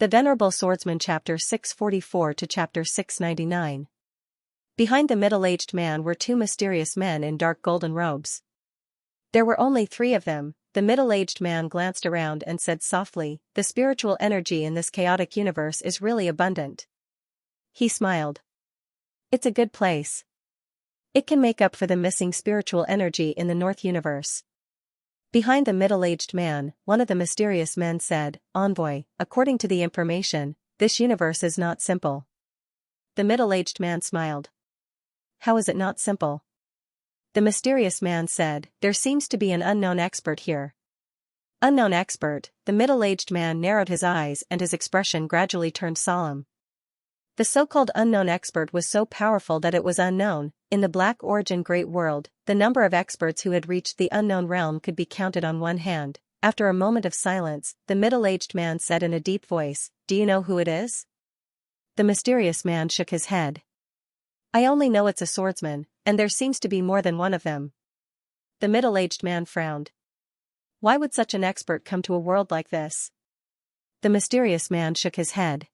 The Venerable Swordsman Chapter 644 to Chapter 699. Behind the middle-aged man were two mysterious men in dark golden robes. There were only 3 of them. The middle-aged man glanced around and said softly, "The spiritual energy in this chaotic universe is really abundant." He smiled. "It's a good place. It can make up for the missing spiritual energy in the North universe." Behind the middle-aged man, one of the mysterious men said, "Envoy, according to the information, this universe is not simple." The middle-aged man smiled. "How is it not simple?" The mysterious man said, "There seems to be an unknown expert here." Unknown expert. The middle-aged man narrowed his eyes and his expression gradually turned solemn. The so-called unknown expert was so powerful that it was unknown. In the Black Origin Great World, the number of experts who had reached the unknown realm could be counted on one hand. After a moment of silence, the middle-aged man said in a deep voice, "Do you know who it is?" The mysterious man shook his head. "I only know it's a swordsman, and there seems to be more than one of them." The middle-aged man frowned. "Why would such an expert come to a world like this?" The mysterious man shook his head.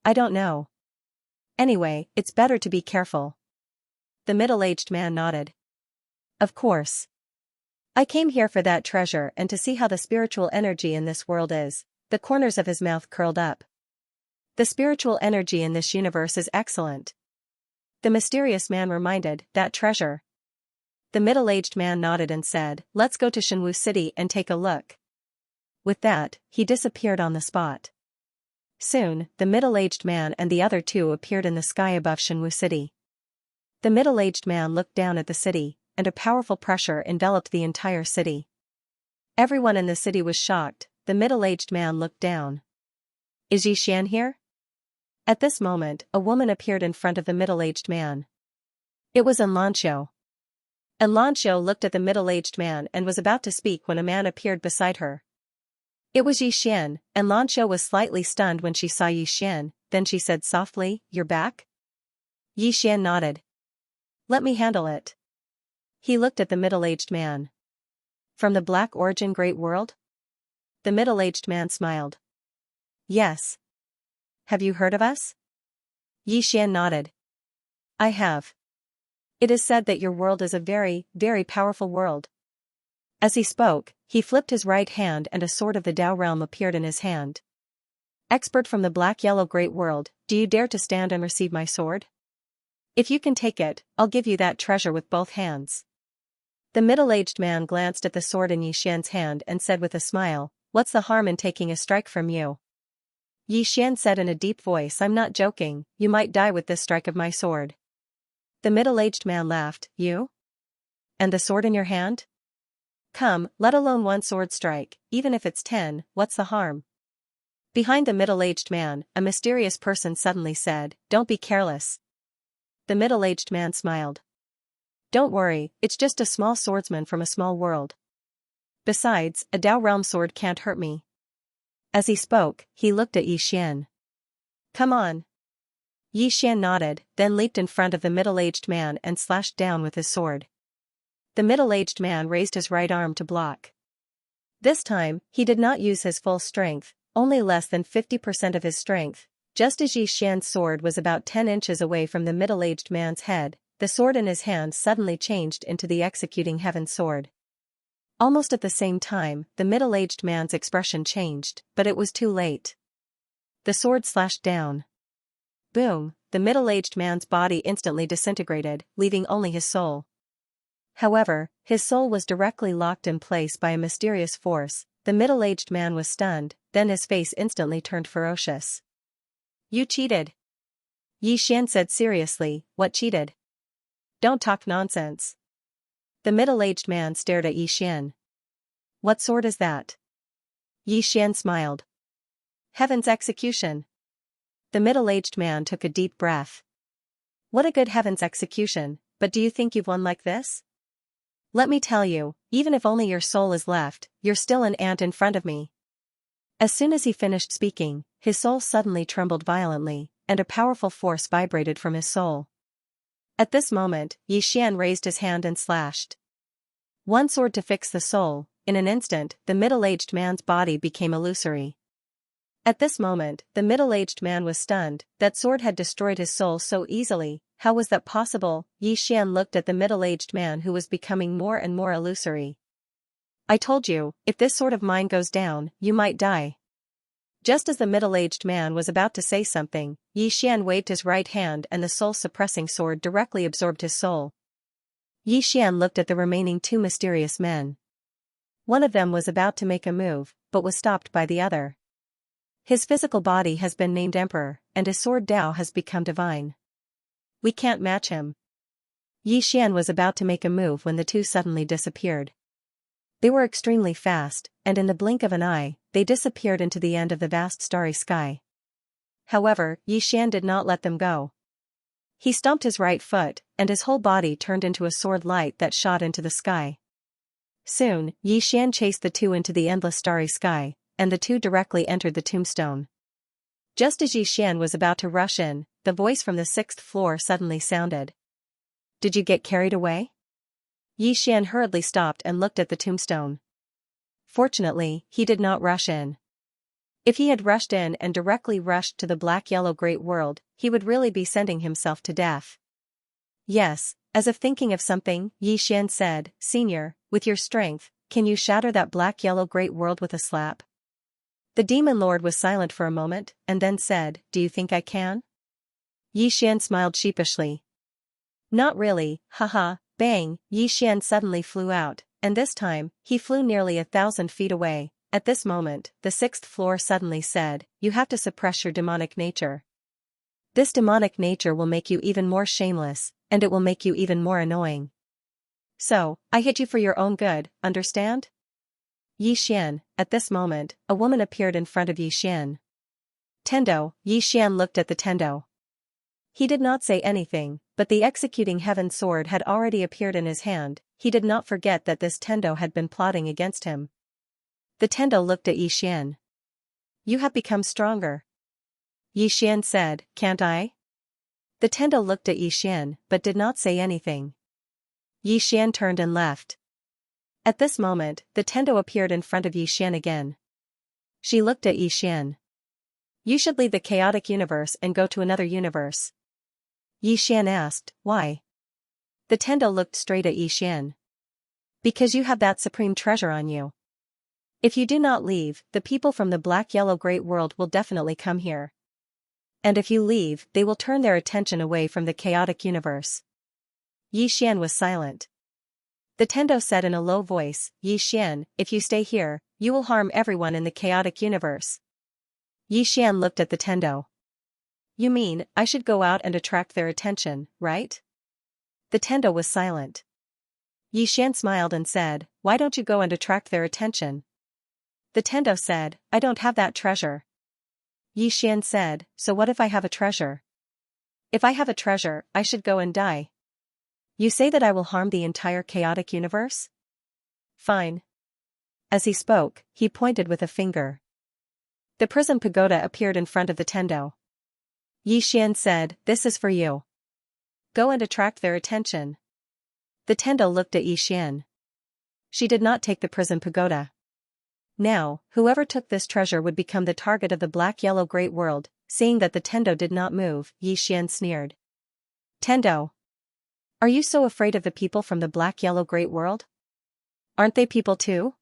"I don't know. Anyway, it's better to be careful." The middle-aged man nodded. "Of course. I came here for that treasure and to see how the spiritual energy in this world is." The corners of his mouth curled up. "The spiritual energy in this universe is excellent." The mysterious man reminded, "That treasure." The middle-aged man nodded and said, "Let's go to Xianxia City and take a look." With that, he disappeared on the spot. Soon, the middle-aged man and the other 2 appeared in the sky above Xianxia City. The middle-aged man looked down at the city, and a powerful pressure enveloped the entire city. Everyone in the city was shocked. The middle-aged man looked down. "Is Xianxia here?" At this moment, a woman appeared in front of the middle-aged man. It was Xianxia. Xianxia looked at the middle-aged man and was about to speak when a man appeared beside her. It was Xianxia. Xianxia was slightly stunned when she saw Xianxia, then she said softly, "You're back?" Xianxia nodded. "Let me handle it." He looked at the middle-aged man. "From the Black Origin Great World?" The middle-aged man smiled. "Yes. Have you heard of us?" Xianxia nodded. "I have. It is said that your world is a very, very powerful world." As he spoke, he flipped his right hand and a sword of the Tao realm appeared in his hand. "Expert from the Black-Yellow Great World, do you dare to stand and receive my sword? If you can take it, I'll give you that treasure with both hands." The middle-aged man glanced at the sword in Yixian's hand and said with a smile, "What's the harm in taking a strike from you?" Yixian said in a deep voice, "I'm not joking, you might die with this strike of my sword." The middle-aged man laughed, "You? And the sword in your hand? Come, let alone one sword strike, even if it's 10, what's the harm?" Behind the middle-aged man, a mysterious person suddenly said, "Don't be careless." The middle-aged man smiled. "Don't worry, it's just a small swordsman from a small world. Besides, a Tao realm sword can't hurt me." As he spoke, he looked at Yixian. "Come on." Yixian nodded, then leaped in front of the middle-aged man and slashed down with his sword. The middle-aged man raised his right arm to block. This time, he did not use his full strength, only less than 50% of his strength. Just as Yixian's sword was about 10 inches away from the middle-aged man's head, the sword in his hand suddenly changed into the executing heaven sword. Almost at the same time, the middle-aged man's expression changed, but it was too late. The sword slashed down. Boom! The middle-aged man's body instantly disintegrated, leaving only his soul. However, his soul was directly locked in place by a mysterious force. The middle-aged man was stunned, then his face instantly turned ferocious. "You cheated." Yixian said seriously, "What cheated? Don't talk nonsense." The middle-aged man stared at Yixian. "What sword is that?" Yixian smiled. "Heaven's execution." The middle-aged man took a deep breath. "What a good heaven's execution, but do you think you've won like this? Let me tell you, even if only your soul is left, you're still an ant in front of me." As soon as he finished speaking, his soul suddenly trembled violently, and a powerful force vibrated from his soul. At this moment, Yixian raised his hand and slashed. One sword to fix the soul. In an instant, the middle-aged man's body became illusory. At this moment, the middle-aged man was stunned. That sword had destroyed his soul so easily. How was that possible? Xian looked at the middle-aged man who was becoming more and more illusory. I told you, if this sword of mine goes down, you might die. Just as the middle-aged man was about to say something, Xian waved his right hand and the soul-suppressing sword directly absorbed his soul. Xian looked at the remaining two mysterious men. One of them was about to make a move, but was stopped by the other. His physical body has been named Emperor, and his sword Dao has become divine. We can't match him. Xian was about to make a move when the two suddenly disappeared. They were extremely fast, and in the blink of an eye, they disappeared into the end of the vast starry sky. However, Xian did not let them go. He stomped his right foot, and his whole body turned into a sword light that shot into the sky. Soon, Xian chased the two into the endless starry sky, and the two directly entered the tombstone. Just as Xian was about to rush in, the voice from the 6th floor suddenly sounded. Did you get carried away? Xian hurriedly stopped and looked at the tombstone. Fortunately, he did not rush in. If he had rushed in and directly rushed to the black-yellow great world, he would really be sending himself to death. Yes, as if thinking of something, Xian said, Senior, with your strength, can you shatter that black-yellow great world with a slap? The demon lord was silent for a moment, and then said, Do you think I can? Xian smiled sheepishly. Not really, haha, bang, Xian suddenly flew out, and this time, he flew nearly 1,000 feet away. At this moment, the 6th floor suddenly said, You have to suppress your demonic nature. This demonic nature will make you even more shameless, and it will make you even more annoying. So, I hit you for your own good, understand? Xian, at this moment, a woman appeared in front of Xian. Tendo, Xian looked at the Tendo. He did not say anything, but the executing heaven sword had already appeared in his hand. He did not forget that this Tendo had been plotting against him. The Tendo looked at Xian. You have become stronger. Xian said, Can't I? The Tendo looked at Xian, but did not say anything. Xian turned and left. At this moment, the Tendo appeared in front of Xian again. She looked at Xian. You should leave the chaotic universe and go to another universe. Xian asked, Why? The Tendo looked straight at Xian. Because you have that supreme treasure on you. If you do not leave, the people from the black-yellow great world will definitely come here. And if you leave, they will turn their attention away from the chaotic universe. Xian was silent. The Tendo said in a low voice, Xian, if you stay here, you will harm everyone in the chaotic universe. Xian looked at the Tendo. You mean, I should go out and attract their attention, right? The Tendo was silent. Xian smiled and said, Why don't you go and attract their attention? The Tendo said, I don't have that treasure. Xian said, So what if I have a treasure? If I have a treasure, I should go and die. You say that I will harm the entire chaotic universe? Fine. As he spoke, he pointed with a finger. The prison pagoda appeared in front of the Tendo. Xian said, This is for you. Go and attract their attention. The Tendo looked at Xian. She did not take the prison pagoda. Now, whoever took this treasure would become the target of the black-yellow great world. Seeing that the Tendo did not move, Xian sneered. Tendo. Are you so afraid of the people from the black-yellow great world? Aren't they people too?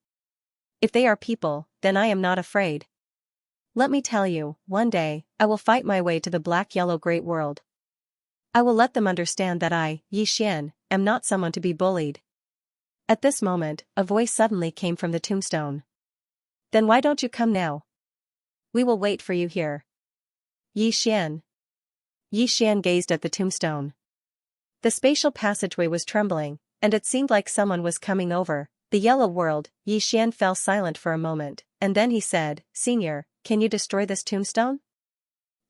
If they are people, then I am not afraid. Let me tell you, one day, I will fight my way to the black-yellow great world. I will let them understand that I, Xian, am not someone to be bullied. At this moment, a voice suddenly came from the tombstone. Then why don't you come now? We will wait for you here. Xian. Xian gazed at the tombstone. The spatial passageway was trembling, and it seemed like someone was coming over the yellow world. Xian fell silent for a moment, and then he said, Senior, can you destroy this tombstone?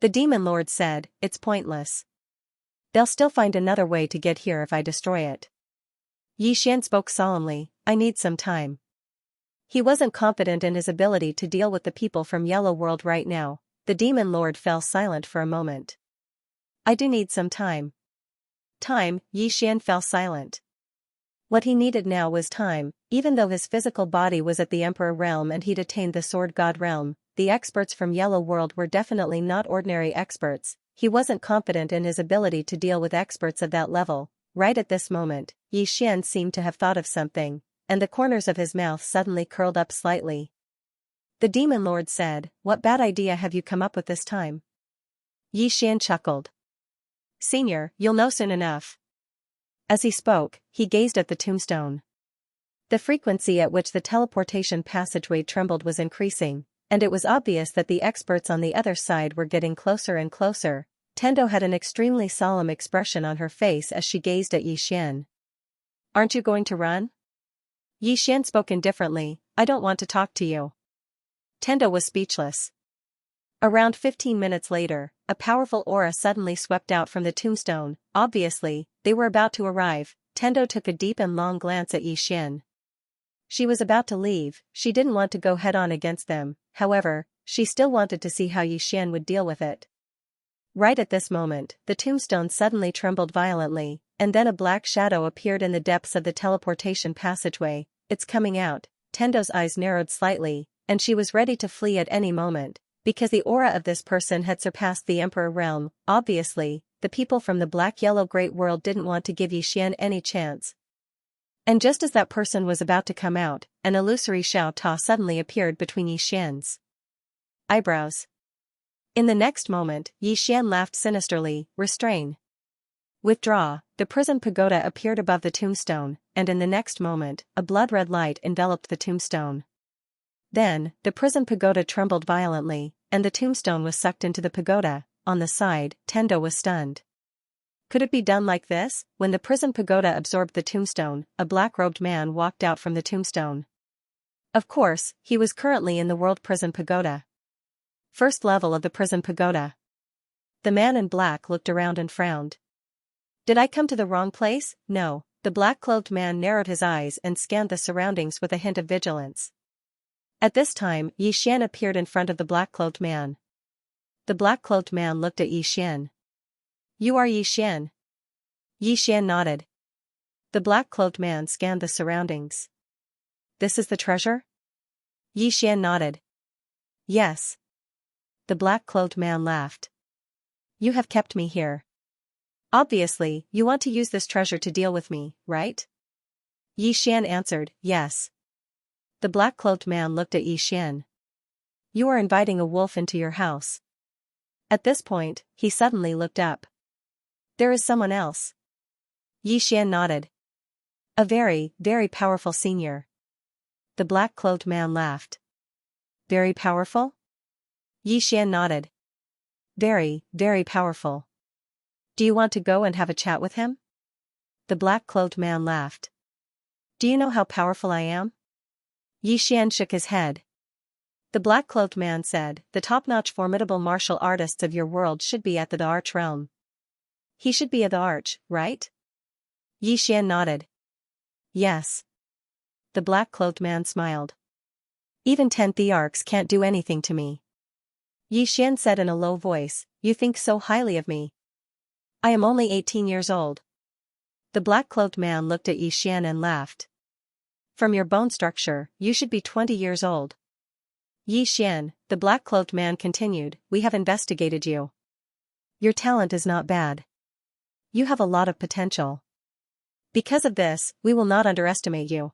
The demon lord said, It's pointless. They'll still find another way to get here if I destroy it. Xian spoke solemnly, I need some time. He wasn't confident in his ability to deal with the people from Yellow World right now. The demon lord fell silent for a moment. I do need some time. Time, Xian fell silent. What he needed now was time, even though his physical body was at the Emperor realm and he'd attained the Sword God realm. the experts from Yellow World were definitely not ordinary experts. He wasn't confident in his ability to deal with experts of that level. Right at this moment, Xian seemed to have thought of something, and the corners of his mouth suddenly curled up slightly. The Demon Lord said, "What bad idea have you come up with this time?" Xian chuckled. "Senior, you'll know soon enough." As he spoke, he gazed at the tombstone. The frequency at which the teleportation passageway trembled was increasing, and it was obvious that the experts on the other side were getting closer and closer. Tendo had an extremely solemn expression on her face as she gazed at Xian. "Aren't you going to run?" Xian spoke indifferently, "I don't want to talk to you." Tendo was speechless. Around 15 minutes later, a powerful aura suddenly swept out from the tombstone. Obviously, they were about to arrive. Tendo took a deep and long glance at Xian. She was about to leave. She didn't want to go head-on against them, however, she still wanted to see how Xian would deal with it. Right at this moment, the tombstone suddenly trembled violently, and then a black shadow appeared in the depths of the teleportation passageway. "It's coming out." Tendo's eyes narrowed slightly, and she was ready to flee at any moment, because the aura of this person had surpassed the Emperor realm. Obviously, the people from the Black-Yellow Great World didn't want to give Xian any chance. And just as that person was about to come out, an illusory Xiao Ta suddenly appeared between Xian's eyebrows. In the next moment, Xian laughed sinisterly. "Restrain. Withdraw." The prison pagoda appeared above the tombstone, and in the next moment, a blood-red light enveloped the tombstone. Then, the prison pagoda trembled violently, and the tombstone was sucked into the pagoda. On the side, Tendo was stunned. Could it be done like this? When the prison pagoda absorbed the tombstone, a black-robed man walked out from the tombstone. Of course, he was currently in the World Prison Pagoda. First level of the prison pagoda. The man in black looked around and frowned. "Did I come to the wrong place?" "No." The black-clothed man narrowed his eyes and scanned the surroundings with a hint of vigilance. At this time, Xian appeared in front of the black-clothed man. The black-clothed man looked at Xian. "You are Xian?" Xian nodded. The black-clothed man scanned the surroundings. "This is the treasure?" Xian nodded. "Yes." The black-clothed man laughed. "You have kept me here. Obviously, you want to use this treasure to deal with me, right?" Xian answered, "Yes." The black-clothed man looked at Xian. "You are inviting a wolf into your house." At this point, he suddenly looked up. "There is someone else." Xian nodded. "A very, very powerful senior." The black-clothed man laughed. "Very powerful?" Xian nodded. "Very, very powerful." "Do you want to go and have a chat with him?" The black-clothed man laughed. "Do you know how powerful I am?" Xian shook his head. The black-clothed man said, "The top-notch formidable martial artists of your world should be at the Arch realm." "He should be at the Arch, right?" Xian nodded. "Yes." The black-clothed man smiled. "Even 10 Thearchs can't do anything to me." Xian said in a low voice, "You think so highly of me." "I am only 18 years old." The black-clothed man looked at Xian and laughed. "From your bone structure, you should be 20 years old." Xian, the black-clothed man continued, "We have investigated you. Your talent is not bad. You have a lot of potential. Because of this, we will not underestimate you.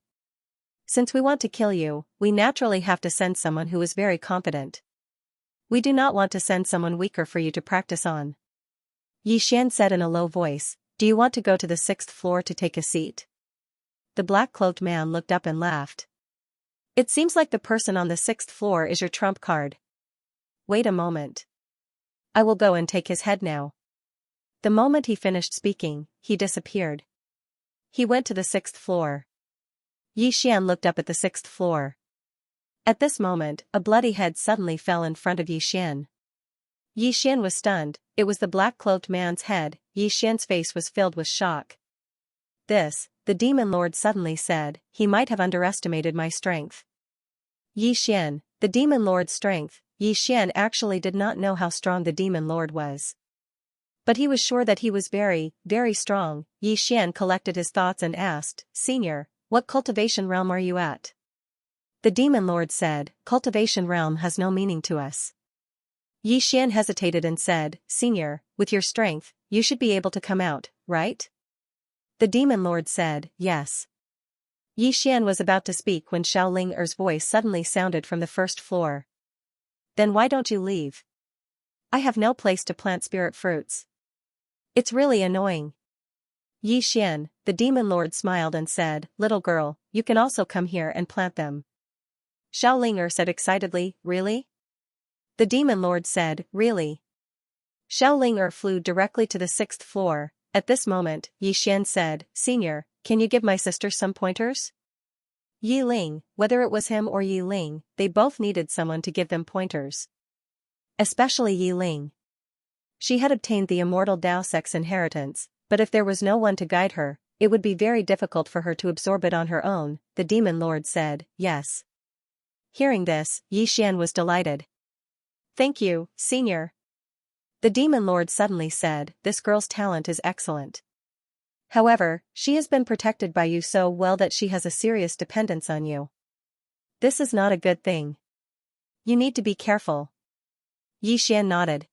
Since we want to kill you, we naturally have to send someone who is very competent. We do not want to send someone weaker for you to practice on." Xian said in a low voice, "Do you want to go to the 6th floor to take a seat?" The black-clothed man looked up and laughed. "It seems like the person on the 6th floor is your trump card." "Wait a moment. I will go and take his head now." The moment he finished speaking, he disappeared. He went to the 6th floor. Xian looked up at the 6th floor. At this moment, a bloody head suddenly fell in front of Xian. Xian was stunned. It was the black-clothed man's head. Xian's face was filled with shock. "This," the Demon Lord suddenly said, "he might have underestimated my strength." Xian, the Demon Lord's strength. Xian actually did not know how strong the Demon Lord was. But he was sure that he was very, very strong. Xian collected his thoughts and asked, "Senior, what cultivation realm are you at?" The demon lord said, cultivation realm has no meaning to us. Xian hesitated and said, Senior, with your strength, you should be able to come out, right? The demon lord said, yes. Xian was about to speak when Xiaoling's voice suddenly sounded from the first floor. Then why don't you leave? I have no place to plant spirit fruits. It's really annoying. Xian, the demon lord smiled and said, little girl, you can also come here and plant them. Xiaolinger said excitedly, really? The demon lord said, really? Xiaolinger flew directly to the 6th floor. At this moment, Xian said, Senior, can you give my sister some pointers? Yi Ling, whether it was him or Yi Ling, they both needed someone to give them pointers. Especially Yi Ling. She had obtained the immortal Dao Sex inheritance, but if there was no one to guide her, it would be very difficult for her to absorb it on her own. The demon lord said, yes. Hearing this, Xian was delighted. Thank you, Senior. The demon lord suddenly said, this girl's talent is excellent. However, she has been protected by you so well that she has a serious dependence on you. This is not a good thing. You need to be careful. Xian nodded.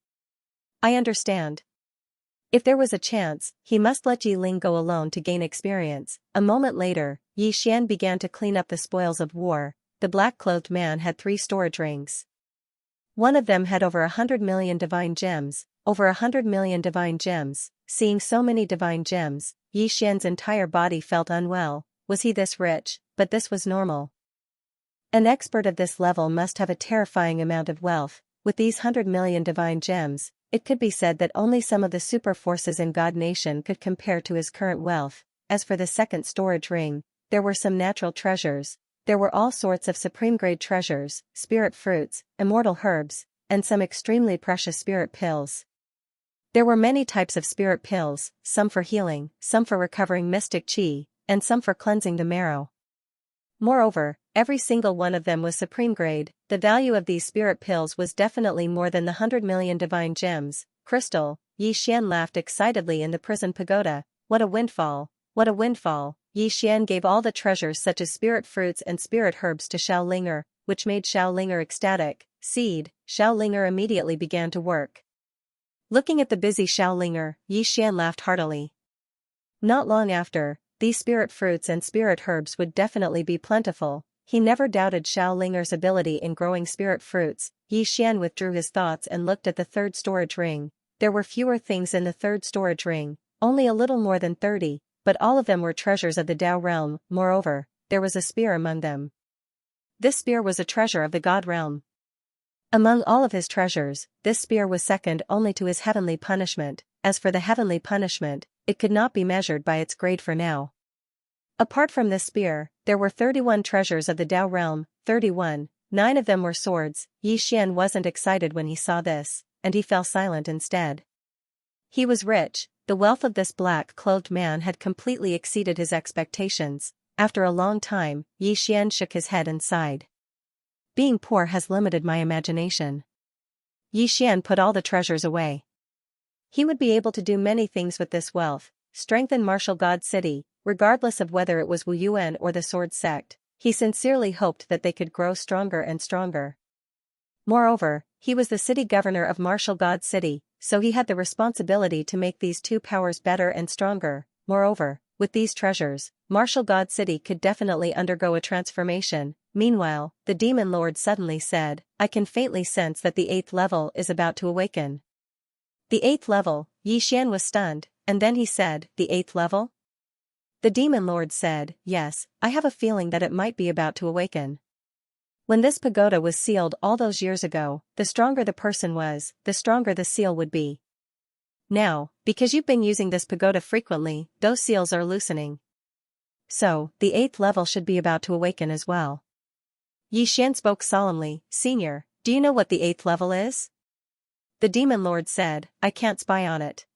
I understand. If there was a chance, he must let Yi Ling go alone to gain experience. A moment later, Xian began to clean up the spoils of war. The black-clothed man had 3 storage rings. One of them had over 100 million divine gems, over 100 million divine gems. Seeing so many divine gems, Xian's entire body felt unwell. Was he this rich? But this was normal. An expert of this level must have a terrifying amount of wealth. With these 100 million divine gems, it could be said that only some of the super forces in God Nation could compare to his current wealth. As for the 2nd storage ring, there were some natural treasures. There were all sorts of supreme-grade treasures, spirit fruits, immortal herbs, and some extremely precious spirit pills. There were many types of spirit pills, some for healing, some for recovering mystic chi, and some for cleansing the marrow. Moreover, every single one of them was supreme grade. The value of these spirit pills was definitely more than the 100 million divine gems. Crystal, Xian laughed excitedly in the prison pagoda. What a windfall! What a windfall! Xian gave all the treasures such as spirit fruits and spirit herbs to Xiaolinger, which made Xiaolinger ecstatic. Seed, Xiaolinger immediately began to work. Looking at the busy Xiaolinger, Xian laughed heartily. Not long after, these spirit fruits and spirit herbs would definitely be plentiful. He never doubted Xiaolinger's ability in growing spirit fruits. Xian withdrew his thoughts and looked at the 3rd storage ring. There were fewer things in the 3rd storage ring, only a little more than 30, but all of them were treasures of the Dao realm. Moreover, there was a spear among them. This spear was a treasure of the God realm. Among all of his treasures, this spear was second only to his heavenly punishment. As for the heavenly punishment, it could not be measured by its grade for now. Apart from this spear, there were 31 treasures of the Dao realm, 31, 9 of them were swords. Xian wasn't excited when he saw this, and he fell silent instead. He was rich. The wealth of this black-clothed man had completely exceeded his expectations. After a long time, Xian shook his head and sighed. Being poor has limited my imagination. Xian put all the treasures away. He would be able to do many things with this wealth, strengthen Martial God City, regardless of whether it was Wu Yuan or the Sword Sect. He sincerely hoped that they could grow stronger and stronger. Moreover, he was the city governor of Martial God City, so he had the responsibility to make these 2 powers better and stronger. Moreover, with these treasures, Martial God City could definitely undergo a transformation. Meanwhile, the demon lord suddenly said, I can faintly sense that the 8th level is about to awaken. The 8th level, Xian was stunned, and then he said, the 8th level? The demon lord said, yes, I have a feeling that it might be about to awaken. When this pagoda was sealed all those years ago, the stronger the person was, the stronger the seal would be. Now, because you've been using this pagoda frequently, those seals are loosening. So, the 8th level should be about to awaken as well. Xian spoke solemnly, Senior, do you know what the 8th level is? The demon lord said, I can't spy on it.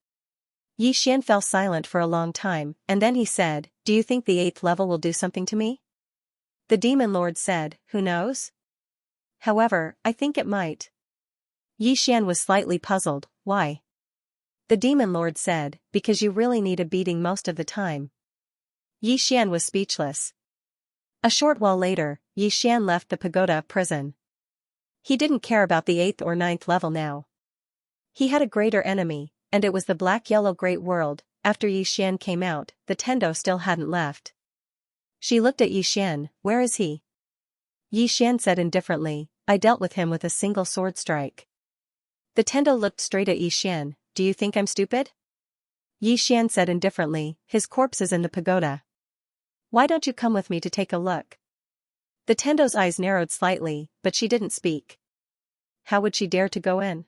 Xian fell silent for a long time, and then he said, do you think the 8th level will do something to me? The demon lord said, who knows? However, I think it might. Xian was slightly puzzled, why? The demon lord said, because you really need a beating most of the time. Xian was speechless. A short while later, Xian left the pagoda of prison. He didn't care about the 8th or 9th level now. He had a greater enemy, and it was the black-yellow great world. After Xian came out, the Tendo still hadn't left. She looked at Xian. Where is he? Xian said indifferently, I dealt with him with a single sword strike. The Tendo looked straight at Xian. Do you think I'm stupid? Xian said indifferently, his corpse is in the pagoda. Why don't you come with me to take a look? The Tendo's eyes narrowed slightly, but she didn't speak. How would she dare to go in?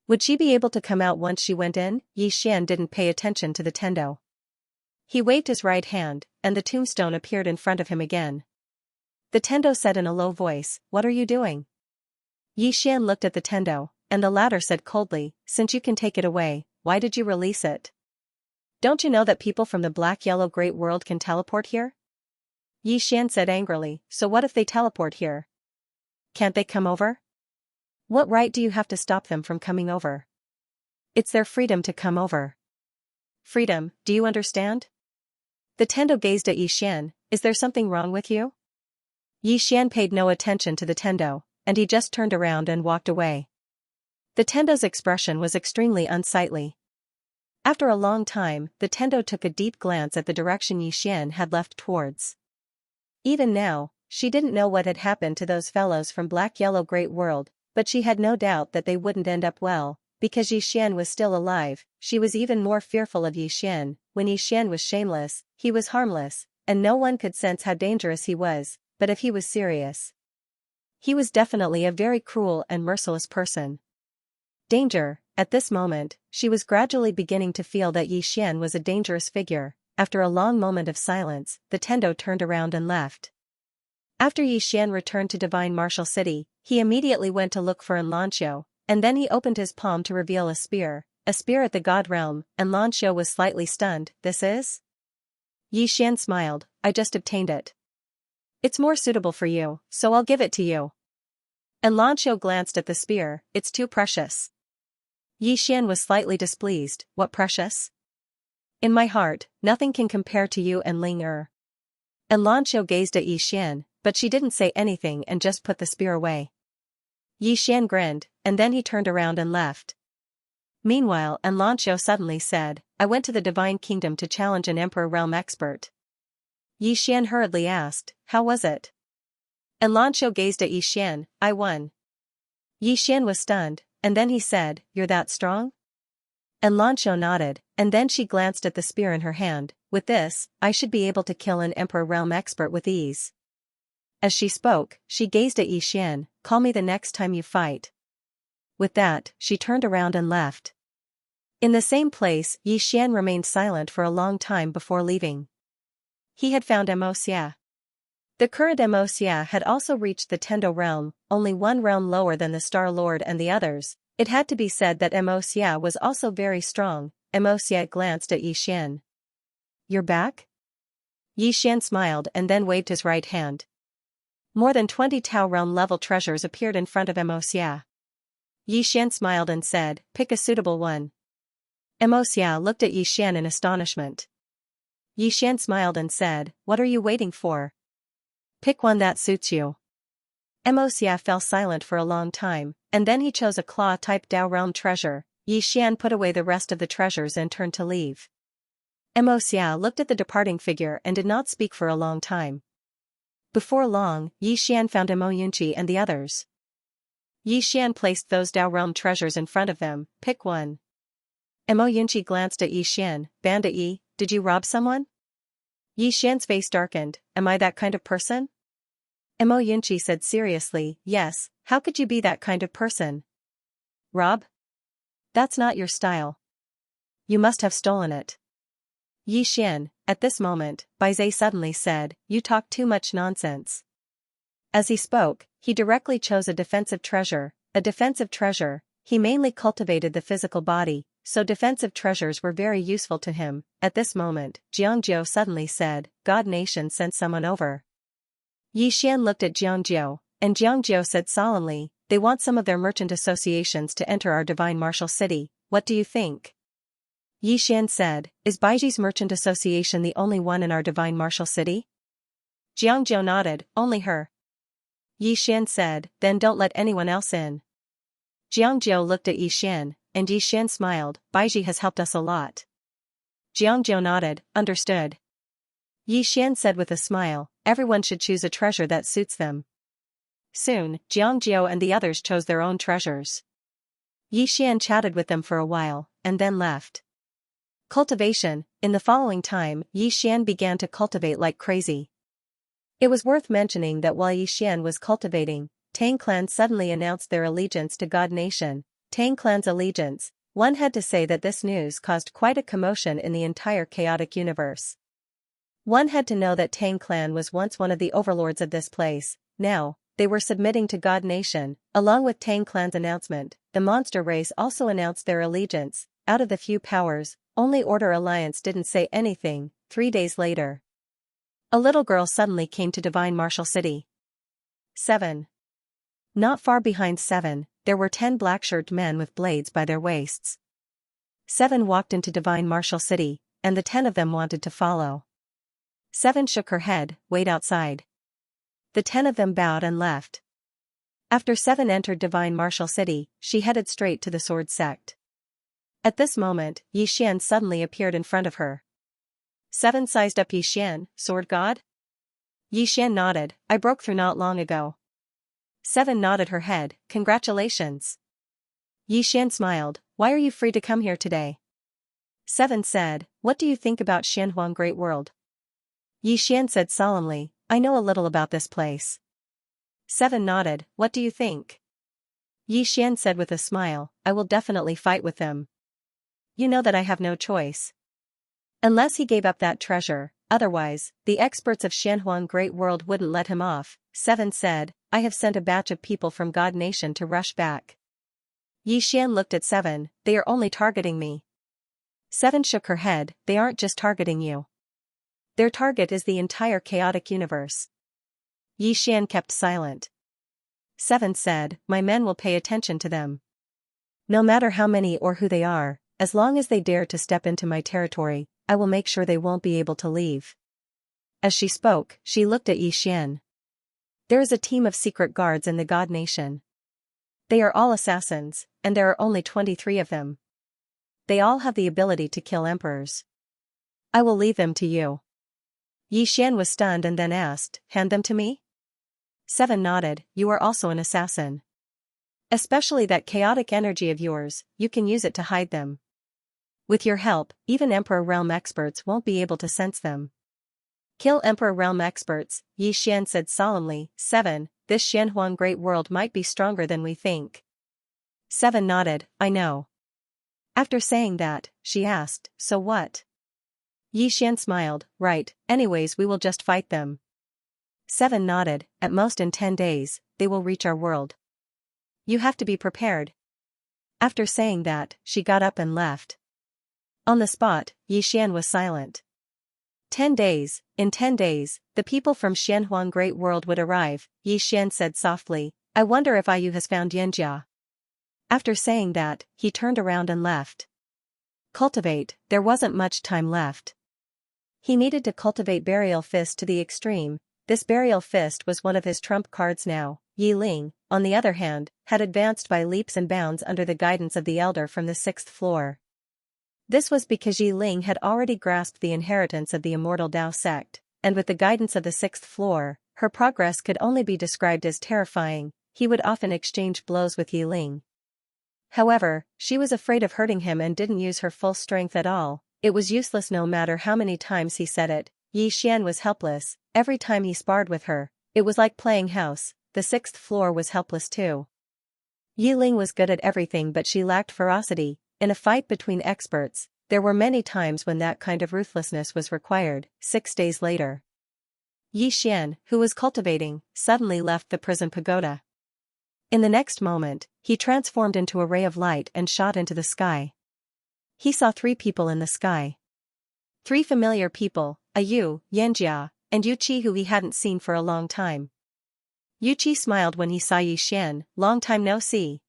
Would she be able to come out once she went in? Xian didn't pay attention to the Tendo. He waved his right hand, and the tombstone appeared in front of him again. The Tendo said in a low voice, What are you doing? Xian looked at the Tendo, and the latter said coldly, Since you can take it away, why did you release it? Don't you know that people from the black-yellow great world can teleport here? Xian said angrily, So what if they teleport here? Can't they come over? What right do you have to stop them from coming over? It's their freedom to come over. Freedom, do you understand? The Tendo gazed at Xian. Is there something wrong with you? Xian paid no attention to the Tendo, and he just turned around and walked away. The Tendo's expression was extremely unsightly. After a long time, the Tendo took a deep glance at the direction Xian had left towards. Even now, she didn't know what had happened to those fellows from black-yellow great world, but she had no doubt that they wouldn't end up well. Because Xian was still alive, she was even more fearful of Xian. When Xian was shameless, he was harmless, and no one could sense how dangerous he was, but if he was serious, he was definitely a very cruel and merciless person. Danger. At this moment, she was gradually beginning to feel that Xian was a dangerous figure. After a long moment of silence, the Tendo turned around and left. After Xian returned to Divine Martial City, he immediately went to look for Xianxia, and then he opened his palm to reveal a spear at the god realm, and Xianxia was slightly stunned. This is? Xian smiled, I just obtained it. It's more suitable for you, so I'll give it to you. And Xianxia glanced at the spear, it's too precious. Xian was slightly displeased, what precious? In my heart, nothing can compare to you and Ling Er. And Xianxia gazed at Xian, but she didn't say anything and just put the spear away. Xian grinned, and then he turned around and left. Meanwhile, Xianxia suddenly said, I went to the Divine Kingdom to challenge an Emperor Realm expert. Xian hurriedly asked, how was it? Xianxia gazed at Xian, I won. Xian was stunned, and then he said, you're that strong? Xianxia nodded, and then she glanced at the spear in her hand, with this, I should be able to kill an Emperor Realm expert with ease. As she spoke, she gazed at Xian, call me the next time you fight. With that, she turned around and left. In the same place, Xian remained silent for a long time before leaving. He had found Xianxia. The current Xianxia had also reached the Tendo realm, only one realm lower than the Star Lord and the others. It had to be said that Xianxia was also very strong. Xianxia glanced at Xian. You're back? Xian smiled and then waved his right hand. More than 20 Tao realm level treasures appeared in front of Xianxia. Xian smiled and said, pick a suitable one. Xianxia looked at Xian in astonishment. Xian smiled and said, what are you waiting for? Pick one that suits you. Xianxia fell silent for a long time, and then he chose a claw-type Dao realm treasure. Xian put away the rest of the treasures and turned to leave. Xianxia looked at the departing figure and did not speak for a long time. Before long, Xian found Xianxia and the others. Xian placed those Dao realm treasures in front of them, pick one. Xianxia glanced at Xian, Banda Yi, did you rob someone? Xian's face darkened, am I that kind of person? Xianxia said seriously, yes, how could you be that kind of person? Rob? That's not your style. You must have stolen it. Xian, at this moment, Baizhe suddenly said, you talk too much nonsense. As he spoke, he directly chose a defensive treasure. He mainly cultivated the physical body, so defensive treasures were very useful to him. At this moment, Xianxia suddenly said, God Nation sent someone over. Xian looked at Xianxia, and Xianxia said solemnly, they want some of their merchant associations to enter our divine martial city, what do you think? Xian said, is Baiji's merchant association the only one in our divine martial city? Xianxia nodded, only her. Yixian said, then don't let anyone else in. Xianxia looked at Yixian, and Yixian smiled, Baiji has helped us a lot. Xianxia nodded, understood. Yixian said with a smile, everyone should choose a treasure that suits them. Soon, Xianxia and the others chose their own treasures. Yixian chatted with them for a while, and then left. Cultivation. In the following time, Yixian began to cultivate like crazy. It was worth mentioning that while Yixian was cultivating, Tang clan suddenly announced their allegiance to God Nation. Tang clan's allegiance, one had to say that this news caused quite a commotion in the entire chaotic universe. One had to know that Tang clan was once one of the overlords of this place. Now, they were submitting to God Nation. Along with Tang clan's announcement, the monster race also announced their allegiance. Out of the few powers, only Order Alliance didn't say anything. 3 days later, a little girl suddenly came to Divine Martial City. 7. Not far behind 7, there were 10 black-shirted men with blades by their waists. 7 walked into Divine Martial City, and the 10 of them wanted to follow. 7 shook her head, wait outside. The 10 of them bowed and left. After 7 entered Divine Martial City, she headed straight to the Sword Sect. At this moment, Yixian suddenly appeared in front of her. 7 sized up Yixian, Sword God? Yixian nodded, I broke through not long ago. 7 nodded her head, congratulations. Yixian smiled, why are you free to come here today? 7 said, what do you think about Xianhuang Great World? Yixian said solemnly, I know a little about this place. 7 nodded, what do you think? Yixian said with a smile, I will definitely fight with them. You know that I have no choice. Unless he gave up that treasure, otherwise, the experts of Xianhuang Great World wouldn't let him off. 7 said, I have sent a batch of people from God Nation to rush back. Yixian looked at 7, they are only targeting me. 7 shook her head, they aren't just targeting you. Their target is the entire chaotic universe. Yixian kept silent. 7 said, my men will pay attention to them. No matter how many or who they are, as long as they dare to step into my territory, I will make sure they won't be able to leave. As she spoke, she looked at Yixian. There is a team of secret guards in the God Nation. They are all assassins, and there are only 23 of them. They all have the ability to kill emperors. I will leave them to you. Yixian was stunned and then asked, hand them to me? 7 nodded, you are also an assassin. Especially that chaotic energy of yours, you can use it to hide them. With your help, even Emperor Realm experts won't be able to sense them. Kill Emperor Realm experts, Yixian said solemnly. 7, this Xianhuang Great World might be stronger than we think. 7 nodded, I know. After saying that, she asked, so what? Yixian smiled, right, anyways we will just fight them. 7 nodded, at most in 10 days, they will reach our world. You have to be prepared. After saying that, she got up and left. On the spot, Yixian was silent. 10 days, in 10 days, the people from Xianhuang Great World would arrive, Yixian said softly, I wonder if IU has found Xianxia. After saying that, he turned around and left. Cultivate, there wasn't much time left. He needed to cultivate Burial Fist to the extreme. This Burial Fist was one of his trump cards now. Yi Ling, on the other hand, had advanced by leaps and bounds under the guidance of the Elder from the 6th floor. This was because Yi Ling had already grasped the inheritance of the Immortal Dao sect, and with the guidance of the 6th floor, her progress could only be described as terrifying. He would often exchange blows with Yi Ling. However, she was afraid of hurting him and didn't use her full strength at all. It was useless no matter how many times he said it. Yixian was helpless. Every time he sparred with her, it was like playing house. The 6th floor was helpless too. Yi Ling was good at everything but she lacked ferocity. In a fight between experts, there were many times when that kind of ruthlessness was required. 6 days later, Yixian, who was cultivating, suddenly left the prison pagoda. In the next moment, he transformed into a ray of light and shot into the sky. He saw 3 people in the sky. 3 familiar people, Yu, Xianxia, and Yuqi who he hadn't seen for a long time. Yuqi smiled when he saw Yixian, long time no see.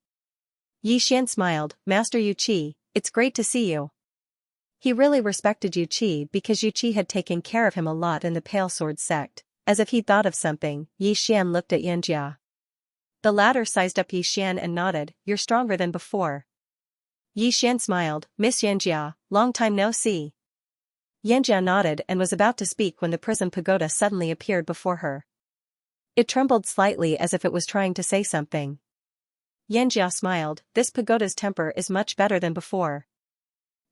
Yixian smiled, Master Yuqi, it's great to see you. He really respected Yuqi because Yuqi had taken care of him a lot in the Pale Sword sect. as if he'd thought of something. Yi Xian looked at Xianxia. The latter sized up Yi Xian and nodded, "You're stronger than before." Yi Xian smiled, "Miss Xianxia, long time no see." Xianxia nodded and was about to speak when the prison pagoda suddenly appeared before her. It trembled slightly as if it was trying to say something. Xianxia smiled, "This pagoda's temper is much better than before."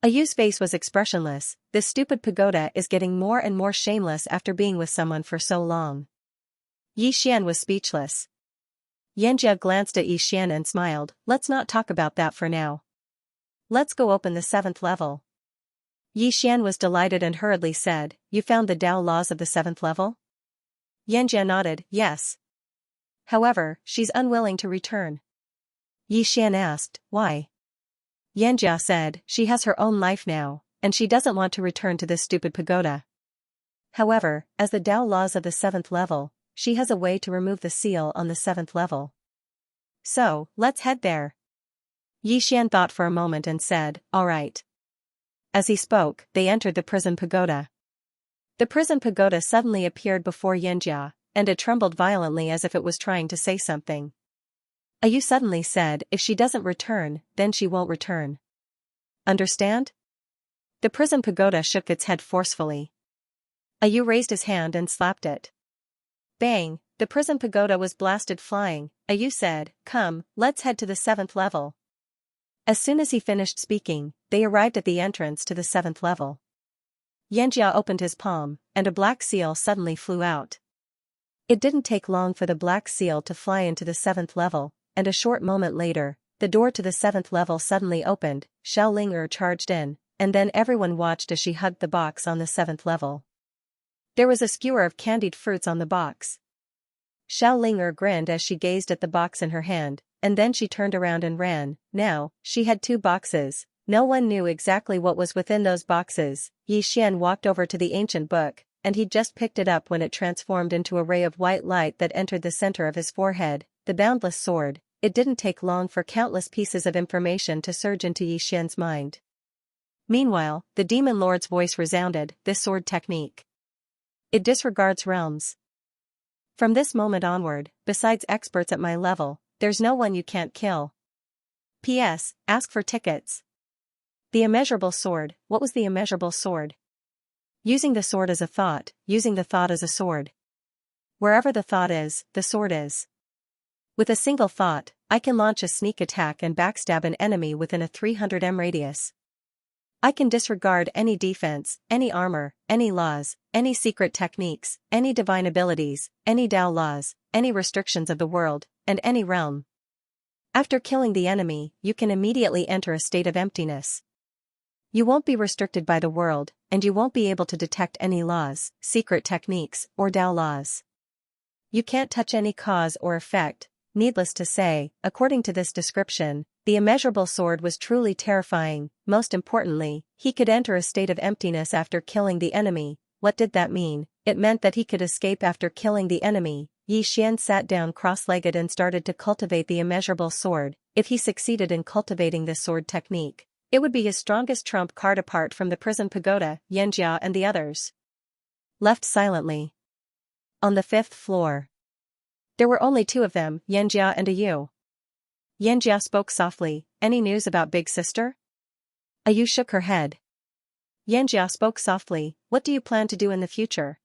Ayu's face was expressionless. "This stupid pagoda is getting more and more shameless after being with someone for so long." Yi Xian was speechless. Xianxia glanced at Yi Xian and smiled, "Let's not talk about that for now. Let's go open the 7th level." Yi Xian was delighted and hurriedly said, "You found the Tao laws of the 7th level?" Xianxia nodded, "Yes. However, she's unwilling to return." Yi Xian asked, "Why?" Xianxia said, "She has her own life now, and she doesn't want to return to this stupid pagoda. However, as the Tao laws of the 7th level, she has a way to remove the seal on the 7th level. So, let's head there." Yi Xian thought for a moment and said, "All right." As he spoke, they entered the prison pagoda. The prison pagoda suddenly appeared before Xianxia, and it trembled violently as if it was trying to say something. Ayu suddenly said, "If she doesn't return, then she won't return. Understand?" The prison pagoda shook its head forcefully. Ayu raised his hand and slapped it. Bang! The prison pagoda was blasted flying. Ayu said, "Come, let's head to the 7th level." As soon as he finished speaking, they arrived at the entrance to the 7th level. Xianxia opened his palm, and a black seal suddenly flew out. It didn't take long for the black seal to fly into the 7th level, and a short moment later, the door to the 7th level suddenly opened. Xiao Ling'er charged in, and then everyone watched as she hugged the box on the 7th level. There was a skewer of candied fruits on the box. Xiao Ling'er grinned as she gazed at the box in her hand, and then she turned around and ran. Now, she had 2 boxes. No one knew exactly what was within those boxes. Yi Xian walked over to the ancient book, and he'd just picked it up when it transformed into a ray of white light that entered the center of his forehead, the boundless sword. It didn't take long for countless pieces of information to surge into Yi Xian's mind. Meanwhile, the demon lord's voice resounded, "This sword technique. It disregards realms. From this moment onward, besides experts at my level, there's no one you can't kill. P.S. Ask for tickets." The immeasurable sword. What was the immeasurable sword? Using the sword as a thought, using the thought as a sword. Wherever the thought is, the sword is. With a single thought, I can launch a sneak attack and backstab an enemy within a 300 m radius. I can disregard any defense, any armor, any laws, any secret techniques, any divine abilities, any Tao laws, any restrictions of the world, and any realm. After killing the enemy, you can immediately enter a state of emptiness. You won't be restricted by the world, and you won't be able to detect any laws, secret techniques, or Tao laws. You can't touch any cause or effect. Needless to say, according to this description, the immeasurable sword was truly terrifying. Most importantly, he could enter a state of emptiness after killing the enemy. What did that mean? It meant that he could escape after killing the enemy. Yi Xian sat down cross-legged and started to cultivate the immeasurable sword. If he succeeded in cultivating this sword technique, it would be his strongest trump card apart from the prison pagoda, Xianxia and the others. Left silently. On the 5th floor. There were only 2 of them, Xianxia and Ayu. Xianxia spoke softly, "Any news about Big Sister?" Ayu shook her head. Xianxia spoke softly, "What do you plan to do in the future?"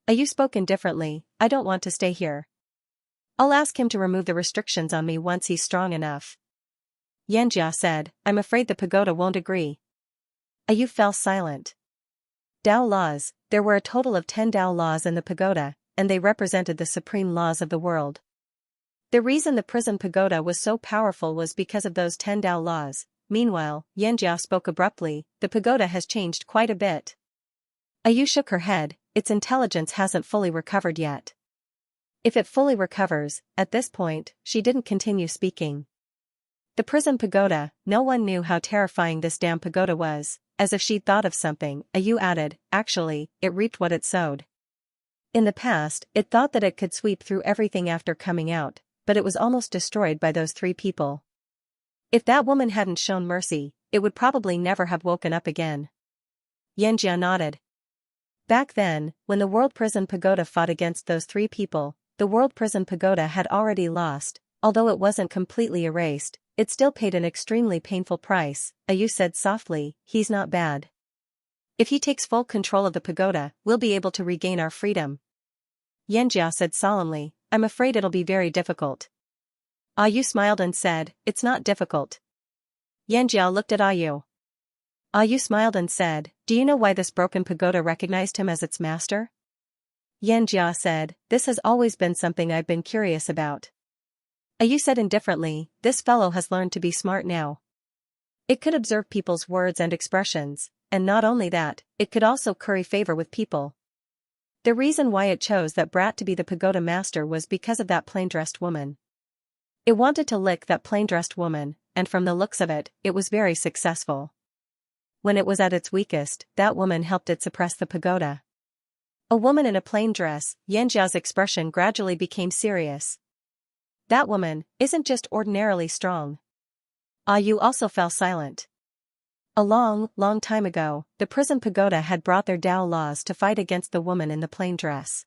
Ayu spoke indifferently, "I don't want to stay here. I'll ask him to remove the restrictions on me once he's strong enough." Xianxia said, "I'm afraid the pagoda won't agree." Ayu fell silent. Tao laws. There were a total of 10 Tao laws in the pagoda, and they represented the supreme laws of the world. The reason the prison pagoda was so powerful was because of those 10 Tao laws. Meanwhile, Xianxia spoke abruptly, "The pagoda has changed quite a bit." Ayu shook her head, "Its intelligence hasn't fully recovered yet." If it fully recovers, at this point, she didn't continue speaking. The prison pagoda, no one knew how terrifying this damn pagoda was. As if she'd thought of something, Ayu added, "Actually, it reaped what it sowed." In the past, it thought that it could sweep through everything after coming out, but it was almost destroyed by those 3 people. If that woman hadn't shown mercy, it would probably never have woken up again. Xianxia nodded. Back then, when the World Prison Pagoda fought against those three people, the World Prison Pagoda had already lost. Although it wasn't completely erased, it still paid an extremely painful price. Ayu said softly, he's not bad. If he takes full control of the pagoda, we'll be able to regain our freedom. Xianxia said solemnly, I'm afraid it'll be very difficult. Ayu smiled and said, it's not difficult. Xianxia looked at Ayu. Ayu smiled and said, do you know why this broken pagoda recognized him as its master? Xianxia said, this has always been something I've been curious about. Ayu said indifferently, this fellow has learned to be smart now. It could observe people's words and expressions, and not only that, it could also curry favor with people. The reason why it chose that brat to be the pagoda master was because of that plain-dressed woman. It wanted to lick that plain-dressed woman, and from the looks of it, it was very successful. When it was at its weakest, that woman helped it suppress the pagoda. A woman in a plain dress, Xianxia's expression gradually became serious. That woman isn't just ordinarily strong. Ayu also fell silent. A long, long time ago, the prison pagoda had brought their Tao laws to fight against the woman in the plain dress.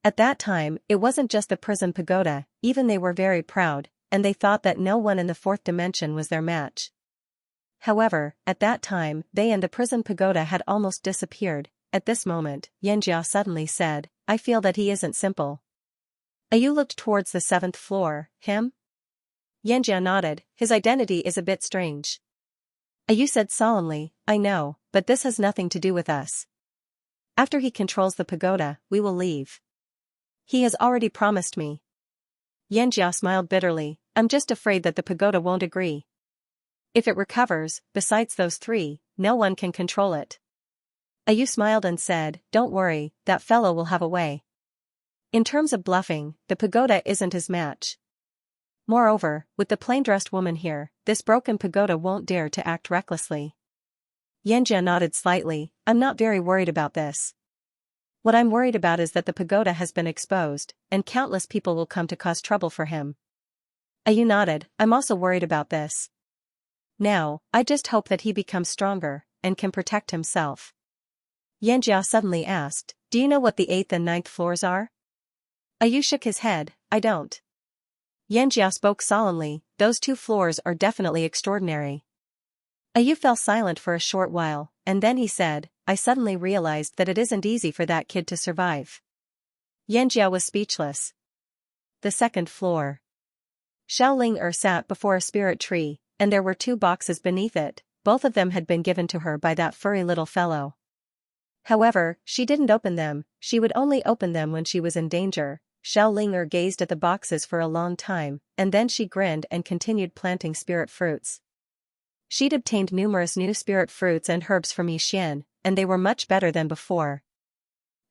At that time, it wasn't just the prison pagoda, even they were very proud, and they thought that no one in the fourth dimension was their match. However, at that time, they and the prison pagoda had almost disappeared. At this moment, Xianxia suddenly said, I feel that he isn't simple. Ayu looked towards the 7th floor, him? Xianxia nodded, his identity is a bit strange. Ayu said solemnly, I know, but this has nothing to do with us. After he controls the pagoda, we will leave. He has already promised me. Xianxia smiled bitterly, I'm just afraid that the pagoda won't agree. If it recovers, besides those three, no one can control it. Ayu smiled and said, don't worry, that fellow will have a way. In terms of bluffing, the pagoda isn't his match. Moreover, with the plain-dressed woman here, this broken pagoda won't dare to act recklessly. Xianxia nodded slightly, I'm not very worried about this. What I'm worried about is that the pagoda has been exposed, and countless people will come to cause trouble for him. Ayu nodded, I'm also worried about this. Now, I just hope that he becomes stronger, and can protect himself. Xianxia suddenly asked, do you know what the 8th and 9th floors are? Ayu shook his head, I don't. Xianxia spoke solemnly, those 2 floors are definitely extraordinary. Ayu fell silent for a short while, and then he said, I suddenly realized that it isn't easy for that kid to survive. Xianxia was speechless. The 2nd floor. Xiaoling sat before a spirit tree, and there were 2 boxes beneath it, both of them had been given to her by that furry little fellow. However, she didn't open them, she would only open them when she was in danger. Xiaoling gazed at the boxes for a long time, and then she grinned and continued planting spirit fruits. She'd obtained numerous new spirit fruits and herbs from Yixian, and they were much better than before.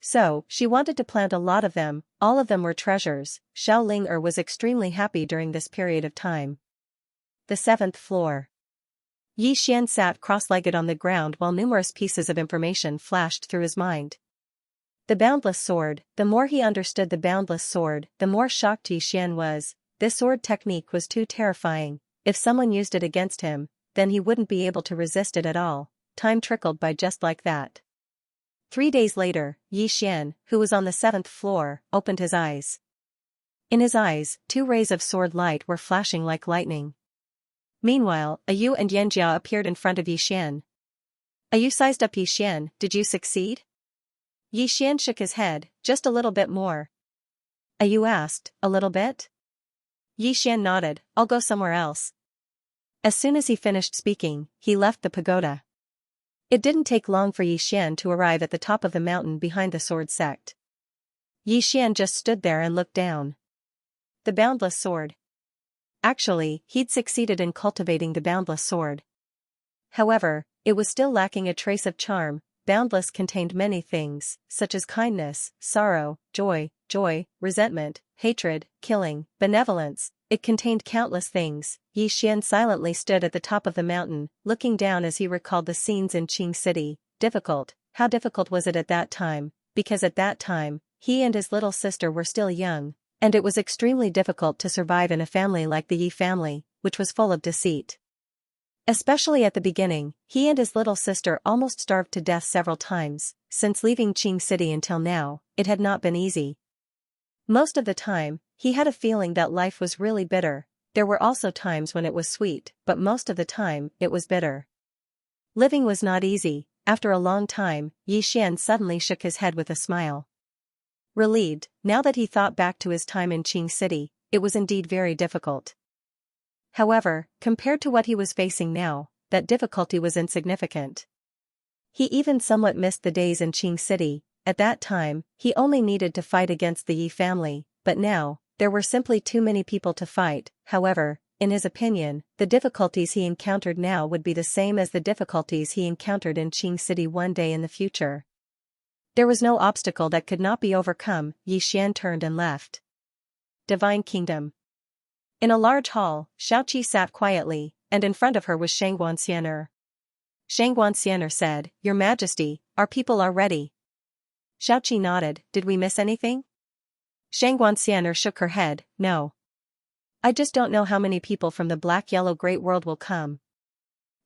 So, she wanted to plant a lot of them, all of them were treasures. Xiaoling was extremely happy during this period of time. The 7th floor. Yixian sat cross-legged on the ground while numerous pieces of information flashed through his mind. The boundless sword, the more he understood the boundless sword, the more shocked Yixian was. This sword technique was too terrifying. If someone used it against him, then he wouldn't be able to resist it at all. Time trickled by just like that. 3 days later, Yixian, who was on the 7th floor, opened his eyes. In his eyes, 2 rays of sword light were flashing like lightning. Meanwhile, Ayu and Xianxia appeared in front of Yixian. Ayu sized up Yixian, did you succeed? Yixian shook his head, just a little bit more. Ayu asked, a little bit? Yixian nodded, I'll go somewhere else. As soon as he finished speaking, he left the pagoda. It didn't take long for Yixian to arrive at the top of the mountain behind the sword sect. Yixian just stood there and looked down. The boundless sword. Actually, he'd succeeded in cultivating the boundless sword. However, it was still lacking a trace of charm. Boundless contained many things, such as kindness, sorrow, joy, resentment, hatred, killing, benevolence. It contained countless things. Yixian silently stood at the top of the mountain, looking down as he recalled the scenes in Qing City. Difficult. How difficult was it at that time? Because at that time, he and his little sister were still young, and it was extremely difficult to survive in a family like the Yi family, which was full of deceit. Especially at the beginning, he and his little sister almost starved to death several times. Since leaving Qing City until now, it had not been easy. Most of the time, he had a feeling that life was really bitter. There were also times when it was sweet, but most of the time, it was bitter. Living was not easy. After a long time, Xian suddenly shook his head with a smile. Relieved, now that he thought back to his time in Qing City, it was indeed very difficult. However, compared to what he was facing now, that difficulty was insignificant. He even somewhat missed the days in Qing City. At that time, he only needed to fight against the Yi family, but now, there were simply too many people to fight. However, in his opinion, the difficulties he encountered now would be the same as the difficulties he encountered in Qing City one day in the future. There was no obstacle that could not be overcome. Xian turned and left. Divine Kingdom. In a large hall, Xiaoqi sat quietly, and in front of her was Xianxia. Xianxia said, "Your Majesty, our people are ready." Xiaoqi nodded. "Did we miss anything?" Xianxia shook her head, "No. I just don't know how many people from the black-yellow great world will come."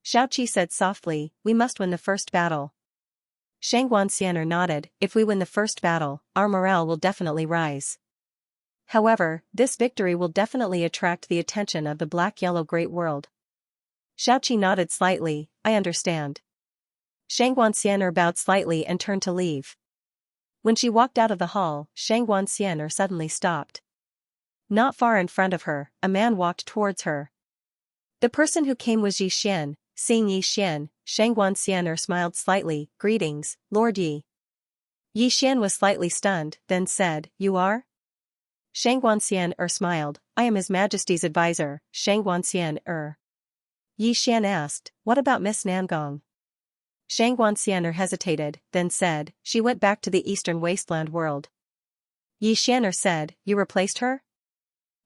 Xiaoqi said softly, "We must win the first battle." Xianxia nodded, "If we win the first battle, our morale will definitely rise. However, this victory will definitely attract the attention of the black-yellow great world." Xiaoqi nodded slightly, "I understand." Xianxia bowed slightly and turned to leave. When she walked out of the hall, Xianxia suddenly stopped. Not far in front of her, a man walked towards her. The person who came was Xian. Seeing Xian, Xianxia smiled slightly, "Greetings, Lord Yi." Xian was slightly stunned, then said, "You are?" Xianxia smiled, "I am His Majesty's advisor, Xianxia. Xian asked, "What about Miss Nangong?" Xianxia hesitated, then said, "She went back to the eastern wasteland world." Xian said, "You replaced her?"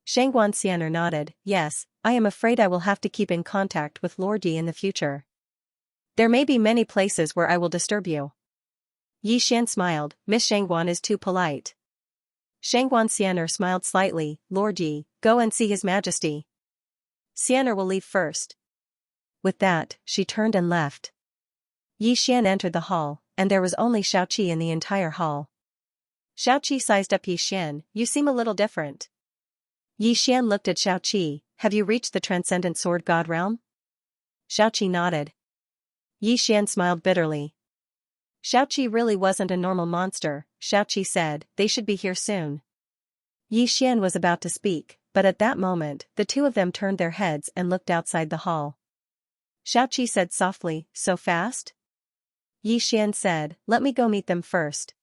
Xianxia nodded, "Yes, I am afraid I will have to keep in contact with Lord Yi in the future. There may be many places where I will disturb you." Xian smiled, "Miss Xianguan is too polite." Xianxia smiled slightly, "Lord Yi, go and see His Majesty. Xianer will leave first." With that, she turned and left. Xian entered the hall, and there was only Xiaoqi in the entire hall. Xiaoqi sized up Xian, "You seem a little different." Xian looked at Xiaoqi, "Have you reached the transcendent sword god realm?" Xiaoqi nodded. Xian smiled bitterly. Xiaoqi really wasn't a normal monster. Xiaoqi said, "They should be here soon." Xian was about to speak, but at that moment, the two of them turned their heads and looked outside the hall. Xiaoqi said softly, "So fast?" Xian said, "Let me go meet them first."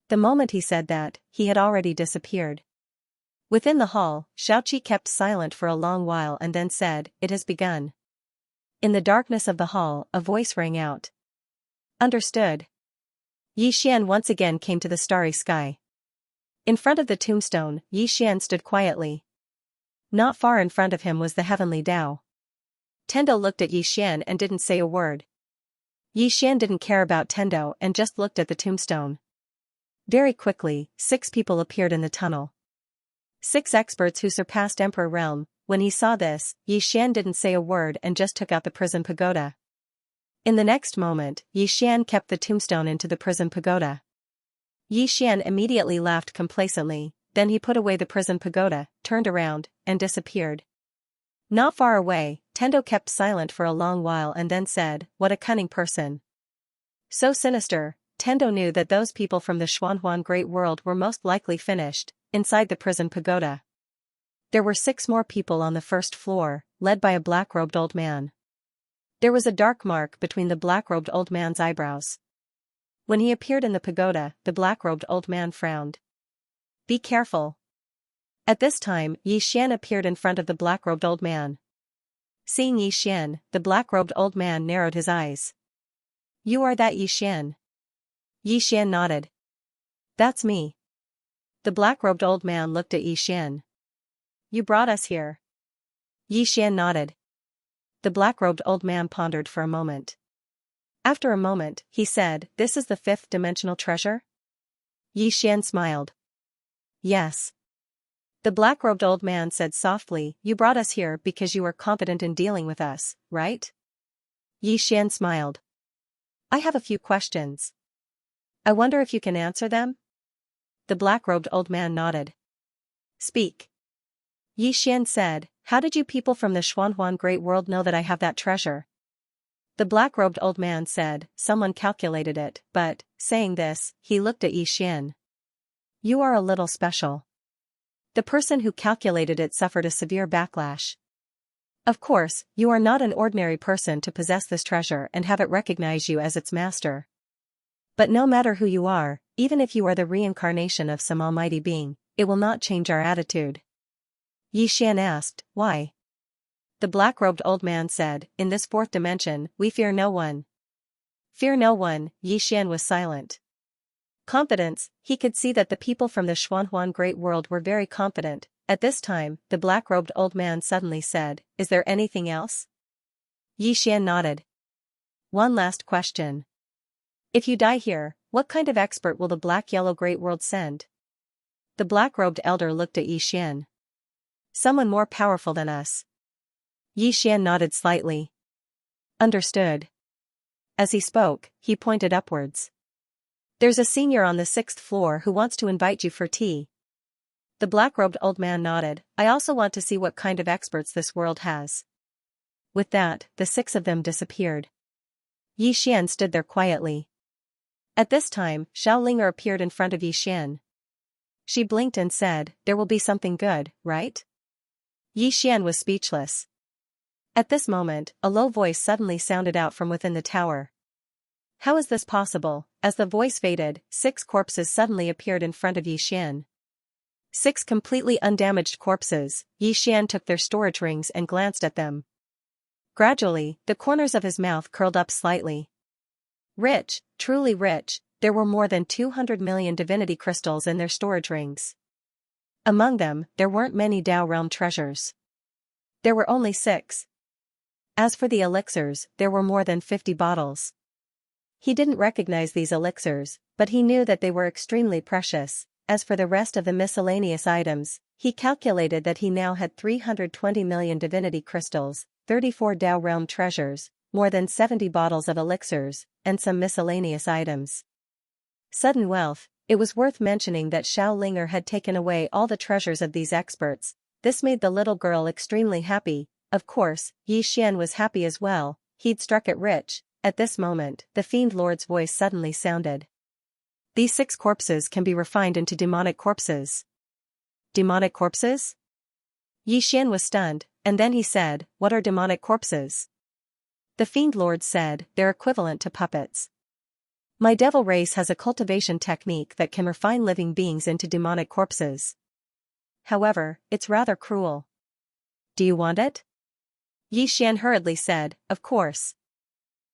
The moment he said that, he had already disappeared. Within the hall, Xiaoqi kept silent for a long while and then said, "It has begun." In the darkness of the hall, a voice rang out. "Understood." Xian once again came to the starry sky. In front of the tombstone, Xian stood quietly. Not far in front of him was the heavenly Tao. Tendo looked at Xian and didn't say a word. Xian didn't care about Tendo and just looked at the tombstone. Very quickly, 6 people appeared in the tunnel. 6 experts who surpassed Emperor Realm. When he saw this, Xian didn't say a word and just took out the prison pagoda. In the next moment, Xian kept the tombstone into the prison pagoda. Xian immediately laughed complacently, then he put away the prison pagoda, turned around, and disappeared. Not far away, Tendo kept silent for a long while and then said, "What a cunning person." So sinister, Tendo knew that those people from the Xuanhuan Great World were most likely finished. Inside the prison pagoda, there were 6 more people on the first floor, led by a black-robed old man. There was a dark mark between the black-robed old man's eyebrows. When he appeared in the pagoda, the black-robed old man frowned. "Be careful." At this time, Xian appeared in front of the black-robed old man. Seeing Xian, the black-robed old man narrowed his eyes. "You are that Xian?" Xian nodded. "That's me." The black-robed old man looked at Xian. "You brought us here." Xian nodded. The black-robed old man pondered for a moment. After a moment, he said, "This is the 5th dimensional treasure?" Xian smiled. "Yes." The black-robed old man said softly, "You brought us here because you are competent in dealing with us, right?" Xian smiled. "I have a few questions. I wonder if you can answer them?" The black-robed old man nodded. "Speak." Xian said, "How did you people from the Xuanhuan Great World know that I have that treasure?" The black-robed old man said, "Someone calculated it," but, saying this, he looked at Xian. "You are a little special. The person who calculated it suffered a severe backlash. Of course, you are not an ordinary person to possess this treasure and have it recognize you as its master. But no matter who you are, even if you are the reincarnation of some almighty being, it will not change our attitude." Xian asked, "Why?" The black-robed old man said, "In this fourth dimension, we fear no one." "Fear no one," Xian was silent. Confidence, he could see that the people from the Xuanhuan Great World were very confident. At this time, the black-robed old man suddenly said, "Is there anything else?" Xian nodded. "One last question. If you die here, what kind of expert will the Black-Yellow Great World send?" The black-robed elder looked at Xian. "Someone more powerful than us." Xian nodded slightly. "Understood." As he spoke, he pointed upwards. "There's a senior on the 6th floor who wants to invite you for tea." The black-robed old man nodded. "I also want to see what kind of experts this world has." With that, the 6 of them disappeared. Xian stood there quietly. At this time, Xiaolinger appeared in front of Xian. She blinked and said, "There will be something good, right?" Xian was speechless. At this moment, a low voice suddenly sounded out from within the tower. How is this possible? As the voice faded, 6 corpses suddenly appeared in front of Xian. 6 completely undamaged corpses. Xian took their storage rings and glanced at them. Gradually, the corners of his mouth curled up slightly. Rich, truly rich, there were more than 200 million divinity crystals in their storage rings. Among them, there weren't many Dao realm treasures. There were only 6. As for the elixirs, there were more than 50 bottles. He didn't recognize these elixirs, but he knew that they were extremely precious. As for the rest of the miscellaneous items, he calculated that he now had 320 million divinity crystals, 34 Dao realm treasures, more than 70 bottles of elixirs, and some miscellaneous items. Sudden wealth. It was worth mentioning that Xiaolinger had taken away all the treasures of these experts. This made the little girl extremely happy. Of course, Xian was happy as well. He'd struck it rich. At this moment, the Fiend Lord's voice suddenly sounded. "These 6 corpses can be refined into demonic corpses." Demonic corpses? Xian was stunned, and then he said, "What are demonic corpses?" The Fiend Lord said, "They're equivalent to puppets. My devil race has a cultivation technique that can refine living beings into demonic corpses. However, it's rather cruel. Do you want it?" Xian hurriedly said, "Of course.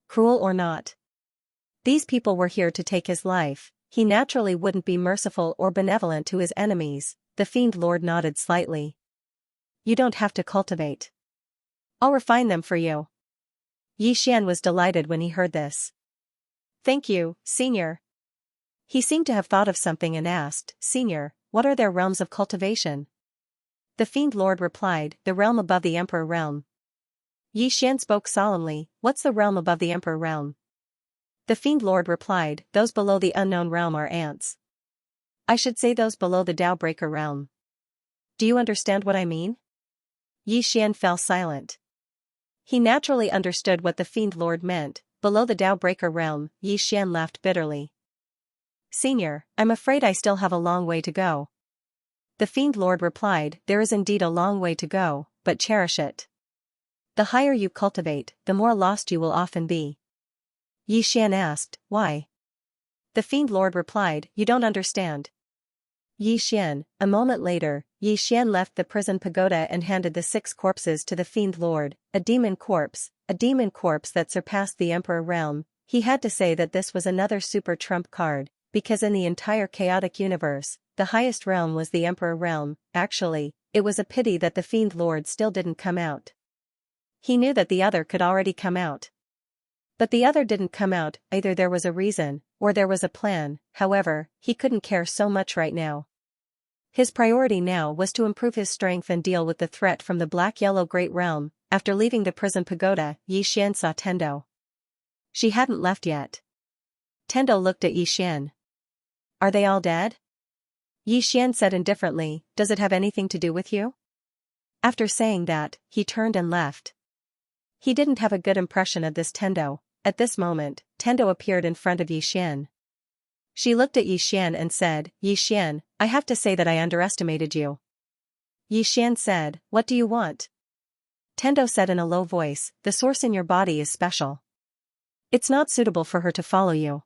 Cruel or not. These people were here to take his life. He naturally wouldn't be merciful or benevolent to his enemies." The Fiend Lord nodded slightly. "You don't have to cultivate. I'll refine them for you." Xian was delighted when he heard this. "Thank you, Senior." He seemed to have thought of something and asked, "Senior, what are their realms of cultivation?" The Fiend Lord replied, "The realm above the Emperor realm." Xian spoke solemnly, "What's the realm above the Emperor realm?" The Fiend Lord replied, "Those below the unknown realm are ants. I should say those below the Tao Breaker realm. Do you understand what I mean?" Xian fell silent. He naturally understood what the Fiend Lord meant. Below the Tao Breaker realm. Xian laughed bitterly. "Senior, I'm afraid I still have a long way to go." The Fiend Lord replied, "There is indeed a long way to go, but cherish it. The higher you cultivate, the more lost you will often be." Xian asked, "Why?" The Fiend Lord replied, "You don't understand." Xian. A moment later, Xian left the prison pagoda and handed the 6 corpses to the Fiend Lord. A demon corpse that surpassed the Emperor realm. He had to say that this was another super trump card, because in the entire chaotic universe, the highest realm was the Emperor realm. Actually, it was a pity that the Fiend Lord still didn't come out. He knew that the other could already come out. But the other didn't come out. Either there was a reason, or there was a plan. However, he couldn't care so much right now. His priority now was to improve his strength and deal with the threat from the black-yellow Great Realm. After leaving the prison pagoda, Xian saw Tendo. She hadn't left yet. Tendo looked at Xian. Are they all dead? Xian said indifferently, does it have anything to do with you? After saying that, he turned and left. He didn't have a good impression of this Tendo. At this moment, Tendo appeared in front of Xian. She looked at Xian and said, Xian, I have to say that I underestimated you. Xian said, what do you want? Tendo said in a low voice, the source in your body is special. It's not suitable for her to follow you.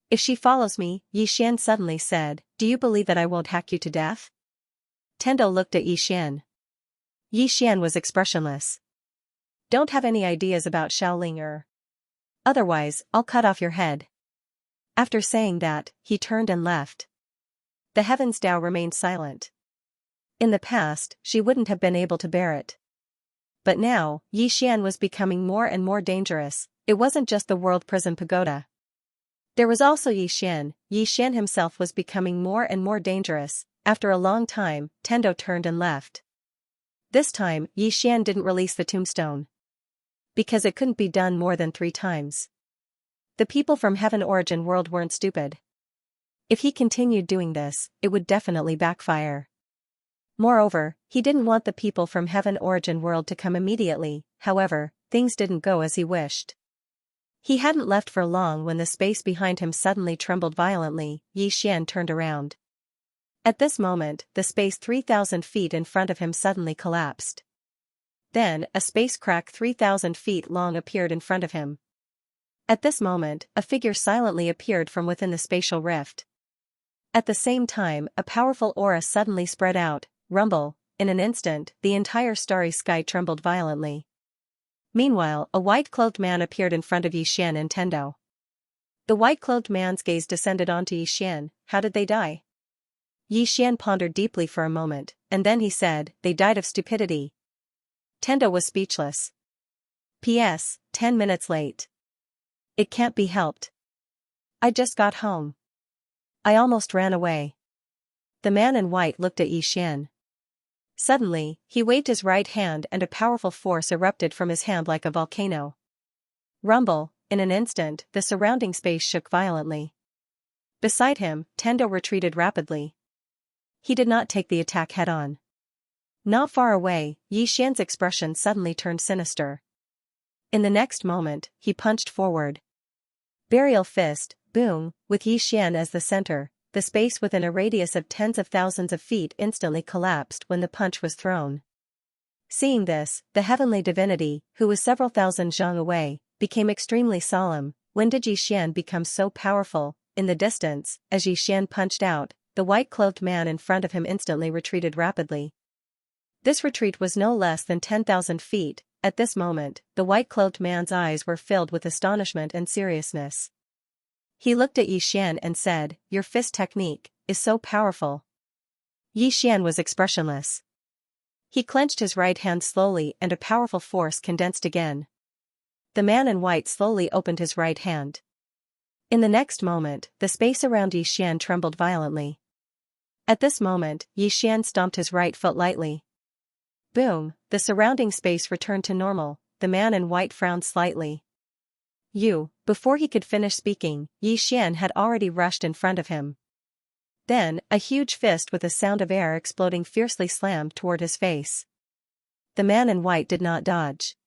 If she follows me, Xian suddenly said, do you believe that I won't hack you to death? Tendo looked at Xian. Xian was expressionless. Don't have any ideas about Shaoling. Otherwise, I'll cut off your head. After saying that, he turned and left. The heavens Dao remained silent. In the past, she wouldn't have been able to bear it. But now, Xian was becoming more and more dangerous. It wasn't just the world prison pagoda. There was also Xian. Xian himself was becoming more and more dangerous. After a long time, Tendo turned and left. This time, Xian didn't release the tombstone. Because it couldn't be done more than 3 times. The people from Heaven Origin World weren't stupid. If he continued doing this, it would definitely backfire. Moreover, he didn't want the people from Heaven Origin World to come immediately. However, things didn't go as he wished. He hadn't left for long when the space behind him suddenly trembled violently. Xian turned around. At this moment, the space 3,000 feet in front of him suddenly collapsed. Then, a space crack 3,000 feet long appeared in front of him. At this moment, a figure silently appeared from within the spatial rift. At the same time, a powerful aura suddenly spread out. Rumble, in an instant, the entire starry sky trembled violently. Meanwhile, a white-clothed man appeared in front of Xian and Tendo. The white-clothed man's gaze descended onto Xian. How did they die? Xian pondered deeply for a moment, and then he said, they died of stupidity. Tendo was speechless. P.S. 10 minutes late. It can't be helped. I just got home. I almost ran away. The man in white looked at Xian. Suddenly, he waved his right hand and a powerful force erupted from his hand like a volcano. Rumble, in an instant, the surrounding space shook violently. Beside him, Tendo retreated rapidly. He did not take the attack head-on. Not far away, Xian's expression suddenly turned sinister. In the next moment, he punched forward. Burial fist, boom, with Xian as the center. The space within a radius of tens of thousands of feet instantly collapsed when the punch was thrown. Seeing this, the heavenly divinity, who was several thousand zhang away, became extremely solemn. When did Xian become so powerful? In the distance, as Xian punched out, the white-clothed man in front of him instantly retreated rapidly. This retreat was no less than 10,000 feet. At this moment, the white-clothed man's eyes were filled with astonishment and seriousness. He looked at Xian and said, your fist technique is so powerful. Xian was expressionless. He clenched his right hand slowly and a powerful force condensed again. The man in white slowly opened his right hand. In the next moment, the space around Xian trembled violently. At this moment, Xian stomped his right foot lightly. Boom, the surrounding space returned to normal. The man in white frowned slightly. Before he could finish speaking, Xian had already rushed in front of him. Then, a huge fist with a sound of air exploding fiercely slammed toward his face. The man in white did not dodge.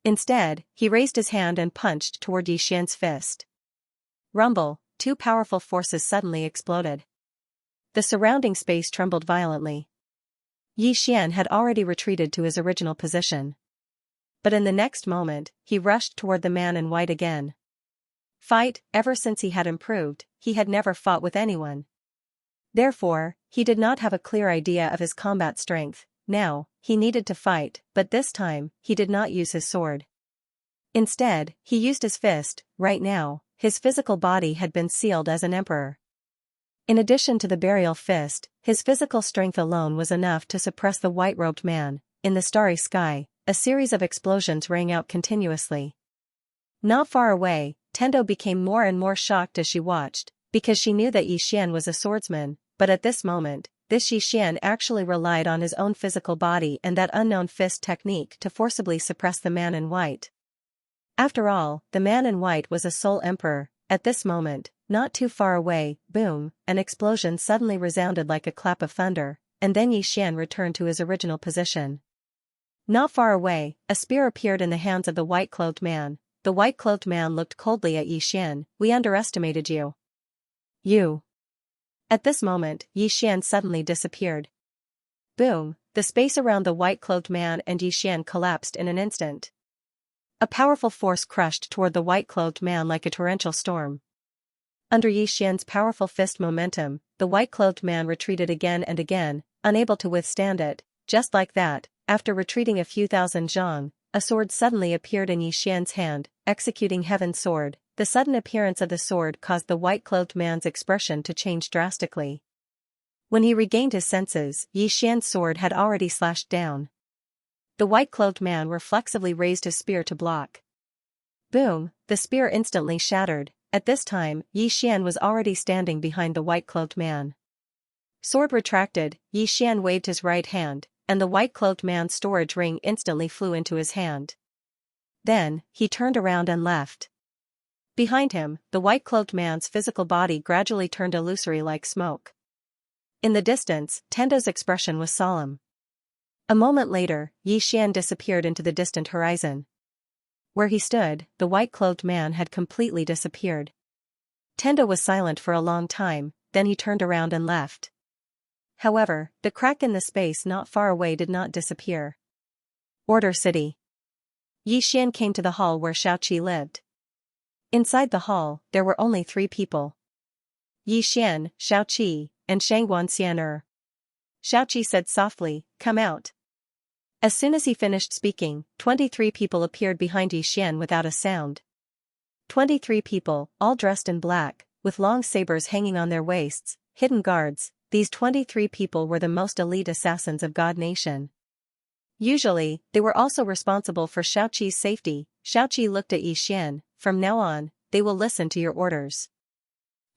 Instead, he raised his hand and punched toward Xian's fist. Rumble, 2 powerful forces suddenly exploded. The surrounding space trembled violently. Xian had already retreated to his original position. But in the next moment, he rushed toward the man in white again. Fight, ever since he had improved, he had never fought with anyone. Therefore, he did not have a clear idea of his combat strength. Now, he needed to fight, but this time, he did not use his sword. Instead, he used his fist. Right now, his physical body had been sealed as an emperor. In addition to the burial fist, his physical strength alone was enough to suppress the white-robed man. In the starry sky, a series of explosions rang out continuously. Not far away, Tendo became more and more shocked as she watched, because she knew that Xian was a swordsman, but at this moment, this Yixian actually relied on his own physical body and that unknown fist technique to forcibly suppress the man in white. After all, the man in white was a sole emperor. At this moment, not too far away, boom, an explosion suddenly resounded like a clap of thunder, and then Yixian returned to his original position. Not far away, a spear appeared in the hands of the white-clothed man. The white-clothed man looked coldly at Yixian. We underestimated you. You. At this moment, Yixian suddenly disappeared. Boom, the space around the white-clothed man and Yixian collapsed in an instant. A powerful force crushed toward the white-clothed man like a torrential storm. Under Yixian's powerful fist momentum, the white-clothed man retreated again and again, unable to withstand it. Just like that, after retreating a few thousand zhang, a sword suddenly appeared in Yixian's hand, executing Heaven's sword. The sudden appearance of the sword caused the white-clothed man's expression to change drastically. When he regained his senses, Yixian's sword had already slashed down. The white-clothed man reflexively raised his spear to block. Boom, the spear instantly shattered. At this time, Yixian was already standing behind the white-clothed man. Sword retracted, Yixian waved his right hand, and the white-clothed man's storage ring instantly flew into his hand. Then, he turned around and left. Behind him, the white-clothed man's physical body gradually turned illusory like smoke. In the distance, Tendo's expression was solemn. A moment later, Yixian disappeared into the distant horizon. Where he stood, the white-clothed man had completely disappeared. Tendo was silent for a long time, then he turned around and left. However, the crack in the space not far away did not disappear. Order City. Yixian came to the hall where Xiaoqi lived. Inside the hall, there were only 3 people. Yixian, Xiaoqi, and Xianxia. Xiaoqi said softly, "Come out." As soon as he finished speaking, 23 people appeared behind Yixian without a sound. 23 people, all dressed in black, with long sabers hanging on their waists, hidden guards. These 23 people were the most elite assassins of God Nation. Usually, they were also responsible for Xiaoqi's safety. Xiaoqi looked at Yixian. From now on, they will listen to your orders.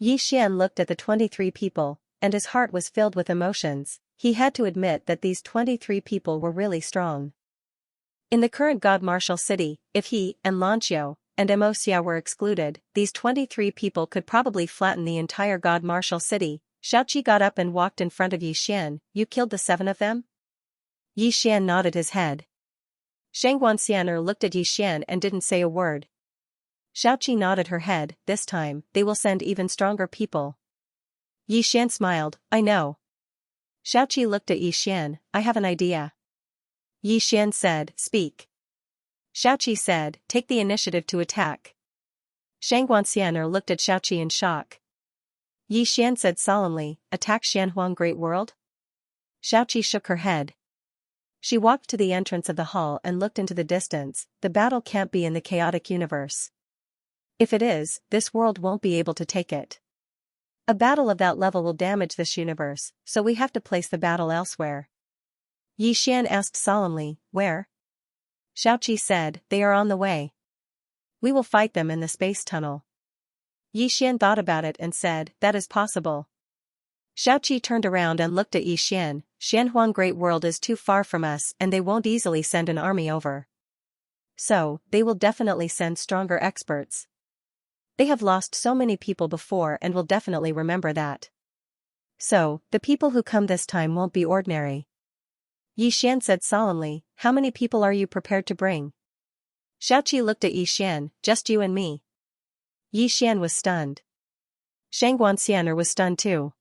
Yixian looked at the 23 people, and his heart was filled with emotions. He had to admit that these 23 people were really strong. In the current God Martial City, if he, and Lanqiao, and Xia were excluded, these 23 people could probably flatten the entire God Martial City. Xiaoqi got up and walked in front of Yixian. You killed the 7 of them? Yixian nodded his head. Xianxia looked at Yixian and didn't say a word. Xiaoqi nodded her head. This time, they will send even stronger people. Yixian smiled. I know. Xiaoqi looked at Yixian. I have an idea. Yixian said, speak. Xiaoqi said, take the initiative to attack. Xianxia looked at Xiaoqi in shock. Yixian said solemnly, attack Xianhuang Great World? Xiaoqi shook her head. She walked to the entrance of the hall and looked into the distance. The battle can't be in the chaotic universe. If it is, this world won't be able to take it. A battle of that level will damage this universe, so we have to place the battle elsewhere. Yixian asked solemnly, where? Xiaoqi said, they are on the way. We will fight them in the space tunnel. Yixian thought about it and said, that is possible. Xiaoqi turned around and looked at Yixian. Xianhuang Great World is too far from us and they won't easily send an army over. So, they will definitely send stronger experts. They have lost so many people before and will definitely remember that. So, the people who come this time won't be ordinary. Yixian said solemnly, how many people are you prepared to bring? Xiaoqi looked at Yixian, just you and me. Yixian was stunned. Xianxia was stunned too.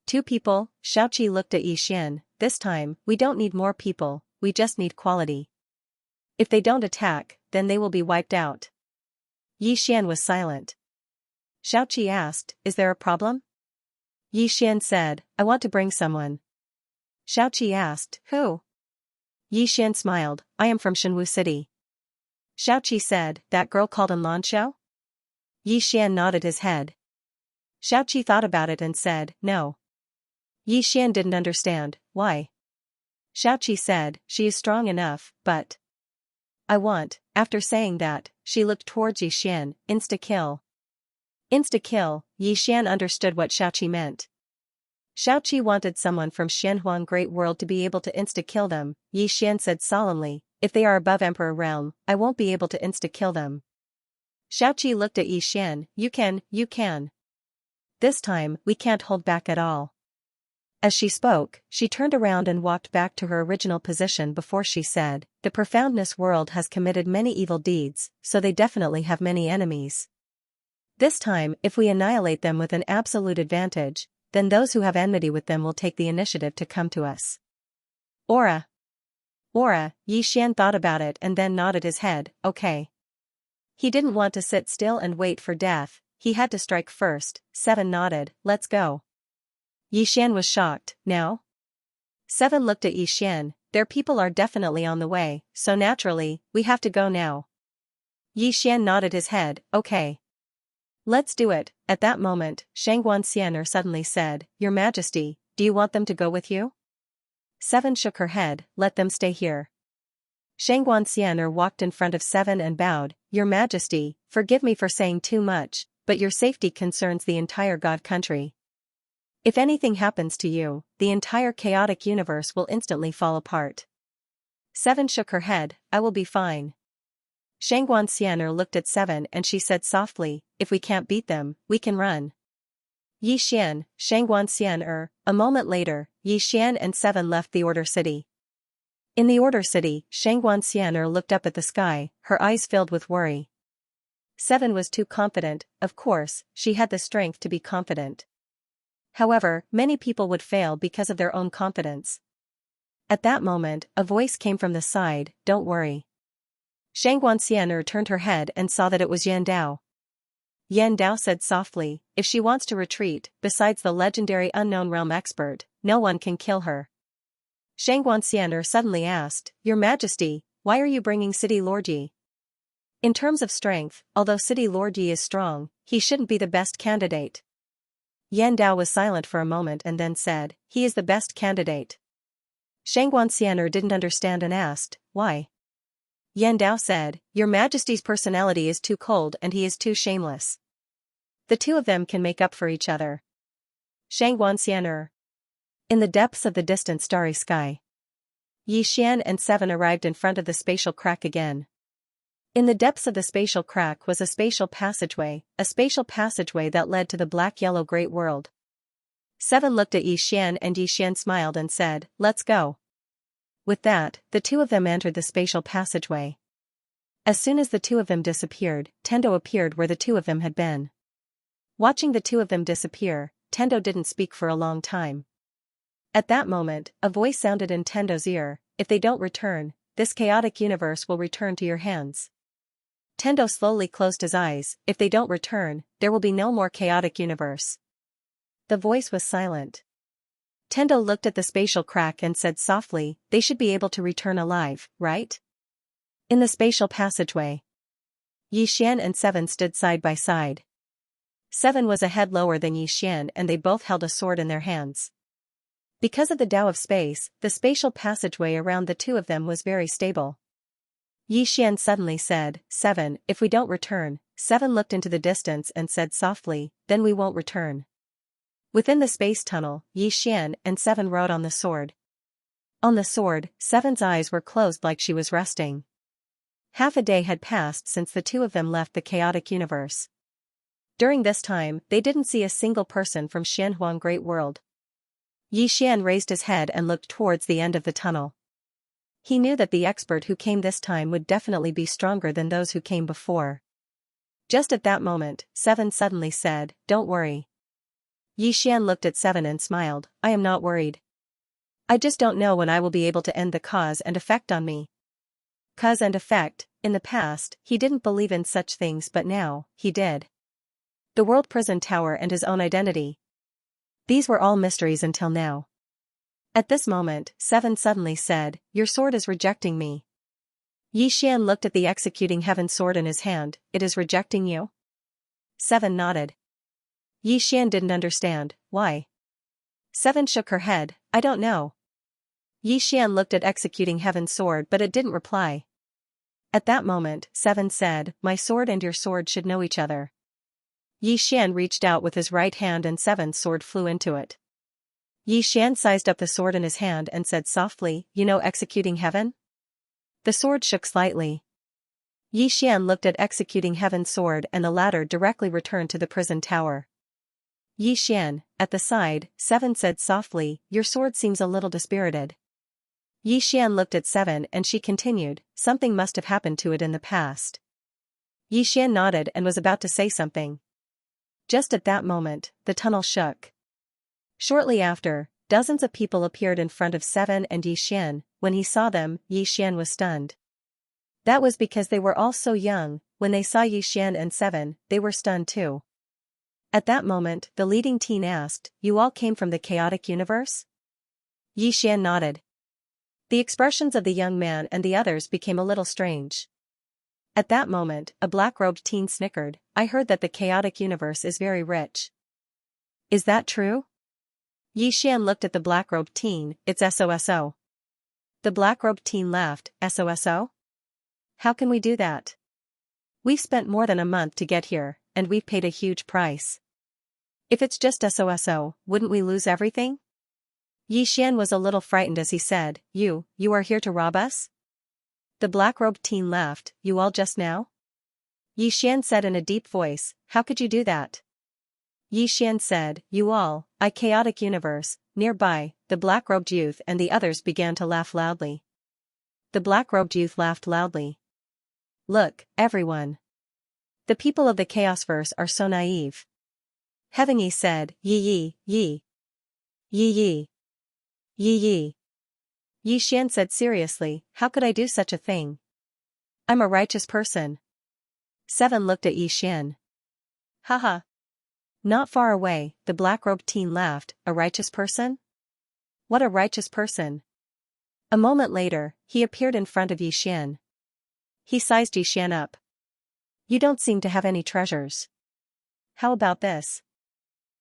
2 people, Xiaoqi looked at Yixian. This time, we don't need more people, we just need quality. If they don't attack, then they will be wiped out. Yixian was silent. Xiaoqi asked, is there a problem? Yixian said, I want to bring someone. Xiaoqi asked, who? Yixian smiled, I am from Shenwu City. Xiaoqi said, that girl called in Lanqiao? Yixian nodded his head. Xiaoqi thought about it and said, no. Yixian didn't understand, why? Xiaoqi said, she is strong enough, but I want, after saying that, she looked towards Yixian, insta-kill. Insta-kill, Yixian understood what Xiaoqi meant. Xiaoqi wanted someone from Xianhuang Great World to be able to insta-kill them. Yi Xian said solemnly, if they are above Emperor realm, I won't be able to insta-kill them. Xiaoqi looked at Yi Xian, you can. This time, we can't hold back at all. As she spoke, she turned around and walked back to her original position before she said, the Profoundness world has committed many evil deeds, so they definitely have many enemies. This time, if we annihilate them with an absolute advantage, then those who have enmity with them will take the initiative to come to us. Aura, Yi Xian thought about it and then nodded his head, okay. He didn't want to sit still and wait for death, he had to strike first. 7 nodded, let's go. Yi Xian was shocked, now? 7 looked at Yi Xian, their people are definitely on the way, so naturally, we have to go now. Yi Xian nodded his head, okay. Let's do it. At that moment, Xianxia suddenly said, Your Majesty, do you want them to go with you? 7 shook her head, let them stay here. Xianxia walked in front of 7 and bowed, Your Majesty, forgive me for saying too much, but your safety concerns the entire God country. If anything happens to you, the entire chaotic universe will instantly fall apart. 7 shook her head, I will be fine. Xianxia looked at 7 and she said softly, if we can't beat them, we can run. Yi Xian, Xianxia. A moment later, Yi Xian and 7 left the Order City. In the Order City, Xianxia looked up at the sky, her eyes filled with worry. 7 was too confident, of course, she had the strength to be confident. However, many people would fail because of their own confidence. At that moment, a voice came from the side, don't worry. Xianxia turned her head and saw that it was Yan Dao. Yan Dao said softly, if she wants to retreat, besides the legendary unknown realm expert, no one can kill her. Xianxia suddenly asked, Your Majesty, why are you bringing City Lord Yi? In terms of strength, although City Lord Yi is strong, he shouldn't be the best candidate. Yan Dao was silent for a moment and then said, he is the best candidate. Xianxia didn't understand and asked, why? Yan Dao said, Your Majesty's personality is too cold and he is too shameless. The two of them can make up for each other. Xianxia. In the depths of the distant starry sky, Yi Xian and 7 arrived in front of the spatial crack again. In the depths of the spatial crack was a spatial passageway that led to the black-yellow great world. 7 looked at Yi Xian and Yi Xian smiled and said, let's go. With that, the two of them entered the spatial passageway. As soon as the two of them disappeared, Tendo appeared where the two of them had been. Watching the two of them disappear, Tendo didn't speak for a long time. At that moment, a voice sounded in Tendo's ear, if they don't return, this chaotic universe will return to your hands. Tendo slowly closed his eyes, if they don't return, there will be no more chaotic universe. The voice was silent. Tendo looked at the spatial crack and said softly, they should be able to return alive, right? In the spatial passageway, Yi Xian and 7 stood side by side. 7 was a head lower than Yi Xian and they both held a sword in their hands. Because of the Tao of space, the spatial passageway around the two of them was very stable. Yi Xian suddenly said, 7, if we don't return, 7 looked into the distance and said softly, then we won't return. Within the space tunnel, Yi Xian and 7 rode on the sword. On the sword, 7's eyes were closed like she was resting. Half a day had passed since the two of them left the chaotic universe. During this time, they didn't see a single person from Xianhuang Great World. Yi Xian raised his head and looked towards the end of the tunnel. He knew that the expert who came this time would definitely be stronger than those who came before. Just at that moment, 7 suddenly said, don't worry. Yi Xian looked at 7 and smiled, I am not worried. I just don't know when I will be able to end the cause and effect on me. Cause and effect, in the past, he didn't believe in such things but now, he did. The world prison tower and his own identity. These were all mysteries until now. At this moment, 7 suddenly said, your sword is rejecting me. Yi Xian looked at the executing heaven sword in his hand, it is rejecting you? 7 nodded. Yi Xian didn't understand, why? 7 shook her head, I don't know. Yi Xian looked at executing heaven's sword but it didn't reply. At that moment, 7 said, my sword and your sword should know each other. Yi Xian reached out with his right hand and 7's sword flew into it. Yi Xian sized up the sword in his hand and said softly, "You know executing heaven?" The sword shook slightly. Yi Xian looked at executing heaven's sword and the latter directly returned to the prison tower. Yi Xian, at the side, Seven said softly, "Your sword seems a little dispirited." Yi Xian looked at Seven and she continued, "Something must have happened to it in the past." Yi Xian nodded and was about to say something. Just at that moment, the tunnel shook. Shortly after, dozens of people appeared in front of Seven and Yi Xian. When he saw them, Yi Xian was stunned. That was because they were all so young. When they saw Yi Xian and Seven, they were stunned too. At that moment, the leading teen asked, "You all came from the chaotic universe?" Yi Xian nodded. The expressions of the young man and the others became a little strange. At that moment, a black-robed teen snickered, "I heard that the chaotic universe is very rich." "Is that true?" Yi Xian looked at the black-robed teen, "It's SOSO." The black-robed teen laughed, "SOSO? How can we do that? We've spent more than a month to get here, and we've paid a huge price. If it's just SOSO, wouldn't we lose everything?" Yi Xian was a little frightened as he said, You are here to rob us?" The black-robed teen laughed, "You all just now?" Yi Xian said in a deep voice, "How could you do that?" Yi Xian said, "You all, chaotic universe." Nearby, the black-robed youth and the others began to laugh loudly. The black-robed youth laughed loudly. "Look, everyone. The people of the Chaosverse are so naive." Heavenly said, Yi. Yi Yi. Yi Xian said seriously, "How could I do such a thing? I'm a righteous person." Seven looked at Yi Xian. "Haha." Not far away, the black-robed teen laughed, "A righteous person? What a righteous person." A moment later, he appeared in front of Yi Xian. He sized Yi Xian up. "You don't seem to have any treasures. How about this?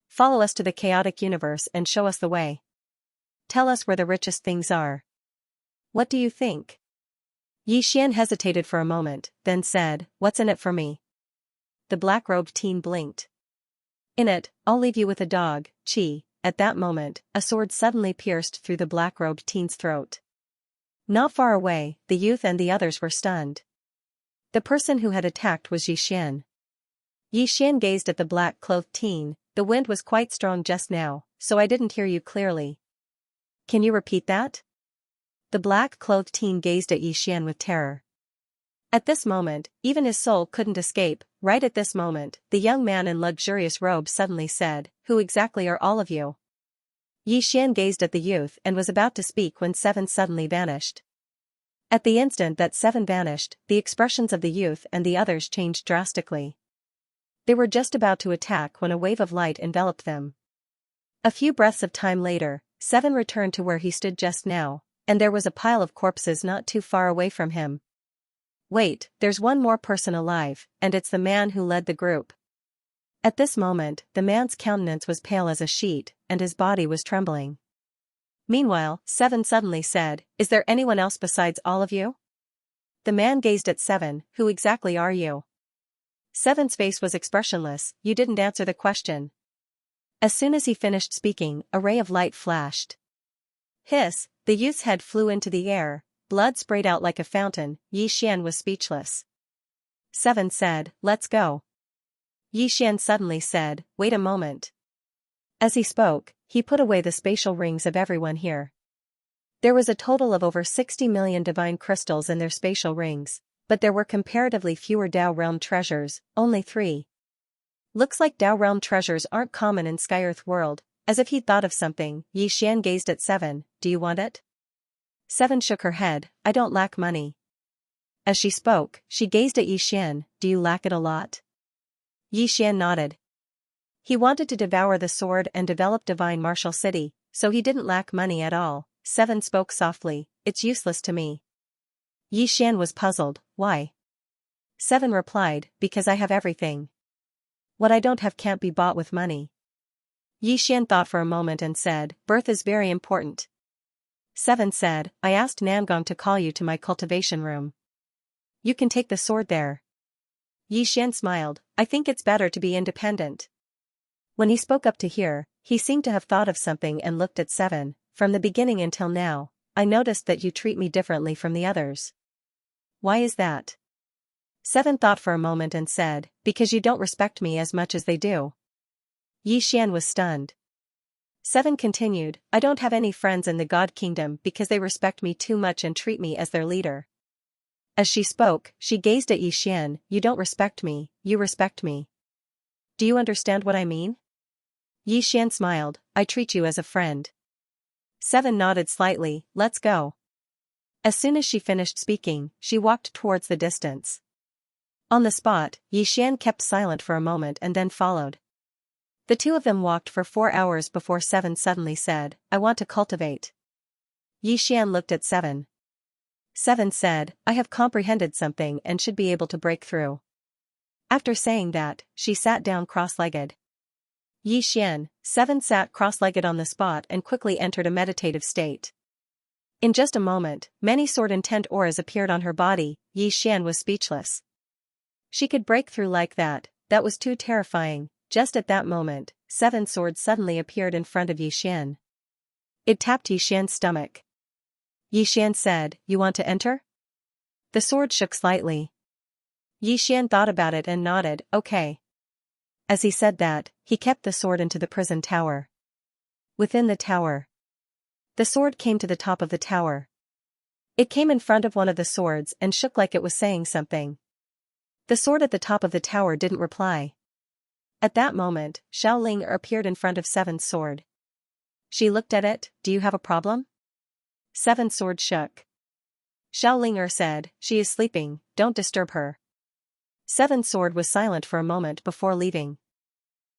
Follow us to the chaotic universe and show us the way. Tell us where the richest things are. What do you think?" Yi Xian hesitated for a moment, then said, "What's in it for me?" The black-robed teen blinked. "In it, I'll leave you with a dog, Chi." At that moment, a sword suddenly pierced through the black-robed teen's throat. Not far away, the youth and the others were stunned. The person who had attacked was Yi Xian. Yi Xian gazed at the black-clothed teen. "The wind was quite strong just now, so I didn't hear you clearly. Can you repeat that?" The black-clothed teen gazed at Yi Xian with terror. At this moment, even his soul couldn't escape. Right at this moment, the young man in luxurious robes suddenly said, "Who exactly are all of you?" Yi Xian gazed at the youth and was about to speak when Seven suddenly vanished. At the instant that Seven vanished, the expressions of the youth and the others changed drastically. They were just about to attack when a wave of light enveloped them. A few breaths of time later, Seven returned to where he stood just now, and there was a pile of corpses not too far away from him. "Wait, there's one more person alive, and it's the man who led the group." At this moment, the man's countenance was pale as a sheet, and his body was trembling. Meanwhile, Seven suddenly said, "Is there anyone else besides all of you?" The man gazed at Seven, "Who exactly are you?" Seven's face was expressionless, "You didn't answer the question." As soon as he finished speaking, a ray of light flashed. Hiss, the youth's head flew into the air, blood sprayed out like a fountain. Yi Xian was speechless. Seven said, "Let's go." Yi Xian suddenly said, "Wait a moment." As he spoke, he put away the spatial rings of everyone here. There was a total of over 60 million divine crystals in their spatial rings, but there were comparatively fewer Dao Realm treasures, only 3. Looks like Dao Realm treasures aren't common in Sky-Earth world. As if he'd thought of something, Yi Xian gazed at Seven, "Do you want it?" Seven shook her head, "I don't lack money." As she spoke, she gazed at Yi Xian, "Do you lack it a lot?" Yi Xian nodded. He wanted to devour the sword and develop divine martial city, so he didn't lack money at all. Seven spoke softly, "It's useless to me." Yi Xian was puzzled, "Why?" Seven replied, "Because I have everything. What I don't have can't be bought with money." Yi Xian thought for a moment and said, "Birth is very important." Seven said, "I asked Nangong to call you to my cultivation room. You can take the sword there." Yi Xian smiled, "I think it's better to be independent." When he spoke up to here, He seemed to have thought of something and looked at Seven. From the beginning until now, I noticed that you treat me differently from the others. Why is that? Seven thought for a moment and said, because you don't respect me as much as they do. Xian was stunned. Seven continued, I don't have any friends in the God Kingdom because they respect me too much and treat me as their leader. As she spoke, she gazed at Xian, you don't respect me, you respect me. Do you understand what I mean? Xian smiled, I treat you as a friend. Seven nodded slightly, let's go. As soon as she finished speaking, she walked towards the distance. On the spot, Xian kept silent for a moment and then followed. The two of them walked for 4 hours before Seven suddenly said, I want to cultivate. Xian looked at Seven. Seven said, I have comprehended something and should be able to break through. After saying that, she sat down cross-legged. Xian, Seven sat cross-legged on the spot and quickly entered a meditative state. In just a moment, many sword-intent auras appeared on her body. Xian was speechless. She could break through like that, that was too terrifying. Just at that moment, Seven swords suddenly appeared in front of Xian. It tapped Xian's stomach. Xian said, you want to enter? The sword shook slightly. Xian thought about it and nodded, okay. As he said that, he kept the sword into the prison tower. Within the tower, the sword came to the top of the tower. It came in front of one of the swords and shook like it was saying something. The sword at the top of the tower didn't reply. At that moment, Xiaoling appeared in front of Seven's sword. She looked at it, do you have a problem? Seven's sword shook. Xiaoling said, she is sleeping, don't disturb her. Seven's sword was silent for a moment before leaving.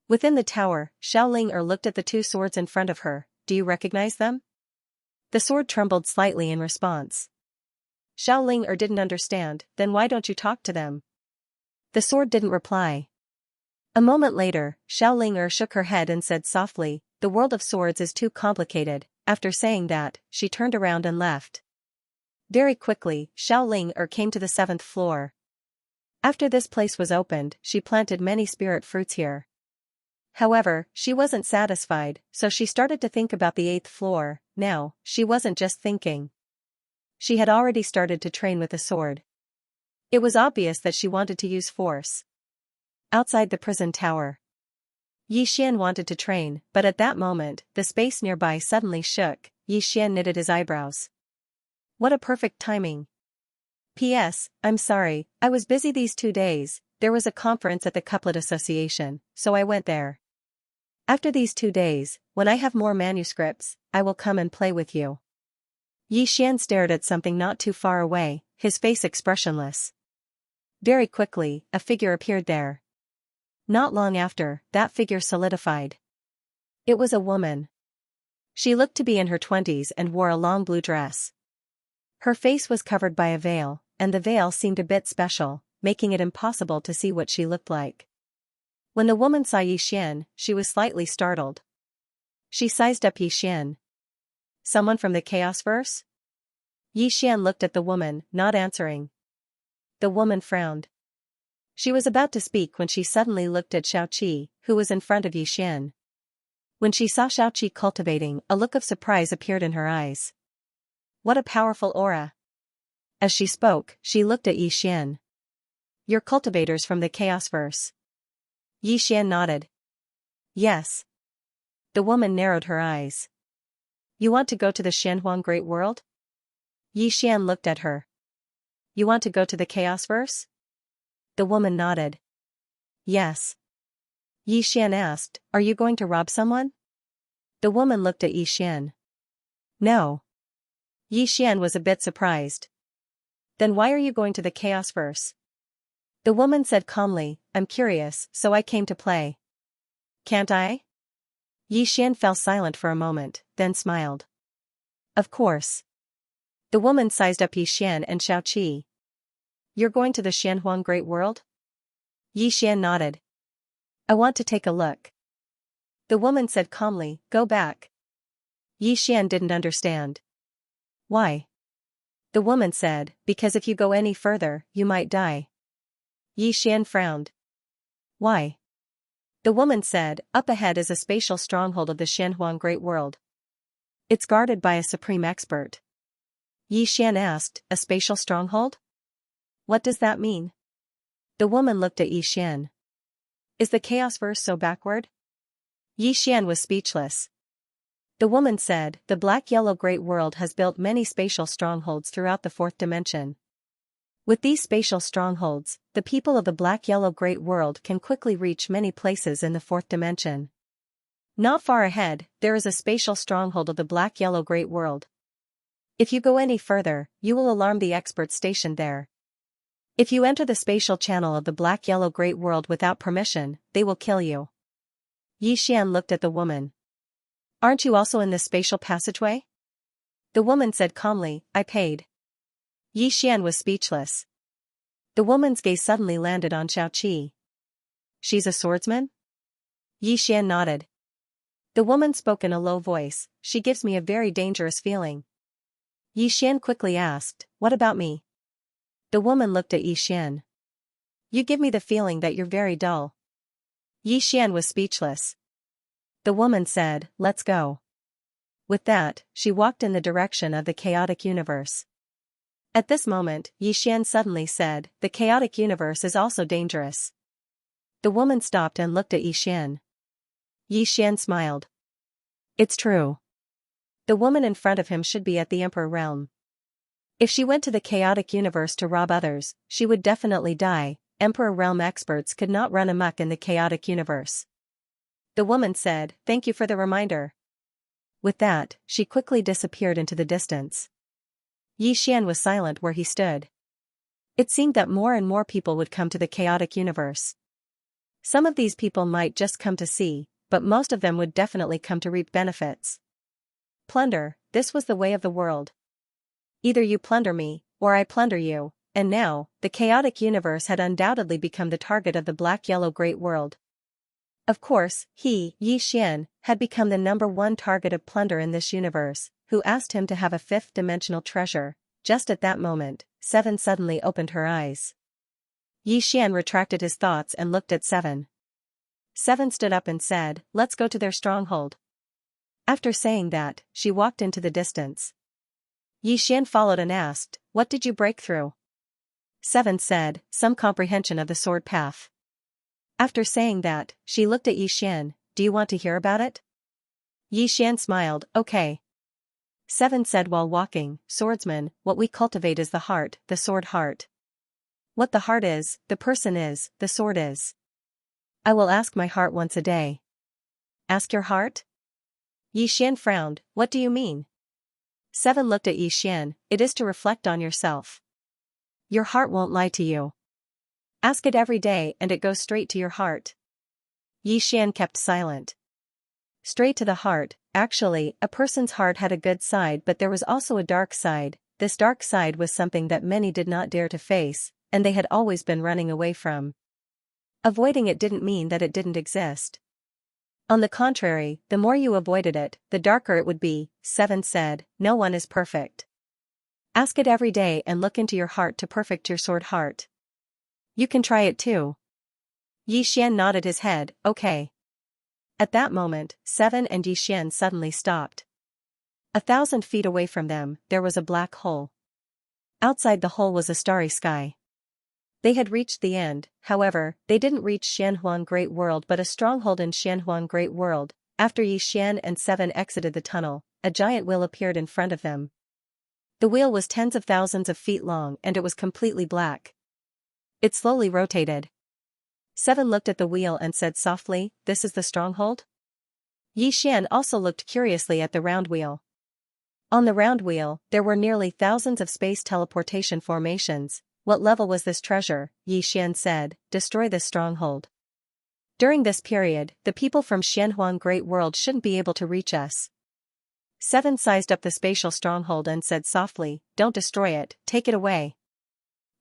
Within the tower, Xiaoling looked at the two swords in front of her, do you recognize them? The sword trembled slightly in response. Xiaoling didn't understand, then why don't you talk to them? The sword didn't reply. A moment later, Xiaoling shook her head and said softly, the world of swords is too complicated. After saying that, she turned around and left. Very quickly, Xiaoling came to the 7th floor. After this place was opened, she planted many spirit fruits here. However, she wasn't satisfied, so she started to think about the 8th floor. Now, she wasn't just thinking. She had already started to train with a sword. It was obvious that she wanted to use force. Outside the prison tower, Xian wanted to train, but at that moment, the space nearby suddenly shook. Xian knitted his eyebrows. What a perfect timing. P.S. I'm sorry, I was busy these 2 days, there was a conference at the Couplet Association, so I went there. After these 2 days, when I have more manuscripts, I will come and play with you. Xian stared at something not too far away, his face expressionless. Very quickly, a figure appeared there. Not long after, that figure solidified. It was a woman. She looked to be in her 20s and wore a long blue dress. Her face was covered by a veil, and the veil seemed a bit special, making it impossible to see what she looked like. When the woman saw Xian, she was slightly startled. She sized up Xian. Someone from the Chaos Verse? Xian looked at the woman, not answering. The woman frowned. She was about to speak when she suddenly looked at Xiaoqi, who was in front of Xian. When she saw Xiaoqi cultivating, a look of surprise appeared in her eyes. What a powerful aura! As she spoke, she looked at Xian. You're cultivators from the Chaos Verse. Xian nodded. Yes. The woman narrowed her eyes. You want to go to the Shenhuang Great World? Xian looked at her. You want to go to the Chaos Verse? The woman nodded. Yes. Xian asked, are you going to rob someone? The woman looked at Xian. No. Xian was a bit surprised. Then why are you going to the Chaos Verse? The woman said calmly, I'm curious, so I came to play. Can't I? Xian fell silent for a moment, then smiled. Of course. The woman sized up Xian and Xiaoqi. You're going to the Shenhuang Great World? Xian nodded. I want to take a look. The woman said calmly, go back. Xian didn't understand. Why? The woman said, because if you go any further, you might die. Xian frowned. Why? The woman said, up ahead is a spatial stronghold of the Xianhuang Great World. It's guarded by a supreme expert. Xian asked, a spatial stronghold? What does that mean? The woman looked at Xian. Is the chaos verse so backward? Xian was speechless. The woman said, the black-yellow Great World has built many spatial strongholds throughout the fourth dimension. With these spatial strongholds, the people of the black-yellow Great World can quickly reach many places in the fourth dimension. Not far ahead, there is a spatial stronghold of the black-yellow Great World. If you go any further, you will alarm the experts stationed there. If you enter the spatial channel of the black-yellow Great World without permission, they will kill you. Xian looked at the woman. Aren't you also in this spatial passageway? The woman said calmly, I paid. Xian was speechless. The woman's gaze suddenly landed on Xiaoqi. She's a swordsman? Xian nodded. The woman spoke in a low voice, she gives me a very dangerous feeling. Xian quickly asked, what about me? The woman looked at Xian. You give me the feeling that you're very dull. Xian was speechless. The woman said, let's go. With that, she walked in the direction of the chaotic universe. At this moment, Xian suddenly said, the chaotic universe is also dangerous. The woman stopped and looked at Xian. Xian smiled. It's true. The woman in front of him should be at the Emperor realm. If she went to the chaotic universe to rob others, she would definitely die. Emperor realm experts could not run amok in the chaotic universe. The woman said, thank you for the reminder. With that, she quickly disappeared into the distance. Xian was silent where he stood. It seemed that more and more people would come to the chaotic universe. Some of these people might just come to see, but most of them would definitely come to reap benefits. Plunder, this was the way of the world. Either you plunder me, or I plunder you, and now, the chaotic universe had undoubtedly become the target of the black-yellow Great World. Of course, he, Xian, had become the #1 target of plunder in this universe, who asked him to have a fifth-dimensional treasure. Just at that moment, Seven suddenly opened her eyes. Xian retracted his thoughts and looked at Seven. Seven stood up and said, let's go to their stronghold. After saying that, she walked into the distance. Xian followed and asked, what did you break through? Seven said, some comprehension of the sword path. After saying that, she looked at Xian, do you want to hear about it? Xian smiled, okay. Seven said while walking, Swordsman, what we cultivate is the heart, the sword heart. What the heart is, the person is, the sword is. I will ask my heart once a day. Ask your heart? Xian frowned, what do you mean? Seven looked at Xian, it is to reflect on yourself. Your heart won't lie to you. Ask it every day and it goes straight to your heart. Xian kept silent. Straight to the heart, actually, a person's heart had a good side but there was also a dark side. This dark side was something that many did not dare to face, and they had always been running away from. Avoiding it didn't mean that it didn't exist. On the contrary, the more you avoided it, the darker it would be, Seven said, no one is perfect. Ask it every day and look into your heart to perfect your sword heart. You can try it too. Xian nodded his head, okay. At that moment, Seven and Xian suddenly stopped. 1,000 feet away from them, there was a black hole. Outside the hole was a starry sky. They had reached the end, however, they didn't reach Xianhuang Great World but a stronghold in Xianhuang Great World. After Xian and Seven exited the tunnel, a giant wheel appeared in front of them. The wheel was tens of thousands of feet long and it was completely black. It slowly rotated. Seven looked at the wheel and said softly, this is the stronghold? Xian also looked curiously at the round wheel. On the round wheel, there were nearly thousands of space teleportation formations. What level was this treasure? Xian said, destroy this stronghold. During this period, the people from Xianhuang Great World shouldn't be able to reach us. Seven sized up the spatial stronghold and said softly, don't destroy it, take it away.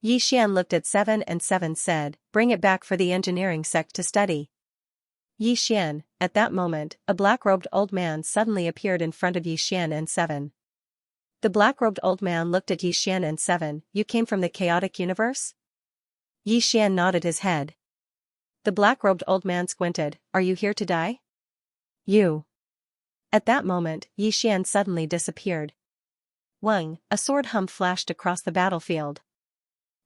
Xian looked at Seven and Seven said, bring it back for the engineering sect to study. Xian, at that moment, a black-robed old man suddenly appeared in front of Xian and Seven. The black-robed old man looked at Xian and Seven, you came from the chaotic universe? Xian nodded his head. The black-robed old man squinted. Are you here to die? You. At that moment, Xian suddenly disappeared. Wang, a sword hum flashed across the battlefield.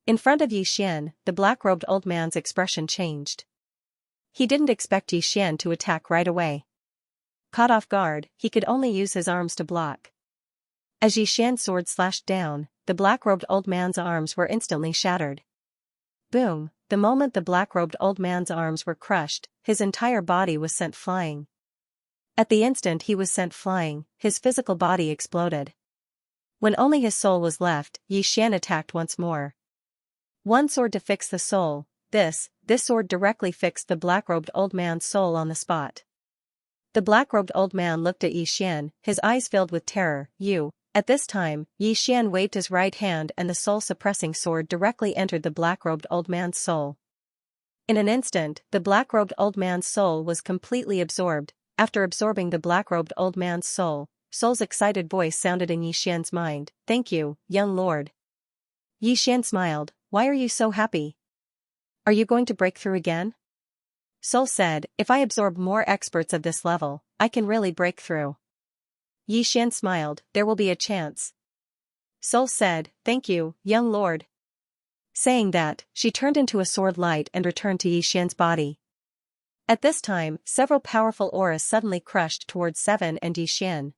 In front of Xian, the black-robed old man's expression changed. He didn't expect Xian to attack right away. Caught off guard, he could only use his arms to block. As Xian's sword slashed down, the black-robed old man's arms were instantly shattered. Boom! The moment the black-robed old man's arms were crushed, his entire body was sent flying. At the instant he was sent flying, his physical body exploded. When only his soul was left, Xian attacked once more. One sword to fix the soul. This sword directly fixed the black-robed old man's soul on the spot. The black-robed old man looked at Xian, his eyes filled with terror. You. At this time, Xian waved his right hand and the soul-suppressing sword directly entered the black-robed old man's soul. In an instant, the black-robed old man's soul was completely absorbed. After absorbing the black-robed old man's soul's excited voice sounded in Xian's mind. Thank you, young lord. Xian smiled. Why are you so happy? Are you going to break through again? Soul said, if I absorb more experts of this level, I can really break through. Xian smiled, there will be a chance. Soul said, thank you, young lord. Saying that, she turned into a sword light and returned to Xian's body. At this time, several powerful auras suddenly crushed towards Seven and Xian.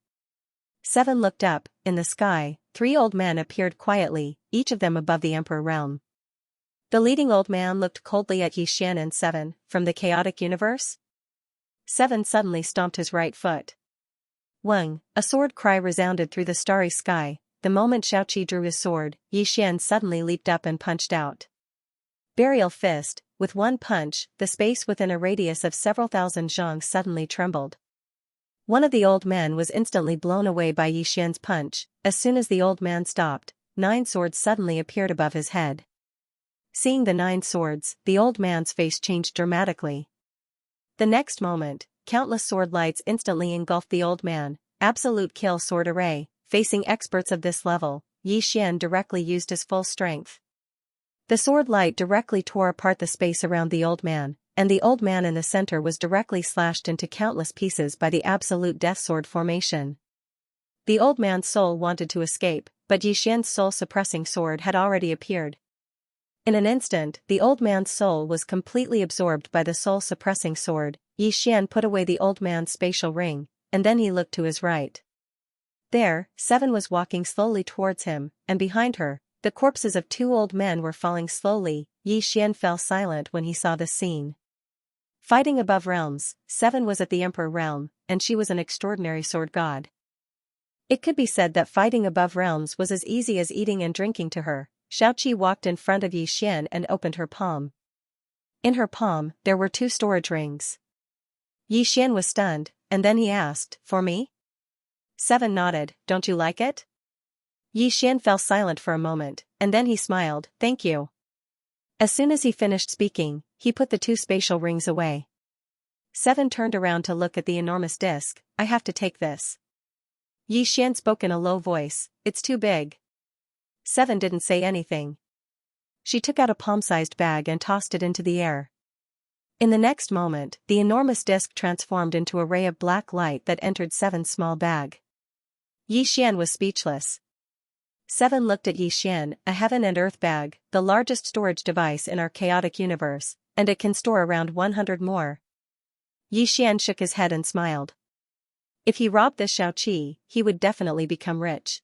Seven looked up. In the sky, 3 old men appeared quietly, each of them above the Emperor realm. The leading old man looked coldly at Xian and Seven. From the chaotic universe? Seven suddenly stomped his right foot. Wang, a sword cry resounded through the starry sky. The moment Xiaoqi drew his sword, Xian suddenly leaped up and punched out. Burial fist. With one punch, the space within a radius of several thousand zhang suddenly trembled. One of the old men was instantly blown away by Xian's punch. As soon as the old man stopped, 9 swords suddenly appeared above his head. Seeing the 9 swords, the old man's face changed dramatically. The next moment, countless sword lights instantly engulfed the old man. Absolute kill sword array. Facing experts of this level, Xian directly used his full strength. The sword light directly tore apart the space around the old man, and the old man in the center was directly slashed into countless pieces by the absolute death sword formation. The old man's soul wanted to escape, but Xian's soul-suppressing sword had already appeared. In an instant, the old man's soul was completely absorbed by the soul-suppressing sword. Xian put away the old man's spatial ring, and then he looked to his right. There, Seven was walking slowly towards him, and behind her, the corpses of 2 old men were falling slowly. Xian fell silent when he saw this scene. Fighting above realms, Seven was at the Emperor realm, and she was an extraordinary sword god. It could be said that fighting above realms was as easy as eating and drinking to her. Xiaoqi walked in front of Xian and opened her palm. In her palm, there were 2 storage rings. Xian was stunned, and then he asked, for me? Seven nodded, don't you like it? Xian fell silent for a moment, and then he smiled, thank you. As soon as he finished speaking, he put the 2 spatial rings away. Seven turned around to look at the enormous disc. I have to take this. Xian spoke in a low voice, it's too big. Seven didn't say anything. She took out a palm-sized bag and tossed it into the air. In the next moment, the enormous disc transformed into a ray of black light that entered Seven's small bag. Xian was speechless. Seven looked at Xian, a heaven and earth bag, the largest storage device in our chaotic universe, and it can store around 100 more. Xian shook his head and smiled. If he robbed this Xiaoqi, he would definitely become rich.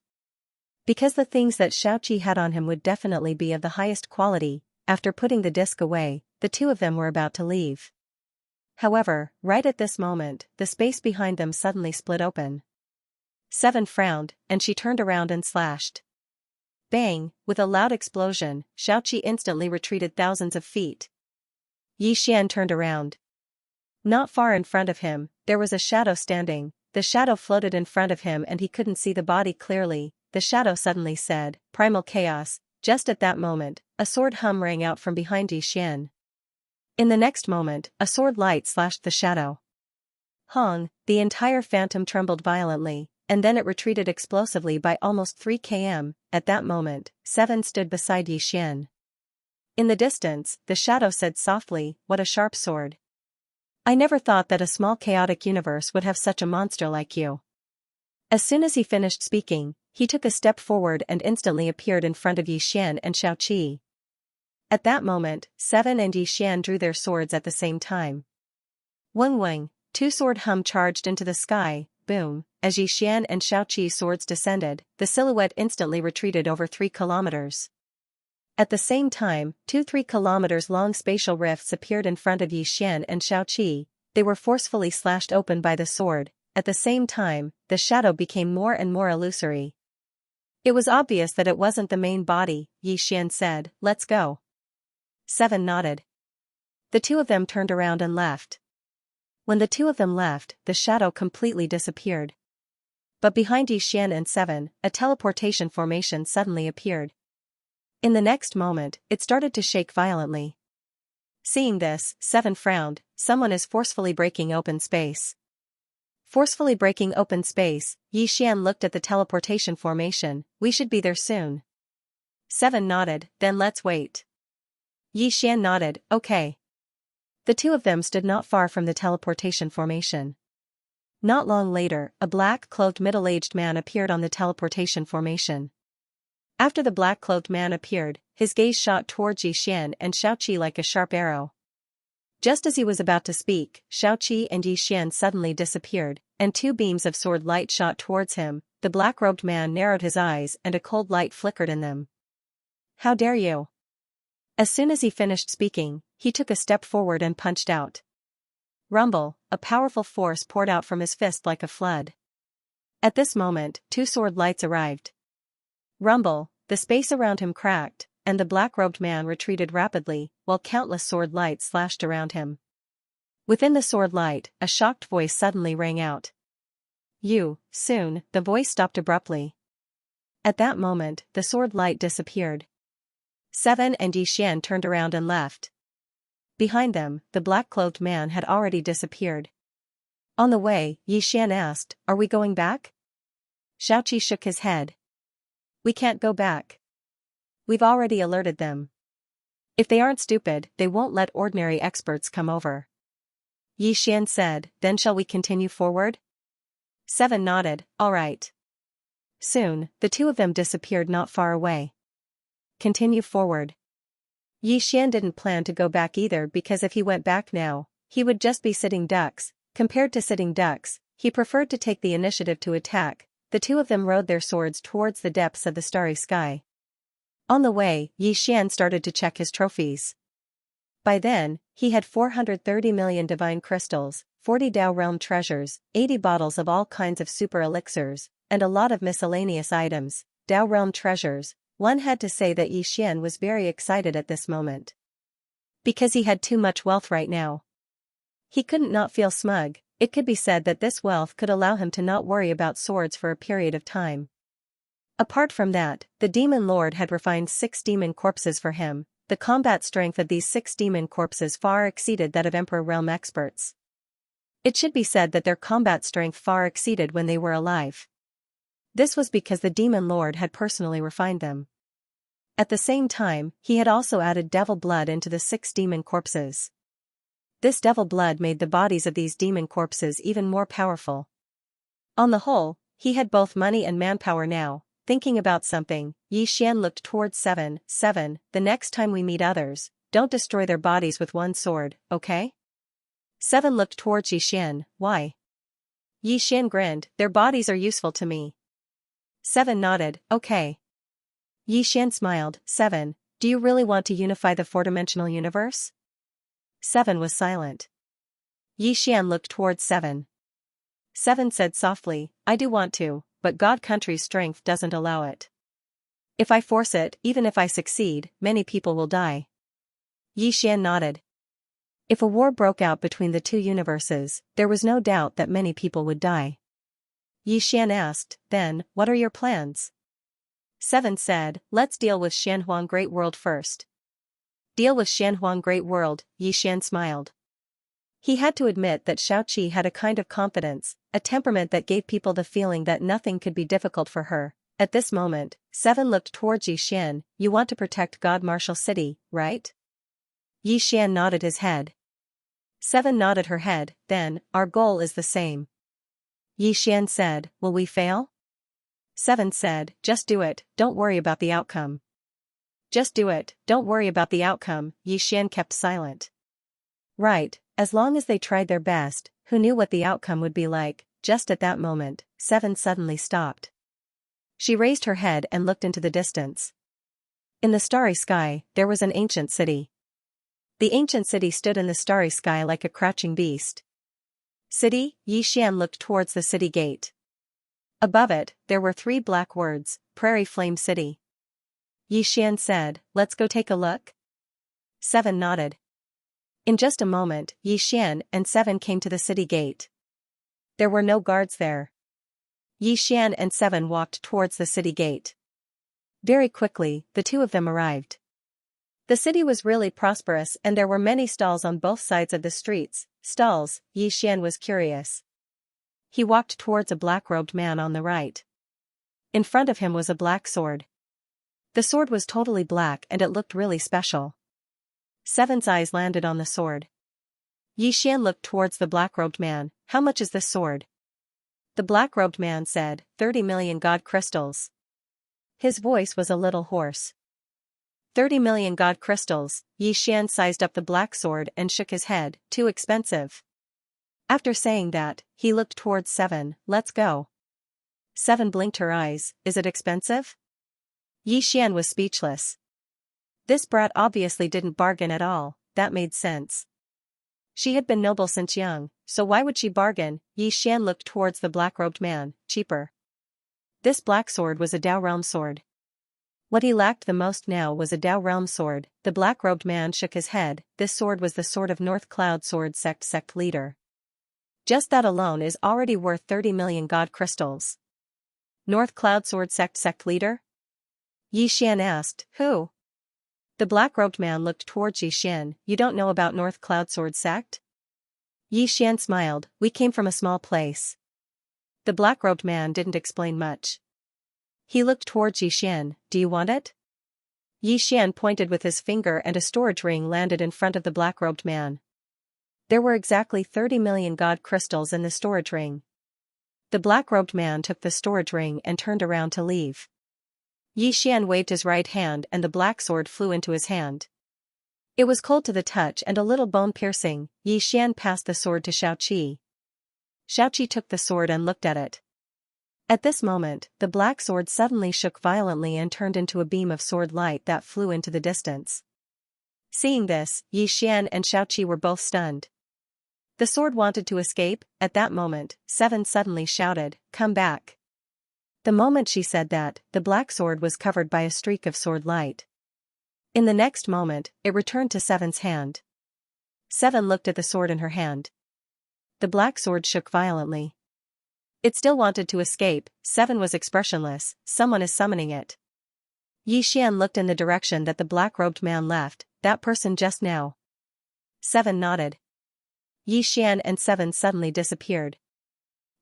Because the things that Xiaoqi had on him would definitely be of the highest quality. After putting the disc away, the 2 of them were about to leave. However, right at this moment, the space behind them suddenly split open. Seven frowned, and she turned around and slashed. Bang! With a loud explosion, Xiaoqi instantly retreated thousands of feet. Xian turned around. Not far in front of him, there was a shadow standing. The shadow floated in front of him and he couldn't see the body clearly. The shadow suddenly said, Primal Chaos. Just at that moment, a sword hum rang out from behind Xian. In the next moment, a sword light slashed the shadow. Hong, the entire phantom trembled violently, and then it retreated explosively by almost 3 km. At that moment, Seven stood beside Xian. In the distance, the shadow said softly, "What a sharp sword. I never thought that a small chaotic universe would have such a monster like you." As soon as he finished speaking, he took a step forward and instantly appeared in front of Yixian and Xiaoqi. At that moment, Seven and Yixian drew their swords at the same time. Wing wing, two-sword hum charged into the sky, boom, as Yixian and Xiaoqi's swords descended, the silhouette instantly retreated over 3 kilometers. At the same time, 2-3 kilometers long spatial rifts appeared in front of Yixian and Xiaoqi. They were forcefully slashed open by the sword. At the same time, the shadow became more and more illusory. It was obvious that it wasn't the main body. Yixian said, "Let's go." Seven nodded. The two of them turned around and left. When the two of them left, the shadow completely disappeared. But behind Yixian and Seven, a teleportation formation suddenly appeared. In the next moment, it started to shake violently. Seeing this, Seven frowned. Someone is forcefully breaking open space. Forcefully breaking open space, Yixian looked at the teleportation formation. "We should be there soon." Seven nodded, "Then let's wait." Yixian nodded, "Okay." The two of them stood not far from the teleportation formation. Not long later, a black-clothed middle-aged man appeared on the teleportation formation. After the black-clothed man appeared, his gaze shot towards Yixian and Xiaoqi like a sharp arrow. Just as he was about to speak, Xiaoqi and Yixian suddenly disappeared, and 2 beams of sword light shot towards him. The black-robed man narrowed his eyes and a cold light flickered in them. "How dare you?" As soon as he finished speaking, he took a step forward and punched out. Rumble, a powerful force poured out from his fist like a flood. At this moment, 2 sword lights arrived. Rumble, the space around him cracked, and the black-robed man retreated rapidly, while countless sword lights slashed around him. Within the sword light, a shocked voice suddenly rang out. Soon, the voice stopped abruptly. At that moment, the sword light disappeared. Seven and Yixian turned around and left. Behind them, the black-clothed man had already disappeared. On the way, Yixian asked, "Are we going back?" Xiaoqi shook his head. "We can't go back. We've already alerted them. If they aren't stupid, they won't let ordinary experts come over." Yixian said, "Then shall we continue forward?" Seven nodded, "All right." Soon, the two of them disappeared not far away. Continue forward. Yixian didn't plan to go back either because if he went back now, he would just be sitting ducks. Compared to sitting ducks, he preferred to take the initiative to attack. The two of them rode their swords towards the depths of the starry sky. On the way, Yixian started to check his trophies. By then, he had 430 million divine crystals, 40 Dao realm treasures, 80 bottles of all kinds of super elixirs, and a lot of miscellaneous items. Dao realm treasures. One had to say that Yixian was very excited at this moment. Because he had too much wealth right now. He couldn't not feel smug. It could be said that this wealth could allow him to not worry about swords for a period of time. Apart from that, the demon lord had refined 6 demon corpses for him. The combat strength of these 6 demon corpses far exceeded that of Emperor realm experts. It should be said that their combat strength far exceeded when they were alive. This was because the demon lord had personally refined them. At the same time, he had also added devil blood into the 6 demon corpses. This devil blood made the bodies of these demon corpses even more powerful. On the whole, he had both money and manpower now. Thinking about something, Yixian looked towards Seven. "The next time we meet others, don't destroy their bodies with one sword, okay?" Seven looked towards Yixian. "Why?" Yixian grinned, "Their bodies are useful to me." Seven nodded, "Okay." Yixian smiled. "Seven, do you really want to unify the 4-dimensional universe?" Seven was silent. Yixian looked towards Seven. Seven said softly, "I do want to, but God country's strength doesn't allow it. If I force it, even if I succeed, many people will die." Yixian nodded. If a war broke out between the 2 universes, there was no doubt that many people would die. Yixian asked, "Then, what are your plans?" Seven said, "Let's deal with Xianhuang Great World first." Deal with Xianhuang Great World, Yixian smiled. He had to admit that Xiaoqi had a kind of confidence, a temperament that gave people the feeling that nothing could be difficult for her. At this moment, 7 looked towards Yi Xian. You want to protect God Marshall City, right? Yi Xian nodded his head. 7 nodded her head. Then, our goal is the same. Yi Xian said, will we fail? 7 said, just do it, don't worry about the outcome. Just do it, don't worry about the outcome. Yi Xian kept silent. Right, as long as they tried their best, who knew what the outcome would be like? Just at that moment, 7 suddenly stopped. She raised her head and looked into the distance. In the starry sky, there was an ancient city. The ancient city stood in the starry sky like a crouching beast. City? Yi Xian looked towards the city gate. Above it, there were 3 black words, Prairie Flame City. Yi Xian said, let's go take a look? 7 nodded. In just a moment, Yi Xian and 7 came to the city gate. There were no guards there. Yi Xian and 7 walked towards the city gate. Very quickly, the 2 of them arrived. The city was really prosperous and there were many stalls on both sides of the streets. Stalls, Yi Xian was curious. He walked towards a black-robed man on the right. In front of him was a black sword. The sword was totally black and it looked really special. 7's eyes landed on the sword. Yi Xian looked towards the black-robed man. How much is this sword? The black-robed man said, 30 million god crystals. His voice was a little hoarse. 30 million god crystals. Yi Xian sized up the black sword and shook his head, too expensive. After saying that, he looked towards 7, let's go. 7 blinked her eyes, is it expensive? Yi Xian was speechless. This brat obviously didn't bargain at all, that made sense. She had been noble since young, so why would she bargain? Yi Xian looked towards the black-robed man, cheaper. This black sword was a Dao realm sword. What he lacked the most now was a Dao realm sword. The black-robed man shook his head. This sword was the sword of North Cloud Sword sect leader. Just that alone is already worth 30 million god crystals. North Cloud Sword sect leader? Yi Xian asked, who? The black-robed man looked towards Yi Xian. You don't know about North Cloud Sword sect? Yi Xian smiled, we came from a small place. The black-robed man didn't explain much. He looked towards Yi Xian, do you want it? Yi Xian pointed with his finger and a storage ring landed in front of the black-robed man. There were exactly 30 million god crystals in the storage ring. The black-robed man took the storage ring and turned around to leave. Yi Xian waved his right hand and the black sword flew into his hand. It was cold to the touch and a little bone-piercing. Yi Xian passed the sword to Xiaoqi. Xiaoqi took the sword and looked at it. At this moment, the black sword suddenly shook violently and turned into a beam of sword light that flew into the distance. Seeing this, Yi Xian and Xiaoqi were both stunned. The sword wanted to escape. At that moment, 7 suddenly shouted, come back. The moment she said that, the black sword was covered by a streak of sword light. In the next moment, it returned to 7's hand. 7 looked at the sword in her hand. The black sword shook violently. It still wanted to escape. 7 was expressionless. Someone is summoning it. Yi Xian looked in the direction that the black-robed man left. That person just now. 7 nodded. Yi Xian and 7 suddenly disappeared.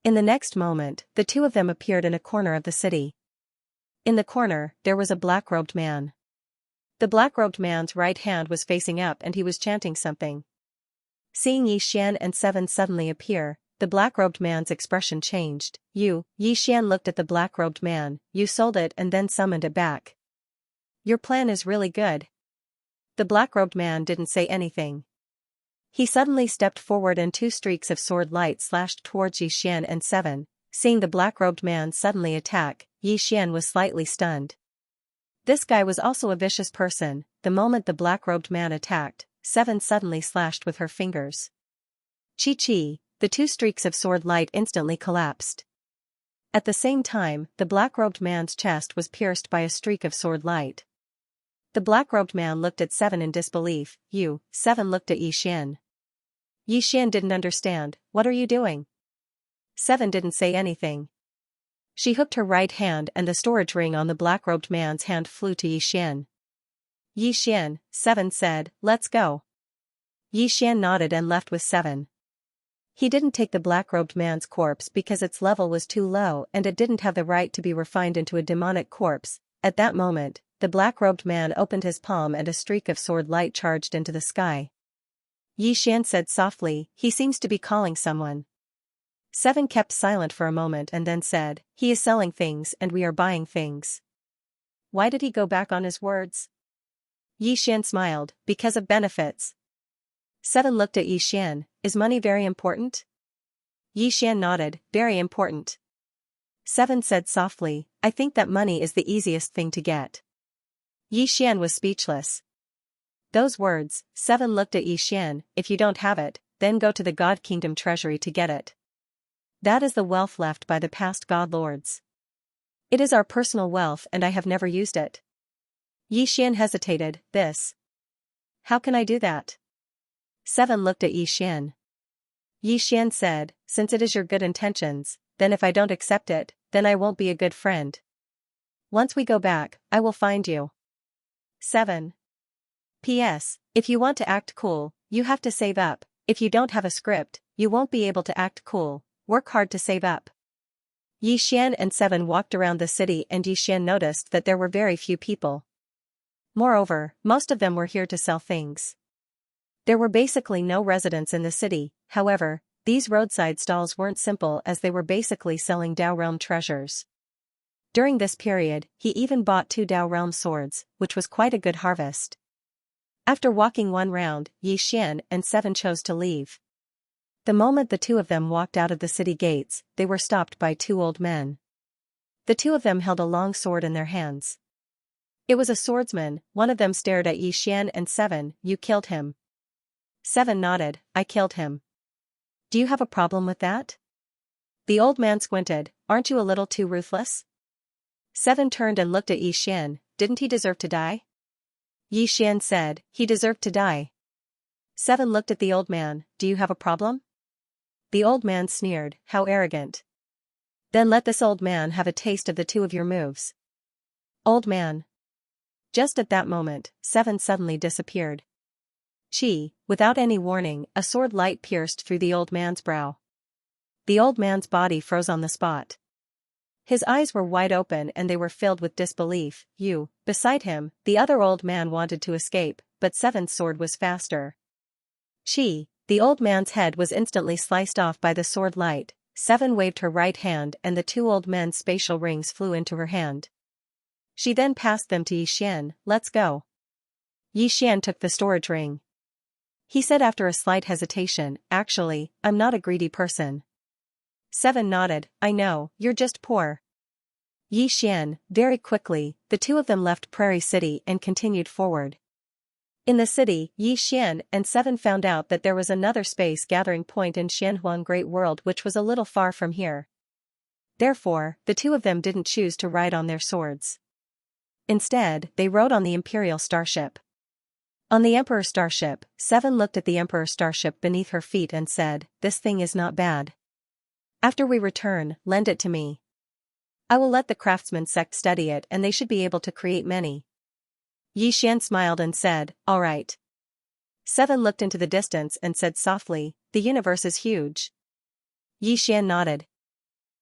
In the next moment, the 2 of them appeared in a corner of the city. In the corner, there was a black-robed man. The black-robed man's right hand was facing up and he was chanting something. Seeing Yi Xian and 7 suddenly appear, the black-robed man's expression changed. Yi Xian looked at the black-robed man, you sold it and then summoned it back. Your plan is really good. The black-robed man didn't say anything. He suddenly stepped forward and 2 streaks of sword light slashed towards Yi Xian and 7. Seeing the black-robed man suddenly attack, Yi Xian was slightly stunned. This guy was also a vicious person. The moment the black-robed man attacked, 7 suddenly slashed with her fingers. Chi-chi, the 2 streaks of sword light instantly collapsed. At the same time, the black-robed man's chest was pierced by a streak of sword light. The black-robed man looked at 7 in disbelief. 7 looked at Yi Xian. Yi Xian didn't understand. What are you doing? 7 didn't say anything. She hooked her right hand and the storage ring on the black-robed man's hand flew to Yi Xian. Yi Xian, 7 said, let's go. Yi Xian nodded and left with 7. He didn't take the black-robed man's corpse because its level was too low and it didn't have the right to be refined into a demonic corpse. At that moment, the black-robed man opened his palm and a streak of sword light charged into the sky. Xian said softly, "He seems to be calling someone." 7 kept silent for a moment and then said, "He is selling things and we are buying things." Why did he go back on his words? Xian smiled, "Because of benefits." 7 looked at Xian, "Is money very important?" Xian nodded, "Very important." 7 said softly, "I think that money is the easiest thing to get." Xian was speechless. Those words, 7 looked at Xian, "If you don't have it, then go to the God Kingdom treasury to get it. That is the wealth left by the past God Lords. It is our personal wealth and I have never used it." Xian hesitated, "This. How can I do that?" 7 looked at Xian. Xian said, "Since it is your good intentions, then if I don't accept it, then I won't be a good friend. Once we go back, I will find you." 7. P.S. If you want to act cool, you have to save up. If you don't have a script, you won't be able to act cool. Work hard to save up. Xian and 7 walked around the city and Xian noticed that there were very few people. Moreover, most of them were here to sell things. There were basically no residents in the city. However, these roadside stalls weren't simple as they were basically selling Dao Realm treasures. During this period, he even bought 2 Dao Realm swords, which was quite a good harvest. After walking one round, Xian and 7 chose to leave. The moment the 2 of them walked out of the city gates, they were stopped by 2 old men. The 2 of them held a long sword in their hands. It was a swordsman. One of them stared at Xian and 7, "You killed him." 7 nodded, "I killed him." "Do you have a problem with that?" The old man squinted, "Aren't you a little too ruthless?" 7 turned and looked at Xian, "Didn't he deserve to die?" Xian said, "He deserved to die." 7 looked at the old man, "Do you have a problem?" The old man sneered, "How arrogant. Then let this old man have a taste of the 2 of your moves." Old man. Just at that moment, 7 suddenly disappeared. Without any warning, a sword light pierced through the old man's brow. The old man's body froze on the spot. His eyes were wide open and they were filled with disbelief. Beside him, the other old man wanted to escape, but 7's sword was faster. The old man's head was instantly sliced off by the sword light. 7 waved her right hand and the 2 old men's spatial rings flew into her hand. She then passed them to Xian, "Let's go." Xian took the storage ring. He said after a slight hesitation, "Actually, I'm not a greedy person." 7 nodded, "I know, you're just poor." Xian, very quickly, the 2 of them left Prairie City and continued forward. In the city, Xian and 7 found out that there was another space gathering point in Xianhuang Great World which was a little far from here. Therefore, the 2 of them didn't choose to ride on their swords. Instead, they rode on the Imperial Starship. On the Emperor Starship, 7 looked at the Emperor Starship beneath her feet and said, "This thing is not bad. After we return, lend it to me. I will let the craftsman sect study it and they should be able to create many." Xian smiled and said, "All right." 7 looked into the distance and said softly, "The universe is huge." Xian nodded.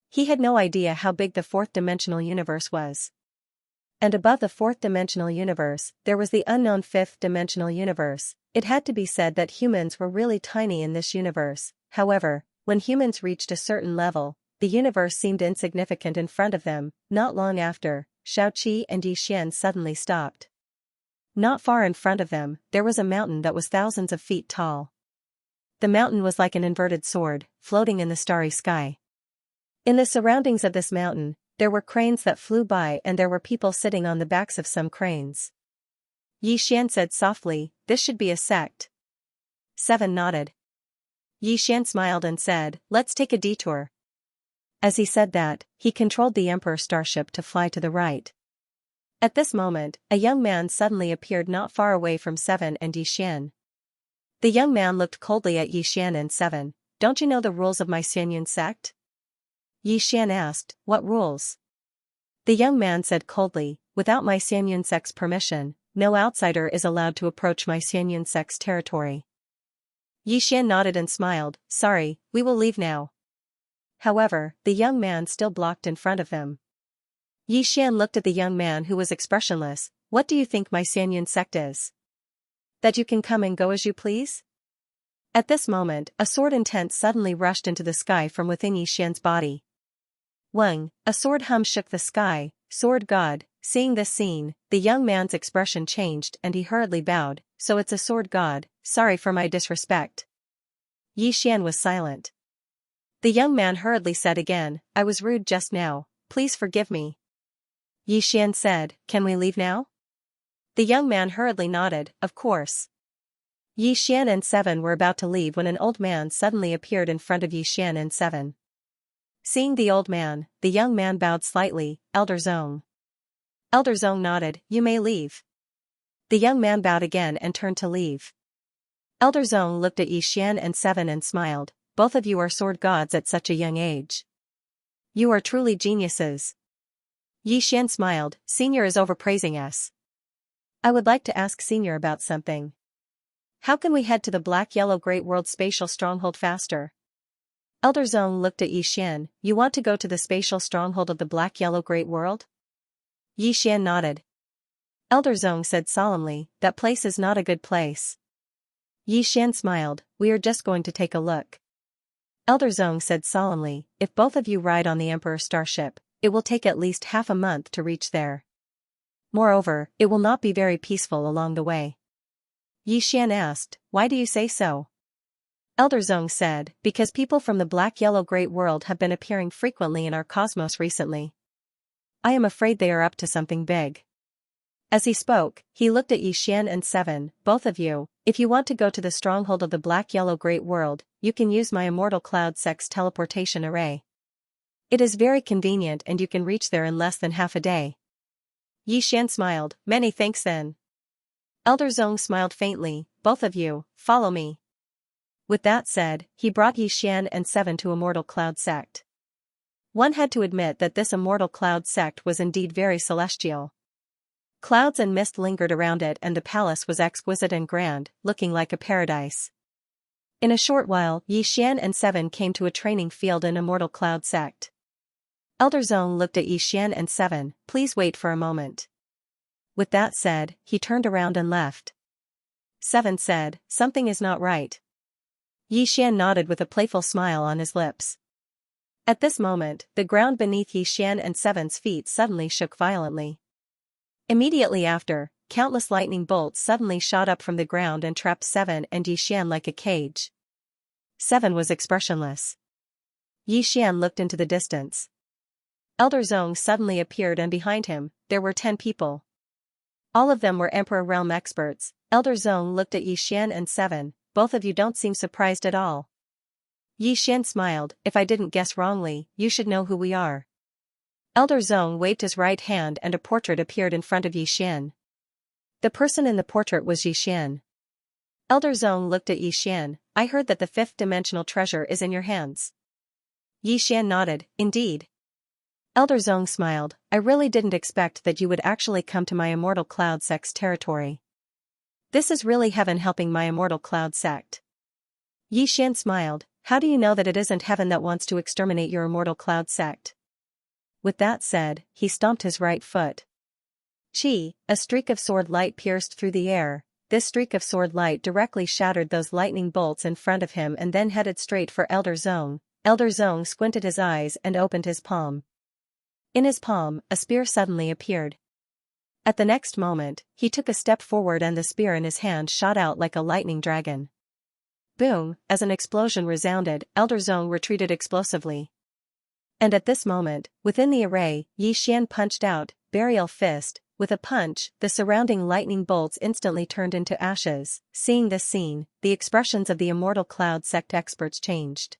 He had no idea how big the 4th-dimensional universe was. And above the 4th-dimensional universe, there was the unknown 5th-dimensional universe. It had to be said that humans were really tiny in this universe. However, when humans reached a certain level, the universe seemed insignificant in front of them. Not long after, Xiaoqi and Xian suddenly stopped. Not far in front of them, there was a mountain that was thousands of feet tall. The mountain was like an inverted sword, floating in the starry sky. In the surroundings of this mountain, there were cranes that flew by and there were people sitting on the backs of some cranes. Xian said softly, "This should be a sect." 7 nodded. Xian smiled and said, "Let's take a detour." As he said that, he controlled the Emperor Starship to fly to the right. At this moment, a young man suddenly appeared not far away from 7 and Xian. The young man looked coldly at Xian and 7, "Don't you know the rules of my Xianyun sect?" Xian asked, "What rules?" The young man said coldly, "Without my Xianyun sect's permission, no outsider is allowed to approach my Xianyun sect's territory." Yi Xian nodded and smiled. Sorry, we will leave now. However, the young man still blocked in front of them. Yi Xian looked at the young man who was expressionless. What do you think my Xianyan sect is? That you can come and go as you please? At this moment, a sword intent suddenly rushed into the sky from within Yi Xian's body. Weng, a sword hum shook the sky. Sword god. Seeing this scene, the young man's expression changed and he hurriedly bowed. So it's a sword god, sorry for my disrespect. Yi Xian was silent. The young man hurriedly said again, I was rude just now, please forgive me. Yi Xian said, can we leave now? The young man hurriedly nodded, of course. Yi Xian and Seven were about to leave when an old man suddenly appeared in front of Yi Xian and Seven. Seeing the old man, the young man bowed slightly. Elder Zong. Elder Zong nodded, you may leave. The young man bowed again and turned to leave. Elder Zong looked at Yi Xian and Seven and smiled, both of you are sword gods at such a young age. You are truly geniuses. Yi Xian smiled, Senior is overpraising us. I would like to ask Senior about something. How can we head to the Black-Yellow Great World Spatial Stronghold faster? Elder Zong looked at Yi Xian, you want to go to the spatial stronghold of the Black-Yellow Great World? Yi Xian nodded. Elder Zong said solemnly, that place is not a good place. Yi Xian smiled, we are just going to take a look. Elder Zong said solemnly, if both of you ride on the Emperor starship, it will take at least half a month to reach there. Moreover, it will not be very peaceful along the way. Yi Xian asked, why do you say so? Elder Zong said, because people from the Black-Yellow Great World have been appearing frequently in our cosmos recently. I am afraid they are up to something big. As he spoke, he looked at Yi Xian and Seven, both of you, if you want to go to the stronghold of the Black-Yellow Great World, you can use my Immortal Cloud Sex teleportation array. It is very convenient and you can reach there in less than half a day. Yi Xian smiled, many thanks then. Elder Zong smiled faintly, both of you, follow me. With that said, he brought Yi Xian and Seven to Immortal Cloud Sect. One had to admit that this Immortal Cloud Sect was indeed very celestial. Clouds and mist lingered around it and the palace was exquisite and grand, looking like a paradise. In a short while, Yi Xian and Seven came to a training field in Immortal Cloud Sect. Elder Zong looked at Yi Xian and Seven, please wait for a moment. With that said, he turned around and left. Seven said, something is not right. Yi Xian nodded with a playful smile on his lips. At this moment, the ground beneath Yi Xian and Seven's feet suddenly shook violently. Immediately after, countless lightning bolts suddenly shot up from the ground and trapped Seven and Yi Xian like a cage. Seven was expressionless. Yi Xian looked into the distance. Elder Zong suddenly appeared and behind him, there were 10 people. All of them were Emperor Realm experts. Elder Zong looked at Yi Xian and Seven, both of you don't seem surprised at all. Yi Xian smiled, if I didn't guess wrongly, you should know who we are. Elder Zong waved his right hand and a portrait appeared in front of Yi Xian. The person in the portrait was Yi Xian. Elder Zong looked at Yi Xian, I heard that the 5th-dimensional treasure is in your hands. Yi Xian nodded, indeed. Elder Zong smiled, I really didn't expect that you would actually come to my Immortal Cloud Sect's territory. This is really heaven helping my Immortal Cloud Sect. Yi Xian smiled, how do you know that it isn't heaven that wants to exterminate your Immortal Cloud Sect? With that said, he stomped his right foot. Chi, a streak of sword light pierced through the air. This streak of sword light directly shattered those lightning bolts in front of him and then headed straight for Elder Zong. Elder Zong squinted his eyes and opened his palm. In his palm, a spear suddenly appeared. At the next moment, he took a step forward and the spear in his hand shot out like a lightning dragon. Boom, as an explosion resounded, Elder Zong retreated explosively. And at this moment, within the array, Yi Xian punched out, Burial Fist. With a punch, the surrounding lightning bolts instantly turned into ashes. Seeing this scene, the expressions of the Immortal Cloud Sect experts changed.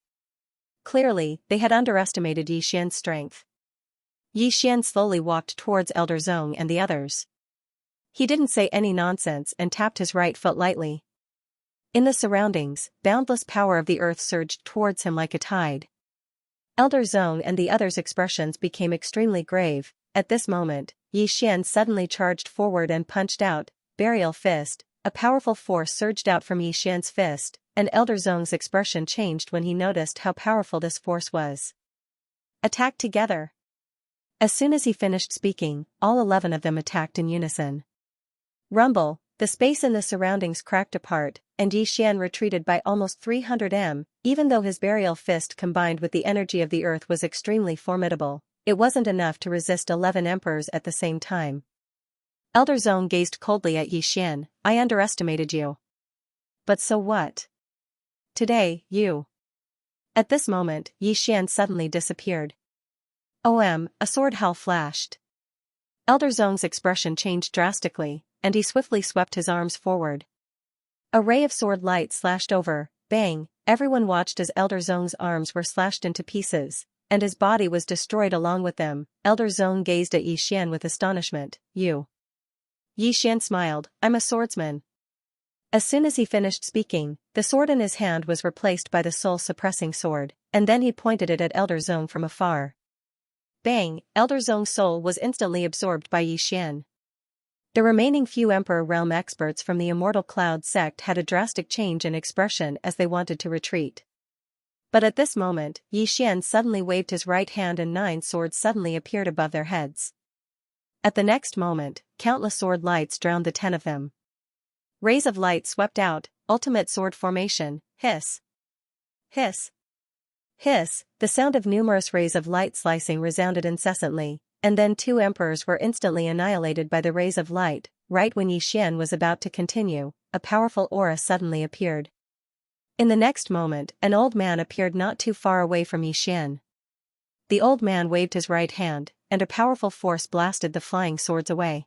Clearly, they had underestimated Yi Xian's strength. Yi Xian slowly walked towards Elder Zong and the others. He didn't say any nonsense and tapped his right foot lightly. In the surroundings, boundless power of the earth surged towards him like a tide. Elder Zong and the others' expressions became extremely grave. At this moment, Yi Xian suddenly charged forward and punched out, Burial Fist. A powerful force surged out from Yi Xian's fist, and Elder Zong's expression changed when he noticed how powerful this force was. Attack together! As soon as he finished speaking, all 11 of them attacked in unison. Rumble, the space in the surroundings cracked apart, and Xian retreated by almost 300 m, even though his burial fist combined with the energy of the earth was extremely formidable. It wasn't enough to resist 11 emperors at the same time. Elder Zong gazed coldly at Xian. I underestimated you. But so what? Today, you. At this moment, Xian suddenly disappeared. A sword howl flashed. Elder Zong's expression changed drastically, and he swiftly swept his arms forward. A ray of sword light slashed over, bang, everyone watched as Elder Zong's arms were slashed into pieces, and his body was destroyed along with them. Elder Zong gazed at Xian with astonishment. You. Xian smiled. I'm a swordsman. As soon as he finished speaking, the sword in his hand was replaced by the soul-suppressing sword, and then he pointed it at Elder Zong from afar. Bang, Elder Zong's soul was instantly absorbed by Xian. The remaining few Emperor Realm experts from the Immortal Cloud sect had a drastic change in expression as they wanted to retreat. But at this moment, Xian suddenly waved his right hand and 9 swords suddenly appeared above their heads. At the next moment, countless sword lights drowned the 10 of them. Rays of light swept out, ultimate sword formation, hiss. Hiss. Hiss, the sound of numerous rays of light slicing resounded incessantly, and then 2 emperors were instantly annihilated by the rays of light. Right when Xian was about to continue, a powerful aura suddenly appeared. In the next moment, an old man appeared not too far away from Xian. The old man waved his right hand, and a powerful force blasted the flying swords away.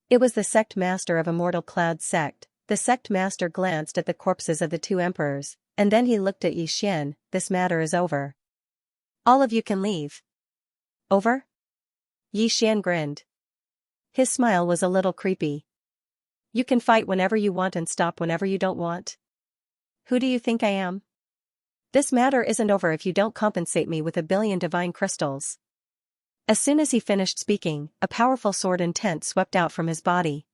It was the sect master of Immortal Cloud sect. The sect master glanced at the corpses of the 2 emperors, and then he looked at Xian. This matter is over. All of you can leave. Over? Xian grinned. His smile was a little creepy. You can fight whenever you want and stop whenever you don't want. Who do you think I am? This matter isn't over if you don't compensate me with 1 billion divine crystals. As soon as he finished speaking, a powerful sword intent swept out from his body.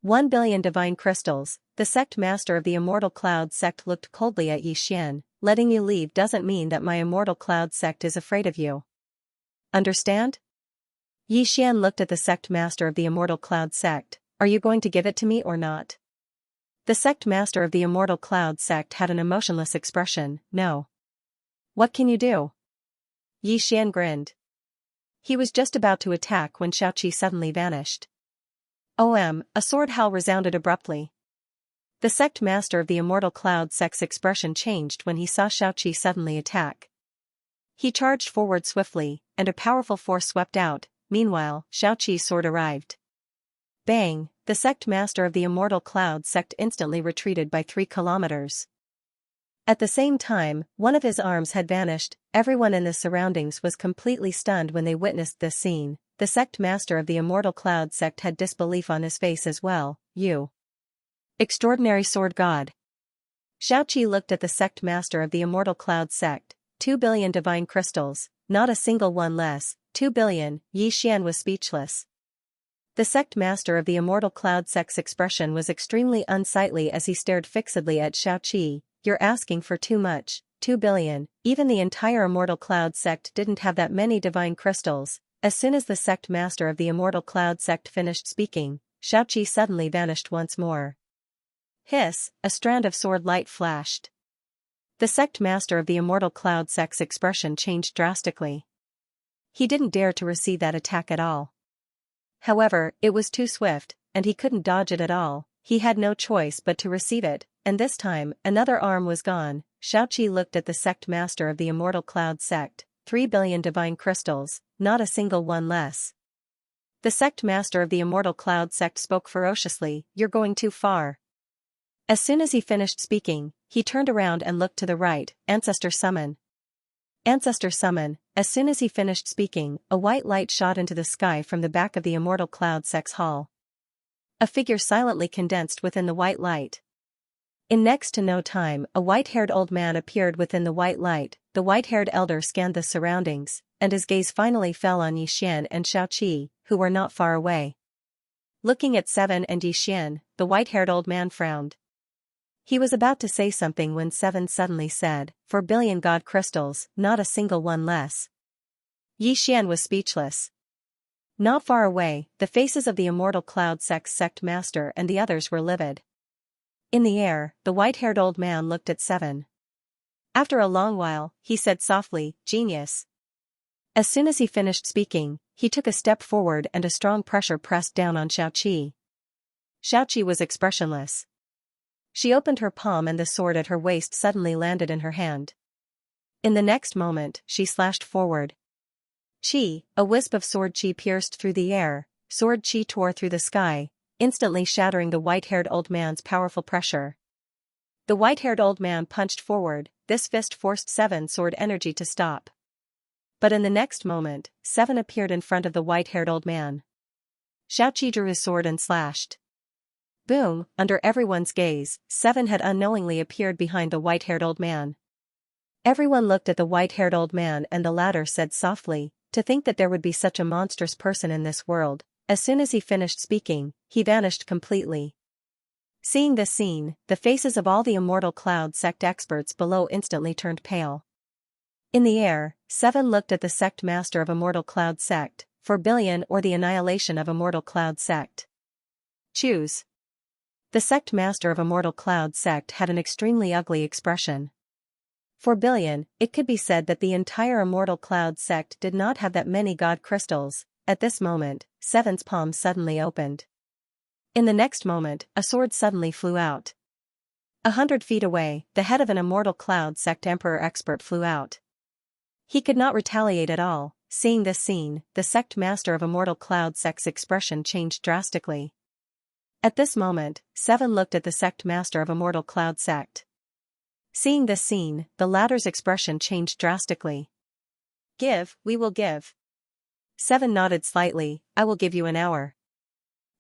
1 billion divine crystals. The sect master of the Immortal Cloud sect looked coldly at Xian. Letting you leave doesn't mean that my Immortal Cloud sect is afraid of you. Understand? Xian looked at the sect master of the Immortal Cloud sect. Are you going to give it to me or not? The sect master of the Immortal Cloud sect had an emotionless expression. No. What can you do? Xian grinned. He was just about to attack when Xianxia suddenly vanished. A sword howl resounded abruptly. The sect master of the Immortal Cloud sect's expression changed when he saw Xianxia suddenly attack. He charged forward swiftly, and a powerful force swept out. Meanwhile, Xianxia's sword arrived. Bang, the sect master of the Immortal Cloud sect instantly retreated by 3 kilometers. At the same time, one of his arms had vanished. Everyone in the surroundings was completely stunned when they witnessed this scene. The sect master of the Immortal Cloud sect had disbelief on his face as well. You. Extraordinary sword god. Xianxia looked at the sect master of the Immortal Cloud sect. 2 billion divine crystals, not a single one less. 2 billion, Xian was speechless. The sect master of the Immortal Cloud sect's expression was extremely unsightly as he stared fixedly at Xianxia. You're asking for too much. 2 billion, even the entire Immortal Cloud sect didn't have that many divine crystals. As soon as the sect master of the Immortal Cloud sect finished speaking, Xianxia suddenly vanished once more. Hiss, a strand of sword light flashed. The sect master of the Immortal Cloud sect's expression changed drastically. He didn't dare to receive that attack at all. However, it was too swift, and he couldn't dodge it at all. He had no choice but to receive it, and this time, another arm was gone. Xianxia looked at the sect master of the Immortal Cloud sect. 3 billion divine crystals, not a single one less. The sect master of the Immortal Cloud sect spoke ferociously. You're going too far. As soon as he finished speaking, he turned around and looked to the right. Ancestor summon. Ancestor summon. As soon as he finished speaking, a white light shot into the sky from the back of the Immortal Cloud sect's hall. A figure silently condensed within the white light. In next to no time, a white-haired old man appeared within the white light. The white-haired elder scanned the surroundings, and his gaze finally fell on Xian and Xianxia, who were not far away. Looking at Seven and Xian, the white-haired old man frowned. He was about to say something when Seven suddenly said, 4 billion god crystals, not a single one less. Xian was speechless. Not far away, the faces of the immortal cloud sect master and the others were livid. In the air, the white-haired old man looked at Seven. After a long while, he said softly, genius. As soon as he finished speaking, he took a step forward and a strong pressure pressed down on Xiaoqi. Xiaoqi was expressionless. She opened her palm and the sword at her waist suddenly landed in her hand. In the next moment, she slashed forward. Chi, a wisp of sword chi pierced through the air, sword chi tore through the sky, instantly shattering the white-haired old man's powerful pressure. The white-haired old man punched forward, this fist forced Seven's sword energy to stop. But in the next moment, Seven appeared in front of the white-haired old man. Xiaoqi drew his sword and slashed. Boom, under everyone's gaze, Seven had unknowingly appeared behind the white-haired old man. Everyone looked at the white-haired old man and the latter said softly, to think that there would be such a monstrous person in this world. As soon as he finished speaking, he vanished completely. Seeing this scene, the faces of all the immortal cloud sect experts below instantly turned pale. In the air, Seven looked at the sect master of immortal cloud sect, 4 billion or the annihilation of immortal cloud sect. Choose. The sect master of immortal cloud sect had an extremely ugly expression. 4 billion, it could be said that the entire immortal cloud sect did not have that many god crystals. At this moment, Seven's palm suddenly opened. In the next moment, a sword suddenly flew out. 100 feet away, the head of an immortal cloud sect emperor expert flew out. He could not retaliate at all. Seeing this scene, the sect master of immortal cloud sect's expression changed drastically. At this moment, Seven looked at the sect master of immortal cloud sect. Seeing this scene, the latter's expression changed drastically. Give, we will give. Seven nodded slightly, I will give you an hour.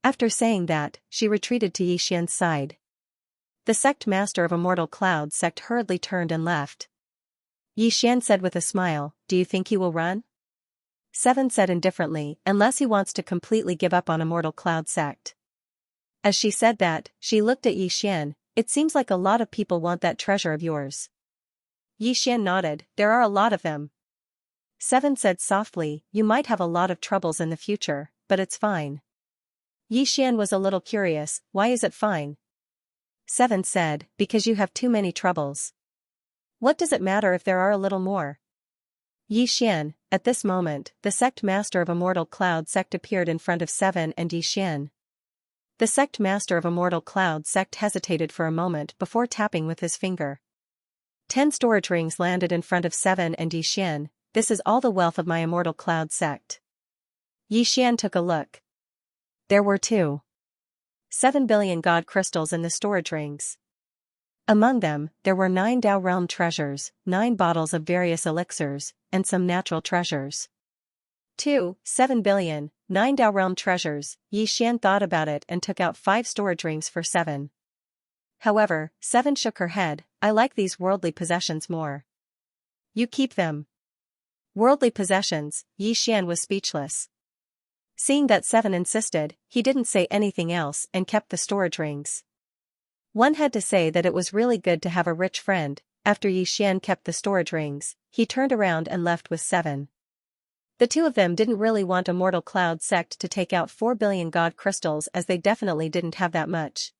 After saying that, she retreated to Yixian's side. The sect master of immortal cloud sect hurriedly turned and left. Yixian said with a smile, do you think he will run? Seven said indifferently, unless he wants to completely give up on immortal cloud sect. As she said that, she looked at Yixian. It seems like a lot of people want that treasure of yours. Yixian nodded, there are a lot of them. Seven said softly, you might have a lot of troubles in the future, but it's fine. Yixian was a little curious, why is it fine? Seven said, because you have too many troubles. What does it matter if there are a little more? Yixian, at this moment, the sect master of immortal cloud sect appeared in front of Seven and Yixian. The sect master of immortal cloud sect hesitated for a moment before tapping with his finger. 10 storage rings landed in front of Seven and Yixian. This is all the wealth of my immortal cloud sect. Yixian took a look. There were 7 billion god crystals in the storage rings. Among them, there were 9 Dao realm treasures, 9 bottles of various elixirs, and some natural treasures. 7 billion, 9 Dao realm treasures. Yixian thought about it and took out 5 storage rings for Seven. However, Seven shook her head, I like these worldly possessions more. You keep them. Worldly possessions, Yixian was speechless. Seeing that Seven insisted, he didn't say anything else and kept the storage rings. One had to say that it was really good to have a rich friend. After Yixian kept the storage rings, he turned around and left with Seven. The two of them didn't really want Immortal Cloud Sect to take out 4 billion god crystals as they definitely didn't have that much.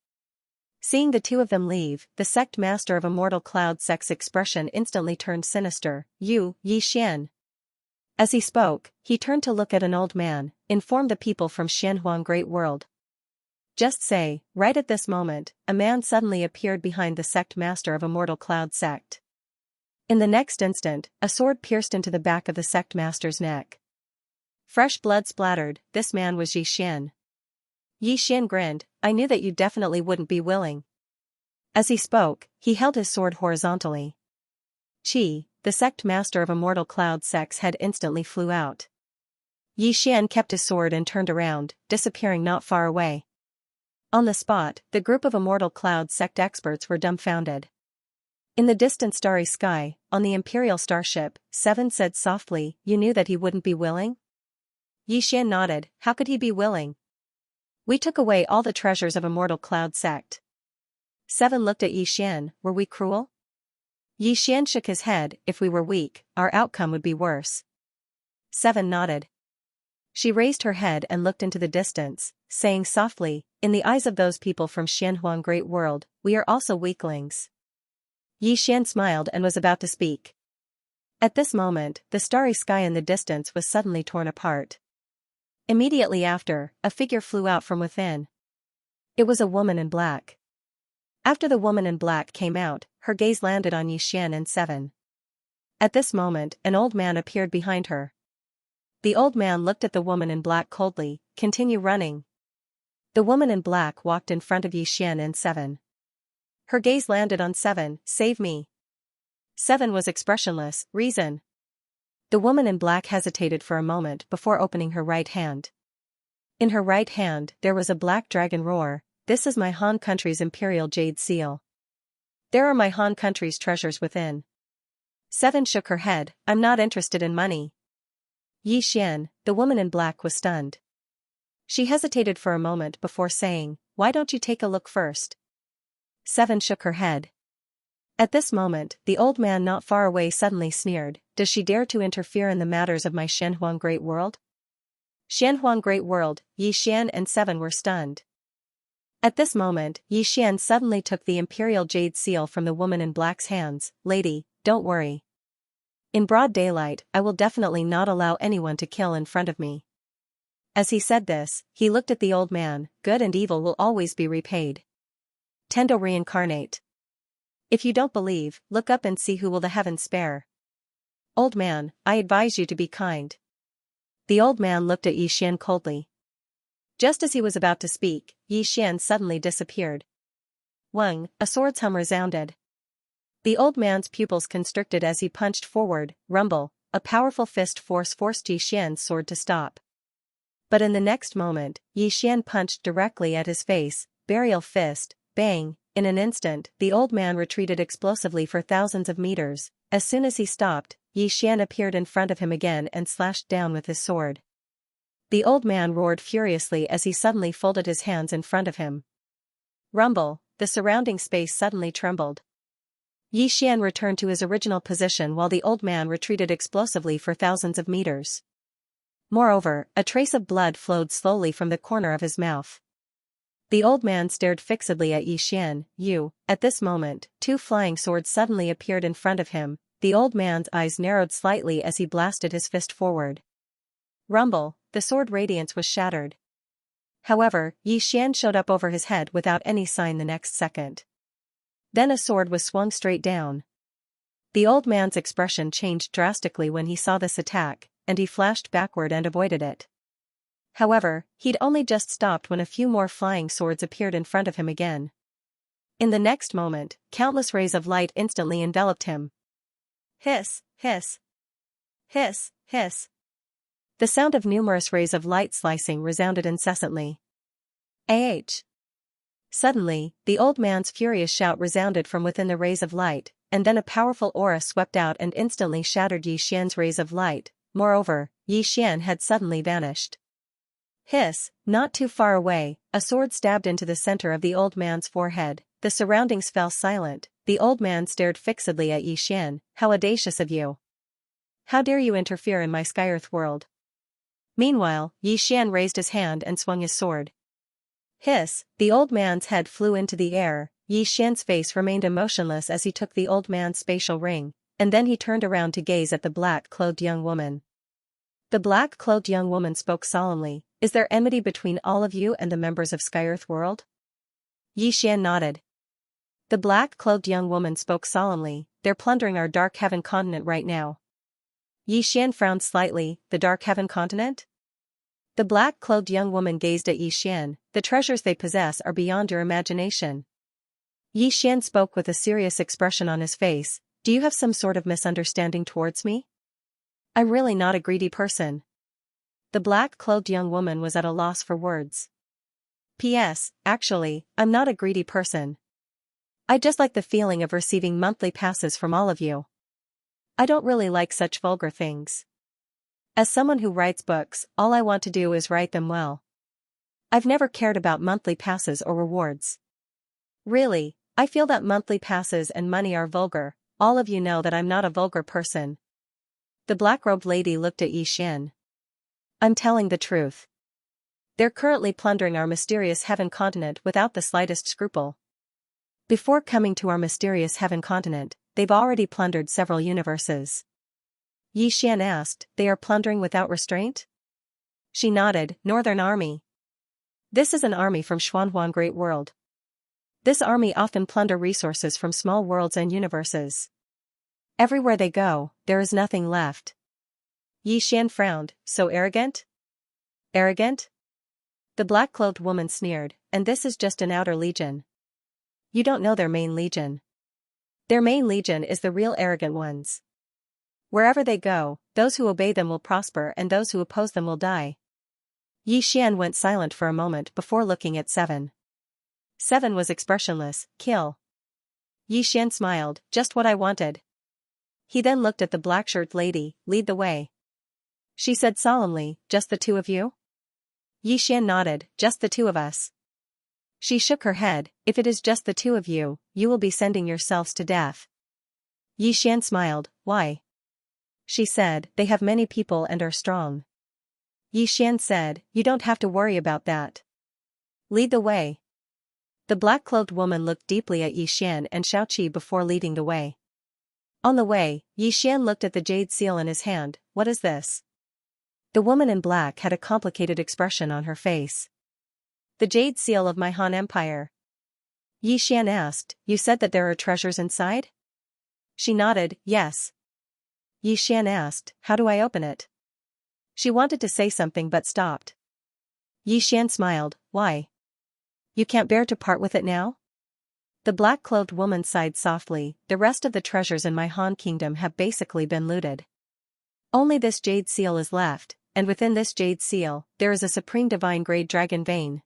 Seeing the two of them leave, the sect master of Immortal Cloud Sect's expression instantly turned sinister. You, Yixian. As he spoke, he turned to look at an old man, inform the people from Xianhuang Great World. Just say, right at this moment, a man suddenly appeared behind the sect master of Immortal Cloud Sect. In the next instant, a sword pierced into the back of the sect master's neck. Fresh blood splattered. This man was Yixian. Yixian grinned, I knew that you definitely wouldn't be willing. As he spoke, he held his sword horizontally. Qi, the sect master of Immortal Cloud Sect's head instantly flew out. Yixian kept his sword and turned around, disappearing not far away. On the spot, the group of Immortal Cloud Sect experts were dumbfounded. In the distant starry sky, on the Imperial starship, Seven said softly, you knew that he wouldn't be willing? Yixian nodded, how could he be willing? We took away all the treasures of Immortal Cloud Sect. 7 looked at Xian. Were we cruel? Xian shook his head. If we were weak, our outcome would be worse. 7 nodded. She raised her head and looked into the distance, saying softly, in the eyes of those people from Xianhuang Great World, we are also weaklings. Xian smiled and was about to speak. At this moment, the starry sky in the distance was suddenly torn apart. Immediately after, a figure flew out from within. It was a woman in black. After the woman in black came out, her gaze landed on Xian and 7. At this moment, an old man appeared behind her. The old man looked at the woman in black coldly. Continue running. The woman in black walked in front of Xian and 7. Her gaze landed on 7. Save me. 7 was expressionless. Reason. The woman in black hesitated for a moment before opening her right hand. In her right hand, there was a black dragon roar. This is my Han country's imperial jade seal. There are my Han country's treasures within. 7 shook her head. I'm not interested in money. Xian, the woman in black, was stunned. She hesitated for a moment before saying, why don't you take a look first? 7 shook her head. At this moment, the old man not far away suddenly sneered, does she dare to interfere in the matters of my Xianhuang Great World? Xianhuang Great World, Xian and 7 were stunned. At this moment, Xian suddenly took the imperial jade seal from the woman in black's hands. Lady, don't worry. In broad daylight, I will definitely not allow anyone to kill in front of me. As he said this, he looked at the old man. Good and evil will always be repaid. Tendo reincarnate. If you don't believe, look up and see who will the heavens spare. Old man, I advise you to be kind. The old man looked at Xian coldly. Just as he was about to speak, Xian suddenly disappeared. Wang, a sword's hum resounded. The old man's pupils constricted as he punched forward. Rumble, a powerful fist forced Xian's sword to stop. But in the next moment, Xian punched directly at his face. Burial fist, bang, in an instant, the old man retreated explosively for thousands of meters. As soon as he stopped, Xian appeared in front of him again and slashed down with his sword. The old man roared furiously as he suddenly folded his hands in front of him. Rumble, the surrounding space suddenly trembled. Xian returned to his original position while the old man retreated explosively for thousands of meters. Moreover, a trace of blood flowed slowly from the corner of his mouth. The old man stared fixedly at Xian. At this moment, 2 flying swords suddenly appeared in front of him. The old man's eyes narrowed slightly as he blasted his fist forward. Rumble, the sword radiance was shattered. However, Xian showed up over his head without any sign the next second. Then a sword was swung straight down. The old man's expression changed drastically when he saw this attack, and he flashed backward and avoided it. However, he'd only just stopped when a few more flying swords appeared in front of him again. In the next moment, countless rays of light instantly enveloped him. Hiss, hiss. Hiss, hiss. The sound of numerous rays of light slicing resounded incessantly. Suddenly, the old man's furious shout resounded from within the rays of light, and then a powerful aura swept out and instantly shattered Xian's rays of light. Moreover, Xian had suddenly vanished. Hiss, not too far away, a sword stabbed into the center of the old man's forehead. The surroundings fell silent. The old man stared fixedly at Xian. How audacious of you! How dare you interfere in my Skyearth world? Meanwhile, Xian raised his hand and swung his sword. Hiss, the old man's head flew into the air. Xian's face remained emotionless as he took the old man's spatial ring, and then he turned around to gaze at the black-clothed young woman. The black-clothed young woman spoke solemnly. Is there enmity between all of you and the members of Skyearth world? Xian nodded. The black-clothed young woman spoke solemnly. They're plundering our Dark Heaven continent right now. Xian frowned slightly. The Dark Heaven continent? The black-clothed young woman gazed at Xian. The treasures they possess are beyond your imagination. Xian spoke with a serious expression on his face. Do you have some sort of misunderstanding towards me? I'm really not a greedy person. The black-clothed young woman was at a loss for words. P.S. Actually, I'm not a greedy person. I just like the feeling of receiving monthly passes from all of you. I don't really like such vulgar things. As someone who writes books, all I want to do is write them well. I've never cared about monthly passes or rewards. Really, I feel that monthly passes and money are vulgar. All of you know that I'm not a vulgar person. The black-robed lady looked at Xian. I'm telling the truth. They're currently plundering our mysterious heaven continent without the slightest scruple. Before coming to our mysterious heaven continent, they've already plundered several universes. Xian asked, they are plundering without restraint? She nodded, Northern Army. This is an army from Xuanhuan Great World. This army often plunder resources from small worlds and universes. Everywhere they go, there is nothing left. Xian frowned, so arrogant? Arrogant? The black-clothed woman sneered, and this is just an outer legion. You don't know their main legion. Their main legion is the real arrogant ones. Wherever they go, those who obey them will prosper and those who oppose them will die. Xian went silent for a moment before looking at Seven. Seven was expressionless, kill. Xian smiled, just what I wanted. He then looked at the black-shirted lady, lead the way. She said solemnly, just the two of you? Xian nodded, just the two of us. She shook her head, if it is just the two of you, you will be sending yourselves to death. Xian smiled, why? She said, they have many people and are strong. Xian said, you don't have to worry about that. Lead the way. The black-clothed woman looked deeply at Xian and Xiaoqi before leading the way. On the way, Xian looked at the jade seal in his hand, what is this? The woman in black had a complicated expression on her face. The jade seal of my Han Empire. Xian asked, you said that there are treasures inside? She nodded, yes. Xian asked, how do I open it? She wanted to say something but stopped. Xian smiled, why? You can't bear to part with it now? The black-clothed woman sighed softly, the rest of the treasures in my Han kingdom have basically been looted. Only this jade seal is left, and within this jade seal, there is a supreme divine grade dragon vein.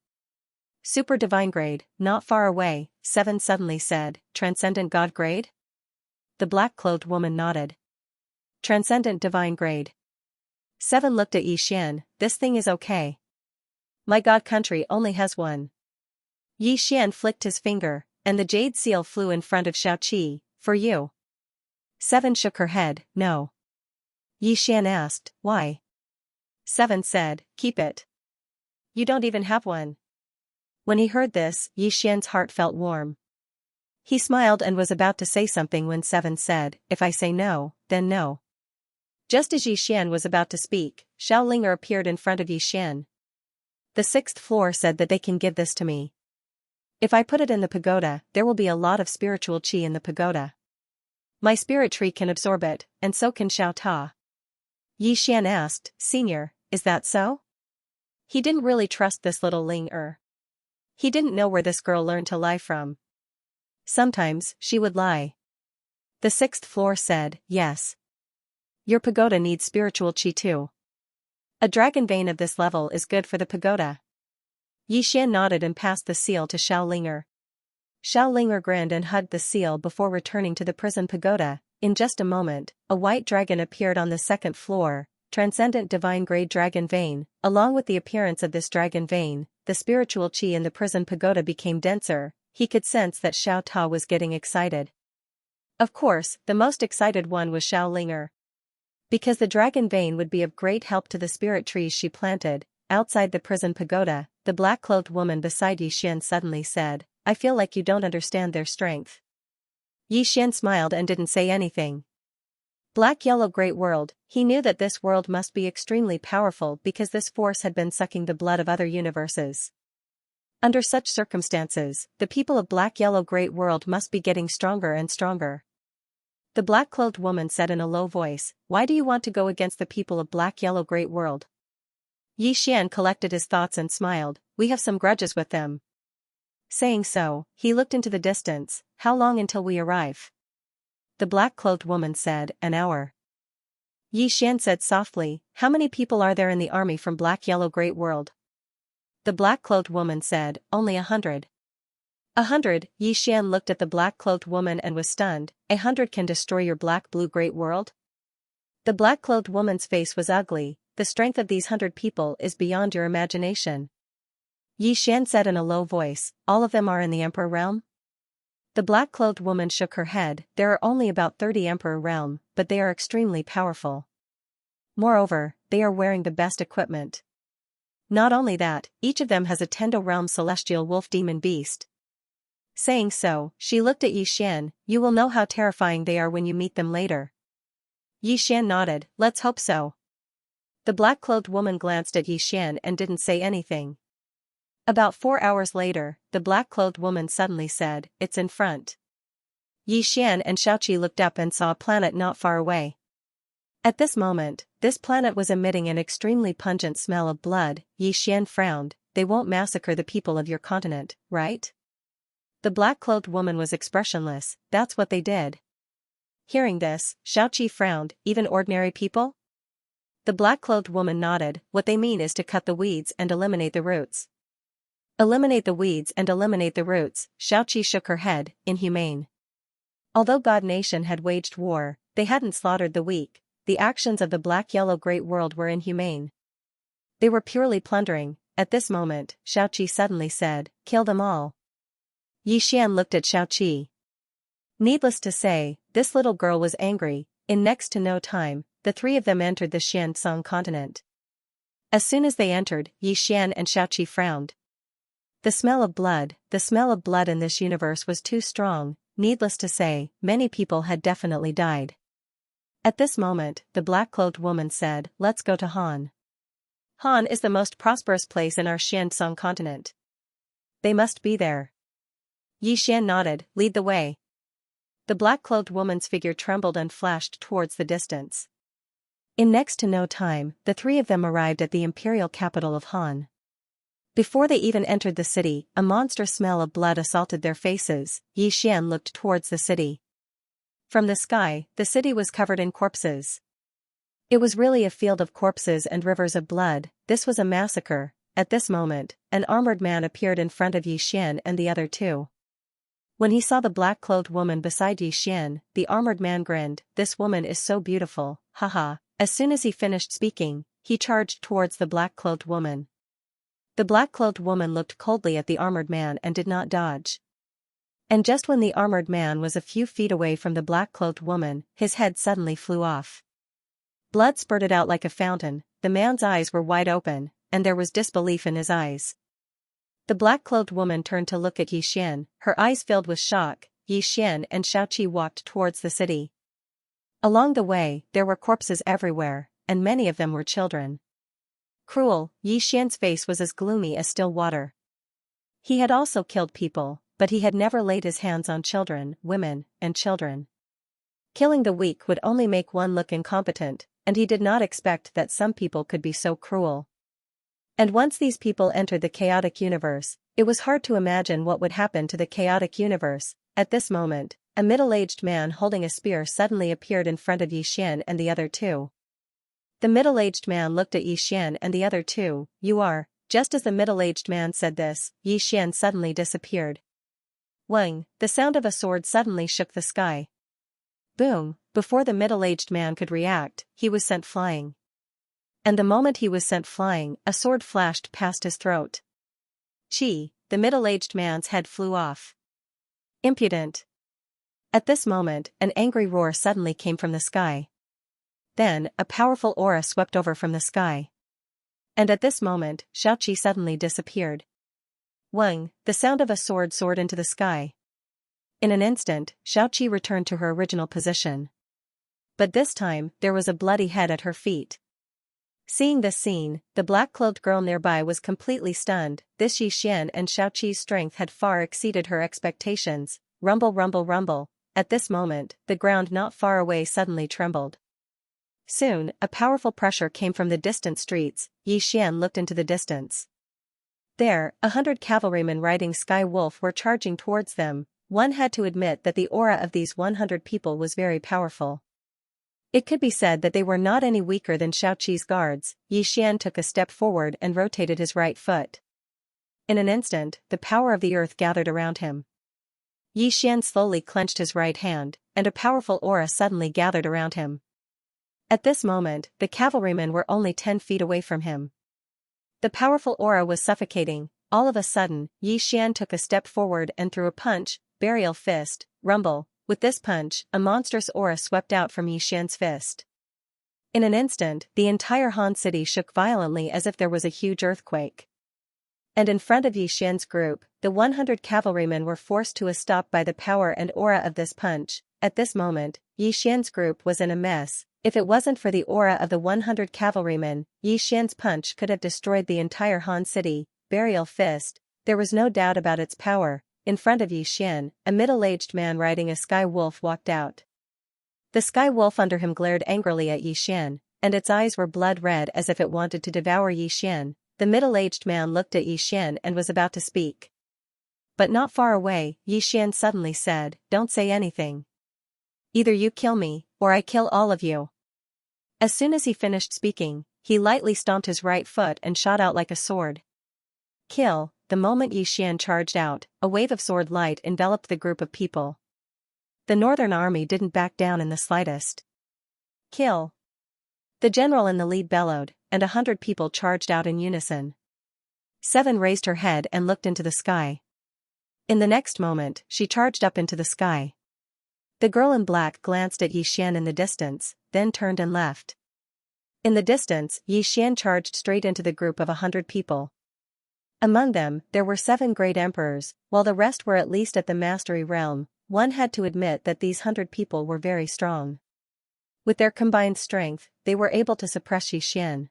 Super divine grade, not far away, Seven suddenly said, transcendent god grade? The black-clothed woman nodded. Transcendent divine grade. Seven looked at Xian, this thing is okay. My god country only has one. Xian flicked his finger, and the jade seal flew in front of Xiaoqi, for you. Seven shook her head, no. Xian asked, why? Seven said, keep it. You don't even have one. When he heard this, Xian's heart felt warm. He smiled and was about to say something when Seven said, if I say no, then no. Just as Xian was about to speak, Xiaolinger appeared in front of Xian. The sixth floor said that they can give this to me. If I put it in the pagoda, there will be a lot of spiritual qi in the pagoda. My spirit tree can absorb it, and so can Xiao Ta. Xian asked, Senior, is that so? He didn't really trust this little Ling-er. He didn't know where this girl learned to lie from. Sometimes, she would lie. The sixth floor said, yes. Your pagoda needs spiritual qi too. A dragon vein of this level is good for the pagoda. Xian nodded and passed the seal to Xiaolinger. Xiaolinger grinned and hugged the seal before returning to the prison pagoda. In just a moment, a white dragon appeared on the second floor, transcendent divine grade dragon vein. Along with the appearance of this dragon vein, the spiritual qi in the prison pagoda became denser. He could sense that Xiao Ta was getting excited. Of course, the most excited one was Xiaolinger. Because the dragon vein would be of great help to the spirit trees she planted. Outside the prison pagoda, the black-clothed woman beside Xian suddenly said, I feel like you don't understand their strength. Xian smiled and didn't say anything. Black-yellow great world, he knew that this world must be extremely powerful because this force had been sucking the blood of other universes. Under such circumstances, the people of black-yellow great world must be getting stronger and stronger. The black-clothed woman said in a low voice, why do you want to go against the people of black-yellow great world? Xian collected his thoughts and smiled, we have some grudges with them. Saying so, he looked into the distance, how long until we arrive? The black-clothed woman said, an hour. Xian said softly, how many people are there in the army from black-yellow great world? The black-clothed woman said, only 100. 100, Xian looked at the black-clothed woman and was stunned, 100 can destroy your black-blue great world? The black-clothed woman's face was ugly, the strength of these 100 people is beyond your imagination. Xian said in a low voice, all of them are in the Emperor realm? The black-clothed woman shook her head. There are only about 30 Emperor realm, but they are extremely powerful. Moreover, they are wearing the best equipment. Not only that, each of them has a Tendo realm celestial wolf demon beast. Saying so, she looked at Xian. You will know how terrifying they are when you meet them later. Xian nodded. Let's hope so. The black-clothed woman glanced at Xian and didn't say anything. About 4 hours later, the black-clothed woman suddenly said, it's in front. Xian and Xiaoqi looked up and saw a planet not far away. At this moment, this planet was emitting an extremely pungent smell of blood. Xian frowned. They won't massacre the people of your continent, right? The black-clothed woman was expressionless. That's what they did. Hearing this, Xiaoqi frowned. Even ordinary people? The black-clothed woman nodded. What they mean is to cut the weeds and eliminate the roots. Eliminate the weeds and eliminate the roots. Xiaoqi shook her head. Inhumane. Although God Nation had waged war, they hadn't slaughtered the weak. The actions of the black-yellow great world were inhumane. They were purely plundering. At this moment, Xiaoqi suddenly said, kill them all. Xian looked at Xiaoqi. Needless to say, this little girl was angry. In next to no time, the three of them entered the Xianxia continent. As soon as they entered, Xian and Xiaoqi frowned. The smell of blood in this universe was too strong. Needless to say, many people had definitely died. At this moment, the black-clothed woman said, let's go to Han. Han is the most prosperous place in our Xianxia continent. They must be there. Xian nodded. Lead the way. The black-clothed woman's figure trembled and flashed towards the distance. In next to no time, the three of them arrived at the imperial capital of Han. Before they even entered the city, a monstrous smell of blood assaulted their faces. Xian looked towards the city. From the sky, the city was covered in corpses. It was really a field of corpses and rivers of blood. This was a massacre. At this moment, an armored man appeared in front of Xian and the other two. When he saw the black-clothed woman beside Xian, the armored man grinned. This woman is so beautiful, haha. As soon as he finished speaking, he charged towards the black-clothed woman. The black-clothed woman looked coldly at the armored man and did not dodge. And just when the armored man was a few feet away from the black-clothed woman, his head suddenly flew off. Blood spurted out like a fountain. The man's eyes were wide open, and there was disbelief in his eyes. The black-clothed woman turned to look at Xian, her eyes filled with shock. Xian and Xiaoqi walked towards the city. Along the way, there were corpses everywhere, and many of them were children. Cruel, Xian's face was as gloomy as still water. He had also killed people, but he had never laid his hands on children, women, and children. Killing the weak would only make one look incompetent, and he did not expect that some people could be so cruel. And once these people entered the chaotic universe, it was hard to imagine what would happen to the chaotic universe. At this moment, a middle-aged man holding a spear suddenly appeared in front of Xian and the other two. The middle-aged man looked at Xian and the other two. You are. Just as the middle-aged man said this, Xian suddenly disappeared. Wang, the sound of a sword suddenly shook the sky. Boom, before the middle-aged man could react, he was sent flying. And the moment he was sent flying, a sword flashed past his throat. Chi, the middle-aged man's head flew off. Impudent. At this moment, an angry roar suddenly came from the sky. Then, a powerful aura swept over from the sky. And at this moment, Xiaoqi suddenly disappeared. Wang, the sound of a sword soared into the sky. In an instant, Xiaoqi returned to her original position. But this time, there was a bloody head at her feet. Seeing this scene, the black-clothed girl nearby was completely stunned. This Xian and Xiaoqi's strength had far exceeded her expectations. Rumble, rumble, rumble. At this moment, the ground not far away suddenly trembled. Soon, a powerful pressure came from the distant streets. Xian looked into the distance. There, 100 cavalrymen riding Sky Wolf were charging towards them. One had to admit that the aura of these 100 people was very powerful. It could be said that they were not any weaker than Xiaoqi's guards. Xian took a step forward and rotated his right foot. In an instant, the power of the earth gathered around him. Xian slowly clenched his right hand, and a powerful aura suddenly gathered around him. At this moment, the cavalrymen were only 10 feet away from him. The powerful aura was suffocating. All of a sudden, Xian took a step forward and threw a punch. burial fist, rumble. With this punch, a monstrous aura swept out from Xian's fist. In an instant, the entire Han city shook violently as if there was a huge earthquake. And in front of Xian's group, the 100 cavalrymen were forced to a stop by the power and aura of this punch. At this moment, Xian's group was in a mess. If it wasn't for the aura of the 100 cavalrymen, Xian's punch could have destroyed the entire Han city. Burial fist. There was no doubt about its power. In front of Xian, a middle-aged man riding a sky wolf walked out. The sky wolf under him glared angrily at Xian, and its eyes were blood red as if it wanted to devour Xian. The middle-aged man looked at Xian and was about to speak. But not far away, Xian suddenly said, "Don't say anything. Either you kill me, or I kill all of you." As soon as he finished speaking, he lightly stomped his right foot and shot out like a sword. Kill. The moment Xian charged out, a wave of sword light enveloped the group of people. The northern army didn't back down in the slightest. Kill. The general in the lead bellowed, and 100 people charged out in unison. Seven raised her head and looked into the sky. In the next moment, she charged up into the sky. The girl in black glanced at Xian in the distance, then turned and left. In the distance, Xian charged straight into the group of 100 people. Among them, there were 7 great emperors, while the rest were at least at the mastery realm. One had to admit that these 100 people were very strong. With their combined strength, they were able to suppress Xian.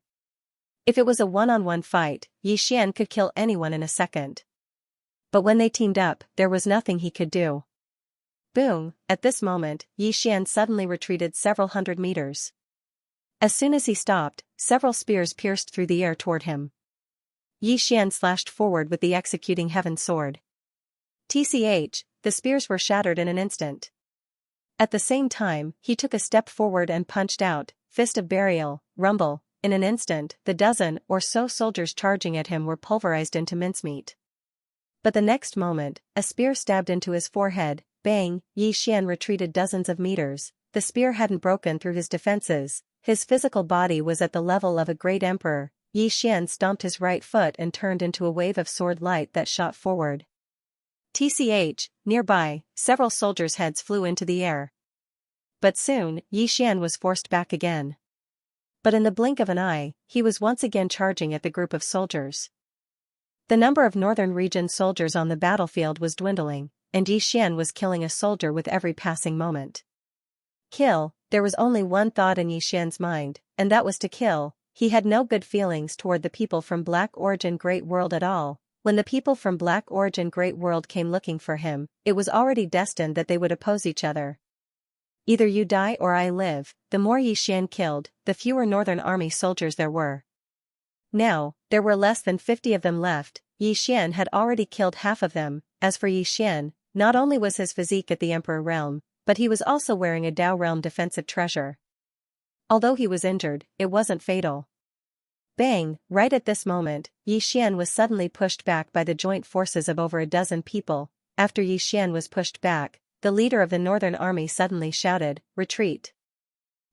If it was a one-on-one fight, Xian could kill anyone in a second. But when they teamed up, there was nothing he could do. Boom! At this moment, Xian suddenly retreated several hundred meters. As soon as he stopped, several spears pierced through the air toward him. Xian slashed forward with the executing heaven sword. Tch, the spears were shattered in an instant. At the same time, he took a step forward and punched out, fist of burial, rumble. In an instant, the dozen or so soldiers charging at him were pulverized into mincemeat. But the next moment, a spear stabbed into his forehead. Bang! Xian retreated dozens of meters. The spear hadn't broken through his defenses. His physical body was at the level of a great emperor. Xian stomped his right foot and turned into a wave of sword light that shot forward. Tch, nearby, several soldiers' heads flew into the air. But soon, Xian was forced back again. But in the blink of an eye, he was once again charging at the group of soldiers. The number of northern region soldiers on the battlefield was dwindling, and Xian was killing a soldier with every passing moment. Kill. There was only one thought in Xian's mind, and that was to kill. He had no good feelings toward the people from Black Origin Great World at all. When the people from Black Origin Great World came looking for him, it was already destined that they would oppose each other. Either you die or I live. The more Xian killed, the fewer Northern Army soldiers there were. Now, there were less than 50 of them left. Xian had already killed half of them. As for Xian, not only was his physique at the Emperor realm, but he was also wearing a Dao realm defensive treasure. Although he was injured, it wasn't fatal. Bang! Right at this moment, Xian was suddenly pushed back by the joint forces of over a dozen people. After Xian was pushed back, the leader of the Northern Army suddenly shouted, "Retreat!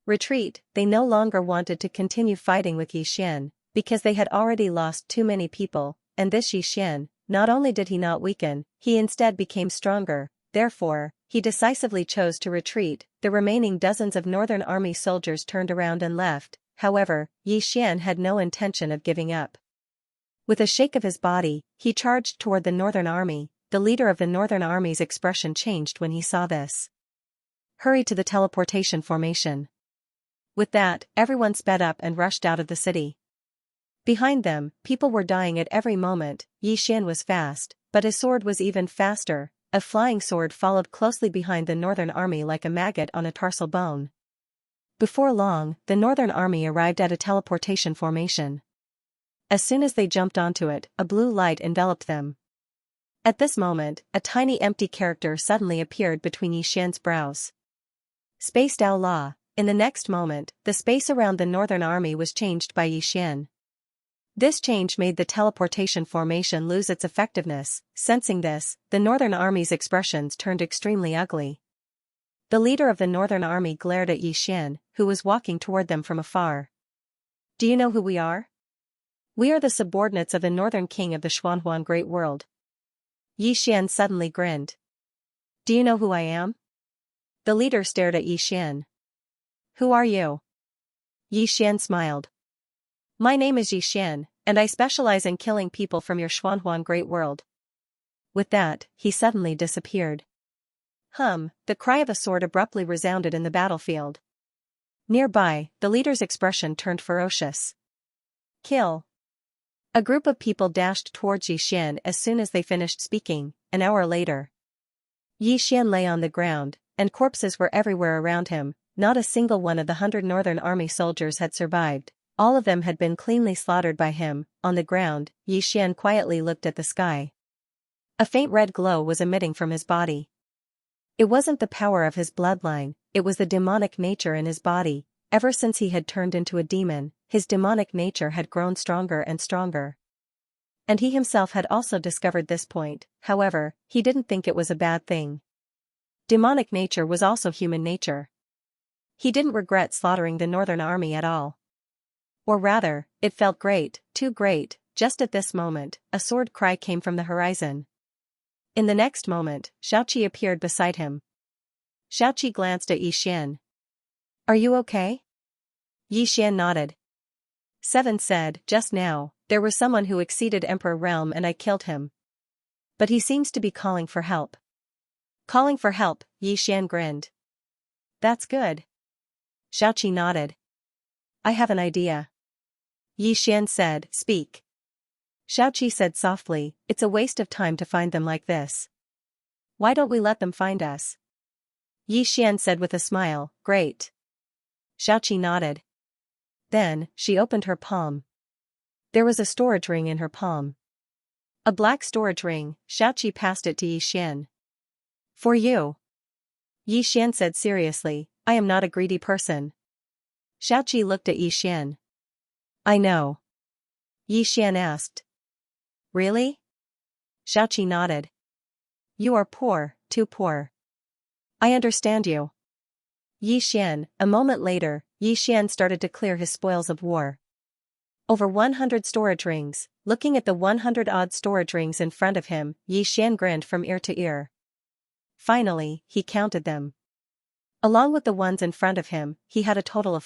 Retreat!" They no longer wanted to continue fighting with Xian, because they had already lost too many people, and this Xian, not only did he not weaken, he instead became stronger. Therefore, he decisively chose to retreat. The remaining dozens of Northern Army soldiers turned around and left. However, Xian had no intention of giving up. With a shake of his body, he charged toward the Northern Army. The leader of the Northern Army's expression changed when he saw this. Hurry to the teleportation formation. With that, everyone sped up and rushed out of the city. Behind them, people were dying at every moment. Xian was fast, but his sword was even faster. A flying sword followed closely behind the Northern Army like a maggot on a tarsal bone. Before long, the Northern Army arrived at a teleportation formation. As soon as they jumped onto it, a blue light enveloped them. At this moment, a tiny empty character suddenly appeared between Xian's brows. Space Dao La. In the next moment, the space around the Northern Army was changed by Xian. This change made the teleportation formation lose its effectiveness. Sensing this, the Northern Army's expressions turned extremely ugly. The leader of the Northern Army glared at Xian, who was walking toward them from afar. "Do you know who we are? We are the subordinates of the Northern King of the Xuanhuan Great World." Xian suddenly grinned. Do you know who I am? The leader stared at Xian. Who are you? Xian smiled. My name is Xian, and I specialize in killing people from your Xuanhuan Great World. With that, he suddenly disappeared. The cry of a sword abruptly resounded in the battlefield. Nearby, the leader's expression turned ferocious. Kill. A group of people dashed towards Xian as soon as they finished speaking. An hour later, Xian lay on the ground, and corpses were everywhere around him. Not a single one of the 100 Northern Army soldiers had survived. All of them had been cleanly slaughtered by him. On the ground, Xian quietly looked at the sky. A faint red glow was emitting from his body. It wasn't the power of his bloodline, it was the demonic nature in his body. Ever since he had turned into a demon, his demonic nature had grown stronger and stronger. And he himself had also discovered this point. However, he didn't think it was a bad thing. Demonic nature was also human nature. He didn't regret slaughtering the Northern Army at all. Or rather, it felt great, too great. Just at this moment, a sword cry came from the horizon. In the next moment, Xiaoqi appeared beside him. Xiaoqi glanced at Xian. Are you okay? Xian nodded. Seven said, just now, there was someone who exceeded Emperor Realm and I killed him. But he seems to be calling for help. Calling for help, Xian grinned. That's good. Xiaoqi nodded. I have an idea. Xian said, speak. Xiaoqi said softly, it's a waste of time to find them like this. Why don't we let them find us? Xian said with a smile, great. Xiaoqi nodded. Then, she opened her palm. There was a storage ring in her palm. A black storage ring. Xiaoqi passed it to Xian. For you. Xian said seriously, I am not a greedy person. Xiaoqi looked at Xian. I know. Xian asked. Really? Xiaoqi nodded. You are poor, too poor. I understand you. Xian. A moment later, Xian started to clear his spoils of war. Over 100 storage rings. Looking at the 100-odd storage rings in front of him, Xian grinned from ear to ear. Finally, he counted them. Along with the ones in front of him, he had a total of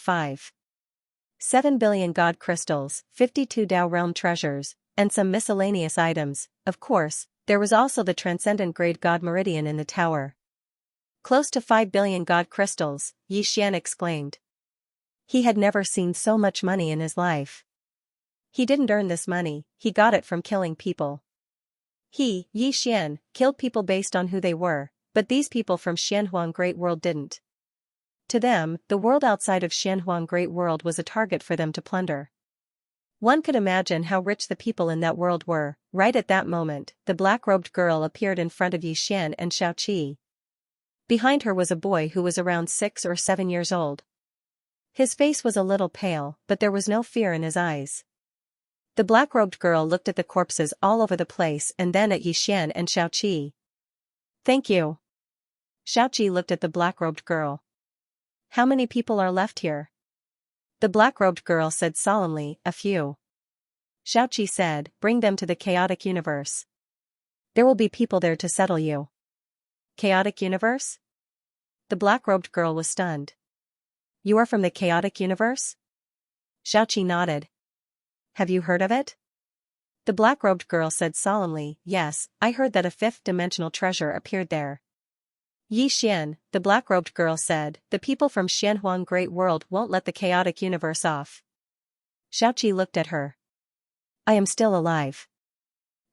7 billion god crystals, 52 Dao realm treasures, and some miscellaneous items. Of course, there was also the transcendent grade god meridian in the tower. Close to 5 billion god crystals, Xian exclaimed. He had never seen so much money in his life. He didn't earn this money, he got it from killing people. He, Xian, killed people based on who they were, but these people from Xianhuan Great World didn't. To them, the world outside of Xianhuan Great World was a target for them to plunder. One could imagine how rich the people in that world were. Right at that moment, the black-robed girl appeared in front of Xian and Xiaoqi. Behind her was a boy who was around 6 or 7 years old. His face was a little pale, but there was no fear in his eyes. The black-robed girl looked at the corpses all over the place and then at Xian and Xiaoqi. Thank you. Xiaoqi looked at the black-robed girl. How many people are left here? The black-robed girl said solemnly, a few. Xiaoqi said, bring them to the chaotic universe. There will be people there to settle you. Chaotic universe? The black-robed girl was stunned. You are from the chaotic universe? Xiaoqi nodded. Have you heard of it? The black-robed girl said solemnly, yes, I heard that a 5th-dimensional treasure appeared there. Xian, the black-robed girl said, the people from Xianhuan Great World won't let the chaotic universe off. Xiaoqi looked at her. I am still alive.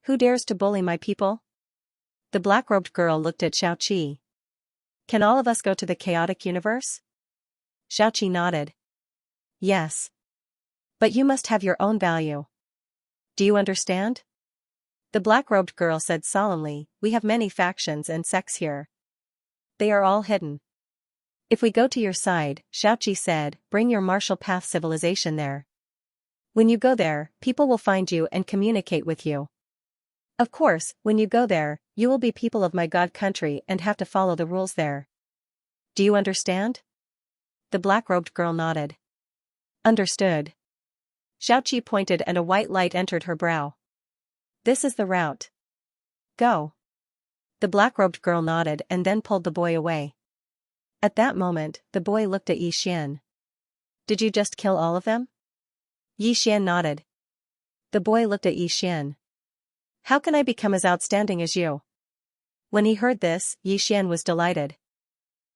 Who dares to bully my people? The black-robed girl looked at Xiaoqi. Can all of us go to the chaotic universe? Xiaoqi nodded. Yes. But you must have your own value. Do you understand? The black-robed girl said solemnly, we have many factions and sects here. They are all hidden. If we go to your side, Xiaoqi said, bring your martial path civilization there. When you go there, people will find you and communicate with you. Of course, when you go there, you will be people of my god country and have to follow the rules there. Do you understand? The black-robed girl nodded. Understood. Xiaoqi pointed and a white light entered her brow. This is the route. Go. The black-robed girl nodded and then pulled the boy away. At that moment, the boy looked at Xian. Did you just kill all of them? Xian nodded. The boy looked at Xian. How can I become as outstanding as you? When he heard this, Xian was delighted.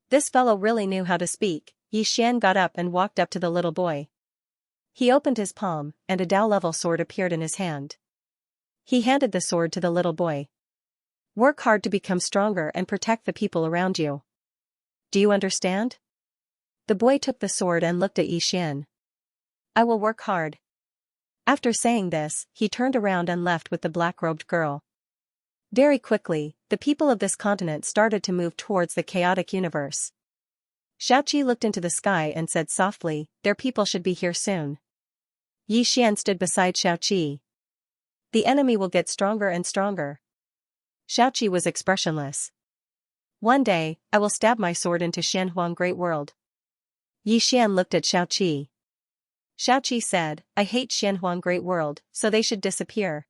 This fellow really knew how to speak. Xian got up and walked up to the little boy. He opened his palm, and a Dao-level sword appeared in his hand. He handed the sword to the little boy. Work hard to become stronger and protect the people around you. Do you understand? The boy took the sword and looked at Xian. I will work hard. After saying this, he turned around and left with the black-robed girl. Very quickly, the people of this continent started to move towards the chaotic universe. Xiaoqi looked into the sky and said softly, their people should be here soon. Xian stood beside Xiaoqi. The enemy will get stronger and stronger. Xiaoqi was expressionless. One day, I will stab my sword into Shenhuang Great World. Xian looked at Xiaoqi. Xiaoqi said, I hate Shenhuang Great World, so they should disappear.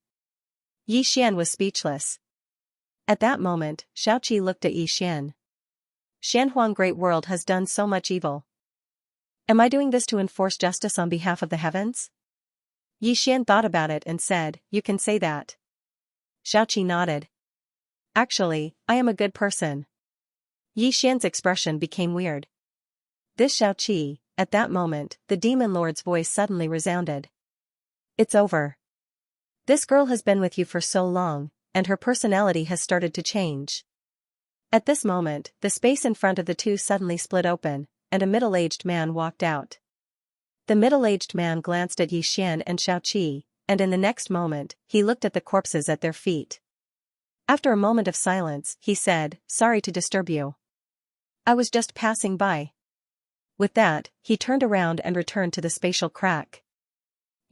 Xian was speechless. At that moment, Xiaoqi looked at Xian. Shenhuang Great World has done so much evil. Am I doing this to enforce justice on behalf of the heavens? Xian thought about it and said, you can say that. Xiaoqi nodded. Actually, I am a good person. Xian's expression became weird. This Xiaoqi, at that moment, the demon lord's voice suddenly resounded. It's over. This girl has been with you for so long, and her personality has started to change. At this moment, the space in front of the two suddenly split open, and a middle-aged man walked out. The middle-aged man glanced at Xian and Xiaoqi, and in the next moment, he looked at the corpses at their feet. After a moment of silence, he said, sorry to disturb you. I was just passing by. With that, he turned around and returned to the spatial crack.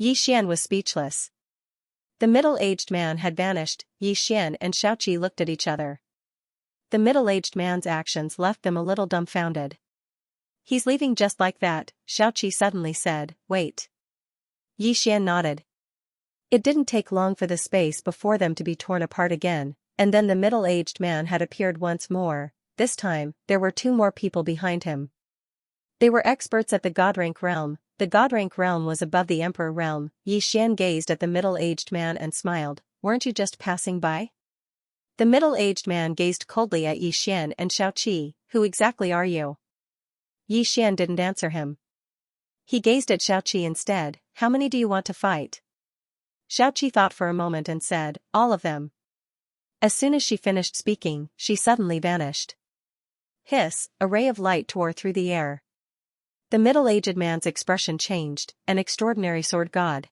Xian was speechless. The middle-aged man had vanished. Xian and Xiaoqi looked at each other. The middle-aged man's actions left them a little dumbfounded. He's leaving just like that, Xiaoqi suddenly said, wait. Xian nodded. It didn't take long for the space before them to be torn apart again, and then the middle-aged man had appeared once more. This time, there were two more people behind him. They were experts at the God-rank realm. The God-rank realm was above the Emperor realm. Xian gazed at the middle-aged man and smiled, weren't you just passing by? The middle-aged man gazed coldly at Xian and Xiaoqi, who exactly are you? Xian didn't answer him. He gazed at Xiaoqi instead, how many do you want to fight? Xiaoqi thought for a moment and said, all of them. As soon as she finished speaking, she suddenly vanished. Hiss, a ray of light tore through the air. The middle-aged man's expression changed, an extraordinary sword god.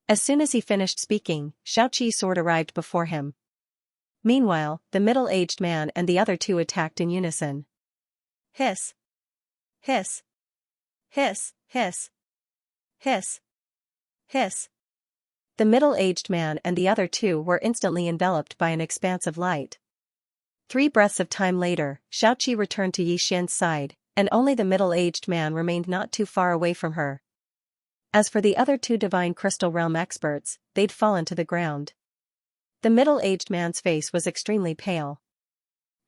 As soon as he finished speaking, Xiaoqi's sword arrived before him. Meanwhile, the middle-aged man and the other two attacked in unison. Hiss. Hiss. Hiss, hiss. Hiss. Hiss. The middle-aged man and the other two were instantly enveloped by an expanse of light. 3 breaths of time later, Xiaoqi returned to Xian's side, and only the middle-aged man remained not too far away from her. As for the other two Divine Crystal Realm experts, they'd fallen to the ground. The middle-aged man's face was extremely pale.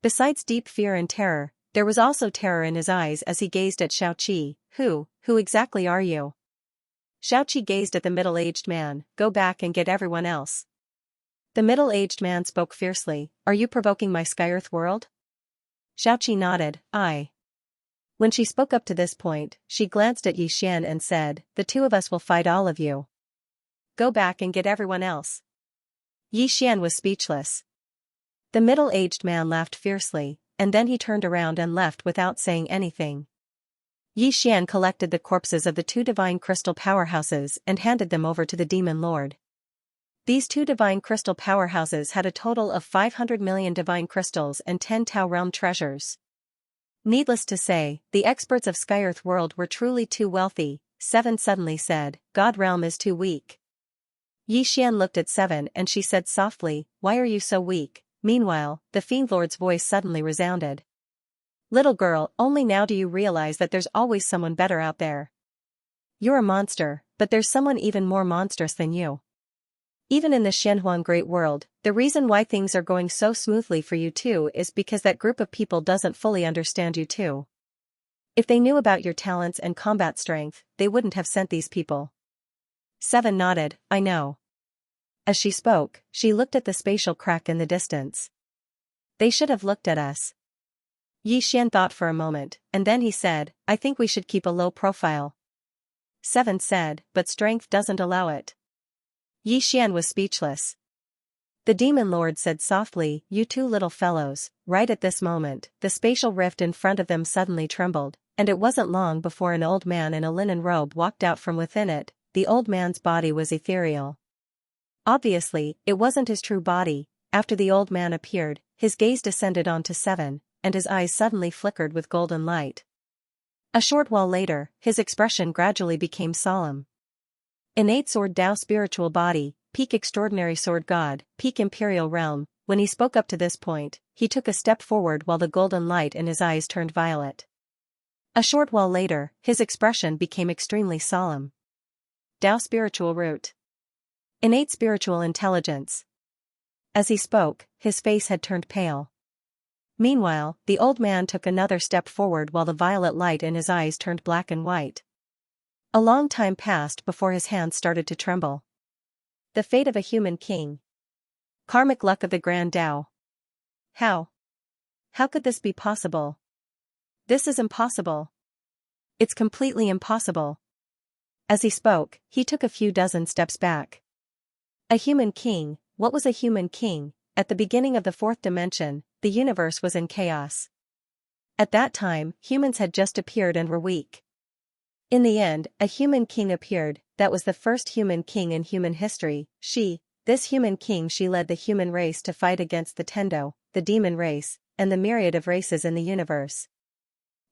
Besides deep fear and terror, there was also terror in his eyes as he gazed at Xiaoqi. Who exactly are you? Xiaoqi gazed at the middle-aged man, go back and get everyone else. The middle-aged man spoke fiercely, are you provoking my Sky-Earth world? Xiaoqi nodded, aye. When she spoke up to this point, she glanced at Xian and said, the two of us will fight all of you. Go back and get everyone else. Xian was speechless. The middle-aged man laughed fiercely, and then he turned around and left without saying anything. Xian collected the corpses of the 2 divine crystal powerhouses and handed them over to the demon lord. These 2 divine crystal powerhouses had a total of 500 million divine crystals and 10 Tao realm treasures. Needless to say, the experts of Sky-Earth world were truly too wealthy. 7 suddenly said, God realm is too weak. Xian looked at 7 and she said softly, why are you so weak? Meanwhile, the Fiend Lord's voice suddenly resounded. Little girl, only now do you realize that there's always someone better out there. You're a monster, but there's someone even more monstrous than you. Even in the Xianhuang Great World, the reason why things are going so smoothly for you too is because that group of people doesn't fully understand you too. If they knew about your talents and combat strength, they wouldn't have sent these people. 7 nodded, I know. As she spoke, she looked at the spatial crack in the distance. They should have looked at us. Yi Xian thought for a moment, and then he said, I think we should keep a low profile. 7 said, but strength doesn't allow it. Yi Xian was speechless. The demon lord said softly, you two little fellows. Right at this moment, the spatial rift in front of them suddenly trembled, and it wasn't long before an old man in a linen robe walked out from within it. The old man's body was ethereal. Obviously, it wasn't his true body. After the old man appeared, his gaze descended onto 7, and his eyes suddenly flickered with golden light. A short while later, his expression gradually became solemn. Innate sword Tao spiritual body, peak extraordinary sword god, peak imperial realm. When he spoke up to this point, he took a step forward while the golden light in his eyes turned violet. A short while later, his expression became extremely solemn. Tao spiritual root. Innate spiritual intelligence. As he spoke, his face had turned pale. Meanwhile, the old man took another step forward while the violet light in his eyes turned black and white. A long time passed before his hands started to tremble. The fate of a human king. Karmic luck of the Grand Tao. How? How could this be possible? This is impossible. It's completely impossible. As he spoke, he took a few dozen steps back. A human king. What was a human king? At the beginning of the 4th dimension, the universe was in chaos. At that time, humans had just appeared and were weak. In the end, a human king appeared. That was the first human king in human history. This human king, she led the human race to fight against the Tendo, the demon race, and the myriad of races in the universe.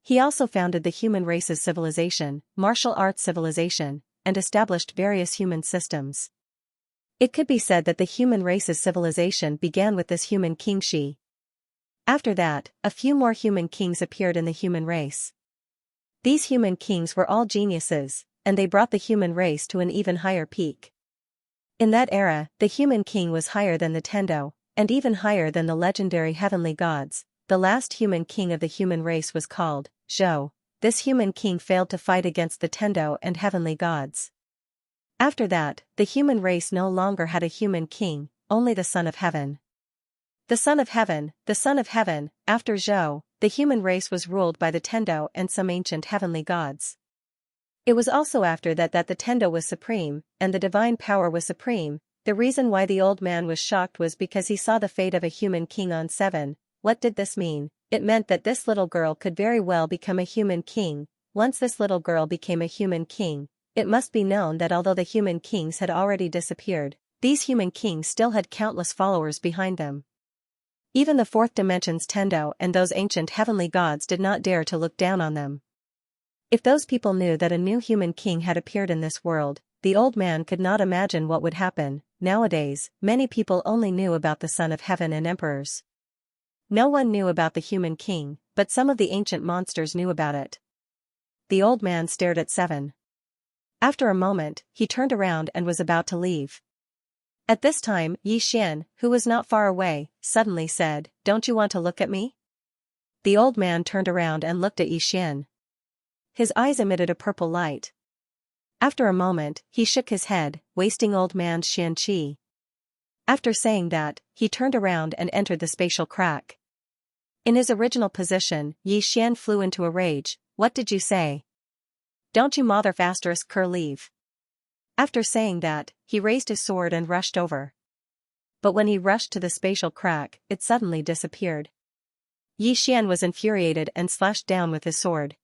He also founded the human race's civilization, martial arts civilization, and established various human systems. It could be said that the human race's civilization began with this human king Shi. After that, a few more human kings appeared in the human race. These human kings were all geniuses, and they brought the human race to an even higher peak. In that era, the human king was higher than the Tendo, and even higher than the legendary heavenly gods. The last human king of the human race was called Zhou. This human king failed to fight against the Tendo and heavenly gods. After that, the human race no longer had a human king, only the Son of Heaven. The Son of Heaven, the Son of Heaven. After Zhou, the human race was ruled by the Tendo and some ancient heavenly gods. It was also after that the Tendo was supreme, and the divine power was supreme. The reason why the old man was shocked was because he saw the fate of a human king on 7. What did this mean? It meant that this little girl could very well become a human king. Once this little girl became a human king, it must be known that although the human kings had already disappeared, these human kings still had countless followers behind them. Even the 4th dimension's Tendo and those ancient heavenly gods did not dare to look down on them. If those people knew that a new human king had appeared in this world, the old man could not imagine what would happen. Nowadays, many people only knew about the Son of Heaven and emperors. No one knew about the human king, but some of the ancient monsters knew about it. The old man stared at 7. After a moment, he turned around and was about to leave. At this time, Yi Xian, who was not far away, suddenly said, "Don't you want to look at me?" The old man turned around and looked at Yi Xian. His eyes emitted a purple light. After a moment, he shook his head, wasting old man's Xianxia. After saying that, he turned around and entered the spatial crack. In his original position, Yi Xian flew into a rage. "What did you say? Don't you mother ***** leave?" After saying that, he raised his sword and rushed over. But when he rushed to the spatial crack, it suddenly disappeared. Yi Xian was infuriated and slashed down with his sword.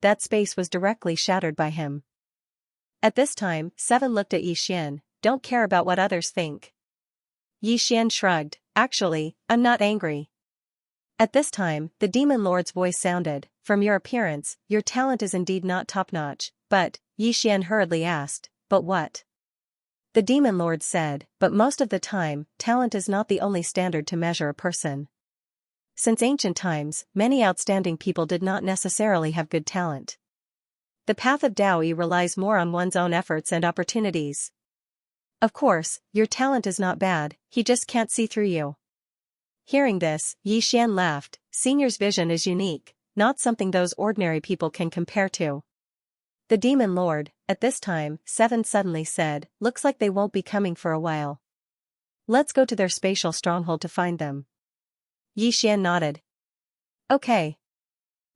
That space was directly shattered by him. At this time, 7 looked at Yi Xian. "Don't care about what others think." Yi Xian shrugged. "Actually, I'm not angry." At this time, the demon lord's voice sounded. "From your appearance, your talent is indeed not top-notch, but," Yi Xian hurriedly asked, "but what?" The demon lord said, "But most of the time, talent is not the only standard to measure a person. Since ancient times, many outstanding people did not necessarily have good talent. The path of Daoi relies more on one's own efforts and opportunities. Of course, your talent is not bad, he just can't see through you. Hearing this, Xian laughed. Senior's vision is unique, not something those ordinary people can compare to. The Demon Lord, at this time, Seven suddenly said, looks like they won't be coming for a while. Let's go to their spatial stronghold to find them. Xian nodded. Okay.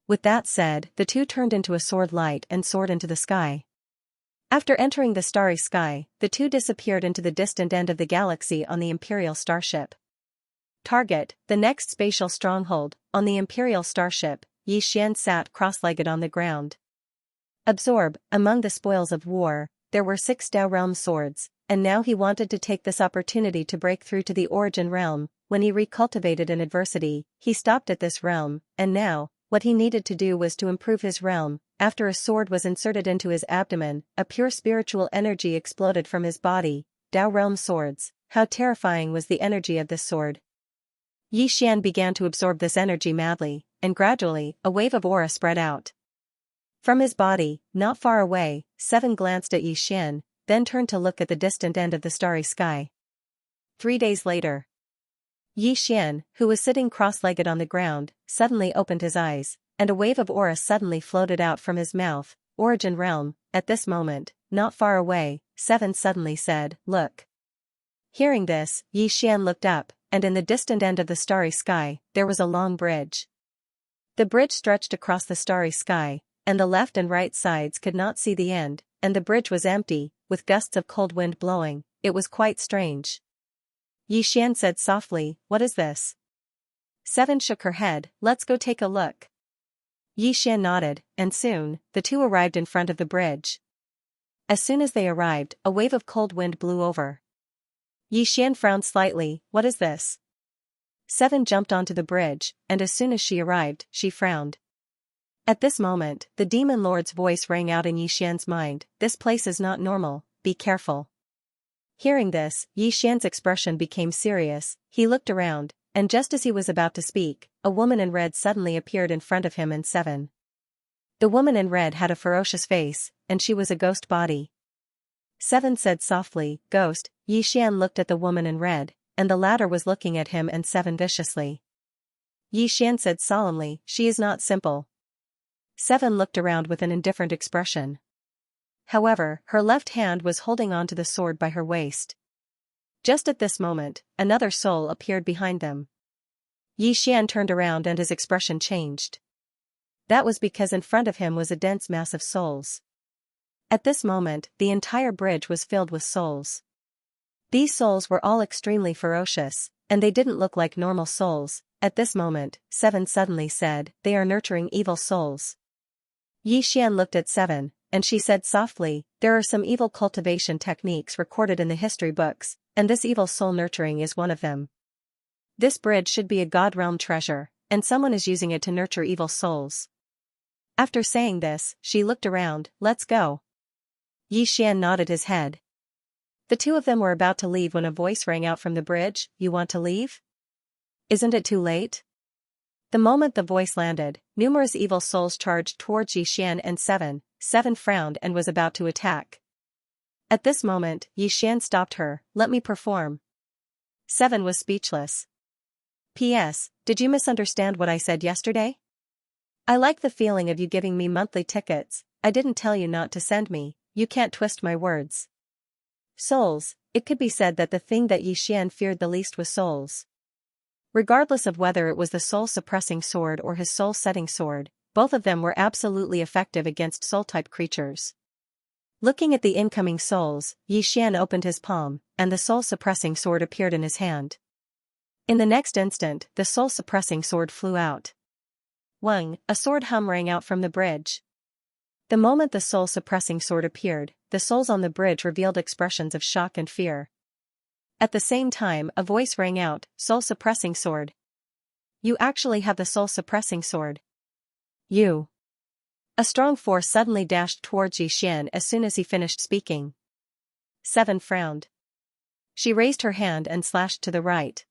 With that said, the two turned into a sword light and soared into the sky. After entering the starry sky, the two disappeared into the distant end of the galaxy on the Imperial starship. Target, the next spatial stronghold. On the Imperial starship, Xian sat cross-legged on the ground. Absorb, among the spoils of war, there were 6 Dao realm swords, and now he wanted to take this opportunity to break through to the origin realm. When he recultivated in adversity, he stopped at this realm, and now, what he needed to do was to improve his realm. After a sword was inserted into his abdomen, a pure spiritual energy exploded from his body. Dao realm swords, how terrifying was the energy of this sword. Xian began to absorb this energy madly, and gradually, a wave of aura spread out. From his body, not far away, Seven glanced at Xian, then turned to look at the distant end of the starry sky. 3 days later. Xian, who was sitting cross-legged on the ground, suddenly opened his eyes, and a wave of aura suddenly floated out from his mouth. Origin realm. At this moment, not far away, Seven suddenly said, look. Hearing this, Xian looked up, and in the distant end of the starry sky, there was a long bridge. The bridge stretched across the starry sky, and the left and right sides could not see the end, and the bridge was empty, with gusts of cold wind blowing. It was quite strange. Xian said softly, what is this? Seven shook her head, let's go take a look. Xian nodded, and soon, the two arrived in front of the bridge. As soon as they arrived, a wave of cold wind blew over. Xian frowned slightly, what is this? Seven jumped onto the bridge, and as soon as she arrived, she frowned. At this moment, the Demon Lord's voice rang out in Xian's mind, this place is not normal, be careful. Hearing this, Xian's expression became serious. He looked around, and just as he was about to speak, a woman in red suddenly appeared in front of him and Seven. The woman in red had a ferocious face, and she was a ghost body. Seven said softly, ghost. Xian looked at the woman in red, and the latter was looking at him and Seven viciously. Xian said solemnly, she is not simple. Seven looked around with an indifferent expression. However, her left hand was holding on to the sword by her waist. Just at this moment, another soul appeared behind them. Xian turned around and his expression changed. That was because in front of him was a dense mass of souls. At this moment, the entire bridge was filled with souls. These souls were all extremely ferocious, and they didn't look like normal souls. At this moment, Seven suddenly said, they are nurturing evil souls. Xian looked at Seven, and she said softly, there are some evil cultivation techniques recorded in the history books, and this evil soul nurturing is one of them. This bridge should be a god realm treasure, and someone is using it to nurture evil souls. After saying this, she looked around, let's go. Xian nodded his head. The two of them were about to leave when a voice rang out from the bridge, you want to leave? Isn't it too late? The moment the voice landed, numerous evil souls charged towards Xian and Seven. Seven frowned and was about to attack. At this moment, Xian stopped her, let me perform. Seven was speechless. P.S. Did you misunderstand what I said yesterday? I like the feeling of you giving me monthly tickets. I didn't tell you not to send me, you can't twist my words. Souls, it could be said that the thing that Xian feared the least was souls. Regardless of whether it was the soul-suppressing sword or his soul-setting sword, both of them were absolutely effective against soul-type creatures. Looking at the incoming souls, Xian opened his palm, and the soul-suppressing sword appeared in his hand. In the next instant, the soul-suppressing sword flew out. Wang, a sword hum rang out from the bridge. The moment the soul-suppressing sword appeared, the souls on the bridge revealed expressions of shock and fear. At the same time, a voice rang out, soul-suppressing sword. You actually have the soul-suppressing sword. You. A strong force suddenly dashed towards Xian as soon as he finished speaking. Seven frowned. She raised her hand and slashed to the right.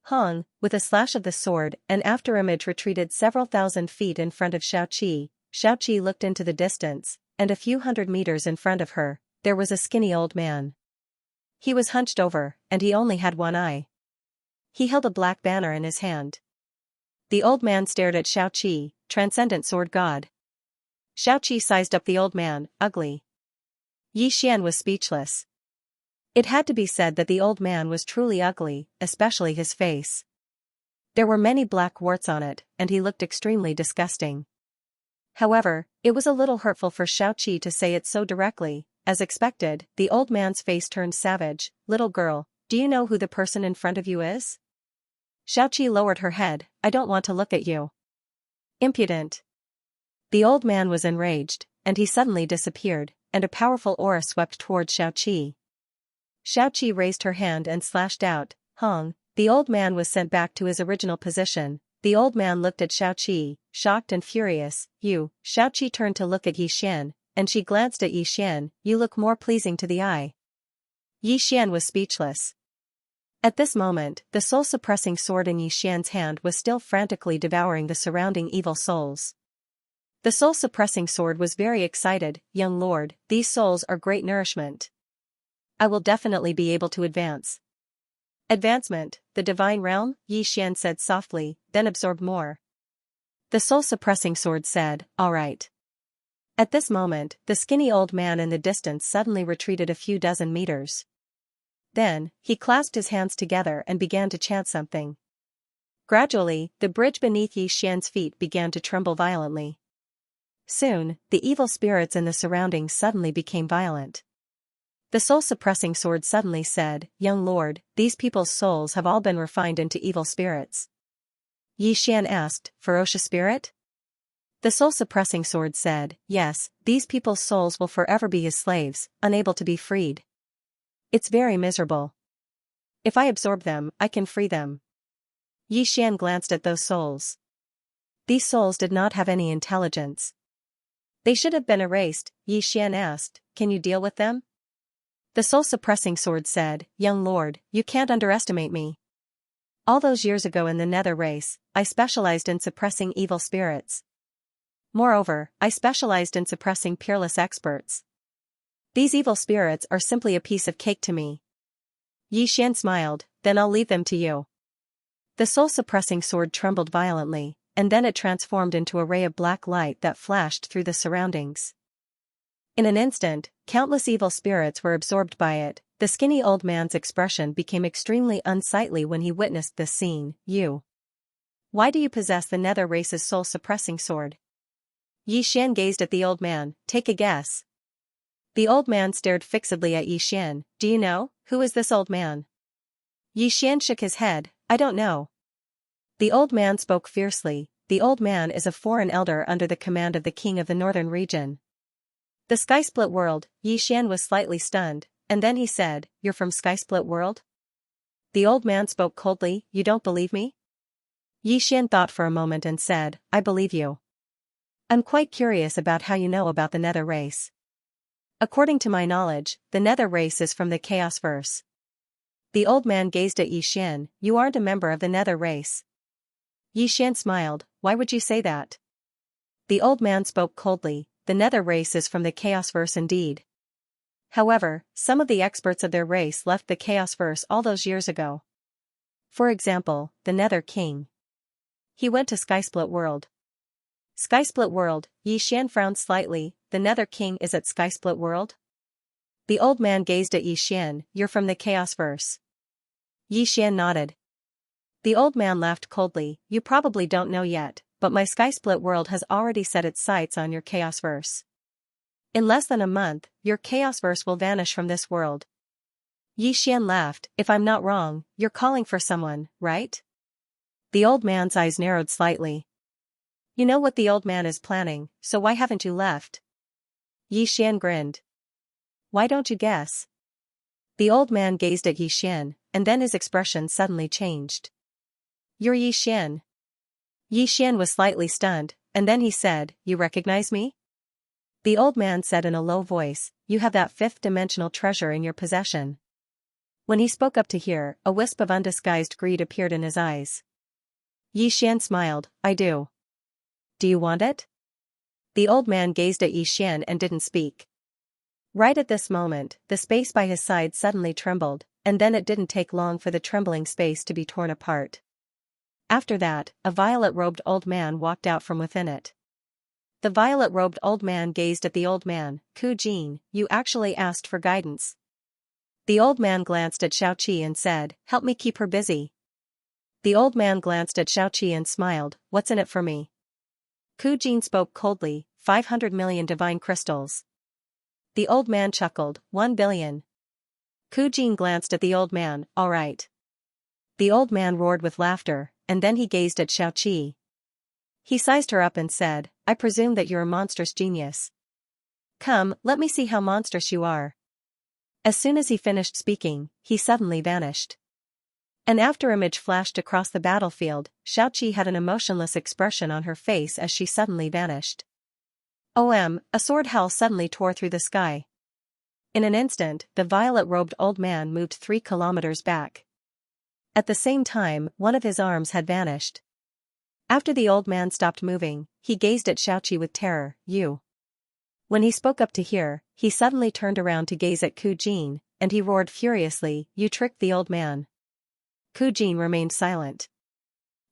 Hong, with a slash of the sword, an afterimage retreated several thousand feet in front of Xiaoqi. Xiaoqi looked into the distance, and a few hundred meters in front of her, there was a skinny old man. He was hunched over, and he only had one eye. He held a black banner in his hand. The old man stared at Xianxia, transcendent sword god. Xianxia sized up the old man, ugly. Xian was speechless. It had to be said that the old man was truly ugly, especially his face. There were many black warts on it, and he looked extremely disgusting. However, it was a little hurtful for Xianxia to say it so directly. As expected, the old man's face turned savage. Little girl, do you know who the person in front of you is? Xianxia lowered her head. I don't want to look at you. Impudent. The old man was enraged, and he suddenly disappeared, and a powerful aura swept toward Xianxia. Xianxia raised her hand and slashed out, Hong. The old man was sent back to his original position. The old man looked at Xianxia, shocked and furious. You. Xianxia turned to look at Yixian, and she glanced at Yixian. You look more pleasing to the eye. Yixian was speechless. At this moment, the soul-suppressing sword in Yixian's hand was still frantically devouring the surrounding evil souls. The soul-suppressing sword was very excited. Young lord, these souls are great nourishment. I will definitely be able to advance. Advancement, the divine realm, Yixian said softly, then absorb more. The soul-suppressing sword said, all right. At this moment, the skinny old man in the distance suddenly retreated a few dozen meters. Then, he clasped his hands together and began to chant something. Gradually, the bridge beneath Yixian's feet began to tremble violently. Soon, the evil spirits in the surroundings suddenly became violent. The soul-suppressing sword suddenly said, Young lord, these people's souls have all been refined into evil spirits. Yixian asked, ferocious spirit? The soul-suppressing sword said, yes, these people's souls will forever be his slaves, unable to be freed. It's very miserable. If I absorb them, I can free them. Yixian glanced at those souls. These souls did not have any intelligence. They should have been erased. Yixian asked, can you deal with them? The soul-suppressing sword said, Young lord, you can't underestimate me. All those years ago in the Nether race, I specialized in suppressing evil spirits. Moreover, I specialized in suppressing peerless experts. These evil spirits are simply a piece of cake to me. Yixian smiled, then I'll leave them to you. The soul-suppressing sword trembled violently, and then it transformed into a ray of black light that flashed through the surroundings. In an instant, countless evil spirits were absorbed by it. The skinny old man's expression became extremely unsightly when he witnessed this scene. You. Why do you possess the Nether race's soul-suppressing sword? Yixian gazed at the old man. Take a guess. The old man stared fixedly at Yixian. Do you know, who is this old man? Yixian shook his head. I don't know. The old man spoke fiercely. The old man is a foreign elder under the command of the king of the northern region. The Sky-Split World. Yixian was slightly stunned, and then he said, You're from Sky-Split World? The old man spoke coldly. You don't believe me? Yixian thought for a moment and said, I believe you. I'm quite curious about how you know about the Nether race. According to my knowledge, the Nether race is from the Chaos Verse. The old man gazed at Yixian. You aren't a member of the Nether race. Yixian smiled. Why would you say that? The old man spoke coldly. The Nether race is from the Chaos Verse indeed. However, some of the experts of their race left the Chaos Verse all those years ago. For example, the Nether King. He went to Sky-Split World. Sky-Split World, Yixian frowned slightly. The Nether King is at Sky-Split World? The old man gazed at Yixian. You're from the Chaos Verse. Yixian nodded. The old man laughed coldly. You probably don't know yet, but my Sky-Split World has already set its sights on your Chaos Verse. In less than a month, your Chaos Verse will vanish from this world. Yixian laughed. If I'm not wrong, you're calling for someone, right? The old man's eyes narrowed slightly. You know what the old man is planning, so why haven't you left? Yixian grinned. Why don't you guess? The old man gazed at Yixian, and then his expression suddenly changed. You're Yixian. Yixian was slightly stunned, and then he said, You recognize me? The old man said in a low voice, You have that fifth-dimensional treasure in your possession. When he spoke up to hear, a wisp of undisguised greed appeared in his eyes. Yixian smiled. I do. Do you want it? The old man gazed at Yixian and didn't speak. Right at this moment, the space by his side suddenly trembled, and then it didn't take long for the trembling space to be torn apart. After that, a violet-robed old man walked out from within it. The violet-robed old man gazed at the old man. "Ku Jin, you actually asked for guidance." The old man glanced at Xiaoqi and said, "Help me keep her busy." The old man glanced at Xiaoqi and smiled, "What's in it for me?" Ku Jin spoke coldly, 500 million divine crystals. The old man chuckled, 1 billion. Ku Jin glanced at the old man, "All right." The old man roared with laughter, and then he gazed at Xiaoqi. He sized her up and said, "I presume that you're a monstrous genius. Come, let me see how monstrous you are." As soon as he finished speaking, he suddenly vanished. An afterimage flashed across the battlefield. Xiaoqi had an emotionless expression on her face as she suddenly vanished. A sword howl suddenly tore through the sky. In an instant, the violet-robed old man moved 3 kilometers back. At the same time, one of his arms had vanished. After the old man stopped moving, he gazed at Xiaoqi with terror. "You." When he spoke up to hear, he suddenly turned around to gaze at Ku Jin, and he roared furiously, "You tricked the old man." Ku Jin remained silent.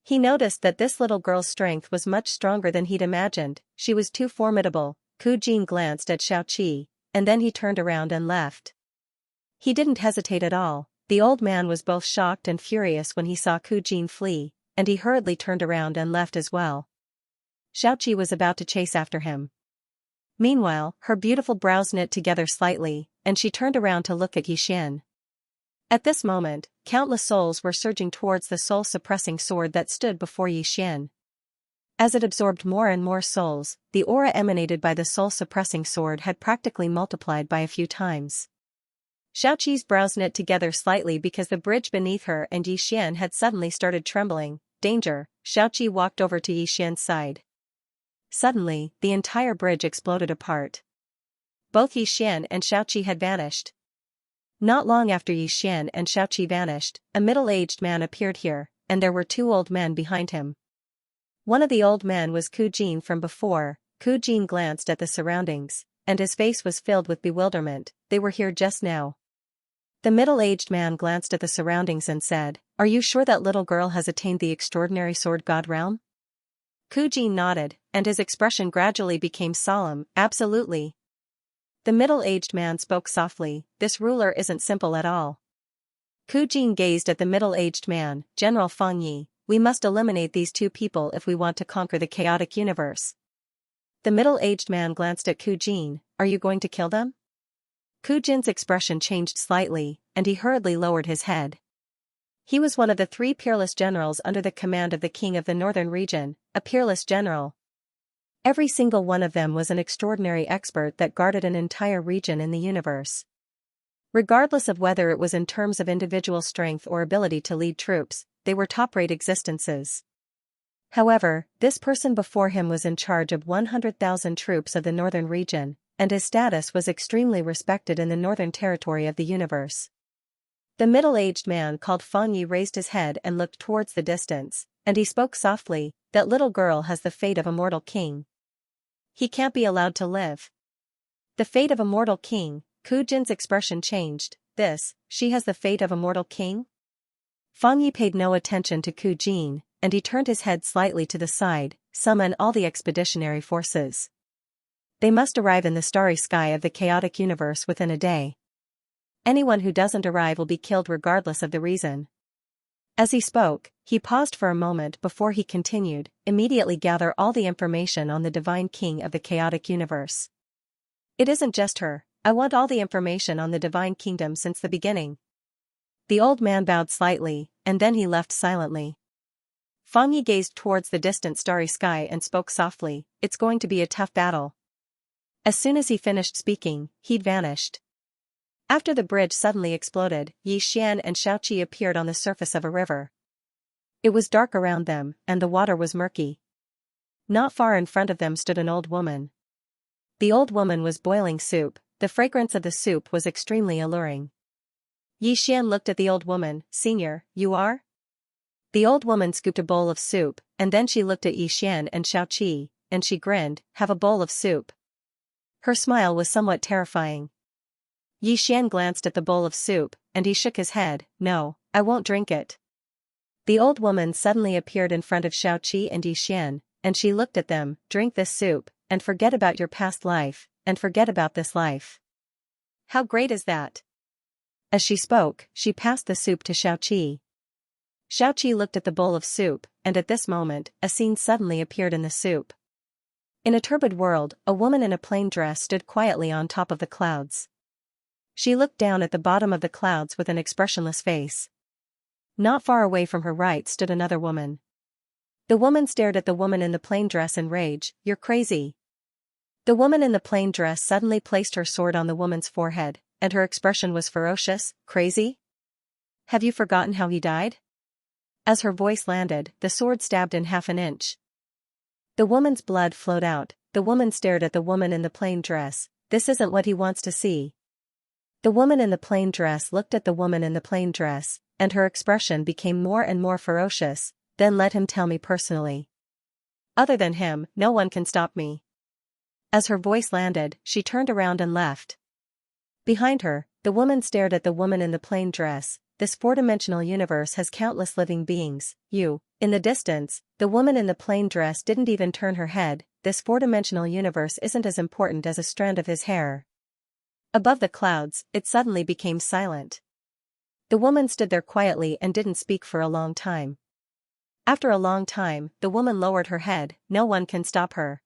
He noticed that this little girl's strength was much stronger than he'd imagined. She was too formidable. Ku Jin glanced at Xiaoqi, and then he turned around and left. He didn't hesitate at all. The old man was both shocked and furious when he saw Ku Jin flee, and he hurriedly turned around and left as well. Xiaoqi was about to chase after him. Meanwhile, her beautiful brows knit together slightly, and she turned around to look at Yixian. At this moment, countless souls were surging towards the soul-suppressing sword that stood before Yixian. As it absorbed more and more souls, the aura emanated by the soul-suppressing sword had practically multiplied by a few times. Xiaoqi's brows knit together slightly because the bridge beneath her and Yixian had suddenly started trembling. "Danger!" Xiaoqi walked over to Yixian's side. Suddenly, the entire bridge exploded apart. Both Yixian and Xiaoqi had vanished. Not long after Yixian and Xiaoqi vanished, a middle-aged man appeared here, and there were 2 old men behind him. One of the old men was Ku Jin from before. Ku Jin glanced at the surroundings, and his face was filled with bewilderment. They were here just now. The middle-aged man glanced at the surroundings and said, "Are you sure that little girl has attained the extraordinary sword god realm?" Ku Jin nodded, and his expression gradually became solemn. "Absolutely." The middle-aged man spoke softly, "This ruler isn't simple at all." Ku Jin gazed at the middle-aged man. "General Feng Yi, we must eliminate these 2 people if we want to conquer the chaotic universe." The middle-aged man glanced at Ku Jin. "Are you going to kill them?" Ku Jin's expression changed slightly, and he hurriedly lowered his head. He was one of the 3 peerless generals under the command of the king of the northern region, a peerless general. Every single one of them was an extraordinary expert that guarded an entire region in the universe. Regardless of whether it was in terms of individual strength or ability to lead troops, they were top-rate existences. However, this person before him was in charge of 100,000 troops of the northern region, and his status was extremely respected in the northern territory of the universe. The middle-aged man called Feng Yi raised his head and looked towards the distance, and he spoke softly, "That little girl has the fate of a mortal king. He can't be allowed to live." The fate of a mortal king. Ku Jin's expression changed. She has the fate of a mortal king? Feng Yi paid no attention to Ku Jin, and he turned his head slightly to the side. "Summon all the expeditionary forces. They must arrive in the starry sky of the chaotic universe within a day. Anyone who doesn't arrive will be killed regardless of the reason." As he spoke, he paused for a moment before he continued, "Immediately gather all the information on the divine king of the chaotic universe. It isn't just her, I want all the information on the divine kingdom since the beginning." The old man bowed slightly, and then he left silently. Feng Yi gazed towards the distant starry sky and spoke softly, "It's going to be a tough battle." As soon as he finished speaking, he'd vanished. After the bridge suddenly exploded, Yixian and Xiaoqi appeared on the surface of a river. It was dark around them, and the water was murky. Not far in front of them stood an old woman. The old woman was boiling soup. The fragrance of the soup was extremely alluring. Yixian looked at the old woman. "Senior, you are?" The old woman scooped a bowl of soup, and then she looked at Yixian and Xiaoqi, and she grinned. "Have a bowl of soup." Her smile was somewhat terrifying. Yi Xian glanced at the bowl of soup, and he shook his head. No, I won't drink it. The old woman suddenly appeared in front of Xiaoqi and Yi Xian, and she looked at them. Drink this soup, and forget about your past life, and forget about this life. How great is that? As she spoke, she passed the soup to Xiaoqi. Xiaoqi looked at the bowl of soup, and at this moment, a scene suddenly appeared in the soup. In a turbid world, a woman in a plain dress stood quietly on top of the clouds. She looked down at the bottom of the clouds with an expressionless face. Not far away from her right stood another woman. The woman stared at the woman in the plain dress in rage. You're crazy. The woman in the plain dress suddenly placed her sword on the woman's forehead, and her expression was ferocious. Crazy? Have you forgotten how he died? As her voice landed, the sword stabbed in half an inch. The woman's blood flowed out. The woman stared at the woman in the plain dress. This isn't what he wants to see. The woman in the plain dress looked at the woman in the plain dress, and her expression became more and more ferocious. Then let him tell me personally. Other than him, no one can stop me. As her voice landed, she turned around and left. Behind her, the woman stared at the woman in the plain dress. This four-dimensional universe has countless living beings. In the distance, the woman in the plain dress didn't even turn her head. This four-dimensional universe isn't as important as a strand of his hair. Above the clouds, it suddenly became silent. The woman stood there quietly and didn't speak for a long time. After a long time, the woman lowered her head. No one can stop her.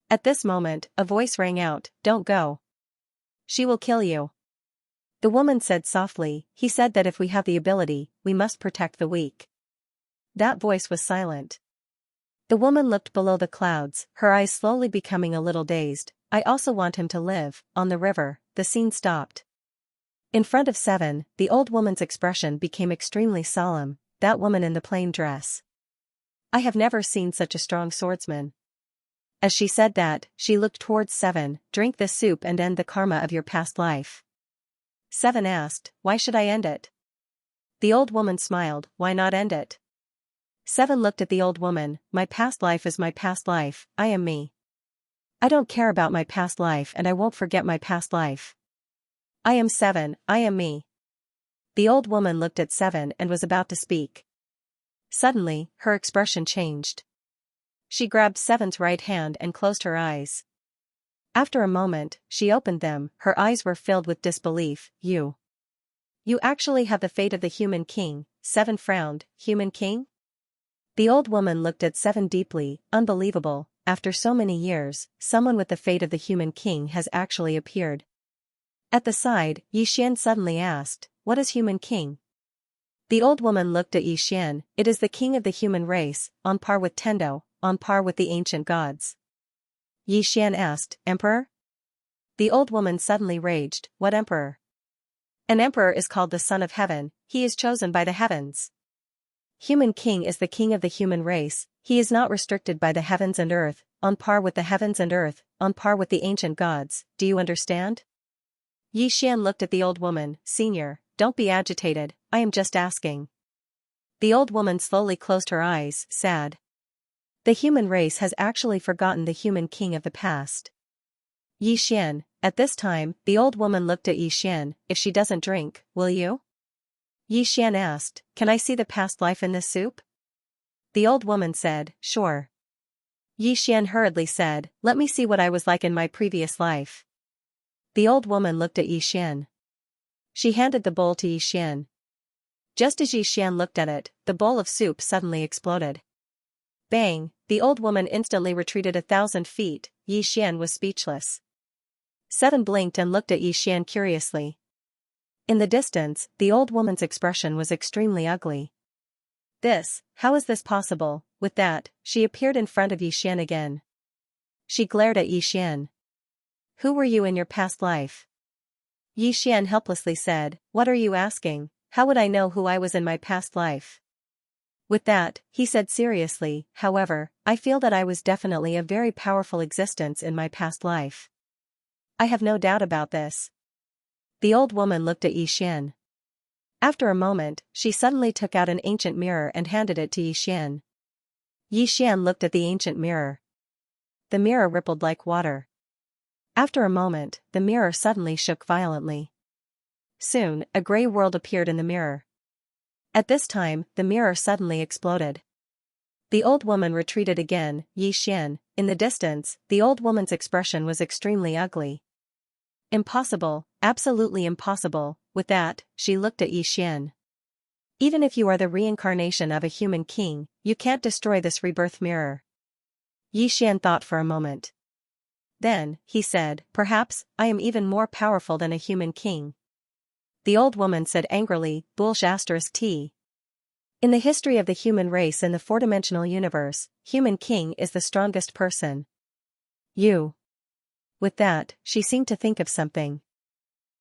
At this moment, a voice rang out, "Don't go. She will kill you." The woman said softly, "He said that if we have the ability, we must protect the weak." That voice was silent. The woman looked below the clouds, her eyes slowly becoming a little dazed. I also want him to live. On the river, the scene stopped. In front of Seven, the old woman's expression became extremely solemn. That woman in the plain dress. I have never seen such a strong swordsman. As she said that, she looked towards Seven. Drink this soup and end the karma of your past life. Seven asked, why should I end it? The old woman smiled, why not end it? Seven looked at the old woman, my past life is my past life, I am me. I don't care about my past life and I won't forget my past life. I am Seven, I am me. The old woman looked at Seven and was about to speak. Suddenly, her expression changed. She grabbed Seven's right hand and closed her eyes. After a moment, she opened them, her eyes were filled with disbelief. You actually have the fate of the human king. Seven frowned. Human king? The old woman looked at Seven deeply. Unbelievable, after so many years, someone with the fate of the human king has actually appeared. At the side, Yi Xian suddenly asked, what is human king? The old woman looked at Yi Xian. It is the king of the human race, on par with Tendo, on par with the ancient gods. Yi Xian asked, Emperor? The old woman suddenly raged, what emperor? An emperor is called the son of heaven, he is chosen by the heavens. Human king is the king of the human race, he is not restricted by the heavens and earth, on par with the heavens and earth, on par with the ancient gods, do you understand? Yi Xian looked at the old woman, Senior, don't be agitated, I am just asking. The old woman slowly closed her eyes, sad. The human race has actually forgotten the human king of the past. Yi Xian, at this time, the old woman looked at Yi Xian, if she doesn't drink, will you? Yi Xian asked, can I see the past life in this soup? The old woman said, sure. Yi Xian hurriedly said, let me see what I was like in my previous life. The old woman looked at Yi Xian. She handed the bowl to Yi Xian. Just as Yi Xian looked at it, the bowl of soup suddenly exploded. Bang, the old woman instantly retreated 1,000 feet, Yi Xian was speechless. Seven blinked and looked at Yi Xian curiously. In the distance, the old woman's expression was extremely ugly. How is this possible? With that, she appeared in front of Yi Xian again. She glared at Yi Xian. Who were you in your past life? Yi Xian helplessly said, what are you asking? How would I know who I was in my past life? With that, he said seriously, however, I feel that I was definitely a very powerful existence in my past life. I have no doubt about this. The old woman looked at Yi Xian. After a moment, she suddenly took out an ancient mirror and handed it to Yi Xian. Yi Xian looked at the ancient mirror. The mirror rippled like water. After a moment, the mirror suddenly shook violently. Soon, a gray world appeared in the mirror. At this time, the mirror suddenly exploded. The old woman retreated again. Xian. In the distance, the old woman's expression was extremely ugly. Impossible, absolutely impossible. With that, she looked at Xian. Even if you are the reincarnation of a human king, you can't destroy this rebirth mirror. Xian thought for a moment. Then, he said, perhaps, I am even more powerful than a human king. The old woman said angrily, *T. In the history of the human race in the four-dimensional universe, human king is the strongest person. You. With that, she seemed to think of something.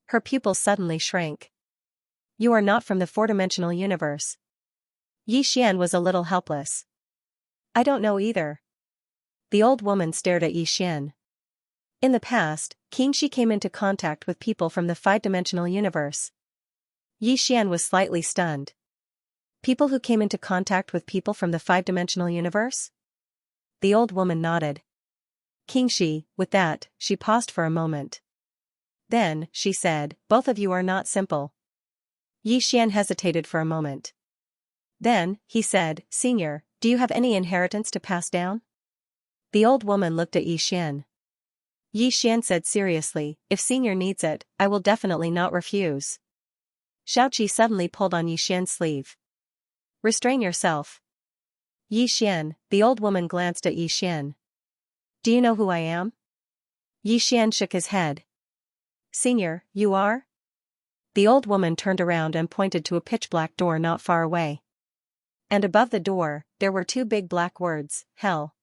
Her pupils suddenly shrank. You are not from the four-dimensional universe. Xian was a little helpless. I don't know either. The old woman stared at Xian. In the past, Xianxia came into contact with people from the five-dimensional universe. Xian was slightly stunned. People who came into contact with people from the five-dimensional universe? The old woman nodded. Xianxia, with that, she paused for a moment. Then, she said, both of you are not simple. Xian hesitated for a moment. Then, he said, Senior, do you have any inheritance to pass down? The old woman looked at Xian. Xian said seriously, if Senior needs it, I will definitely not refuse. Xiaoqi suddenly pulled on Xian's sleeve. Restrain yourself. Xian, the old woman glanced at Xian. Do you know who I am? Xian shook his head. Senior, you are? The old woman turned around and pointed to a pitch-black door not far away. And above the door, there were two big black words, Hell.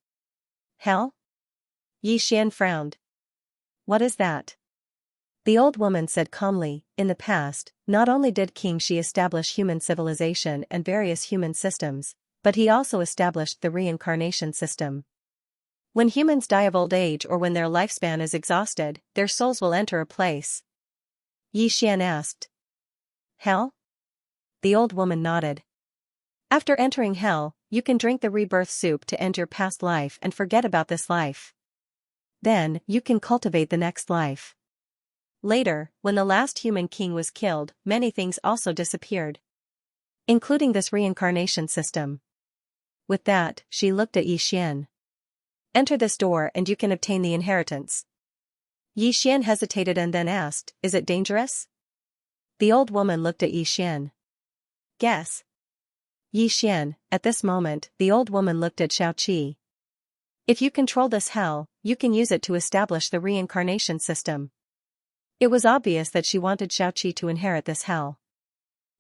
Hell? Xian frowned. What is that? The old woman said calmly, in the past, not only did Xianxia establish human civilization and various human systems, but he also established the reincarnation system. When humans die of old age or when their lifespan is exhausted, their souls will enter a place. Xian asked. Hell? The old woman nodded. After entering hell, you can drink the rebirth soup to end your past life and forget about this life. Then, you can cultivate the next life. Later, when the last human king was killed, many things also disappeared. Including this reincarnation system. With that, she looked at Xian. Enter this door and you can obtain the inheritance. Xian hesitated and then asked, is it dangerous? The old woman looked at Xian. Guess. Xian, at this moment, the old woman looked at Xiaoqi. If you control this hell, you can use it to establish the reincarnation system. It was obvious that she wanted Xiaoqi to inherit this hell.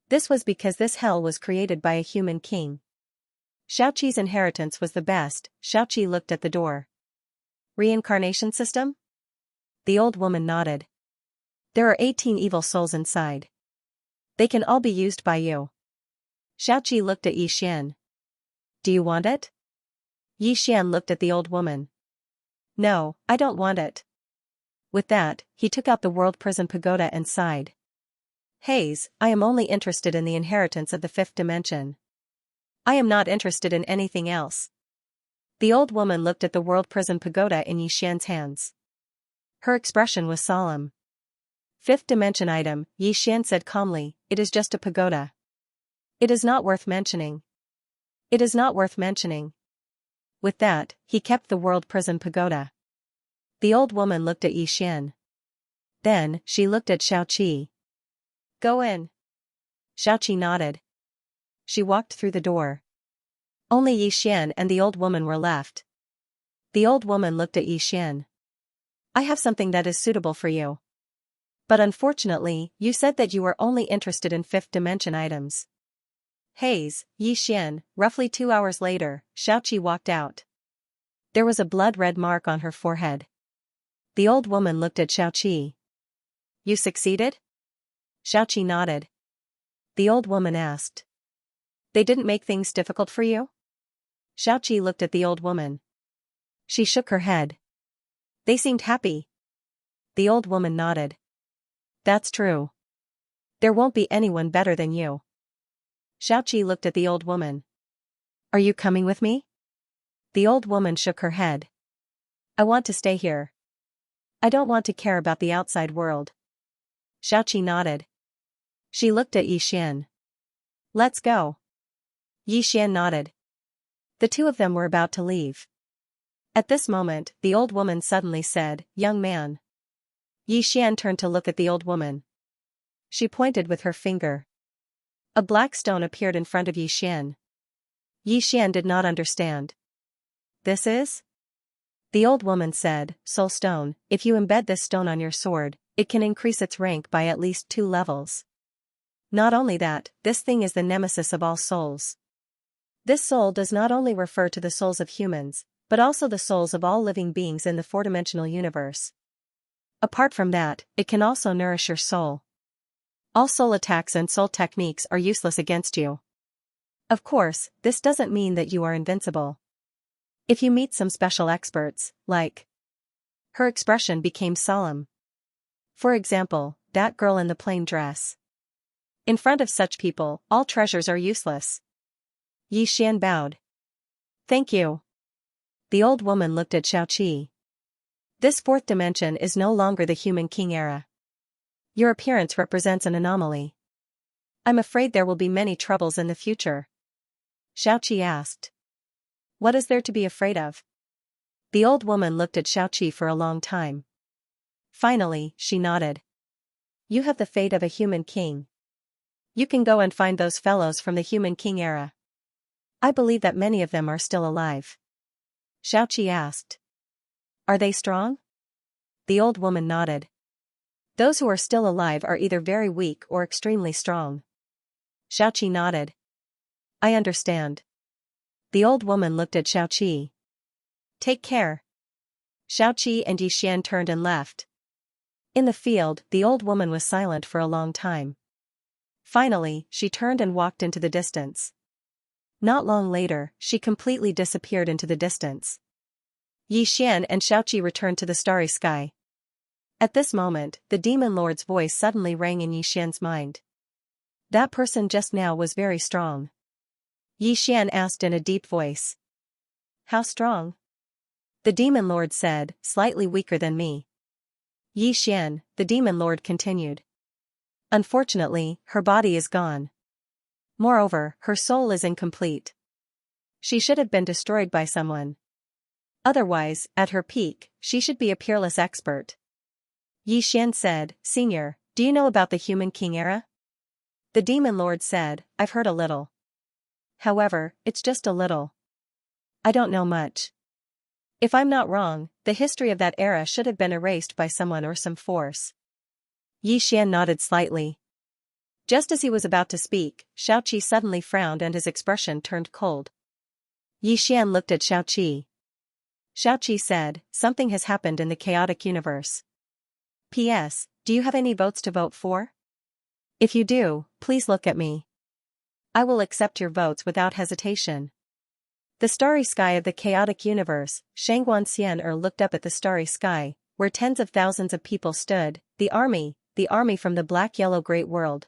This was because this hell was created by a human king. Xiaoqi's inheritance was the best. Xiaoqi looked at the door. Reincarnation system? The old woman nodded. There are 18 evil souls inside. They can all be used by you. Xiaoqi looked at Xian. Do you want it? Xian looked at the old woman. No, I don't want it. With that, he took out the world prison pagoda and sighed. Hayes, I am only interested in the inheritance of the fifth dimension. I am not interested in anything else. The old woman looked at the world prison pagoda in Xian's hands. Her expression was solemn. Fifth dimension item, Xian said calmly, it is just a pagoda. It is not worth mentioning. It is not worth mentioning. With that, he kept the world prison pagoda. The old woman looked at Xian. Then, she looked at Xiaoqi. Go in. Xiaoqi nodded. She walked through the door. Only Xian and the old woman were left. The old woman looked at Xian. I have something that is suitable for you. But unfortunately, you said that you were only interested in fifth dimension items. Hayes, Xian, roughly 2 hours later, Xiaoqi walked out. There was a blood-red mark on her forehead. The old woman looked at Xiaoqi. You succeeded? Xiaoqi nodded. The old woman asked. They didn't make things difficult for you? Xiaoqi looked at the old woman. She shook her head. They seemed happy. The old woman nodded. That's true. There won't be anyone better than you. Xiaoqi looked at the old woman. Are you coming with me? The old woman shook her head. I want to stay here. I don't want to care about the outside world. Xiaoqi nodded. She looked at Yi Xian. Let's go. Yi Xian nodded. The two of them were about to leave. At this moment, the old woman suddenly said, "Young man." Yi Xian turned to look at the old woman. She pointed with her finger. A black stone appeared in front of Yi Xian. Yi Xian did not understand. This is? The old woman said, Soul Stone. If you embed this stone on your sword, it can increase its rank by at least 2 levels. Not only that, this thing is the nemesis of all souls. This soul does not only refer to the souls of humans, but also the souls of all living beings in the four-dimensional universe. Apart from that, it can also nourish your soul. All soul attacks and soul techniques are useless against you. Of course, this doesn't mean that you are invincible. If you meet some special experts, like... Her expression became solemn. For example, that girl in the plain dress. In front of such people, all treasures are useless. Yi Xian bowed. Thank you. The old woman looked at Xiaoqi. This fourth dimension is no longer the human king era. Your appearance represents an anomaly. I'm afraid there will be many troubles in the future. Xiaoqi asked. What is there to be afraid of? The old woman looked at Xiaoqi for a long time. Finally, she nodded. You have the fate of a human king. You can go and find those fellows from the human king era. I believe that many of them are still alive. Xiaoqi asked. Are they strong? The old woman nodded. Those who are still alive are either very weak or extremely strong. Xiaoqi nodded. I understand. The old woman looked at Xiaoqi. Take care. Xiaoqi and Yi Xian turned and left. In the field, the old woman was silent for a long time. Finally, she turned and walked into the distance. Not long later, she completely disappeared into the distance. Yi Xian and Xiaoqi returned to the starry sky. At this moment, the demon lord's voice suddenly rang in Yi Xian's mind. That person just now was very strong. Yi Xian asked in a deep voice. How strong? The demon lord said, slightly weaker than me. Yi Xian, the demon lord continued. Unfortunately, her body is gone. Moreover, her soul is incomplete. She should have been destroyed by someone. Otherwise, at her peak, she should be a peerless expert. Yi Xian said, Senior, do you know about the human king era? The demon lord said, I've heard a little. However, it's just a little. I don't know much. If I'm not wrong, the history of that era should have been erased by someone or some force. Yi Xian nodded slightly. Just as he was about to speak, Xiaoqi suddenly frowned and his expression turned cold. Yi Xian looked at Xiaoqi. Xiaoqi said, Something has happened in the chaotic universe. P.S. Do you have any votes to vote for? If you do, please look at me. I will accept your votes without hesitation. The starry sky of the chaotic universe, Xianxia looked up at the starry sky, where tens of thousands of people stood, the army from the black-yellow great world.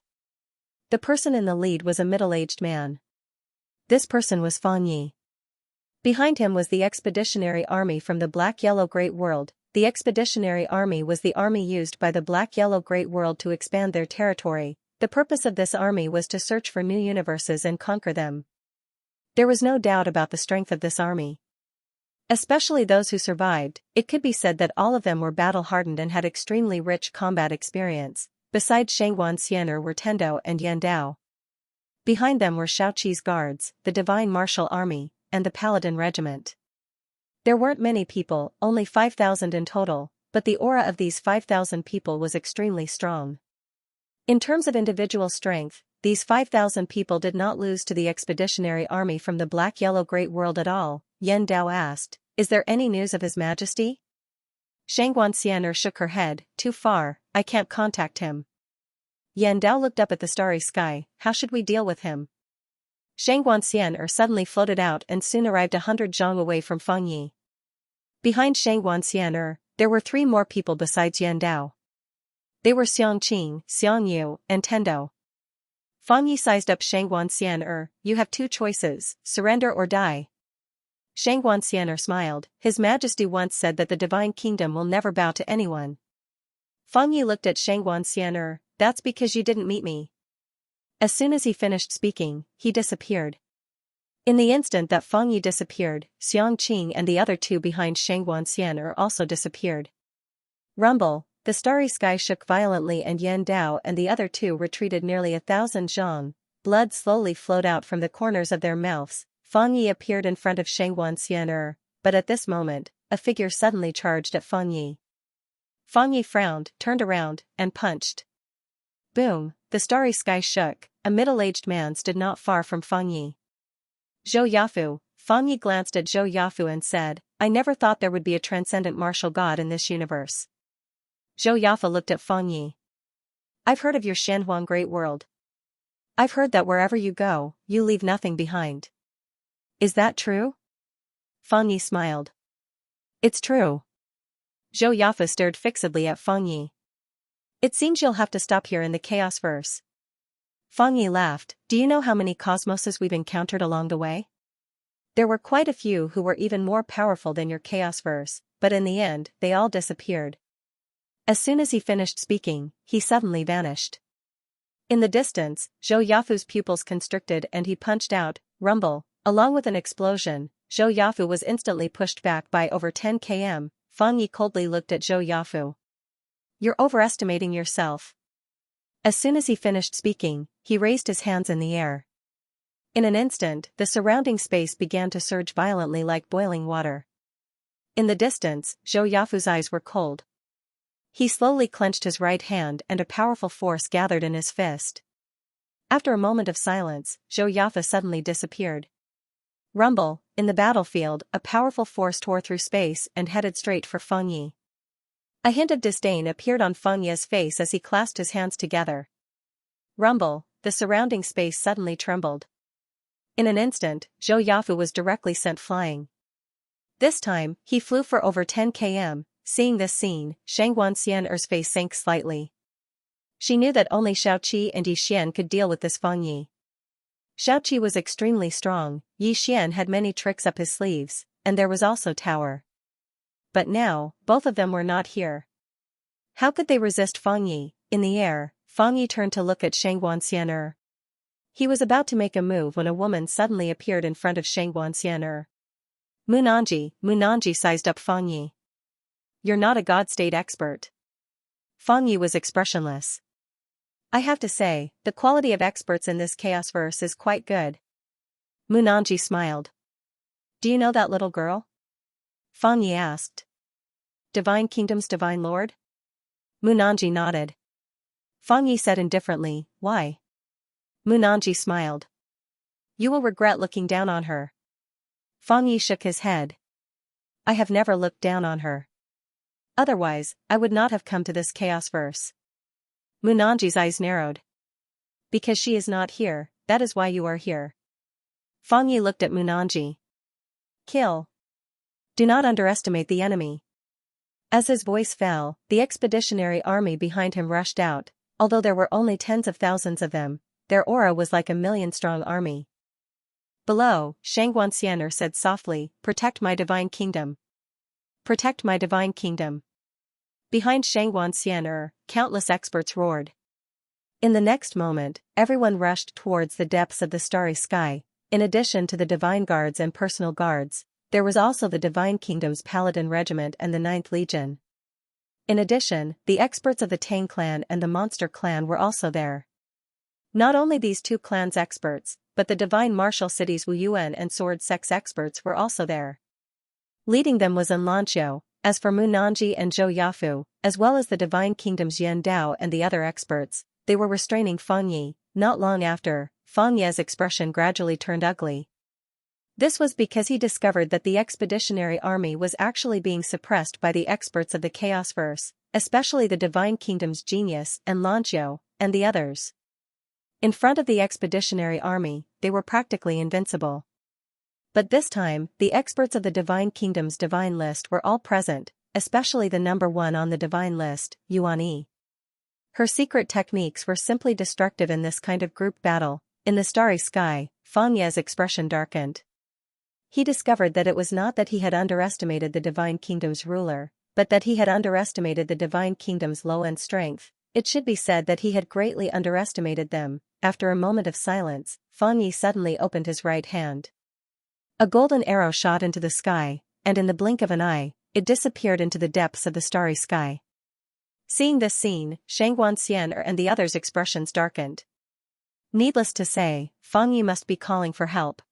The person in the lead was a middle-aged man. This person was Fang Yi. Behind him was the expeditionary army from the black-yellow great world. The expeditionary army was the army used by the black-yellow great world to expand their territory. The purpose of this army was to search for new universes and conquer them. There was no doubt about the strength of this army. Especially those who survived, it could be said that all of them were battle-hardened and had extremely rich combat experience. Besides Xianxia were Tendo and Yandao. Behind them were Xiaoqi's guards, the divine martial army, and the paladin regiment. There weren't many people, only 5,000 in total, but the aura of these 5,000 people was extremely strong. In terms of individual strength, these 5,000 people did not lose to the expeditionary army from the black-yellow great world at all. Yan Dao asked, Is there any news of His Majesty? Xianxia shook her head, Too far, I can't contact him. Yan Dao looked up at the starry sky, How should we deal with him? Xianxia suddenly floated out and soon arrived 100 zhang away from Fang Yi. Behind Xianxia there were 3 more people besides Yan Dao. They were Xiangqing, Xiangyu, and Tendo. Fang Yi sized up Xianxia. You have 2 choices, surrender or die. Xianxia smiled. His Majesty once said that the Divine Kingdom will never bow to anyone. Feng Yi looked at Xianxia. That's because you didn't meet me. As soon as he finished speaking, he disappeared. In the instant that Feng Yi disappeared, Xianxia and the other two behind Xianxia also disappeared. Rumble, the starry sky shook violently and Yan Dao and the other two retreated nearly 1,000 zhang. Blood slowly flowed out from the corners of their mouths. Feng Yi appeared in front of Xianxia, but at this moment, a figure suddenly charged at Feng Yi. Feng Yi frowned, turned around, and punched. Boom, the starry sky shook. A middle-aged man stood not far from Feng Yi. Zhou Yafu. Feng Yi glanced at Zhou Yafu and said, I never thought there would be a transcendent martial god in this universe. Zhou Yafu looked at Feng Yi. I've heard of your Shenhuang Great World. I've heard that wherever you go, you leave nothing behind. Is that true? Feng Yi smiled. It's true. Zhou Yafu stared fixedly at Feng Yi. It seems you'll have to stop here in the Chaos Verse. Feng Yi laughed. Do you know how many cosmoses we've encountered along the way? There were quite a few who were even more powerful than your Chaos Verse, but in the end, they all disappeared. As soon as he finished speaking, he suddenly vanished. In the distance, Zhou Yafu's pupils constricted and he punched out. Rumble. Along with an explosion, Zhou Yafu was instantly pushed back by over 10 km. Feng Yi coldly looked at Zhou Yafu. You're overestimating yourself. As soon as he finished speaking, he raised his hands in the air. In an instant, the surrounding space began to surge violently like boiling water. In the distance, Zhou Yafu's eyes were cold. He slowly clenched his right hand and a powerful force gathered in his fist. After a moment of silence, Zhou Yafu suddenly disappeared. Rumble, in the battlefield, a powerful force tore through space and headed straight for Feng Yi. A hint of disdain appeared on Feng Yi's face as he clasped his hands together. Rumble, the surrounding space suddenly trembled. In an instant, Zhou Yafu was directly sent flying. This time, he flew for over 10 km. Seeing this scene, Xianxia's face sank slightly. She knew that only Xiaoqi and Yi Xian could deal with this Feng Yi. Xiaoqi was extremely strong, Yi Xian had many tricks up his sleeves, and there was also Tower. But now, both of them were not here. How could they resist Feng Yi? In the air, Feng Yi turned to look at Xianxia. He was about to make a move when a woman suddenly appeared in front of Xianxia. Munanji sized up Feng Yi. You're not a God state expert. Feng Yi was expressionless. I have to say, the quality of experts in this Chaos Verse is quite good. Munanji smiled. Do you know that little girl? Feng Yi asked. Divine Kingdom's Divine Lord? Munanji nodded. Feng Yi said indifferently, why? Munanji smiled. You will regret looking down on her. Feng Yi shook his head. I have never looked down on her. Otherwise, I would not have come to this Chaos Verse. Munanji's eyes narrowed. Because she is not here, that is why you are here. Feng Yi looked at Munanji. Kill. Do not underestimate the enemy. As his voice fell, the expeditionary army behind him rushed out. Although there were only tens of thousands of them, their aura was like a million-strong army. Below, Xianxia said softly, Protect my divine kingdom. Protect my divine kingdom. Behind Xianxia, countless experts roared. In the next moment, everyone rushed towards the depths of the starry sky. In addition to the divine guards and personal guards, there was also the Divine Kingdom's Paladin Regiment and the 9th Legion. In addition, the experts of the Tang clan and the Monster clan were also there. Not only these two clans' experts, but the Divine Martial Cities Wu Yuan and Sword Sex experts were also there. Leading them was Xianxia. As for Munanji and Zhou Yafu, as well as the Divine Kingdom's Yan Dao and the other experts, they were restraining Feng Yi. Not long after, Feng Yi's expression gradually turned ugly. This was because he discovered that the expeditionary army was actually being suppressed by the experts of the Chaos Verse, especially the Divine Kingdom's Genius and Xianxia, and the others. In front of the expeditionary army, they were practically invincible. But this time, the experts of the Divine Kingdom's Divine List were all present, especially the number one on the Divine List, Yuan Yi. Her secret techniques were simply destructive in this kind of group battle. In the starry sky, Feng Yi's expression darkened. he discovered that it was not that he had underestimated the Divine Kingdom's ruler, but that he had underestimated the Divine Kingdom's low-end strength. It should be said that he had greatly underestimated them. After a moment of silence, Fang Yi suddenly opened his right hand. A golden arrow shot into the sky, and in the blink of an eye, it disappeared into the depths of the starry sky. Seeing this scene, Xianxia and the others' expressions darkened. Needless to say, Fang Yi must be calling for help.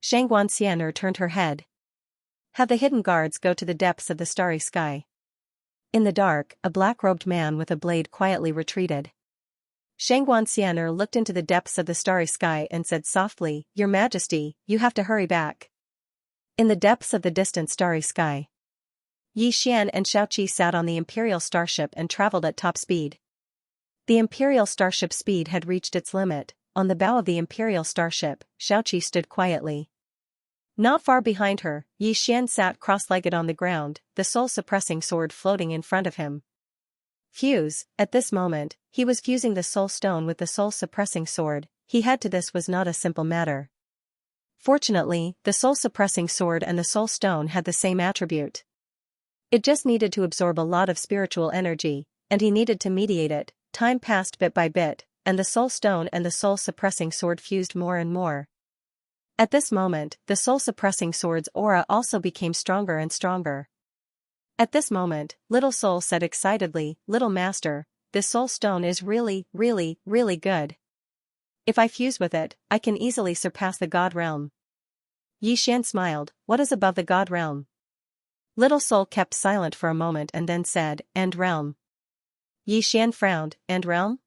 Xianxia turned her head. Have the hidden guards go to the depths of the starry sky. In the dark, a black-robed man with a blade quietly retreated. Xianxia looked into the depths of the starry sky and said softly, "Your Majesty, you have to hurry back." In the depths of the distant starry sky, Yi Xian and Xiaoqi sat on the Imperial starship and traveled at top speed. The Imperial starship's speed had reached its limit. On the bow of the Imperial starship, Xiaoqi stood quietly. Not far behind her, Yi Xian sat cross-legged on the ground, the soul-suppressing sword floating in front of him. Fuse, at this moment, he was fusing the soul stone with the soul-suppressing sword. This was not a simple matter. Fortunately, the soul-suppressing sword and the soul stone had the same attribute. It just needed to absorb a lot of spiritual energy, and he needed to mediate it. Time passed bit by bit, and the soul stone and the soul-suppressing sword fused more and more. At this moment, the soul-suppressing sword's aura also became stronger and stronger. At this moment, Little Soul said excitedly, "Little Master, this soul stone is really, really, really good. If I fuse with it, I can easily surpass the God realm." Yi Xian smiled, "What is above the God realm?" Little Soul kept silent for a moment and then said, "End realm." Yi Xian frowned, "End realm?"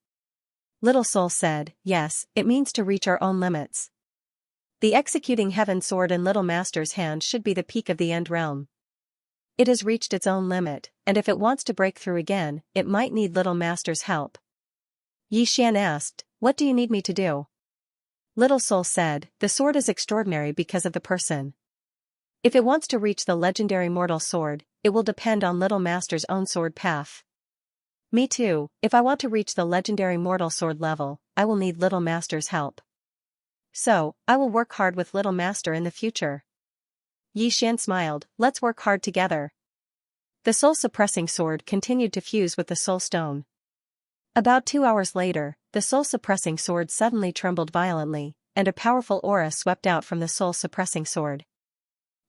Little Soul said, "Yes, it means to reach our own limits. The executing heaven sword in Little Master's hand should be the peak of the end realm. It has reached its own limit, and if it wants to break through again, it might need Little Master's help." Yi Xian asked, "What do you need me to do?" Little Soul said, "The sword is extraordinary because of the person. If it wants to reach the legendary mortal sword, it will depend on Little Master's own sword path. Me too, if I want to reach the legendary mortal sword level, I will need Little Master's help. So, I will work hard with Little Master in the future." Yi Xian smiled, "Let's work hard together." The soul-suppressing sword continued to fuse with the soul stone. About 2 hours later, the soul-suppressing sword suddenly trembled violently, and a powerful aura swept out from the soul-suppressing sword.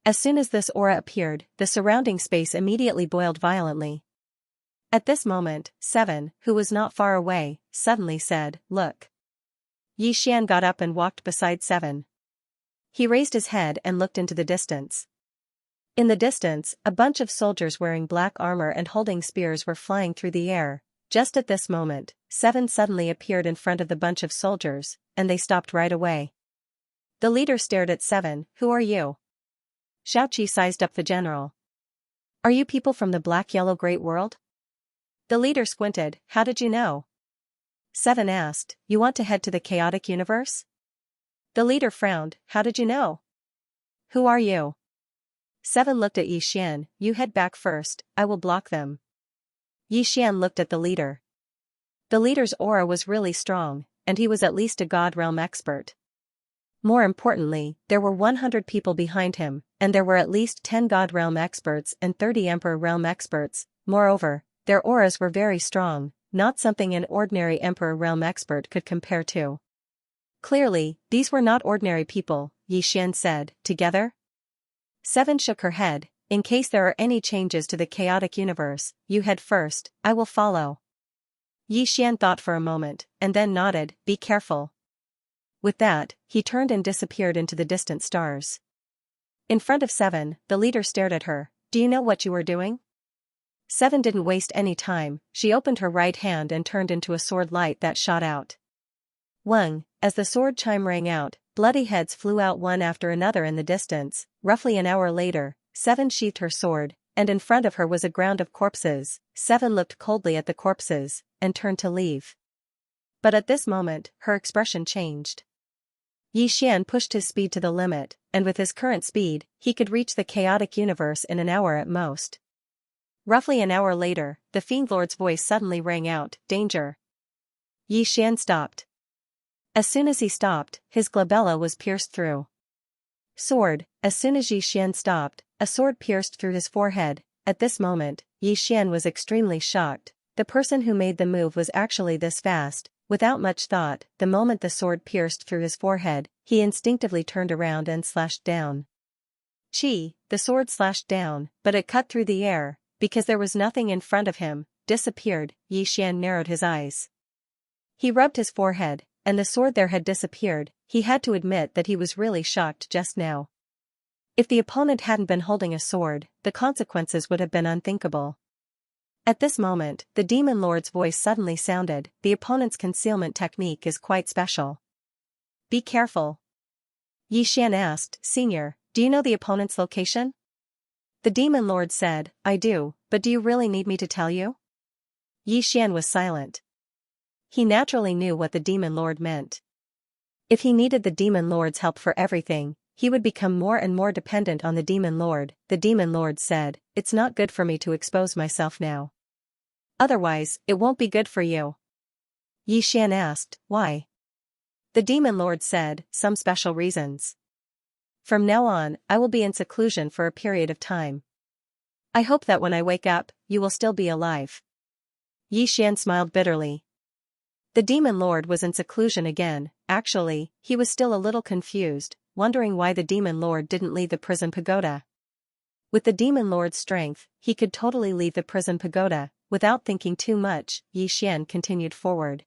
As soon as this aura appeared, the surrounding space immediately boiled violently. At this moment, Seven, who was not far away, suddenly said, "Look." Yi Xian got up and walked beside Seven. He raised his head and looked into the distance. In the distance, a bunch of soldiers wearing black armor and holding spears were flying through the air. Just at this moment, Seven suddenly appeared in front of the bunch of soldiers, and they stopped right away. The leader stared at Seven. "Who are you?" Xiaoqi sized up the general. "Are you people from the black-yellow great world?" The leader squinted. "How did you know?" Seven asked, "You want to head to the chaotic universe?" The leader frowned. "How did you know?" "Who are you?" Seven looked at Yi Xian. "You head back first, I will block them." Yi Xian looked at the leader. The leader's aura was really strong, and he was at least a God realm expert. More importantly, there were 100 people behind him, and there were at least 10 God realm experts and 30 Emperor realm experts. Moreover, their auras were very strong, not something an ordinary Emperor realm expert could compare to. Clearly, these were not ordinary people, Yi Xian said. "Together?" Seven shook her head. "In case there are any changes to the chaotic universe, you head first, I will follow." Yi Xian thought for a moment, and then nodded, "Be careful." With that, he turned and disappeared into the distant stars. In front of Seven, the leader stared at her. "Do you know what you are doing?" Seven didn't waste any time. She opened her right hand and turned into a sword light that shot out. Wang, as the sword chime rang out, bloody heads flew out one after another in the distance. Roughly an hour later, Seven sheathed her sword, and in front of her was a ground of corpses. Seven looked coldly at the corpses, and turned to leave. But at this moment, her expression changed. Yi Xian pushed his speed to the limit, and with his current speed, he could reach the chaotic universe in an hour at most. Roughly an hour later, the Fiend Lord's voice suddenly rang out, "Danger!" Yi Xian stopped. As soon as he stopped, his glabella was pierced through. Sword. As soon as Yi Xian stopped, a sword pierced through his forehead. At this moment, Yi Xian was extremely shocked. The person who made the move was actually this fast. Without much thought, the moment the sword pierced through his forehead, he instinctively turned around and slashed down. The sword slashed down, but it cut through the air, because there was nothing in front of him, disappeared. Yi Xian narrowed his eyes. He rubbed his forehead, and the sword there had disappeared. He had to admit that he was really shocked just now. If the opponent hadn't been holding a sword, the consequences would have been unthinkable. At this moment, the Demon Lord's voice suddenly sounded. The opponent's concealment technique is quite special. Be careful. Yi Xian asked, Senior, do you know the opponent's location? The Demon Lord said, I do, but do you really need me to tell you? Yi Xian was silent. He naturally knew what the Demon Lord meant. If he needed the Demon Lord's help for everything, he would become more and more dependent on the Demon Lord. The Demon Lord said, it's not good for me to expose myself now. Otherwise, it won't be good for you. Yi Xian asked, why? The Demon Lord said, some special reasons. From now on, I will be in seclusion for a period of time. I hope that when I wake up, you will still be alive. Yi Xian smiled bitterly. The Demon Lord was in seclusion again. Actually, he was still a little confused, wondering why the Demon Lord didn't leave the prison pagoda. With the Demon Lord's strength, he could totally leave the prison pagoda. Without thinking too much, Yi Xian continued forward.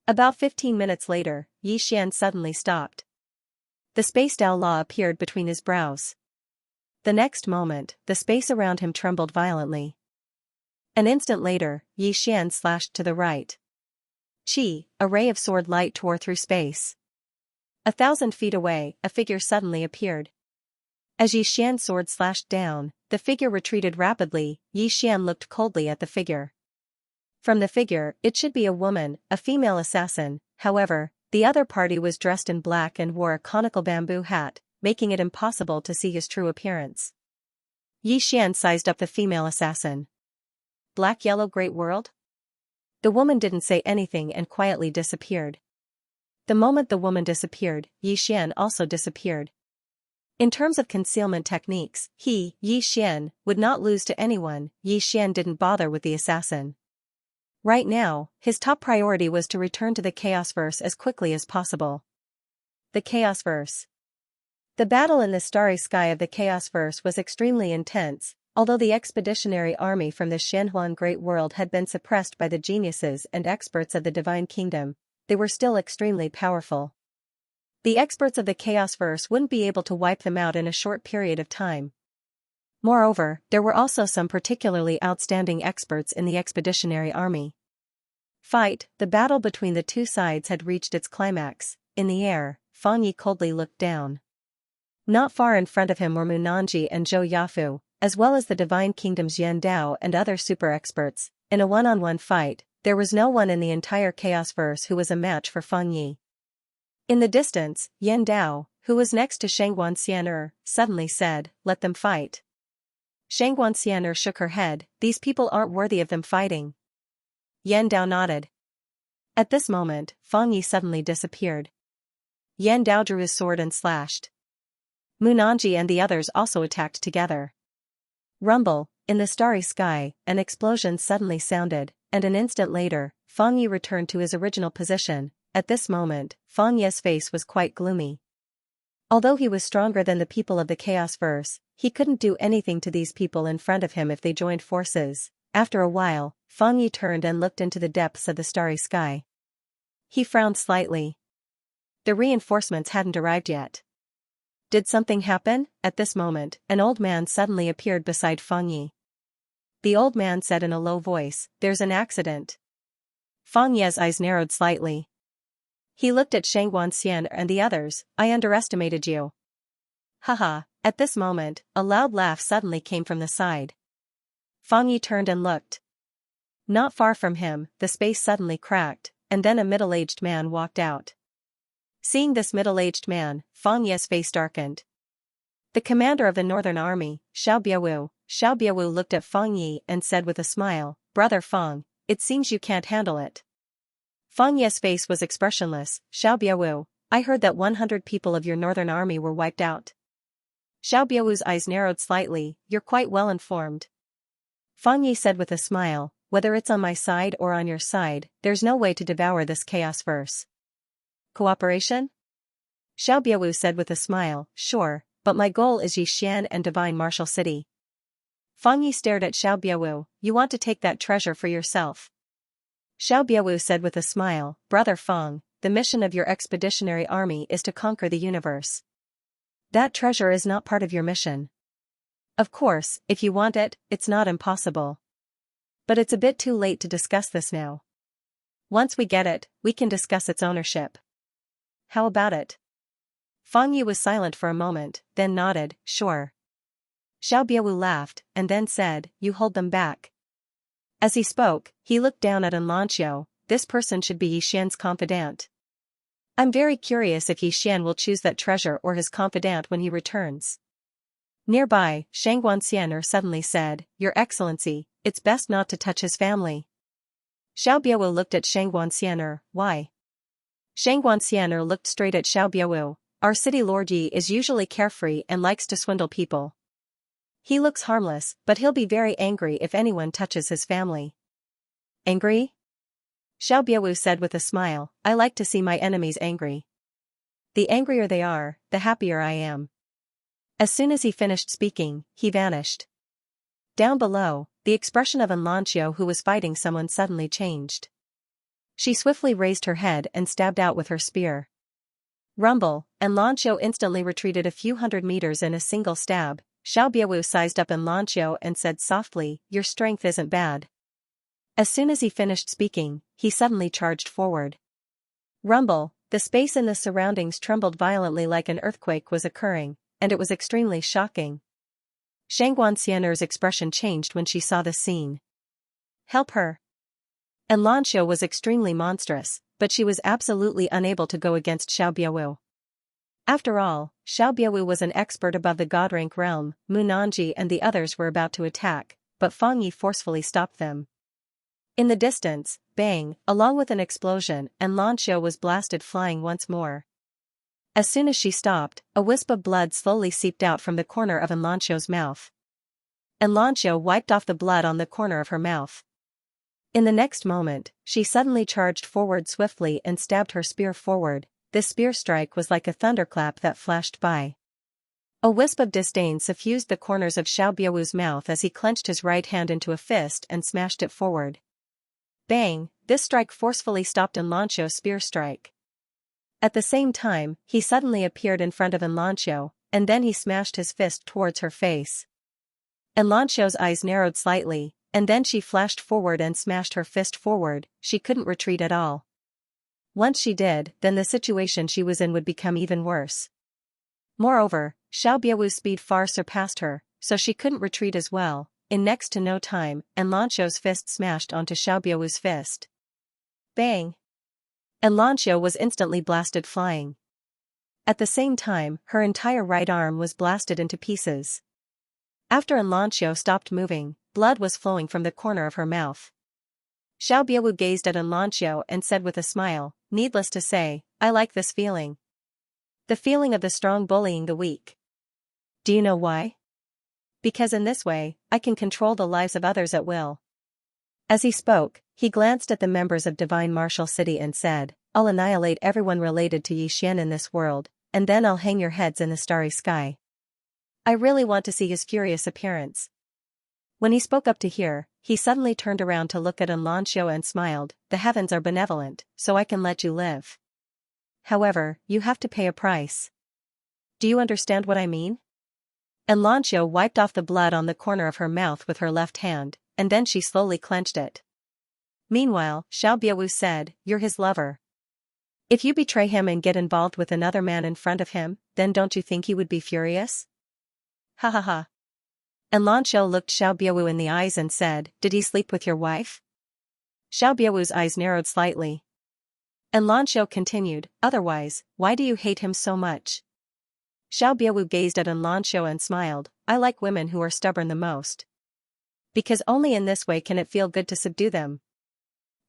About 15 minutes later, Yi Xian suddenly stopped. The spaced outlaw appeared between his brows. The next moment, the space around him trembled violently. An instant later, Yi Xian slashed to the right. A ray of sword light tore through space. 1,000 feet away, a figure suddenly appeared. As Yi Xian's sword slashed down, the figure retreated rapidly. Yi Xian looked coldly at the figure. From the figure, it should be a woman, a female assassin. However, the other party was dressed in black and wore a conical bamboo hat, making it impossible to see his true appearance. Yi Xian sized up the female assassin. Black Yellow Great World? The woman didn't say anything and quietly disappeared. The moment the woman disappeared, Yi Xian also disappeared. In terms of concealment techniques, Yi Xian, would not lose to anyone. Yi Xian didn't bother with the assassin. Right now, his top priority was to return to the Chaosverse as quickly as possible. The Chaosverse. The battle in the starry sky of the Chaosverse was extremely intense. Although the expeditionary army from the Shenhuan Great World had been suppressed by the geniuses and experts of the Divine Kingdom, they were still extremely powerful. The experts of the Chaosverse wouldn't be able to wipe them out in a short period of time. Moreover, there were also some particularly outstanding experts in the expeditionary army. The battle between the two sides had reached its climax. In the air, Fang Yi coldly looked down. Not far in front of him were Munanji and Zhou Yafu, as well as the Divine Kingdom's Yan Dao and other super experts. In a one-on-one fight, there was no one in the entire Chaosverse who was a match for Fang Yi. In the distance, Yan Dao, who was next to Xianxia, suddenly said, let them fight. Xianxia shook her head, these people aren't worthy of them fighting. Yan Dao nodded. At this moment, Fang Yi suddenly disappeared. Yan Dao drew his sword and slashed. Munanji and the others also attacked together. Rumble, in the starry sky, an explosion suddenly sounded, and an instant later, Fang Yi returned to his original position. At this moment, Fang Yi's face was quite gloomy. Although he was stronger than the people of the Chaosverse, he couldn't do anything to these people in front of him if they joined forces. After a while, Fang Yi turned and looked into the depths of the starry sky. He frowned slightly. The reinforcements hadn't arrived yet. Did something happen? At this moment, an old man suddenly appeared beside Fang Yi. The old man said in a low voice, there's an accident. Fang Yi's eyes narrowed slightly. He looked at Xianxia and the others, I underestimated you. Haha, at this moment, a loud laugh suddenly came from the side. Fang Yi turned and looked. Not far from him, the space suddenly cracked, and then a middle-aged man walked out. Seeing this middle-aged man, Fang Yi's face darkened. The commander of the Northern Army, Xiao Biawu looked at Fang Yi and said with a smile, Brother Fang, it seems you can't handle it. Fang Yi's face was expressionless. Xiao Biawu, I heard that 100 people of your Northern Army were wiped out. Xiao Biaowu's eyes narrowed slightly. You're quite well informed. Fang Yi said with a smile, whether it's on my side or on your side, there's no way to devour this chaos verse. Cooperation? Xiao Biaowu said with a smile, sure, but my goal is Yixian and Divine Martial City. Fang Yi stared at Xiao Biaowu, you want to take that treasure for yourself. Xiao Biaowu said with a smile, Brother Fang, the mission of your expeditionary army is to conquer the universe. That treasure is not part of your mission. Of course, if you want it, it's not impossible. But it's a bit too late to discuss this now. Once we get it, we can discuss its ownership. How about it? Fang Yi was silent for a moment, then nodded, sure. Xiao Biaowu laughed, and then said, you hold them back. As he spoke, he looked down at Xianxia, this person should be Yixian's confidant. I'm very curious if Yixian will choose that treasure or his confidant when he returns. Nearby, Xianxia suddenly said, Your Excellency, it's best not to touch his family. Xiao Biaowu looked at Xianxia, why? Xianxia looked straight at Xiao Biaowu, our city lord Yi is usually carefree and likes to swindle people. He looks harmless, but he'll be very angry if anyone touches his family. Angry? Xiao Biaowu said with a smile, I like to see my enemies angry. The angrier they are, the happier I am. As soon as he finished speaking, he vanished. Down below, the expression of Xianxia who was fighting someone suddenly changed. She swiftly raised her head and stabbed out with her spear. Rumble, Xianxia instantly retreated a few hundred meters in a single stab. Xiao Biaowu sized up Xianxia and said softly, Your strength isn't bad. As soon as he finished speaking, he suddenly charged forward. Rumble, the space in the surroundings trembled violently like an earthquake was occurring, and it was extremely shocking. Xianxia's expression changed when she saw the scene. Help her. Xianxia was extremely monstrous, but she was absolutely unable to go against Xiao Biaowu. After all, Xiao Biaowu was an expert above the god rank realm. Munanji and the others were about to attack, but Fang Yi forcefully stopped them. In the distance, bang, along with an explosion, Xianxia was blasted flying once more. As soon as she stopped, a wisp of blood slowly seeped out from the corner of Xianxia's mouth. Xianxia wiped off the blood on the corner of her mouth. In the next moment, she suddenly charged forward swiftly and stabbed her spear forward. This spear strike was like a thunderclap that flashed by. A wisp of disdain suffused the corners of Xiao Biaowu's mouth as he clenched his right hand into a fist and smashed it forward. Bang, this strike forcefully stopped Xianxia's spear strike. At the same time, he suddenly appeared in front of Xianxia, and then he smashed his fist towards her face. Xianxia's eyes narrowed slightly, and then she flashed forward and smashed her fist forward. She couldn't retreat at all. Once she did, then the situation she was in would become even worse. Moreover, Xiao Biaowu's speed far surpassed her, so she couldn't retreat as well. In next to no time, Xianxia's fist smashed onto Xiao Biaowu's fist. Bang! Xianxia was instantly blasted flying. At the same time, her entire right arm was blasted into pieces. After Xianxia stopped moving, blood was flowing from the corner of her mouth. Xiao Biaowu gazed at Xianxia and said with a smile, Needless to say, I like this feeling. The feeling of the strong bullying the weak. Do you know why? Because in this way, I can control the lives of others at will. As he spoke, he glanced at the members of Divine Martial City and said, I'll annihilate everyone related to Yixian in this world, and then I'll hang your heads in the starry sky. I really want to see his furious appearance. When he spoke up to hear, he suddenly turned around to look at Xianxia and smiled, The heavens are benevolent, so I can let you live. However, you have to pay a price. Do you understand what I mean? Xianxia wiped off the blood on the corner of her mouth with her left hand, and then she slowly clenched it. Meanwhile, Xiao Biaowu said, You're his lover. If you betray him and get involved with another man in front of him, then don't you think he would be furious? Ha ha ha. Xianxia looked Xiao Biaowu in the eyes and said, Did he sleep with your wife? Xiao Biaowu's eyes narrowed slightly. Xianxia continued, Otherwise, why do you hate him so much? Xiao Biaowu gazed at Xianxia and smiled, I like women who are stubborn the most. Because only in this way can it feel good to subdue them.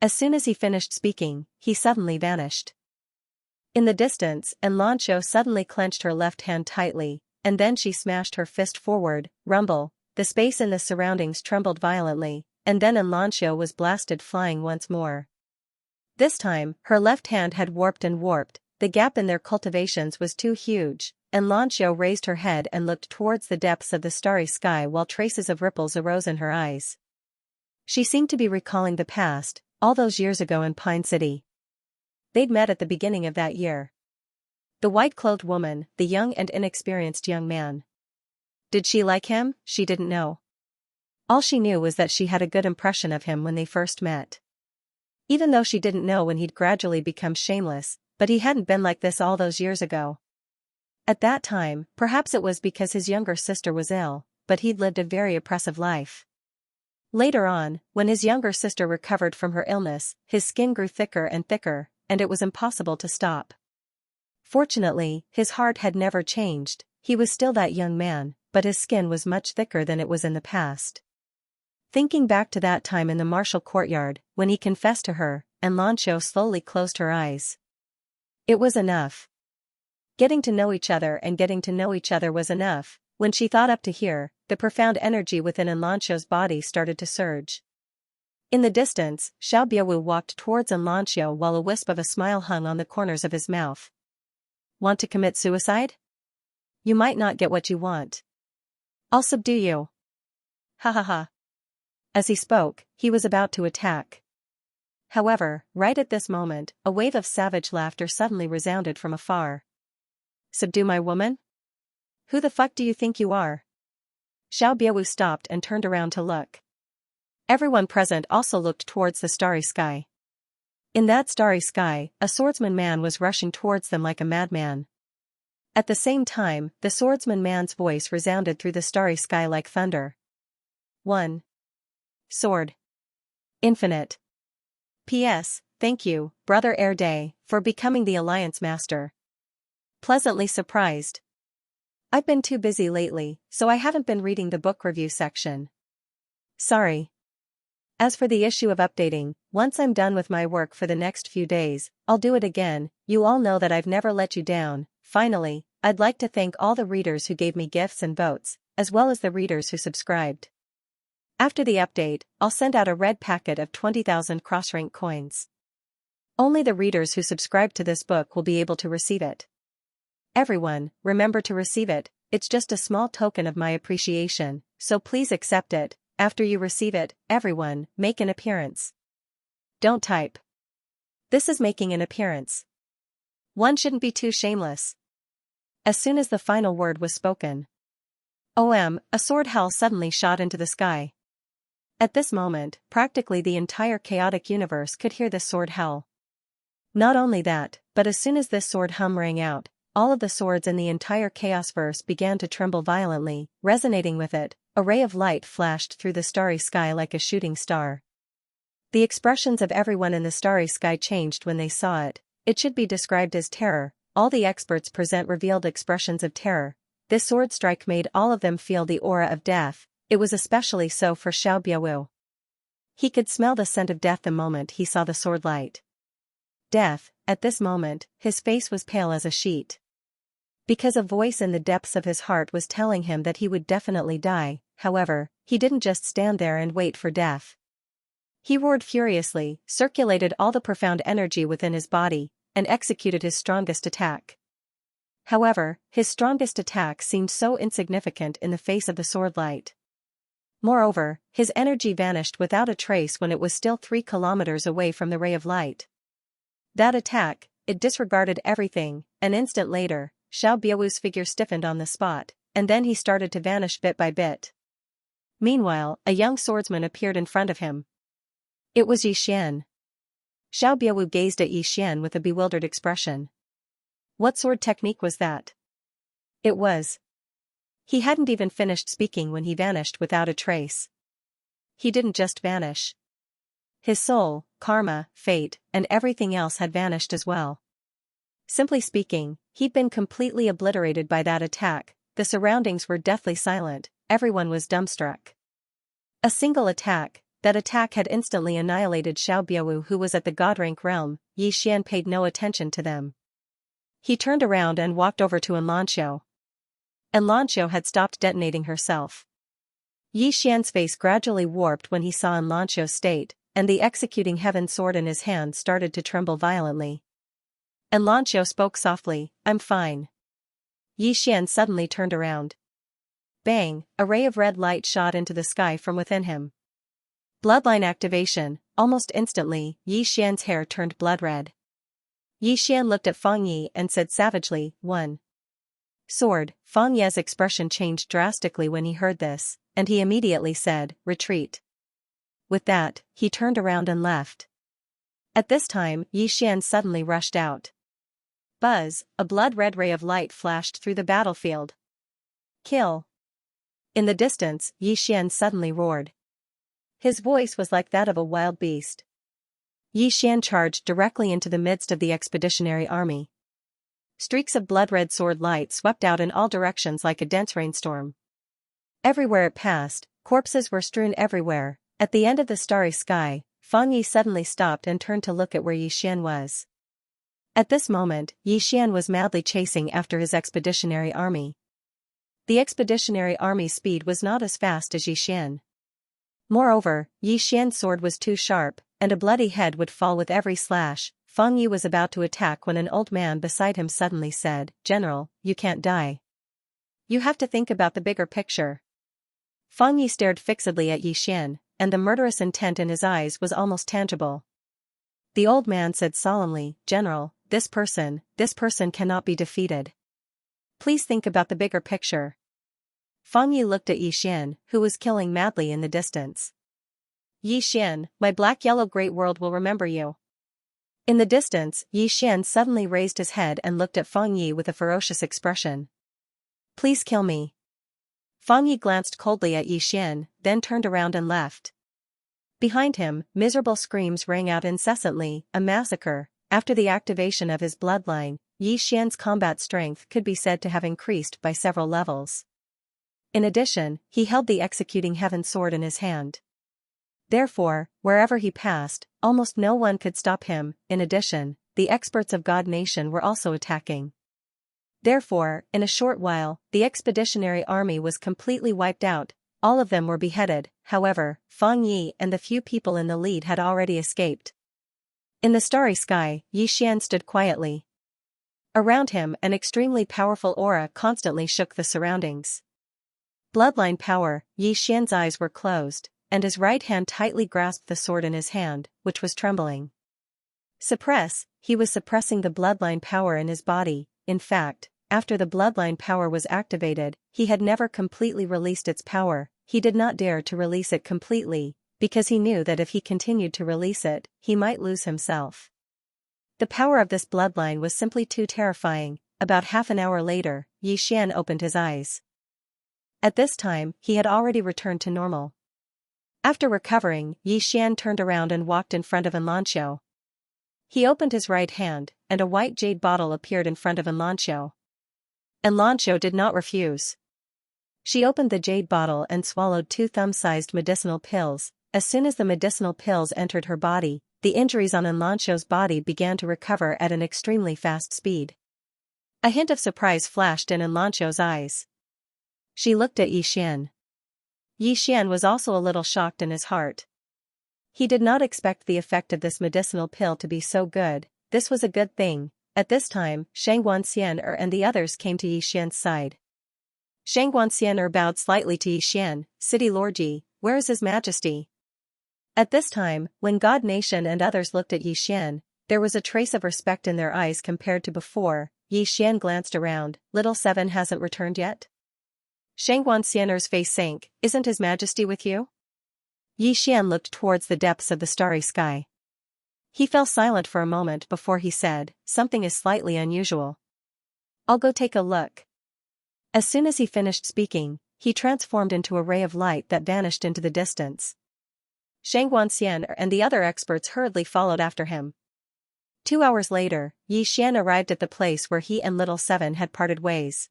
As soon as he finished speaking, he suddenly vanished. In the distance, Xianxia suddenly clenched her left hand tightly, and then she smashed her fist forward, rumble, the space in the surroundings trembled violently, and then Xianxia was blasted flying once more. This time, her left hand had warped and warped, the gap in their cultivations was too huge, and Xianxia raised her head and looked towards the depths of the starry sky while traces of ripples arose in her eyes. She seemed to be recalling the past, all those years ago in Pine City. They'd met at the beginning of that year. The white-clothed woman, the young and inexperienced young man. Did she like him? She didn't know. All she knew was that she had a good impression of him when they first met. Even though she didn't know when he'd gradually become shameless, but he hadn't been like this all those years ago. At that time, perhaps it was because his younger sister was ill, but he'd lived a very oppressive life. Later on, when his younger sister recovered from her illness, his skin grew thicker and thicker, and it was impossible to stop. Fortunately, his heart had never changed, he was still that young man, but his skin was much thicker than it was in the past. Thinking back to that time in the martial courtyard, when he confessed to her, and Xianxia slowly closed her eyes. It was enough. Getting to know each other and getting to know each other was enough. When she thought up to here, the profound energy within Xianxia's body started to surge. In the distance, Xiaobiawu walked towards Xianxia while a wisp of a smile hung on the corners of his mouth. Want to commit suicide? You might not get what you want. I'll subdue you. Ha ha ha. As he spoke, he was about to attack. However, right at this moment, a wave of savage laughter suddenly resounded from afar. Subdue my woman? Who the fuck do you think you are? Xiaobiawu stopped and turned around to look. Everyone present also looked towards the starry sky. In that starry sky, a swordsman man was rushing towards them like a madman. At the same time, the swordsman man's voice resounded through the starry sky like thunder. 1. Sword. Infinite. P.S. Thank you, Brother Erday, for becoming the Alliance Master. Pleasantly surprised. I've been too busy lately, so I haven't been reading the book review section. Sorry. As for the issue of updating, once I'm done with my work for the next few days, I'll do it again. You all know that I've never let you down. Finally, I'd like to thank all the readers who gave me gifts and votes, as well as the readers who subscribed. After the update, I'll send out a red packet of 20,000 cross-rank coins. Only the readers who subscribe to this book will be able to receive it. Everyone, remember to receive it. It's just a small token of my appreciation, so please accept it. After you receive it, everyone, make an appearance. Don't type. This is making an appearance. One shouldn't be too shameless. As soon as the final word was spoken. A sword hell suddenly shot into the sky. At this moment, practically the entire chaotic universe could hear this sword hell. Not only that, but as soon as this sword hum rang out, all of the swords in the entire chaosverse began to tremble violently, resonating with it. A ray of light flashed through the starry sky like a shooting star. The expressions of everyone in the starry sky changed when they saw it. It should be described as terror. All the experts present revealed expressions of terror. This sword strike made all of them feel the aura of death. It was especially so for Xiaobiawu. He could smell the scent of death the moment he saw the sword light. Death, at this moment, his face was pale as a sheet. Because a voice in the depths of his heart was telling him that he would definitely die. However, he didn't just stand there and wait for death. He roared furiously, circulated all the profound energy within his body, and executed his strongest attack. However, his strongest attack seemed so insignificant in the face of the sword light. Moreover, his energy vanished without a trace when it was still 3 kilometers away from the ray of light. That attack, it disregarded everything. An instant later, Xiaobiawu's figure stiffened on the spot, and then he started to vanish bit by bit. Meanwhile, a young swordsman appeared in front of him. It was Yixian. Xiaobiawu gazed at Yixian with a bewildered expression. What sword technique was that? It was. He hadn't even finished speaking when he vanished without a trace. He didn't just vanish. His soul, karma, fate, and everything else had vanished as well. Simply speaking, he'd been completely obliterated by that attack. The surroundings were deathly silent, everyone was dumbstruck. A single attack, that attack had instantly annihilated Xiaobiawu, who was at the God-rank realm. Yixian paid no attention to them. He turned around and walked over to Xianxia. and Lanqiu had stopped detonating herself. Yi Xian's face gradually warped when he saw Lanqiu's state, and the executing heaven sword in his hand started to tremble violently. And Lanqiu spoke softly, "I'm fine." Yi Xian suddenly turned around. Bang, a ray of red light shot into the sky from within him. Bloodline activation. Almost instantly, Yi Xian's hair turned blood red. Yi Xian looked at Fang Yi and said savagely, "One." Sword. Fang Ye's expression changed drastically when he heard this, and he immediately said, "Retreat." With that, he turned around and left. At this time, Yi Xian suddenly rushed out. Buzz, a blood-red ray of light flashed through the battlefield. "Kill!" In the distance, Yi Xian suddenly roared. His voice was like that of a wild beast. Yi Xian charged directly into the midst of the expeditionary army. Streaks of blood-red sword light swept out in all directions like a dense rainstorm. Everywhere it passed, corpses were strewn everywhere. At the end of the starry sky, Fang Yi suddenly stopped and turned to look at where Yi Xian was. At this moment, Yi Xian was madly chasing after his expeditionary army. The expeditionary army's speed was not as fast as Yi Xian. Moreover, Yi Xian's sword was too sharp, and a bloody head would fall with every slash. Fang Yi was about to attack when an old man beside him suddenly said, "General, you can't die. You have to think about the bigger picture." Fang Yi stared fixedly at Yi Xian, and the murderous intent in his eyes was almost tangible. The old man said solemnly, "General, this person cannot be defeated. Please think about the bigger picture." Fang Yi looked at Yi Xian, who was killing madly in the distance. "Yi Xian, my black-yellow great world will remember you." In the distance, Yi Xian suddenly raised his head and looked at Fang Yi with a ferocious expression. "Please kill me." Fang Yi glanced coldly at Yi Xian, then turned around and left. Behind him, miserable screams rang out incessantly, a massacre. After the activation of his bloodline, Yi Xian's combat strength could be said to have increased by several levels. In addition, he held the executing heaven sword in his hand. Therefore, wherever he passed, almost no one could stop him. In addition, the experts of God Nation were also attacking. Therefore, in a short while, the expeditionary army was completely wiped out. All of them were beheaded. However, Fang Yi and the few people in the lead had already escaped. In the starry sky, Yi Xian stood quietly. Around him, an extremely powerful aura constantly shook the surroundings. Bloodline power. Yi Xian's eyes were closed, and his right hand tightly grasped the sword in his hand, which was trembling. Suppress. He was suppressing the bloodline power in his body. In fact, after the bloodline power was activated, he had never completely released its power. He did not dare to release it completely, because he knew that if he continued to release it, he might lose himself. The power of this bloodline was simply too terrifying. About half an hour later, Yi Xian opened his eyes. At this time, he had already returned to normal. After recovering, Yi Xian turned around and walked in front of Lanqiu. He opened his right hand, and a white jade bottle appeared in front of Lanqiu. Lanqiu did not refuse. She opened the jade bottle and swallowed 2 thumb-sized medicinal pills. As soon as the medicinal pills entered her body, the injuries on Lanqiu's body began to recover at an extremely fast speed. A hint of surprise flashed in Lanqiu's eyes. She looked at Yi Xian. Yi Xian was also a little shocked in his heart. He did not expect the effect of this medicinal pill to be so good. This was a good thing. At this time, Xianxia and the others came to Yi Xian's side. Xianxia bowed slightly to Yi Xian. "City Lord Yi, where is His Majesty?" At this time, when God Nation and others looked at Yi Xian, there was a trace of respect in their eyes compared to before. Yi Xian glanced around. "Little Seven hasn't returned yet?" Xianxia face sank. "Isn't His Majesty with you?" Yi Xian looked towards the depths of the starry sky. He fell silent for a moment before he said, "Something is slightly unusual. I'll go take a look." As soon as he finished speaking, he transformed into a ray of light that vanished into the distance. Xianxia and the other experts hurriedly followed after him. 2 hours later, Yi Xian arrived at the place where he and Little Seven had parted ways.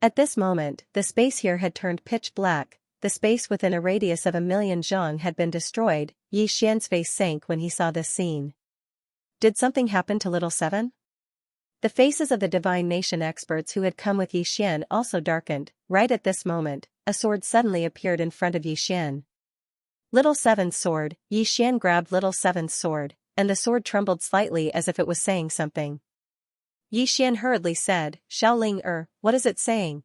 At this moment, the space here had turned pitch black. The space within a radius of 1,000,000 zhang had been destroyed. Yi Xian's face sank when he saw this scene. Did something happen to Little Seven? The faces of the divine nation experts who had come with Xian also darkened. Right at this moment, a sword suddenly appeared in front of Xian. Little Seven's sword. Xian grabbed Little Seven's sword, and the sword trembled slightly as if it was saying something. Xian hurriedly said, Xiaoling what is it saying?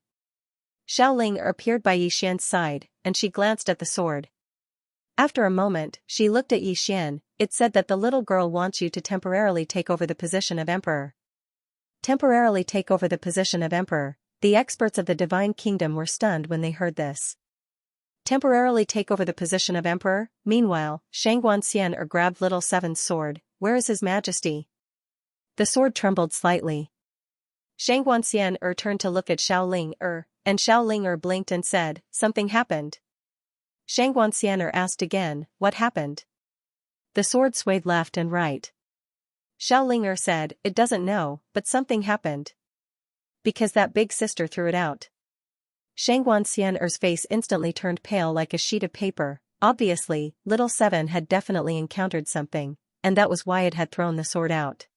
Xiaoling appeared by Xian's side, and she glanced at the sword. After a moment, she looked at Xian. It said that the little girl wants you to temporarily take over the position of emperor. Temporarily take over the position of emperor. The experts of the divine kingdom were stunned when they heard this. Temporarily take over the position of emperor? Meanwhile, Xianxia grabbed Little Seven's sword. Where is his majesty? The sword trembled slightly. Xianxia turned to look at Xiaoling and Xiaoling blinked and said, something happened. Xianxia asked again, what happened? The sword swayed left and right. Xiaoling said, it doesn't know, but something happened. Because that big sister threw it out. Xianxia's face instantly turned pale like a sheet of paper. Obviously, Little Seven had definitely encountered something, and that was why it had thrown the sword out.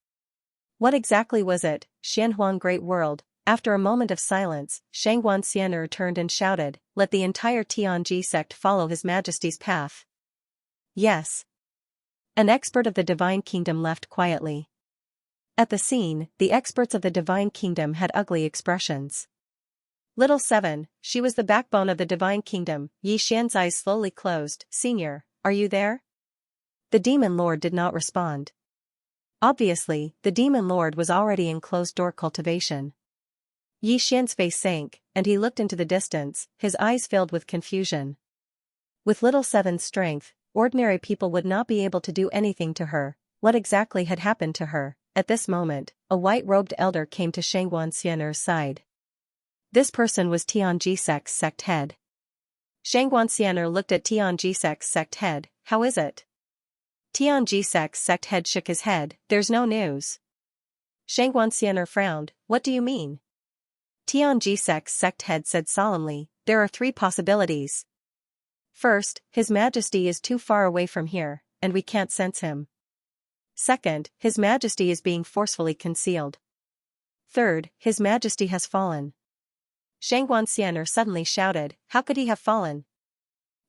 What exactly was it? Xianhuang Great World. After a moment of silence, Xianxia turned and shouted, let the entire Tianji sect follow His Majesty's path. Yes. An expert of the Divine Kingdom left quietly. At the scene, the experts of the Divine Kingdom had ugly expressions. Little Seven, she was the backbone of the Divine Kingdom. Xian's eyes slowly closed. Senior, are you there? The Demon Lord did not respond. Obviously, the Demon Lord was already in closed-door cultivation. Xian's face sank, and he looked into the distance, his eyes filled with confusion. With Little Seven's strength, ordinary people would not be able to do anything to her. What exactly had happened to her? At this moment, a white-robed elder came to Xianxia's side. This person was Tianji sect's sect head. Xianxia looked at Tianji sect's sect head. How is it? Tianji sect's sect head shook his head. There's no news. Xianxia frowned. What do you mean? Tianji sect's sect head said solemnly, there are 3 possibilities. First, His Majesty is too far away from here, and we can't sense him. Second, His Majesty is being forcefully concealed. Third, His Majesty has fallen. Xianxia suddenly shouted, how could he have fallen?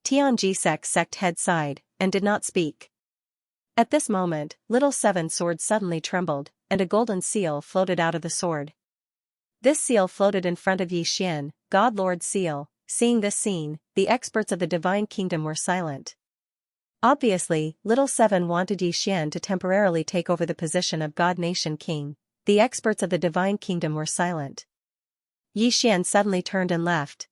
Tianji sect's sect head sighed, and did not speak. At this moment, Little Seven's sword suddenly trembled, and a golden seal floated out of the sword. This seal floated in front of Xian, God Lord Seal. Seeing this scene, the experts of the Divine Kingdom were silent. Obviously, Little Seven wanted Xian to temporarily take over the position of God Nation King. The experts of the Divine Kingdom were silent. Xian suddenly turned and left.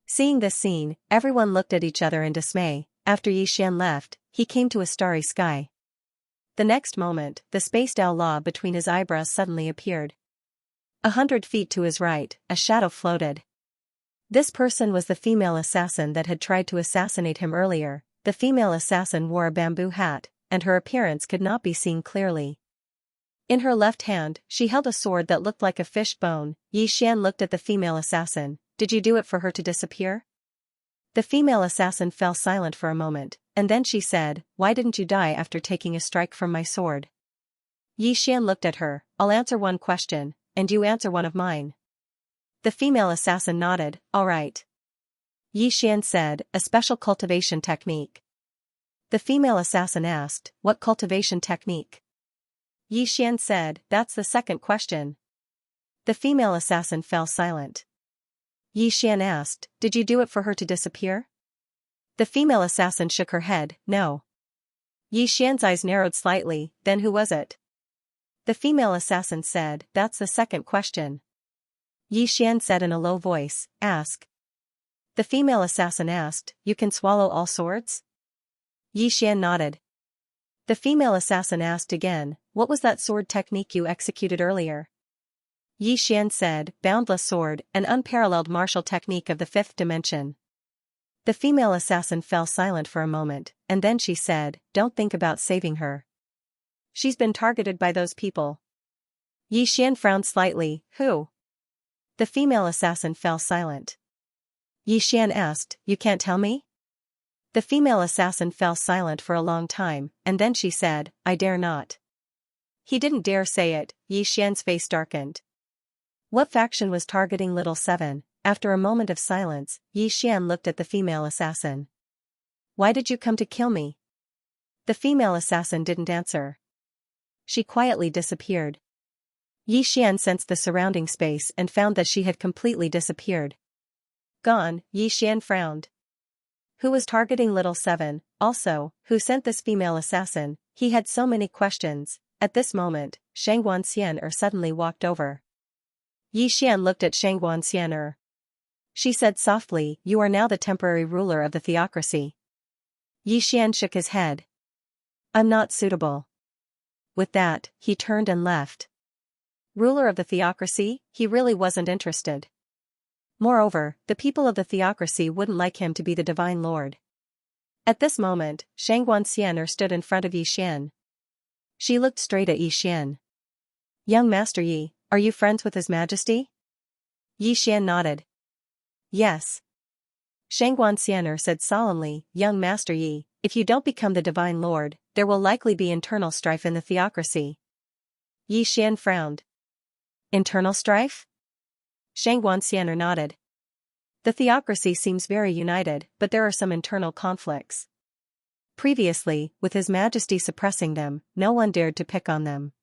Seeing this scene, everyone looked at each other in dismay. After Xian left, he came to a starry sky. The next moment, the spaced outlaw between his eyebrows suddenly appeared. 100 feet to his right, a shadow floated. This person was the female assassin that had tried to assassinate him earlier. The female assassin wore a bamboo hat, and her appearance could not be seen clearly. In her left hand, she held a sword that looked like a fish bone. Xian looked at the female assassin. Did you do it for her to disappear? The female assassin fell silent for a moment, and then she said, why didn't you die after taking a strike from my sword? Xian looked at her. I'll answer one question, and you answer one of mine. The female assassin nodded, all right. Xian said, a special cultivation technique. The female assassin asked, what cultivation technique? Xian said, that's the second question. The female assassin fell silent. Xian asked, did you do it for her to disappear? The female assassin shook her head, no. Xian's eyes narrowed slightly, then who was it? The female assassin said, that's the second question. Xian said in a low voice, ask. The female assassin asked, you can swallow all swords? Xian nodded. The female assassin asked again, what was that sword technique you executed earlier? Xian said, boundless sword, an unparalleled martial technique of the 5th dimension. The female assassin fell silent for a moment, and then she said, don't think about saving her. She's been targeted by those people. Xian frowned slightly, who? The female assassin fell silent. Xian asked, you can't tell me? The female assassin fell silent for a long time, and then she said, I dare not. He didn't dare say it. Yi Xian's face darkened. What faction was targeting Little Seven? After a moment of silence, Yi Xian looked at the female assassin. Why did you come to kill me? The female assassin didn't answer. She quietly disappeared. Yi Xian sensed the surrounding space and found that she had completely disappeared. Gone, Yi Xian frowned. Who was targeting Little Seven? Also, who sent this female assassin? He had so many questions. At this moment, Xianxia suddenly walked over. Yi Xian looked at Xianxia. She said softly, "You are now the temporary ruler of the theocracy." Yi Xian shook his head. "I'm not suitable." With that, he turned and left. Ruler of the theocracy? He really wasn't interested. Moreover, the people of the theocracy wouldn't like him to be the divine lord. At this moment, Xianxia stood in front of Yi Xian. She looked straight at Yi Xian. "Young Master Yi, are you friends with His Majesty?" Yi Xian nodded. "Yes." Xianxia said solemnly, "Young Master Yi, if you don't become the divine lord, there will likely be internal strife in the theocracy." Yi Xian frowned. "Internal strife?" Xianxia nodded. "The theocracy seems very united, but there are some internal conflicts. Previously, with His Majesty suppressing them, no one dared to pick on them.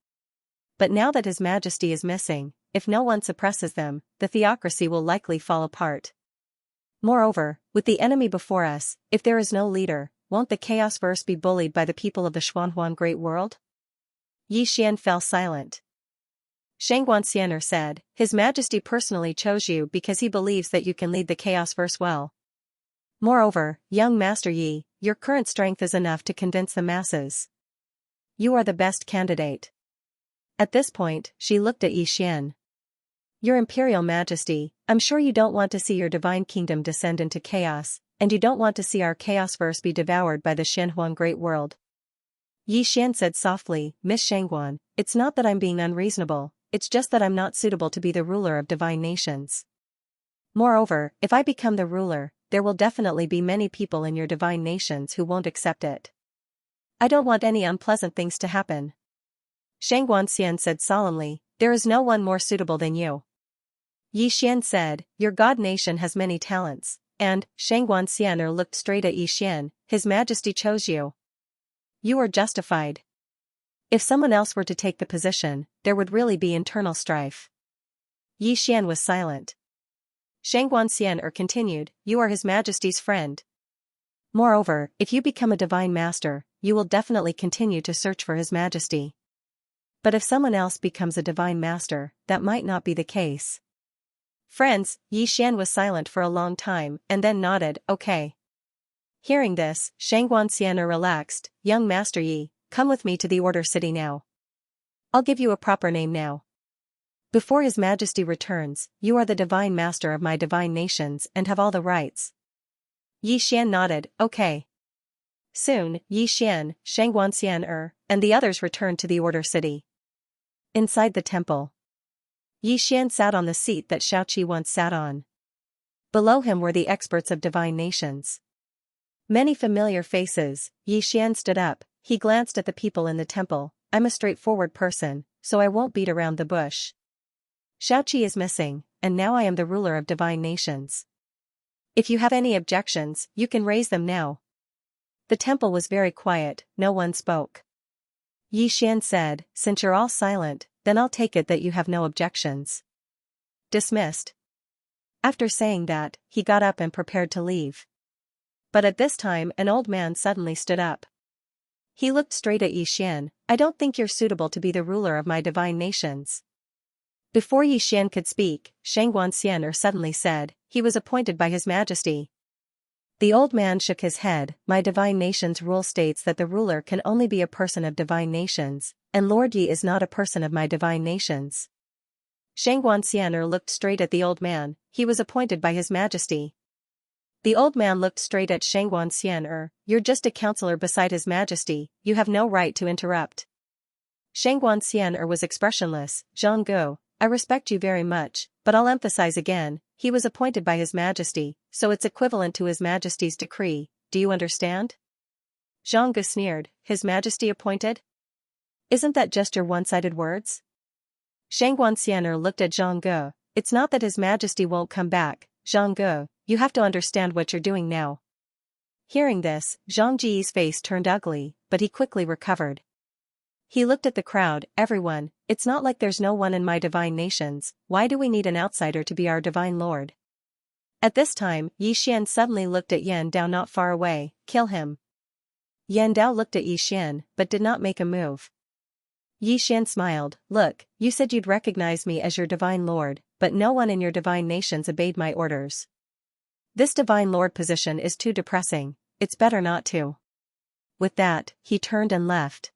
But now that His Majesty is missing, if no one suppresses them, the theocracy will likely fall apart. Moreover, with the enemy before us, if there is no leader, won't the chaos verse be bullied by the people of the Xuanhuan Great World?" Yi Xian fell silent. Xianxia said, "His Majesty personally chose you because he believes that you can lead the chaos verse well. Moreover, young Master Yi, your current strength is enough to convince the masses. You are the best candidate." At this point, she looked at Yi Xian. "Your Imperial Majesty, I'm sure you don't want to see your divine kingdom descend into chaos, and you don't want to see our chaos verse be devoured by the Xuanhuan Great World." Yi Xian said softly, "Miss Shangguan, it's not that I'm being unreasonable, it's just that I'm not suitable to be the ruler of divine nations. Moreover, if I become the ruler, there will definitely be many people in your divine nations who won't accept it. I don't want any unpleasant things to happen." Xianxia said solemnly, "There is no one more suitable than you." Yi Xian said, "Your god nation has many talents," and Xianxia looked straight at Yi Xian, "His Majesty chose you. You are justified. If someone else were to take the position, there would really be internal strife." Yi Xian was silent. Xianxia continued, "You are His Majesty's friend. Moreover, if you become a divine master, you will definitely continue to search for His Majesty. But if someone else becomes a divine master, that might not be the case." "Friends," Yi Xian was silent for a long time and then nodded, "Okay." Hearing this, Xianxia relaxed, "Young Master Yi, come with me to the Order City now. I'll give you a proper name now. Before His Majesty returns, you are the divine master of my divine nations and have all the rights." Yi Xian nodded, "Okay." Soon, Yi Xian, Xianxia and the others returned to the Order City. Inside the temple, Yi Xian sat on the seat that Xiaoqi once sat on. Below him were the experts of divine nations. Many familiar faces. Yi Xian stood up, he glanced at the people in the temple. "I'm a straightforward person, so I won't beat around the bush. Xiaoqi is missing, and now I am the ruler of divine nations. If you have any objections, you can raise them now." The temple was very quiet, no one spoke. Yi Xian said, "Since you're all silent, then I'll take it that you have no objections. Dismissed." After saying that, he got up and prepared to leave. But at this time an old man suddenly stood up. He looked straight at Yi Xian, "I don't think you're suitable to be the ruler of my divine nations." Before Yi Xian could speak, Xianxia suddenly said, "He was appointed by His Majesty." The old man shook his head. "My divine nations rule states that the ruler can only be a person of divine nations, and Lord Yi is not a person of my divine nations." Xianxia looked straight at the old man, "He was appointed by His Majesty." The old man looked straight at Xianxia. "You're just a counselor beside His Majesty, you have no right to interrupt." Xianxia was expressionless. "Zhang, I respect you very much, but I'll emphasize again, he was appointed by His Majesty, so it's equivalent to His Majesty's decree, do you understand?" Zhang sneered, "His Majesty appointed? Isn't that just your one-sided words?" Xianxia looked at Zhang Ge. It's not that His Majesty won't come back, Zhang Ge, you have to understand what you're doing now. Hearing this, Zhang Ji's face turned ugly, but he quickly recovered. He looked at the crowd. Everyone, it's not like there's no one in my divine nations, why do we need an outsider to be our divine lord? At this time, Yi Xian suddenly looked at Yan Dao not far away. Kill him. Yan Dao looked at Yi Xian, but did not make a move. Yi Xian smiled. Look, you said you'd recognize me as your divine lord, but no one in your divine nations obeyed my orders. This divine lord position is too depressing, it's better not to. With that, he turned and left.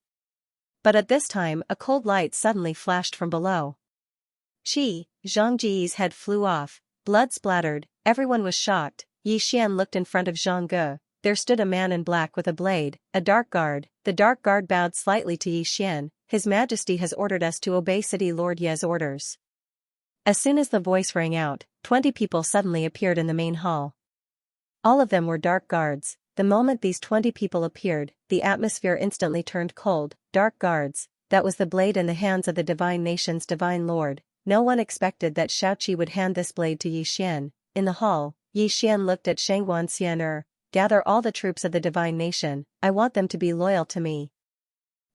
But at this time a cold light suddenly flashed from below. Zhang Ji's head flew off, blood splattered, everyone was shocked. Yi Xian looked in front of Zhang Ge. There stood a man in black with a blade, a dark guard. The dark guard bowed slightly to Yi Xian. His Majesty has ordered us to obey City Lord Ye's orders. As soon as the voice rang out, 20 people suddenly appeared in the main hall. All of them were dark guards. The moment these 20 people appeared, the atmosphere instantly turned cold. Dark guards, that was the blade in the hands of the divine nation's divine lord. No one expected that Xiaoqi would hand this blade to Yi Xian. In the hall, Yi Xian looked at Xianxia. Gather all the troops of the divine nation, I want them to be loyal to me.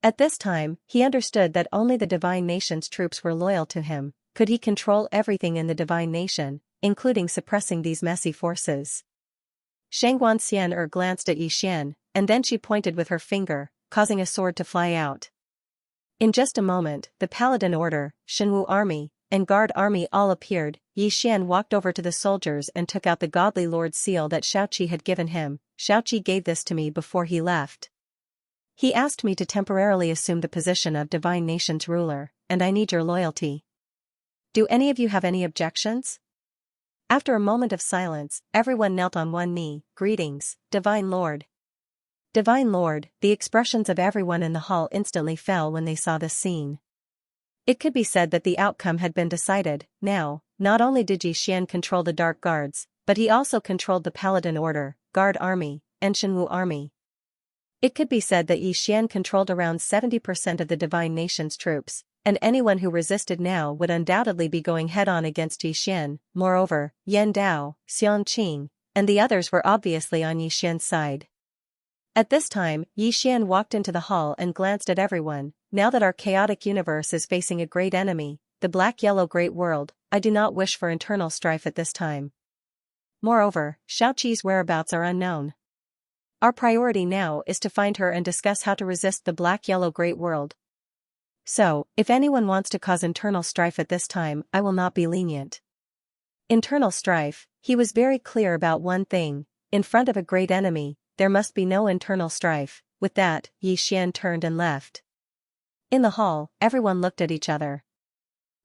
At this time, he understood that only the divine nation's troops were loyal to him. Could he control everything in the divine nation, including suppressing these messy forces? Xianxia glanced at Yi Xian, and then she pointed with her finger, causing a sword to fly out. In just a moment, the Paladin Order, Shenwu Army, and Guard Army all appeared. Yi Xian walked over to the soldiers and took out the Godly Lord's seal that Xiaoqi had given him. Xiaoqi gave this to me before he left. He asked me to temporarily assume the position of divine nation's ruler, and I need your loyalty. Do any of you have any objections? After a moment of silence, everyone knelt on one knee. Greetings, Divine Lord. Divine Lord, the expressions of everyone in the hall instantly fell when they saw this scene. It could be said that the outcome had been decided. Now, not only did Yi Xian control the Dark Guards, but he also controlled the Paladin Order, Guard Army, and Shenwu Army. It could be said that Yi Xian controlled around 70% of the divine nation's troops, and anyone who resisted now would undoubtedly be going head-on against Yi Xian. Moreover, Yan Dao, Xianqing, and the others were obviously on Yi Xian's side. At this time, Yi Xian walked into the hall and glanced at everyone. Now that our chaotic universe is facing a great enemy, the black-yellow great world, I do not wish for internal strife at this time. Moreover, Xiaoqi's whereabouts are unknown. Our priority now is to find her and discuss how to resist the black-yellow great world. So, if anyone wants to cause internal strife at this time, I will not be lenient. Internal strife, he was very clear about one thing, in front of a great enemy, there must be no internal strife. With that, Yi Xian turned and left. In the hall, everyone looked at each other.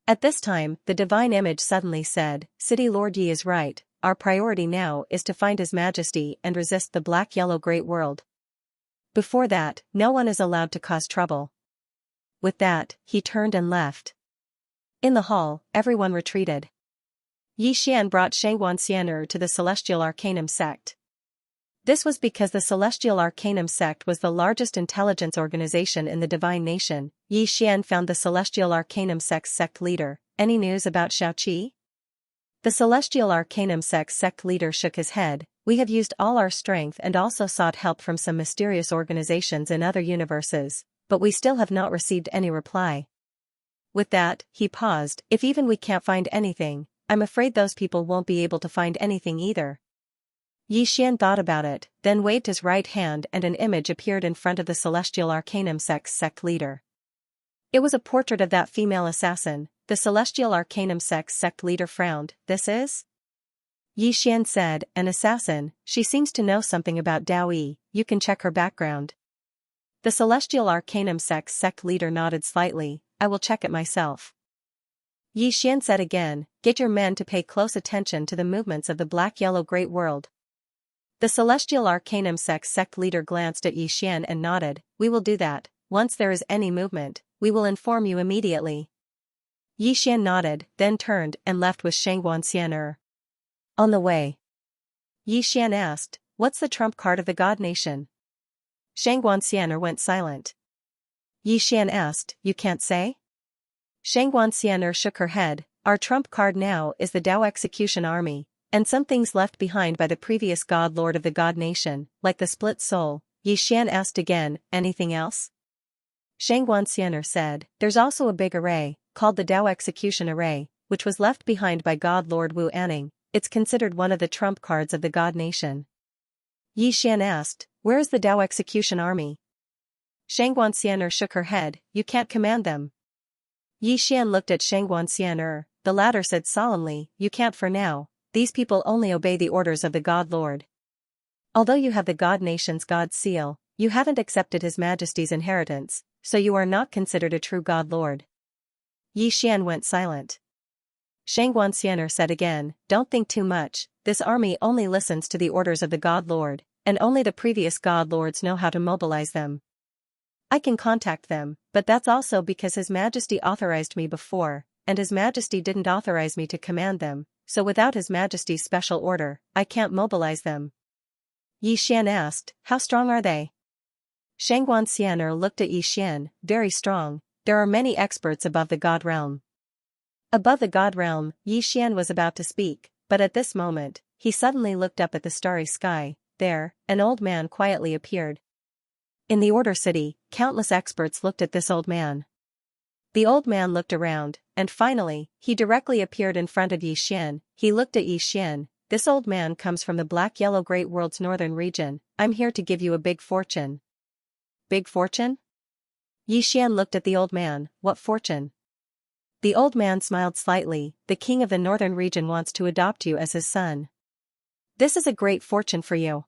At this time, the divine image suddenly said, City Lord Yi is right, our priority now is to find His Majesty and resist the black-yellow great world. Before that, no one is allowed to cause trouble. With that, he turned and left. In the hall, everyone retreated. Yi Xian brought Xianxia to the Celestial Arcanum sect. This was because the Celestial Arcanum sect was the largest intelligence organization in the divine nation. Yi Xian found the Celestial Arcanum sect's sect leader. Any news about Xiaoqi? The Celestial Arcanum sect's sect leader shook his head. We have used all our strength and also sought help from some mysterious organizations in other universes, but we still have not received any reply. With that, he paused. If even we can't find anything, I'm afraid those people won't be able to find anything either. Yi Xian thought about it, then waved his right hand and an image appeared in front of the Celestial Arcanum sect's sect leader. It was a portrait of that female assassin. The Celestial Arcanum sect's sect leader frowned. This is? Yi Xian said, an assassin. She seems to know something about Dao Yi. You can check her background. The Celestial Arcanum sect's sect leader nodded slightly. I will check it myself. Yi Xian said again, get your men to pay close attention to the movements of the black-yellow great world. The Celestial Arcanum sect's sect leader glanced at Yi Xian and nodded. We will do that. Once there is any movement, we will inform you immediately. Yi Xian nodded, then turned and left with Xianxia. On the way, Yi Xian asked, what's the trump card of the God Nation? Xianxia went silent. Yi Xian asked, you can't say? Xianxia shook her head. Our trump card now is the Dao Execution Army, and some things left behind by the previous God Lord of the God Nation, like the split soul. Xian asked again, anything else? Xianxia said, there's also a big array, called the Dao Execution Array, which was left behind by God Lord Wu Anning. It's considered one of the trump cards of the God Nation. Xian asked, where is the Dao Execution Army? Xianxia shook her head, you can't command them. Xian looked at Xianxia. The latter said solemnly, you can't for now, these people only obey the orders of the God Lord. Although you have the God Nation's God seal, you haven't accepted His Majesty's inheritance, so you are not considered a true God Lord. Xian went silent. Xianxia said again, don't think too much, this army only listens to the orders of the God Lord, and only the previous God Lords know how to mobilize them. I can contact them, but that's also because His Majesty authorized me before, and His Majesty didn't authorize me to command them, so without His Majesty's special order, I can't mobilize them. Xian asked, how strong are they? Xianxia looked at Xian, very strong, there are many experts above the God realm. Above the God realm, Xian was about to speak, but at this moment, he suddenly looked up at the starry sky. There, an old man quietly appeared. In the Order City, countless experts looked at this old man. The old man looked around, and finally, he directly appeared in front of Xian. He looked at Xian. This old man comes from the Black-Yellow Great World's northern region. I'm here to give you a big fortune. Big fortune? Xian looked at the old man. What fortune? The old man smiled slightly. The king of the northern region wants to adopt you as his son. This is a great fortune for you.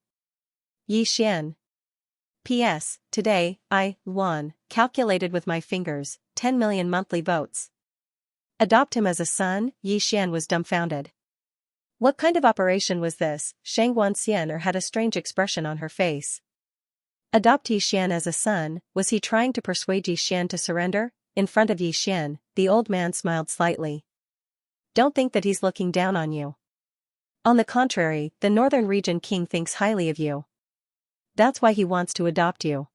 Xian. P.S. Today, I won, calculated with my fingers, 10 million monthly votes. Adopt him as a son? Xian was dumbfounded. What kind of operation was this? Xianxia had a strange expression on her face. Adopt Xian as a son, was he trying to persuade Xian to surrender? In front of Xian, the old man smiled slightly. Don't think that he's looking down on you. On the contrary, the northern region king thinks highly of you. That's why he wants to adopt you.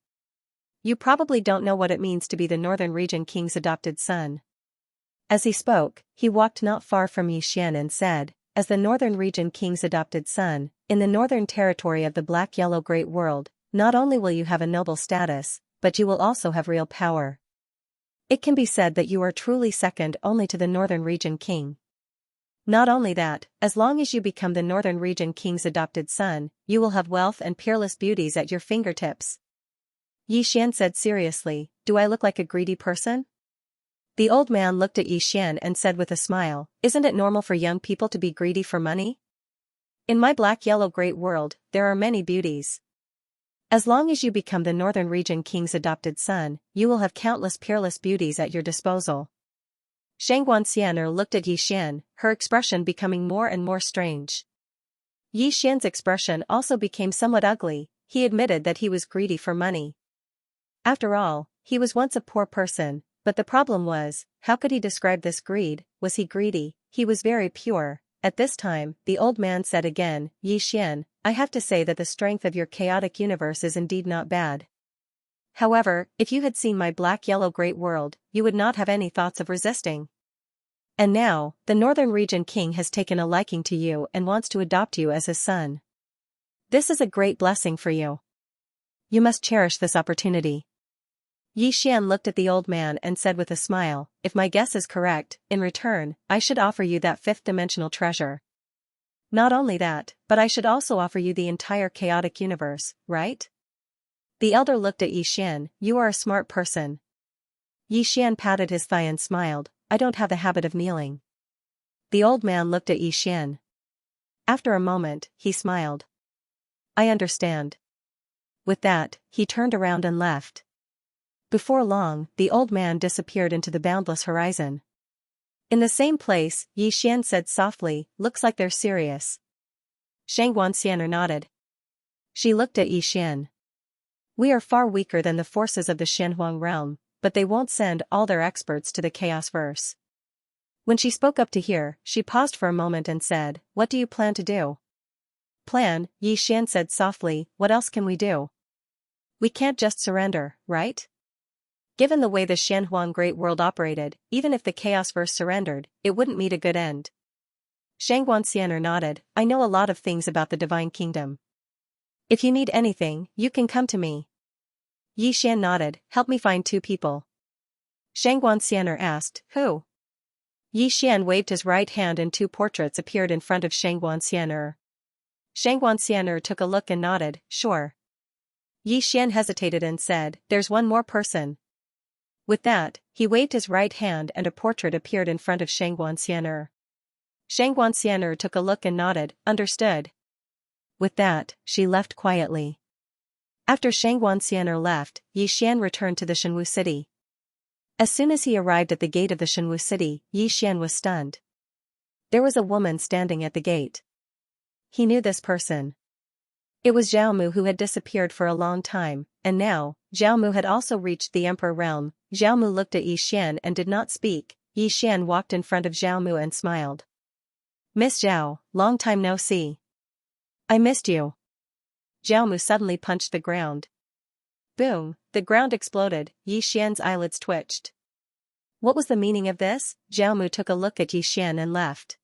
You probably don't know what it means to be the northern region king's adopted son. As he spoke, he walked not far from Xian and said, as the northern region king's adopted son, in the northern territory of the Black-Yellow Great World, not only will you have a noble status, but you will also have real power. It can be said that you are truly second only to the northern region king. Not only that, as long as you become the northern region king's adopted son, you will have wealth and peerless beauties at your fingertips. Xian said seriously, do I look like a greedy person? The old man looked at Xian and said with a smile, isn't it normal for young people to be greedy for money? In my Black-Yellow Great World, there are many beauties. As long as you become the northern region king's adopted son, you will have countless peerless beauties at your disposal. Xianxia looked at Xian, her expression becoming more and more strange. Xian's expression also became somewhat ugly. He admitted that he was greedy for money. After all, he was once a poor person, but the problem was, how could he describe this greed? Was he greedy? He was very pure. At this time, the old man said again, Xian, I have to say that the strength of your chaotic universe is indeed not bad. However, if you had seen my Black-Yellow Great World, you would not have any thoughts of resisting. And now, the northern region king has taken a liking to you and wants to adopt you as his son. This is a great blessing for you. You must cherish this opportunity. Xian looked at the old man and said with a smile, if my guess is correct, in return, I should offer you that fifth-dimensional treasure. Not only that, but I should also offer you the entire chaotic universe, right? The elder looked at Xian, you are a smart person. Xian patted his thigh and smiled, I don't have the habit of kneeling. The old man looked at Xian. After a moment, he smiled. I understand. With that, he turned around and left. Before long, the old man disappeared into the boundless horizon. In the same place, Xian said softly, looks like they're serious. Xianxia nodded. She looked at Xian. We are far weaker than the forces of the Shenhuang realm, but they won't send all their experts to the Chaos Verse. When she spoke up to hear, she paused for a moment and said, what do you plan to do? Plan, Xian said softly, what else can we do? We can't just surrender, right? Given the way the Shanhuang Great World operated, even if the Chaos Verse surrendered, it wouldn't meet a good end. Xianxia nodded, I know a lot of things about the Divine Kingdom. If you need anything, you can come to me. Yi Xian nodded, help me find 2 people. Xianxia asked, who? Yi Xian waved his right hand and 2 portraits appeared in front of Xianxia. Xianxia took a look and nodded, sure. Yi Xian hesitated and said, there's one more person. With that, he waved his right hand and a portrait appeared in front of Xianxia. Xianxia took a look and nodded, understood. With that, she left quietly. After Xianxia left, Yi Xian returned to the Shenwu city. As soon as he arrived at the gate of the Shenwu city, Yi Xian was stunned. There was a woman standing at the gate. He knew this person. It was Zhao Mu who had disappeared for a long time, and now, Zhao Mu had also reached the Emperor realm. Zhao Mu looked at Yi Xian and did not speak. Yi Xian walked in front of Zhao Mu and smiled. Miss Zhao, long time no see. I missed you. Zhao Mu suddenly punched the ground. Boom, the ground exploded, Yi Xian's eyelids twitched. What was the meaning of this? Zhao Mu took a look at Yi Xian and left.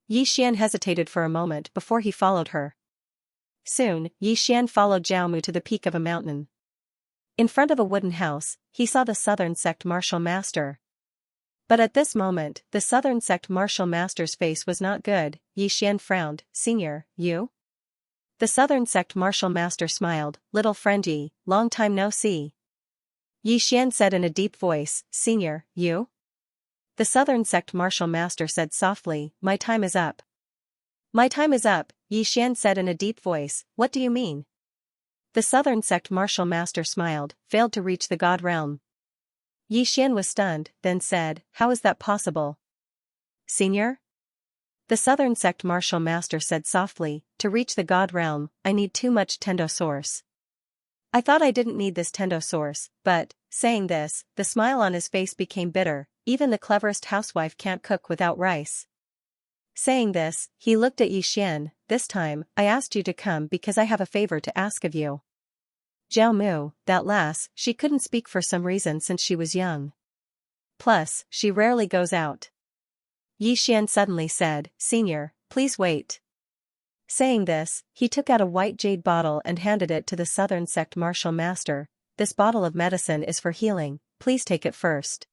Yi Xian hesitated for a moment before he followed her. Soon, Yi Xian followed Zhao Mu to the peak of a mountain. In front of a wooden house, he saw the Southern Sect Martial Master. But at this moment, the Southern Sect Martial Master's face was not good. Yi Xian frowned, Senior, you? The Southern Sect Martial Master smiled, little friend Yi, long time no see. Yi Xian said in a deep voice, Senior, you? The Southern Sect Martial Master said softly, my time is up. My time is up, Yi Xian said in a deep voice, what do you mean? The Southern Sect Martial Master smiled, failed to reach the God realm. Yi Xian was stunned, then said, how is that possible? Senior? The Southern Sect Martial Master said softly, to reach the God realm, I need too much Tendo Source. I thought I didn't need this Tendo Source, but, saying this, the smile on his face became bitter, even the cleverest housewife can't cook without rice. Saying this, he looked at Yi Xian, this time, I asked you to come because I have a favor to ask of you. Zhao Mu, that lass, she couldn't speak for some reason since she was young. Plus, she rarely goes out. Yi Xian suddenly said, Senior, please wait. Saying this, he took out a white jade bottle and handed it to the Southern Sect Martial Master. This bottle of medicine is for healing, please take it first.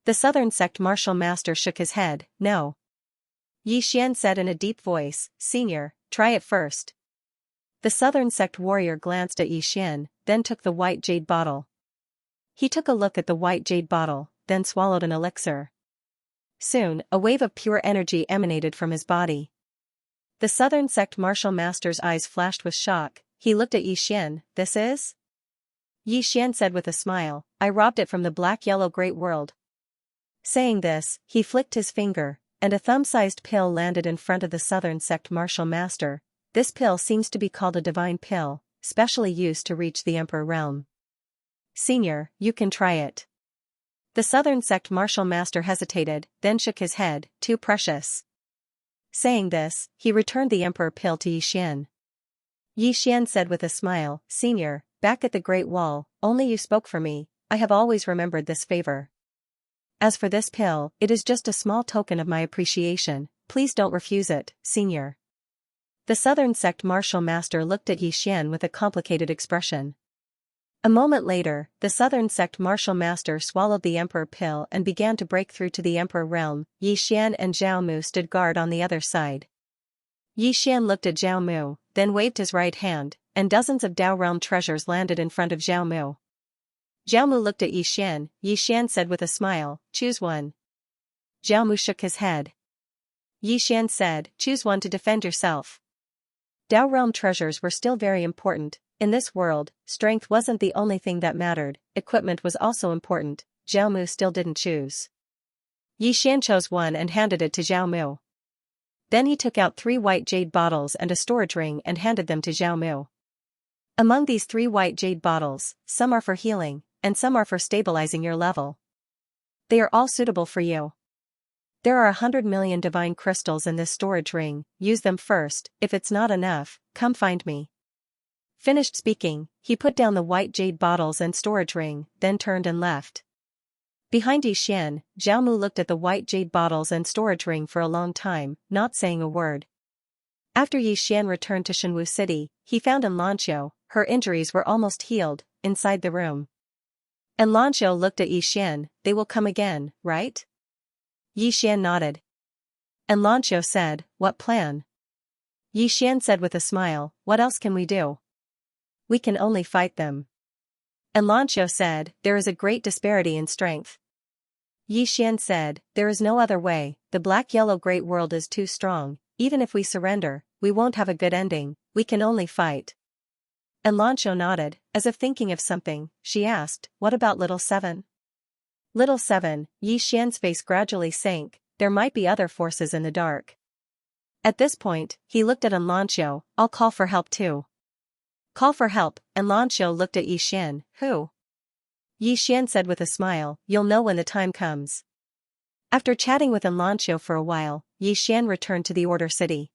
The Southern Sect Martial Master shook his head, no. Yi Xian said in a deep voice, Senior, try it first. The Southern Sect warrior glanced at Yi Xian, then took the white jade bottle. He took a look at the white jade bottle, then swallowed an elixir. Soon, a wave of pure energy emanated from his body. The Southern Sect Martial Master's eyes flashed with shock. He looked at Yi Xian, this is? Yi Xian said with a smile, I robbed it from the black-yellow Great World. Saying this, he flicked his finger, and a thumb-sized pill landed in front of the Southern Sect Martial Master. This pill seems to be called a divine pill, specially used to reach the Emperor realm. Senior, you can try it. The Southern Sect Martial Master hesitated, then shook his head, too precious. Saying this, he returned the Emperor pill to Yi Xian. Yi Xian said with a smile, Senior, back at the Great Wall, only you spoke for me, I have always remembered this favor. As for this pill, it is just a small token of my appreciation, please don't refuse it, Senior. The Southern Sect Martial Master looked at Yi Xian with a complicated expression. A moment later, the Southern Sect Martial Master swallowed the Emperor pill and began to break through to the Emperor realm. Yi Xian and Zhao Mu stood guard on the other side. Yi Xian looked at Zhao Mu, then waved his right hand, and dozens of Dao realm treasures landed in front of Zhao Mu. Zhao Mu looked at Yi Xian. Yi Xian said with a smile, choose one. Zhao Mu shook his head. Yi Xian said, choose one to defend yourself. Dao realm treasures were still very important. In this world, strength wasn't the only thing that mattered, equipment was also important. Zhao Mu still didn't choose. Yi Xian chose one and handed it to Zhao Mu. Then he took out 3 white jade bottles and a storage ring and handed them to Zhao Mu. Among these 3 white jade bottles, some are for healing, and some are for stabilizing your level. They are all suitable for you. There are 100 million divine crystals in this storage ring, use them first, if it's not enough, come find me. Finished speaking, he put down the white jade bottles and storage ring, then turned and left. Behind Yixian, Zhao Mu looked at the white jade bottles and storage ring for a long time, not saying a word. After Yixian returned to Shenwu City, he found Xianxia, her injuries were almost healed, inside the room. Xianxia looked at Yixian, they will come again, right? Yixian nodded. Xianxia said, what plan? Yixian said with a smile, what else can we do? We can only fight them. Xianxia said, there is a great disparity in strength. Yixian said, there is no other way, the black-yellow great world is too strong, even if we surrender, we won't have a good ending, we can only fight. Xianxia nodded, as if thinking of something, she asked, what about Little Seven? Little Seven, Yixian's face gradually sank, there might be other forces in the dark. At this point, he looked at Xianxia, I'll call for help too. Call for help, Xianxia looked at Yixian, who? Yixian said with a smile, you'll know when the time comes. After chatting with Xianxia for a while, Yixian returned to the Order City.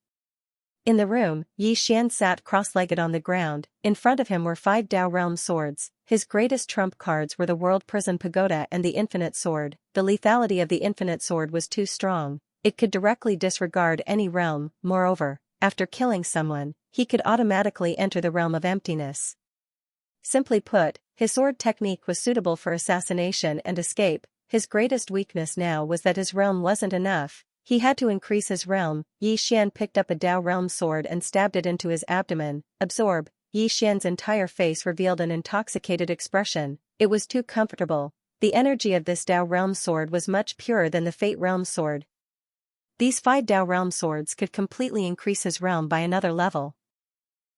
In the room, Yixian sat cross-legged on the ground, in front of him were 5 Dao Realm swords, his greatest trump cards were the World Prison Pagoda and the Infinite Sword. The lethality of the Infinite Sword was too strong, it could directly disregard any realm, moreover, after killing someone, he could automatically enter the realm of emptiness. Simply put, his sword technique was suitable for assassination and escape, his greatest weakness now was that his realm wasn't enough, he had to increase his realm. Yixian picked up a Dao Realm sword and stabbed it into his abdomen, absorb. Yixian's entire face revealed an intoxicated expression, it was too comfortable, the energy of this Dao Realm sword was much purer than the Fate Realm sword. These 5 Dao Realm swords could completely increase his realm by another level.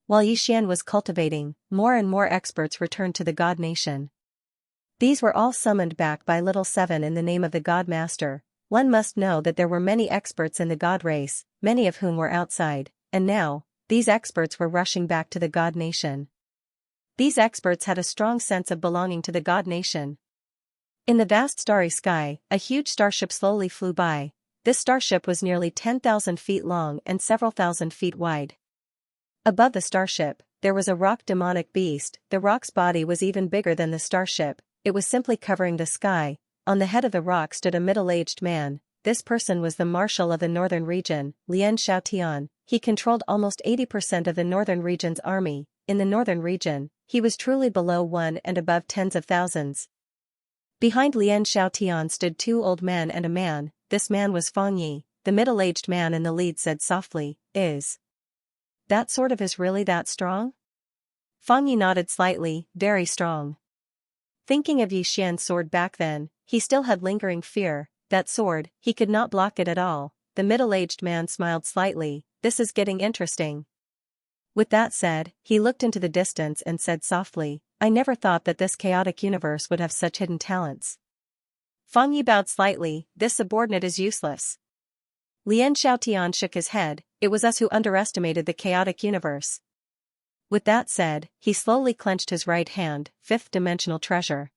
While Yixian was cultivating, more and more experts returned to the God Nation. These were all summoned back by Little Seven in the name of the God Master. One must know that there were many experts in the God race, many of whom were outside, and now, these experts were rushing back to the God Nation. These experts had a strong sense of belonging to the God Nation. In the vast starry sky, a huge starship slowly flew by. This starship was nearly 10,000 feet long and several thousand feet wide. Above the starship, there was a rock demonic beast, the rock's body was even bigger than the starship, it was simply covering the sky. On the head of the rock stood a middle-aged man, this person was the marshal of the northern region, Xianxia. He controlled almost 80% of the northern region's army. In the northern region, he was truly below 1 and above tens of thousands. Behind Xianxia stood 2 old men and a man, this man was Fang Yi, the middle-aged man in the lead said softly, is that sort of is really that strong? Fang Yi nodded slightly, very strong. Thinking of Yixian's sword back then, he still had lingering fear, that sword, he could not block it at all. The middle-aged man smiled slightly, this is getting interesting. With that said, he looked into the distance and said softly, I never thought that this chaotic universe would have such hidden talents. Fang Yi bowed slightly, this subordinate is useless. Xianxia shook his head, it was us who underestimated the chaotic universe. With that said, he slowly clenched his right hand, 5th-dimensional treasure.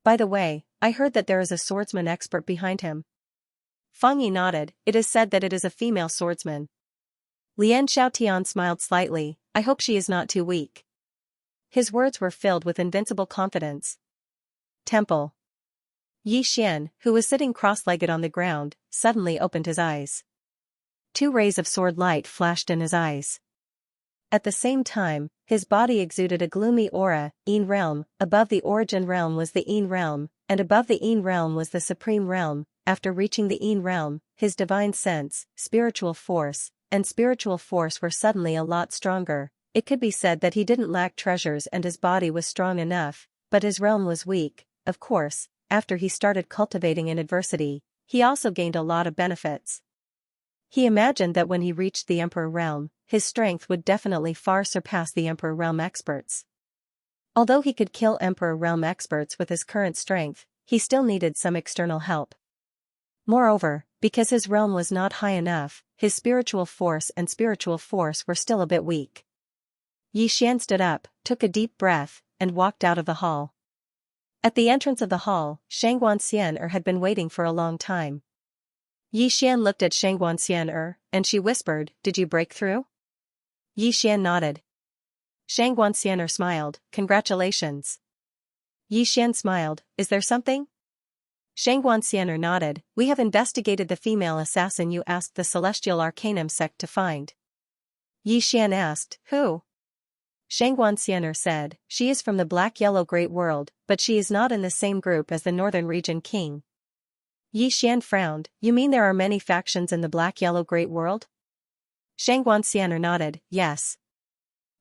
By the way, I heard that there is a swordsman expert behind him. Fang Yi nodded, it is said that it is a female swordsman. Xianxia smiled slightly, I hope she is not too weak. His words were filled with invincible confidence. Temple. Yixian, who was sitting cross-legged on the ground, suddenly opened his eyes. 2 rays of sword light flashed in his eyes. At the same time, his body exuded a gloomy aura. Yin realm, above the origin realm was the Yin realm, and above the Yin realm was the supreme realm. After reaching the Yin realm, his divine sense, spiritual force, and spiritual force were suddenly a lot stronger. It could be said that he didn't lack treasures and his body was strong enough, but his realm was weak. Of course, after he started cultivating in adversity, he also gained a lot of benefits. He imagined that when he reached the Emperor realm, his strength would definitely far surpass the Emperor realm experts. Although he could kill Emperor realm experts with his current strength, he still needed some external help. Moreover, because his realm was not high enough, his spiritual force were still a bit weak. Yixian stood up, took a deep breath, and walked out of the hall. At the entrance of the hall, Xianxia had been waiting for a long time. Yixian looked at Xianxia, and she whispered, did you break through? Yixian nodded. Xianxia smiled, congratulations. Yi Xian smiled, is there something? Xianxia nodded, we have investigated the female assassin you asked the Celestial Arcanum sect to find. Yi Xian asked, who? Xianxia said, she is from the Black-Yellow Great World, but she is not in the same group as the Northern Region King. Yi Xian frowned, you mean there are many factions in the Black-Yellow Great World? Xianxia nodded, yes.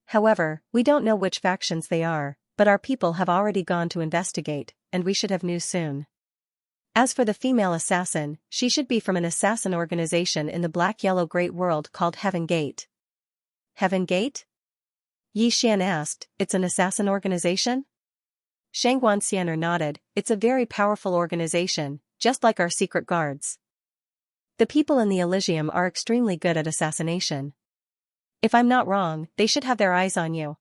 However, we don't know which factions they are, but our people have already gone to investigate, and we should have news soon. As for the female assassin, she should be from an assassin organization in the Black-Yellow Great World called Heaven Gate. Heaven Gate? Yi Xian asked, it's an assassin organization? Xianxia nodded, it's a very powerful organization, just like our secret guards. The people in the Elysium are extremely good at assassination. If I'm not wrong, they should have their eyes on you.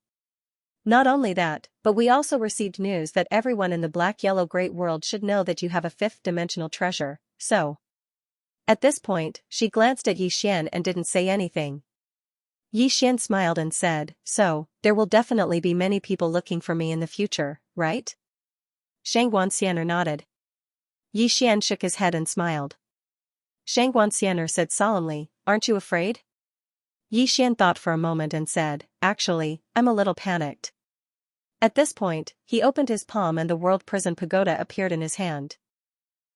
Not only that, but we also received news that everyone in the Black-Yellow Great World should know that you have a fifth-dimensional treasure, so. At this point, she glanced at Yi Xian and didn't say anything. Yi Xian smiled and said, so, there will definitely be many people looking for me in the future, right? Xianxia nodded. Yi Xian shook his head and smiled. Xianxia said solemnly, aren't you afraid? Yi Xian thought for a moment and said, actually, I'm a little panicked. At this point, he opened his palm and the World Prison Pagoda appeared in his hand.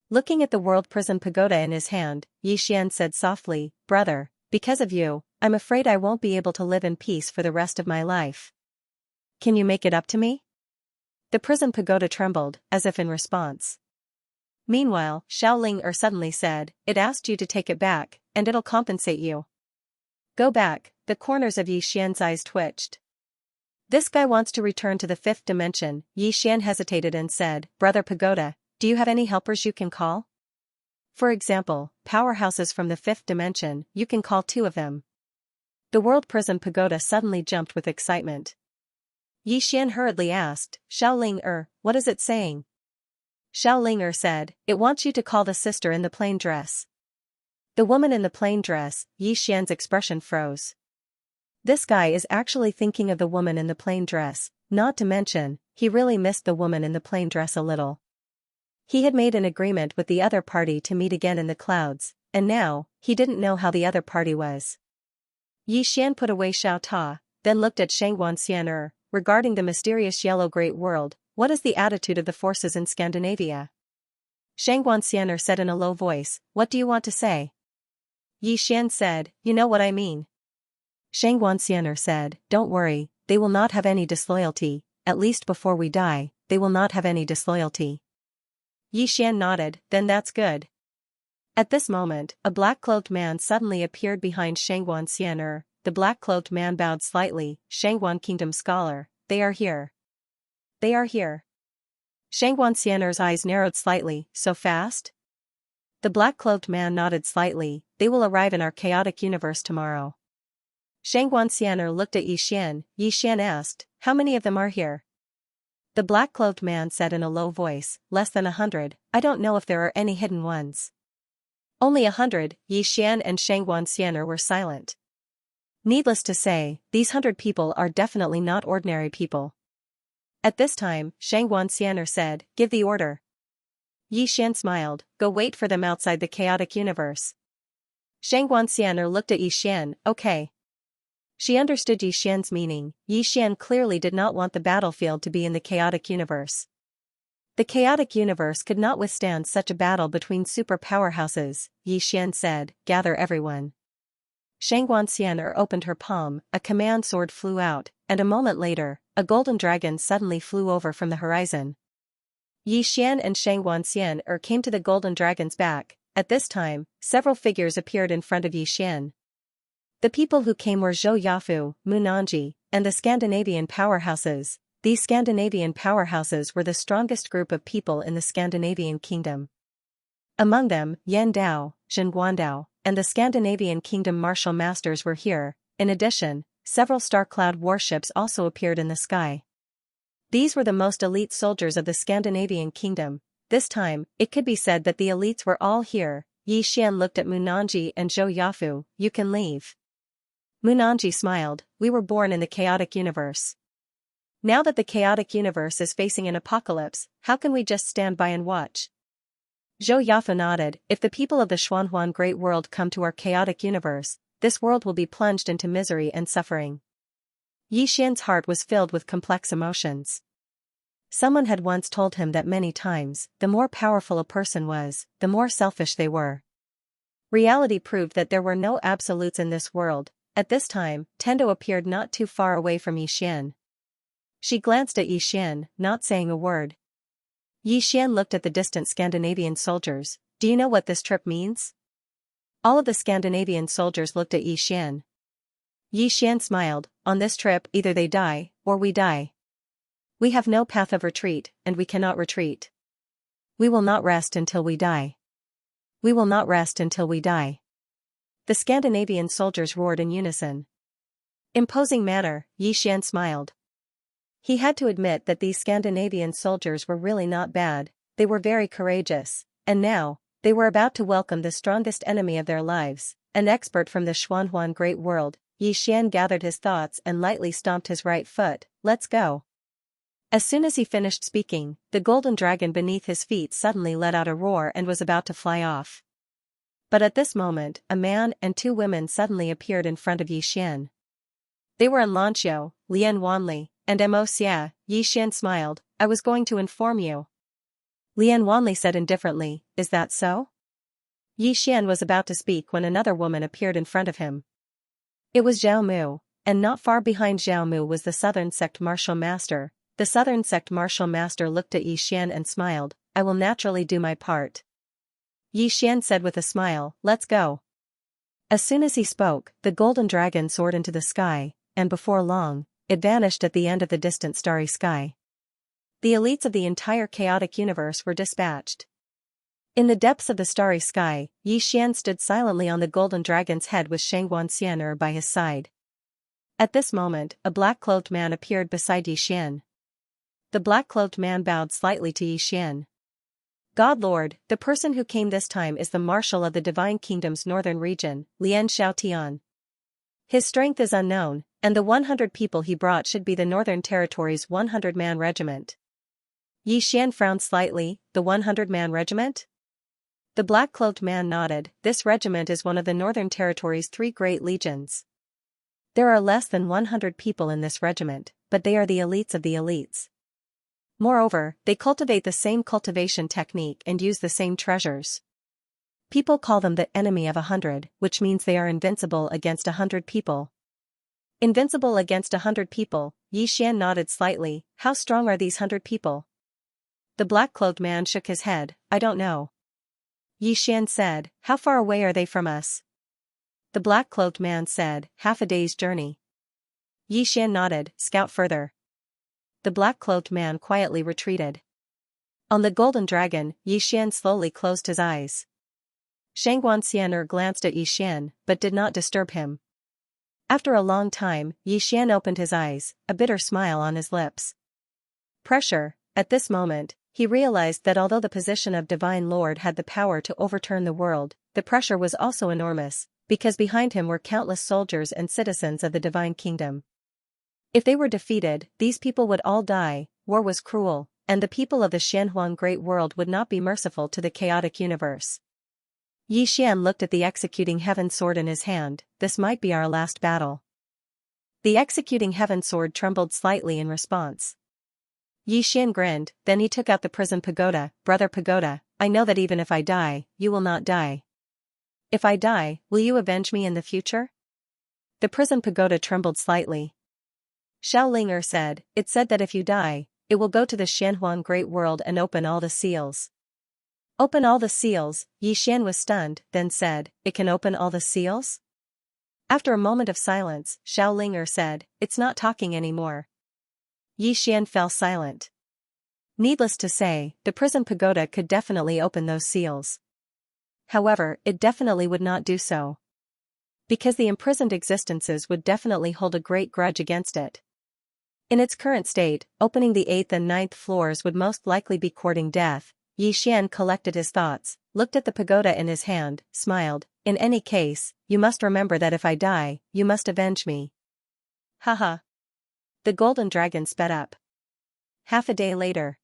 Looking at the World Prison Pagoda in his hand, Yi Xian said softly, brother, because of you, I'm afraid I won't be able to live in peace for the rest of my life. Can you make it up to me? The Prison Pagoda trembled, as if in response. Meanwhile, Xiaoling suddenly said, it asked you to take it back, and it'll compensate you. Go back, the corners of Yi Xian's eyes twitched. This guy wants to return to the fifth dimension. Yi Xian hesitated and said, Brother Pagoda, do you have any helpers you can call? For example, powerhouses from the fifth dimension, you can call 2 of them. The World Prison Pagoda suddenly jumped with excitement. Yi Xian hurriedly asked, Xiaoling what is it saying? Xiaoling said, it wants you to call the sister in the plain dress. The woman in the plain dress, Yi Xian's expression froze. This guy is actually thinking of the woman in the plain dress, not to mention, he really missed the woman in the plain dress a little. He had made an agreement with the other party to meet again in the clouds, and now, he didn't know how the other party was. Yi Xian put away Xiao Ta, then looked at Xianxia regarding the mysterious Yellow Great World, what is the attitude of the forces in Scandinavia? Xianxia said in a low voice, what do you want to say? Yi Xian said, you know what I mean. Xianxia said, don't worry, they will not have any disloyalty, at least before we die, they will not have any disloyalty. Yi Xian nodded, then that's good. At this moment, a black-clothed man suddenly appeared behind Xianxia. The black-clothed man bowed slightly, Shangguan Kingdom scholar, they are here. They are here. Xianxia's eyes narrowed slightly, so fast? The black-clothed man nodded slightly, they will arrive in our chaotic universe tomorrow. Xianxia looked at Yi Xian. Yi Xian asked, how many of them are here? The black-clothed man said in a low voice, less than 100, I don't know if there are any hidden ones. Only 100, Yi Xian and Xianxia were silent. Needless to say, these 100 people are definitely not ordinary people. At this time, Xianxia said, give the order. Yi Xian smiled, go wait for them outside the chaotic universe. Xianxia looked at Yi Xian, okay. She understood Yi Xian's meaning. Yi Xian clearly did not want the battlefield to be in the chaotic universe. The chaotic universe could not withstand such a battle between super powerhouses. Yi Xian said, gather everyone. Xianxia opened her palm, a command sword flew out, and a moment later, a golden dragon suddenly flew over from the horizon. Yi Xian and Xianxia came to the golden dragon's back. At this time, several figures appeared in front of Yi Xian. The people who came were Zhou Yafu, Munanji, and the Scandinavian powerhouses. These Scandinavian powerhouses were the strongest group of people in the Scandinavian kingdom. Among them, Yan Dao, Zhen Guandao, and the Scandinavian kingdom martial masters were here. In addition, several star-cloud warships also appeared in the sky. These were the most elite soldiers of the Scandinavian kingdom. This time, it could be said that the elites were all here. Yi Xian looked at Munanji and Zhou Yafu, you can leave. Munanji smiled, we were born in the chaotic universe. Now that the chaotic universe is facing an apocalypse, how can we just stand by and watch? Zhou Yafu nodded. If the people of the Xuanhuan Great World come to our chaotic universe, this world will be plunged into misery and suffering. Yi Xian's heart was filled with complex emotions. Someone had once told him that many times, the more powerful a person was, the more selfish they were. Reality proved that there were no absolutes in this world. At this time, Tendo appeared not too far away from Yi Xian. She glanced at Yi Xian, not saying a word. Yi Xian looked at the distant Scandinavian soldiers. Do you know what this trip means? All of the Scandinavian soldiers looked at Yi Xian. Yi Xian smiled. On this trip, either they die, or we die. We have no path of retreat, and we cannot retreat. We will not rest until we die. We will not rest until we die. The Scandinavian soldiers roared in unison. Imposing manner, Yi Xian smiled. He had to admit that these Scandinavian soldiers were really not bad, they were very courageous, and now, they were about to welcome the strongest enemy of their lives, an expert from the Xuanhuan Great World. Yi Xian gathered his thoughts and lightly stomped his right foot. Let's go. As soon as he finished speaking, the golden dragon beneath his feet suddenly let out a roar and was about to fly off. But at this moment, a man and two women suddenly appeared in front of Yi Xian. They were Xianxia, Lian Wanli, and Mo Xia. Yi Xian smiled. I was going to inform you. Lian Wanli said indifferently, is that so? Yi Xian was about to speak when another woman appeared in front of him. It was Zhao Mu, and not far behind Zhao Mu was the Southern Sect Martial Master. The Southern Sect Martial Master looked at Yi Xian and smiled. I will naturally do my part. Yi Xian said with a smile, let's go. As soon as he spoke, the golden dragon soared into the sky, and before long, it vanished at the end of the distant starry sky. The elites of the entire chaotic universe were dispatched. In the depths of the starry sky, Yi Xian stood silently on the golden dragon's head with Xianxia by his side. At this moment, a black-clothed man appeared beside Yi Xian. The black-clothed man bowed slightly to Yi Xian. God Lord, the person who came this time is the Marshal of the Divine Kingdom's northern region, Lian Xiaotian. His strength is unknown, and the 100 people he brought should be the Northern Territory's 100-man regiment. Yi Xian frowned slightly. The 100-man regiment? The black-cloaked man nodded. This regiment is one of the Northern Territory's 3 great legions. There are less than 100 people in this regiment, but they are the elites of the elites. Moreover, they cultivate the same cultivation technique and use the same treasures. People call them the enemy of 100, which means they are invincible against 100 people. Invincible against 100 people, Yi Xian nodded slightly. How strong are these 100 people? The black-cloaked man shook his head. I don't know. Yi Xian said, how far away are they from us? The black-cloaked man said, half a day's journey. Yi Xian nodded. Scout further. The black-cloaked man quietly retreated. On the golden dragon, Yi Xian slowly closed his eyes. Xianxia glanced at Yi Xian, but did not disturb him. After a long time, Yi Xian opened his eyes, a bitter smile on his lips. Pressure. At this moment, he realized that although the position of Divine Lord had the power to overturn the world, the pressure was also enormous, because behind him were countless soldiers and citizens of the Divine Kingdom. If they were defeated, these people would all die. War was cruel, and the people of the Xuanhuan Great World would not be merciful to the chaotic universe. Yi Xian looked at the executing heaven sword in his hand. This might be our last battle. The executing heaven sword trembled slightly in response. Yi Xian grinned, then he took out the prison pagoda. Brother Pagoda, I know that even if I die, you will not die. If I die, will you avenge me in the future? The prison pagoda trembled slightly. Xiao Linger said, it said that if you die, it will go to the Xuanhuan Great World and open all the seals. Open all the seals. Yi Xian was stunned, then said, it can open all the seals? After a moment of silence, Xiao Linger said, it's not talking anymore. Yi Xian fell silent. Needless to say, the prison pagoda could definitely open those seals. However, it definitely would not do so. Because the imprisoned existences would definitely hold a great grudge against it. In its current state, opening the 8th and 9th floors would most likely be courting death. Yi Xian collected his thoughts, looked at the pagoda in his hand, smiled. In any case, you must remember that if I die, you must avenge me. Haha. The golden dragon sped up. Half a day later,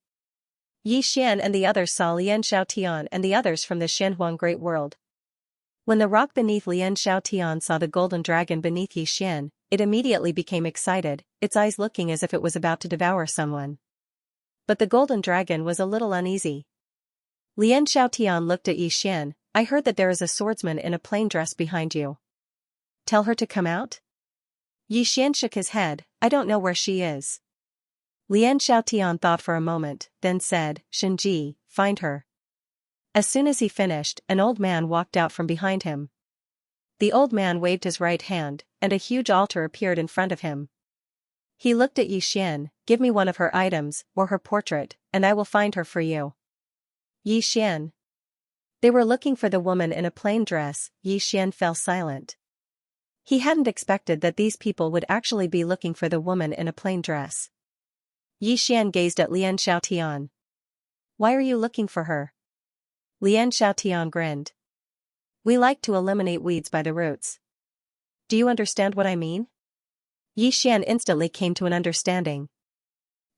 Yi Xian and the others saw Lian Shaotian and the others from the Shenhuang Great World. When the rock beneath Lian Shaotian saw the golden dragon beneath Yi Xian, it immediately became excited, its eyes looking as if it was about to devour someone. But the golden dragon was a little uneasy. Lian Shaotian looked at Yi Xian. I heard that there is a swordsman in a plain dress behind you. Tell her to come out? Yi Xian shook his head. I don't know where she is. Lian Shaotian thought for a moment, then said, Shenji, find her. As soon as he finished, an old man walked out from behind him. The old man waved his right hand, and a huge altar appeared in front of him. He looked at Yi Xian. Give me one of her items, or her portrait, and I will find her for you. Yi Xian. They were looking for the woman in a plain dress. Yi Xian fell silent. He hadn't expected that these people would actually be looking for the woman in a plain dress. Yi Xian gazed at Lian Shaotian. Why are you looking for her? Lian Shaotian grinned. We like to eliminate weeds by the roots. Do you understand what I mean? Yi Xian instantly came to an understanding.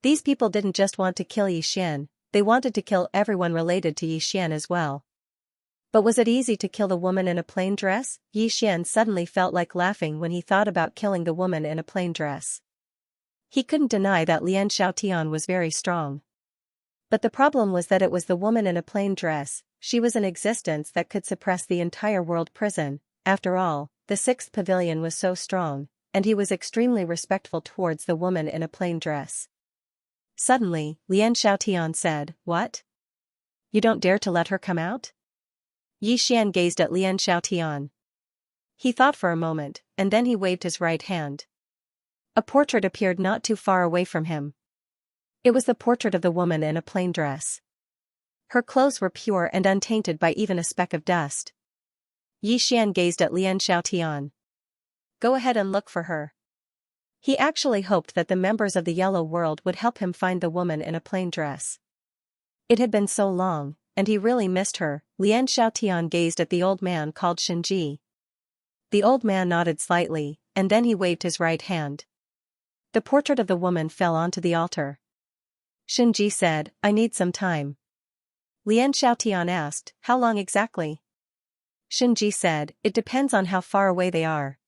These people didn't just want to kill Yi Xian, they wanted to kill everyone related to Yi Xian as well. But was it easy to kill the woman in a plain dress? Yi Xian suddenly felt like laughing when he thought about killing the woman in a plain dress. He couldn't deny that Lian Shaotian was very strong. But the problem was that it was the woman in a plain dress. She was an existence that could suppress the entire world prison. After all, the sixth pavilion was so strong, and he was extremely respectful towards the woman in a plain dress. Suddenly, Lian Shaotian said, What? You don't dare to let her come out? Yi Xian gazed at Lian Shaotian. He thought for a moment, and then he waved his right hand. A portrait appeared not too far away from him. It was the portrait of the woman in a plain dress. Her clothes were pure and untainted by even a speck of dust. Yi Xian gazed at Lian Shaotian. Go ahead and look for her. He actually hoped that the members of the Yellow World would help him find the woman in a plain dress. It had been so long, and he really missed her. Lian Shaotian gazed at the old man called Shenji. The old man nodded slightly, and then he waved his right hand. The portrait of the woman fell onto the altar. Shenji said, I need some time. Lian Shaotian asked, How long exactly? Shenji said, It depends on how far away they are.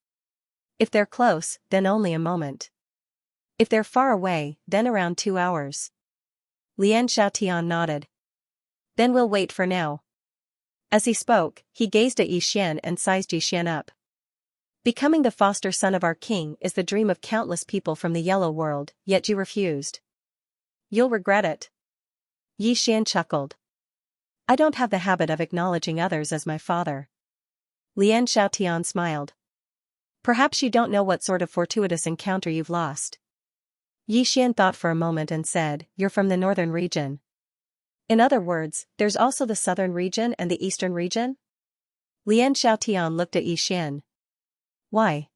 If they're close, then only a moment. If they're far away, then around 2 hours. Lian Shaotian nodded. Then we'll wait for now. As he spoke, he gazed at Yi Xian and sized Yi Xian up. Becoming the foster son of our king is the dream of countless people from the Yellow World, yet you refused. You'll regret it. Yi Xian chuckled. I don't have the habit of acknowledging others as my father. Lian Shaotian smiled. Perhaps you don't know what sort of fortuitous encounter you've lost. Yi Xian thought for a moment and said, You're from the northern region. In other words, there's also the southern region and the eastern region? Lian Shaotian looked at Yi Xian. Why?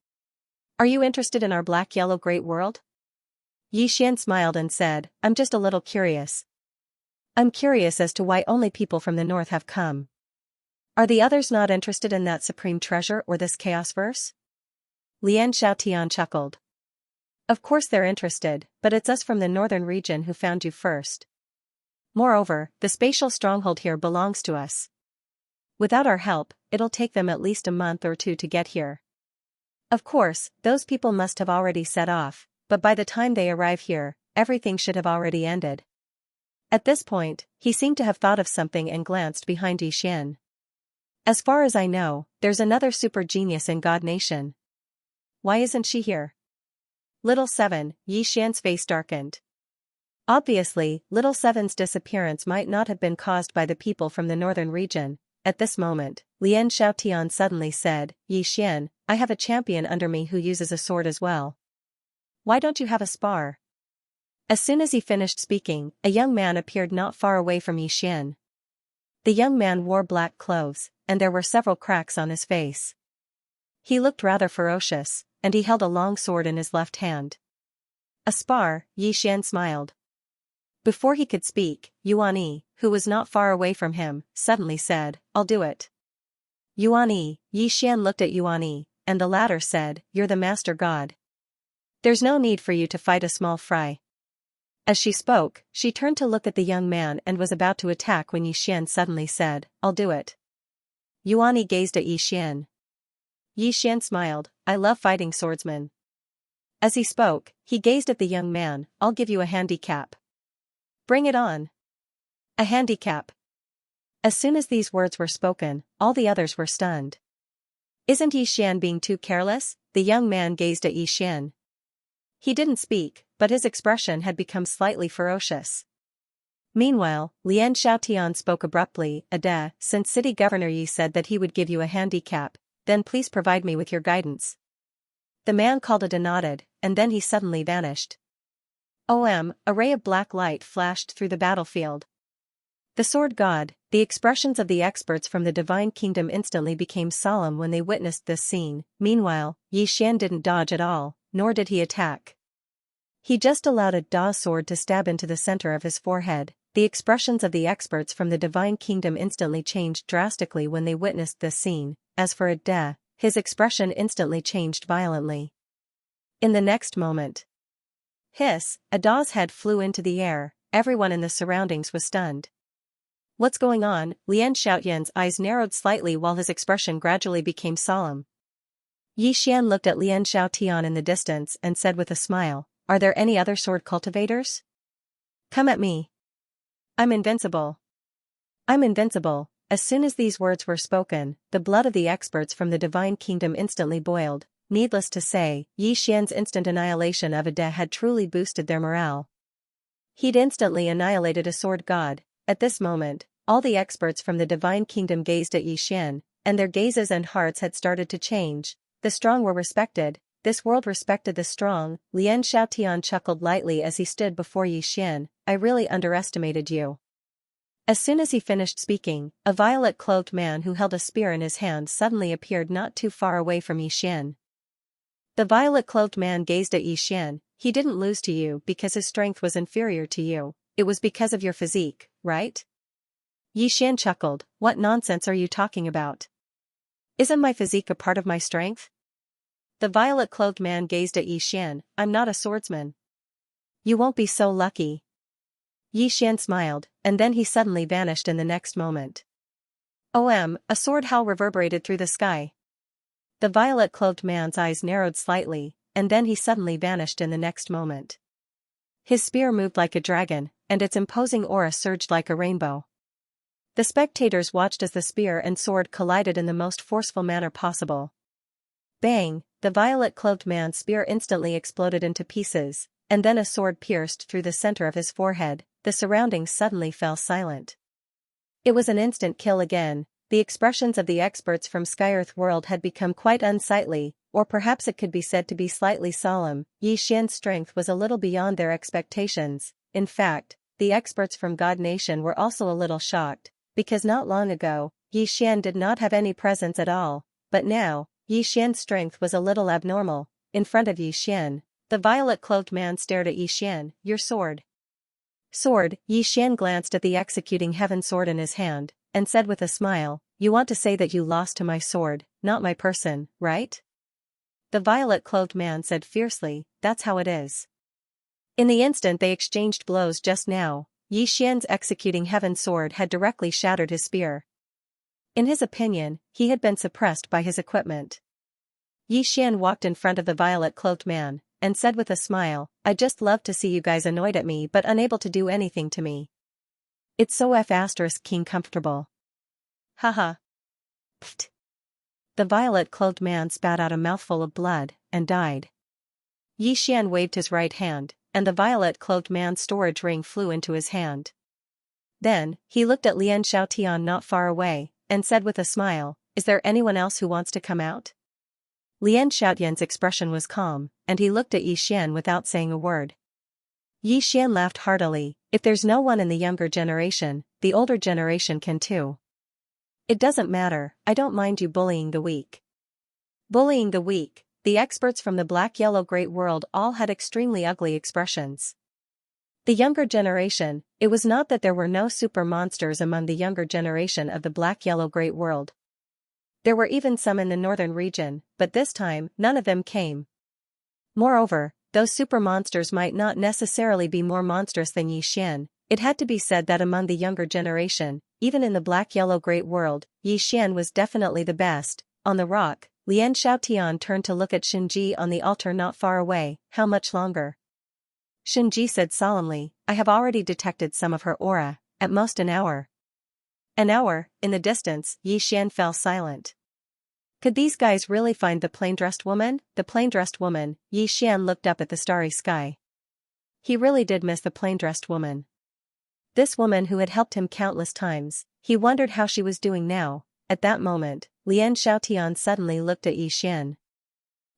Are you interested in our black-yellow great world? Yi Xian smiled and said, I'm just a little curious. I'm curious as to why only people from the north have come. Are the others not interested in that supreme treasure or this chaos verse? Lian Shaotian chuckled. Of course they're interested, but it's us from the northern region who found you first. Moreover, the spatial stronghold here belongs to us. Without our help, it'll take them at least a month or 2 to get here. Of course, those people must have already set off, but by the time they arrive here, everything should have already ended. At this point, he seemed to have thought of something and glanced behind Yi Xian. As far as I know, there's another super genius in God Nation. Why isn't she here? Little Seven, Yi Xian's face darkened. Obviously, Little Seven's disappearance might not have been caused by the people from the northern region. At this moment, Lian Shaotian suddenly said, Yi Xian, I have a champion under me who uses a sword as well. Why don't you have a spar? As soon as he finished speaking, a young man appeared not far away from Yi Xian. The young man wore black clothes, and there were several cracks on his face. He looked rather ferocious, and he held a long sword in his left hand. A spar, Yi Xian smiled. Before he could speak, Yuan Yi, who was not far away from him, suddenly said, I'll do it. Yuan Yi, Yi Xian looked at Yuan Yi, and the latter said, You're the master god. There's no need for you to fight a small fry. As she spoke, she turned to look at the young man and was about to attack when Yi Xian suddenly said, "I'll do it." Yuani gazed at Yi Xian. Yi Xian smiled, "I love fighting, swordsman." As he spoke, he gazed at the young man, "I'll give you a handicap." "Bring it on." A handicap. As soon as these words were spoken, all the others were stunned. "Isn't Yi Xian being too careless?" The young man gazed at Yi Xian. He didn't speak, but his expression had become slightly ferocious. Meanwhile, Lian Xiaotian spoke abruptly, "Since City Governor Yi said that he would give you a handicap, then please provide me with your guidance." The man called it and nodded, and then he suddenly vanished. A ray of black light flashed through the battlefield. The sword god, the expressions of the experts from the divine kingdom instantly became solemn when they witnessed this scene. Meanwhile, Yi Xian didn't dodge at all, nor did he attack. He just allowed a Da sword to stab into the center of his forehead. The expressions of the experts from the divine kingdom instantly changed drastically when they witnessed this scene. As for Da, his expression instantly changed violently. In the next moment, hiss, Da's head flew into the air. Everyone in the surroundings was stunned. "What's going on?" Lian Xiaotian's eyes narrowed slightly while his expression gradually became solemn. Yi Xian looked at Lian Xiaotian in the distance and said with a smile, "Are there any other sword cultivators? Come at me. I'm invincible. I'm invincible." As soon as these words were spoken, the blood of the experts from the divine kingdom instantly boiled. Needless to say, Yi Xian's instant annihilation of Da had truly boosted their morale. He'd instantly annihilated a sword god. At this moment, all the experts from the divine kingdom gazed at Yi Xian, and their gazes and hearts had started to change. The strong were respected. This world respected the strong. Lian Xiaotian chuckled lightly as he stood before Yi Xian. "I really underestimated you." As soon as he finished speaking, a violet-clothed man who held a spear in his hand suddenly appeared not too far away from Yi Xian. The violet-clothed man gazed at Yi Xian. "He didn't lose to you because his strength was inferior to you. It was because of your physique, right?" Yi Xian chuckled, "What nonsense are you talking about? Isn't my physique a part of my strength?" The violet-clothed man gazed at Yi Xian. "I'm not a swordsman." "You won't be so lucky." Yi Xian smiled, and then he suddenly vanished in the next moment. A sword howl reverberated through the sky. The violet-clothed man's eyes narrowed slightly, and then he suddenly vanished in the next moment. His spear moved like a dragon, and its imposing aura surged like a rainbow. The spectators watched as the spear and sword collided in the most forceful manner possible. Bang! The violet-clothed man's spear instantly exploded into pieces, and then a sword pierced through the center of his forehead. The surroundings suddenly fell silent. It was an instant kill again. The expressions of the experts from Sky-Earth world had become quite unsightly, or perhaps it could be said to be slightly solemn. Yi Xian's strength was a little beyond their expectations. In fact, the experts from God Nation were also a little shocked, because not long ago, Yi Xian did not have any presence at all, but now, Yi Xian's strength was a little abnormal. In front of Yi Xian, the violet-clothed man stared at Yi Xian. "Your sword." "Sword?" Yi Xian glanced at the executing heaven sword in his hand, and said with a smile, "You want to say that you lost to my sword, not my person, right?" The violet-clothed man said fiercely, "That's how it is." In the instant they exchanged blows just now, Yi Xian's executing heaven sword had directly shattered his spear. In his opinion, he had been suppressed by his equipment. Yi Xian walked in front of the violet-clothed man, and said with a smile, "I just love to see you guys annoyed at me but unable to do anything to me. It's so king comfortable. Haha." Pfft. The violet-clothed man spat out a mouthful of blood, and died. Yi Xian waved his right hand, and the violet-clothed man's storage ring flew into his hand. Then, he looked at Lian Xiaotian not far away, and said with a smile, "Is there anyone else who wants to come out?" Lian Xiaotian's expression was calm, and he looked at Yi Xian without saying a word. Yi Xian laughed heartily. "If there's no one in the younger generation, the older generation can too. It doesn't matter, I don't mind you bullying the weak." Bullying the weak. The experts from the black-yellow-great world all had extremely ugly expressions. The younger generation, it was not that there were no super monsters among the younger generation of the black-yellow-great world. There were even some in the northern region, but this time, none of them came. Moreover, those super monsters might not necessarily be more monstrous than Yi Xian. It had to be said that among the younger generation, even in the black-yellow great world, Yi Xian was definitely the best. On the rock, Lian Xiaotian turned to look at Shinji on the altar not far away. How much longer? Shinji said solemnly, I have already detected some of her aura, at most an hour. An hour, in the distance, Yi Xian fell silent. Could these guys really find the plain-dressed woman? The plain-dressed woman, Yi Xian looked up at the starry sky. He really did miss the plain-dressed woman. This woman who had helped him countless times, he wondered how she was doing now. At that moment, Lian Xiaotian suddenly looked at Yi Xian.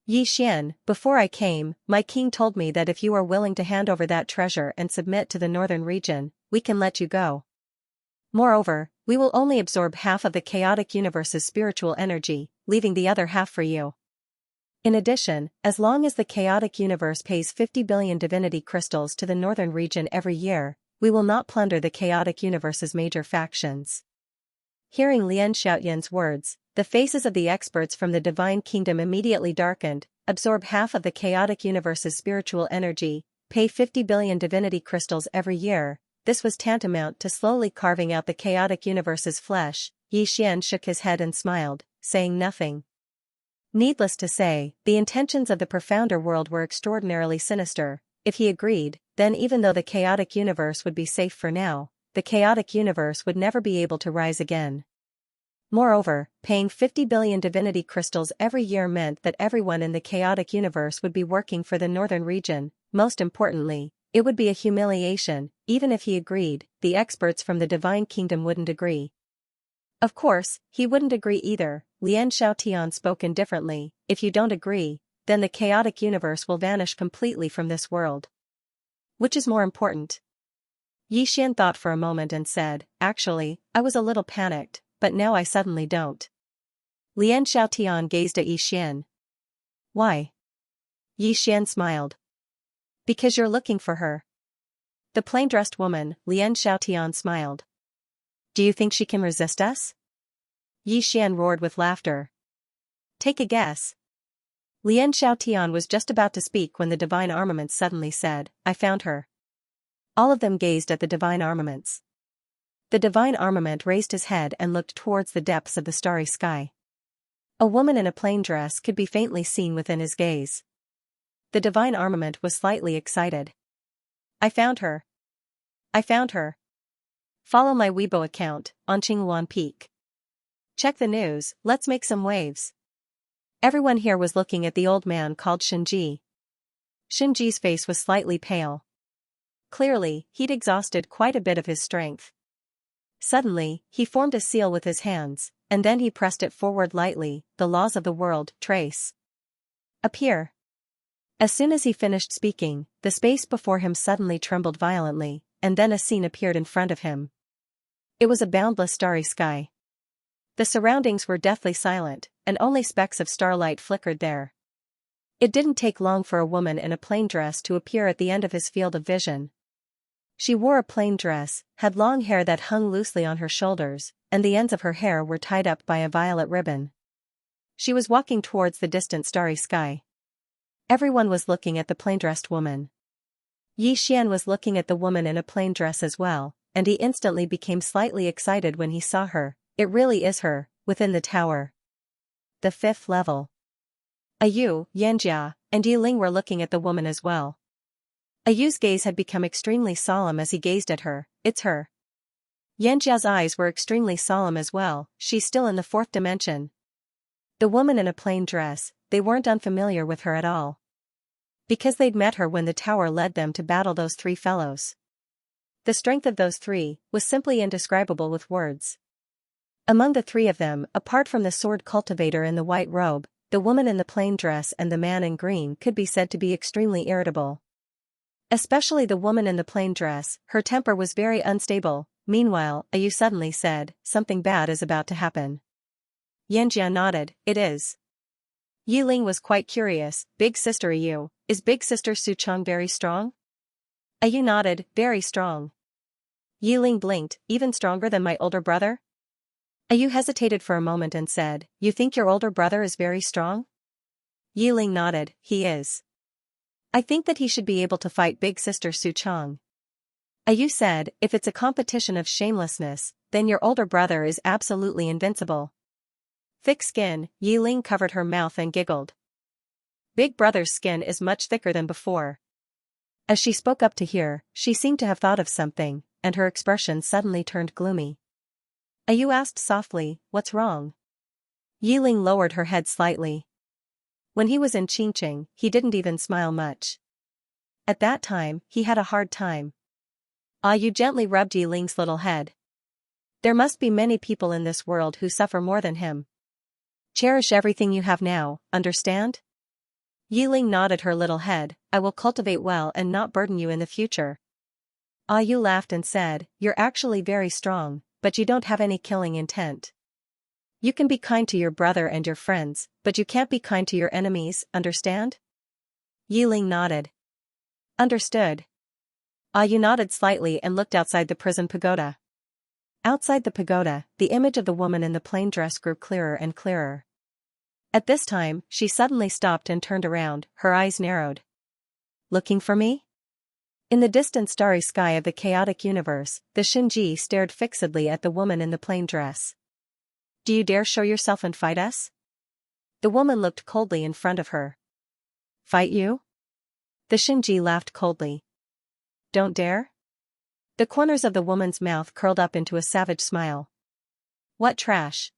Yi Xian, before I came, my king told me that if you are willing to hand over that treasure and submit to the northern region, we can let you go. Moreover, we will only absorb half of the chaotic universe's spiritual energy, leaving the other half for you. In addition, as long as the chaotic universe pays 50 billion divinity crystals to the northern region every year, we will not plunder the chaotic universe's major factions. Hearing Lian Xiaotian's words, the faces of the experts from the divine kingdom immediately darkened. Absorb half of the chaotic universe's spiritual energy, pay 50 billion divinity crystals every year. This was tantamount to slowly carving out the chaotic universe's flesh. Yi Xian shook his head and smiled, saying nothing. Needless to say, the intentions of the profounder world were extraordinarily sinister. If he agreed, then even though the chaotic universe would be safe for now, the chaotic universe would never be able to rise again. Moreover, paying 50 billion divinity crystals every year meant that everyone in the chaotic universe would be working for the northern region. Most importantly, it would be a humiliation. Even if he agreed, the experts from the divine kingdom wouldn't agree. Of course, he wouldn't agree either. Lian Xiaotian spoke indifferently. If you don't agree, then the chaotic universe will vanish completely from this world. Which is more important? Yi Xian thought for a moment and said, actually, I was a little panicked, but now I suddenly don't. Lian Xiaotian gazed at Yi Xian. Why? Yi Xian smiled. Because you're looking for her. The plain-dressed woman, Lian Xiaotian smiled. Do you think she can resist us? Yi Xian roared with laughter. Take a guess. Lian Xiaotian was just about to speak when the divine armaments suddenly said, I found her. All of them gazed at the divine armaments. The divine armament raised his head and looked towards the depths of the starry sky. A woman in a plain dress could be faintly seen within his gaze. The divine armament was slightly excited. I found her. I found her. Follow my Weibo account, on Qingluan Peak. Check the news, let's make some waves. Everyone here was looking at the old man called Shinji. Shinji's face was slightly pale. Clearly, he'd exhausted quite a bit of his strength. Suddenly, he formed a seal with his hands, and then he pressed it forward lightly. The laws of the world, trace. Appear. As soon as he finished speaking, the space before him suddenly trembled violently, and then a scene appeared in front of him. It was a boundless starry sky. The surroundings were deathly silent, and only specks of starlight flickered there. It didn't take long for a woman in a plain dress to appear at the end of his field of vision. She wore a plain dress, had long hair that hung loosely on her shoulders, and the ends of her hair were tied up by a violet ribbon. She was walking towards the distant starry sky. Everyone was looking at the plain-dressed woman. Yi Xian was looking at the woman in a plain dress as well, and he instantly became slightly excited when he saw her. It really is her, within the tower. The 5th level. Ayu, Xianxia, and Yiling were looking at the woman as well. Ayu's gaze had become extremely solemn as he gazed at her. It's her. Xianxia's eyes were extremely solemn as well. She's still in the 4th dimension. The woman in a plain dress, they weren't unfamiliar with her at all. Because they'd met her when the tower led them to battle those 3 fellows. The strength of those 3 was simply indescribable with words. Among the 3 of them, apart from the sword cultivator in the white robe, the woman in the plain dress and the man in green could be said to be extremely irritable. Especially the woman in the plain dress, her temper was very unstable. Meanwhile, Ayu suddenly said, something bad is about to happen. Xianxia nodded, it is. Yiling was quite curious. Big sister Ayu, is big sister Suchong very strong? Ayu nodded, very strong. Yiling blinked, even stronger than my older brother? Ayu hesitated for a moment and said, you think your older brother is very strong? Yiling nodded, he is. I think that he should be able to fight big sister Su Chong. You said, if it's a competition of shamelessness, then your older brother is absolutely invincible. Thick skin, Yi Ling covered her mouth and giggled. Big brother's skin is much thicker than before. As she spoke up to hear, she seemed to have thought of something, and her expression suddenly turned gloomy. Ayu asked softly, what's wrong? Yi Ling lowered her head slightly. When he was in Qingqing, he didn't even smile much. At that time, he had a hard time. Ayu gently rubbed Yi Ling's little head. There must be many people in this world who suffer more than him. Cherish everything you have now, understand? Yi Ling nodded her little head. I will cultivate well and not burden you in the future. Ayu laughed and said, you're actually very strong, but you don't have any killing intent. You can be kind to your brother and your friends, but you can't be kind to your enemies, understand? Yi Ling nodded. Understood. Ayu nodded slightly and looked outside the prison pagoda. Outside the pagoda, the image of the woman in the plain dress grew clearer and clearer. At this time, she suddenly stopped and turned around, her eyes narrowed. Looking for me? In the distant starry sky of the chaotic universe, the Xinji stared fixedly at the woman in the plain dress. Do you dare show yourself and fight us? The woman looked coldly in front of her. Fight you? The Xinji laughed coldly. Don't dare? The corners of the woman's mouth curled up into a savage smile. What trash?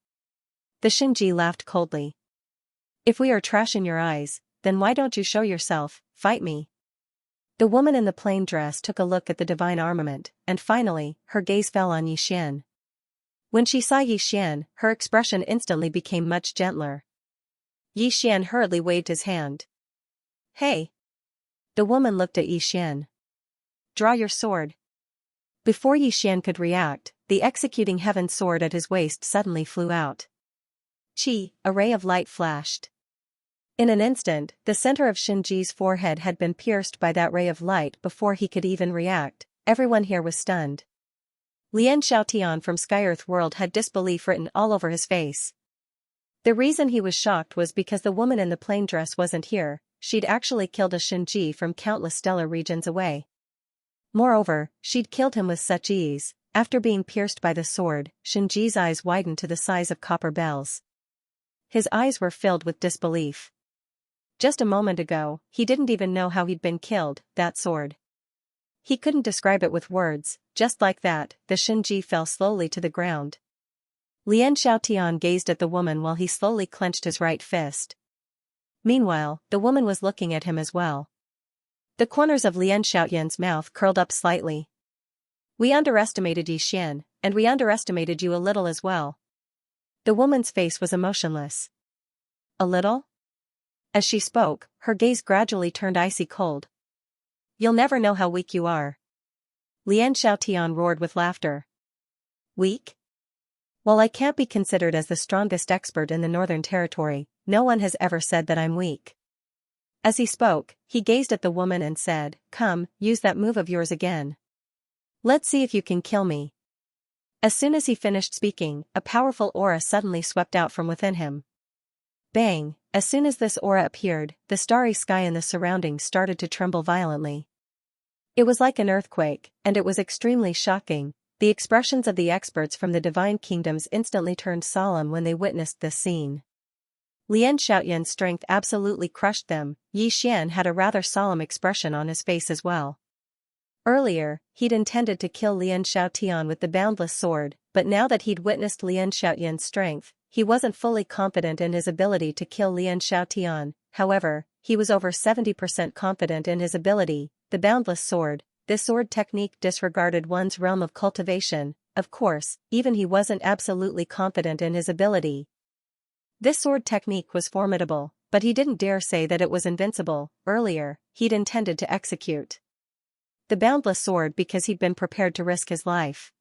The Xinji laughed coldly. If we are trash in your eyes, then why don't you show yourself, fight me? The woman in the plain dress took a look at the divine armament, and finally, her gaze fell on Yi Xian. When she saw Yi Xian, her expression instantly became much gentler. Yi Xian hurriedly waved his hand. Hey! The woman looked at Yi Xian. Draw your sword. Before Yi Xian could react, the executing heaven sword at his waist suddenly flew out. Chi, a ray of light flashed. In an instant, the center of Xinji's forehead had been pierced by that ray of light before he could even react. Everyone here was stunned. Lian Xiaotian from Sky-Earth World had disbelief written all over his face. The reason he was shocked was because the woman in the plain dress wasn't here, she'd actually killed a Xinji from countless stellar regions away. Moreover, she'd killed him with such ease. After being pierced by the sword, Xinji's eyes widened to the size of copper bells. His eyes were filled with disbelief. Just a moment ago, he didn't even know how he'd been killed, that sword. He couldn't describe it with words. Just like that, the Xinji fell slowly to the ground. Lian Xiaotian gazed at the woman while he slowly clenched his right fist. Meanwhile, the woman was looking at him as well. The corners of Lian Xiaotian's mouth curled up slightly. We underestimated Yi Xian, and we underestimated you a little as well. The woman's face was emotionless. A little? As she spoke, her gaze gradually turned icy cold. You'll never know how weak you are. Lian Xiaotian roared with laughter. Weak? While I can't be considered as the strongest expert in the Northern Territory, no one has ever said that I'm weak. As he spoke, he gazed at the woman and said, Come, use that move of yours again. Let's see if you can kill me. As soon as he finished speaking, a powerful aura suddenly swept out from within him. Bang! As soon as this aura appeared, the starry sky and the surroundings started to tremble violently. It was like an earthquake, and it was extremely shocking. The expressions of the experts from the divine kingdoms instantly turned solemn when they witnessed this scene. Lian Xiaotian's strength absolutely crushed them. Yi Xian had a rather solemn expression on his face as well. Earlier, he'd intended to kill Lian Xiaotian with the boundless sword, but now that he'd witnessed Lian Xiaotian's strength, he wasn't fully confident in his ability to kill Lian Xiaotian. However, he was over 70% confident in his ability. The boundless sword. This sword technique disregarded one's realm of cultivation. Of course, even he wasn't absolutely confident in his ability. This sword technique was formidable, but he didn't dare say that it was invincible. Earlier, he'd intended to execute the boundless sword because he'd been prepared to risk his life.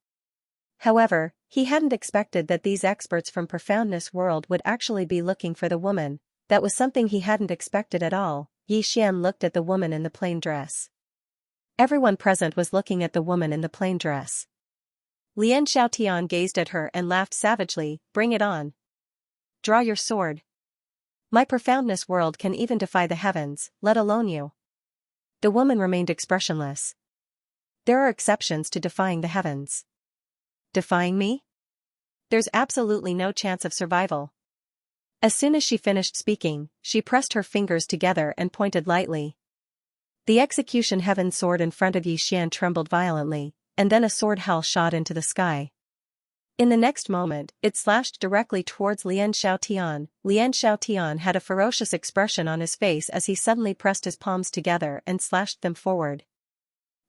However, he hadn't expected that these experts from Profoundness World would actually be looking for the woman. That was something he hadn't expected at all. Yi Xian looked at the woman in the plain dress. Everyone present was looking at the woman in the plain dress. Lian Xiaotian gazed at her and laughed savagely. Bring it on. Draw your sword. My Profoundness World can even defy the heavens, let alone you. The woman remained expressionless. There are exceptions to defying the heavens. Defying me? There's absolutely no chance of survival. As soon as she finished speaking, she pressed her fingers together and pointed lightly. The execution heaven sword in front of Xian trembled violently, and then a sword howl shot into the sky. In the next moment, it slashed directly towards Lian Xiaotian. Lian Xiaotian had a ferocious expression on his face as he suddenly pressed his palms together and slashed them forward.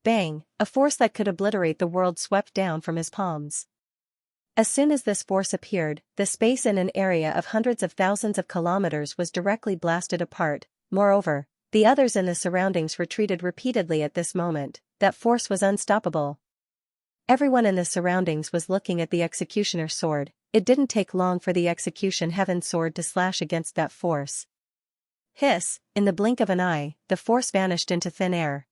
Bang! A force that could obliterate the world swept down from his palms. As soon as this force appeared, the space in an area of hundreds of thousands of kilometers was directly blasted apart. Moreover, the others in the surroundings retreated repeatedly at this moment. That force was unstoppable. Everyone in the surroundings was looking at the executioner's sword. It didn't take long for the execution heaven sword to slash against that force. Hiss! In the blink of an eye, the force vanished into thin air.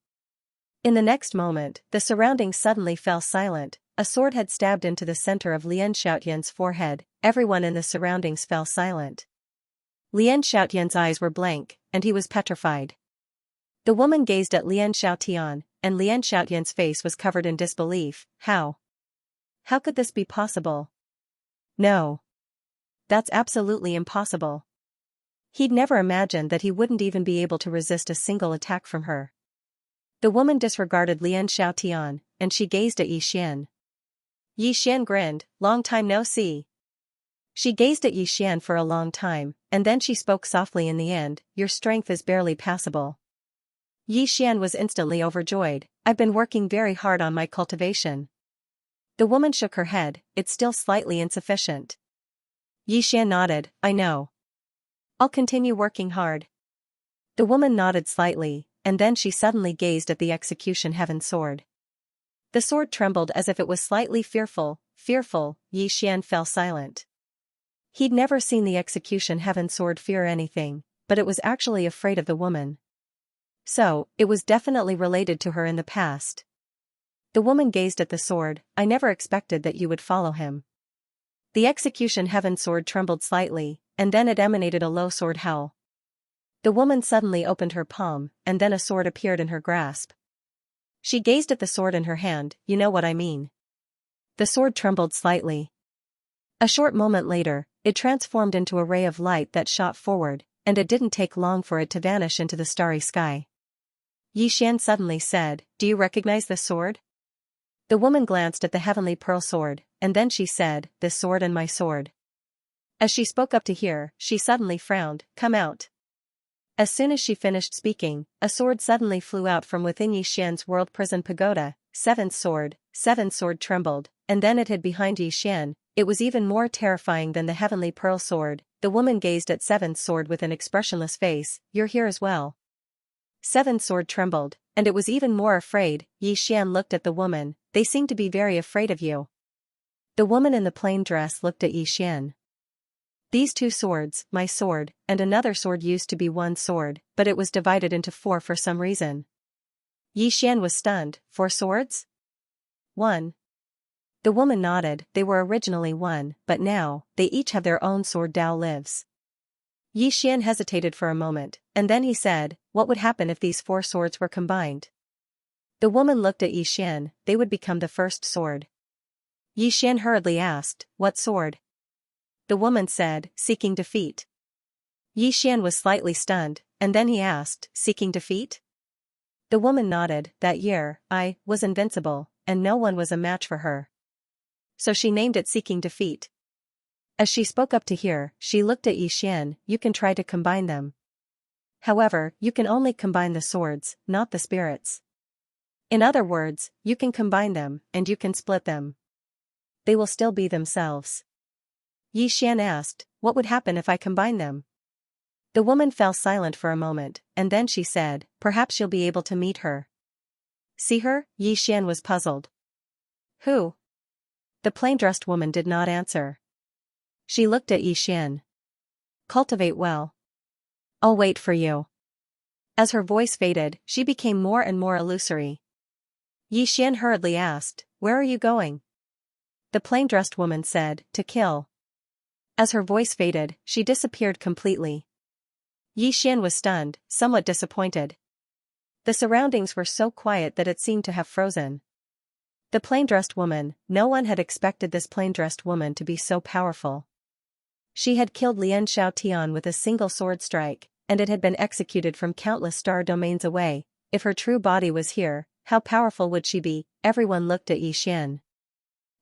In the next moment, the surroundings suddenly fell silent. A sword had stabbed into the center of Lian Xiaotian's forehead. Everyone in the surroundings fell silent. Lian Xiaotian's eyes were blank, and he was petrified. The woman gazed at Lian Xiaotian, and Lian Xiaotian's face was covered in disbelief. How? How could this be possible? No. That's absolutely impossible. He'd never imagined that he wouldn't even be able to resist a single attack from her. The woman disregarded Lian Xiaotian, and she gazed at Yixian. Yixian grinned, "Long time no see." She gazed at Yixian for a long time, and then she spoke softly in the end, "Your strength is barely passable." Yixian was instantly overjoyed. "I've been working very hard on my cultivation." The woman shook her head, "It's still slightly insufficient." Yixian nodded, "I know. I'll continue working hard." The woman nodded slightly, and then she suddenly gazed at the execution heaven sword. The sword trembled as if it was slightly fearful. Yixian fell silent. He'd never seen the execution heaven sword fear anything, but it was actually afraid of the woman. So, it was definitely related to her in the past. The woman gazed at the sword. "I never expected that you would follow him." The execution heaven sword trembled slightly, and then it emanated a low sword howl. The woman suddenly opened her palm, and then a sword appeared in her grasp. She gazed at the sword in her hand. "You know what I mean." The sword trembled slightly. A short moment later, it transformed into a ray of light that shot forward, and it didn't take long for it to vanish into the starry sky. Yixian suddenly said, "Do you recognize this sword?" The woman glanced at the heavenly pearl sword, and then she said, "This sword and my sword." As she spoke up to hear, she suddenly frowned, "Come out." As soon as she finished speaking, a sword suddenly flew out from within Yixian's world prison pagoda. Seventh sword trembled, and then it hid behind Yixian. It was even more terrifying than the heavenly pearl sword. The woman gazed at Seventh sword with an expressionless face. "You're here as well." Seventh sword trembled, and it was even more afraid. Yixian looked at the woman. "They seem to be very afraid of you." The woman in the plain dress looked at Yixian. "These two swords, my sword, and another sword used to be one sword, but it was divided into four for some reason." Yixian was stunned. "Four swords?" "One." The woman nodded. "They were originally one, but now, they each have their own sword. Tao lives." Yixian hesitated for a moment, and then he said, "What would happen if these four swords were combined?" The woman looked at Yixian. "They would become the first sword." Yixian hurriedly asked, "What sword?" The woman said, "Seeking defeat." Yixian was slightly stunned, and then he asked, "Seeking defeat?" The woman nodded. "That year, I was invincible, and no one was a match for her. So she named it Seeking Defeat." As she spoke up to hear, she looked at Yixian. "You can try to combine them. However, you can only combine the swords, not the spirits. In other words, you can combine them, and you can split them. They will still be themselves." Yixian asked, "What would happen if I combine them?" The woman fell silent for a moment, and then she said, "Perhaps you'll be able to meet her." "See her?" Yixian was puzzled. "Who?" The plain-dressed woman did not answer. She looked at Yixian. "Cultivate well. I'll wait for you." As her voice faded, she became more and more illusory. Yixian hurriedly asked, "Where are you going?" The plain-dressed woman said, "To kill." As her voice faded, she disappeared completely. Yixian was stunned, somewhat disappointed. The surroundings were so quiet that it seemed to have frozen. The plain-dressed woman, no one had expected this plain-dressed woman to be so powerful. She had killed Lian Xiaotian with a single sword strike, and it had been executed from countless star domains away. If her true body was here, how powerful would she be? Everyone looked at Yi Xian.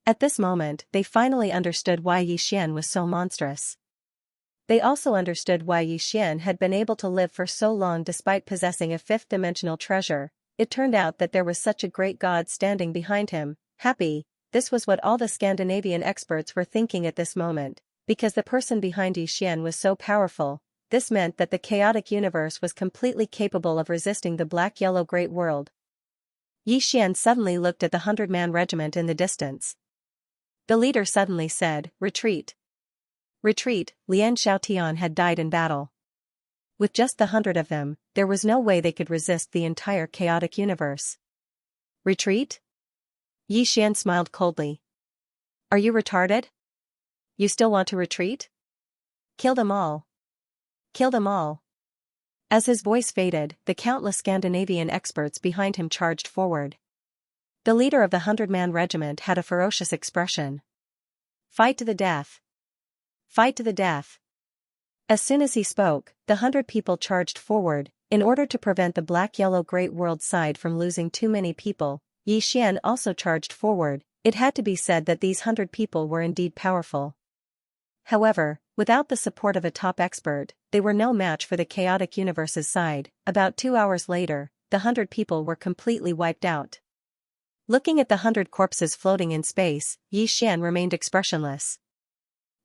At this moment, they finally understood why Yi Xian was so monstrous. They also understood why Yi Xian had been able to live for so long despite possessing a fifth-dimensional treasure. It turned out that there was such a great god standing behind him. Happy, this was what all the Scandinavian experts were thinking at this moment, because the person behind Yi Xian was so powerful. This meant that the chaotic universe was completely capable of resisting the black-yellow great world. Yi Xian suddenly looked at the 100-man regiment in the distance. The leader suddenly said, "Retreat. Retreat." Lian Xiaotian had died in battle. With just the 100 of them, there was no way they could resist the entire chaotic universe. Retreat? Yi Xian smiled coldly. Are you retarded? You still want to retreat? Kill them all. Kill them all. As his voice faded, the countless Scandinavian experts behind him charged forward. The leader of the 100-man regiment had a ferocious expression. Fight to the death. Fight to the death. As soon as he spoke, the 100 people charged forward. In order to prevent the black-yellow great world side from losing too many people, Yi Xian also charged forward. It had to be said that these 100 people were indeed powerful. However, without the support of a top expert, they were no match for the chaotic universe's side. About 2 hours later, the 100 people were completely wiped out. Looking at the 100 corpses floating in space, Yi Xian remained expressionless.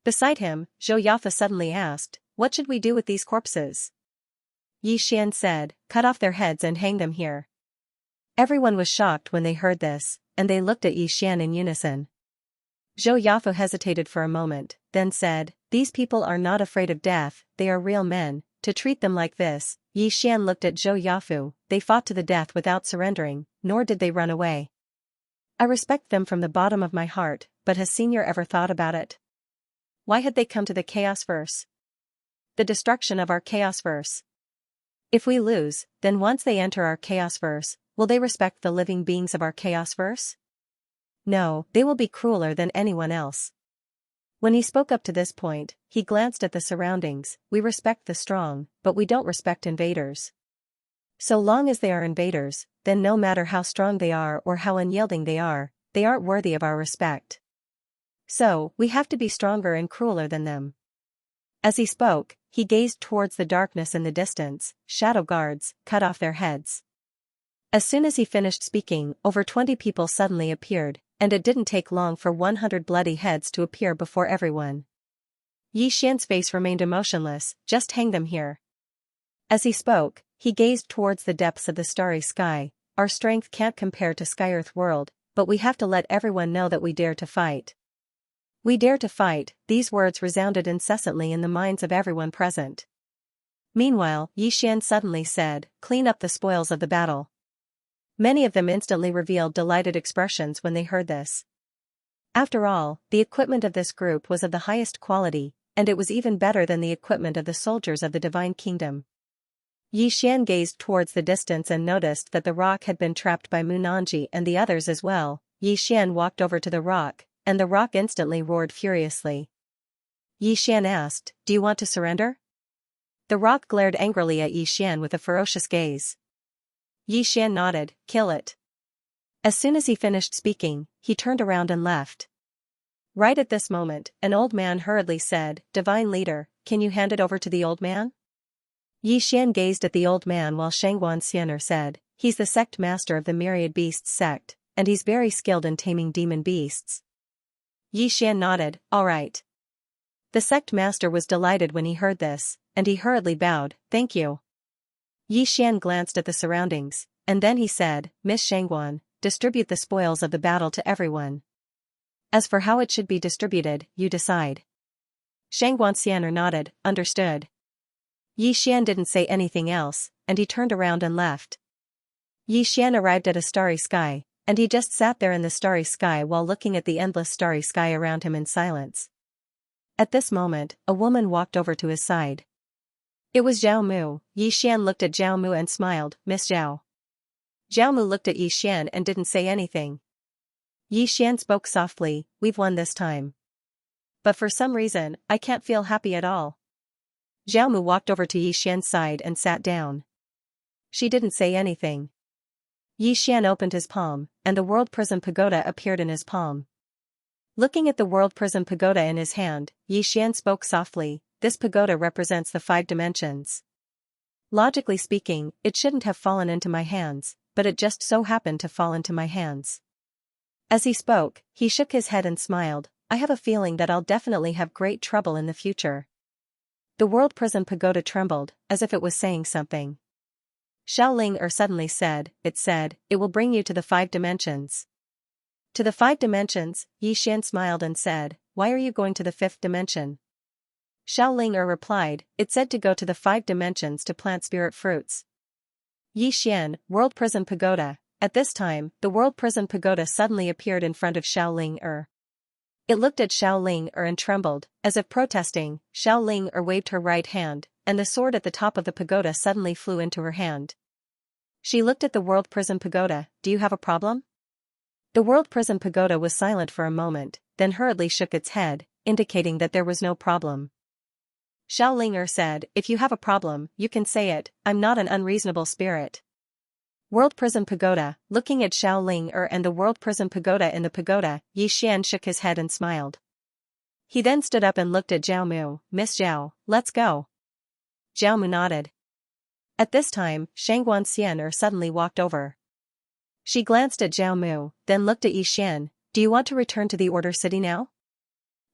Beside him, Zhou Yafa suddenly asked, "What should we do with these corpses?" Yi Xian said, "Cut off their heads and hang them here." Everyone was shocked when they heard this, and they looked at Yi Xian in unison. Zhou Yafa hesitated for a moment, then said, "These people are not afraid of death, they are real men. To treat them like this." Yi Xian looked at Zhou Yafu. They fought to the death without surrendering, nor did they run away. I respect them from the bottom of my heart, but has Senior ever thought about it? Why had they come to the Chaos Verse? The destruction of our Chaos Verse. If we lose, then once they enter our Chaos Verse, will they respect the living beings of our Chaos Verse? No, they will be crueler than anyone else. When he spoke up to this point, he glanced at the surroundings. We respect the strong, but we don't respect invaders. So long as they are invaders, then no matter how strong they are or how unyielding they aren't worthy of our respect. So, we have to be stronger and crueler than them. As he spoke, he gazed towards the darkness in the distance. Shadow guards, cut off their heads. As soon as he finished speaking, over 20 people suddenly appeared, and it didn't take long for 100 bloody heads to appear before everyone. Yi Xian's face remained emotionless. "Just hang them here." As he spoke, he gazed towards the depths of the starry sky. Our strength can't compare to Sky-Earth world, but we have to let everyone know that we dare to fight. We dare to fight. These words resounded incessantly in the minds of everyone present. Meanwhile, Yi Xian suddenly said, "Clean up the spoils of the battle." Many of them instantly revealed delighted expressions when they heard this. After all, the equipment of this group was of the highest quality, and it was even better than the equipment of the soldiers of the Divine Kingdom. Yi Xian gazed towards the distance and noticed that the rock had been trapped by Munanji and the others as well. Yi Xian walked over to the rock, and the rock instantly roared furiously. Yi Xian asked, "Do you want to surrender?" The rock glared angrily at Yi Xian with a ferocious gaze. Yi Xian nodded, "Kill it." As soon as he finished speaking, he turned around and left. Right at this moment, an old man hurriedly said, "Divine Leader, can you hand it over to the old man?" Yi Xian gazed at the old man while Xianxia said, "He's the sect master of the Myriad Beasts sect, and he's very skilled in taming demon beasts." Yi Xian nodded, "All right." The sect master was delighted when he heard this, and he hurriedly bowed, "Thank you." Yi Xian glanced at the surroundings, and then he said, "Miss Shangguan, distribute the spoils of the battle to everyone. As for how it should be distributed, you decide." Xianxia nodded, "Understood." Yi Xian didn't say anything else, and he turned around and left. Yi Xian arrived at a starry sky, and he just sat there in the starry sky while looking at the endless starry sky around him in silence. At this moment, a woman walked over to his side. It was Zhao Mu. Yi Xian looked at Zhao Mu and smiled, "Miss Zhao." Zhao Mu looked at Yi Xian and didn't say anything. Yi Xian spoke softly, we've won this time. But for some reason, I can't feel happy at all. Zhao Mu walked over to Yi Xian's side and sat down. She didn't say anything. Yi Xian opened his palm, and the World Prism Pagoda appeared in his palm. Looking at the World Prism Pagoda in his hand, Yi Xian spoke softly, this pagoda represents the 5 dimensions. Logically speaking, it shouldn't have fallen into my hands, but it just so happened to fall into my hands. As he spoke, he shook his head and smiled, I have a feeling that I'll definitely have great trouble in the future. The World Prism Pagoda trembled, as if it was saying something. Xiaoling suddenly said, it will bring you to the 5 dimensions. To the 5 dimensions, Yi Xian smiled and said, why are you going to the 5th dimension? Xiaoling replied, it said to go to the 5 dimensions to plant spirit fruits. Yi Xian, World Prism Pagoda. At this time, the World Prism Pagoda suddenly appeared in front of Xiaoling. It looked at Xiaoling and trembled, as if protesting. Xiaoling waved her right hand, and the sword at the top of the pagoda suddenly flew into her hand. She looked at the World Prism Pagoda, do you have a problem? The World Prism Pagoda was silent for a moment, then hurriedly shook its head, indicating that there was no problem. Xiaoling said, if you have a problem, you can say it, I'm not an unreasonable spirit. World Prism Pagoda, looking at Xiaoling and the World Prism Pagoda in the pagoda, Yi Xian shook his head and smiled. He then stood up and looked at Zhao Mu, Miss Zhao, let's go. Zhao Mu nodded. At this time, Xianxia suddenly walked over. She glanced at Zhao Mu, then looked at Yi Xian, do you want to return to the Order City now?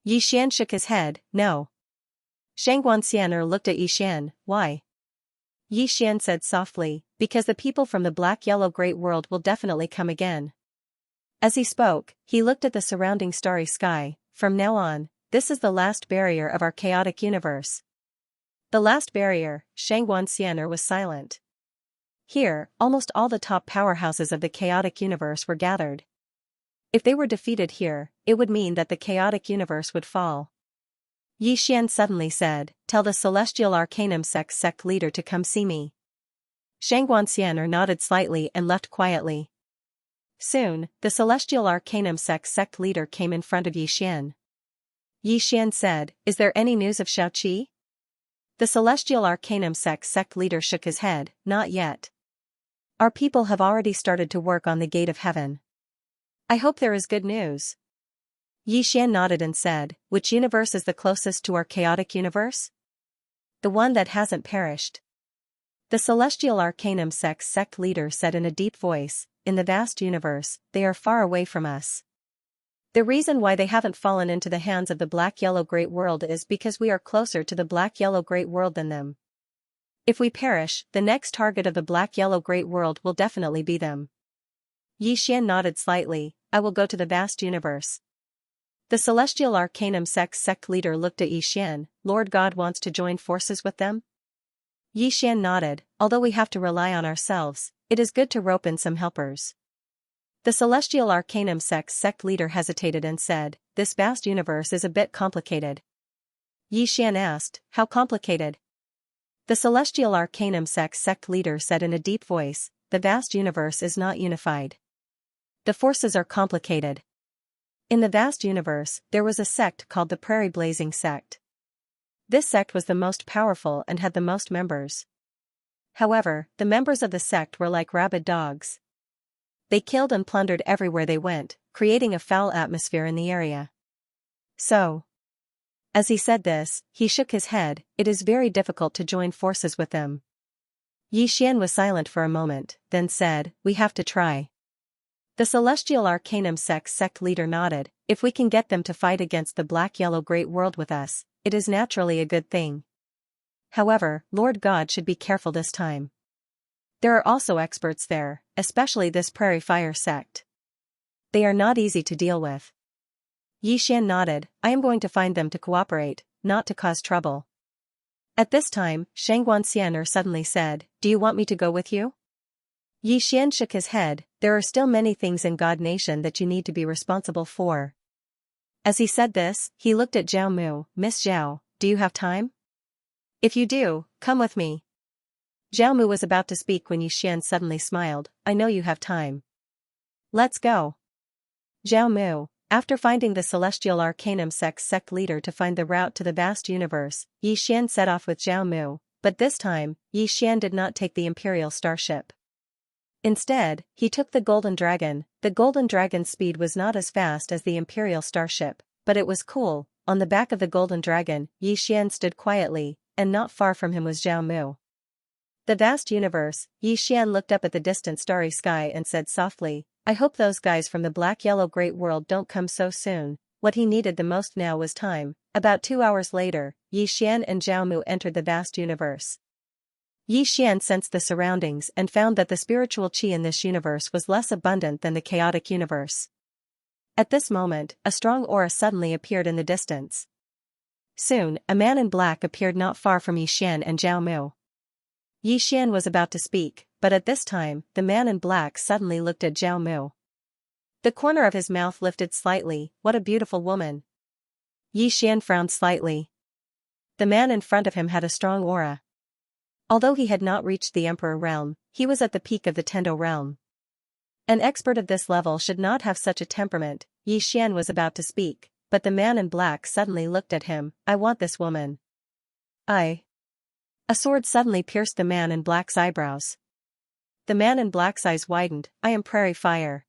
Yi Xian shook his head, no. Xianxia looked at Yi Xian, why? Yi Xian said softly, because the people from the black-yellow great world will definitely come again. As he spoke, he looked at the surrounding starry sky, from now on, this is the last barrier of our chaotic universe. The last barrier, Xianxia was silent. Here, almost all the top powerhouses of the chaotic universe were gathered. If they were defeated here, it would mean that the chaotic universe would fall. Yi Xian suddenly said, tell the Celestial Arcanum sect leader to come see me. Xianxia nodded slightly and left quietly. Soon, the Celestial Arcanum sect leader came in front of Yi Xian. Yi Xian said, is there any news of Xiaoqi? The Celestial Arcanum sect leader shook his head, not yet. Our people have already started to work on the Gate of Heaven. I hope there is good news. Yi Xian nodded and said, which universe is the closest to our chaotic universe? The one that hasn't perished. The Celestial Arcanum sect leader said in a deep voice, in the vast universe, they are far away from us. The reason why they haven't fallen into the hands of the black-yellow great world is because we are closer to the black-yellow great world than them. If we perish, the next target of the black-yellow great world will definitely be them. Yi Xian nodded slightly, I will go to the vast universe. The Celestial Arcanum sect leader looked at Yi Xian, Lord God wants to join forces with them? Yi Xian nodded, although we have to rely on ourselves, it is good to rope in some helpers. The Celestial Arcanum sect leader hesitated and said, this vast universe is a bit complicated. Yi Xian asked, how complicated? The Celestial Arcanum sect leader said in a deep voice, the vast universe is not unified. The forces are complicated. In the vast universe, there was a sect called the Prairie Blazing sect. This sect was the most powerful and had the most members. However, the members of the sect were like rabid dogs. They killed and plundered everywhere they went, creating a foul atmosphere in the area. So, as he said this, he shook his head, it is very difficult to join forces with them. Yi Xian was silent for a moment, then said, we have to try. The Celestial Arcanum sect leader nodded, if we can get them to fight against the black-yellow great world with us, it is naturally a good thing. However, Lord God should be careful this time. There are also experts there, especially this Prairie Fire sect. They are not easy to deal with. Yi Xian nodded, I am going to find them to cooperate, not to cause trouble. At this time, Xianxia suddenly said, do you want me to go with you? Yi Xian shook his head, there are still many things in God Nation that you need to be responsible for. As he said this, he looked at Zhao Mu, Miss Zhao, do you have time? If you do, come with me. Zhao Mu was about to speak when Yi Xian suddenly smiled. I know you have time. Let's go. Zhao Mu, after finding the Celestial Arcanum sect leader to find the route to the vast universe, Yi Xian set off with Zhao Mu, but this time, Yi Xian did not take the Imperial starship. Instead, he took the Golden Dragon. The Golden Dragon's speed was not as fast as the Imperial starship, but it was cool. On the back of the Golden Dragon, Yi Xian stood quietly, and not far from him was Zhao Mu. The vast universe. Yi Xian looked up at the distant starry sky and said softly, I hope those guys from the black-yellow great world don't come so soon. What he needed the most now was time. About 2 hours later, Yi Xian and Zhao Mu entered the vast universe. Yi Xian sensed the surroundings and found that the spiritual qi in this universe was less abundant than the chaotic universe. At this moment, a strong aura suddenly appeared in the distance. Soon, a man in black appeared not far from Yi Xian and Zhao Mu. Yi Xian was about to speak, but at this time, the man in black suddenly looked at Zhao Mu. The corner of his mouth lifted slightly. What a beautiful woman. Yi Xian frowned slightly. The man in front of him had a strong aura. Although he had not reached the Emperor realm, he was at the peak of the Tendo realm. An expert of this level should not have such a temperament. Yi Xian was about to speak, but the man in black suddenly looked at him. I want this woman. A sword suddenly pierced the man in black's eyebrows. The man in black's eyes widened. I am Prairie Fire.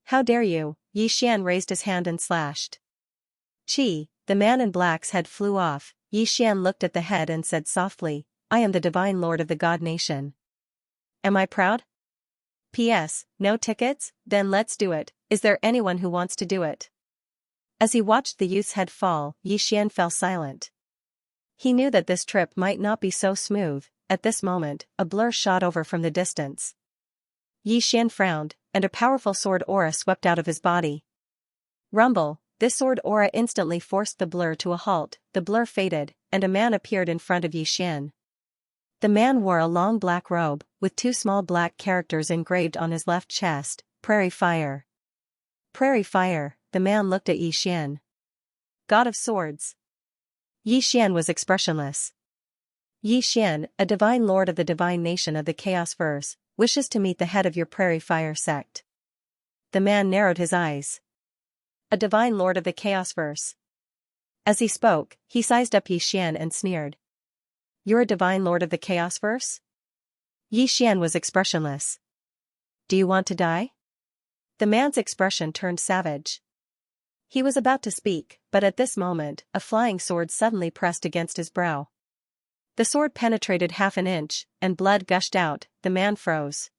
How dare you? Yi Xian raised his hand and slashed. Chi, the man in black's head flew off. Yi Xian looked at the head and said softly, I am the divine lord of the god nation. Am I proud? P.S. No tickets? Then let's do it. Is there anyone who wants to do it? As he watched the youth's head fall, Yi Xian fell silent. He knew that this trip might not be so smooth. At this moment, a blur shot over from the distance. Yi Xian frowned, and a powerful sword aura swept out of his body. Rumble, this sword aura instantly forced the blur to a halt. The blur faded, and a man appeared in front of Yi Xian. The man wore a long black robe, with 2 small black characters engraved on his left chest, Prairie Fire. Prairie Fire, the man looked at Yi Xian. God of Swords. Yi Xian was expressionless. Yi Xian, a divine lord of the divine nation of the Chaos Verse, wishes to meet the head of your Prairie Fire sect. The man narrowed his eyes. A divine lord of the Chaos Verse. As he spoke, he sized up Yi Xian and sneered. You're a divine lord of the Chaos Verse? Yi Xian was expressionless. Do you want to die? The man's expression turned savage. He was about to speak, but at this moment, a flying sword suddenly pressed against his brow. The sword penetrated half an inch, and blood gushed out. The man froze.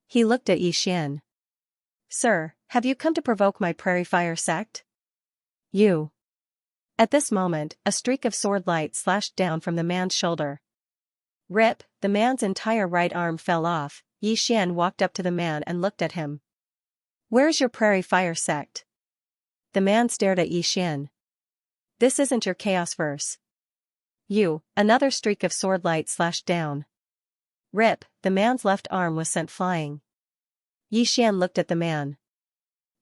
He looked at Yi Xian. Sir, have you come to provoke my Prairie Fire sect? You. At this moment, a streak of sword light slashed down from the man's shoulder. Rip, the man's entire right arm fell off. Yi Xian walked up to the man and looked at him. Where's your Prairie Fire sect? The man stared at Yi Xian. This isn't your Chaos Verse. You, another streak of sword light slashed down. Rip, the man's left arm was sent flying. Yi Xian looked at the man.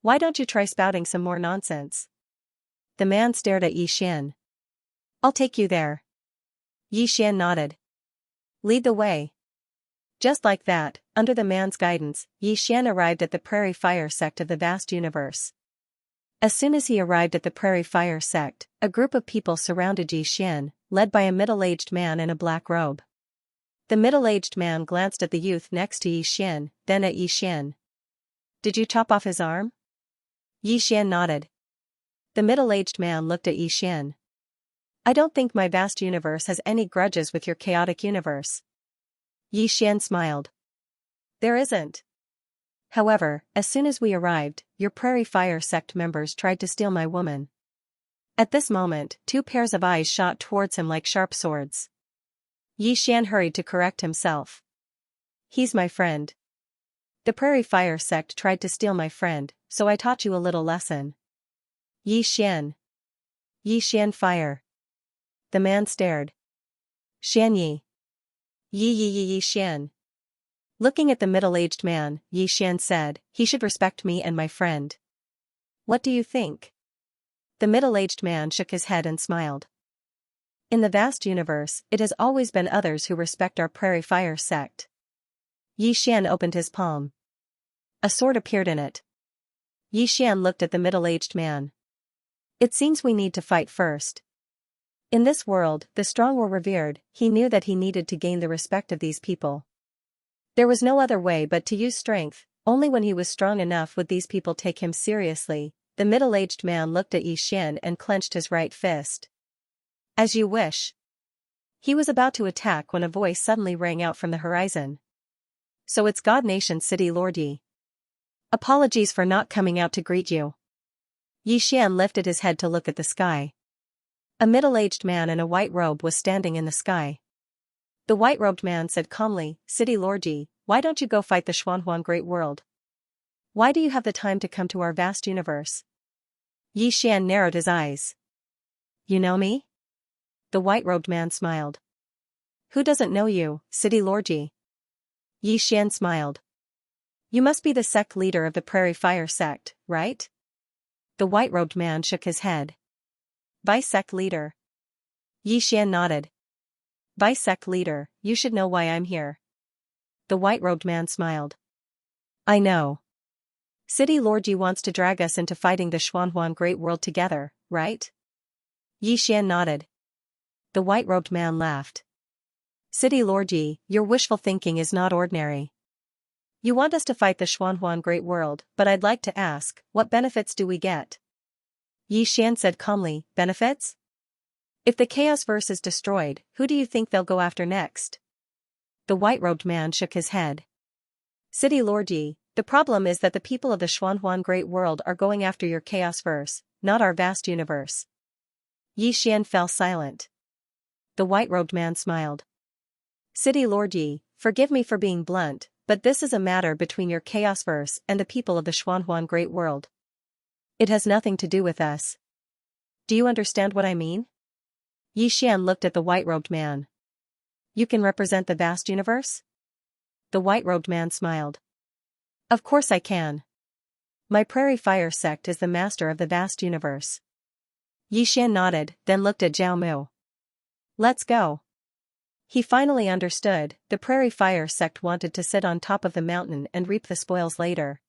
Why don't you try spouting some more nonsense? The man stared at Yi Xian. I'll take you there. Yi Xian nodded. Lead the way. Just like that, under the man's guidance, Yi Xian arrived at the Prairie Fire sect of the vast universe. As soon as he arrived at the Prairie Fire sect, a group of people surrounded Yi Xian, led by a middle-aged man in a black robe. The middle-aged man glanced at the youth next to Yi Xian, then at Yi Xian. Did you chop off his arm? Yi Xian nodded. The middle-aged man looked at Yi Xian. I don't think my vast universe has any grudges with your chaotic universe. Yi Xian smiled. There isn't. However, as soon as we arrived, your Prairie Fire sect members tried to steal my woman. At this moment, 2 pairs of eyes shot towards him like sharp swords. Yi Xian hurried to correct himself. He's my friend. The Prairie Fire sect tried to steal my friend, so I taught you a little lesson. Yi Xian. Yi Xian Fire. The man stared. Xianyi. Yi Xian. Looking at the middle-aged man, Yi Xian said, he should respect me and my friend. What do you think? The middle-aged man shook his head and smiled. In the vast universe, it has always been others who respect our prairie fire sect. Yi Xian opened his palm. A sword appeared in it. Yi Xian looked at the middle-aged man. It seems we need to fight first. In this world, the strong were revered. He knew that he needed to gain the respect of these people. There was no other way but to use strength. Only when he was strong enough would these people take him seriously. The middle-aged man looked at Yi Xian and clenched his right fist. As you wish. He was about to attack when a voice suddenly rang out from the horizon. So it's God Nation City Lord Yi. Apologies for not coming out to greet you. Yi Xian lifted his head to look at the sky. A middle-aged man in a white robe was standing in the sky. The white-robed man said calmly, City Lord Yi, why don't you go fight the Xuanhuan Great World? Why do you have the time to come to our vast universe? Yi Xian narrowed his eyes. You know me? The white-robed man smiled. Who doesn't know you, City Lord Yi? Yi Xian smiled. You must be the sect leader of the Prairie Fire sect, right? The white-robed man shook his head. Vice sect leader. Yi Xian nodded. Vice sect leader, you should know why I'm here. The white-robed man smiled. I know. City Lord Yi wants to drag us into fighting the Xuanhuan Great World together, right? Yi Xian nodded. The white-robed man laughed. City Lord Yi, your wishful thinking is not ordinary. You want us to fight the Xuanhuan Great World, but I'd like to ask, what benefits do we get? Yi Xian said calmly, benefits? If the Chaos Verse is destroyed, who do you think they'll go after next? The white-robed man shook his head. City Lord Yi, the problem is that the people of the Xuanhuan Great World are going after your Chaos Verse, not our vast universe. Yi Xian fell silent. The white-robed man smiled. City Lord Yi, forgive me for being blunt, but this is a matter between your Chaos Verse and the people of the Xuanhuan Great World. It has nothing to do with us. Do you understand what I mean? Yi Xian looked at the white-robed man. You can represent the vast universe? The white-robed man smiled. Of course I can. My Prairie Fire sect is the master of the vast universe. Yi Xian nodded, then looked at Zhao Mu. Let's go. He finally understood, the Prairie Fire sect wanted to sit on top of the mountain and reap the spoils later.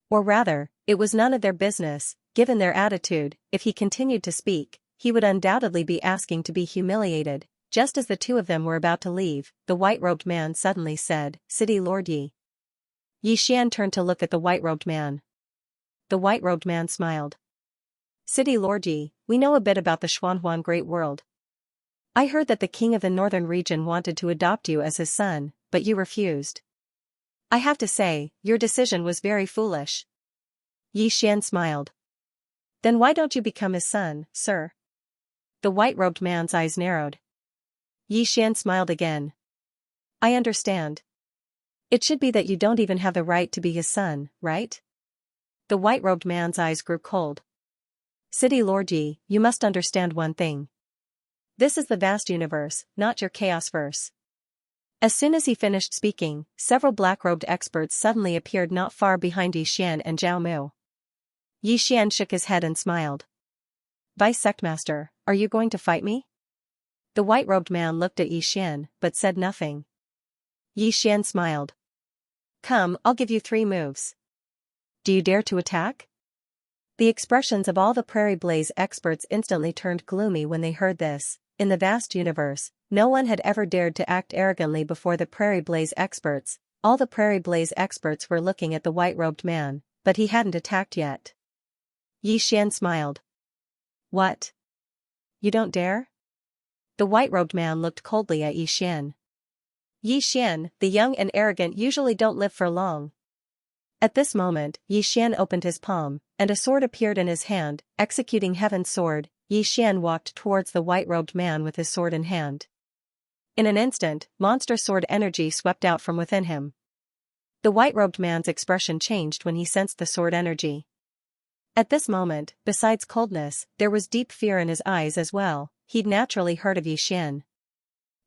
Or rather, it was none of their business, given their attitude. If he continued to speak, he would undoubtedly be asking to be humiliated. Just as the two of them were about to leave, the white-robed man suddenly said, City Lord Yi. Yi Xian turned to look at the white-robed man. The white-robed man smiled. City Lord Yi, we know a bit about the Xuanhuan Great World. I heard that the king of the northern region wanted to adopt you as his son, but you refused. I have to say, your decision was very foolish. Yi Xian smiled. Then why don't you become his son, sir? The white-robed man's eyes narrowed. Yi Xian smiled again. I understand. It should be that you don't even have the right to be his son, right? The white-robed man's eyes grew cold. City Lord Yi, you must understand one thing. This is the vast universe, not your Chaos Verse. As soon as he finished speaking, several black-robed experts suddenly appeared not far behind Yi Xian and Zhao Mu. Yi Xian shook his head and smiled. Vice Sectmaster, are you going to fight me? The white-robed man looked at Yi Xian, but said nothing. Yi Xian smiled. Come, I'll give you 3 moves. Do you dare to attack? The expressions of all the Prairie Blaze experts instantly turned gloomy when they heard this. In the vast universe, no one had ever dared to act arrogantly before the Prairie Blaze experts. All the Prairie Blaze experts were looking at the white-robed man, but he hadn't attacked yet. Yi Xian smiled. What? You don't dare? The white-robed man looked coldly at Yi Xian. Yi Xian, the young and arrogant usually don't live for long. At this moment, Yi Xian opened his palm, and a sword appeared in his hand. Executing Heaven's Sword, Yi Xian walked towards the white-robed man with his sword in hand. In an instant, monster sword energy swept out from within him. The white-robed man's expression changed when he sensed the sword energy. At this moment, besides coldness, there was deep fear in his eyes as well. He'd naturally heard of Yi Xian.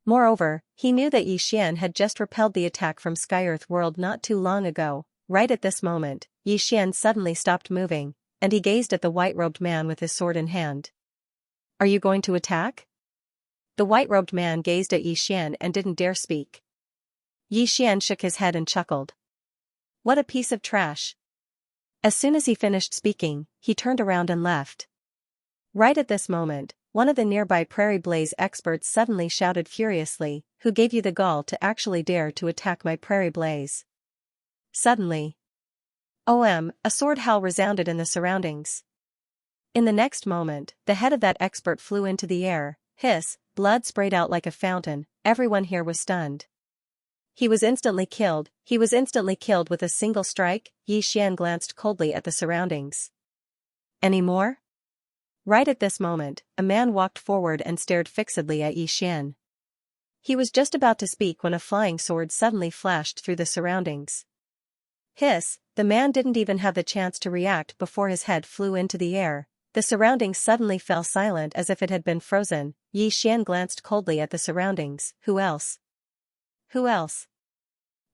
Moreover, he knew that Yi Xian had just repelled the attack from Sky-Earth World not too long ago. Right at this moment, Yi Xian suddenly stopped moving, and he gazed at the white-robed man with his sword in hand. Are you going to attack? The white-robed man gazed at Yi Xian and didn't dare speak. Yi Xian shook his head and chuckled. What a piece of trash. As soon as he finished speaking, he turned around and left. Right at this moment, one of the nearby Prairie Blaze experts suddenly shouted furiously, "Who gave you the gall to actually dare to attack my Prairie Blaze?" Suddenly, a sword howl resounded in the surroundings. In the next moment, the head of that expert flew into the air. Hiss, blood sprayed out like a fountain. Everyone here was stunned. He was instantly killed with a single strike. Yi Xian glanced coldly at the surroundings. Any more? Right at this moment, a man walked forward and stared fixedly at Yi Xian. He was just about to speak when a flying sword suddenly flashed through the surroundings. Hiss, the man didn't even have the chance to react before his head flew into the air. The surroundings suddenly fell silent as if it had been frozen. Yi Xian glanced coldly at the surroundings. Who else? Who else?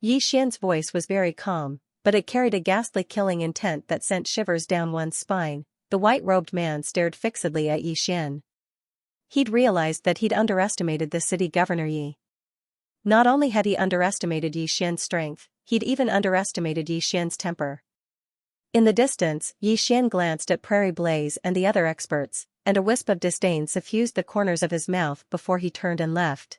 Yi Xian's voice was very calm, but it carried a ghastly killing intent that sent shivers down one's spine. The white-robed man stared fixedly at Yi Xian. He'd realized that he'd underestimated the city governor Yi. Not only had he underestimated Yi Xian's strength, he'd even underestimated Yi Xian's temper. In the distance, Yi Xian glanced at Prairie Blaze and the other experts, and a wisp of disdain suffused the corners of his mouth before he turned and left.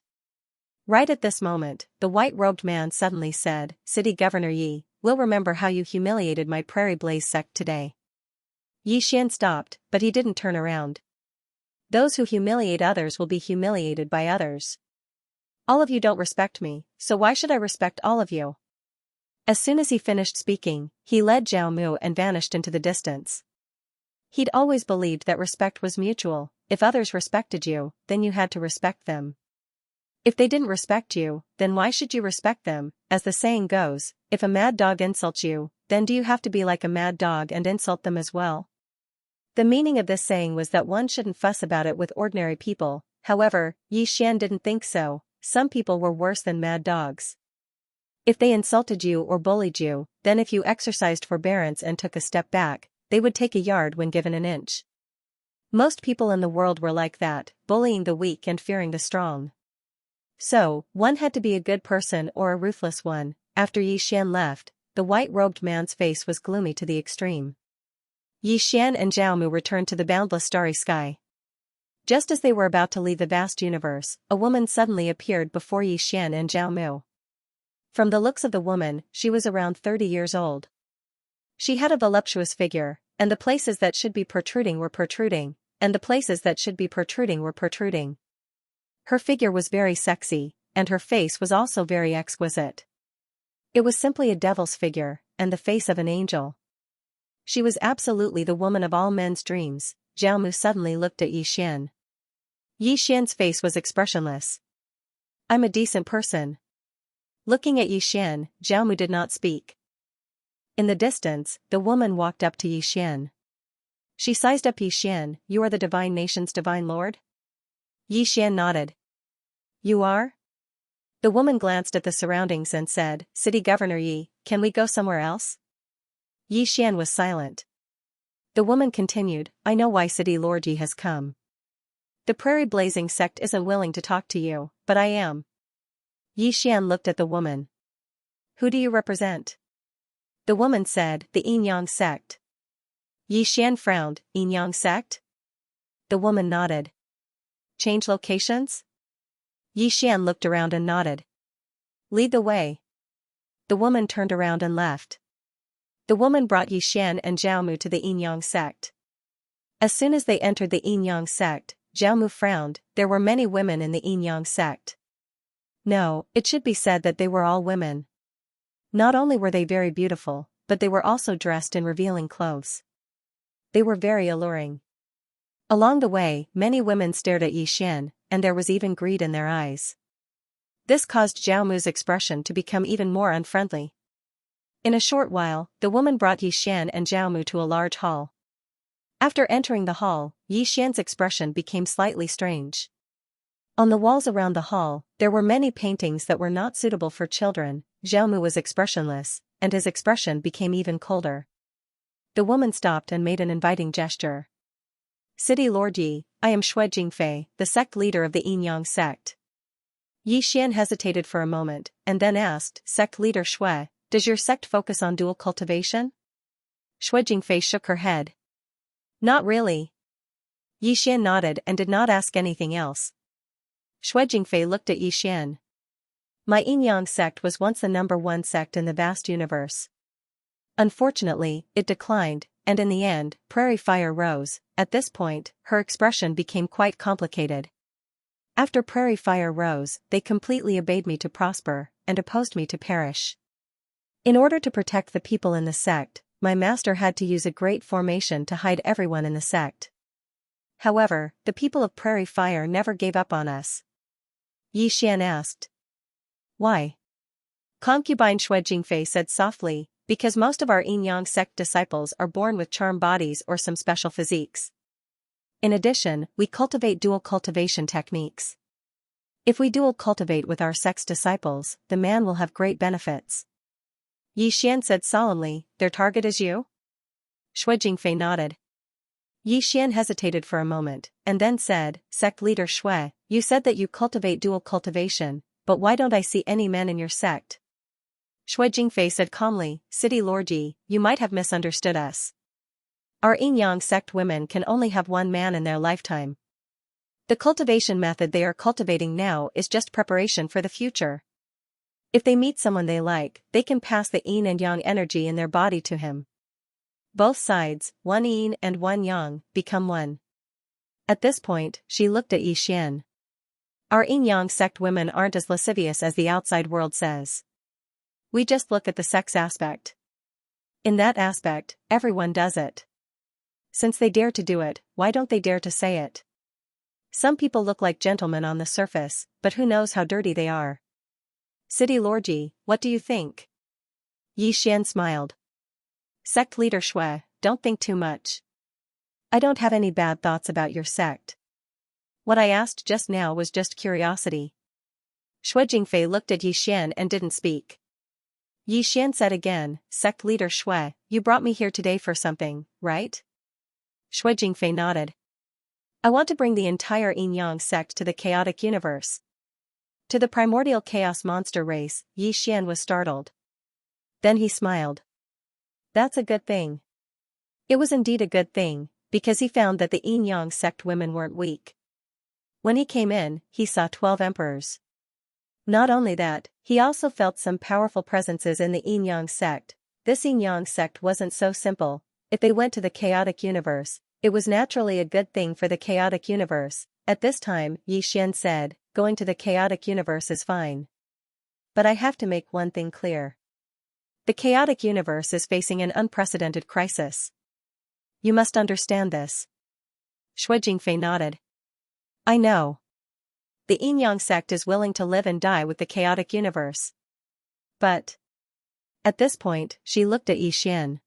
Right at this moment, the white-robed man suddenly said, "City Governor Yi, we'll remember how you humiliated my Prairie Blaze sect today." Yi Xian stopped, but he didn't turn around. Those who humiliate others will be humiliated by others. All of you don't respect me, so why should I respect all of you? As soon as he finished speaking, he led Zhao Mu and vanished into the distance. He'd always believed that respect was mutual. If others respected you, then you had to respect them. If they didn't respect you, then why should you respect them? As the saying goes, if a mad dog insults you, then do you have to be like a mad dog and insult them as well? The meaning of this saying was that one shouldn't fuss about it with ordinary people. However, Yi Xian didn't think so. Some people were worse than mad dogs. If they insulted you or bullied you, then if you exercised forbearance and took a step back, they would take a yard when given an inch. Most people in the world were like that, bullying the weak and fearing the strong. So, one had to be a good person or a ruthless one. After Yi Xian left, the white-robed man's face was gloomy to the extreme. Yi Xian and Zhao Mu returned to the boundless starry sky. Just as they were about to leave the vast universe, a woman suddenly appeared before Yi Xian and Zhao Mu. From the looks of the woman, she was around 30 years old. She had a voluptuous figure, and the places that should be protruding were protruding, and the places that should be protruding were protruding. Her figure was very sexy, and her face was also very exquisite. It was simply a devil's figure, and the face of an angel. She was absolutely the woman of all men's dreams. Zhao Mu suddenly looked at Yi Xian. Yi Xian's face was expressionless. "I'm a decent person." Looking at Yi Xian, Zhao Mu did not speak. In the distance, the woman walked up to Yi Xian. She sized up Yi Xian. "You are the divine nation's divine lord?" Yi Xian nodded. "You are?" The woman glanced at the surroundings and said, "City Governor Yi, can we go somewhere else?" Yi Xian was silent. The woman continued, "I know why City Lord Yi has come. The Prairie Blazing sect isn't willing to talk to you, but I am." Yi Xian looked at the woman. "Who do you represent?" The woman said, "The Yin-Yang sect." Yi Xian frowned. "Yin-Yang sect?" The woman nodded. "Change locations?" Yi Xian looked around and nodded. "Lead the way." The woman turned around and left. The woman brought Yi Xian and Zhao Mu to the Yin-Yang sect. As soon as they entered the Yin-Yang sect, Zhao Mu frowned. There were many women in the Yin-Yang sect. No, it should be said that they were all women. Not only were they very beautiful, but they were also dressed in revealing clothes. They were very alluring. Along the way, many women stared at Yi Xian, and there was even greed in their eyes. This caused Zhao Mu's expression to become even more unfriendly. In a short while, the woman brought Yi Xian and Zhao Mu to a large hall. After entering the hall, Yi Xian's expression became slightly strange. On the walls around the hall, there were many paintings that were not suitable for children. Zhao Mu was expressionless, and his expression became even colder. The woman stopped and made an inviting gesture. City Lord Yi, I am Shui Jingfei, the sect leader of the Yin-Yang sect. Yi Xian hesitated for a moment, and then asked, Sect leader Shui, does your sect focus on dual cultivation? Shui Jingfei shook her head. Not really. Yi Xian nodded and did not ask anything else. Shui Jingfei looked at Yi Xian. My Yin-Yang sect was once the #1 sect in the vast universe. Unfortunately, it declined, and in the end, prairie fire rose. At this point, her expression became quite complicated. After prairie fire rose, they completely obeyed me to prosper, and opposed me to perish. In order to protect the people in the sect, my master had to use a great formation to hide everyone in the sect. However, the people of prairie fire never gave up on us. Yi Xian asked. Why? Concubine Shui Jingfei said softly, because most of our Yin-Yang sect disciples are born with charm bodies or some special physiques. In addition, we cultivate dual cultivation techniques. If we dual cultivate with our sect's disciples, the man will have great benefits. Yi Xian said solemnly, their target is you? Shui Jingfei nodded. Yi Xian hesitated for a moment, and then said, Sect leader Shui, you said that you cultivate dual cultivation, but why don't I see any men in your sect? Shui Jingfei said calmly, City Lord Yi, you might have misunderstood us. Our Yin-Yang sect women can only have one man in their lifetime. The cultivation method they are cultivating now is just preparation for the future. If they meet someone they like, they can pass the Yin and Yang energy in their body to him. Both sides, one Yin and one Yang, become one. At this point, she looked at Yi Xian. Our Yin-Yang sect women aren't as lascivious as the outside world says. We just look at the sex aspect. In that aspect, everyone does it. Since they dare to do it, why don't they dare to say it? Some people look like gentlemen on the surface, but who knows how dirty they are. City Lord Yi, what do you think? Yi Xian smiled. Sect leader Shui, don't think too much. I don't have any bad thoughts about your sect. What I asked just now was just curiosity. Shui Jingfei looked at Yi Xian and didn't speak. Yi Xian said again, Sect leader Shui, you brought me here today for something, right? Shui Jingfei nodded. I want to bring the entire Yin-Yang sect to the chaotic universe. To the primordial chaos monster race, Yi Xian was startled. Then he smiled. That's a good thing. It was indeed a good thing, because he found that the Yin-Yang sect women weren't weak. When he came in, he saw 12 emperors. Not only that, he also felt some powerful presences in the Yin-Yang sect. This Yin-Yang sect wasn't so simple. If they went to the chaotic universe, it was naturally a good thing for the chaotic universe. At this time, Yi Xian said, going to the chaotic universe is fine. But I have to make one thing clear. The chaotic universe is facing an unprecedented crisis. You must understand this. Shui Jingfei nodded. I know. The Yin-Yang sect is willing to live and die with the chaotic universe. But. At this point, she looked at Yi Xian.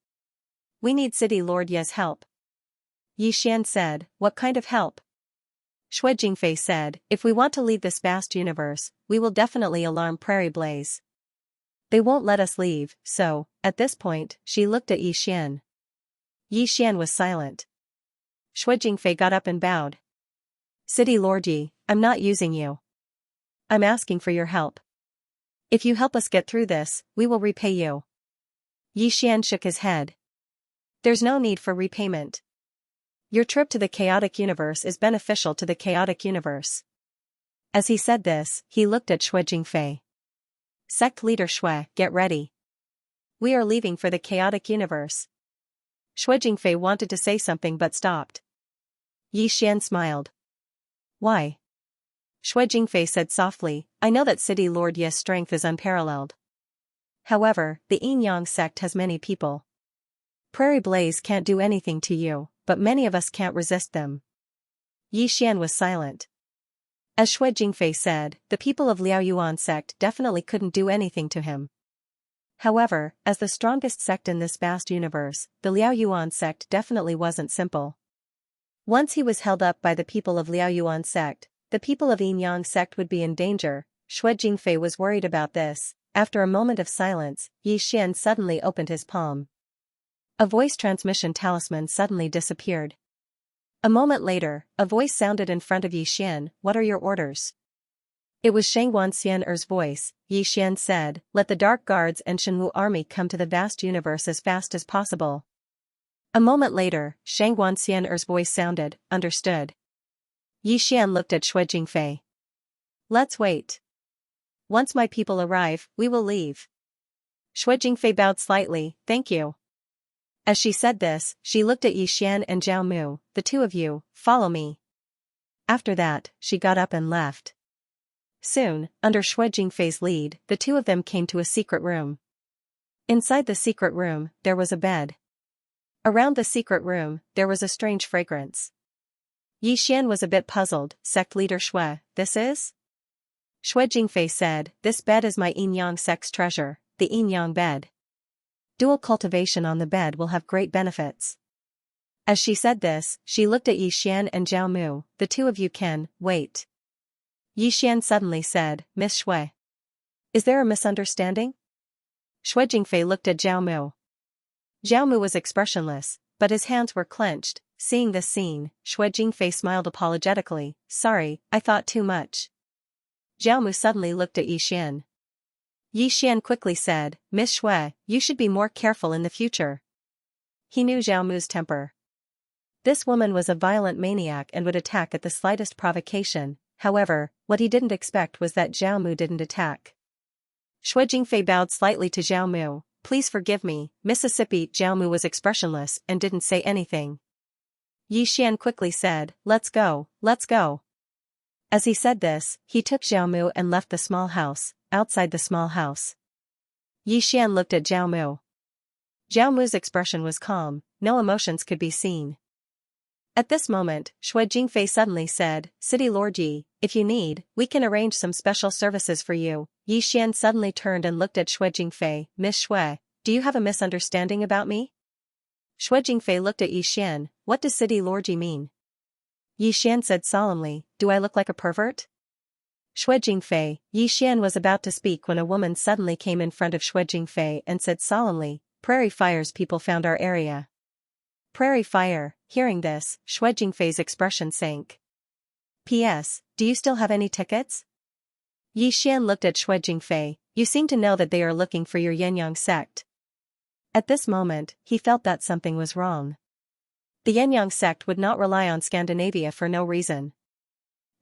We need City Lord Ye's help. Yi Xian said, what kind of help? Shui Jingfei said, if we want to leave this vast universe, we will definitely alarm Prairie Blaze. They won't let us leave, so, at this point, she looked at Yi Xian. Yi Xian was silent. Shui Jingfei got up and bowed. City Lord Yi, I'm not using you. I'm asking for your help. If you help us get through this, we will repay you. Yi Xian shook his head. There's no need for repayment. Your trip to the chaotic universe is beneficial to the chaotic universe. As he said this, he looked at Shui Jingfei. Sect leader Shui, get ready. We are leaving for the chaotic universe. Shui Jingfei wanted to say something but stopped. Yi Xian smiled. Why? Shui Jingfei said softly, I know that City Lord Ye's strength is unparalleled. However, the Yin-Yang sect has many people. Prairie Blaze can't do anything to you, but many of us can't resist them. Yi Xian was silent. As Shui Jingfei said, the people of Liao Yuan sect definitely couldn't do anything to him. However, as the strongest sect in this vast universe, the Liao Yuan sect definitely wasn't simple. Once he was held up by the people of Liao Yuan sect, the people of Yin-Yang sect would be in danger. Shui Jingfei was worried about this. After a moment of silence, Yi Xian suddenly opened his palm. A voice transmission talisman suddenly disappeared. A moment later, a voice sounded in front of Yixian, "What are your orders?" It was Xianxia's voice. Yixian said, "Let the Dark Guards and Shenwu army come to the vast universe as fast as possible." A moment later, Xianxia's voice sounded, "Understood." Yixian looked at Shui Jingfei. "Let's wait. Once my people arrive, we will leave." Shui Jingfei bowed slightly, "Thank you." As she said this, she looked at Yixian and Zhao Mu, "The two of you, follow me." After that, she got up and left. Soon, under Shui Jingfei's lead, the two of them came to a secret room. Inside the secret room, there was a bed. Around the secret room, there was a strange fragrance. Yixian was a bit puzzled. "Sect leader Shui, this is?" Shui Jingfei said, "This bed is my Yin-Yang sect's treasure, the Yin-Yang bed. Dual cultivation on the bed will have great benefits." As she said this, she looked at Yixian and Zhao Mu, "The two of you can, wait." Yixian suddenly said, "Miss Shui. Is there a misunderstanding?" Shui Jingfei looked at Zhao Mu. Zhao Mu was expressionless, but his hands were clenched. Seeing this scene, Shui Jingfei smiled apologetically, "Sorry, I thought too much." Zhao Mu suddenly looked at Yixian. Yixian quickly said, "Miss Shui, you should be more careful in the future." He knew Zhao Mu's temper. This woman was a violent maniac and would attack at the slightest provocation. However, what he didn't expect was that Zhao Mu didn't attack. Shui Jingfei bowed slightly to Zhao Mu, "Please forgive me, Mississippi." Zhao Mu was expressionless and didn't say anything. Yixian quickly said, "Let's go, let's go." As he said this, he took Zhao Mu and left the small house. Outside the small house, Yixian looked at Zhao Mu. Zhao Mu's expression was calm, no emotions could be seen. At this moment, Shui Jingfei suddenly said, "City Lord Yi, if you need, we can arrange some special services for you." Yixian suddenly turned and looked at Shui Jingfei, "Miss Shui, do you have a misunderstanding about me?" Shui Jingfei looked at Yixian, "What does City Lord Yi mean?" Yixian said solemnly, "Do I look like a pervert?" Shui Jingfei, Yixian was about to speak when a woman suddenly came in front of Shui Jingfei and said solemnly, "Prairie Fire's people found our area." Prairie Fire. Hearing this, Shui Jingfei's expression sank. "P.S. Do you still have any tickets?" Yixian looked at Shui Jingfei, "You seem to know that they are looking for your Yin-Yang sect." At this moment, he felt that something was wrong. The Yin-Yang sect would not rely on Scandinavia for no reason.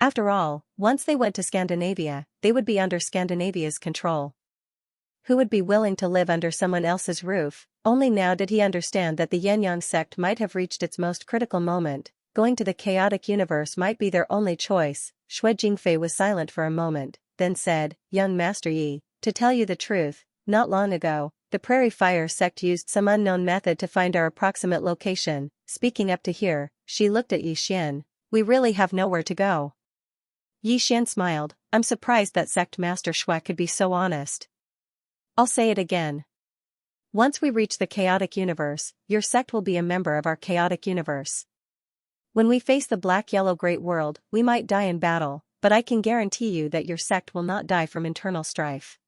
After all, once they went to Scandinavia, they would be under Scandinavia's control. Who would be willing to live under someone else's roof? Only now did he understand that the Yin-Yang sect might have reached its most critical moment. Going to the chaotic universe might be their only choice. Shui Jingfei was silent for a moment, then said, "Young Master Yi, to tell you the truth, not long ago, the Prairie Fire sect used some unknown method to find our approximate location." Speaking up to here, she looked at Yixian, "We really have nowhere to go." Yixian smiled, "I'm surprised that sect master Shui could be so honest. I'll say it again. Once we reach the chaotic universe, your sect will be a member of our chaotic universe. When we face the black-yellow great world, we might die in battle, but I can guarantee you that your sect will not die from internal strife."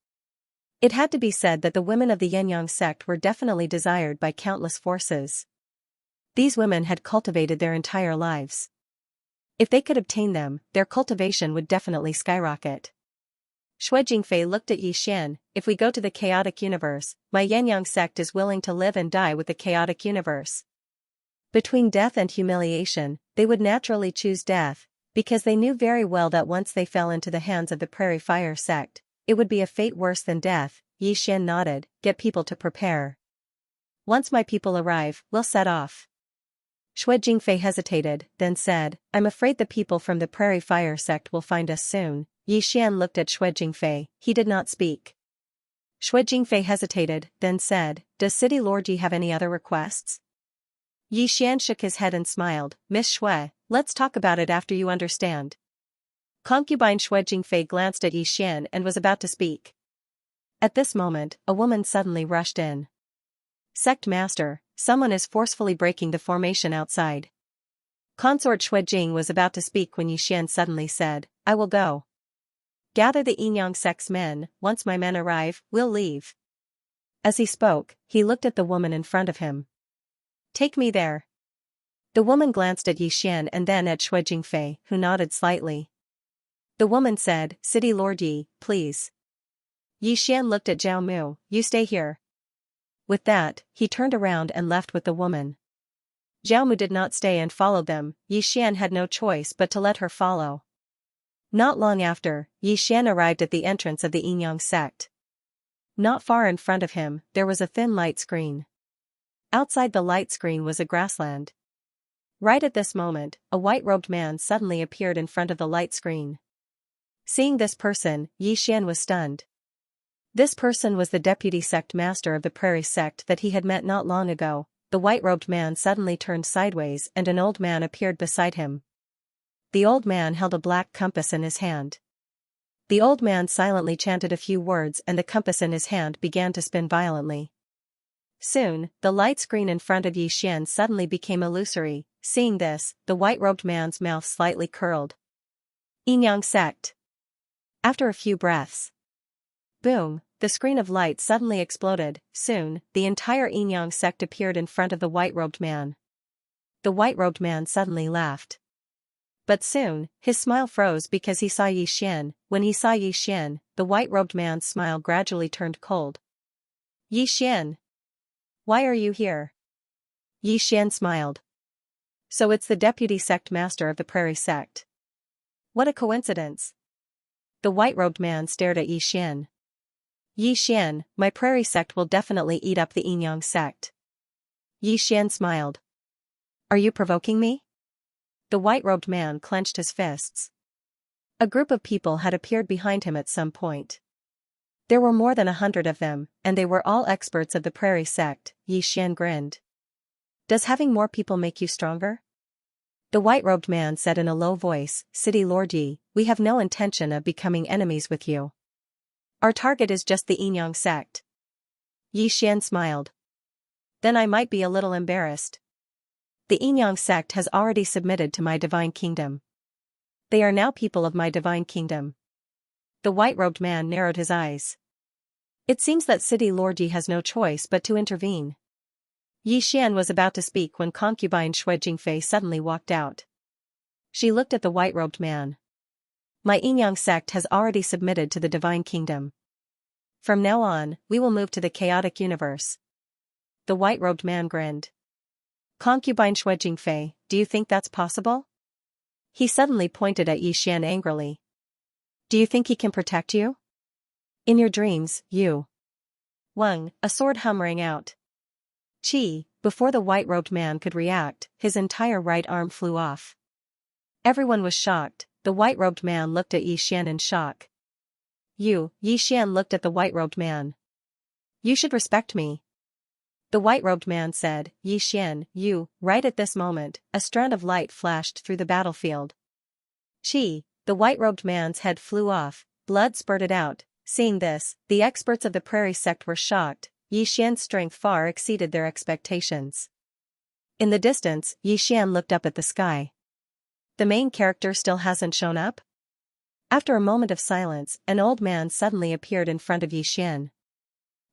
It had to be said that the women of the Yin-Yang sect were definitely desired by countless forces. These women had cultivated their entire lives. If they could obtain them, their cultivation would definitely skyrocket. Shui Jingfei looked at Yixian, "If we go to the chaotic universe, my Yin-Yang sect is willing to live and die with the chaotic universe." Between death and humiliation, they would naturally choose death, because they knew very well that once they fell into the hands of the Prairie Fire sect, it would be a fate worse than death. Yixian nodded, "Get people to prepare. Once my people arrive, we'll set off." Shui Jingfei hesitated, then said, "I'm afraid the people from the Prairie Fire sect will find us soon." Yixian looked at Shui Jingfei, he did not speak. Shui Jingfei hesitated, then said, "Does City Lord Yi have any other requests?" Yixian shook his head and smiled, "Miss Shui, let's talk about it after you understand." Concubine Shui Jingfei glanced at Yixian and was about to speak. At this moment, a woman suddenly rushed in. "Sect Master, someone is forcefully breaking the formation outside." Consort Shui Jing was about to speak when Yixian suddenly said, "I will go. Gather the Yin-Yang sect's men, once my men arrive, we'll leave." As he spoke, he looked at the woman in front of him. "Take me there." The woman glanced at Yi Xian and then at Shui Jingfei, who nodded slightly. The woman said, "City Lord Yi, please." Yi Xian looked at Zhao Mu, "You stay here." With that, he turned around and left with the woman. Zhao Mu did not stay and followed them. Yi Xian had no choice but to let her follow. Not long after, Yi Xian arrived at the entrance of the Yinyang sect. Not far in front of him, there was a thin light screen. Outside the light screen was a grassland. Right at this moment, a white-robed man suddenly appeared in front of the light screen. Seeing this person, Yi Xian was stunned. This person was the deputy sect master of the Prairie sect that he had met not long ago. The white-robed man suddenly turned sideways and an old man appeared beside him. The old man held a black compass in his hand. The old man silently chanted a few words and the compass in his hand began to spin violently. Soon, the light screen in front of Yi Xian suddenly became illusory. Seeing this, the white-robed man's mouth slightly curled. Yinyang sect. After a few breaths. Boom, the screen of light suddenly exploded. Soon, the entire Yinyang sect appeared in front of the white-robed man. The white-robed man suddenly laughed. But soon, his smile froze because he saw Yi Xian. When he saw Yi Xian, the white-robed man's smile gradually turned cold. "Yi Xian. Why are you here?" Yi Xian smiled. "So it's the deputy sect master of the Prairie sect. What a coincidence." The white-robed man stared at Yi Xian. "Yi Xian, my Prairie sect will definitely eat up the Yinyang sect." Yi Xian smiled. "Are you provoking me?" The white-robed man clenched his fists. A group of people had appeared behind him at some point. There were more than 100 of them, and they were all experts of the Prairie sect. Yi Xian grinned. "Does having more people make you stronger?" The white-robed man said in a low voice, "City Lord Yi, we have no intention of becoming enemies with you. Our target is just the Yinyang sect." Yi Xian smiled. "Then I might be a little embarrassed. The Yinyang sect has already submitted to my divine kingdom. They are now people of my divine kingdom." The white-robed man narrowed his eyes. It seems that City Lord Yi has no choice but to intervene. Yi Xian was about to speak when concubine Shui Jingfei suddenly walked out. She looked at the white-robed man. "My Yinyang sect has already submitted to the divine kingdom. From now on, we will move to the chaotic universe." The white-robed man grinned. "Concubine Shui Jingfei, do you think that's possible?" He suddenly pointed at Yi Xian angrily. "Do you think he can protect you? In your dreams, you." Wang, a sword hum rang out. Chi, before the white-robed man could react, his entire right arm flew off. Everyone was shocked. The white-robed man looked at Yi Xian in shock. Yi Xian looked at the white-robed man. "You should respect me." The white-robed man said, "Yi Xian, you." Right at this moment, a strand of light flashed through the battlefield. Chi, the white-robed man's head flew off, blood spurted out. Seeing this, the experts of the Prairie sect were shocked. Yi Xian's strength far exceeded their expectations. In the distance, Yi Xian looked up at the sky. The main character still hasn't shown up? After a moment of silence, an old man suddenly appeared in front of Yi Xian.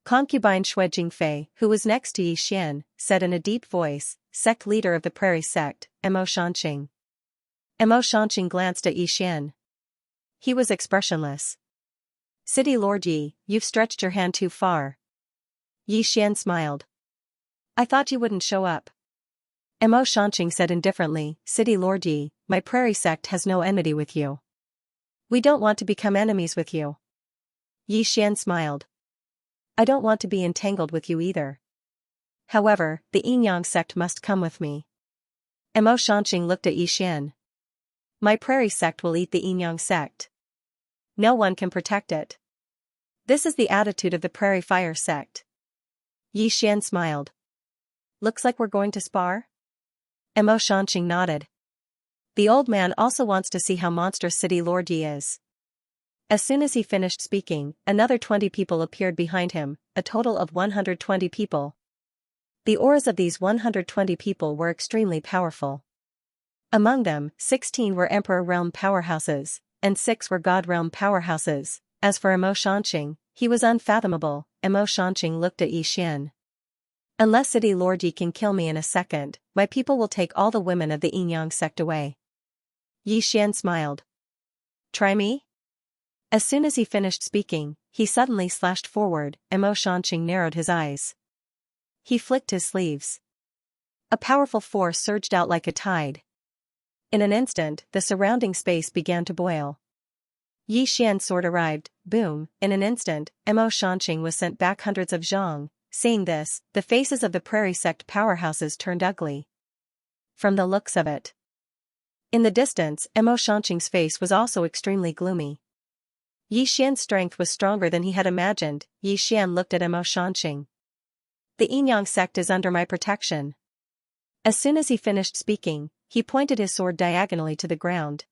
Concubine Shui Jingfei, who was next to Yi Xian, said in a deep voice, "Sect leader of the Prairie sect, Mo Shanqing." Mo Shanqing glanced at Yi Xian. He was expressionless. "City Lord Yi, you've stretched your hand too far." Yi Xian smiled. "I thought you wouldn't show up." Mo Shanqing said indifferently, "City Lord Yi, my Prairie sect has no enmity with you. We don't want to become enemies with you." Yi Xian smiled. "I don't want to be entangled with you either. However, the Yinyang sect must come with me." Mo Shanqing looked at Yi Xian. "My Prairie sect will eat the Yinyang sect. No one can protect it. This is the attitude of the Prairie Fire sect." Yi Xian smiled. "Looks like we're going to spar?" Mo Shanqing nodded. The old man also wants to see how monstrous City Lord Yi is. As soon as he finished speaking, another 20 people appeared behind him, a total of 120 people. The auras of these 120 people were extremely powerful. Among them, 16 were Emperor Realm powerhouses, and 6 were God Realm powerhouses. As for Mo Shanqing, he was unfathomable. Mo Shanqing looked at Yi Xian. Unless City Lord Yi can kill me in a second, my people will take all the women of the Yin sect away. Xian smiled. Try me? As soon as he finished speaking, he suddenly slashed forward, and Mo Shanqing narrowed his eyes. He flicked his sleeves. A powerful force surged out like a tide. In an instant, the surrounding space began to boil. Xian's sword arrived, boom, in an instant, Mo Shanqing was sent back hundreds of zhang. Seeing this, the faces of the prairie sect powerhouses turned ugly. From the looks of it. In the distance, Mo Shanqing's face was also extremely gloomy. Xian's strength was stronger than he had imagined. Xian looked at Mo Shanqing. The Yin sect is under my protection. As soon as he finished speaking, he pointed his sword diagonally to the ground.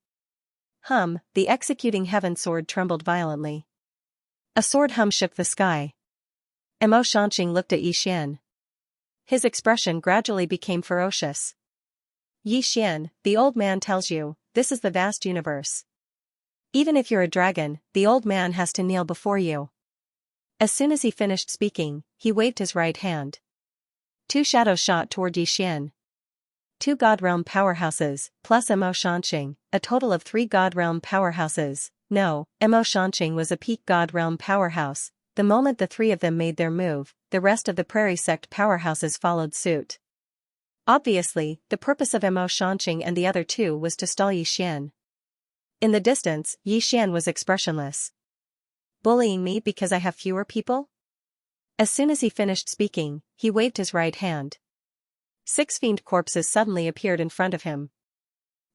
The executing heaven sword trembled violently. A sword hum shook the sky. Mo Shanqing looked at Xian. His expression gradually became ferocious. Xian, the old man tells you, this is the vast universe. Even if you're a dragon, the old man has to kneel before you. As soon as he finished speaking, he waved his right hand. Two shadows shot toward Xian. Two God Realm powerhouses, plus Mo Shanqing, a total of 3 God Realm powerhouses. No, Mo Shanqing was a peak God Realm powerhouse. The moment the 3 of them made their move, the rest of the prairie sect powerhouses followed suit. Obviously, the purpose of Mo Shanqing and the other 2 was to stall Xian. In the distance, Xian was expressionless. Bullying me because I have fewer people? As soon as he finished speaking, he waved his right hand. 6 fiend corpses suddenly appeared in front of him.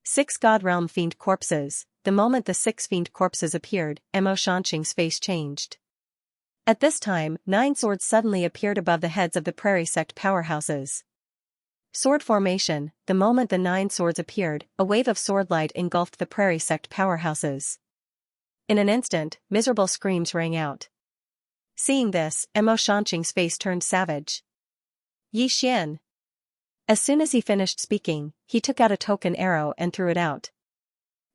6 God Realm fiend corpses. The moment the 6 fiend corpses appeared, Mo Shanqing's face changed. At this time, 9 swords suddenly appeared above the heads of the prairie sect powerhouses. Sword formation. The moment the 9 swords appeared, a wave of sword light engulfed the prairie sect powerhouses. In an instant, miserable screams rang out. Seeing this, Mo Shanqing's face turned savage. Xian. As soon as he finished speaking, he took out a token arrow and threw it out.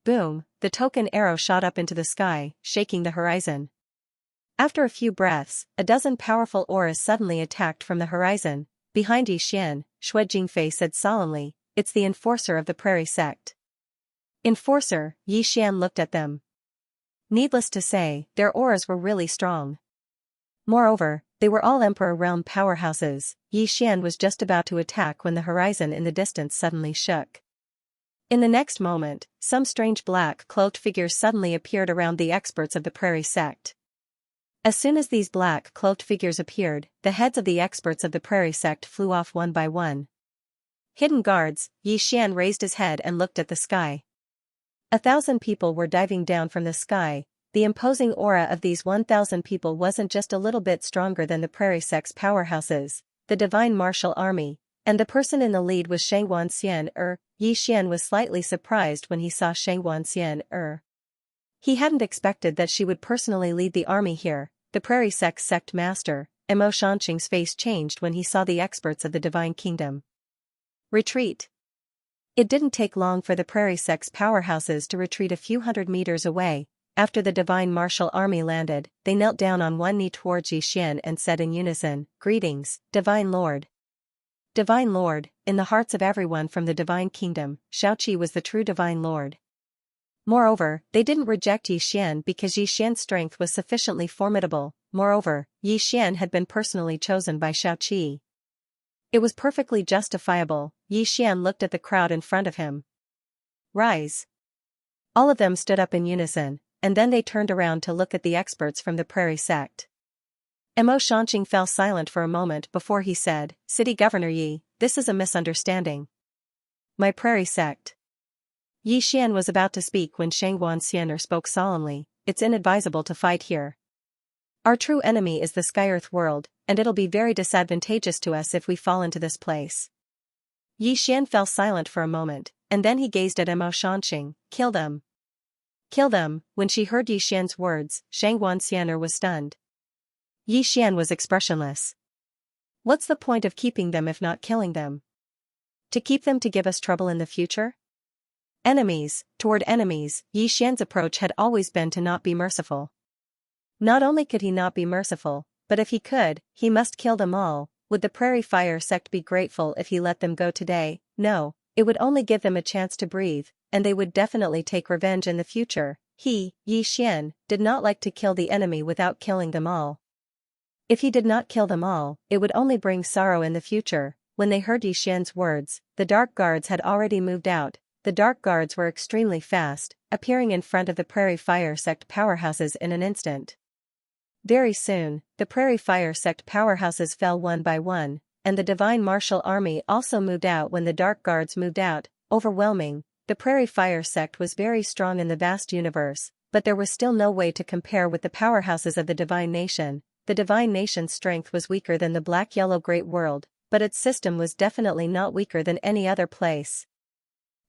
Boom, the token arrow shot up into the sky, shaking the horizon. After a few breaths, a dozen powerful auras suddenly attacked from the horizon. Behind Xian, Xue Jingfei said solemnly, it's the enforcer of the prairie sect. Enforcer, Xian looked at them. Needless to say, their auras were really strong. Moreover, they were all Emperor Realm powerhouses. Xian was just about to attack when the horizon in the distance suddenly shook. In the next moment, some strange black-cloaked figures suddenly appeared around the experts of the prairie sect. As soon as these black-cloaked figures appeared, the heads of the experts of the prairie sect flew off one by one. Hidden guards, Xian raised his head and looked at the sky. 1,000 people were diving down from the sky. The imposing aura of these 1,000 people wasn't just a little bit stronger than the prairie sect's powerhouses, the divine martial army, and the person in the lead was Xianxia. Xian was slightly surprised when he saw Xianxia. He hadn't expected that she would personally lead the army here. The prairie sect's sect master, Mo Shanqing's face changed when he saw the experts of the divine kingdom. Retreat. It didn't take long for the prairie sect's powerhouses to retreat a few hundred meters away. After the divine martial army landed, they knelt down on one knee towards Xian and said in unison, Greetings, Divine Lord. Divine Lord, in the hearts of everyone from the divine kingdom, Xiaoqi was the true divine lord. Moreover, they didn't reject Xian because Xian's strength was sufficiently formidable. Moreover, Xian had been personally chosen by Xiaoqi. It was perfectly justifiable. Xian looked at the crowd in front of him. Rise. All of them stood up in unison, and then they turned around to look at the experts from the prairie sect. Mo Shanqing fell silent for a moment before he said, City Governor Yi, this is a misunderstanding. My prairie sect. Xian was about to speak when Xianxia spoke solemnly, it's inadvisable to fight here. Our true enemy is the Sky-Earth world, and it'll be very disadvantageous to us if we fall into this place. Xian fell silent for a moment, and then he gazed at Mo Shanqing, kill them. Kill them. When she heard Xian's words, Xianxia was stunned. Xian was expressionless. What's the point of keeping them if not killing them? To keep them to give us trouble in the future? Toward enemies, Xian's approach had always been to not be merciful. Not only could he not be merciful, but if he could, he must kill them all. would the Prairie Fire sect be grateful if he let them go today? No, it would only give them a chance to breathe, and they would definitely take revenge in the future. He, Yi Xian, did not like to kill the enemy without killing them all. If he did not kill them all, it would only bring sorrow in the future. When they heard Yi Xian's words, the Dark Guards had already moved out. The Dark Guards were extremely fast, appearing in front of the Prairie Fire sect powerhouses in an instant. Very soon, the Prairie Fire sect powerhouses fell one by one, and the Divine Martial Army also moved out when the Dark Guards moved out, overwhelming. The Prairie Fire sect was very strong in the vast universe, but there was still no way to compare with the powerhouses of the Divine Nation. The Divine Nation's strength was weaker than the Black-Yellow Great World, but its system was definitely not weaker than any other place.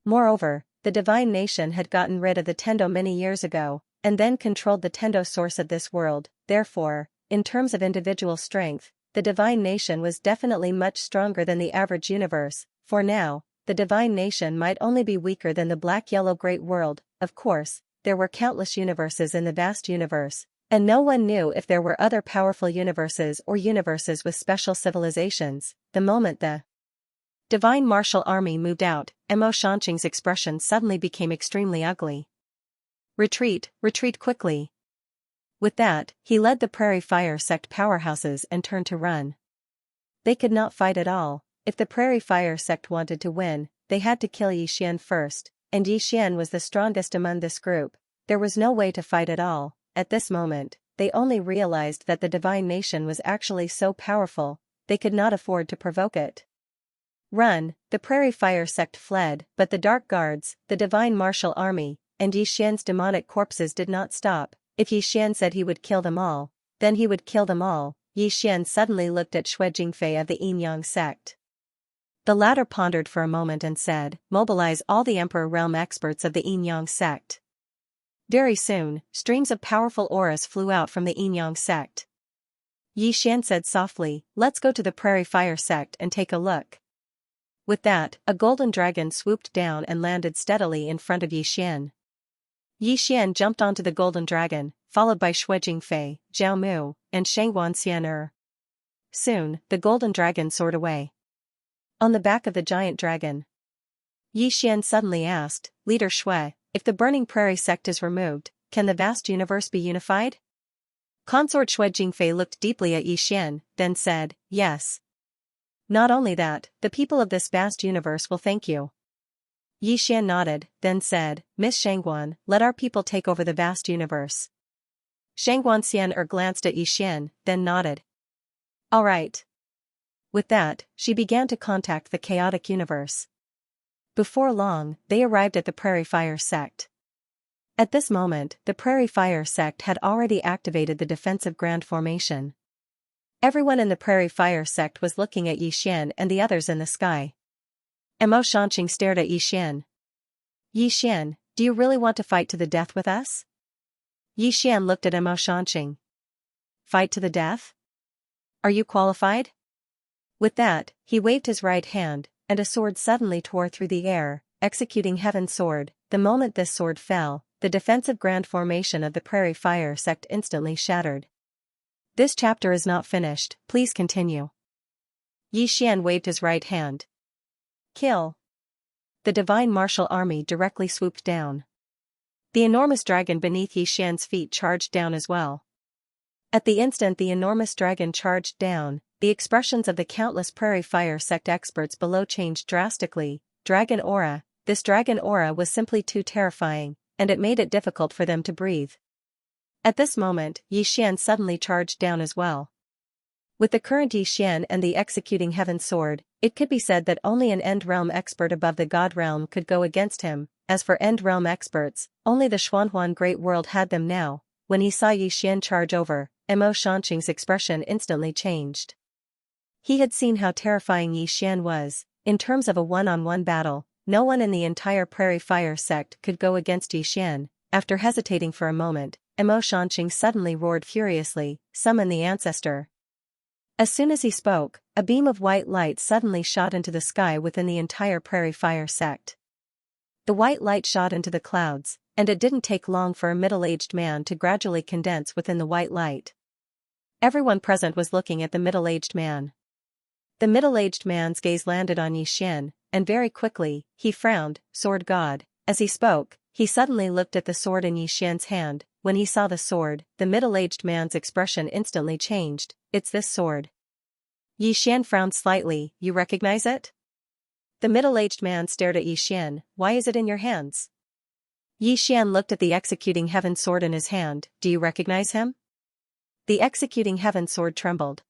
Moreover, the Divine Nation had gotten rid of the Tendo many years ago, and then controlled the Tendo source of this world. Therefore, in terms of individual strength, the Divine Nation was definitely much stronger than the average universe. For now, the Divine Nation might only be weaker than the Black-Yellow Great World. Of course, there were countless universes in the vast universe, and no one knew if there were other powerful universes or universes with special civilizations. The moment the Divine Martial Army moved out, Mo Shanqing's expression suddenly became extremely ugly. Retreat, retreat quickly. With that, he led the Prairie Fire sect powerhouses and turned to run. They could not fight at all. If the Prairie Fire sect wanted to win, they had to kill Yi Xian first, and Yi Xian was the strongest among this group. There was no way to fight at all. At this moment, they only realized that the Divine Nation was actually so powerful, they could not afford to provoke it. Run! The Prairie Fire sect fled, but the Dark Guards, the Divine Martial Army, and Yi Xian's demonic corpses did not stop. If Yi Xian said he would kill them all, then he would kill them all. Yi Xian suddenly looked at Shui Jingfei of the Yin-Yang sect. The latter pondered for a moment and said, "Mobilize all the Emperor Realm experts of the Yin-Yang sect." Very soon, streams of powerful auras flew out from the Yin-Yang sect. Yi Xian said softly, "Let's go to the Prairie Fire sect and take a look." With that, a golden dragon swooped down and landed steadily in front of Yi Xian. Yi Xian jumped onto the golden dragon, followed by Shui Jingfei, Zhao Mu, and Shangguan Xian'er. Soon, the golden dragon soared away. On the back of the giant dragon, Yi Xian suddenly asked, "Leader Shui, if the burning prairie sect is removed, can the vast universe be unified?" Consort Shui Jingfei looked deeply at Yi Xian, then said, "Yes. Not only that, the people of this vast universe will thank you." Yi Xian nodded, then said, "Miss Shangguan, let our people take over the vast universe." Shangguan Xian'er glanced at Yi Xian, then nodded. "All right." With that, she began to contact the chaotic universe. Before long, they arrived at the Prairie Fire sect. At this moment, the Prairie Fire sect had already activated the defensive grand formation. Everyone in the Prairie Fire sect was looking at Yi Xian and the others in the sky. Mo Shanqing stared at Yi Xian. "Yi Xian, do you really want to fight to the death with us?" Yi Xian looked at Mo Shanqing. "Fight to the death? Are you qualified?" With that, he waved his right hand, and a sword suddenly tore through the air, executing Heaven's Sword. The moment this sword fell, the defensive grand formation of the Prairie Fire sect instantly shattered. This chapter is not finished, please continue. Yi Xian waved his right hand. Kill. The Divine Martial Army directly swooped down. The enormous dragon beneath Yi Xian's feet charged down as well. At the instant the enormous dragon charged down, the expressions of the countless Prairie Fire sect experts below changed drastically. Dragon aura. This dragon aura was simply too terrifying, and it made it difficult for them to breathe. At this moment, Yi Xian suddenly charged down as well. With the current Yi Xian and the executing Heaven's Sword, it could be said that only an End Realm expert above the God Realm could go against him. As for End Realm experts, only the Xuanhuan Great World had them now. When he saw Yi Xian charge over, Mo Shanqing's expression instantly changed. He had seen how terrifying Yi Xian was. In terms of a one-on-one battle, no one in the entire Prairie Fire sect could go against Yi Xian. After hesitating for a moment, Mo Shanqing suddenly roared furiously, "Summon the ancestor." As soon as he spoke, a beam of white light suddenly shot into the sky within the entire Prairie Fire sect. The white light shot into the clouds, and it didn't take long for a middle-aged man to gradually condense within the white light. Everyone present was looking at the middle-aged man. The middle-aged man's gaze landed on Xian, and very quickly, he frowned, "Sword God." As he spoke, he suddenly looked at the sword in Xian's hand. When he saw the sword, the middle-aged man's expression instantly changed. "It's this sword." Xian frowned slightly. "You recognize it?" The middle-aged man stared at Xian. "Why is it in your hands?" Xian looked at the executing heaven sword in his hand. "Do you recognize him?" The executing heaven sword trembled.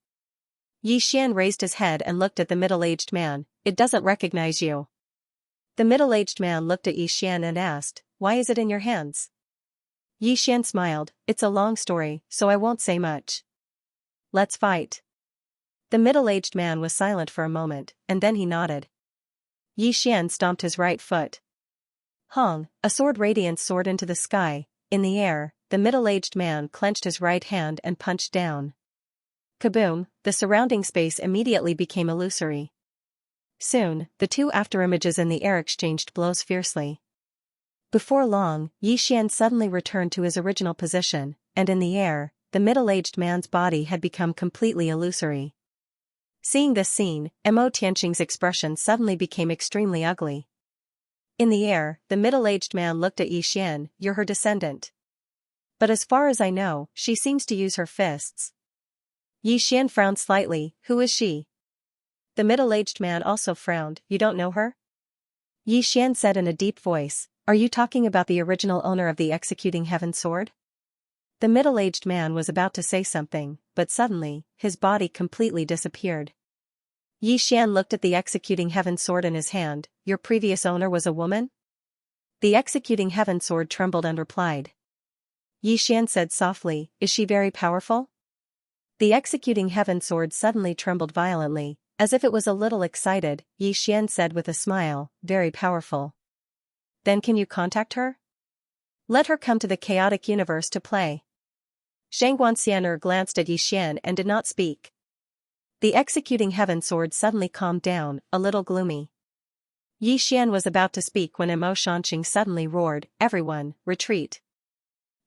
Xian raised his head and looked at the middle-aged man. "It doesn't recognize you." The middle-aged man looked at Xian and asked, "Why is it in your hands?" Xian smiled. "It's a long story, so I won't say much. Let's fight." The middle-aged man was silent for a moment, and then he nodded. Xian stomped his right foot. Hong, a sword radiance soared into the sky. In the air, the middle-aged man clenched his right hand and punched down. Kaboom! The surrounding space immediately became illusory. Soon, the two afterimages in the air exchanged blows fiercely. Before long, Xian suddenly returned to his original position, and in the air, the middle-aged man's body had become completely illusory. Seeing this scene, Mo Tianqing's expression suddenly became extremely ugly. In the air, the middle-aged man looked at Xian. "You're her descendant. But as far as I know, she seems to use her fists." Xian frowned slightly. "Who is she?" The middle-aged man also frowned. "You don't know her?" Xian said in a deep voice, "Are you talking about the original owner of the executing heaven sword?" The middle-aged man was about to say something, but suddenly, his body completely disappeared. Xian looked at the executing heaven sword in his hand. "Your previous owner was a woman?" The executing heaven sword trembled and replied. Xian said softly, "Is she very powerful?" The executing heaven sword suddenly trembled violently, as if it was a little excited. Xian said with a smile, "Very powerful. Then can you contact her? Let her come to the chaotic universe to play." Xianxia glanced at Xian and did not speak. The executing heaven sword suddenly calmed down, a little gloomy. Xian was about to speak when Mo Tianqing suddenly roared, "Everyone, retreat."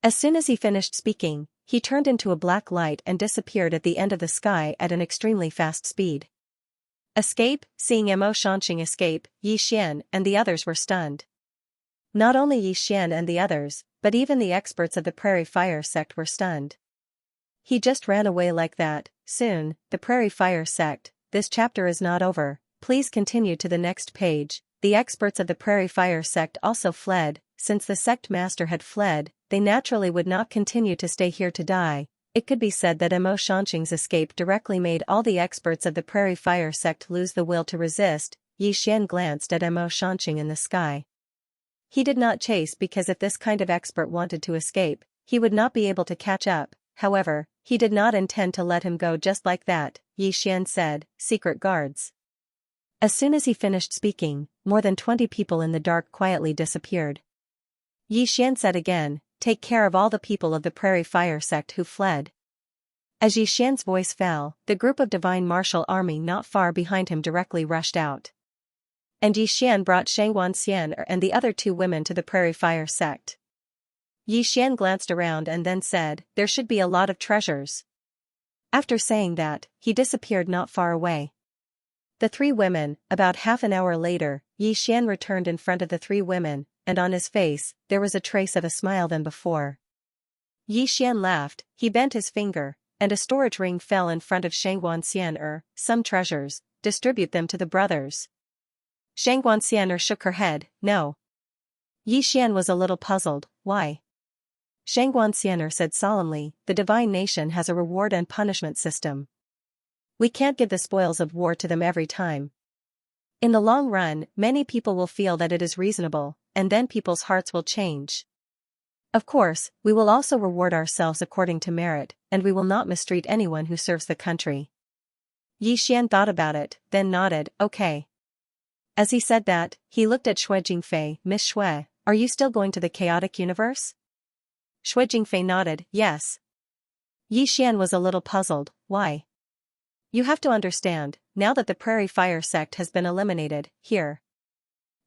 As soon as he finished speaking, he turned into a black light and disappeared at the end of the sky at an extremely fast speed. Escape? Seeing Mo Tianqing escape, Xian and the others were stunned. Not only Xian and the others, but even the experts of the Prairie Fire sect were stunned. He just ran away like that. Soon, the Prairie Fire sect. This chapter is not over. Please continue to the next page. The experts of the Prairie Fire sect also fled. Since the sect master had fled, they naturally would not continue to stay here to die. It could be said that Mo Tianqing's escape directly made all the experts of the Prairie Fire sect lose the will to resist. Xian glanced at Mo Tianqing in the sky. He did not chase because if this kind of expert wanted to escape, he would not be able to catch up. However, he did not intend to let him go just like that. Xian said, "Secret guards." As soon as he finished speaking, more than 20 people in the dark quietly disappeared. Xian said again, "Take care of all the people of the Prairie Fire sect who fled." As Xian's voice fell, the group of divine martial army not far behind him directly rushed out. And Xian brought Xianxia and the other two women to the Prairie Fire sect. Xian glanced around and then said, "There should be a lot of treasures." After saying that, he disappeared not far away. The three women, about half an hour later, Xian returned in front of the three women, and on his face, there was a trace of a smile than before. Xian laughed, he bent his finger, and a storage ring fell in front of Xianxia. "Some treasures, distribute them to the brothers." Xianxia shook her head, "No." Xian was a little puzzled, "Why?" Xianxia said solemnly, "The divine nation has a reward and punishment system. We can't give the spoils of war to them every time. In the long run, many people will feel that it is reasonable, and then people's hearts will change. Of course, we will also reward ourselves according to merit, and we will not mistreat anyone who serves the country." Xian thought about it, then nodded, "Okay." As he said that, he looked at Shui Jingfei. "Miss Shui, are you still going to the chaotic universe?" Shui Jingfei nodded, "Yes." Xian was a little puzzled, "Why?" "You have to understand, now that the Prairie Fire sect has been eliminated, here."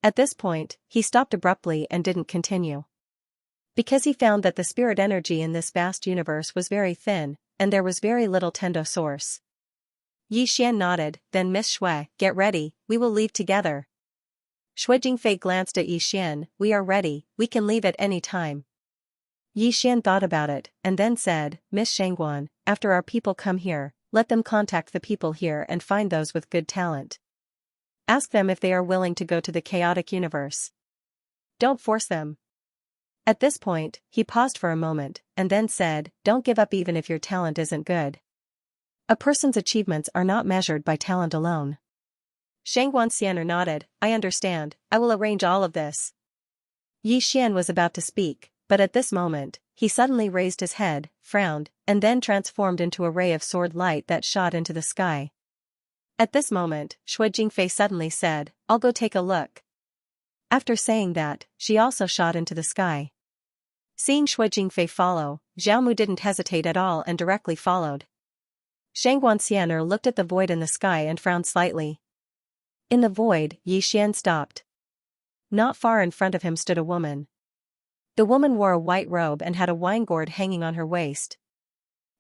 At this point, he stopped abruptly and didn't continue. Because he found that the spirit energy in this vast universe was very thin, and there was very little tendo source. Yi Xian nodded, then Miss Shui, get ready, we will leave together. Shui Jingfei glanced at Yi Xian, we are ready, we can leave at any time. Yi Xian thought about it, and then said, Miss Shangguan, after our people come here, let them contact the people here and find those with good talent. Ask them if they are willing to go to the chaotic universe. Don't force them. At this point, he paused for a moment, and then said, don't give up even if your talent isn't good. A person's achievements are not measured by talent alone. Shangguan Xianer nodded, I understand, I will arrange all of this. Yi Xian was about to speak, but at this moment, he suddenly raised his head, frowned, and then transformed into a ray of sword light that shot into the sky. At this moment, Shui Jingfei suddenly said, I'll go take a look. After saying that, she also shot into the sky. Seeing Shui Jingfei follow, Zhao Mu didn't hesitate at all and directly followed. Shangguan Xianer looked at the void in the sky and frowned slightly. In the void, Yi Xian stopped. Not far in front of him stood a woman. The woman wore a white robe and had a wine gourd hanging on her waist.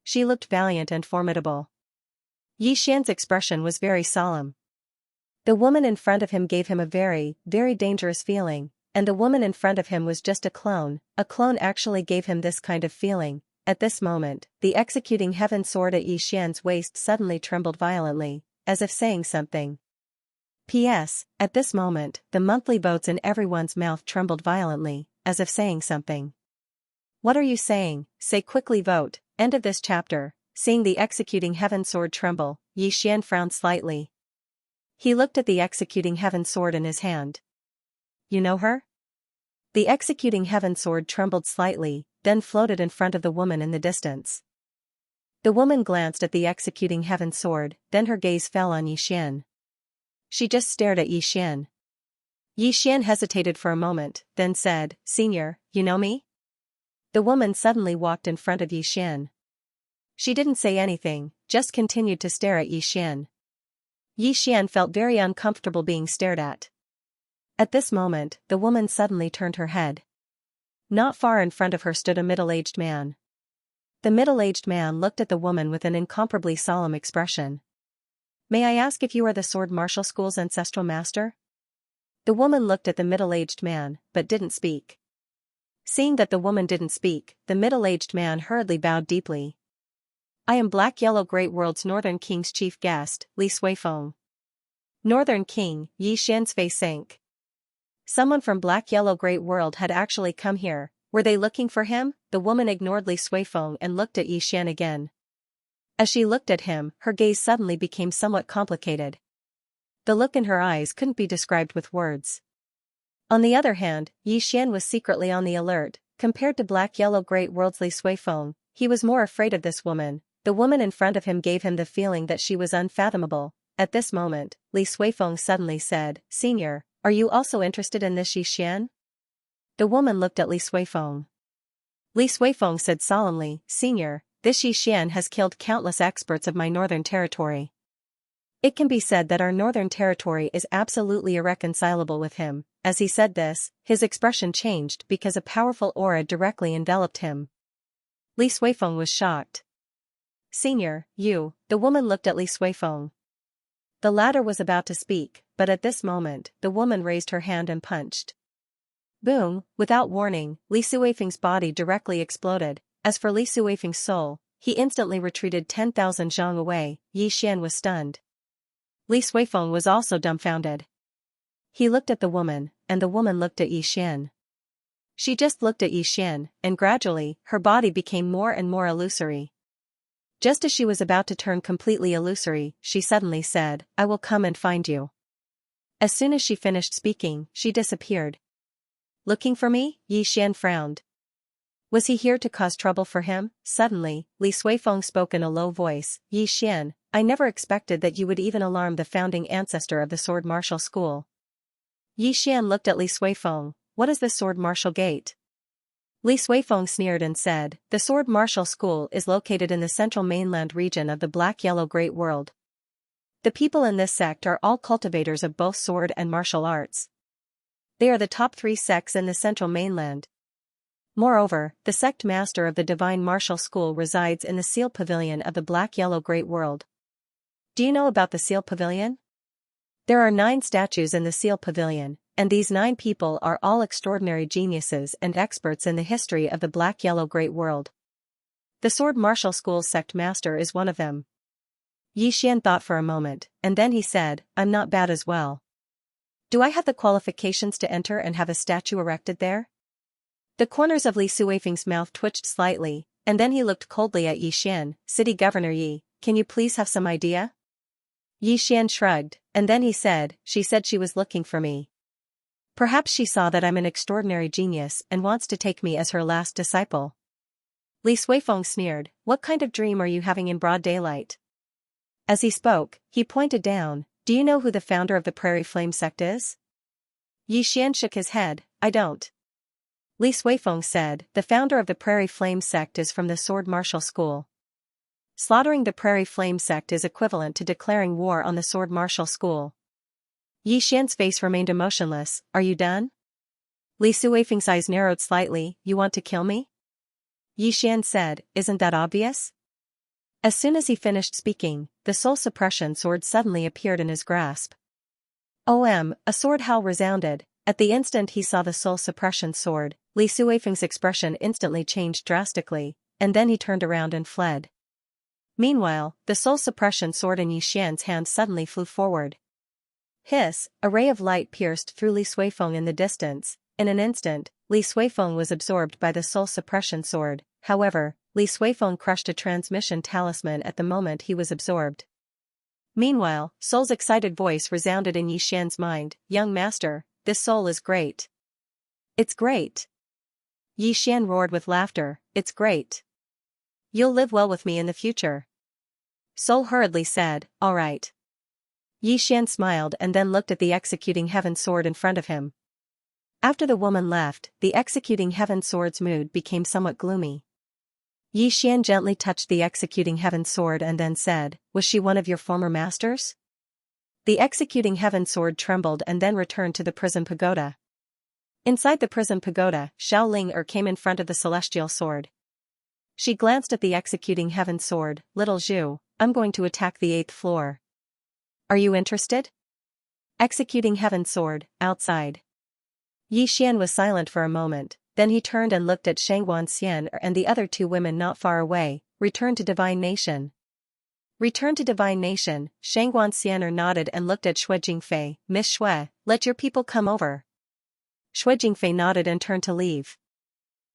She looked valiant and formidable. Yi Xian's expression was very solemn. The woman in front of him gave him a very, very dangerous feeling, and the woman in front of him was just a clone actually gave him this kind of feeling. At this moment, the executing heaven sword at Yi Xian's waist suddenly trembled violently, as if saying something. P.S. At this moment, the monthly votes in everyone's mouth trembled violently, as if saying something. What are you saying? Say quickly vote. End of this chapter. Seeing the executing heaven sword tremble, Yi Xian frowned slightly. He looked at the executing heaven sword in his hand. You know her? The executing heaven sword trembled slightly, then floated in front of the woman in the distance. The woman glanced at the executing heaven sword, then her gaze fell on Yi Xian. She just stared at Yi Xian. Yi Xian hesitated for a moment, then said, Senior, you know me? The woman suddenly walked in front of Yi Xian. She didn't say anything, just continued to stare at Yi Xian. Yi Xian felt very uncomfortable being stared at. At this moment, the woman suddenly turned her head. Not far in front of her stood a middle-aged man. The middle-aged man looked at the woman with an incomparably solemn expression. May I ask if you are the Sword Martial School's ancestral master? The woman looked at the middle-aged man, but didn't speak. Seeing that the woman didn't speak, the middle-aged man hurriedly bowed deeply. I am Black Yellow Great World's Northern King's chief guest, Li Suifeng. Northern King, Yi Xian's face sank. Someone from Black Yellow Great World had actually come here. Were they looking for him? The woman ignored Li Suifeng and looked at Yi Xian again. As she looked at him, her gaze suddenly became somewhat complicated. The look in her eyes couldn't be described with words. On the other hand, Yi Xian was secretly on the alert. Compared to Black Yellow Great World's Li Suifeng, he was more afraid of this woman. The woman in front of him gave him the feeling that she was unfathomable. At this moment, Li Suifeng suddenly said, Senior, are you also interested in this Yi Xian? The woman looked at Li Suifeng. Li Suifeng said solemnly, Senior, this Yi Xian has killed countless experts of my northern territory. It can be said that our northern territory is absolutely irreconcilable with him. As he said this, his expression changed because a powerful aura directly enveloped him. Li Suifeng was shocked. Senior, you, the woman looked at Li Suifeng. The latter was about to speak, but at this moment, the woman raised her hand and punched. Boom, without warning, Li Suifeng's body directly exploded. As for Li Suifeng's soul, he instantly retreated 10,000 zhang away. Yi Xian was stunned. Li Suifeng was also dumbfounded. He looked at the woman, and the woman looked at Yi Xian. She just looked at Yi Xian, and gradually, her body became more and more illusory. Just as she was about to turn completely illusory, she suddenly said, I will come and find you. As soon as she finished speaking, she disappeared. Looking for me? Yi Xian frowned. Was he here to cause trouble for him? Suddenly, Li Suifeng spoke in a low voice, Yi Xian, I never expected that you would even alarm the founding ancestor of the Sword Martial School. Yi Xian looked at Li Suifeng. What is the Sword Martial Gate? Li Suifeng sneered and said, the Sword Martial School is located in the central mainland region of the Black Yellow Great World. The people in this sect are all cultivators of both sword and martial arts. They are the top 3 sects in the central mainland. Moreover, the sect master of the Divine Martial School resides in the Seal Pavilion of the Black Yellow Great World. Do you know about the Seal Pavilion? There are 9 statues in the Seal Pavilion, and these 9 people are all extraordinary geniuses and experts in the history of the Black-Yellow Great World. The Sword Martial School's sect master is one of them. Yi Xian thought for a moment, and then he said, I'm not bad as well. Do I have the qualifications to enter and have a statue erected there? The corners of Li Suifeng's mouth twitched slightly, and then he looked coldly at Yi Xian. City Governor Yi, can you please have some idea? Yi Xian shrugged, and then he said, she said she was looking for me. Perhaps she saw that I'm an extraordinary genius and wants to take me as her last disciple. Li Suifeng sneered, what kind of dream are you having in broad daylight? As he spoke, he pointed down, do you know who the founder of the Prairie Flame sect is? Yi Xian shook his head, I don't. Li Suifeng said, the founder of the Prairie Flame sect is from the Sword Martial School. Slaughtering the Prairie Flame sect is equivalent to declaring war on the Sword Martial School. Yi Xian's face remained emotionless, are you done? Li Suifeng's eyes narrowed slightly, you want to kill me? Yi Xian said, isn't that obvious? As soon as he finished speaking, the soul suppression sword suddenly appeared in his grasp. A sword howl resounded. At the instant he saw the soul suppression sword, Li Suifeng's expression instantly changed drastically, and then he turned around and fled. Meanwhile, the soul suppression sword in Yi Xian's hand suddenly flew forward. Hiss, a ray of light pierced through Li Suifeng in the distance. In an instant, Li Suifeng was absorbed by the soul suppression sword. However, Li Suifeng crushed a transmission talisman at the moment he was absorbed. Meanwhile, Soul's excited voice resounded in Yi Xian's mind, young master, this soul is great. It's great. Yi Xian roared with laughter, it's great. You'll live well with me in the future. Soul hurriedly said, all right. Yi Xian smiled and then looked at the executing heaven sword in front of him. After the woman left, the executing heaven sword's mood became somewhat gloomy. Yi Xian gently touched the executing heaven sword and then said, was she one of your former masters? The executing heaven sword trembled and then returned to the prison pagoda. Inside the prison pagoda, Xiao Ling came in front of the celestial sword. She glanced at the executing heaven sword, little Zhu, I'm going to attack the 8th floor. Are you interested? Executing heaven sword, outside. Yi Xian was silent for a moment, then he turned and looked at Xianxia and the other 2 women not far away, return to Divine Nation. Return to Divine Nation, Xianxia nodded and looked at Xue Jingfei, Miss Xue, let your people come over. Xue Jingfei nodded and turned to leave.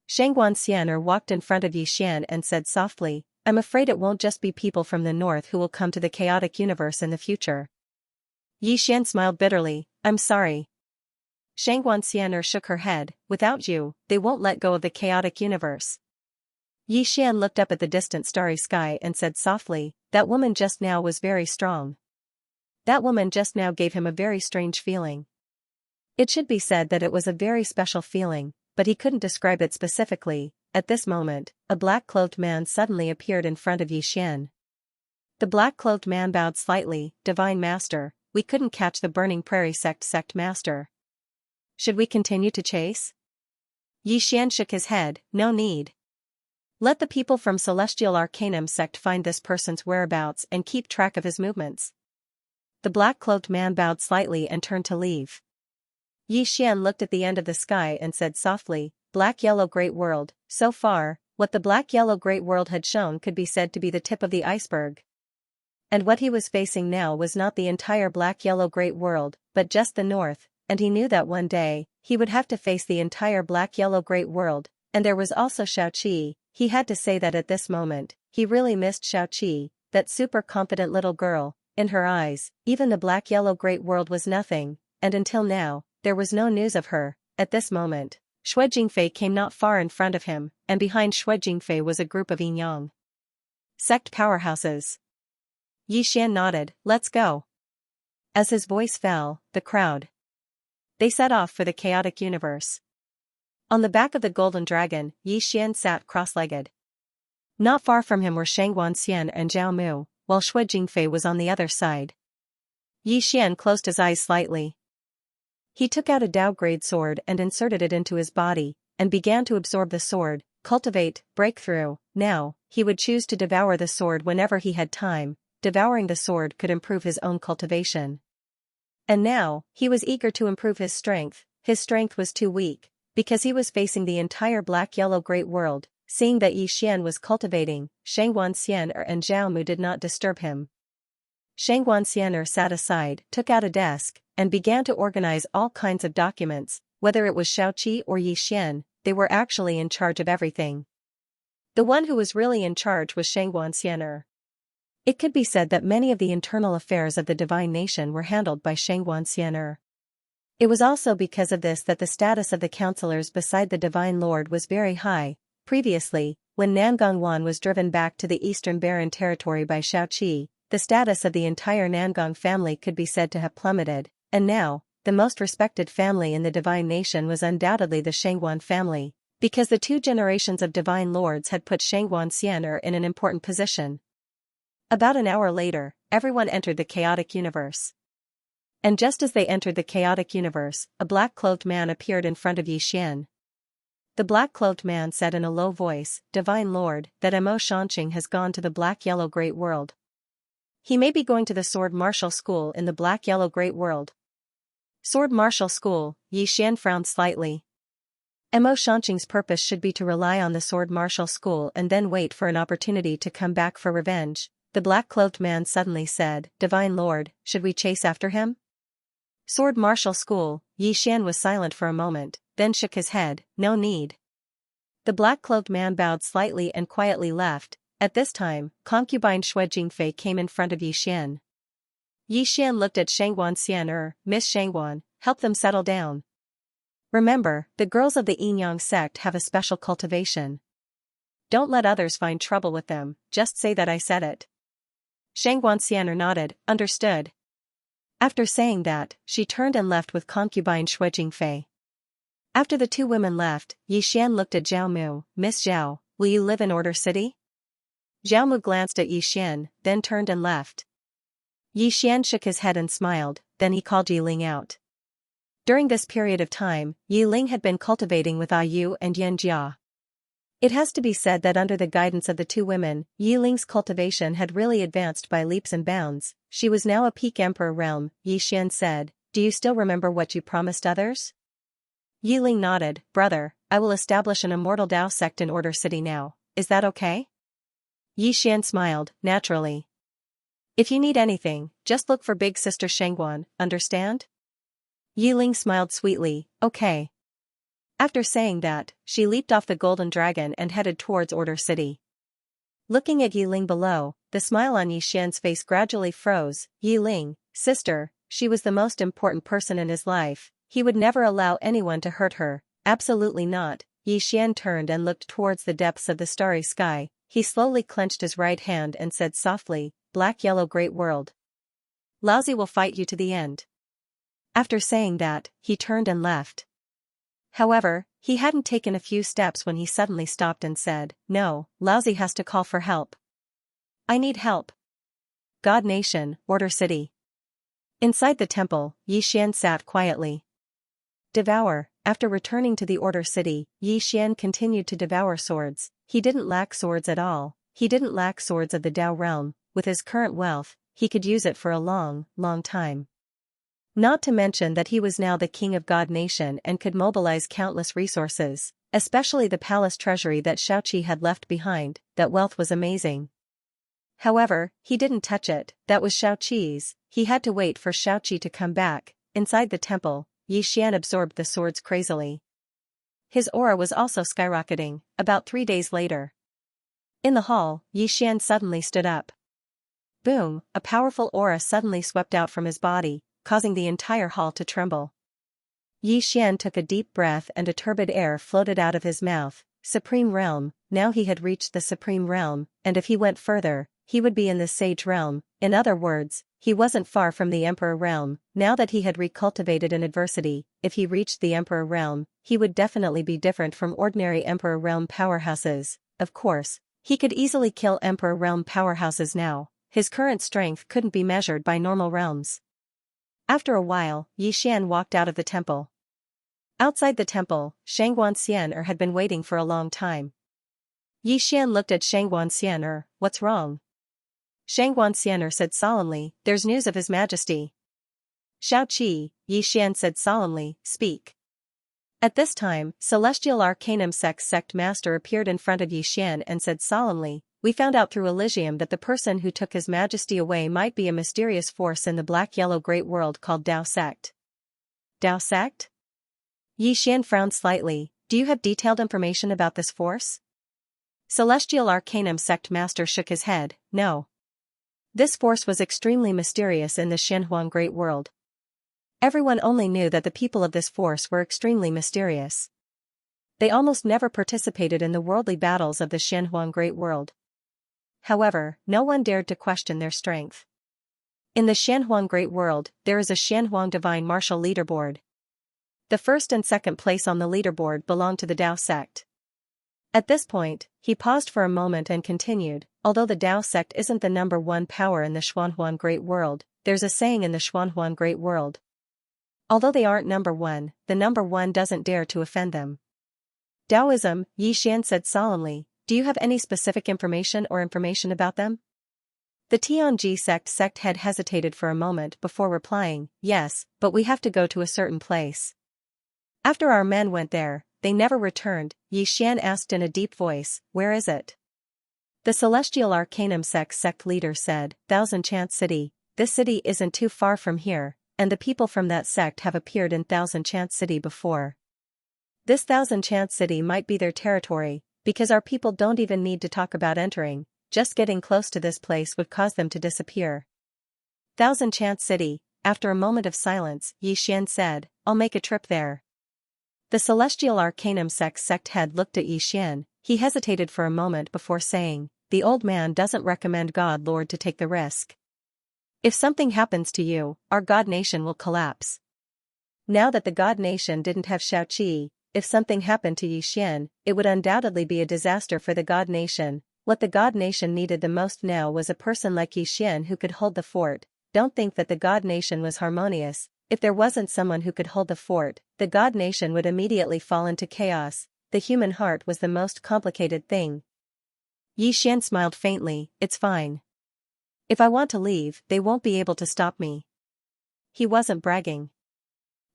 Xianxia walked in front of Yi Xian and said softly, I'm afraid it won't just be people from the north who will come to the chaotic universe in the future. Yi Xian smiled bitterly, I'm sorry. Xianxia shook her head, without you, they won't let go of the chaotic universe. Yi Xian looked up at the distant starry sky and said softly, that woman just now was very strong. That woman just now gave him a very strange feeling. It should be said that it was a very special feeling, but he couldn't describe it specifically. At this moment, a black-clothed man suddenly appeared in front of Yi Xian. The black-clothed man bowed slightly, Divine Master, we couldn't catch the Burning Prairie sect master. Should we continue to chase? Yi Xian shook his head, no need. Let the people from Celestial Arcanum sect find this person's whereabouts and keep track of his movements. The black-clothed man bowed slightly and turned to leave. Yi Xian looked at the end of the sky and said softly, Black-Yellow Great World, so far, what the Black-Yellow Great World had shown could be said to be the tip of the iceberg. And what he was facing now was not the entire Black-Yellow Great World, but just the north, and he knew that one day, he would have to face the entire Black-Yellow Great World, and there was also Xiaoqi. He had to say that at this moment, he really missed Xiaoqi, that super-confident little girl. In her eyes, even the Black-Yellow Great World was nothing, and until now, there was no news of her. At this moment, Xue Jingfei came not far in front of him, and behind Xue Jingfei was a group of Yinyang sect powerhouses. Yi Xian nodded, let's go. As his voice fell, the crowd. They set off for the chaotic universe. On the back of the golden dragon, Yi Xian sat cross-legged. Not far from him were Xianxia and Zhao Mu, while Xue Jingfei was on the other side. Yi Xian closed his eyes slightly. He took out a Dao-grade sword and inserted it into his body, and began to absorb the sword, cultivate, breakthrough. Now, he would choose to devour the sword whenever he had time. devouring the sword could improve his own cultivation. And now, he was eager to improve his strength. His strength was too weak, because he was facing the entire black-yellow great world. Seeing that Yi Xian was cultivating, Xianxia and Zhao Mu did not disturb him. Xianxia sat aside, took out a desk, and began to organize all kinds of documents. Whether it was Xiaoqi or Yi Xian, they were actually in charge of everything. The one who was really in charge was Xianxia. It could be said that many of the internal affairs of the divine nation were handled by Xianxia. It was also because of this that the status of the counselors beside the divine lord was very high. Previously, when Nangong was driven back to the eastern barren territory by Xiaoqi, the status of the entire Nangong family could be said to have plummeted, and now, the most respected family in the divine nation was undoubtedly the Shangguan family, because the 2 generations of divine lords had put Xianxia in an important position. About an hour later, everyone entered the chaotic universe. And just as they entered the chaotic universe, a black-clothed man appeared in front of Yi Xian. The black-clothed man said in a low voice, "Divine Lord, that Mo Shanqing has gone to the black-yellow great world. He may be going to the sword martial school in the black-yellow great world." Sword martial school, Yi Xian frowned slightly. Mo Shanqing's purpose should be to rely on the sword martial school and then wait for an opportunity to come back for revenge. The black-clothed man suddenly said, "Divine Lord, should we chase after him?" Sword martial school, Yi Xian was silent for a moment, then shook his head, "No need." The black-clothed man bowed slightly and quietly left. At this time, concubine Shui Jingfei came in front of Yi Xian. Yi Xian looked at Xianxia. "Miss Shangguan, help them settle down. Remember, the girls of the Yinyang sect have a special cultivation. Don't let others find trouble with them, just say that I said it." Xianxia nodded, "Understood." After saying that, she turned and left with concubine Shui Jingfei. After the 2 women left, Yi Xian looked at Zhao Mu. "Miss Zhao, will you live in Order City?" Zhao Mu glanced at Yi Xian, then turned and left. Yi Xian shook his head and smiled, then he called Yi Ling out. During this period of time, Yi Ling had been cultivating with Yu and Yanjia. It has to be said that under the guidance of the 2 women, Yi Ling's cultivation had really advanced by leaps and bounds. She was now a peak emperor realm. Yi Xian said, "Do you still remember what you promised others?" Yi Ling nodded, "Brother, I will establish an immortal Dao sect in Order City now, is that okay?" Yi Xian smiled, "Naturally. If you need anything, just look for Big Sister Shangguan, understand?" Yi Ling smiled sweetly, "Okay." After saying that, she leaped off the golden dragon and headed towards Order City. Looking at Yi Ling below, the smile on Yi Xian's face gradually froze. Yi Ling, sister, she was the most important person in his life. He would never allow anyone to hurt her, absolutely not. Yi Xian turned and looked towards the depths of the starry sky. He slowly clenched his right hand and said softly, "Black-yellow great world. Laozi will fight you to the end." After saying that, he turned and left. However, he hadn't taken a few steps when he suddenly stopped and said, "No, Laozi has to call for help. I need help." God Nation, Order City. Inside the temple, Yi Xian sat quietly. Devour. After returning to the Order City, Yi Xian continued to devour swords. He didn't lack swords at all. He didn't lack swords of the Dao realm. With his current wealth, he could use it for a long, long time. Not to mention that he was now the king of God Nation and could mobilize countless resources, especially the palace treasury that Xiaoqi had left behind. That wealth was amazing. However, he didn't touch it. That was Xiaoqi's. He had to wait for Xiaoqi to come back. Inside the temple, Yi Xian absorbed the swords crazily. His aura was also skyrocketing. About 3 days later, in the hall, Yi Xian suddenly stood up. Boom, a powerful aura suddenly swept out from his body, causing the entire hall to tremble. Yi Xian took a deep breath and a turbid air floated out of his mouth. Supreme Realm. Now he had reached the Supreme Realm, and if he went further, he would be in the Sage Realm. In other words, he wasn't far from the Emperor Realm. Now that he had recultivated in adversity, if he reached the Emperor Realm, he would definitely be different from ordinary Emperor Realm powerhouses. Of course, he could easily kill Emperor Realm powerhouses now. His current strength couldn't be measured by normal realms. After a while, Yi Xian walked out of the temple. Outside the temple, Xianxia had been waiting for a long time. Yi Xian looked at Xianxia. "What's wrong?" Xianxia said solemnly, there's news of His Majesty. Xiaoqi, Yixian said solemnly, speak. At this time, Celestial Arcanum sect master appeared in front of Yixian and said solemnly, we found out through Elysium that the person who took His Majesty away might be a mysterious force in the black-yellow great world called Dao sect. Dao sect? Yixian frowned slightly, do you have detailed information about this force? Celestial Arcanum sect master shook his head, no. This force was extremely mysterious in the Xinhuang great world. Everyone only knew that the people of this force were extremely mysterious. They almost never participated in the worldly battles of the Xinhuang great world. However, no one dared to question their strength. In the Xinhuang great world, there is a Xinhuang divine martial leaderboard. The first and second place on the leaderboard belong to the Dao sect. At this point, he paused for a moment and continued, although the Dao sect isn't the number one power in the Xuanhuan great world, there's a saying in the Xuanhuan great world. Although they aren't number one, the number one doesn't dare to offend them. Taoism, Yixian said solemnly, do you have any specific information about them? The Tianji sect head hesitated for a moment before replying, yes, but we have to go to a certain place. After our men went there, they never returned, Yixian asked in a deep voice, where is it? The Celestial Arcanum sect leader said, Thousand Chant City, this city isn't too far from here, and the people from that sect have appeared in Thousand Chant City before. This Thousand Chant City might be their territory, because our people don't even need to talk about entering, just getting close to this place would cause them to disappear. Thousand Chant City, after a moment of silence, Yixian said, I'll make a trip there. The Celestial Arcanum sect head looked at Yixian, he hesitated for a moment before saying, the old man doesn't recommend God Lord to take the risk. If something happens to you, our God Nation will collapse. Now that the God Nation didn't have Xiaoqi, if something happened to Yixian, it would undoubtedly be a disaster for the God Nation. What the God Nation needed the most now was a person like Yixian who could hold the fort. Don't think that the God Nation was harmonious. If there wasn't someone who could hold the fort, the God Nation would immediately fall into chaos. The human heart was the most complicated thing. Yixian smiled faintly, it's fine. If I want to leave, they won't be able to stop me. He wasn't bragging.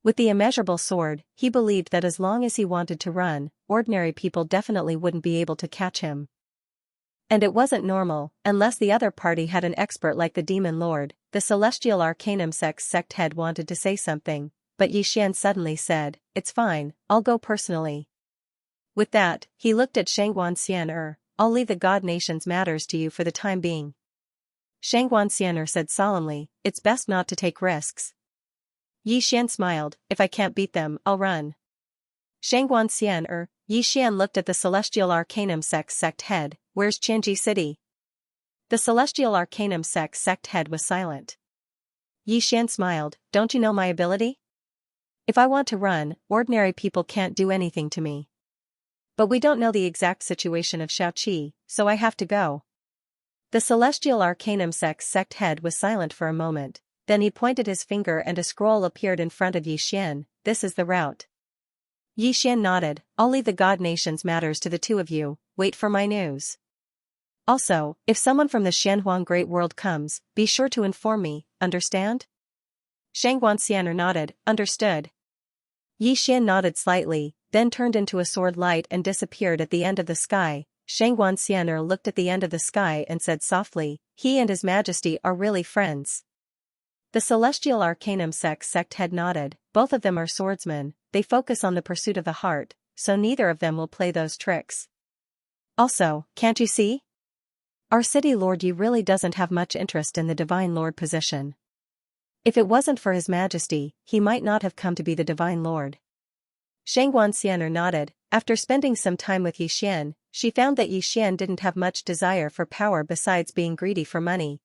With the immeasurable sword, he believed that as long as he wanted to run, ordinary people definitely wouldn't be able to catch him. And it wasn't normal, unless the other party had an expert like the Demon Lord. The Celestial Arcanum sect head wanted to say something, but Yixian suddenly said, it's fine, I'll go personally. With that, he looked at Xianxia, I'll leave the God Nation's matters to you for the time being. Xianxia said solemnly, it's best not to take risks. Yixian smiled, if I can't beat them, I'll run. Xianxia Yixian looked at the Celestial Arcanum sect head, where's Qianji City? The Celestial Arcanum sect head was silent. Yixian smiled, don't you know my ability? If I want to run, ordinary people can't do anything to me. But we don't know the exact situation of Xiaoqi, so I have to go. The Celestial Arcanum sect head was silent for a moment, then he pointed his finger and a scroll appeared in front of Yixian, this is the route. Yixian nodded, I'll leave the God Nation's matters to the two of you, wait for my news. Also, if someone from the Xinhuang Great World comes, be sure to inform me, understand? Xianxia nodded, understood. Yixian nodded slightly, then turned into a sword light and disappeared at the end of the sky. Xianxia looked at the end of the sky and said softly, he and His Majesty are really friends. The Celestial Arcanum sect head nodded, both of them are swordsmen, they focus on the pursuit of the heart, so neither of them will play those tricks. Also, can't you see? Our city lord Yi really doesn't have much interest in the Divine Lord position. If it wasn't for His Majesty, he might not have come to be the Divine Lord. Xianxia nodded, after spending some time with Yixian, she found that Yixian didn't have much desire for power besides being greedy for money.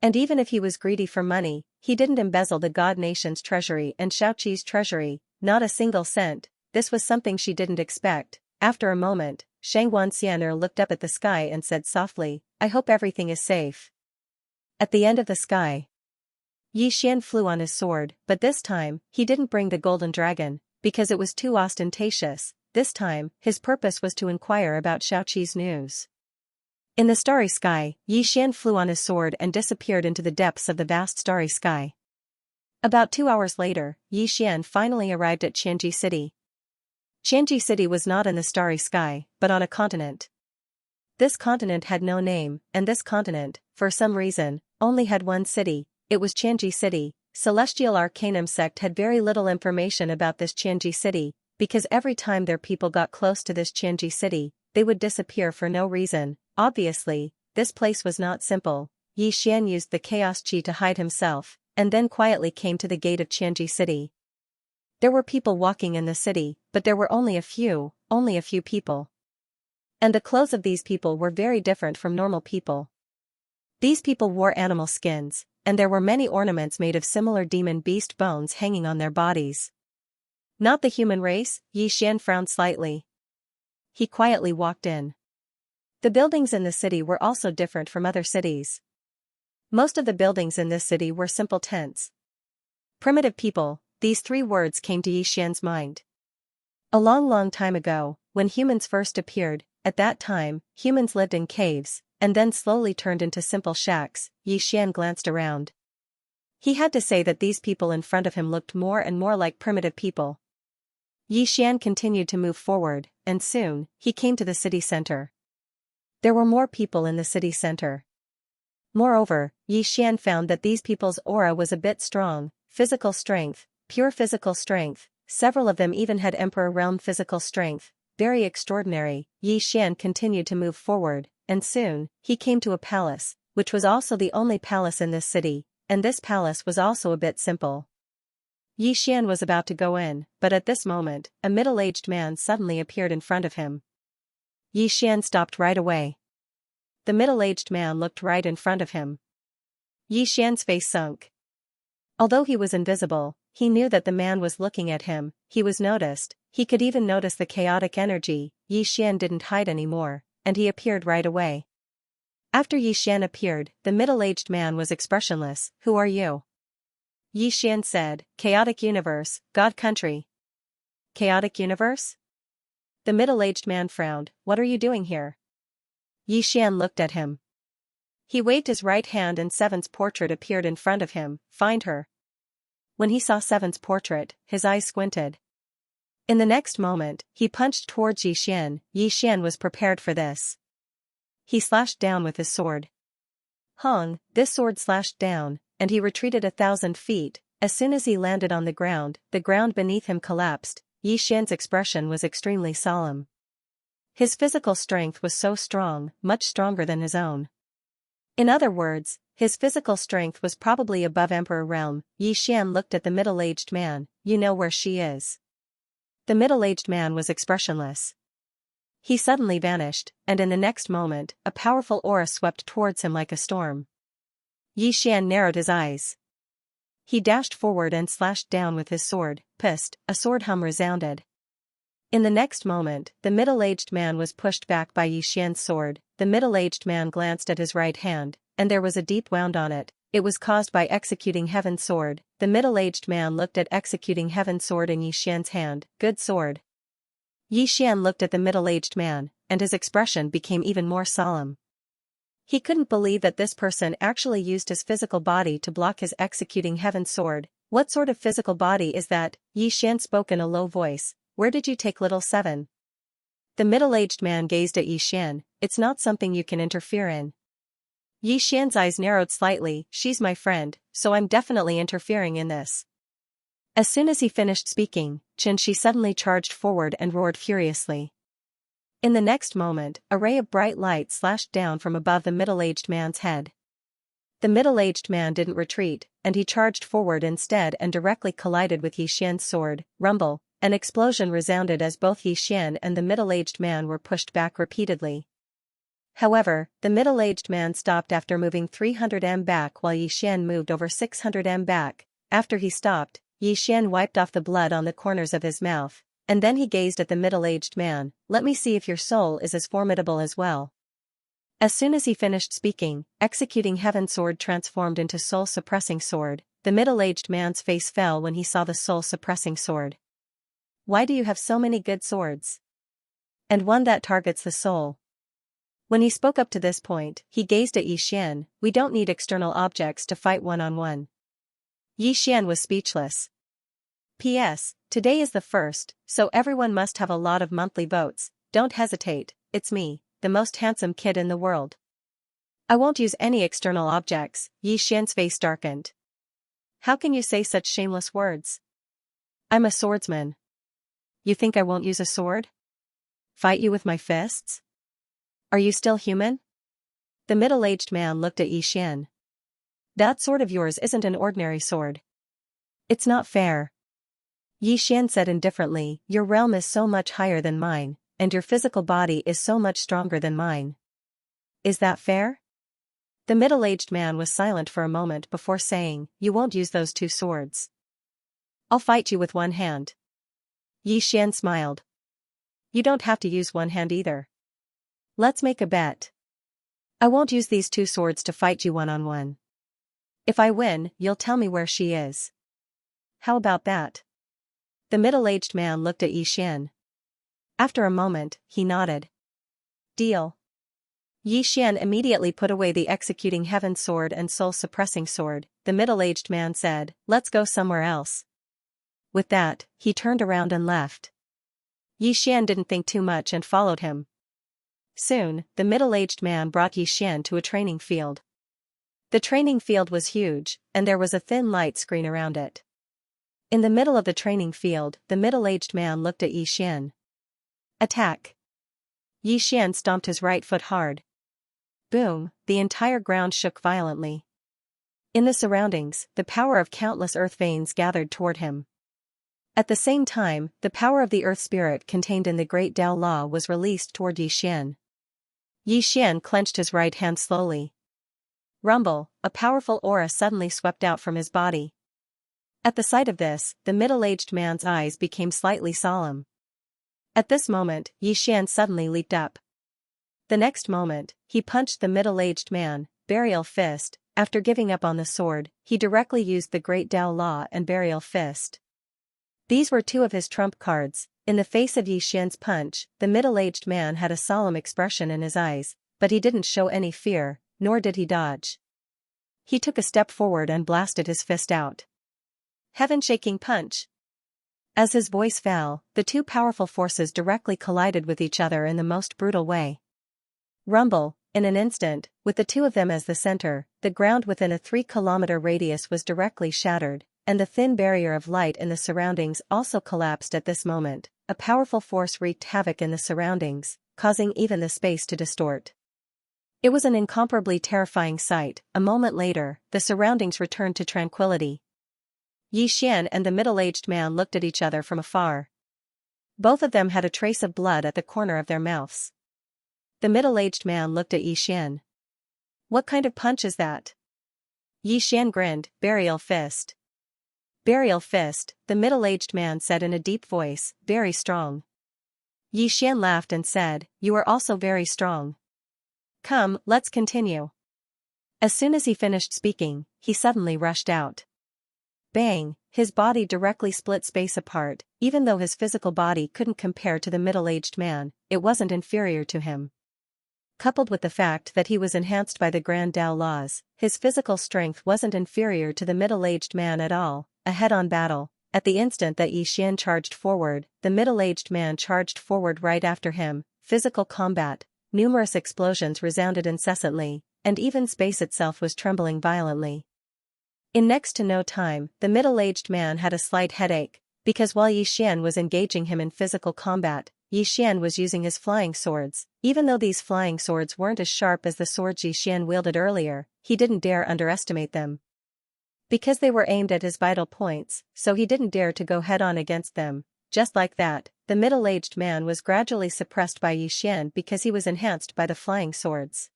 And even if he was greedy for money, he didn't embezzle the God Nation's treasury and Xiaoqi's treasury, not a single cent. This was something she didn't expect. After a moment, Xianxia looked up at the sky and said softly, I hope everything is safe. At the end of the sky, Yixian flew on his sword, but this time, he didn't bring the golden dragon, because it was too ostentatious. This time, his purpose was to inquire about Xiaoqi's news. In the starry sky, Xian flew on his sword and disappeared into the depths of the vast starry sky. About 2 hours later, Xian finally arrived at Xianxia City. Xianxia City was not in the starry sky, but on a continent. This continent had no name, and this continent, for some reason, only had one city. It was Xianxia City. Celestial Arcanum sect had very little information about this Xianxia City, because every time their people got close to this Xianxia City, they would disappear for no reason. Obviously, this place was not simple. Xian used the chaos chi to hide himself, and then quietly came to the gate of Xianxia City. There were people walking in the city, but there were only a few people. And the clothes of these people were very different from normal people. These people wore animal skins, and there were many ornaments made of similar demon beast bones hanging on their bodies. Not the human race? Xian frowned slightly. He quietly walked in. The buildings in the city were also different from other cities. Most of the buildings in this city were simple tents. Primitive people, these 3 words came to Xian's mind. A long time ago, when humans first appeared, at that time, humans lived in caves, and then slowly turned into simple shacks. Xian glanced around. He had to say that these people in front of him looked more and more like primitive people. Xian continued to move forward, and soon, he came to the city center. There were more people in the city center. Moreover, Xian found that these people's aura was a bit strong, physical strength, pure physical strength, several of them even had Emperor Realm physical strength, very extraordinary. Xian continued to move forward, and soon, he came to a palace, which was also the only palace in this city, and this palace was also a bit simple. Xian was about to go in, but at this moment, a middle-aged man suddenly appeared in front of him. Xian stopped right away. The middle-aged man looked right in front of him. Xian's face sunk. Although he was invisible, he knew that the man was looking at him. He was noticed. He could even notice the chaotic energy. Xian didn't hide anymore, and he appeared right away. After Xian appeared, the middle-aged man was expressionless. Who are you? Xian said, Chaotic Universe, God Country. Chaotic Universe? The middle-aged man frowned. What are you doing here? Xian looked at him. He waved his right hand and Seven's portrait appeared in front of him. Find her. When he saw Seven's portrait, his eyes squinted. In the next moment, he punched towards Xian. Xian was prepared for this. He slashed down with his sword. Hong, this sword slashed down, and he retreated 1,000 feet. As soon as he landed on the ground beneath him collapsed. Xian's expression was extremely solemn. His physical strength was so strong, much stronger than his own. In other words, his physical strength was probably above Emperor Realm. Xian looked at the middle-aged man. You know where she is. The middle-aged man was expressionless. He suddenly vanished, and in the next moment, a powerful aura swept towards him like a storm. Xian narrowed his eyes. He dashed forward and slashed down with his sword. Pissed, a sword hum resounded. In the next moment, the middle-aged man was pushed back by Xian's sword. The middle-aged man glanced at his right hand, and there was a deep wound on it. It was caused by Executing Heaven's sword. The middle-aged man looked at Executing Heaven's sword in Xian's hand. Good sword. Xian looked at the middle-aged man, and his expression became even more solemn. He couldn't believe that this person actually used his physical body to block his Executing Heaven's sword. What sort of physical body is that? Xian spoke in a low voice. Where did you take little Seven? The middle-aged man gazed at Xian. It's not something you can interfere in. Xian's eyes narrowed slightly. She's my friend, so I'm definitely interfering in this. As soon as he finished speaking, Xianxia suddenly charged forward and roared furiously. In the next moment, a ray of bright light slashed down from above the middle-aged man's head. The middle-aged man didn't retreat, and he charged forward instead and directly collided with Xian's sword. Rumble, an explosion resounded as both Xian and the middle-aged man were pushed back repeatedly. However, the middle-aged man stopped after moving 300 m back while Xian moved over 600 m back. After he stopped, Xian wiped off the blood on the corners of his mouth, and then he gazed at the middle-aged man. Let me see if your soul is as formidable as well. As soon as he finished speaking, Executing Heaven's sword transformed into soul-suppressing sword. The middle-aged man's face fell when he saw the soul-suppressing sword. Why do you have so many good swords? And one that targets the soul. When he spoke up to this point, he gazed at Yi Xian. We don't need external objects to fight one-on-one. Yi Xian was speechless. P.S. Today is the 1st, so everyone must have a lot of monthly votes. Don't hesitate, it's me, the most handsome kid in the world. I won't use any external objects. Yi Xian's face darkened. How can you say such shameless words? I'm a swordsman. You think I won't use a sword? Fight you with my fists? Are you still human? The middle-aged man looked at Yi Xian. That sword of yours isn't an ordinary sword. It's not fair. Yi Xian said indifferently, your realm is so much higher than mine, and your physical body is so much stronger than mine. Is that fair? The middle-aged man was silent for a moment before saying, you won't use those two swords. I'll fight you with one hand. Yi Xian smiled. You don't have to use one hand either. Let's make a bet. I won't use these two swords to fight you one-on-one. If I win, you'll tell me where she is. How about that? The middle-aged man looked at Yi Xian. After a moment, he nodded. Deal. Yi Xian immediately put away the executing heaven sword and soul-suppressing sword. The middle-aged man said, let's go somewhere else. With that, he turned around and left. Yi Xian didn't think too much and followed him. Soon, the middle-aged man brought Yi Xian to a training field. The training field was huge, and there was a thin light screen around it. In the middle of the training field, the middle-aged man looked at Yi Xian. Attack! Yi Xian stomped his right foot hard. Boom, the entire ground shook violently. In the surroundings, the power of countless earth veins gathered toward him. At the same time, the power of the earth spirit contained in the great Tao Law was released toward Yi Xian. Yi Xian clenched his right hand slowly. Rumble, a powerful aura suddenly swept out from his body. At the sight of this, the middle-aged man's eyes became slightly solemn. At this moment, Yi Xian suddenly leaped up. The next moment, he punched the middle-aged man, Burial Fist. After giving up on the sword, he directly used the Great Tao Law and Burial Fist. These were two of his trump cards. In the face of Yi Xian's punch, the middle-aged man had a solemn expression in his eyes, but he didn't show any fear, nor did he dodge. He took a step forward and blasted his fist out. Heaven-shaking punch! As his voice fell, the two powerful forces directly collided with each other in the most brutal way. Rumble, in an instant, with the two of them as the center, the ground within a 3-kilometer radius was directly shattered, and the thin barrier of light in the surroundings also collapsed at this moment. A powerful force wreaked havoc in the surroundings, causing even the space to distort. It was an incomparably terrifying sight. A moment later, the surroundings returned to tranquility. Yi Xian and the middle-aged man looked at each other from afar. Both of them had a trace of blood at the corner of their mouths. The middle-aged man looked at Yi Xian. What kind of punch is that? Yi Xian grinned. Burial Fist. Burial Fist, the middle-aged man said in a deep voice, very strong. Yi Xian laughed and said, you are also very strong. Come, let's continue. As soon as he finished speaking, he suddenly rushed out. Bang, his body directly split space apart. Even though his physical body couldn't compare to the middle-aged man, it wasn't inferior to him. Coupled with the fact that he was enhanced by the Grand Tao Laws, his physical strength wasn't inferior to the middle-aged man at all. A head-on battle. At the instant that Yi Xian charged forward, the middle-aged man charged forward right after him. Physical combat. Numerous explosions resounded incessantly, and even space itself was trembling violently. In next to no time, the middle-aged man had a slight headache, because while Yi Xian was engaging him in physical combat, Yi Xian was using his flying swords. Even though these flying swords weren't as sharp as the swords Yi Xian wielded earlier, he didn't dare underestimate them. Because they were aimed at his vital points, so he didn't dare to go head-on against them. Just like that, the middle-aged man was gradually suppressed by Yi Xian because he was enhanced by the flying swords.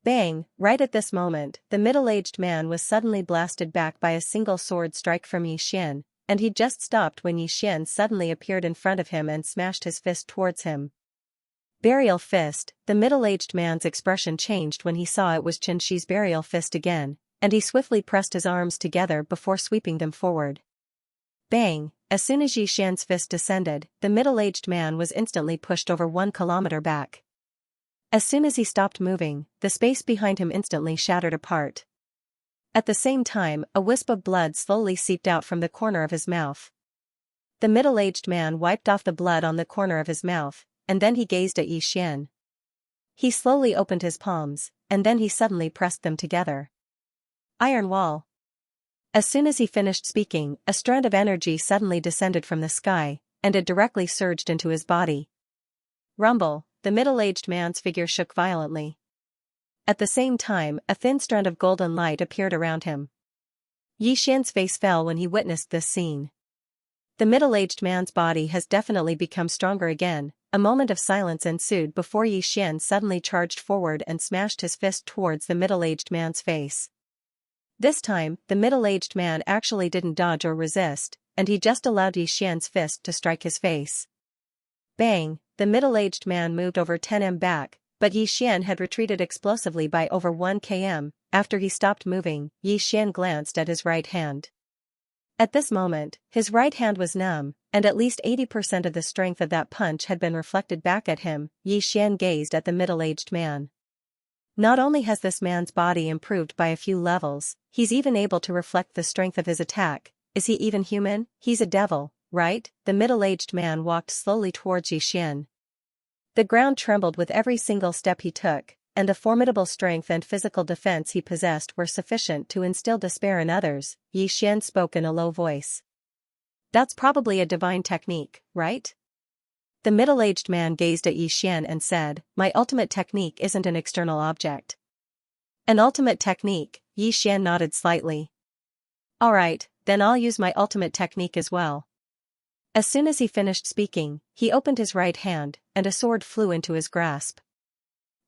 Bang! Right at this moment, the middle-aged man was suddenly blasted back by a single sword strike from Yi Xian, and he just stopped when Yi Xian suddenly appeared in front of him and smashed his fist towards him. Burial Fist. The middle-aged man's expression changed when he saw it was Qin Shi's Burial Fist again, and he swiftly pressed his arms together before sweeping them forward. Bang! As soon as Yi Xian's fist descended, the middle-aged man was instantly pushed over 1 kilometer back. As soon as he stopped moving, the space behind him instantly shattered apart. At the same time, a wisp of blood slowly seeped out from the corner of his mouth. The middle-aged man wiped off the blood on the corner of his mouth, and then he gazed at Xian. He slowly opened his palms, and then he suddenly pressed them together. Iron wall. As soon as he finished speaking, a strand of energy suddenly descended from the sky, and it directly surged into his body. Rumble, the middle-aged man's figure shook violently. At the same time, a thin strand of golden light appeared around him. Xian's face fell when he witnessed this scene. The middle-aged man's body has definitely become stronger again. A moment of silence ensued before Xian suddenly charged forward and smashed his fist towards the middle-aged man's face. This time, the middle-aged man actually didn't dodge or resist, and he just allowed Xian's fist to strike his face. Bang! The middle-aged man moved over 10 m back, but Xian had retreated explosively by over 1 km. After he stopped moving, Xian glanced at his right hand. At this moment, his right hand was numb, and at least 80% of the strength of that punch had been reflected back at him. Xian gazed at the middle-aged man. Not only has this man's body improved by a few levels, he's even able to reflect the strength of his attack. Is he even human? He's a devil, right? The middle-aged man walked slowly towards Xian. The ground trembled with every single step he took, and the formidable strength and physical defense he possessed were sufficient to instill despair in others. Xian spoke in a low voice. That's probably a divine technique, right? The middle-aged man gazed at Xian and said, my ultimate technique isn't an external object. An ultimate technique? Xian nodded slightly. Alright, then I'll use my ultimate technique as well. As soon as he finished speaking, he opened his right hand, and a sword flew into his grasp.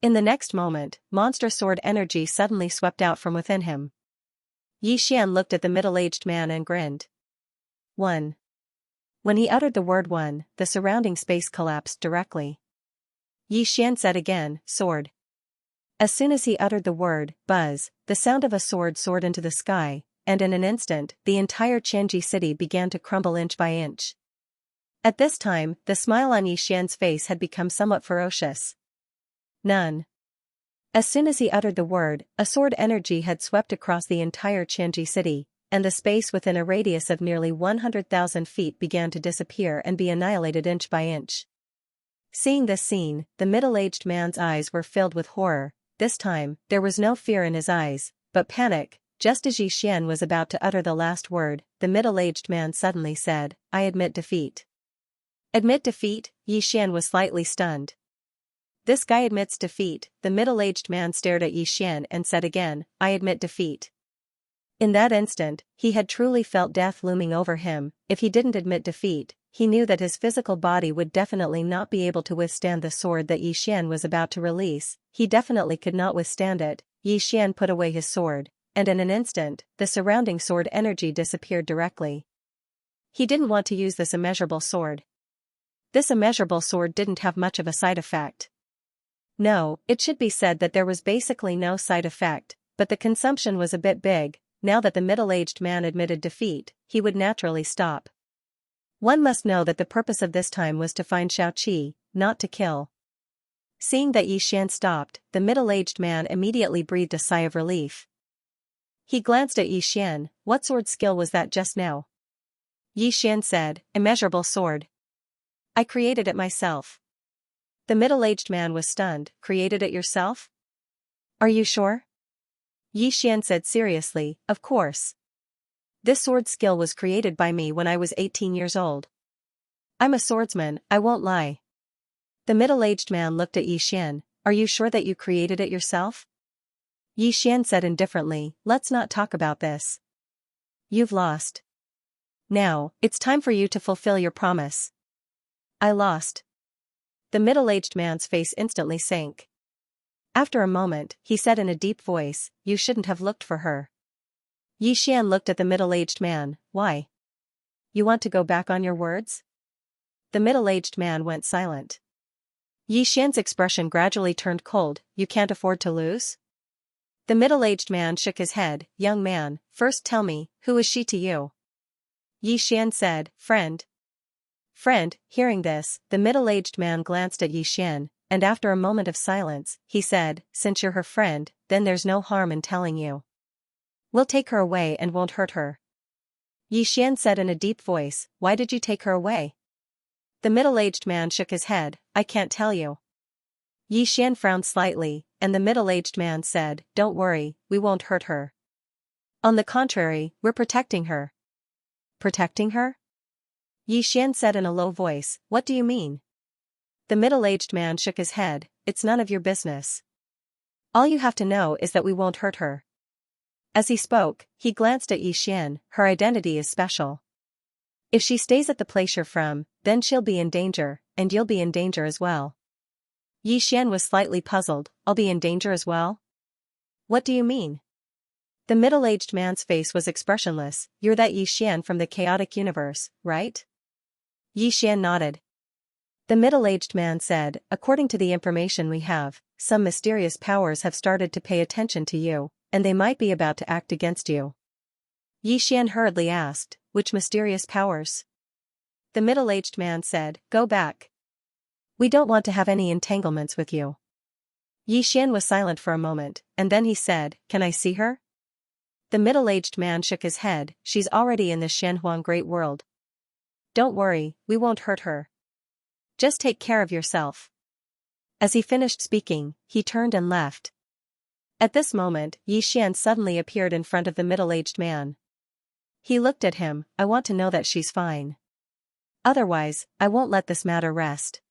In the next moment, monster sword energy suddenly swept out from within him. Xian looked at the middle-aged man and grinned. 1. When he uttered the word 1, the surrounding space collapsed directly. Xian said again, sword. As soon as he uttered the word, buzz, the sound of a sword soared into the sky, and in an instant, the entire Xianxia city began to crumble inch by inch. At this time, the smile on Xian's face had become somewhat ferocious. None. As soon as he uttered the word, a sword energy had swept across the entire Xianxia city, and the space within a radius of nearly 100,000 feet began to disappear and be annihilated inch by inch. Seeing this scene, the middle-aged man's eyes were filled with horror. This time, there was no fear in his eyes, but panic. Just as Xian was about to utter the last word, the middle-aged man suddenly said, I admit defeat. Admit defeat? Xian was slightly stunned. This guy admits defeat. The middle-aged man stared at Xian and said again, I admit defeat. In that instant, he had truly felt death looming over him. If he didn't admit defeat, he knew that his physical body would definitely not be able to withstand the sword that Xian was about to release. He definitely could not withstand it. Xian put away his sword, and in an instant, the surrounding sword energy disappeared directly. He didn't want to use this immeasurable sword. This immeasurable sword didn't have much of a side effect. No, it should be said that there was basically no side effect, but the consumption was a bit big. Now that the middle-aged man admitted defeat, he would naturally stop. One must know that the purpose of this time was to find Xiaoqi, not to kill. Seeing that Xian stopped, the middle-aged man immediately breathed a sigh of relief. He glanced at Xian. What sword skill was that just now? Xian said, immeasurable sword. I created it myself. The middle-aged man was stunned. Created it yourself? Are you sure? Xian said seriously, of course. This sword skill was created by me when I was 18 years old. I'm a swordsman, I won't lie. The middle-aged man looked at Xian. Are you sure that you created it yourself? Xian said indifferently, let's not talk about this. You've lost. Now, it's time for you to fulfill your promise. I lost. The middle-aged man's face instantly sank. After a moment, he said in a deep voice, you shouldn't have looked for her. Xian looked at the middle-aged man. Why? You want to go back on your words? The middle-aged man went silent. Xian's expression gradually turned cold. You can't afford to lose? The middle-aged man shook his head. Young man, first tell me, who is she to you? Xian said, friend. Friend. Hearing this, the middle-aged man glanced at Xian. and after a moment of silence, he said, "Since you're her friend, then there's no harm in telling you. We'll take her away and won't hurt her." Xian said in a deep voice, "Why did you take her away?" The middle-aged man shook his head, "I can't tell you." Xian frowned slightly, and the middle-aged man said, "Don't worry, we won't hurt her. On the contrary, we're protecting her." "Protecting her?" Xian said in a low voice, "What do you mean?" The middle-aged man shook his head, "It's none of your business. All you have to know is that we won't hurt her." As he spoke, he glanced at Xian, "Her identity is special. If she stays at the place you're from, then she'll be in danger, and you'll be in danger as well." Xian was slightly puzzled, "I'll be in danger as well? What do you mean?" The middle-aged man's face was expressionless. "You're that Xian from the chaotic universe, right?" Xian nodded. The middle-aged man said, "According to the information we have, some mysterious powers have started to pay attention to you, and they might be about to act against you." Xian hurriedly asked, "Which mysterious powers?" The middle-aged man said, "Go back. We don't want to have any entanglements with you." Xian was silent for a moment, and then he said, "Can I see her?" The middle-aged man shook his head, "She's already in the Shenhuang Great World. Don't worry, we won't hurt her. Just take care of yourself." As he finished speaking, he turned and left. At this moment, Xian suddenly appeared in front of the middle-aged man. He looked at him, "I want to know that she's fine. Otherwise, I won't let this matter rest."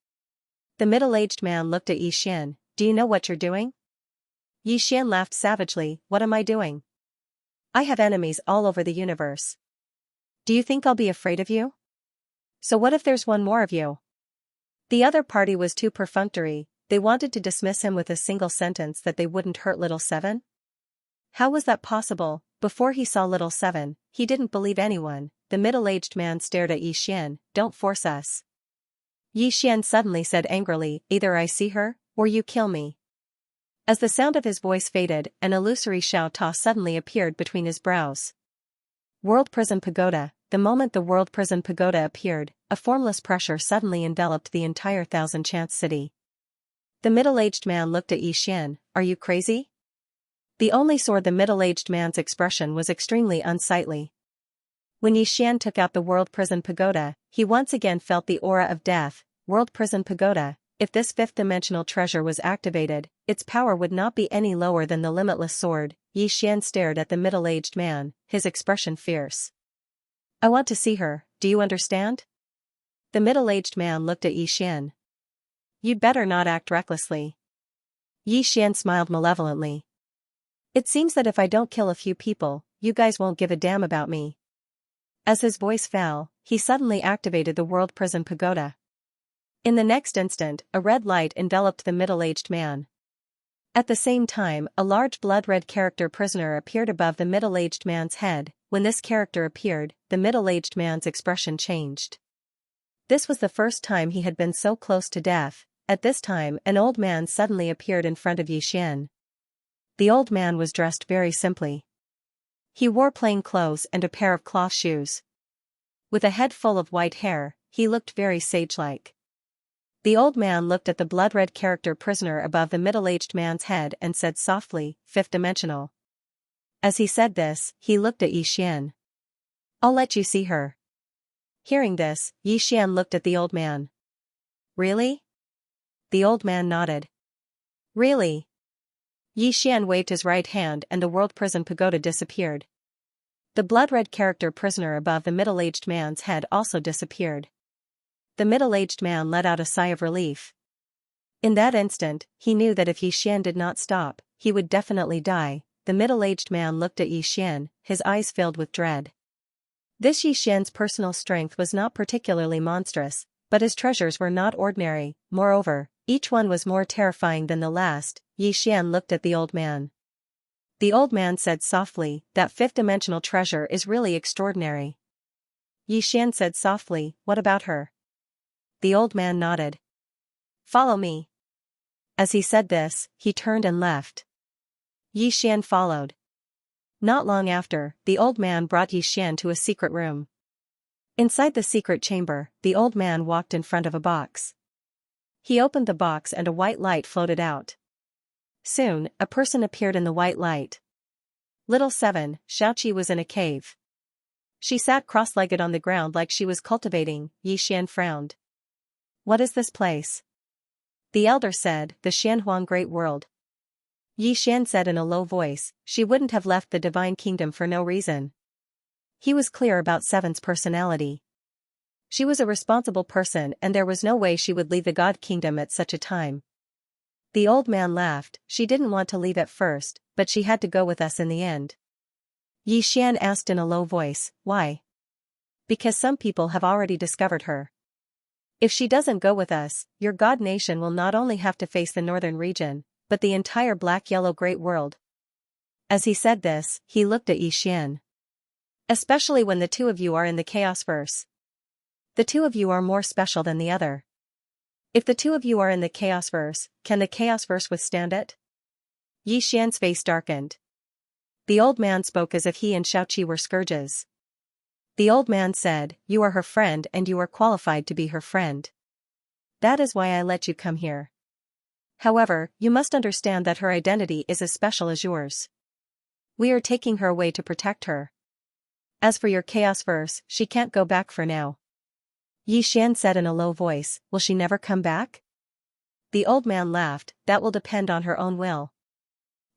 The middle-aged man looked at Xian, "Do you know what you're doing?" Xian laughed savagely, "What am I doing? I have enemies all over the universe. Do you think I'll be afraid of you? So what if there's one more of you?" The other party was too perfunctory. They wanted to dismiss him with a single sentence that they wouldn't hurt little Seven. How was that possible? Before he saw little Seven, he didn't believe anyone. The middle-aged man stared at Xian, "Don't force us." Xian suddenly said angrily, "Either I see her, or you kill me." As the sound of his voice faded, an illusory Xiao Ta suddenly appeared between his brows. World Prison Pagoda. The moment the World Prison Pagoda appeared, a formless pressure suddenly enveloped the entire Thousand Chance City. The middle-aged man looked at Xian, "Are you crazy?" The only sword the middle-aged man's expression was extremely unsightly. When Xian took out the World Prison Pagoda, he once again felt the aura of death. World Prison Pagoda. If this fifth-dimensional treasure was activated, its power would not be any lower than the limitless sword. Xian stared at the middle-aged man, his expression fierce. "I want to see her, do you understand?" The middle-aged man looked at Xian. "You'd better not act recklessly." Xian smiled malevolently. "It seems that if I don't kill a few people, you guys won't give a damn about me." As his voice fell, he suddenly activated the World Prison Pagoda. In the next instant, a red light enveloped the middle-aged man. At the same time, a large blood-red character prisoner appeared above the middle-aged man's head. When this character appeared, the middle-aged man's expression changed. This was the first time he had been so close to death. At this time, an old man suddenly appeared in front of Xian. The old man was dressed very simply. He wore plain clothes and a pair of cloth shoes. With a head full of white hair, he looked very sage-like. The old man looked at the blood-red character prisoner above the middle-aged man's head and said softly, "Fifth dimensional." As he said this, he looked at Xian. "I'll let you see her." Hearing this, Xian looked at the old man. "Really?" The old man nodded. "Really?" Xian waved his right hand and the World Prison Pagoda disappeared. The blood-red character prisoner above the middle-aged man's head also disappeared. The middle-aged man let out a sigh of relief. In that instant, he knew that if Xian did not stop, he would definitely die. The middle-aged man looked at Xian, his eyes filled with dread. This Xian's personal strength was not particularly monstrous, but his treasures were not ordinary. Moreover, each one was more terrifying than the last. Xian looked at the old man. The old man said softly, "That fifth-dimensional treasure is really extraordinary." Xian said softly, "What about her?" The old man nodded. "Follow me." As he said this, he turned and left. Xian followed. Not long after, the old man brought Xian to a secret room. Inside the secret chamber, the old man walked in front of a box. He opened the box and a white light floated out. Soon, a person appeared in the white light. Little 7, Xianxia was in a cave. She sat cross-legged on the ground like she was cultivating. Yixian frowned. What is this place? The elder said, the Xianhuang Great World. Yixian said in a low voice, she wouldn't have left the divine kingdom for no reason. He was clear about 7's personality. She was a responsible person and there was no way she would leave the God Kingdom at such a time. The old man laughed, she didn't want to leave at first, but she had to go with us in the end. Yixian asked in a low voice, why? Because some people have already discovered her. If she doesn't go with us, your God nation will not only have to face the northern region, but the entire black-yellow great world. As he said this, he looked at Yixian. Especially when the two of you are in the chaos verse. The two of you are more special than the other. If the two of you are in the chaos verse, can the chaos verse withstand it? Yixian's face darkened. The old man spoke as if he and Xiaoqi were scourges. The old man said, you are her friend and you are qualified to be her friend. That is why I let you come here. However, you must understand that her identity is as special as yours. We are taking her away to protect her. As for your chaos verse, she can't go back for now. Yixian said in a low voice, will she never come back? The old man laughed, that will depend on her own will.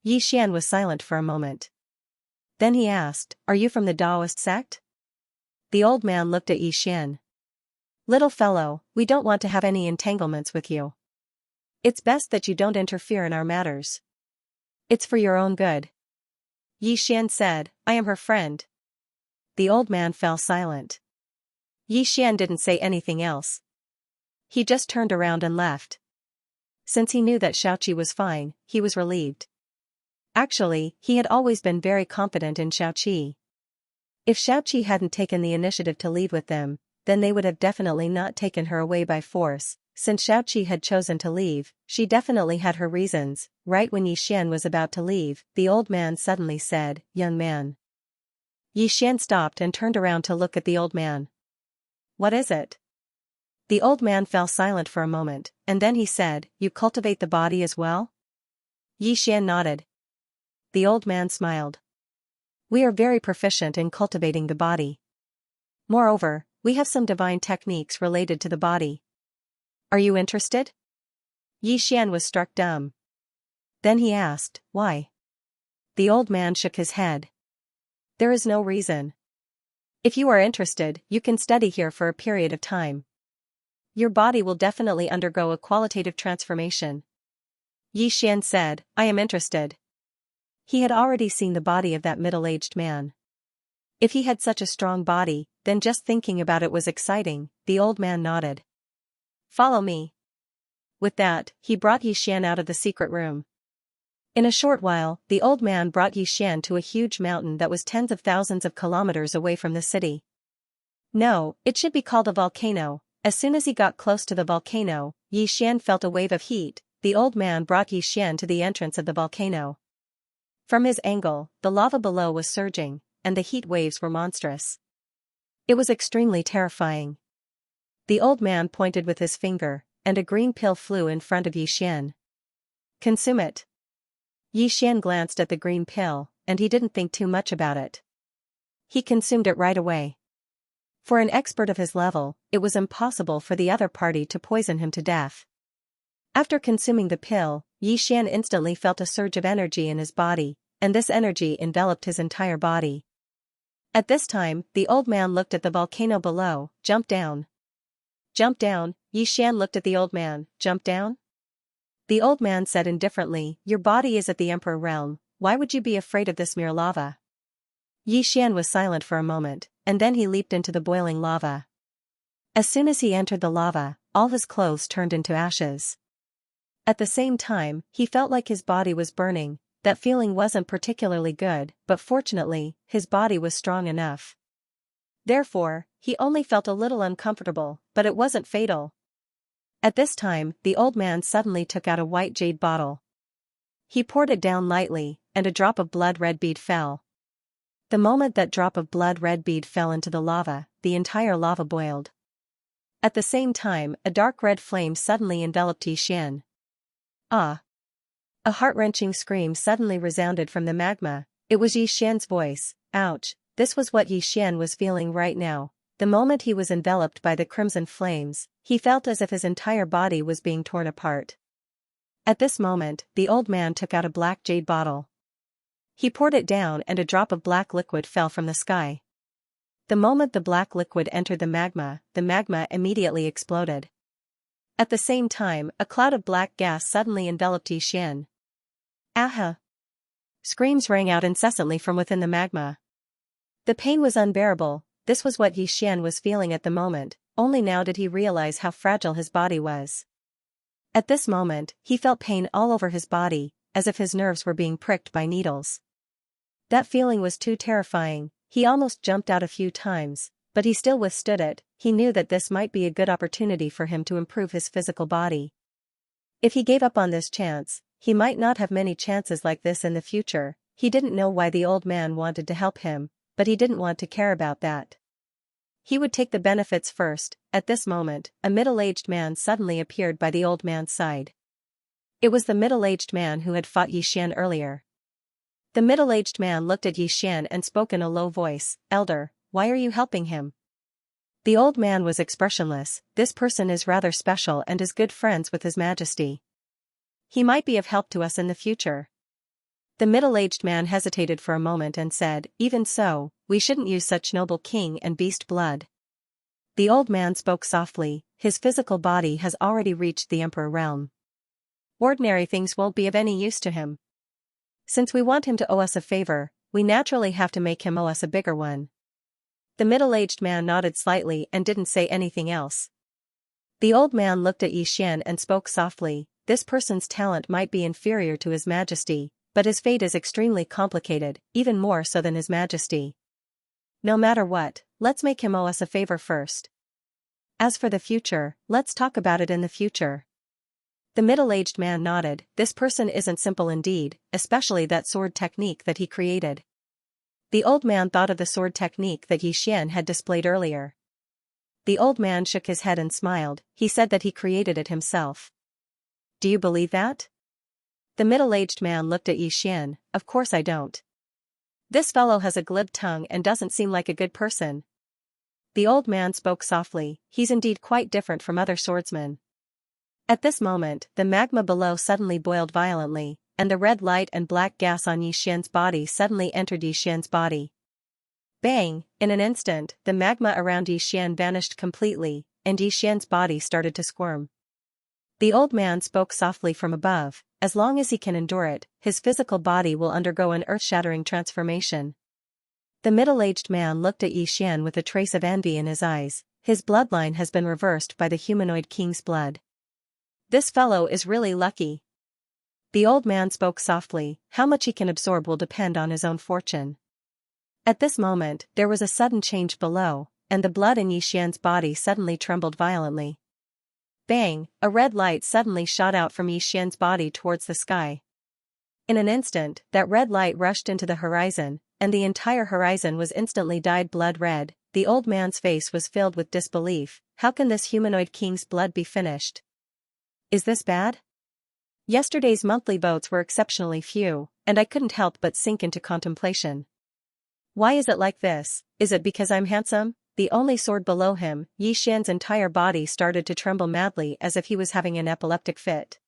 Yixian was silent for a moment. Then he asked, are you from the Taoist sect? The old man looked at Yixian. Little fellow, we don't want to have any entanglements with you. It's best that you don't interfere in our matters. It's for your own good. Yixian said, I am her friend. The old man fell silent. Yixian didn't say anything else. He just turned around and left. Since he knew that Xiaoqi was fine, he was relieved. Actually, he had always been very confident in Xiaoqi. If Xiaoqi hadn't taken the initiative to leave with them, then they would have definitely not taken her away by force. Since Xiaoqi had chosen to leave, she definitely had her reasons. Right when Yixian was about to leave, the old man suddenly said, young man. Yixian stopped and turned around to look at the old man. What is it? The old man fell silent for a moment, and then he said, you cultivate the body as well? Yixian nodded. The old man smiled. We are very proficient in cultivating the body. Moreover, we have some divine techniques related to the body. Are you interested? Yixian was struck dumb. Then he asked, why? The old man shook his head. There is no reason. If you are interested, you can study here for a period of time. Your body will definitely undergo a qualitative transformation. Yixian said, I am interested. He had already seen the body of that middle-aged man. If he had such a strong body, then just thinking about it was exciting. The old man nodded. Follow me. With that, he brought Yixian out of the secret room. In a short while, the old man brought Yixian to a huge mountain that was tens of thousands of kilometers away from the city. No, it should be called a volcano. As soon as he got close to the volcano, Yixian felt a wave of heat. The old man brought Yixian to the entrance of the volcano. From his angle, the lava below was surging, and the heat waves were monstrous. It was extremely terrifying. The old man pointed with his finger, and a green pill flew in front of Yixian. Consume it. Yixian glanced at the green pill, and he didn't think too much about it. He consumed it right away. For an expert of his level, it was impossible for the other party to poison him to death. After consuming the pill, Yixian instantly felt a surge of energy in his body, and this energy enveloped his entire body. At this time, the old man looked at the volcano below. Jump down. Jump down. Yixian looked at the old man. Jump down? The old man said indifferently, your body is at the Emperor realm, why would you be afraid of this mere lava? Yixian was silent for a moment, and then he leaped into the boiling lava. As soon as he entered the lava, all his clothes turned into ashes. At the same time, he felt like his body was burning. That feeling wasn't particularly good, but fortunately, his body was strong enough. Therefore, he only felt a little uncomfortable, but it wasn't fatal. At this time, the old man suddenly took out a white jade bottle. He poured it down lightly, and a drop of blood-red bead fell. The moment that drop of blood-red bead fell into the lava, the entire lava boiled. At the same time, a dark red flame suddenly enveloped Xian. Ah! A heart-wrenching scream suddenly resounded from the magma. It was Xian's voice. Ouch! This was what Xian was feeling right now. The moment he was enveloped by the crimson flames, he felt as if his entire body was being torn apart. At this moment, the old man took out a black jade bottle. He poured it down and a drop of black liquid fell from the sky. The moment the black liquid entered the magma immediately exploded. At the same time, a cloud of black gas suddenly enveloped Xian. Aha! Screams rang out incessantly from within the magma. The pain was unbearable. This was what Xian was feeling at the moment, only now did he realize how fragile his body was. At this moment, he felt pain all over his body, as if his nerves were being pricked by needles. That feeling was too terrifying. He almost jumped out a few times, but he still withstood it. He knew that this might be a good opportunity for him to improve his physical body. If he gave up on this chance, he might not have many chances like this in the future. He didn't know why the old man wanted to help him, but he didn't want to care about that. He would take the benefits first. At this moment, a middle-aged man suddenly appeared by the old man's side. It was the middle-aged man who had fought Xian earlier. The middle-aged man looked at Xian and spoke in a low voice. Elder, why are you helping him? The old man was expressionless. This person is rather special and is good friends with His Majesty. He might be of help to us in the future. The middle-aged man hesitated for a moment and said, even so, we shouldn't use such noble king and beast blood. The old man spoke softly. His physical body has already reached the emperor realm. Ordinary things won't be of any use to him. Since we want him to owe us a favor, we naturally have to make him owe us a bigger one. The middle-aged man nodded slightly and didn't say anything else. The old man looked at Xian and spoke softly. This person's talent might be inferior to His Majesty, but his fate is extremely complicated, even more so than His Majesty. No matter what, let's make him owe us a favor first. As for the future, let's talk about it in the future. The middle-aged man nodded. This person isn't simple indeed, especially that sword technique that he created. The old man thought of the sword technique that Xian had displayed earlier. The old man shook his head and smiled. He said that he created it himself. Do you believe that? The middle-aged man looked at Xian. Of course I don't. This fellow has a glib tongue and doesn't seem like a good person. The old man spoke softly. He's indeed quite different from other swordsmen. At this moment, the magma below suddenly boiled violently, and the red light and black gas on Xian's body suddenly entered Xian's body. Bang! In an instant, the magma around Xian vanished completely, and Xian's body started to squirm. The old man spoke softly from above. As long as he can endure it, his physical body will undergo an earth-shattering transformation. The middle-aged man looked at Xian with a trace of envy in his eyes. His bloodline has been reversed by the humanoid king's blood. This fellow is really lucky. The old man spoke softly. How much he can absorb will depend on his own fortune. At this moment, there was a sudden change below, and the blood in Xian's body suddenly trembled violently. Bang! A red light suddenly shot out from Xian's body towards the sky. In an instant, that red light rushed into the horizon, and the entire horizon was instantly dyed blood red. The old man's face was filled with disbelief. How can this humanoid king's blood be finished? Is this bad? Yesterday's monthly votes were exceptionally few, and I couldn't help but sink into contemplation. Why is it like this? Is it because I'm handsome? The only sword below him, Xian's entire body started to tremble madly as if he was having an epileptic fit.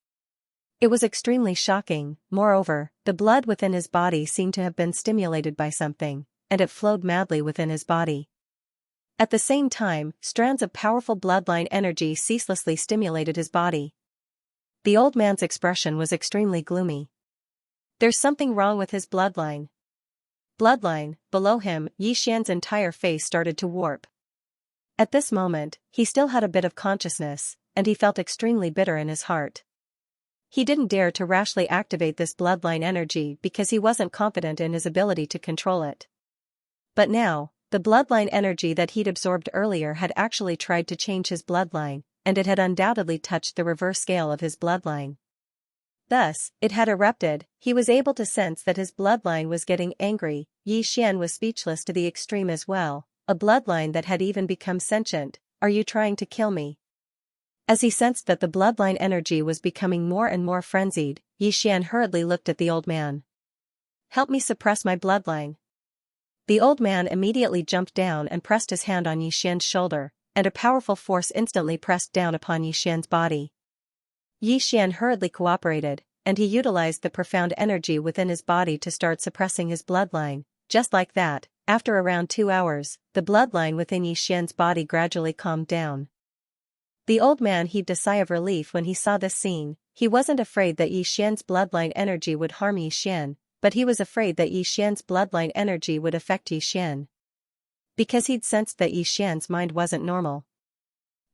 It was extremely shocking. Moreover, the blood within his body seemed to have been stimulated by something, and it flowed madly within his body. At the same time, strands of powerful bloodline energy ceaselessly stimulated his body. The old man's expression was extremely gloomy. There's something wrong with his bloodline. Bloodline, below him, Xian's entire face started to warp. At this moment, he still had a bit of consciousness, and he felt extremely bitter in his heart. He didn't dare to rashly activate this bloodline energy because he wasn't confident in his ability to control it. But now, the bloodline energy that he'd absorbed earlier had actually tried to change his bloodline, and it had undoubtedly touched the reverse scale of his bloodline. Thus, it had erupted. He was able to sense that his bloodline was getting angry. Xian was speechless to the extreme as well. A bloodline that had even become sentient, are you trying to kill me? As he sensed that the bloodline energy was becoming more and more frenzied, Xian hurriedly looked at the old man. Help me suppress my bloodline. The old man immediately jumped down and pressed his hand on Xian's shoulder, and a powerful force instantly pressed down upon Xian's body. Xian hurriedly cooperated, and he utilized the profound energy within his body to start suppressing his bloodline. Just like that, after around 2 hours, the bloodline within Xian's body gradually calmed down. The old man heaved a sigh of relief when he saw this scene. He wasn't afraid that Xian's bloodline energy would harm Xian, but he was afraid that Xian's bloodline energy would affect Xian. Because he'd sensed that Xian's mind wasn't normal.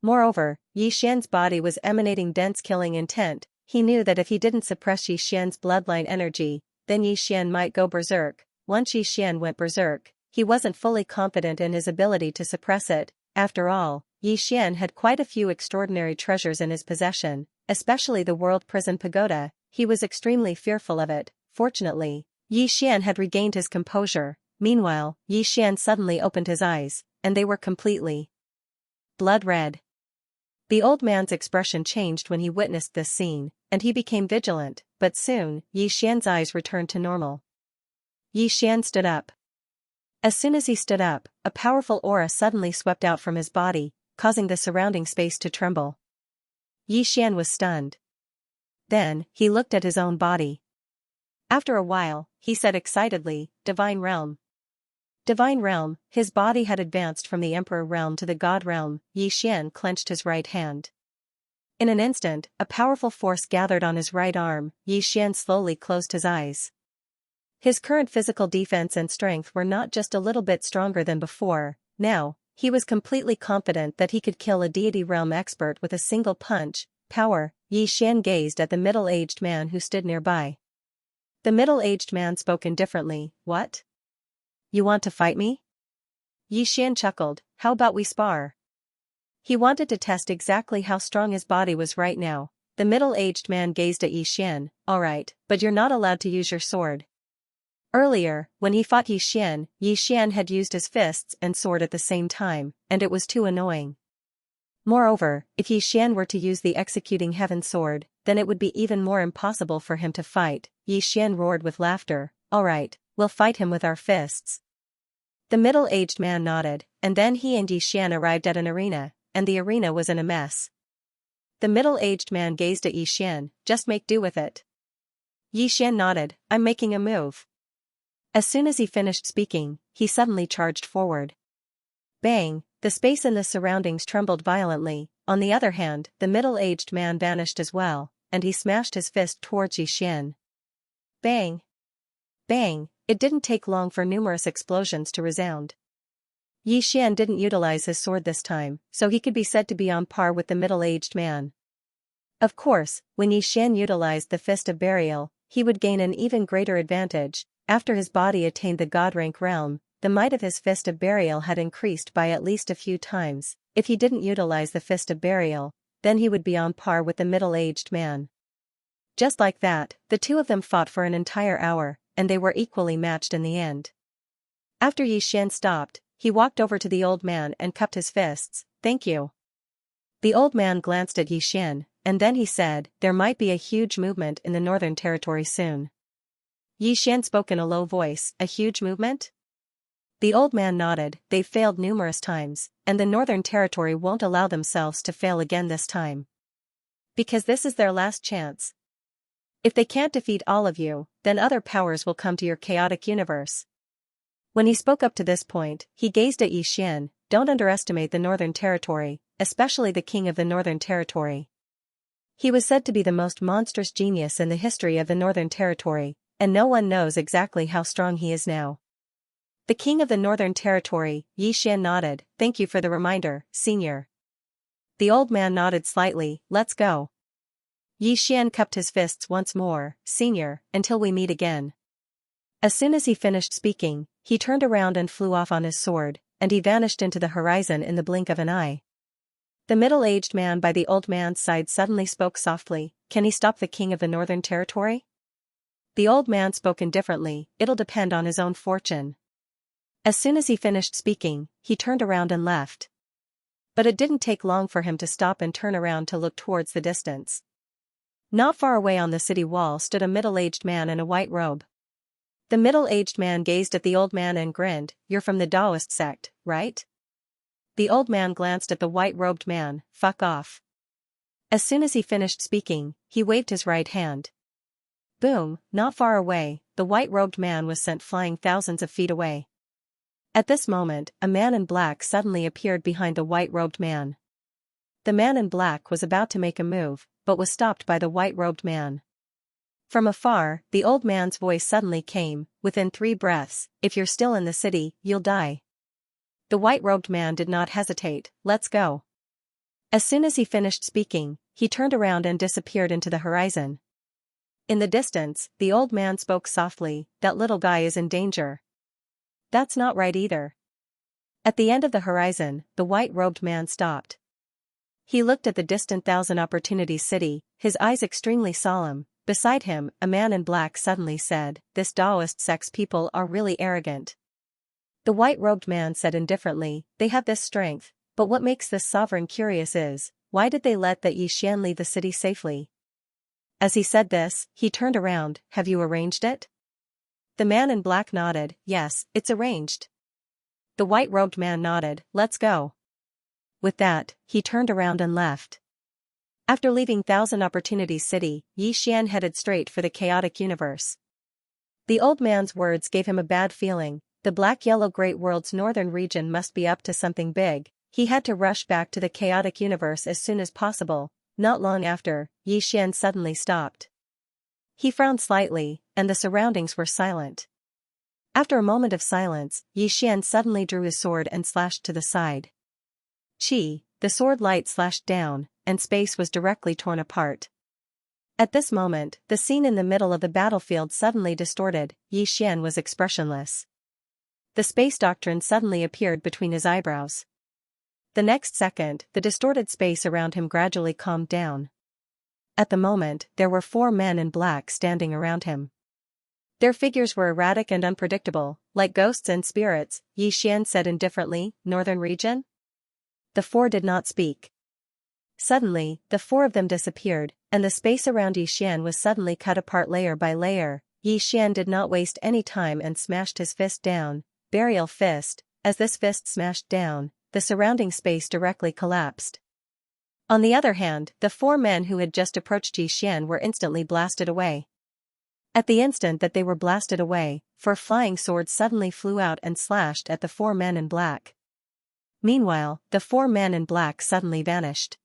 Moreover, Xian's body was emanating dense killing intent. He knew that if he didn't suppress Xian's bloodline energy, then Xian might go berserk. Once Xian went berserk, he wasn't fully confident in his ability to suppress it. After all, Xian had quite a few extraordinary treasures in his possession, especially the World Prison Pagoda. He was extremely fearful of it. Fortunately, Xian had regained his composure. Meanwhile, Xian suddenly opened his eyes, and they were completely blood red. The old man's expression changed when he witnessed this scene, and he became vigilant, but soon, Xian's eyes returned to normal. Xian stood up. As soon as he stood up, a powerful aura suddenly swept out from his body, causing the surrounding space to tremble. Xian was stunned. Then, he looked at his own body. After a while, he said excitedly, Divine Realm. Divine Realm. His body had advanced from the Emperor Realm to the God Realm. Xian clenched his right hand. In an instant, a powerful force gathered on his right arm. Xian slowly closed his eyes. His current physical defense and strength were not just a little bit stronger than before. Now, he was completely confident that he could kill a deity realm expert with a single punch. Power. Xian gazed at the middle-aged man who stood nearby. The middle-aged man spoke indifferently. What? You want to fight me? Xian chuckled. How about we spar? He wanted to test exactly how strong his body was right now. The middle-aged man gazed at Xian. All right, but you're not allowed to use your sword. Earlier, when he fought Xian had used his fists and sword at the same time, and it was too annoying. Moreover, if Xian were to use the executing heaven sword, then it would be even more impossible for him to fight. Xian roared with laughter. All right, we'll fight him with our fists. The middle-aged man nodded, and then he and Xian arrived at an arena, and the arena was in a mess. The middle-aged man gazed at Xian. Just make do with it. Xian nodded. I'm making a move. As soon as he finished speaking, he suddenly charged forward. Bang! The space in the surroundings trembled violently. On the other hand, the middle-aged man vanished as well, and he smashed his fist towards Xian. Bang! Bang! It didn't take long for numerous explosions to resound. Xian didn't utilize his sword this time, so he could be said to be on par with the middle-aged man. Of course, when Xian utilized the Fist of Burial, he would gain an even greater advantage. After his body attained the God rank realm, the might of his Fist of Burial had increased by at least a few times. If he didn't utilize the Fist of Burial, then he would be on par with the middle-aged man. Just like that, the two of them fought for an entire hour, and they were equally matched in the end. After Xian stopped, he walked over to the old man and cupped his fists. Thank you. The old man glanced at Xian, and then he said, there might be a huge movement in the Northern Territory soon. Xian spoke in a low voice. A huge movement? The old man nodded. They've failed numerous times, and the Northern Territory won't allow themselves to fail again this time. Because this is their last chance. If they can't defeat all of you, then other powers will come to your chaotic universe. When he spoke up to this point, he gazed at Xian. Don't underestimate the Northern Territory, especially the king of the Northern Territory. He was said to be the most monstrous genius in the history of the Northern Territory, and no one knows exactly how strong he is now. The king of the Northern Territory. Xian nodded. Thank you for the reminder, senior. The old man nodded slightly. Let's go. Xian cupped his fists once more. Senior, until we meet again. As soon as he finished speaking, he turned around and flew off on his sword, and he vanished into the horizon in the blink of an eye. The middle-aged man by the old man's side suddenly spoke softly. Can he stop the king of the Northern Territory? The old man spoke indifferently. It'll depend on his own fortune. As soon as he finished speaking, he turned around and left. But it didn't take long for him to stop and turn around to look towards the distance. Not far away on the city wall stood a middle-aged man in a white robe. The middle-aged man gazed at the old man and grinned. "You're from the Taoist sect, right?" The old man glanced at the white-robed man. "Fuck off." As soon as he finished speaking, he waved his right hand. Boom, not far away, the white-robed man was sent flying thousands of feet away. At this moment, a man in black suddenly appeared behind the white-robed man. The man in black was about to make a move, but was stopped by the white-robed man. From afar, the old man's voice suddenly came, "Within 3 breaths, if you're still in the city, you'll die." The white-robed man did not hesitate. "Let's go." As soon as he finished speaking, he turned around and disappeared into the horizon. In the distance, the old man spoke softly. "That little guy is in danger." "That's not right either." At the end of the horizon, the white-robed man stopped. He looked at the distant Thousand Opportunities city, his eyes extremely solemn. Beside him, a man in black suddenly said, "This Taoist sect's people are really arrogant." The white-robed man said indifferently, "They have this strength, but what makes this sovereign curious is, why did they let that Xian leave the city safely?" As he said this, he turned around. "Have you arranged it?" The man in black nodded. "Yes, it's arranged." The white-robed man nodded. "Let's go." With that, he turned around and left. After leaving Thousand Opportunities City, Xian headed straight for the chaotic universe. The old man's words gave him a bad feeling. The black-yellow great world's northern region must be up to something big. He had to rush back to the chaotic universe as soon as possible. Not long after, Xian suddenly stopped. He frowned slightly, and the surroundings were silent. After a moment of silence, Xian suddenly drew his sword and slashed to the side. Chi, the sword light slashed down, and space was directly torn apart. At this moment, the scene in the middle of the battlefield suddenly distorted. Xian was expressionless. The space doctrine suddenly appeared between his eyebrows. The next second, the distorted space around him gradually calmed down. At the moment, there were 4 men in black standing around him. Their figures were erratic and unpredictable, like ghosts and spirits. Xian said indifferently, "Northern region?" The 4 did not speak. Suddenly, the 4 of them disappeared, and the space around Xian was suddenly cut apart layer by layer. Xian did not waste any time and smashed his fist down. Burial fist. As this fist smashed down, the surrounding space directly collapsed. On the other hand, the 4 men who had just approached Xian were instantly blasted away. At the instant that they were blasted away, 4 flying swords suddenly flew out and slashed at the 4 men in black. Meanwhile, the 4 men in black suddenly vanished.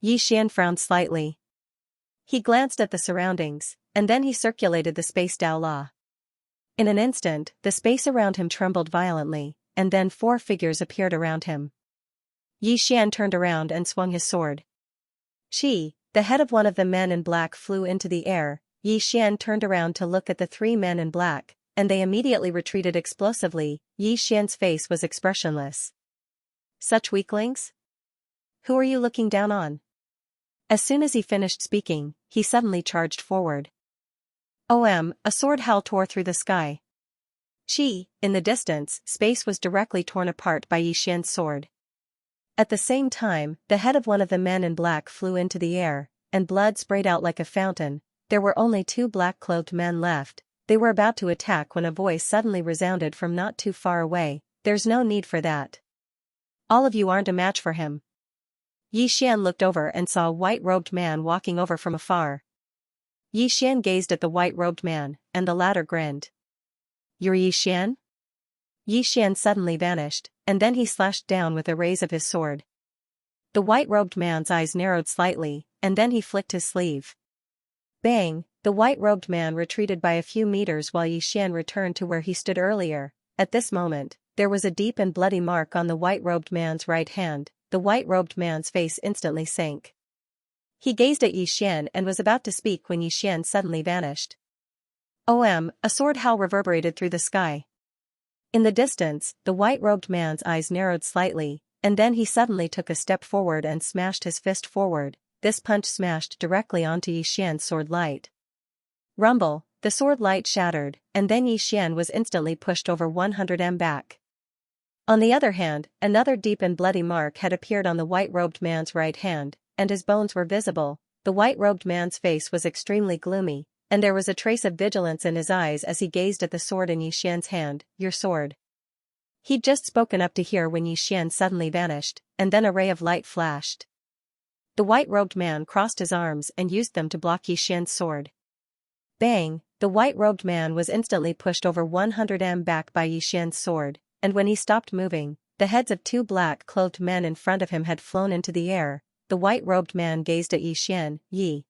Xian frowned slightly. He glanced at the surroundings, and then he circulated the space Dao Law. In an instant, the space around him trembled violently, and then 4 figures appeared around him. Xian turned around and swung his sword. Chi, the head of one of the men in black, flew into the air. Xian turned around to look at the 3 men in black, and they immediately retreated explosively. Xian's face was expressionless. "Such weaklings? Who are you looking down on?" As soon as he finished speaking, he suddenly charged forward. A sword howl tore through the sky. Chi, in the distance, space was directly torn apart by Xian's sword. At the same time, the head of one of the men in black flew into the air, and blood sprayed out like a fountain. There were only 2 black-clothed men left. They were about to attack when a voice suddenly resounded from not too far away. "There's no need for that. All of you aren't a match for him." Xian looked over and saw a white-robed man walking over from afar. Xian gazed at the white-robed man, and the latter grinned. "You're Xian?" Xian suddenly vanished, and then he slashed down with a raise of his sword. The white-robed man's eyes narrowed slightly, and then he flicked his sleeve. Bang! The white-robed man retreated by a few meters while Xian returned to where he stood earlier. At this moment, there was a deep and bloody mark on the white-robed man's right hand. The white-robed man's face instantly sank. He gazed at Xian and was about to speak when Xian suddenly vanished. A sword howl reverberated through the sky. In the distance, the white-robed man's eyes narrowed slightly, and then he suddenly took a step forward and smashed his fist forward. This punch smashed directly onto Xian's sword light. Rumble, the sword light shattered, and then Xian was instantly pushed over 100 m back. On the other hand, another deep and bloody mark had appeared on the white-robed man's right hand, and his bones were visible. The white-robed man's face was extremely gloomy, and there was a trace of vigilance in his eyes as he gazed at the sword in Xian's hand. Your sword. He'd just spoken up to hear when Xian suddenly vanished, and then a ray of light flashed. The white-robed man crossed his arms and used them to block Xian's sword. Bang! The white-robed man was instantly pushed over 100 back by Xian's sword, and when he stopped moving, the heads of two black-clothed men in front of him had flown into the air. The white-robed man gazed at Xian. Yi.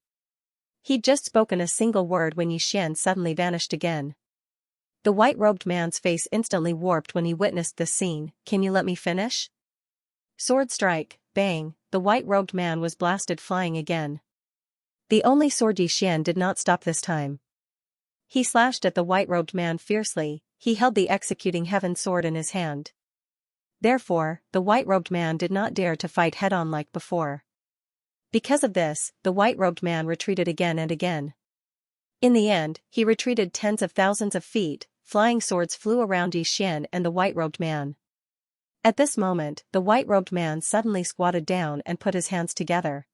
He'd just spoken a single word when Xian suddenly vanished again. The white-robed man's face instantly warped when he witnessed this scene. Can you let me finish? Sword strike, bang, the white-robed man was blasted flying again. The only sword Xian did not stop this time. He slashed at the white-robed man fiercely. He held the executing heaven sword in his hand. Therefore, the white-robed man did not dare to fight head-on like before. Because of this, the white-robed man retreated again and again. In the end, he retreated tens of thousands of feet. Flying swords flew around Xian and the white-robed man. At this moment, the white-robed man suddenly squatted down and put his hands together.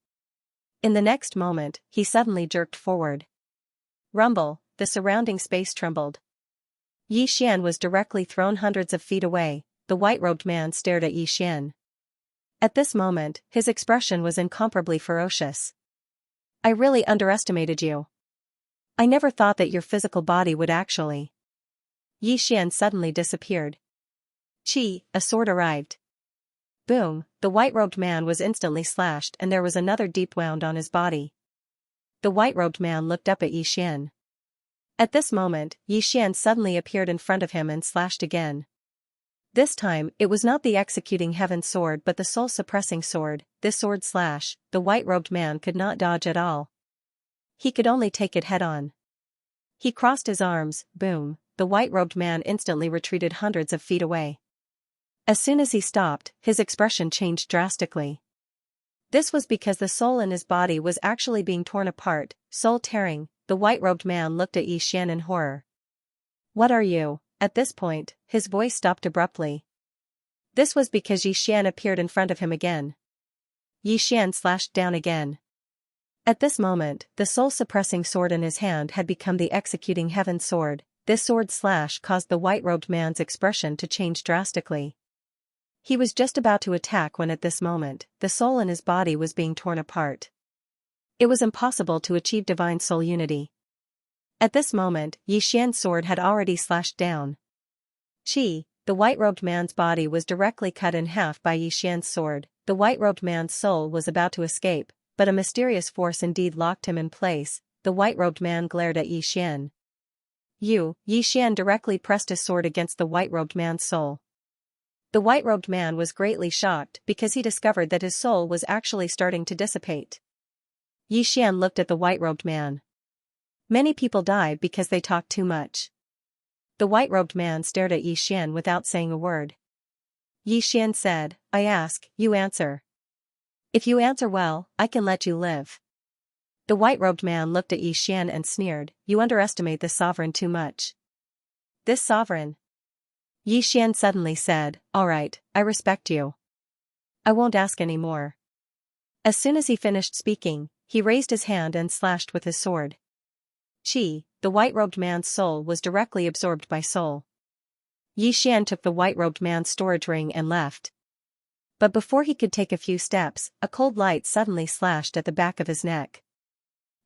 In the next moment, he suddenly jerked forward. Rumble, the surrounding space trembled. Xian was directly thrown hundreds of feet away. The white-robed man stared at Xian. At this moment, his expression was incomparably ferocious. I really underestimated you. I never thought that your physical body would actually. Xian suddenly disappeared. Chi, a sword arrived. Boom, the white-robed man was instantly slashed and there was another deep wound on his body. The white-robed man looked up at Xian. At this moment, Xian suddenly appeared in front of him and slashed again. This time, it was not the executing heaven sword but the soul-suppressing sword. This sword slash, the white-robed man could not dodge at all. He could only take it head-on. He crossed his arms, boom, the white-robed man instantly retreated hundreds of feet away. As soon as he stopped, his expression changed drastically. This was because the soul in his body was actually being torn apart, soul tearing. The white-robed man looked at Xian in horror. What are you? At this point, his voice stopped abruptly. This was because Xian appeared in front of him again. Xian slashed down again. At this moment, the soul-suppressing sword in his hand had become the executing heaven sword. This sword slash caused the white-robed man's expression to change drastically. He was just about to attack when at this moment, the soul in his body was being torn apart. It was impossible to achieve divine soul unity. At this moment, Xian's sword had already slashed down. Chi, the white-robed man's body was directly cut in half by Xian's sword. The white-robed man's soul was about to escape, but a mysterious force indeed locked him in place. The white-robed man glared at Xian. Xian directly pressed his sword against the white-robed man's soul. The white-robed man was greatly shocked because he discovered that his soul was actually starting to dissipate. Xian looked at the white-robed man. Many people die because they talk too much. The white-robed man stared at Xian without saying a word. Xian said, I ask, you answer. If you answer well, I can let you live. The white-robed man looked at Xian and sneered, you underestimate this sovereign too much. This sovereign? Xian suddenly said, all right, I respect you. I won't ask any more. As soon as he finished speaking, he raised his hand and slashed with his sword. Chi, the white-robed man's soul was directly absorbed by soul. Xian took the white-robed man's storage ring and left. But before he could take a few steps, a cold light suddenly slashed at the back of his neck.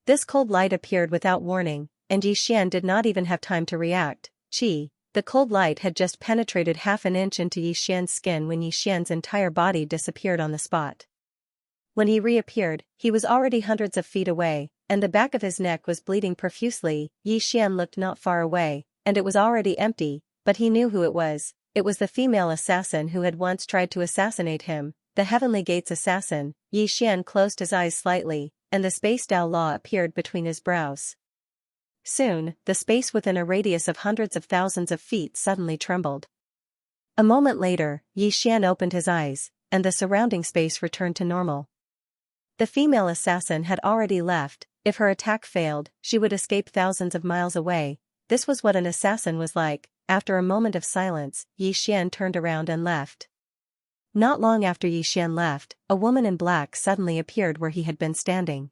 This cold light appeared without warning, and Xian did not even have time to react. The cold light had just penetrated half an inch into Xian's skin when Xian's entire body disappeared on the spot. When he reappeared, he was already hundreds of feet away, and the back of his neck was bleeding profusely. Xian looked not far away, and it was already empty, but he knew who it was. It was the female assassin who had once tried to assassinate him, the Heavenly Gates assassin. Xian closed his eyes slightly, and the space Dao Law appeared between his brows. Soon, the space within a radius of hundreds of thousands of feet suddenly trembled. A moment later, Xian opened his eyes, and the surrounding space returned to normal. The female assassin had already left. If her attack failed, she would escape thousands of miles away. This was what an assassin was like. After a moment of silence, Xian turned around and left. Not long after Xian left, a woman in black suddenly appeared where he had been standing.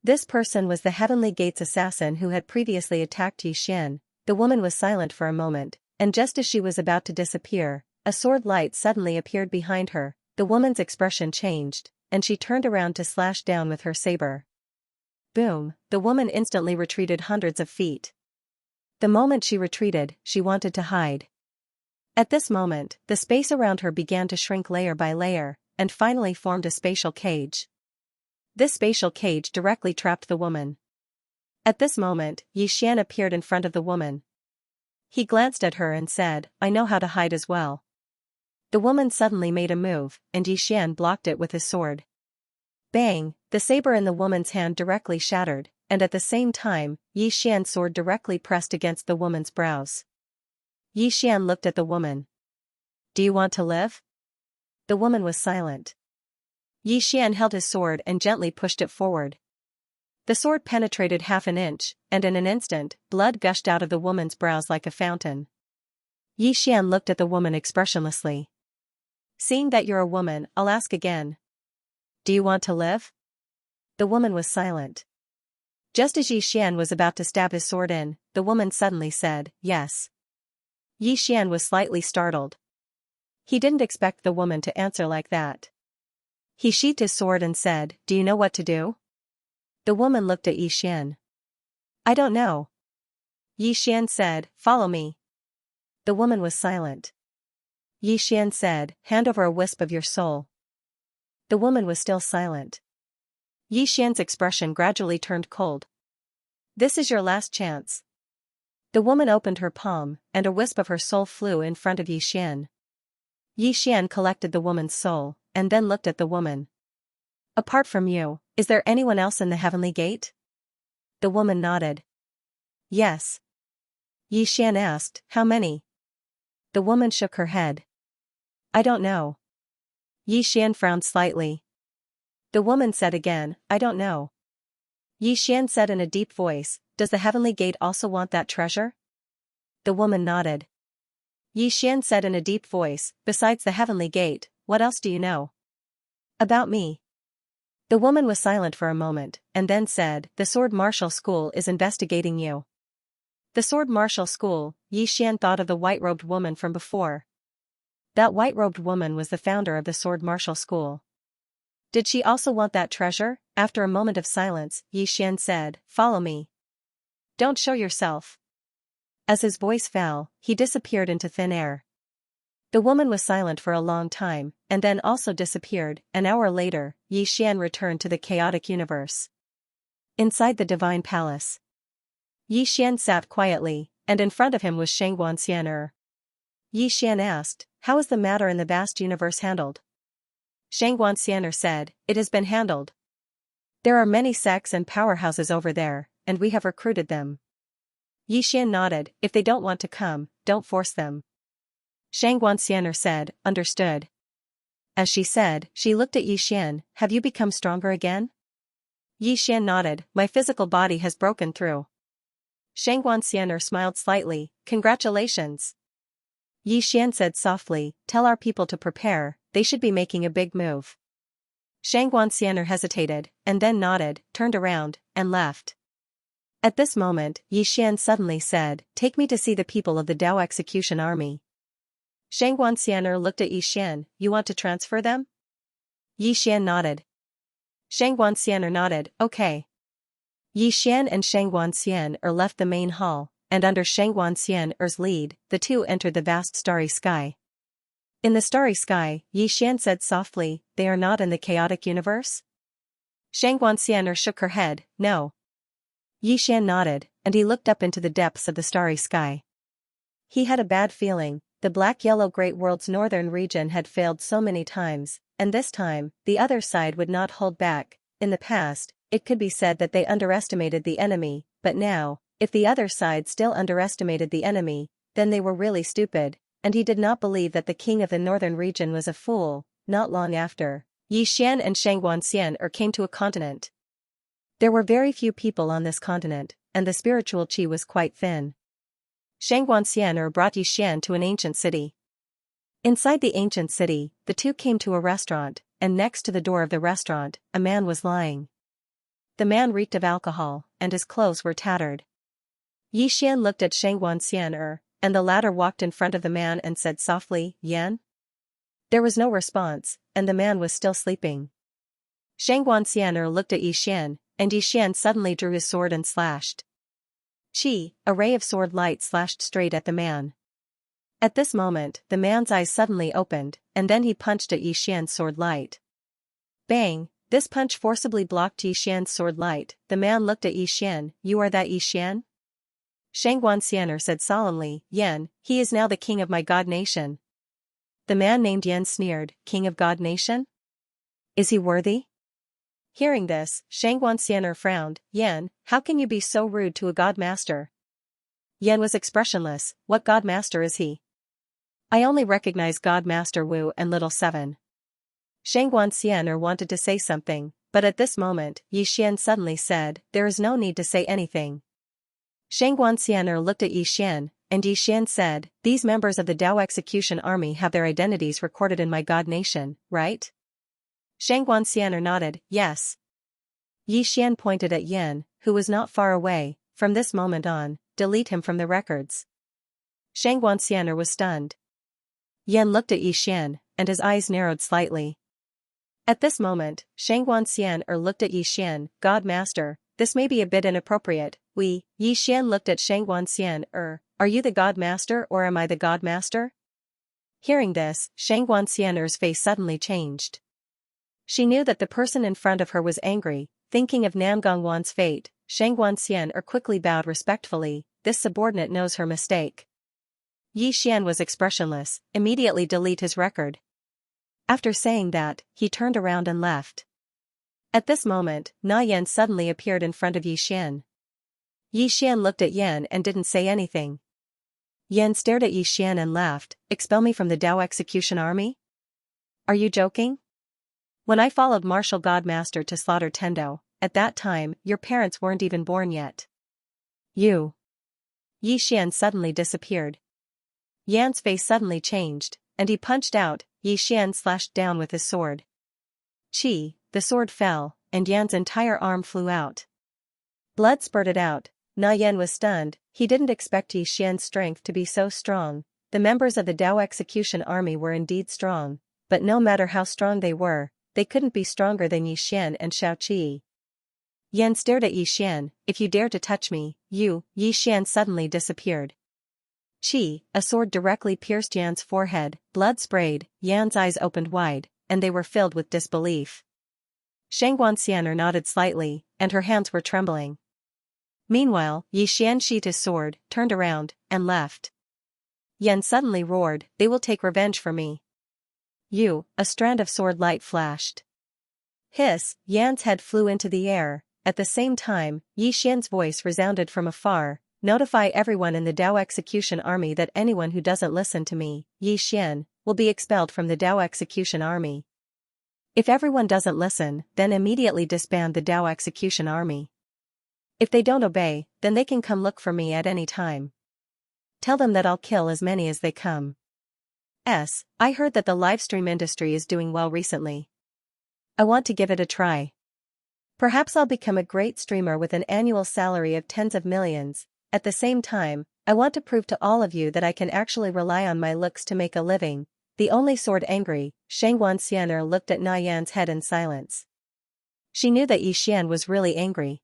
This person was the Heavenly Gates assassin who had previously attacked Xian. The woman was silent for a moment, and just as she was about to disappear, a sword light suddenly appeared behind her. The woman's expression changed, and she turned around to slash down with her saber. Boom! The woman instantly retreated hundreds of feet. The moment she retreated, she wanted to hide. At this moment, the space around her began to shrink layer by layer, and finally formed a spatial cage. This spatial cage directly trapped the woman. At this moment, Xian appeared in front of the woman. He glanced at her and said, "I know how to hide as well." The woman suddenly made a move, and Xian blocked it with his sword. Bang! The saber in the woman's hand directly shattered, and at the same time, Xian's sword directly pressed against the woman's brows. Xian looked at the woman. "Do you want to live?" The woman was silent. Xian held his sword and gently pushed it forward. The sword penetrated half an inch, and in an instant, blood gushed out of the woman's brows like a fountain. Xian looked at the woman expressionlessly. "Seeing that you're a woman, I'll ask again. Do you want to live?" The woman was silent. Just as Xian was about to stab his sword in, the woman suddenly said, "Yes." Xian was slightly startled. He didn't expect the woman to answer like that. He sheathed his sword and said, "Do you know what to do?" The woman looked at Xian. "I don't know." Xian said, "Follow me." The woman was silent. Xian said, "Hand over a wisp of your soul." The woman was still silent. Xian's expression gradually turned cold. "This is your last chance." The woman opened her palm, and a wisp of her soul flew in front of Xian. Xian collected the woman's soul, and then looked at the woman. "Apart from you, is there anyone else in the Heavenly Gate?" The woman nodded. "Yes." Xian asked, "How many?" The woman shook her head. "I don't know." Xian frowned slightly. The woman said again, "I don't know." Xian said in a deep voice, "Does the Heavenly Gate also want that treasure?" The woman nodded. Xian said in a deep voice, "Besides the Heavenly Gate, what else do you know?" "About me." The woman was silent for a moment, and then said, "The Sword Martial School is investigating you." The Sword Martial School, Xian thought of the white-robed woman from before. That white-robed woman was the founder of the Sword Martial School. Did she also want that treasure? After a moment of silence, Xian said, "Follow me. Don't show yourself." As his voice fell, he disappeared into thin air. The woman was silent for a long time, and then also disappeared. An hour later, Xian returned to the chaotic universe. Inside the Divine Palace, Xian sat quietly, and in front of him was Xianxia. Xian asked, "How is the matter in the vast universe handled?" Xianxia said, "It has been handled. There are many sects and powerhouses over there, and we have recruited them." Xian nodded, "If they don't want to come, don't force them." Xianxia said, "Understood." As she said, she looked at Xian, "Have you become stronger again?" Xian nodded, "My physical body has broken through." Xianxia smiled slightly, "Congratulations." Xian said softly, "Tell our people to prepare, they should be making a big move." Xianxia hesitated, and then nodded, turned around, and left. At this moment, Xian suddenly said, "Take me to see the people of the Dao Execution Army." Xianxia looked at Xian, "You want to transfer them?" Xian nodded. Xianxia nodded, "Okay." Xian and Xianxia left the main hall, and under Xianxia's lead, the two entered the vast starry sky. In the starry sky, Xian said softly, "They are not in the chaotic universe?" Xianxia shook her head, "No." Xian nodded, and he looked up into the depths of the starry sky. He had a bad feeling. The black-yellow great world's northern region had failed so many times, and this time, the other side would not hold back. In the past, it could be said that they underestimated the enemy, but now, if the other side still underestimated the enemy, then they were really stupid, and he did not believe that the king of the northern region was a fool. Not long after, Xian and Xianxia came to a continent. There were very few people on this continent, and the spiritual qi was quite thin. Xianxia brought Xian to an ancient city. Inside the ancient city, the two came to a restaurant, and next to the door of the restaurant, a man was lying. The man reeked of alcohol, and his clothes were tattered. Xian looked at Xianxia, and the latter walked in front of the man and said softly, "Yan?" There was no response, and the man was still sleeping. Xianxia looked at Xian, and Xian suddenly drew his sword and slashed. A ray of sword light slashed straight at the man. At this moment, the man's eyes suddenly opened, and then he punched at Xian's sword light. Bang! This punch forcibly blocked Xian's sword light. The man looked at Xian. "You are that Xian?" Xianxia said solemnly, "Yan, he is now the king of my god nation." The man named Yan sneered, "King of god nation? Is he worthy?" Hearing this, Xianxia frowned. "Yan, how can you be so rude to a god master?" Yan was expressionless. "What god master is he?" "I only recognize God Master Wu and Little Seven." Xianxia wanted to say something, but at this moment, Xian suddenly said, "There is no need to say anything." Xianxia looked at Xian, and Xian said, "These members of the Dao Execution Army have their identities recorded in my god nation, right?" Xianxia nodded, "Yes." Xian pointed at Yan, who was not far away. "From this moment on, delete him from the records." Xianxia was stunned. Yan looked at Xian, and his eyes narrowed slightly. At this moment, Xianxia looked at Xian, "God Master, this may be a bit inappropriate." Xian looked at Xianxia, "Are you the God Master or am I the God Master?" Hearing this, Xianxia's face suddenly changed. She knew that the person in front of her was angry, thinking of Namgongwan's fate. Xianxia quickly bowed respectfully. This subordinate knows her mistake. Xian was expressionless. "Immediately delete his record." After saying that, he turned around and left. At this moment, Yan suddenly appeared in front of Xian. Xian looked at Yan and didn't say anything. Yan stared at Xian and laughed. "Expel me from the Dao Execution Army? Are you joking? When I followed Martial Godmaster to slaughter Tendo, at that time, your parents weren't even born yet." Xian suddenly disappeared. Yan's face suddenly changed, and he punched out. Xian slashed down with his sword. The sword fell, and Yan's entire arm flew out. Blood spurted out. Yan was stunned. He didn't expect Xian's strength to be so strong. The members of the Dao Execution Army were indeed strong, but no matter how strong they were, they couldn't be stronger than Xian and Xiaoqi. Yan stared at Xian. "If you dare to touch me, Xian suddenly disappeared. A sword directly pierced Yan's forehead, blood sprayed, Yan's eyes opened wide, and they were filled with disbelief. Xianxia nodded slightly, and her hands were trembling. Meanwhile, Xian sheathed his sword, turned around, and left. Yan suddenly roared, "They will take revenge for me." A strand of sword light flashed. Hiss, Yan's head flew into the air. At the same time, Xian's voice resounded from afar. "Notify everyone in the Dao Execution Army that anyone who doesn't listen to me, Xian, will be expelled from the Dao Execution Army. If everyone doesn't listen, then immediately disband the Dao Execution Army. If they don't obey, then they can come look for me at any time. Tell them that I'll kill as many as they come. I heard that the livestream industry is doing well recently. I want to give it a try. Perhaps I'll become a great streamer with an annual salary of tens of millions. At the same time, I want to prove to all of you that I can actually rely on my looks to make a living." The only sword angry, Xianxia looked at Yan's head in silence. She knew that Xian was really angry.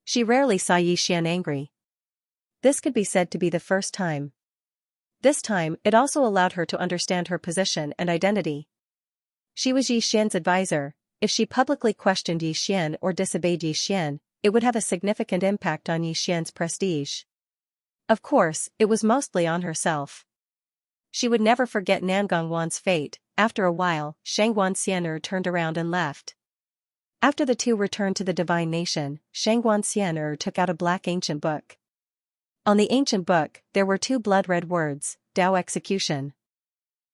She rarely saw Xian angry. This could be said to be the first time. This time, it also allowed her to understand her position and identity. She was Xian's advisor. If she publicly questioned Xian or disobeyed Xian, it would have a significant impact on Xian's prestige. Of course, it was mostly on herself. She would never forget Namgongwan's fate. After a while, Xianxia turned around and left. After the two returned to the divine nation, Xianxia took out a black ancient book. On the ancient book, there were two blood-red words, Dao Execution.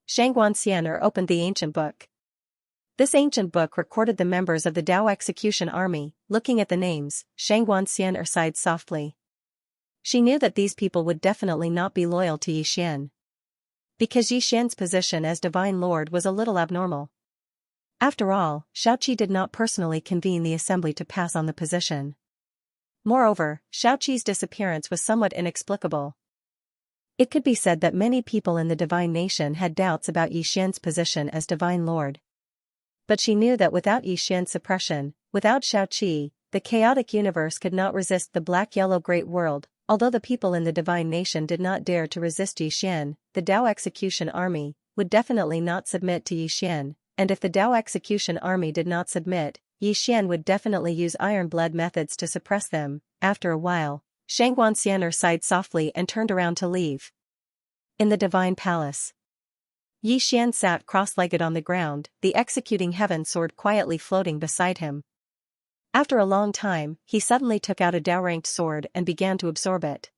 Xianxia opened the ancient book. This ancient book recorded the members of the Dao Execution Army. Looking at the names, Xianxia sighed softly. She knew that these people would definitely not be loyal to Yixian, because Yixian's position as Divine Lord was a little abnormal. After all, Xiaoqi did not personally convene the assembly to pass on the position. Moreover, Xiaoqi's disappearance was somewhat inexplicable. It could be said that many people in the divine nation had doubts about Yixian's position as Divine Lord. But she knew that without Yixian's suppression, without Xiaoqi, the chaotic universe could not resist the black-yellow great world. Although the people in the divine nation did not dare to resist Yixian, the Dao Execution Army would definitely not submit to Yixian, and if the Dao Execution Army did not submit, Yixian would definitely use iron-blood methods to suppress them. After a while, Xianxia sighed softly and turned around to leave. In the divine palace, Yixian sat cross-legged on the ground, the executing heaven sword quietly floating beside him. After a long time, he suddenly took out a Dao-ranked sword and began to absorb it.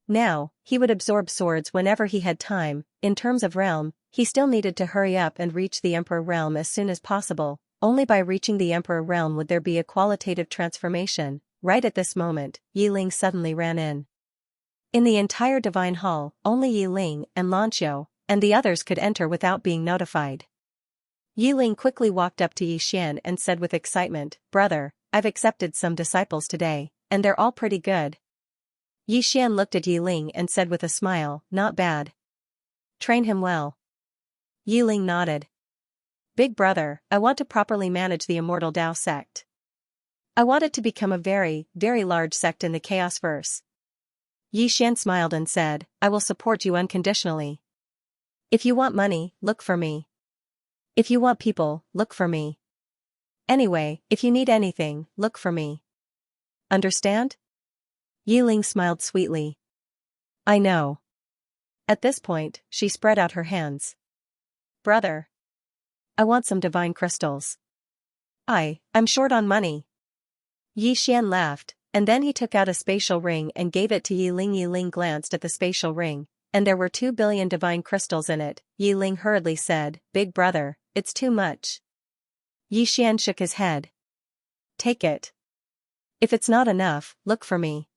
Now, he would absorb swords whenever he had time. In terms of realm, he still needed to hurry up and reach the Emperor realm as soon as possible. Only by reaching the Emperor realm would there be a qualitative transformation. Right at this moment, Yiling suddenly ran in. In the entire divine hall, only Yiling and Lanqiu and the others could enter without being notified. Yiling quickly walked up to Yixian and said with excitement, "Brother, I've accepted some disciples today, and they're all pretty good." Yixian looked at Yiling and said with a smile, "Not bad. Train him well." Yiling nodded. "Big brother, I want to properly manage the Immortal Dao sect. I want it to become a very, very large sect in the Chaosverse." Yixian smiled and said, "I will support you unconditionally. If you want money, look for me. If you want people, look for me. Anyway, if you need anything, look for me. Understand?" Yiling smiled sweetly. "I know." At this point, she spread out her hands. "Brother, I want some divine crystals. I'm short on money." Yixian laughed, and then he took out a spatial ring and gave it to Yiling. Yiling glanced at the spatial ring, and there were 2 billion divine crystals in it. Yiling hurriedly said, "Big brother, it's too much." Yixian shook his head. "Take it. If it's not enough, look for me."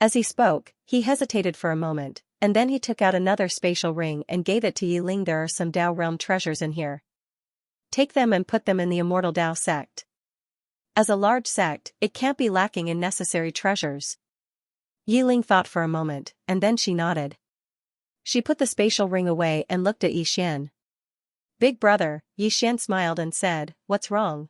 As he spoke, he hesitated for a moment, and then he took out another spatial ring and gave it to Yiling. "There are some Dao realm treasures in here. Take them and put them in the Immortal Dao sect. As a large sect, it can't be lacking in necessary treasures." Yiling thought for a moment, and then she nodded. She put the spatial ring away and looked at Yixian. "Big brother," Yixian smiled and said, "What's wrong?"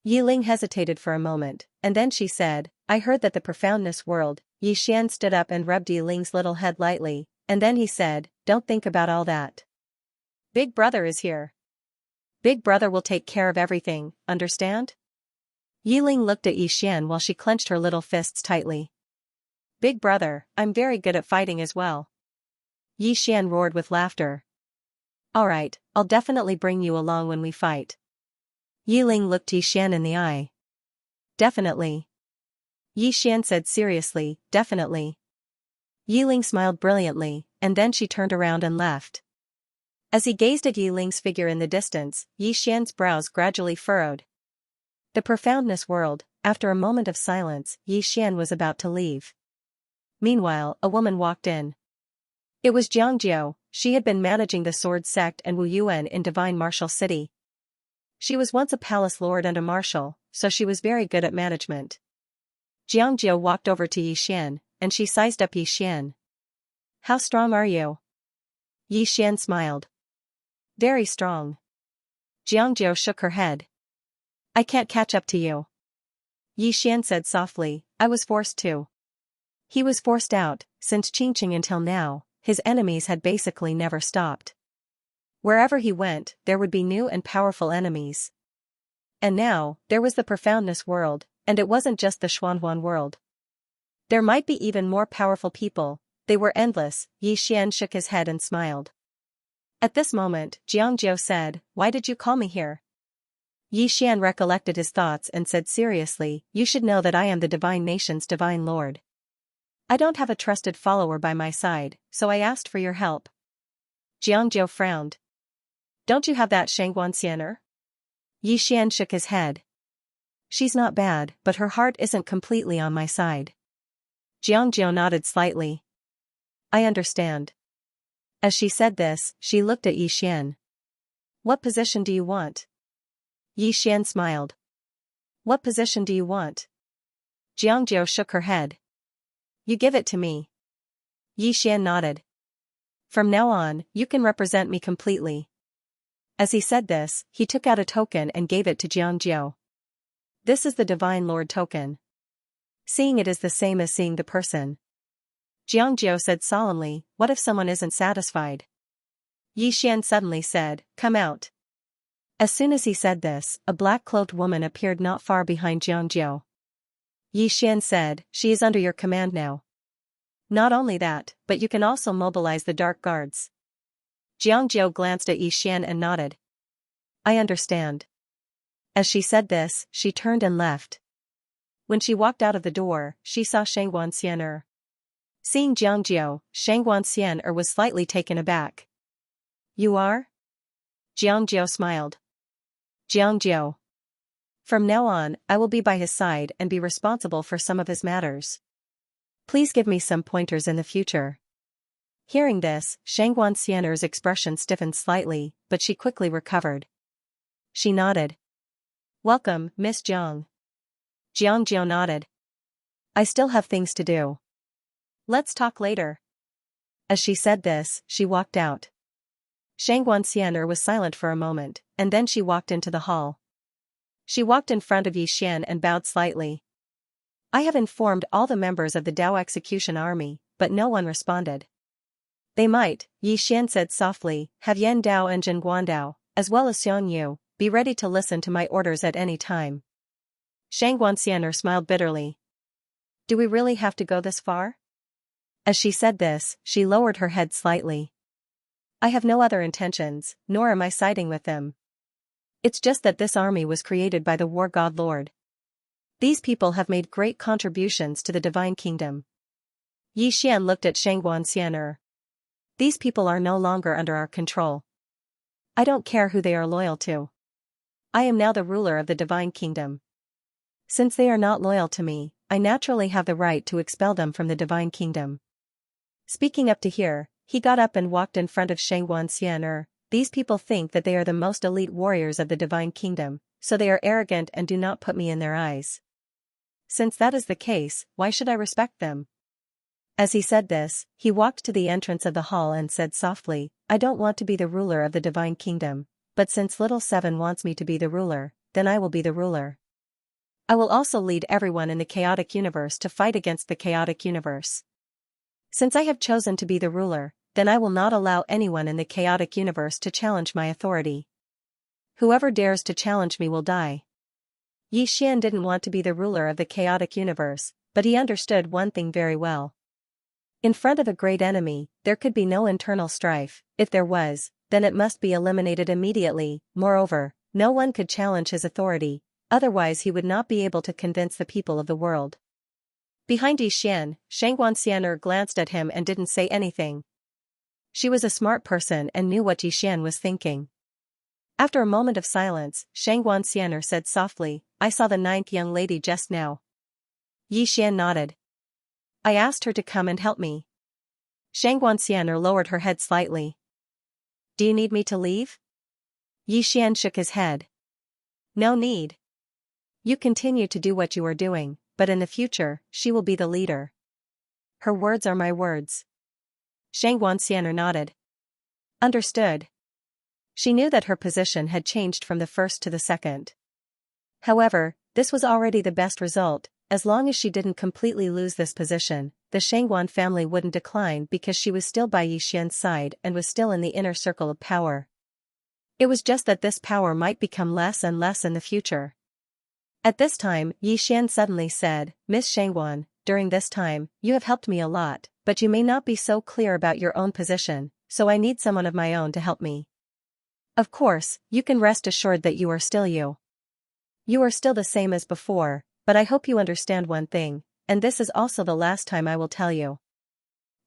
Yiling hesitated for a moment, and then she said, "I heard that the profoundness world." Yixian stood up and rubbed Yiling's little head lightly, and then he said, "Don't think about all that. Big brother is here. Big brother will take care of everything, understand?" Yiling looked at Yixian while she clenched her little fists tightly. "Big brother, I'm very good at fighting as well." Yixian roared with laughter. "Alright, I'll definitely bring you along when we fight." Yiling looked Yixian in the eye. "Definitely." Yixian said seriously, "Definitely." Yiling smiled brilliantly, and then she turned around and left. As he gazed at Yiling's figure in the distance, Yixian's brows gradually furrowed. The profoundness world. After a moment of silence, Yixian was about to leave. Meanwhile, a woman walked in. It was Xianxia. She had been managing the sword sect and Wu Yuan in Divine Martial City. She was once a palace lord and a marshal, so she was very good at management. Xianxia walked over to Yixian, and she sized up Yixian. "How strong are you?" Yixian smiled. "Very strong." Xianxia shook her head. "I can't catch up to you." Yixian said softly, "I was forced to." He was forced out. Since Qingqing until now, his enemies had basically never stopped. Wherever he went, there would be new and powerful enemies. And now, there was the profoundness world, and it wasn't just the Xuanhuan world. There might be even more powerful people. They were endless. Yixian shook his head and smiled. At this moment, Xianxia said, "Why did you call me here?" Yixian recollected his thoughts and said seriously, "You should know that I am the divine nation's divine lord. I don't have a trusted follower by my side, so I asked for your help." Xianxia frowned. "Don't you have that Xianxia?" Yixian shook his head. "She's not bad, but her heart isn't completely on my side." Xianxia nodded slightly. I understand. As she said this, she looked at Yi Xian. What position do you want? Yi Xian smiled. What position do you want? Xianxia shook her head. You give it to me. Yi Xian nodded. From now on, you can represent me completely. As he said this, he took out a token and gave it to Xianxia. This is the Divine Lord token. Seeing it is the same as seeing the person. Xianxia said solemnly, what if someone isn't satisfied? Yi Xian suddenly said, come out. As soon as he said this, a black-cloaked woman appeared not far behind Xianxia. Yi Xian said, she is under your command now. Not only that, but you can also mobilize the dark guards. Xianxia glanced at Yi Xian and nodded. I understand. As she said this, she turned and left. When she walked out of the door, she saw Xianxia. Seeing Xianxia, Xianxia was slightly taken aback. You are? Xianxia smiled. Xianxia. From now on, I will be by his side and be responsible for some of his matters. Please give me some pointers in the future. Hearing this, Xianxia's expression stiffened slightly, but she quickly recovered. She nodded. Welcome, Miss Jiang. Xianxia nodded. I still have things to do. Let's talk later. As she said this, she walked out. Xianxia was silent for a moment, and then she walked into the hall. She walked in front of Yi Xian and bowed slightly. I have informed all the members of the Dao execution army, but no one responded. They might, Yi Xian said softly, have Yan Dao and Jin Guandao, as well as Xian Yu, be ready to listen to my orders at any time. Xianxia smiled bitterly. Do we really have to go this far? As she said this, she lowered her head slightly. I have no other intentions, nor am I siding with them. It's just that this army was created by the War God Lord. These people have made great contributions to the Divine Kingdom. Yi Xian looked at Xianxia. These people are no longer under our control. I don't care who they are loyal to. I am now the ruler of the Divine Kingdom. Since they are not loyal to me, I naturally have the right to expel them from the Divine Kingdom. Speaking up to here, he got up and walked in front of Xianxia. These people think that they are the most elite warriors of the Divine Kingdom, so they are arrogant and do not put me in their eyes. Since that is the case, why should I respect them? As he said this, he walked to the entrance of the hall and said softly, I don't want to be the ruler of the Divine Kingdom, but since Little Seven wants me to be the ruler, then I will be the ruler. I will also lead everyone in the chaotic universe to fight against the chaotic universe. Since I have chosen to be the ruler, then I will not allow anyone in the chaotic universe to challenge my authority. Whoever dares to challenge me will die. Yi Xian didn't want to be the ruler of the chaotic universe, but he understood one thing very well. In front of a great enemy, there could be no internal strife. If there was, then it must be eliminated immediately. Moreover, no one could challenge his authority, otherwise he would not be able to convince the people of the world. Behind Yi Xian, Xianxia glanced at him and didn't say anything. She was a smart person and knew what Yi Xian was thinking. After a moment of silence, Xianxia said softly, I saw the 9th young lady just now. Yi Xian nodded. I asked her to come and help me. Xianxia lowered her head slightly. Do you need me to leave? Yi Xian shook his head. No need. You continue to do what you are doing, but in the future, she will be the leader. Her words are my words. Xianxia nodded. Understood. She knew that her position had changed from the first to the second. However, this was already the best result. As long as she didn't completely lose this position, the Shangguan family wouldn't decline because she was still by Yi Xian's side and was still in the inner circle of power. It was just that this power might become less and less in the future. At this time, Yi Xian suddenly said, Miss Shangguan, during this time, you have helped me a lot, but you may not be so clear about your own position, so I need someone of my own to help me. Of course, you can rest assured that you are still you. You are still the same as before, but I hope you understand one thing, and this is also the last time I will tell you.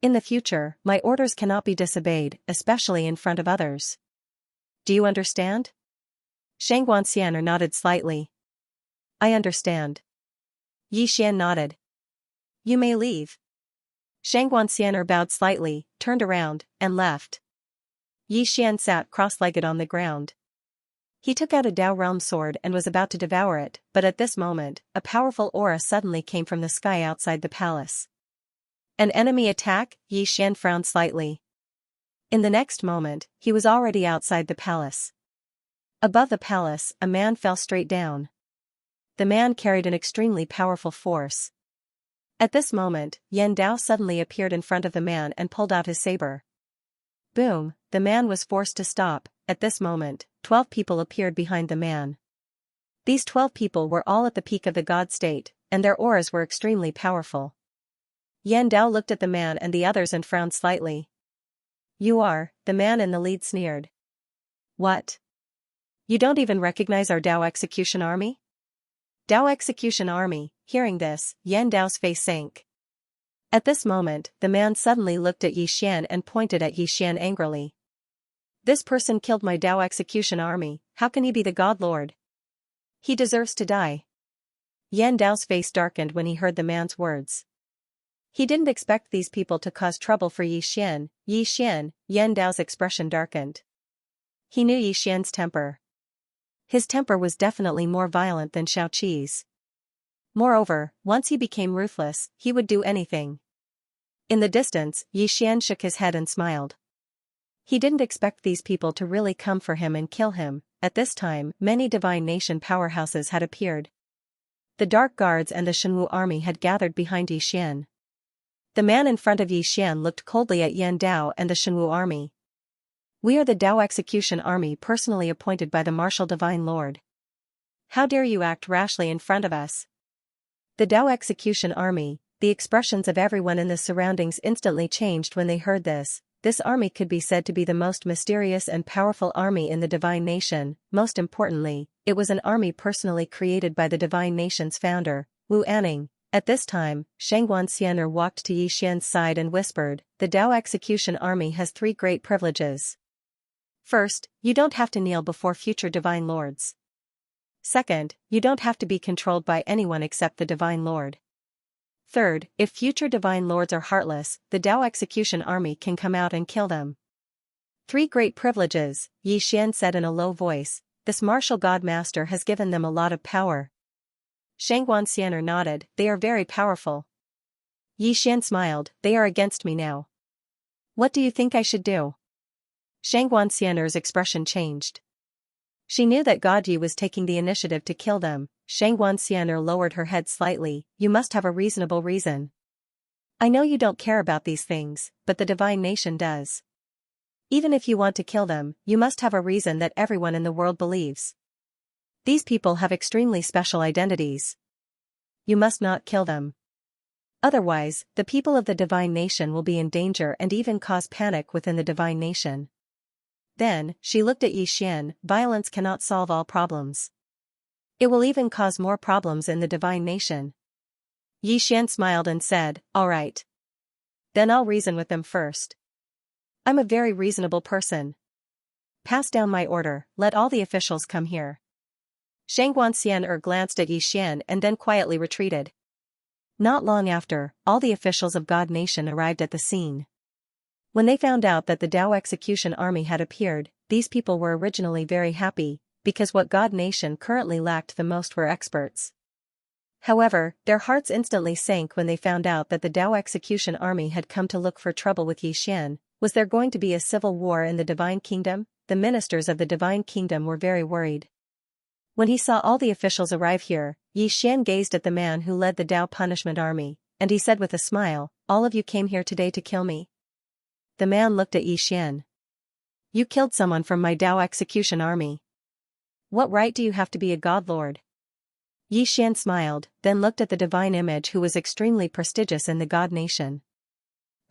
In the future, my orders cannot be disobeyed, especially in front of others. Do you understand? Xianxia nodded slightly. I understand. Yi Xian nodded. You may leave. Xianxia bowed slightly, turned around, and left. Xian sat cross-legged on the ground. He took out a Dao realm sword and was about to devour it, but at this moment, a powerful aura suddenly came from the sky outside the palace. An enemy attack? Xian frowned slightly. In the next moment, he was already outside the palace. Above the palace, a man fell straight down. The man carried an extremely powerful force. At this moment, Yan Dao suddenly appeared in front of the man and pulled out his saber. Boom, the man was forced to stop. At this moment, 12 people appeared behind the man. These 12 people were all at the peak of the god state, and their auras were extremely powerful. Yan Dao looked at the man and the others and frowned slightly. "You are," the man in the lead sneered. "What? You don't even recognize our Dao execution army?" Dao execution army. Hearing this, Yan Dao's face sank. At this moment, the man suddenly looked at Xian and pointed at Xian angrily. "This person killed my Dao execution army, how can he be the God Lord? He deserves to die." Yan Dao's face darkened when he heard the man's words. He didn't expect these people to cause trouble for Xian. Yan Dao's expression darkened. He knew Xian's temper. His temper was definitely more violent than Xiaoqi's. Moreover, once he became ruthless, he would do anything. In the distance, Xian shook his head and smiled. He didn't expect these people to really come for him and kill him. At this time, many divine nation powerhouses had appeared. The Dark Guards and the Shenwu army had gathered behind Xian. The man in front of Xian looked coldly at Yan Dao and the Shenwu army. "We are the Dao execution army personally appointed by the martial divine lord. How dare you act rashly in front of us?" The Dao execution army. The expressions of everyone in the surroundings instantly changed when they heard this. This army could be said to be the most mysterious and powerful army in the divine nation. Most importantly, it was an army personally created by the divine nation's founder, Wu Anning. At this time, Xianxia walked to Xian's side and whispered, "The Dao execution army has 3 great privileges. First, you don't have to kneel before future divine lords. Second, you don't have to be controlled by anyone except the divine lord. Third, if future divine lords are heartless, the Dao execution army can come out and kill them." 3 great privileges, Xian said in a low voice. This martial god master has given them a lot of power. Xianxia nodded, "They are very powerful." Xian smiled, "They are against me now. What do you think I should do?" Xianxia's expression changed. She knew that God Yi was taking the initiative to kill them. Xianxia lowered her head slightly, "You must have a reasonable reason. I know you don't care about these things, but the divine nation does. Even if you want to kill them, you must have a reason that everyone in the world believes. These people have extremely special identities. You must not kill them. Otherwise, the people of the divine nation will be in danger and even cause panic within the divine nation." Then, she looked at Xian, "Violence cannot solve all problems. It will even cause more problems in the divine nation." Xian smiled and said, "All right. Then I'll reason with them first. I'm a very reasonable person. Pass down my order, let all the officials come here." Xianxia glanced at Xian and then quietly retreated. Not long after, all the officials of God Nation arrived at the scene. When they found out that the Dao execution army had appeared, these people were originally very happy, because what God Nation currently lacked the most were experts. However, their hearts instantly sank when they found out that the Dao execution army had come to look for trouble with Xian. Was there going to be a civil war in the Divine Kingdom? The ministers of the Divine Kingdom were very worried. When he saw all the officials arrive here, Xian gazed at the man who led the Dao punishment army, and he said with a smile, "All of you came here today to kill me?" The man looked at Xian. "You killed someone from my Dao execution army. What right do you have to be a god lord?" Xian smiled, then looked at the divine image who was extremely prestigious in the god nation.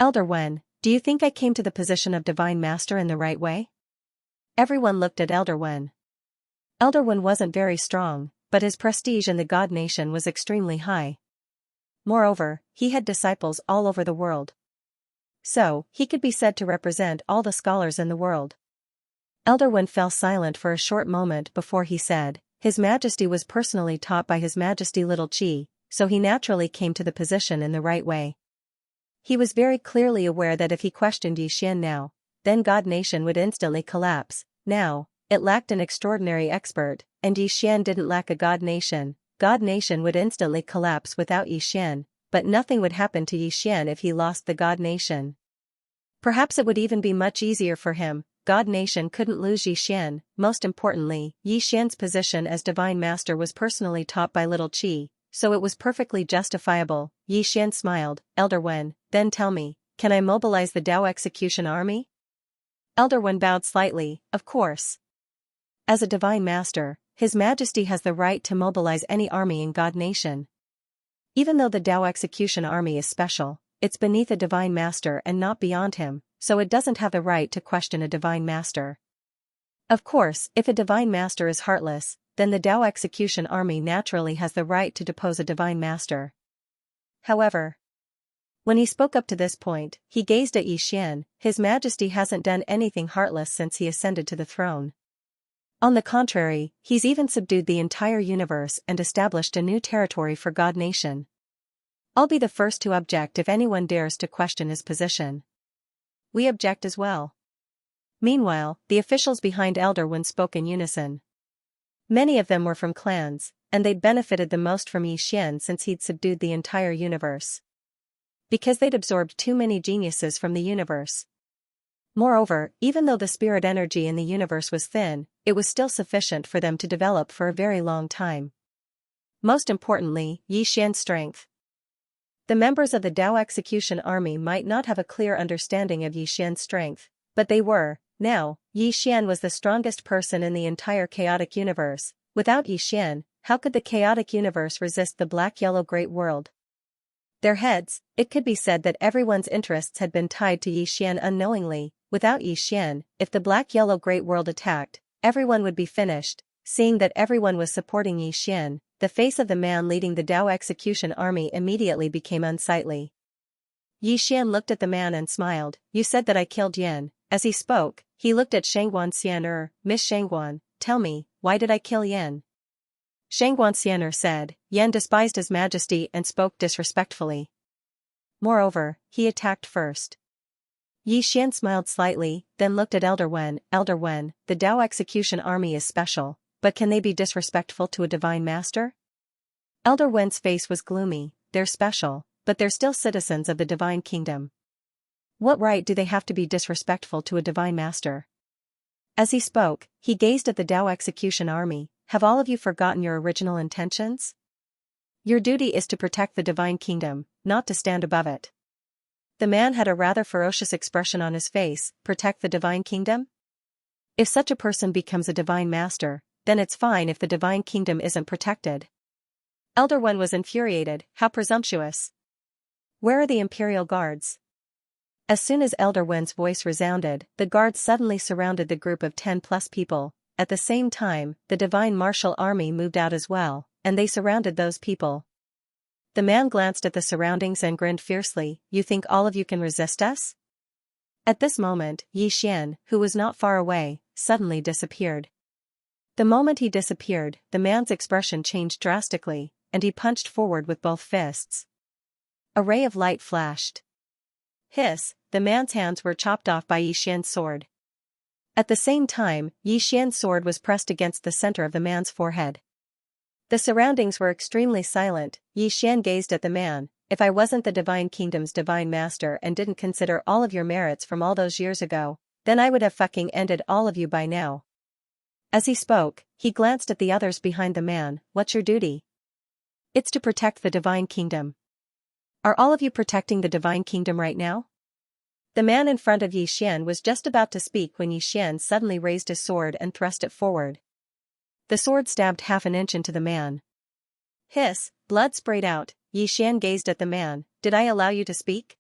"Elder Wen, do you think I came to the position of divine master in the right way?" Everyone looked at Elder Wen. Elder Wen wasn't very strong, but his prestige in the god nation was extremely high. Moreover, he had disciples all over the world. So, he could be said to represent all the scholars in the world. Elder Wen fell silent for a short moment before he said, "His Majesty was personally taught by His Majesty Little Qi, so he naturally came to the position in the right way." He was very clearly aware that if he questioned Yi Xian now, then God Nation would instantly collapse. Now, it lacked an extraordinary expert, and Yi Xian didn't lack a God Nation. God Nation would instantly collapse without Yi Xian, but nothing would happen to Yi Xian if he lost the God Nation. Perhaps it would even be much easier for him. God Nation couldn't lose Yi Xian. Most importantly, Yi Xian's position as Divine Master was personally taught by Little Qi, so it was perfectly justifiable. Yi Xian smiled. Elder Wen, then tell me, can I mobilize the Dao Execution Army? Elder Wen bowed slightly. Of course. As a Divine Master, His Majesty has the right to mobilize any army in God Nation. Even though the Dao Execution Army is special, it's beneath a Divine Master and not beyond him, so it doesn't have the right to question a Divine Master. Of course, if a Divine Master is heartless, then the Dao Execution Army naturally has the right to depose a Divine Master. However, when he spoke up to this point, he gazed at Yi Xian. His Majesty hasn't done anything heartless since he ascended to the throne. On the contrary, he's even subdued the entire universe and established a new territory for God Nation. I'll be the first to object if anyone dares to question his position. We object as well. Meanwhile, the officials behind Elder Wen spoke in unison. Many of them were from clans, and they'd benefited the most from Yi Xian since he'd subdued the entire universe. Because they'd absorbed too many geniuses from the universe. Moreover, even though the spirit energy in the universe was thin, it was still sufficient for them to develop for a very long time. Most importantly, Yi Xian's strength. The members of the Dao Execution Army might not have a clear understanding of Yi Xian's strength, but they were. Now, Yi Xian was the strongest person in the entire chaotic universe. Without Yi Xian, how could the chaotic universe resist the black-yellow great world? Their heads, it could be said that everyone's interests had been tied to Yi Xian unknowingly. Without Yi Xian, if the black-yellow great world attacked, everyone would be finished. Seeing that everyone was supporting Yi Xian, the face of the man leading the Dao Execution Army immediately became unsightly. Yi Xian looked at the man and smiled. You said that I killed Yan. As he spoke, he looked at Shangguan Xianer. Miss Shangguan, tell me, why did I kill Yan? Shangguan Xianer said, Yan despised His Majesty and spoke disrespectfully. Moreover, he attacked first. Yi Xian smiled slightly, then looked at Elder Wen. Elder Wen, the Dao Execution Army is special, but can they be disrespectful to a Divine Master? Elder Wen's face was gloomy. They're special, but they're still citizens of the Divine Kingdom. What right do they have to be disrespectful to a Divine Master? As he spoke, he gazed at the Dao Execution Army. Have all of you forgotten your original intentions? Your duty is to protect the Divine Kingdom, not to stand above it. The man had a rather ferocious expression on his face. Protect the Divine Kingdom? If such a person becomes a Divine Master, then it's fine if the Divine Kingdom isn't protected. Elder Wen was infuriated. How presumptuous! Where are the Imperial Guards? As soon as Elder Wen's voice resounded, the guards suddenly surrounded the group of 10+ people. At the same time, the Divine Martial Army moved out as well, and they surrounded those people. The man glanced at the surroundings and grinned fiercely. You think all of you can resist us? At this moment, Yi Xian, who was not far away, suddenly disappeared. The moment he disappeared, the man's expression changed drastically, and he punched forward with both fists. A ray of light flashed. Hiss, the man's hands were chopped off by Yi Xian's sword. At the same time, Yi Xian's sword was pressed against the center of the man's forehead. The surroundings were extremely silent. Yi Xian gazed at the man. If I wasn't the Divine Kingdom's Divine Master and didn't consider all of your merits from all those years ago, then I would have fucking ended all of you by now. As he spoke, he glanced at the others behind the man. What's your duty? It's to protect the Divine Kingdom. Are all of you protecting the Divine Kingdom right now? The man in front of Yi Xian was just about to speak when Yi Xian suddenly raised his sword and thrust it forward. The sword stabbed half an inch into the man. Hiss, blood sprayed out. Yi Xian gazed at the man. Did I allow you to speak?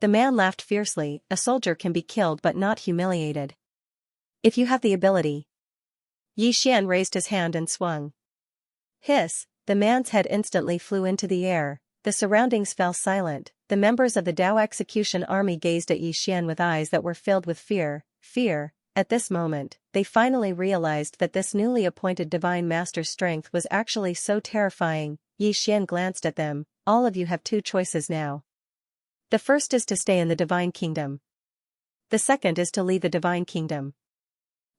The man laughed fiercely. A soldier can be killed but not humiliated. If you have the ability. Yi Xian raised his hand and swung. Hiss, the man's head instantly flew into the air. The surroundings fell silent. The members of the Dao Execution Army gazed at Yi Xian with eyes that were filled with fear. At this moment, they finally realized that this newly appointed Divine Master's strength was actually so terrifying. Yi Xian glanced at them. All of you have two choices now. The first is to stay in the divine kingdom. The second is to leave the divine kingdom.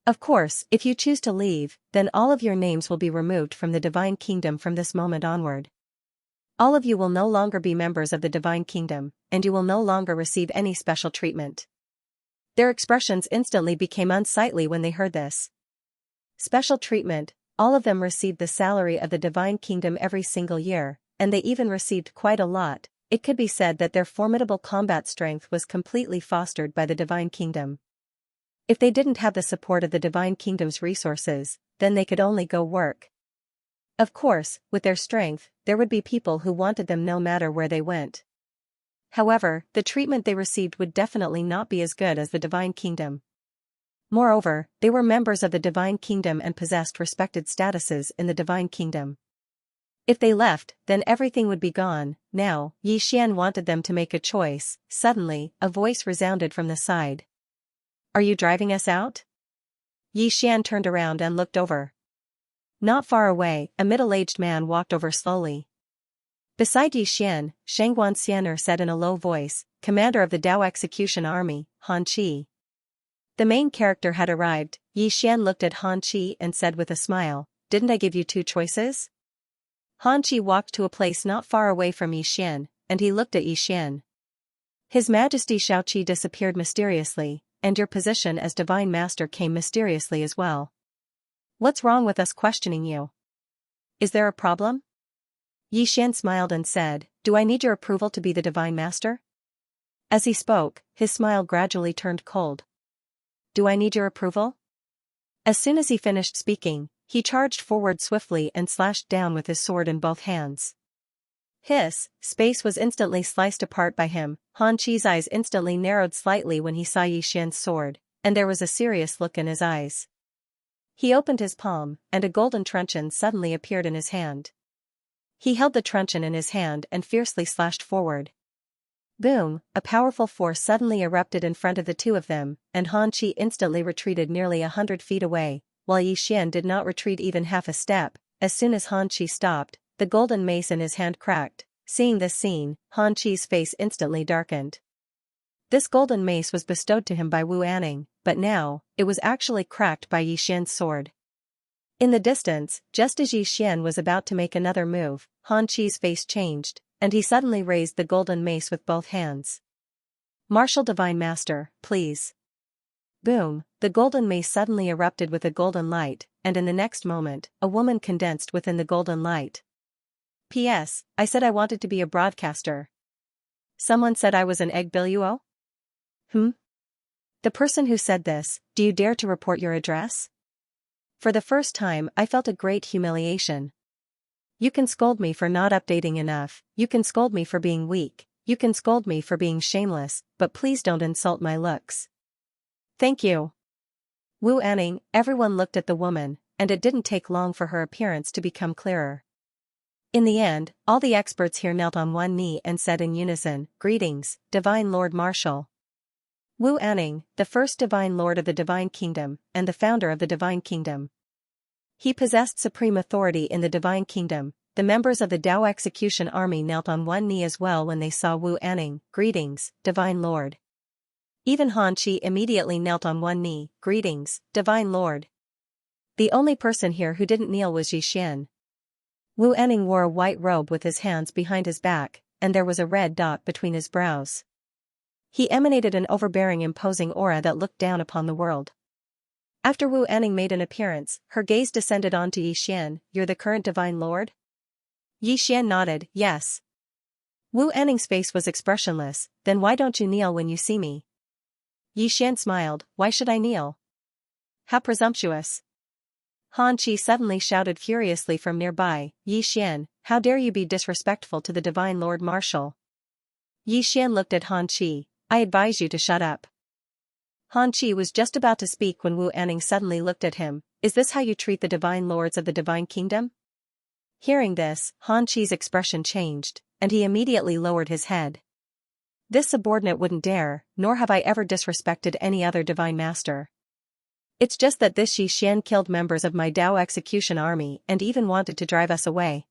Of course, if you choose to leave, then all of your names will be removed from the divine kingdom from this moment onward. All of you will no longer be members of the divine kingdom, and you will no longer receive any special treatment. Their expressions instantly became unsightly when they heard this. Special treatment, all of them received the salary of the divine kingdom every single year, and they even received quite a lot. It could be said that their formidable combat strength was completely fostered by the divine kingdom. If they didn't have the support of the divine kingdom's resources, then they could only go work. Of course, with their strength, there would be people who wanted them no matter where they went. However, the treatment they received would definitely not be as good as the divine kingdom. Moreover, they were members of the divine kingdom and possessed respected statuses in the divine kingdom. If they left, then everything would be gone. Now, Xian wanted them to make a choice. Suddenly, a voice resounded from the side. "Are you driving us out?" Xian turned around and looked over. Not far away, a middle-aged man walked over slowly. Beside Xian, Xianxia said in a low voice, "Commander of the Dao Execution Army, Han Qi." The main character had arrived. Xian looked at Han Qi and said with a smile, "Didn't I give you two choices?" Han Qi walked to a place not far away from Xian, and he looked at Xian. His Majesty Xiaoqi disappeared mysteriously, and your position as Divine Master came mysteriously as well. What's wrong with us questioning you? Is there a problem? Xian smiled and said, "Do I need your approval to be the Divine Master?" As he spoke, his smile gradually turned cold. "Do I need your approval?" As soon as he finished speaking, he charged forward swiftly and slashed down with his sword in both hands. Hiss, space was instantly sliced apart by him. Han Qi's eyes instantly narrowed slightly when he saw Xian's sword, and there was a serious look in his eyes. He opened his palm, and a golden truncheon suddenly appeared in his hand. He held the truncheon in his hand and fiercely slashed forward. Boom, a powerful force suddenly erupted in front of the two of them, and Han Qi instantly retreated nearly 100 feet away, while Xian did not retreat even half a step. As soon as Han Qi stopped, the golden mace in his hand cracked. Seeing this scene, Han Qi's face instantly darkened. This golden mace was bestowed to him by Wu Anning, but now, it was actually cracked by Xian's sword. In the distance, just as Xian was about to make another move, Han Qi's face changed, and he suddenly raised the golden mace with both hands. "Martial Divine Master, please." Boom, the golden mace suddenly erupted with a golden light, and in the next moment, a woman condensed within the golden light. P.S. I said I wanted to be a broadcaster. Someone said I was an egg billuo? The person who said this, do you dare to report your address? For the first time I felt a great humiliation. You can scold me for not updating enough, you can scold me for being weak, you can scold me for being shameless, but please don't insult my looks. Thank you. Wu Anning, everyone looked at the woman, and it didn't take long for her appearance to become clearer. In the end, all the experts here knelt on one knee and said in unison, "Greetings, Divine Lord Marshal." Wu Anning, the first Divine Lord of the Divine Kingdom, and the founder of the Divine Kingdom. He possessed supreme authority in the Divine Kingdom. The members of the Dao Execution Army knelt on one knee as well when they saw Wu Anning. "Greetings, Divine Lord." Even Han Qi immediately knelt on one knee. "Greetings, Divine Lord." The only person here who didn't kneel was Xian. Wu Anning wore a white robe with his hands behind his back, and there was a red dot between his brows. He emanated an overbearing imposing aura that looked down upon the world. After Wu Anning made an appearance, her gaze descended onto Xian. "You're the current Divine Lord?" Xian nodded, "Yes." Wu Anning's face was expressionless. "Then why don't you kneel when you see me?" Xian smiled, "Why should I kneel? How presumptuous." Han Qi suddenly shouted furiously from nearby, "Xian, how dare you be disrespectful to the Divine Lord Marshal?" Xian looked at Han Qi, "I advise you to shut up." Han Qi was just about to speak when Wu Anning suddenly looked at him. "Is this how you treat the Divine Lords of the Divine Kingdom?" Hearing this, Han Qi's expression changed, and he immediately lowered his head. "This subordinate wouldn't dare, nor have I ever disrespected any other Divine Master. It's just that this Xian killed members of my Dao Execution Army and even wanted to drive us away.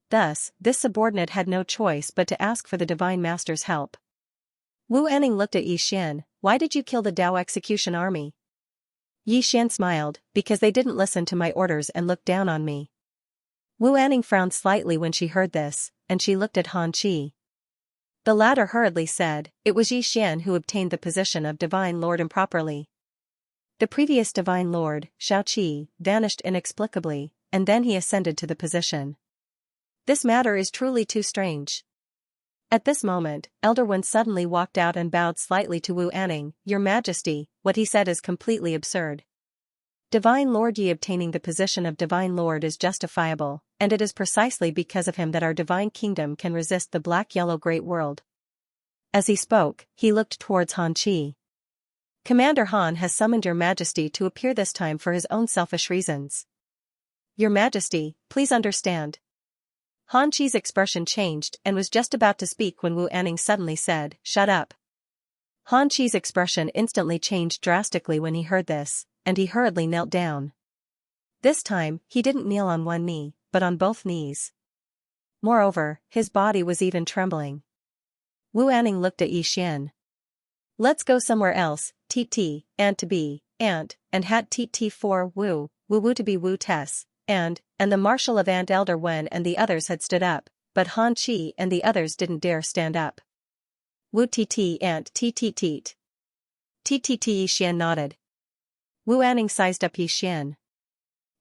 Thus, this subordinate had no choice but to ask for the Divine Master's help." Wu Anning looked at Yi Xian. Why did you kill the Dao execution army? Yi Xian smiled, because they didn't listen to my orders and looked down on me. Wu Anning frowned slightly when she heard this, and she looked at Han Qi. The latter hurriedly said, it was Yi Xian who obtained the position of Divine Lord improperly. The previous Divine Lord, Xiaoqi, vanished inexplicably, and then he ascended to the position. This matter is truly too strange. At this moment, Elder Wen suddenly walked out and bowed slightly to Wu Anning. Your Majesty, what he said is completely absurd. Divine Lord Yi obtaining the position of Divine Lord is justifiable, and it is precisely because of him that our divine kingdom can resist the black-yellow great world. As he spoke, he looked towards Han Qi. Commander Han has summoned Your Majesty to appear this time for his own selfish reasons. Your Majesty, please understand. Han Qi's expression changed and was just about to speak when Wu Anning suddenly said, shut up. Han Qi's expression instantly changed drastically when he heard this, and he hurriedly knelt down. This time, he didn't kneel on one knee, but on both knees. Moreover, his body was even trembling. Wu Anning looked at Yi Xian. Let's go somewhere else, T, and to be, and hat T for Wu to be Wu Tess, and the Marshal of Ant Elder Wen and the others had stood up, but Han Qi and the others didn't dare stand up. Wu and T. Yi Xian nodded. Wu Anning sized up Yi Xian.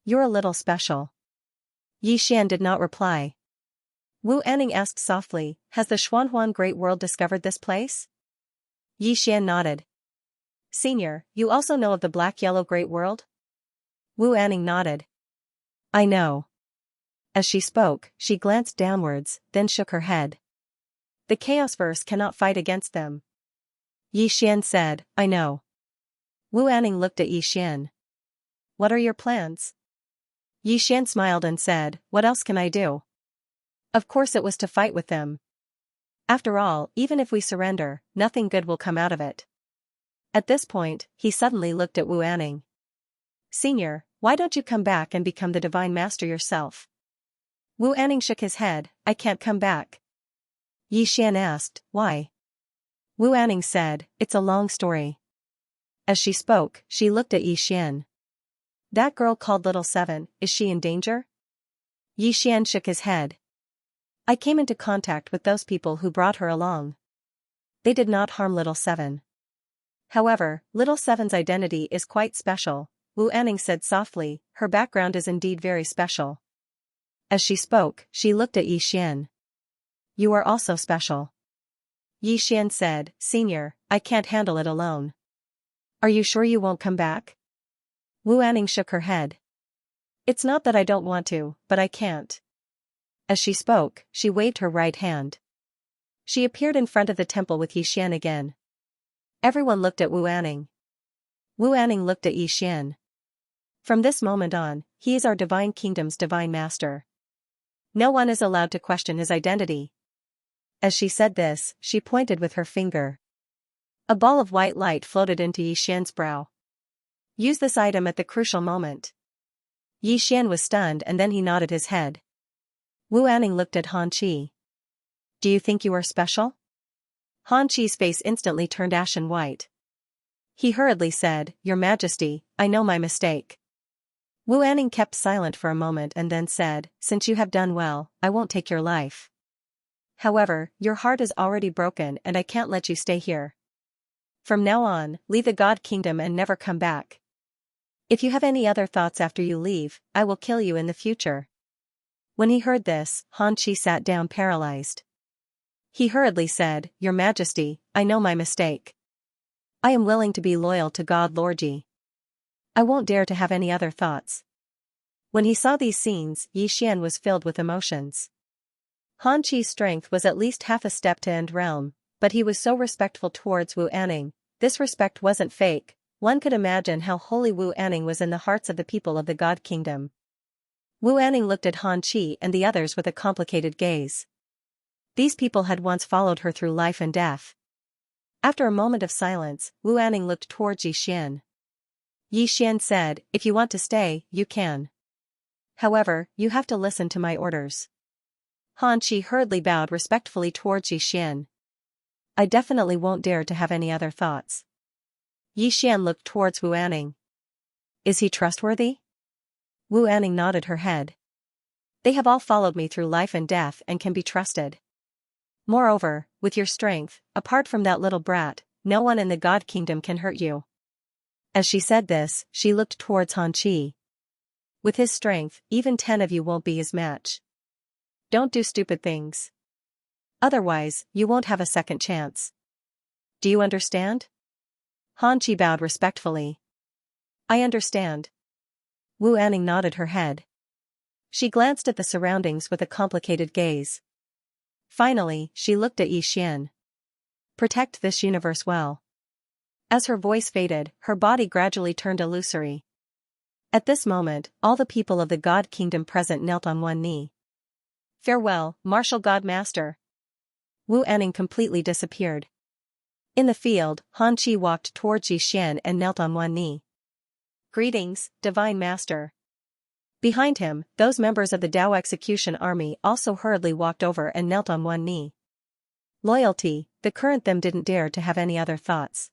You're a little special. Yi Xian did not reply. Wu Anning asked softly, has the Xuanhuan Great World discovered this place? Yi Xian nodded. Senior, you also know of the Black-Yellow Great World? Wu Anning nodded. I know. As she spoke, she glanced downwards, then shook her head. The Chaos Verse cannot fight against them. Yi Xian said, I know. Wu Anning looked at Yi Xian. What are your plans? Yi Xian smiled and said, what else can I do? Of course it was to fight with them. After all, even if we surrender, nothing good will come out of it. At this point, he suddenly looked at Wu Anning. Senior, why don't you come back and become the Divine Master yourself? Wu Anning shook his head, I can't come back. Yi Xian asked, why? Wu Anning said, it's a long story. As she spoke, she looked at Yi Xian. That girl called Little Seven, is she in danger? Yi Xian shook his head. I came into contact with those people who brought her along. They did not harm Little Seven. However, Little Seven's identity is quite special, Wu Anning said softly, her background is indeed very special. As she spoke, she looked at Yi Xian. You are also special. Yi Xian said, Senior, I can't handle it alone. Are you sure you won't come back? Wu Anning shook her head. It's not that I don't want to, but I can't. As she spoke, she waved her right hand. She appeared in front of the temple with Yi Xian again. Everyone looked at Wu Anning. Wu Anning looked at Yi Xian. From this moment on, he is our divine kingdom's divine master. No one is allowed to question his identity. As she said this, she pointed with her finger. A ball of white light floated into Yi Xian's brow. Use this item at the crucial moment. Yi Xian was stunned and then he nodded his head. Wu Anning looked at Han Qi. Do you think you are special? Han Qi's face instantly turned ashen white. He hurriedly said, Your Majesty, I know my mistake. Wu Anning kept silent for a moment and then said, Since you have done well, I won't take your life. However, your heart is already broken and I can't let you stay here. From now on, leave the God Kingdom and never come back. If you have any other thoughts after you leave, I will kill you in the future. When he heard this, Han Qi sat down paralyzed. He hurriedly said, Your Majesty, I know my mistake. I am willing to be loyal to God Lord Yi. I won't dare to have any other thoughts. When he saw these scenes, Yi Xian was filled with emotions. Han Qi's strength was at least half a step to end realm, but he was so respectful towards Wu Anning. This respect wasn't fake. One could imagine how holy Wu Anning was in the hearts of the people of the God Kingdom. Wu Anning looked at Han Qi and the others with a complicated gaze. These people had once followed her through life and death. After a moment of silence, Wu Anning looked towards Yi Xian. Yi Xian said, If you want to stay, you can. However, you have to listen to my orders. Han Qi hurriedly bowed respectfully towards Yi Xian. I definitely won't dare to have any other thoughts. Yi Xian looked towards Wu Anning. Is he trustworthy? Wu Anning nodded her head. They have all followed me through life and death and can be trusted. Moreover, with your strength, apart from that little brat, no one in the God Kingdom can hurt you. As she said this, she looked towards Han Qi. With his strength, even 10 of you won't be his match. Don't do stupid things. Otherwise, you won't have a second chance. Do you understand? Han Qi bowed respectfully. I understand. Wu Anning nodded her head. She glanced at the surroundings with a complicated gaze. Finally, she looked at Yi Xian. Protect this universe well. As her voice faded, her body gradually turned illusory. At this moment, all the people of the God Kingdom present knelt on one knee. Farewell, Martial God Master. Wu Anning completely disappeared. In the field, Han Qi walked towards Yi Xian and knelt on one knee. Greetings, Divine Master. Behind him, those members of the Dao Execution Army also hurriedly walked over and knelt on one knee. Loyalty, the current them didn't dare to have any other thoughts.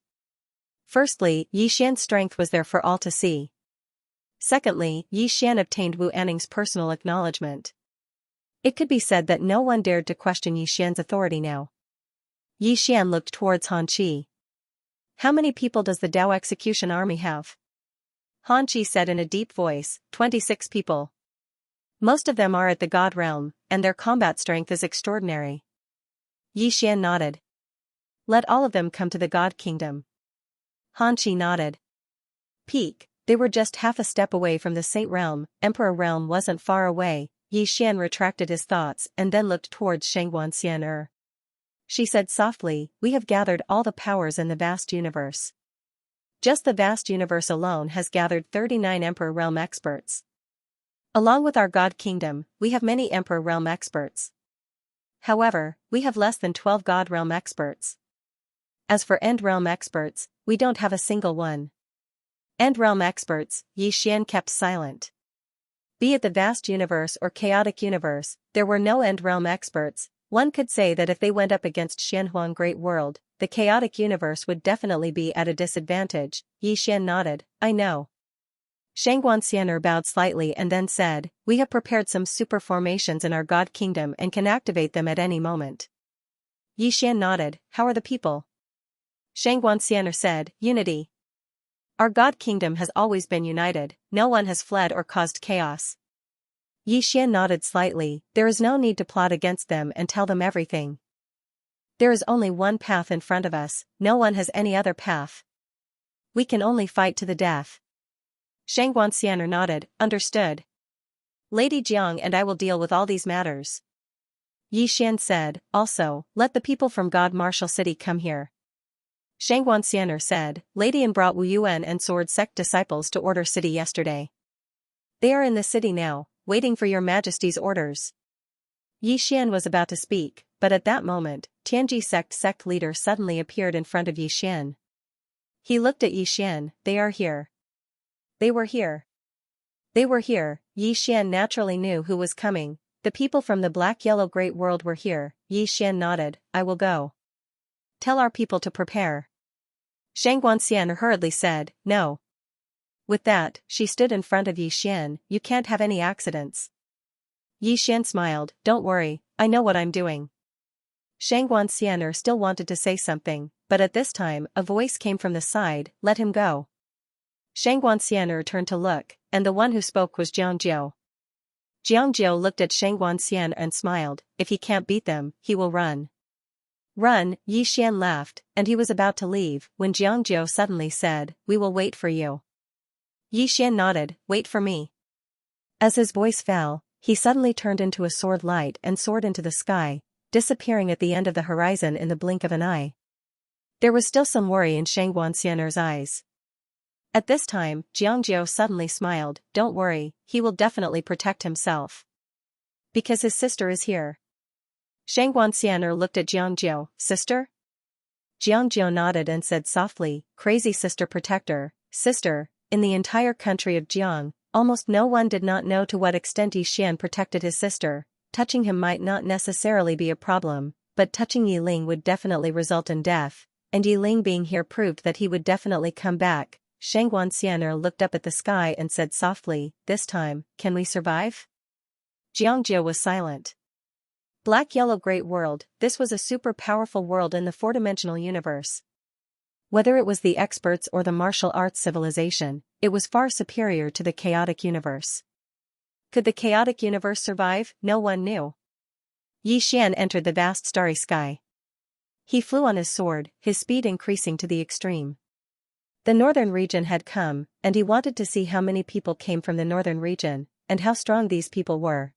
Firstly, Yi Xian's strength was there for all to see. Secondly, Yi Xian obtained Wu Anning's personal acknowledgement. It could be said that no one dared to question Yi Xian's authority now. Yi Xian looked towards Han Qi. How many people does the Dao Execution Army have? Han Qi said in a deep voice, 26 people. Most of them are at the God realm, and their combat strength is extraordinary. Yi Xian nodded. Let all of them come to the God Kingdom. Han Qi nodded. Peak, they were just half a step away from the Saint Realm, Emperor Realm wasn't far away. Yi Xian retracted his thoughts and then looked towards Xianxia. She said softly, we have gathered all the powers in the vast universe. Just the vast universe alone has gathered 39 Emperor Realm experts. Along with our God Kingdom, we have many Emperor Realm experts. However, we have less than 12 God Realm experts. As for End Realm experts, we don't have a single one. End Realm experts, Yi Xian kept silent. Be it the vast universe or chaotic universe, there were no End Realm experts. One could say that if they went up against Xianhuang Great World, the chaotic universe would definitely be at a disadvantage. Yi Xian nodded, I know. Xianxia bowed slightly and then said, we have prepared some super formations in our God Kingdom and can activate them at any moment. Yi Xian nodded, how are the people? Xianxia said, unity. Our God Kingdom has always been united, no one has fled or caused chaos. Yi Xian nodded slightly, there is no need to plot against them and tell them everything. There is only one path in front of us, no one has any other path. We can only fight to the death. Xianxia nodded, understood. Lady Jiang and I will deal with all these matters. Yi Xian said, also, let the people from God Martial City come here. Xianxia said, Lady An brought Wu Yuan and Sword Sect disciples to Order City yesterday. They are in the city now, waiting for your Majesty's orders. Yi Xian was about to speak, but at that moment, Tianji sect leader suddenly appeared in front of Yi Xian. He looked at Yi Xian, they are here. They were here. They were here. Yi Xian naturally knew who was coming. The people from the Black-Yellow Great World were here. Yi Xian nodded, I will go. Tell our people to prepare. Xianxia hurriedly said, no. With that, she stood in front of Yi Xian, you can't have any accidents. Yi Xian smiled, don't worry, I know what I'm doing. Xianxia still wanted to say something, but at this time, a voice came from the side, let him go. Xianxia turned to look, and the one who spoke was Jiangjiu. Jiangjiu looked at Xianxia and smiled, if he can't beat them, he will run. Run, Yi Xian laughed, and he was about to leave, when Jiangjiu suddenly said, we will wait for you. Yi Xian nodded, wait for me. As his voice fell, he suddenly turned into a sword light and soared into the sky, disappearing at the end of the horizon in the blink of an eye. There was still some worry in Xianxia eyes. At this time, Jiangjiu suddenly smiled, don't worry, he will definitely protect himself. Because his sister is here. Xianxia looked at Jiangjiu, sister? Jiangjiu nodded and said softly, crazy sister protector, sister. In the entire country of Jiang, almost no one did not know to what extent Yi Xian protected his sister. Touching him might not necessarily be a problem, but touching Yi Ling would definitely result in death, and Yi Ling being here proved that he would definitely come back. Xianxia looked up at the sky and said softly, "This time, can we survive?" Xianxia was silent. Black-yellow great world, this was a super powerful world in the four-dimensional universe. Whether it was the experts or the martial arts civilization, it was far superior to the chaotic universe. Could the chaotic universe survive? No one knew. Yi Xian entered the vast starry sky. He flew on his sword, his speed increasing to the extreme. The northern region had come, and he wanted to see how many people came from the northern region, and how strong these people were.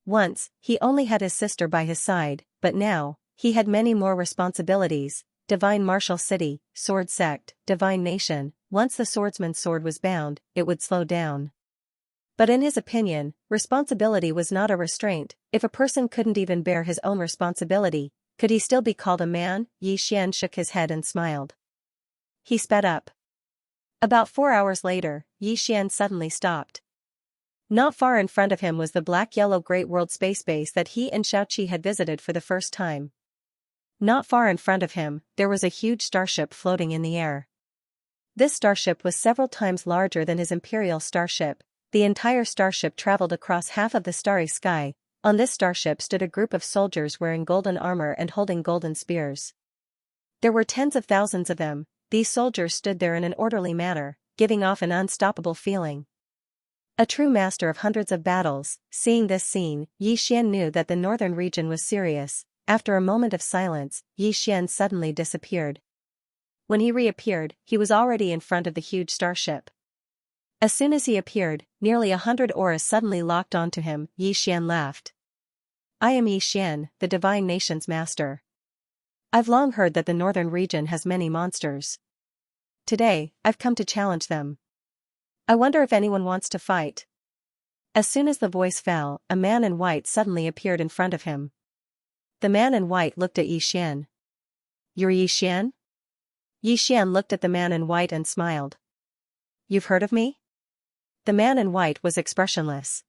Once, he only had his sister by his side, but now, he had many more responsibilities: divine martial city, sword sect, divine nation. Once the swordsman's sword was bound, it would slow down. But in his opinion, responsibility was not a restraint. If a person couldn't even bear his own responsibility, could he still be called a man? Yi Xian shook his head and smiled. He sped up. About 4 hours later, Yi Xian suddenly stopped. Not far in front of him was the black-yellow Great World Space Base that he and Xiaoqi had visited for the first time. Not far in front of him, there was a huge starship floating in the air. This starship was several times larger than his Imperial starship. The entire starship traveled across half of the starry sky. On this starship stood a group of soldiers wearing golden armor and holding golden spears. There were tens of thousands of them. These soldiers stood there in an orderly manner, giving off an unstoppable feeling. A true master of hundreds of battles. Seeing this scene, Yi Xian knew that the northern region was serious. After a moment of silence, Yi Xian suddenly disappeared. When he reappeared, he was already in front of the huge starship. As soon as he appeared, nearly 100 auras suddenly locked onto him. Yi Xian laughed. "I am Yi Xian, the divine nation's master. I've long heard that the northern region has many monsters. Today, I've come to challenge them. I wonder if anyone wants to fight." As soon as the voice fell, a man in white suddenly appeared in front of him. The man in white looked at Yi Xian. "You're Yi Xian?" Yi Xian looked at the man in white and smiled. "You've heard of me?" The man in white was expressionless.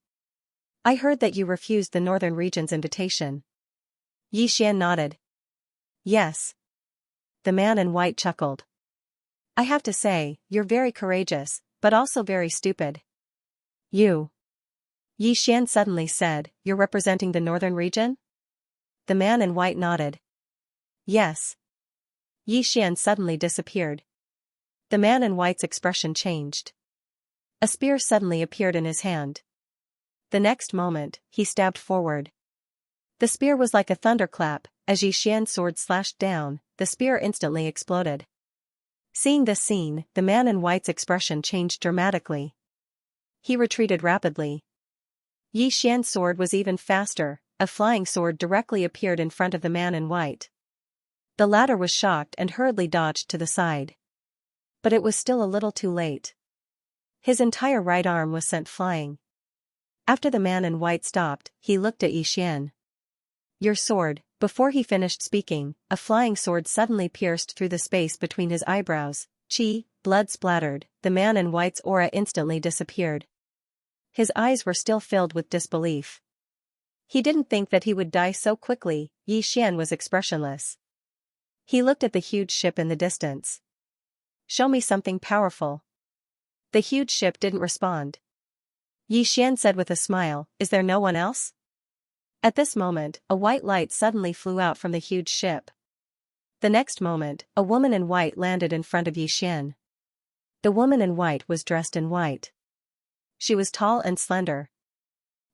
"I heard that you refused the northern region's invitation." Yi Xian nodded. "Yes." The man in white chuckled. "I have to say, you're very courageous, but also very stupid." "You?" Yi Xian suddenly said, "You're representing the northern region?" The man in white nodded. "Yes." Yi Xian suddenly disappeared. The man in white's expression changed. A spear suddenly appeared in his hand. The next moment, he stabbed forward. The spear was like a thunderclap. As Yi Xian's sword slashed down, the spear instantly exploded. Seeing this scene, the man in white's expression changed dramatically. He retreated rapidly. Yi Xian's sword was even faster. A flying sword directly appeared in front of the man in white. The latter was shocked and hurriedly dodged to the side. But it was still a little too late. His entire right arm was sent flying. After the man in white stopped, he looked at Yi Xian. "Your sword." Before he finished speaking, a flying sword suddenly pierced through the space between his eyebrows. Chi, blood splattered. The man in white's aura instantly disappeared. His eyes were still filled with disbelief. He didn't think that he would die so quickly. Yi Xian was expressionless. He looked at the huge ship in the distance. "Show me something powerful." The huge ship didn't respond. Yi Xian said with a smile, "Is there no one else?" At this moment, a white light suddenly flew out from the huge ship. The next moment, a woman in white landed in front of Yi Xian. The woman in white was dressed in white. She was tall and slender.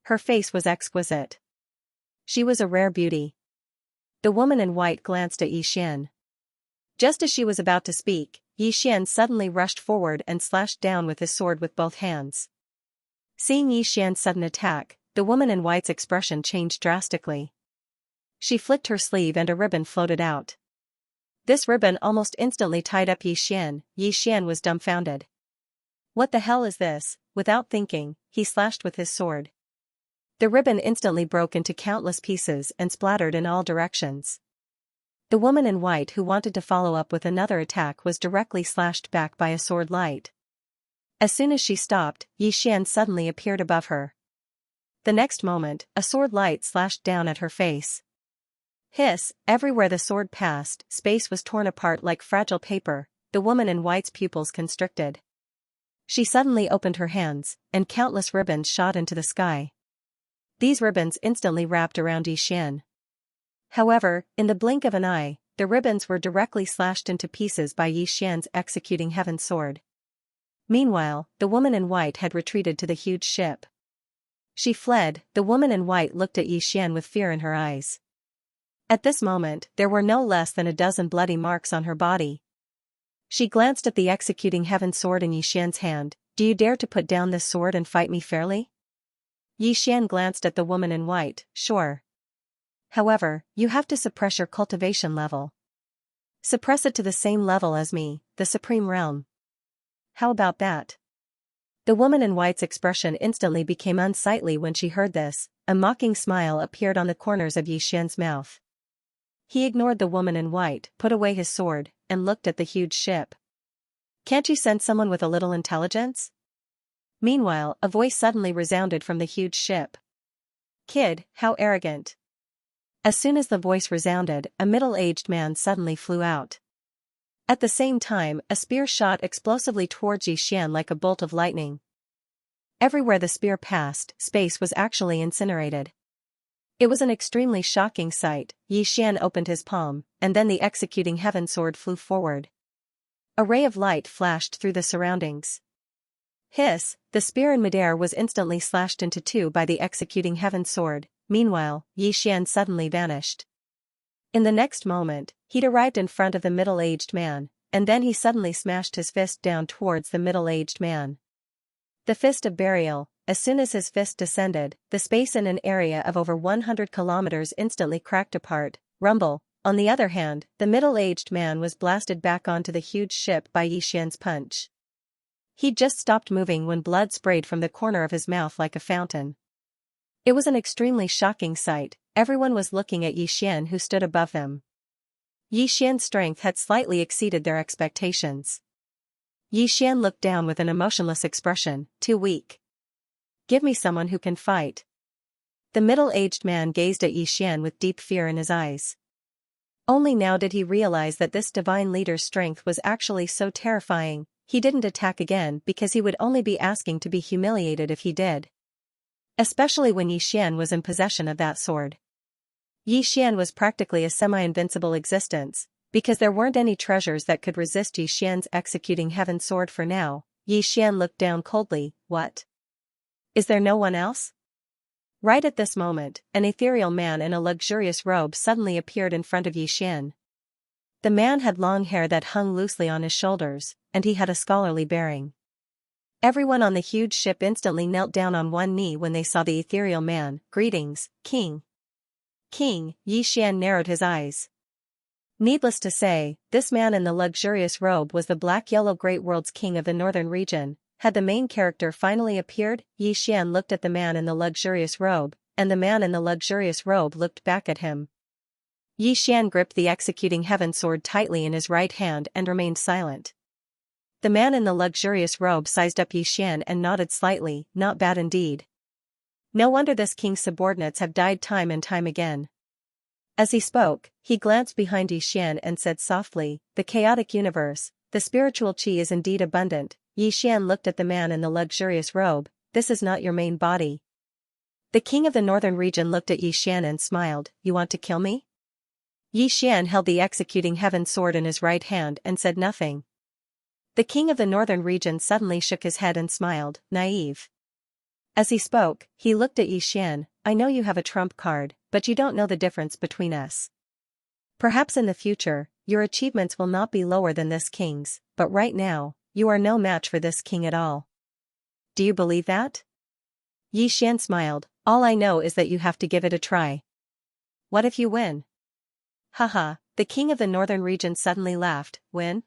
Her face was exquisite. She was a rare beauty. The woman in white glanced at Yi Xian. Just as she was about to speak, Yi Xian suddenly rushed forward and slashed down with his sword with both hands. Seeing Yi Xian's sudden attack, the woman in white's expression changed drastically. She flicked her sleeve and a ribbon floated out. This ribbon almost instantly tied up Yi Xian. Yi Xian was dumbfounded. "What the hell is this?" Without thinking, he slashed with his sword. The ribbon instantly broke into countless pieces and splattered in all directions. The woman in white who wanted to follow up with another attack was directly slashed back by a sword light. As soon as she stopped, Yi Xian suddenly appeared above her. The next moment, a sword light slashed down at her face. Hiss, everywhere the sword passed, space was torn apart like fragile paper, the woman in white's pupils constricted. She suddenly opened her hands, and countless ribbons shot into the sky. These ribbons instantly wrapped around Xian. However, in the blink of an eye, the ribbons were directly slashed into pieces by Xian's executing heaven sword. Meanwhile, the woman in white had retreated to the huge ship. She fled. The woman in white looked at Xian with fear in her eyes. At this moment, there were no less than a dozen bloody marks on her body. She glanced at the executing heaven sword in Xian's hand. Do you dare to put down this sword and fight me fairly? Xian glanced at the woman in white. Sure. However, you have to suppress your cultivation level. Suppress it to the same level as me, the supreme realm. How about that? The woman in white's expression instantly became unsightly when she heard this. A mocking smile appeared on the corners of Xian's mouth. He ignored the woman in white, put away his sword, and looked at the huge ship. Can't you send someone with a little intelligence? Meanwhile, a voice suddenly resounded from the huge ship. Kid, how arrogant. As soon as the voice resounded, a middle-aged man suddenly flew out. At the same time, a spear shot explosively towards Xian like a bolt of lightning. Everywhere the spear passed, space was actually incinerated. It was an extremely shocking sight. Xian opened his palm, and then the executing heaven sword flew forward. A ray of light flashed through the surroundings. Hiss, the spear in midair was instantly slashed into two by the executing heaven sword. Meanwhile, Xian suddenly vanished. In the next moment, he'd arrived in front of the middle-aged man, and then he suddenly smashed his fist down towards the middle-aged man. The fist of burial. As soon as his fist descended, the space in an area of over 100 kilometers instantly cracked apart. Rumble. On the other hand, the middle-aged man was blasted back onto the huge ship by Xian's punch. He'd just stopped moving when blood sprayed from the corner of his mouth like a fountain. It was an extremely shocking sight. Everyone was looking at Xian, who stood above them. Xian's strength had slightly exceeded their expectations. Xian looked down with an emotionless expression. Too weak. Give me someone who can fight. The middle-aged man gazed at Xian with deep fear in his eyes. Only now did he realize that this divine leader's strength was actually so terrifying. He didn't attack again because he would only be asking to be humiliated if he did. Especially when Xian was in possession of that sword. Xian was practically a semi-invincible existence, because there weren't any treasures that could resist Xian's executing heaven sword for now. Xian looked down coldly. What? Is there no one else? Right at this moment, an ethereal man in a luxurious robe suddenly appeared in front of Xian. The man had long hair that hung loosely on his shoulders, and he had a scholarly bearing. Everyone on the huge ship instantly knelt down on one knee when they saw the ethereal man. Greetings, King. King, Xian narrowed his eyes. Needless to say, this man in the luxurious robe was the Black-Yellow Great World's king of the northern region. Had the main character finally appeared? Xian looked at the man in the luxurious robe, and the man in the luxurious robe looked back at him. Xian gripped the executing heaven sword tightly in his right hand and remained silent. The man in the luxurious robe sized up Xian and nodded slightly. Not bad indeed. No wonder this king's subordinates have died time and time again. As he spoke, he glanced behind Xian and said softly, the chaotic universe, the spiritual chi is indeed abundant. Xian looked at the man in the luxurious robe. This is not your main body. The king of the northern region looked at Xian and smiled. You want to kill me? Xian held the executing heaven sword in his right hand and said nothing. The king of the northern region suddenly shook his head and smiled. Naive. As he spoke, he looked at Xian. I know you have a trump card, but you don't know the difference between us. Perhaps in the future, your achievements will not be lower than this king's, but right now, you are no match for this king at all. Do you believe that? Xian smiled. All I know is that you have to give it a try. What if you win? Haha, the king of the northern region suddenly laughed. Win?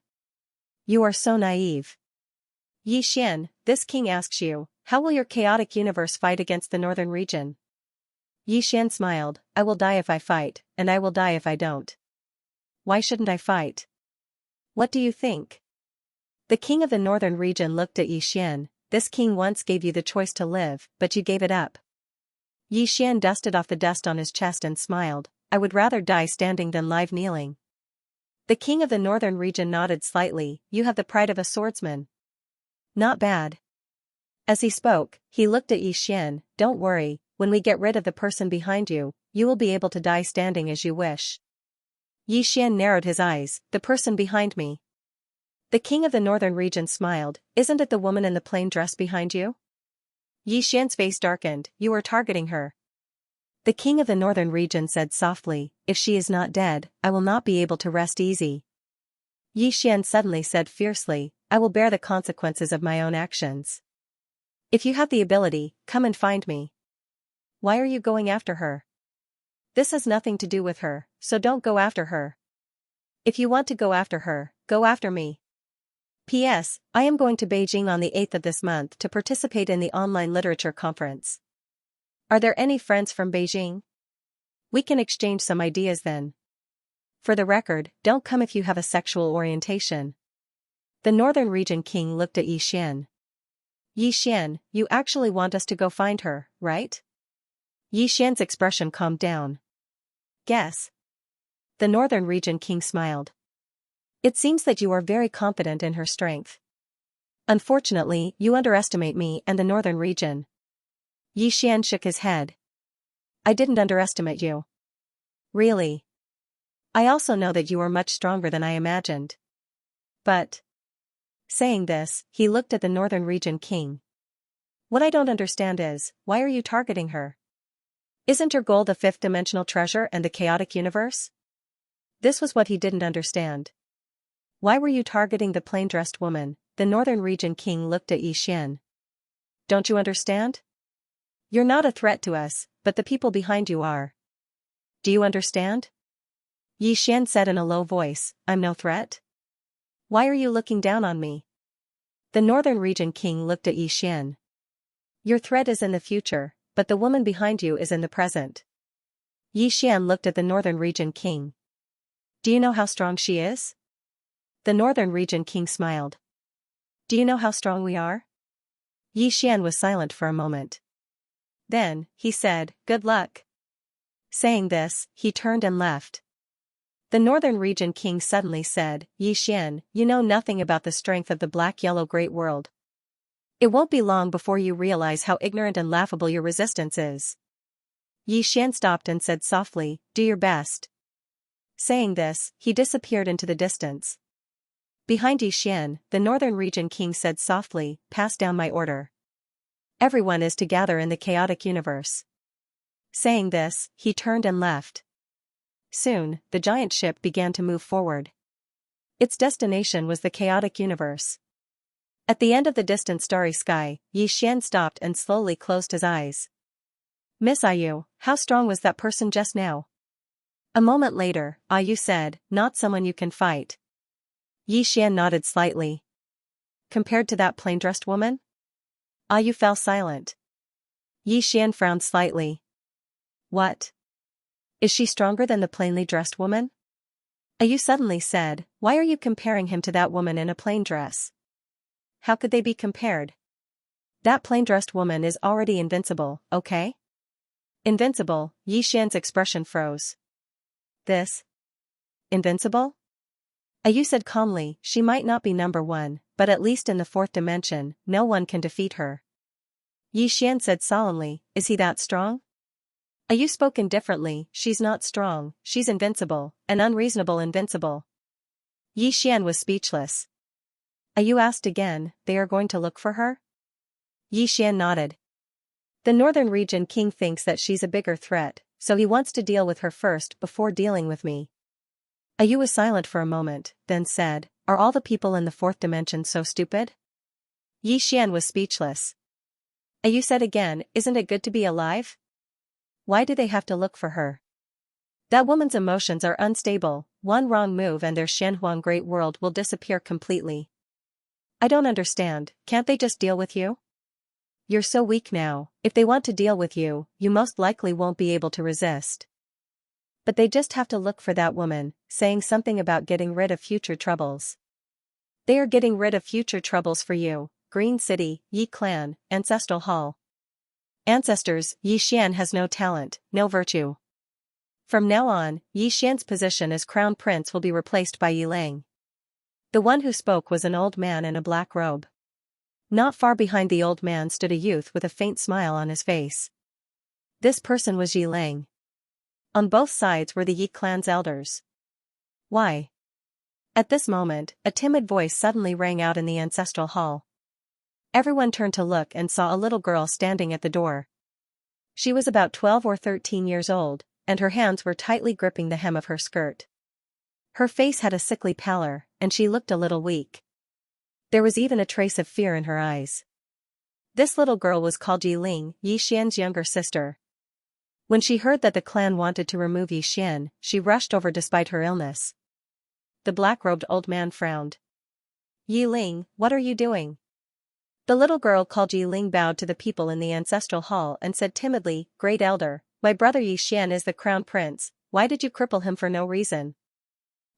You are so naive. Xian, this king asks you, how will your chaotic universe fight against the northern region? Xian smiled. I will die if I fight, and I will die if I don't. Why shouldn't I fight? What do you think? The king of the northern region looked at Xian. This king once gave you the choice to live, but you gave it up. Xian dusted off the dust on his chest and smiled. I would rather die standing than live kneeling. The king of the northern region nodded slightly. You have the pride of a swordsman. Not bad. As he spoke, he looked at Xian. Don't worry, when we get rid of the person behind you, you will be able to die standing as you wish. Xian narrowed his eyes. The person behind me. The king of the northern region smiled. Isn't it the woman in the plain dress behind you? Xian's face darkened. You are targeting her. The king of the northern region said softly, if she is not dead, I will not be able to rest easy. Xian suddenly said fiercely, I will bear the consequences of my own actions. If you have the ability, come and find me. Why are you going after her? This has nothing to do with her, so don't go after her. If you want to go after her, go after me. P.S. I am going to Beijing on the 8th of this month to participate in the online literature conference. Are there any friends from Beijing? We can exchange some ideas then. For the record, don't come if you have a sexual orientation. The northern region king looked at Xian. Xian, you actually want us to go find her, right? Xian's expression calmed down. Guess. The northern region king smiled. It seems that you are very confident in her strength. Unfortunately, you underestimate me and the northern region. Xian shook his head. I didn't underestimate you. Really? I also know that you are much stronger than I imagined. But. Saying this, he looked at the northern region king. What I don't understand is, why are you targeting her? Isn't your goal the fifth-dimensional treasure and the chaotic universe? This was what he didn't understand. Why were you targeting the plain-dressed woman? The northern region king looked at Xian. Don't you understand? You're not a threat to us, but the people behind you are. Do you understand? Xian said in a low voice, I'm no threat? Why are you looking down on me? The northern region king looked at Xian. Your threat is in the future, but the woman behind you is in the present. Xian looked at the northern region king. Do you know how strong she is? The northern region king smiled. Do you know how strong we are? Xian was silent for a moment. Then, he said, good luck. Saying this, he turned and left. The northern region king suddenly said, Xian, you know nothing about the strength of the black-yellow great world. It won't be long before you realize how ignorant and laughable your resistance is. Xian stopped and said softly, do your best. Saying this, he disappeared into the distance. Behind Xian, the northern region king said softly, pass down my order. Everyone is to gather in the chaotic universe. Saying this, he turned and left. Soon, the giant ship began to move forward. Its destination was the chaotic universe. At the end of the distant starry sky, Xian stopped and slowly closed his eyes. Miss Ayu, how strong was that person just now? A moment later, Ayu said, not someone you can fight. Xian nodded slightly. Compared to that plain-dressed woman? Ayu fell silent. Xian frowned slightly. What? Is she stronger than the plainly dressed woman? Ayu suddenly said, why are you comparing him to that woman in a plain dress? How could they be compared? That plain-dressed woman is already invincible, okay? Invincible, Xian's expression froze. This? Invincible? Ayu said calmly, she might not be number one, but at least in the fourth dimension, no one can defeat her. Xian said solemnly, is he that strong? Ayu spoke indifferently, she's not strong, she's invincible, an unreasonable invincible. Xian was speechless. Ayu asked again, they are going to look for her? Xian nodded. The northern region king thinks that she's a bigger threat, so he wants to deal with her first before dealing with me. Ayu was silent for a moment, then said, are all the people in the fourth dimension so stupid? Xian was speechless. Ayu said again, isn't it good to be alive? Why do they have to look for her? That woman's emotions are unstable, one wrong move and their Shenhuang great world will disappear completely. I don't understand, can't they just deal with you? You're so weak now, if they want to deal with you, you most likely won't be able to resist. But they just have to look for that woman, saying something about getting rid of future troubles. They are getting rid of future troubles for you, Green City, Yi Clan, Ancestral Hall. Ancestors, Xian has no talent, no virtue. From now on, Yi Xian's position as crown prince will be replaced by Yi Lang. The one who spoke was an old man in a black robe. Not far behind the old man stood a youth with a faint smile on his face. This person was Yi Lang. On both sides were the Yi clan's elders. Why? At this moment, a timid voice suddenly rang out in the ancestral hall. Everyone turned to look and saw a little girl standing at the door. She was about 12 or 13 years old, and her hands were tightly gripping the hem of her skirt. Her face had a sickly pallor, and she looked a little weak. There was even a trace of fear in her eyes. This little girl was called Yi Ling, Yi Xian's younger sister. When she heard that the clan wanted to remove Yi Xian, she rushed over despite her illness. The black-robed old man frowned. Yi Ling, what are you doing? The little girl called Yi Ling bowed to the people in the ancestral hall and said timidly, Great Elder, my brother Yi Xian is the crown prince, why did you cripple him for no reason?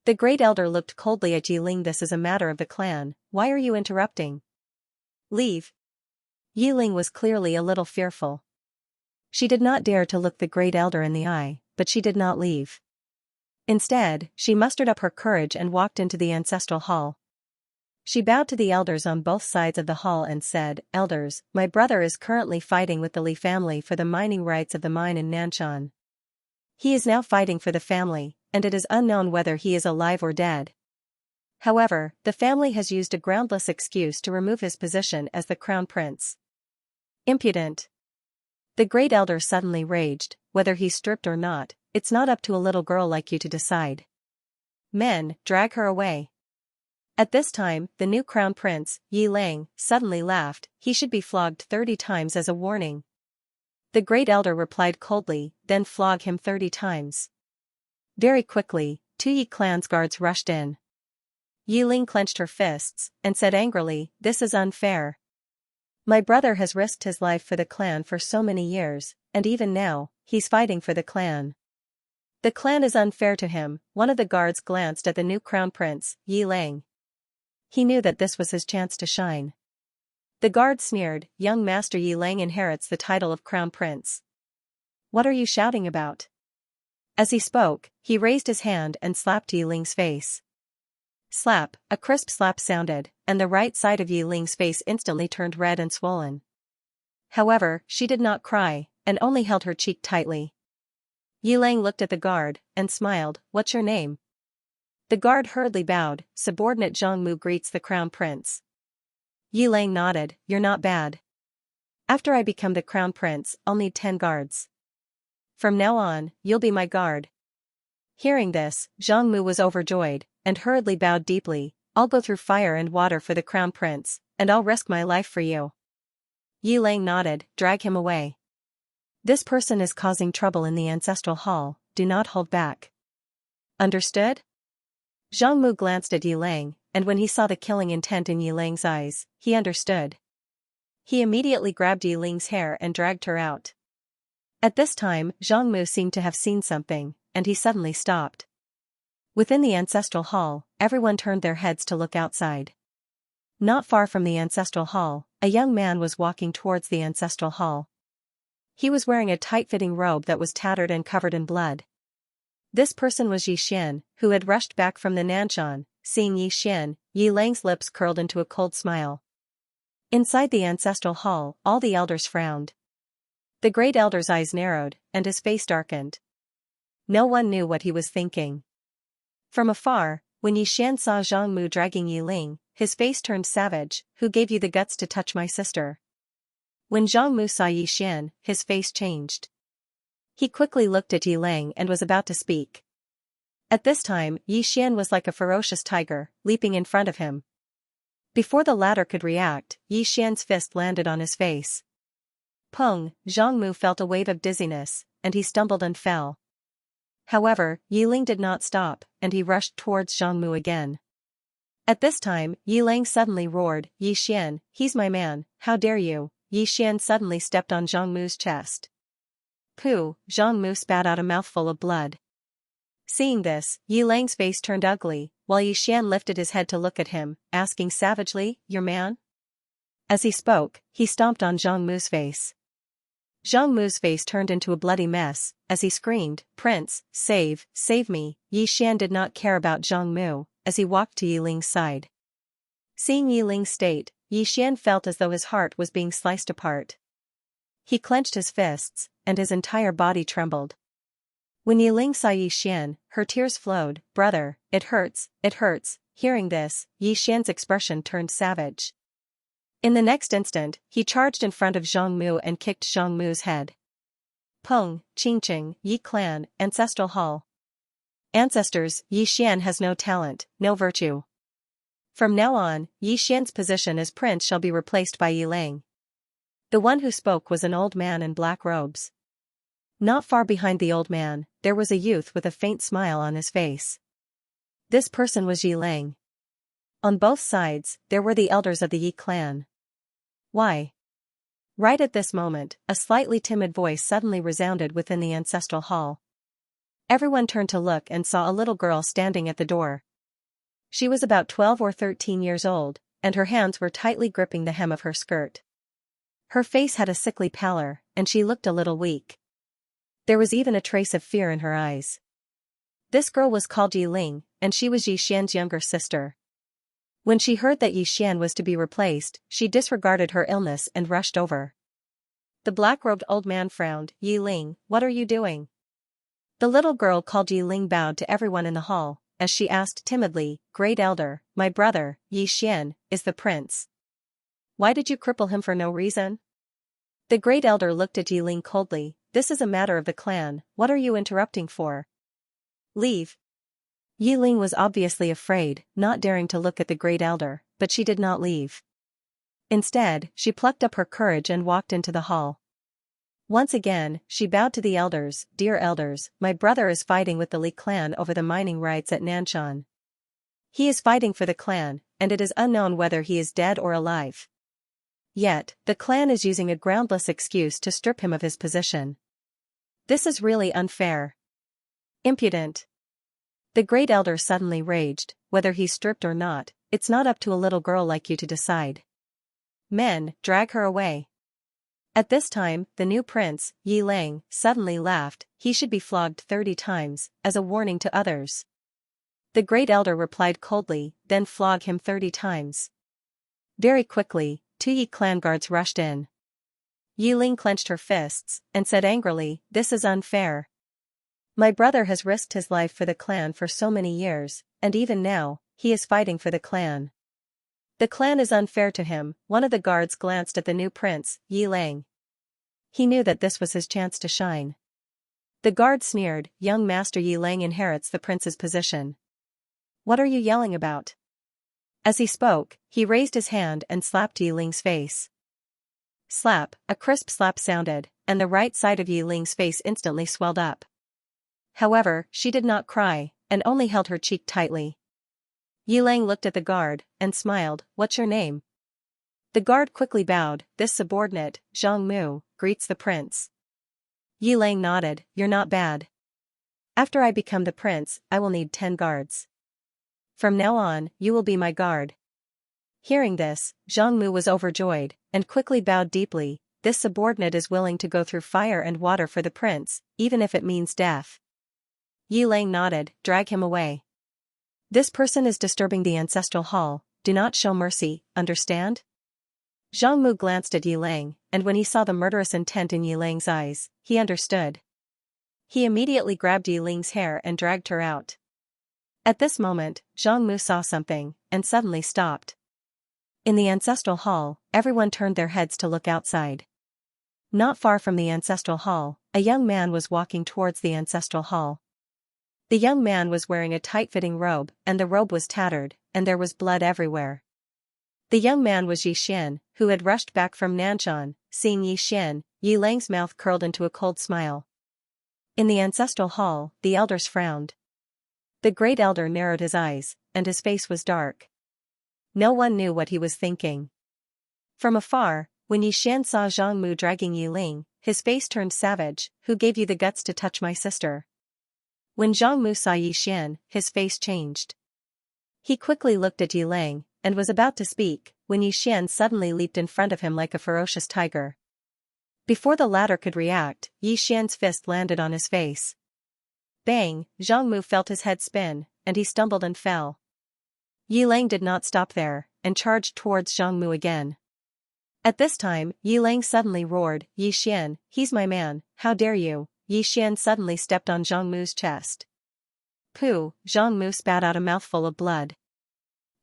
The Great Elder looked coldly at Yi Ling. This is a matter of the clan, why are you interrupting? Leave. Yi Ling was clearly a little fearful. She did not dare to look the Great Elder in the eye, but she did not leave. Instead, she mustered up her courage and walked into the ancestral hall. She bowed to the elders on both sides of the hall and said, Elders, my brother is currently fighting with the Li family for the mining rights of the mine in Nanshan. He is now fighting for the family, and it is unknown whether he is alive or dead. However, the family has used a groundless excuse to remove his position as the crown prince. Impudent. The Great Elder suddenly raged, whether he's stripped or not, it's not up to a little girl like you to decide. Men, drag her away. At this time, the new crown prince, Yi Lang, suddenly laughed, he should be flogged 30 times as a warning. The Great Elder replied coldly, then flog him 30 times. Very quickly, 2 Yi clan's guards rushed in. Yi Ling clenched her fists, and said angrily, this is unfair. My brother has risked his life for the clan for so many years, and even now, he's fighting for the clan. The clan is unfair to him. One of the guards glanced at the new crown prince, Yi Lang. He knew that this was his chance to shine. The guard sneered, young master Yi Lang inherits the title of crown prince. What are you shouting about? As he spoke, he raised his hand and slapped Yi Ling's face. Slap, a crisp slap sounded, and the right side of Yi Ling's face instantly turned red and swollen. However, she did not cry, and only held her cheek tightly. Yi Lang looked at the guard, and smiled, what's your name? The guard hurriedly bowed, subordinate Zhongmu greets the crown prince. Yi Lang nodded, you're not bad. After I become the crown prince, I'll need 10 guards. From now on, you'll be my guard. Hearing this, Zhongmu was overjoyed, and hurriedly bowed deeply, I'll go through fire and water for the crown prince, and I'll risk my life for you. Yi Lang nodded, drag him away. This person is causing trouble in the ancestral hall, do not hold back. Understood? Zhongmu glanced at Yi Lang, and when he saw the killing intent in Yi Lang's eyes, he understood. He immediately grabbed Yi Ling's hair and dragged her out. At this time, Zhongmu seemed to have seen something, and he suddenly stopped. Within the ancestral hall, everyone turned their heads to look outside. Not far from the ancestral hall, a young man was walking towards the ancestral hall. He was wearing a tight-fitting robe that was tattered and covered in blood. This person was Yi Xian, who had rushed back from the Nanshan. Seeing Yi Xian, Yi Lang's lips curled into a cold smile. Inside the ancestral hall, all the elders frowned. The Great Elder's eyes narrowed, and his face darkened. No one knew what he was thinking. From afar, when Yi Xian saw Zhongmu dragging Yi Ling, his face turned savage, who gave you the guts to touch my sister? When Zhongmu saw Yi Xian, his face changed. He quickly looked at Yi Lang and was about to speak. At this time, Yi Xian was like a ferocious tiger, leaping in front of him. Before the latter could react, Yi Xian's fist landed on his face. Pung, Zhongmu felt a wave of dizziness, and he stumbled and fell. However, Yi Ling did not stop, and he rushed towards Zhongmu again. At this time, Yi Lang suddenly roared, Yi Xian, he's my man, how dare you? Yi Xian suddenly stepped on Zhongmu's chest. Pooh, Zhongmu spat out a mouthful of blood. Seeing this, Yi Lang's face turned ugly, while Yi Xian lifted his head to look at him, asking savagely, your man? As he spoke, he stomped on Zhongmu's face. Zhang Mu's face turned into a bloody mess, as he screamed, "Prince, save me." Yi Xian did not care about Zhang Mu, as he walked to Yi Ling's side. Seeing Yi Ling's state, Yi Xian felt as though his heart was being sliced apart. He clenched his fists, and his entire body trembled. When Yi Ling saw Yi Xian, her tears flowed. "Brother, it hurts, it hurts." Hearing this, Yi Xian's expression turned savage. In the next instant, he charged in front of Zhang Mu and kicked Zhang Mu's head. Peng, Qingqing, Yi Clan, Ancestral Hall. Ancestors, Yi Xian has no talent, no virtue. From now on, Yi Xian's position as prince shall be replaced by Yi Ling. The one who spoke was an old man in black robes. Not far behind the old man, there was a youth with a faint smile on his face. This person was Yi Ling. On both sides, there were the elders of the Yi clan. Why? Right at this moment, a slightly timid voice suddenly resounded within the ancestral hall. Everyone turned to look and saw a little girl standing at the door. She was about 12 or 13 years old, and her hands were tightly gripping the hem of her skirt. Her face had a sickly pallor, and she looked a little weak. There was even a trace of fear in her eyes. This girl was called Yi Ling, and she was Yi Xian's younger sister. When she heard that Yi Xian was to be replaced, she disregarded her illness and rushed over. The black-robed old man frowned. "Yi Ling, what are you doing?" The little girl called Yi Ling bowed to everyone in the hall, as she asked timidly, "Great elder, my brother, Yi Xian, is the prince. Why did you cripple him for no reason?" The great elder looked at Yi Ling coldly. "This is a matter of the clan, what are you interrupting for? Leave." Yi Ling was obviously afraid, not daring to look at the great elder, but she did not leave. Instead, she plucked up her courage and walked into the hall. Once again, she bowed to the elders. "Dear elders, my brother is fighting with the Li clan over the mining rights at Nanshan. He is fighting for the clan, and it is unknown whether he is dead or alive. Yet, the clan is using a groundless excuse to strip him of his position. This is really unfair. Impudent." The great elder suddenly raged. "Whether he's stripped or not, it's not up to a little girl like you to decide. Men, drag her away." At this time, the new prince, Yi Ling, suddenly laughed. "He should be flogged 30 times, as a warning to others." The great elder replied coldly, "Then flog him 30 times. Very quickly, 2 Yi clan guards rushed in. Yi Ling clenched her fists, and said angrily, "This is unfair. My brother has risked his life for the clan for so many years, and even now, he is fighting for the clan. The clan is unfair to him." One of the guards glanced at the new prince, Yi Ling. He knew that this was his chance to shine. The guard sneered, "Young Master Yi Ling inherits the prince's position. What are you yelling about?" As he spoke, he raised his hand and slapped Yi Ling's face. Slap, a crisp slap sounded, and the right side of Yi Ling's face instantly swelled up. However, she did not cry, and only held her cheek tightly. Yi Ling looked at the guard, and smiled. "What's your name?" The guard quickly bowed. "This subordinate, Zhang Mu, greets the prince." Yi Ling nodded. "You're not bad. After I become the prince, I will need 10 guards. From now on, you will be my guard." Hearing this, Zhang Mu was overjoyed, and quickly bowed deeply. "This subordinate is willing to go through fire and water for the prince, even if it means death." Yi Ling nodded. "Drag him away. This person is disturbing the ancestral hall, do not show mercy, understand?" Zhang Mu glanced at Yi Ling, and when he saw the murderous intent in Yi Ling's eyes, he understood. He immediately grabbed Yi Ling's hair and dragged her out. At this moment, Zhang Mu saw something, and suddenly stopped. In the ancestral hall, everyone turned their heads to look outside. Not far from the ancestral hall, a young man was walking towards the ancestral hall. The young man was wearing a tight-fitting robe, and the robe was tattered, and there was blood everywhere. The young man was Yi Xian, who had rushed back from Nanshan. Seeing Yi Xian, Yi Ling's mouth curled into a cold smile. In the ancestral hall, the elders frowned. The great elder narrowed his eyes, and his face was dark. No one knew what he was thinking. From afar, when Yi Xian saw Zhang Mu dragging Yi Ling, his face turned savage. "Who gave you the guts to touch my sister?" When Zhang Mu saw Yi Xian, his face changed. He quickly looked at Yi Ling, and was about to speak, when Yi Xian suddenly leaped in front of him like a ferocious tiger. Before the latter could react, Yi Xian's fist landed on his face. Bang! Zhang Mu felt his head spin, and he stumbled and fell. Yi Lang did not stop there, and charged towards Zhang Mu again. At this time, Yi Lang suddenly roared, "Yi Xian, he's my man, how dare you!" Yi Xian suddenly stepped on Zhang Mu's chest. Pooh! Zhang Mu spat out a mouthful of blood.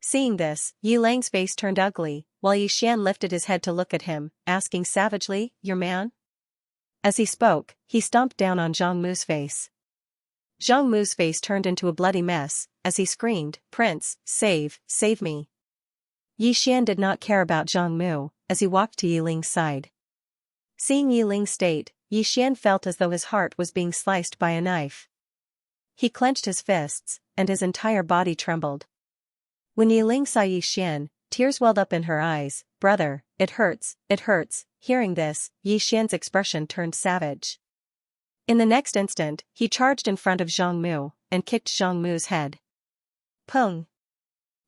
Seeing this, Yi Lang's face turned ugly, while Yi Xian lifted his head to look at him, asking savagely, "Your man?" As he spoke, he stomped down on Zhang Mu's face. Zhang Mu's face turned into a bloody mess, as he screamed, "Prince, save me." Yi Xian did not care about Zhang Mu, as he walked to Yi Ling's side. Seeing Yi Ling's state, Yi Xian felt as though his heart was being sliced by a knife. He clenched his fists, and his entire body trembled. When Yi Ling saw Yi Xian, tears welled up in her eyes. "Brother, it hurts, it hurts." Hearing this, Yi Xian's expression turned savage. In the next instant, he charged in front of Zhang Mu, and kicked Zhang Mu's head. Pung!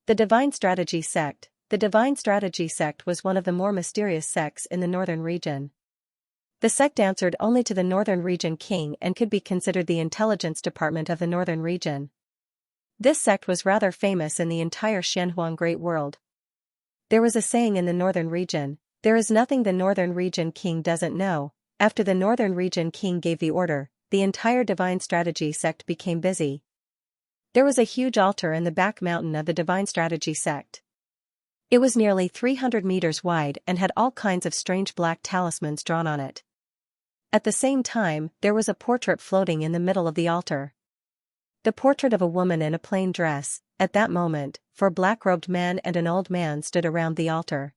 The Divine Strategy Sect. The Divine Strategy Sect was one of the more mysterious sects in the northern region. The sect answered only to the northern region king and could be considered the intelligence department of the northern region. This sect was rather famous in the entire Shenhuang Great World. There was a saying in the northern region, "There is nothing the northern region king doesn't know." After the northern region king gave the order, the entire Divine Strategy sect became busy. There was a huge altar in the back mountain of the Divine Strategy sect. It was nearly 300 meters wide and had all kinds of strange black talismans drawn on it. At the same time, there was a portrait floating in the middle of the altar. The portrait of a woman in a plain dress. At that moment, four black-robed men and an old man stood around the altar.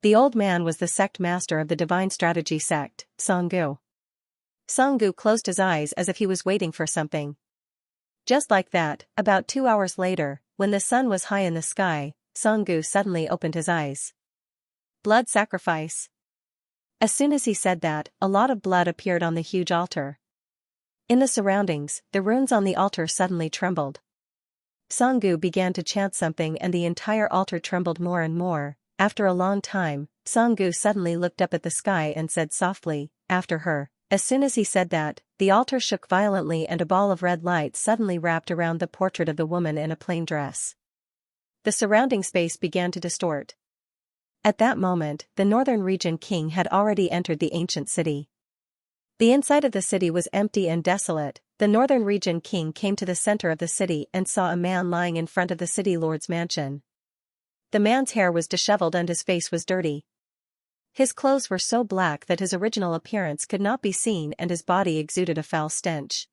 The old man was the sect master of the Divine Strategy sect, Songgu. Songgu closed his eyes as if he was waiting for something. Just like that, about 2 hours later, when the sun was high in the sky, Songgu suddenly opened his eyes. Blood sacrifice. As soon as he said that, a lot of blood appeared on the huge altar. In the surroundings, the runes on the altar suddenly trembled. Songgu began to chant something and the entire altar trembled more and more. After a long time, Songgu suddenly looked up at the sky and said softly, "After her." As soon as he said that, the altar shook violently and a ball of red light suddenly wrapped around the portrait of the woman in a plain dress. The surrounding space began to distort. At that moment, the northern region king had already entered the ancient city. The inside of the city was empty and desolate. The northern region king came to the center of the city and saw a man lying in front of the city lord's mansion. The man's hair was disheveled and his face was dirty. His clothes were so black that his original appearance could not be seen and his body exuded a foul stench.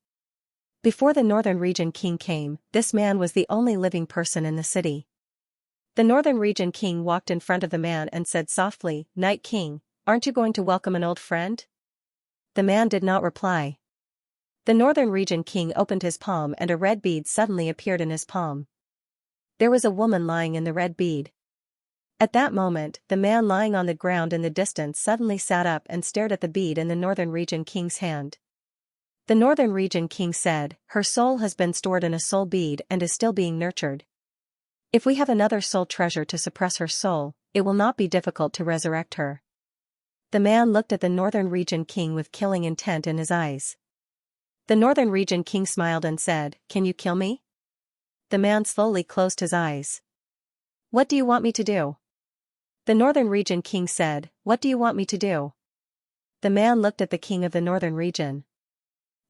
Before the northern region king came, this man was the only living person in the city. The northern region king walked in front of the man and said softly, "Night King, aren't you going to welcome an old friend?" The man did not reply. The northern region king opened his palm and a red bead suddenly appeared in his palm. There was a woman lying in the red bead. At that moment, the man lying on the ground in the distance suddenly sat up and stared at the bead in the northern region king's hand. The northern region king said, "Her soul has been stored in a soul bead and is still being nurtured. If we have another soul treasure to suppress her soul, it will not be difficult to resurrect her." The man looked at the northern region king with killing intent in his eyes. The northern region king smiled and said, "Can you kill me?" The man slowly closed his eyes. "What do you want me to do?" The northern region king said, "What do you want me to do?" The man looked at the king of the northern region.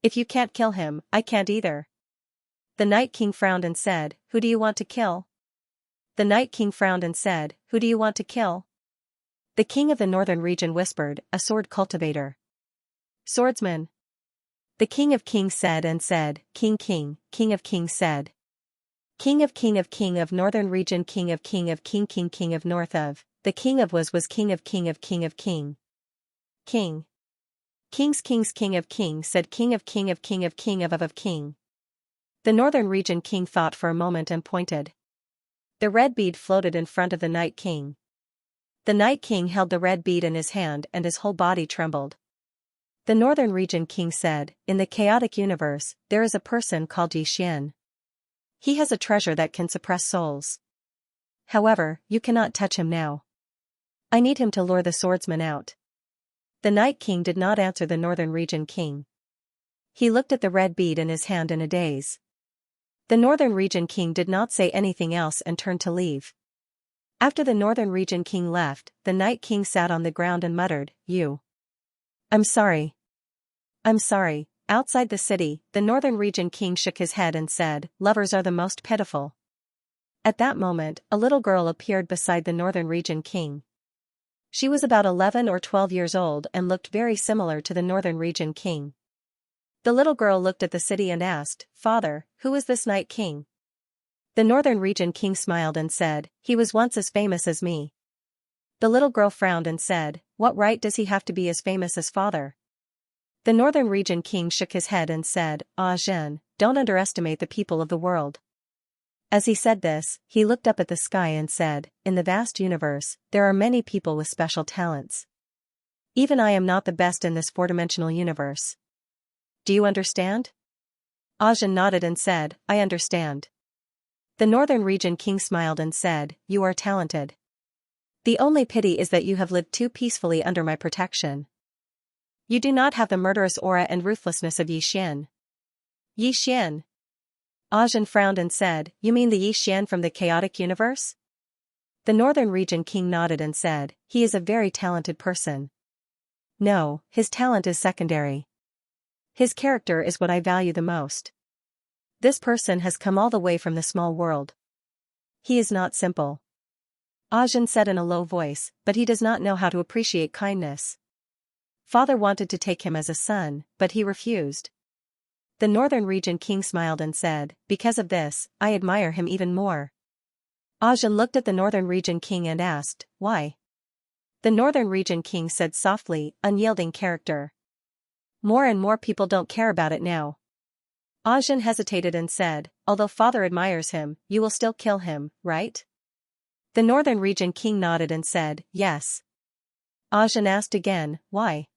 "If you can't kill him, I can't either." The night king frowned and said, "Who do you want to kill?" The night king frowned and said, "Who do you want to kill?" The king of the northern region whispered, "A sword cultivator." Swordsman. The king of kings said and said, "King of kings said. King of northern region king of king of north of. The king of was king of king. King. Kings king of king said king of king. The northern region king thought for a moment and pointed. The red bead floated in front of the night king. The night king held the red bead in his hand and his whole body trembled. The northern region king said, "In the chaotic universe, there is a person called Yi Xian. He has a treasure that can suppress souls. However, you cannot touch him now. I need him to lure the swordsman out." The Night King did not answer the Northern Region King. He looked at the red bead in his hand in a daze. The Northern Region King did not say anything else and turned to leave. After the Northern Region King left, the Night King sat on the ground and muttered, "You. I'm sorry. I'm sorry." Outside the city, the Northern Region King shook his head and said, "Lovers are the most pitiful." At that moment, a little girl appeared beside the Northern Region King. She was about 11 or 12 years old and looked very similar to the Northern Region King. The little girl looked at the city and asked, "Father, who is this Night King?" The Northern Region King smiled and said, "He was once as famous as me." The little girl frowned and said, "What right does he have to be as famous as father?" The Northern Region King shook his head and said, "Ah Zhen, don't underestimate the people of the world." As he said this, he looked up at the sky and said, "In the vast universe, there are many people with special talents. Even I am not the best in this four-dimensional universe. Do you understand?" Ajin nodded and said, "I understand." The Northern Region King smiled and said, "You are talented. The only pity is that you have lived too peacefully under my protection. You do not have the murderous aura and ruthlessness of Yi Xian." Yi Xian? Ajin frowned and said, "You mean the Yi Xian from the chaotic universe?" The Northern Region King nodded and said, "He is a very talented person. No, his talent is secondary. His character is what I value the most. This person has come all the way from the small world. He is not simple." Ajin said in a low voice, "But he does not know how to appreciate kindness. Father wanted to take him as a son, but he refused." The Northern Region King smiled and said, "Because of this, I admire him even more." Ajin looked at the Northern Region King and asked, "Why?" The Northern Region King said softly, "Unyielding character. More and more people don't care about it now." Ajin hesitated and said, "Although father admires him, you will still kill him, right?" The Northern Region King nodded and said, "Yes." Ajin asked again, "Why?"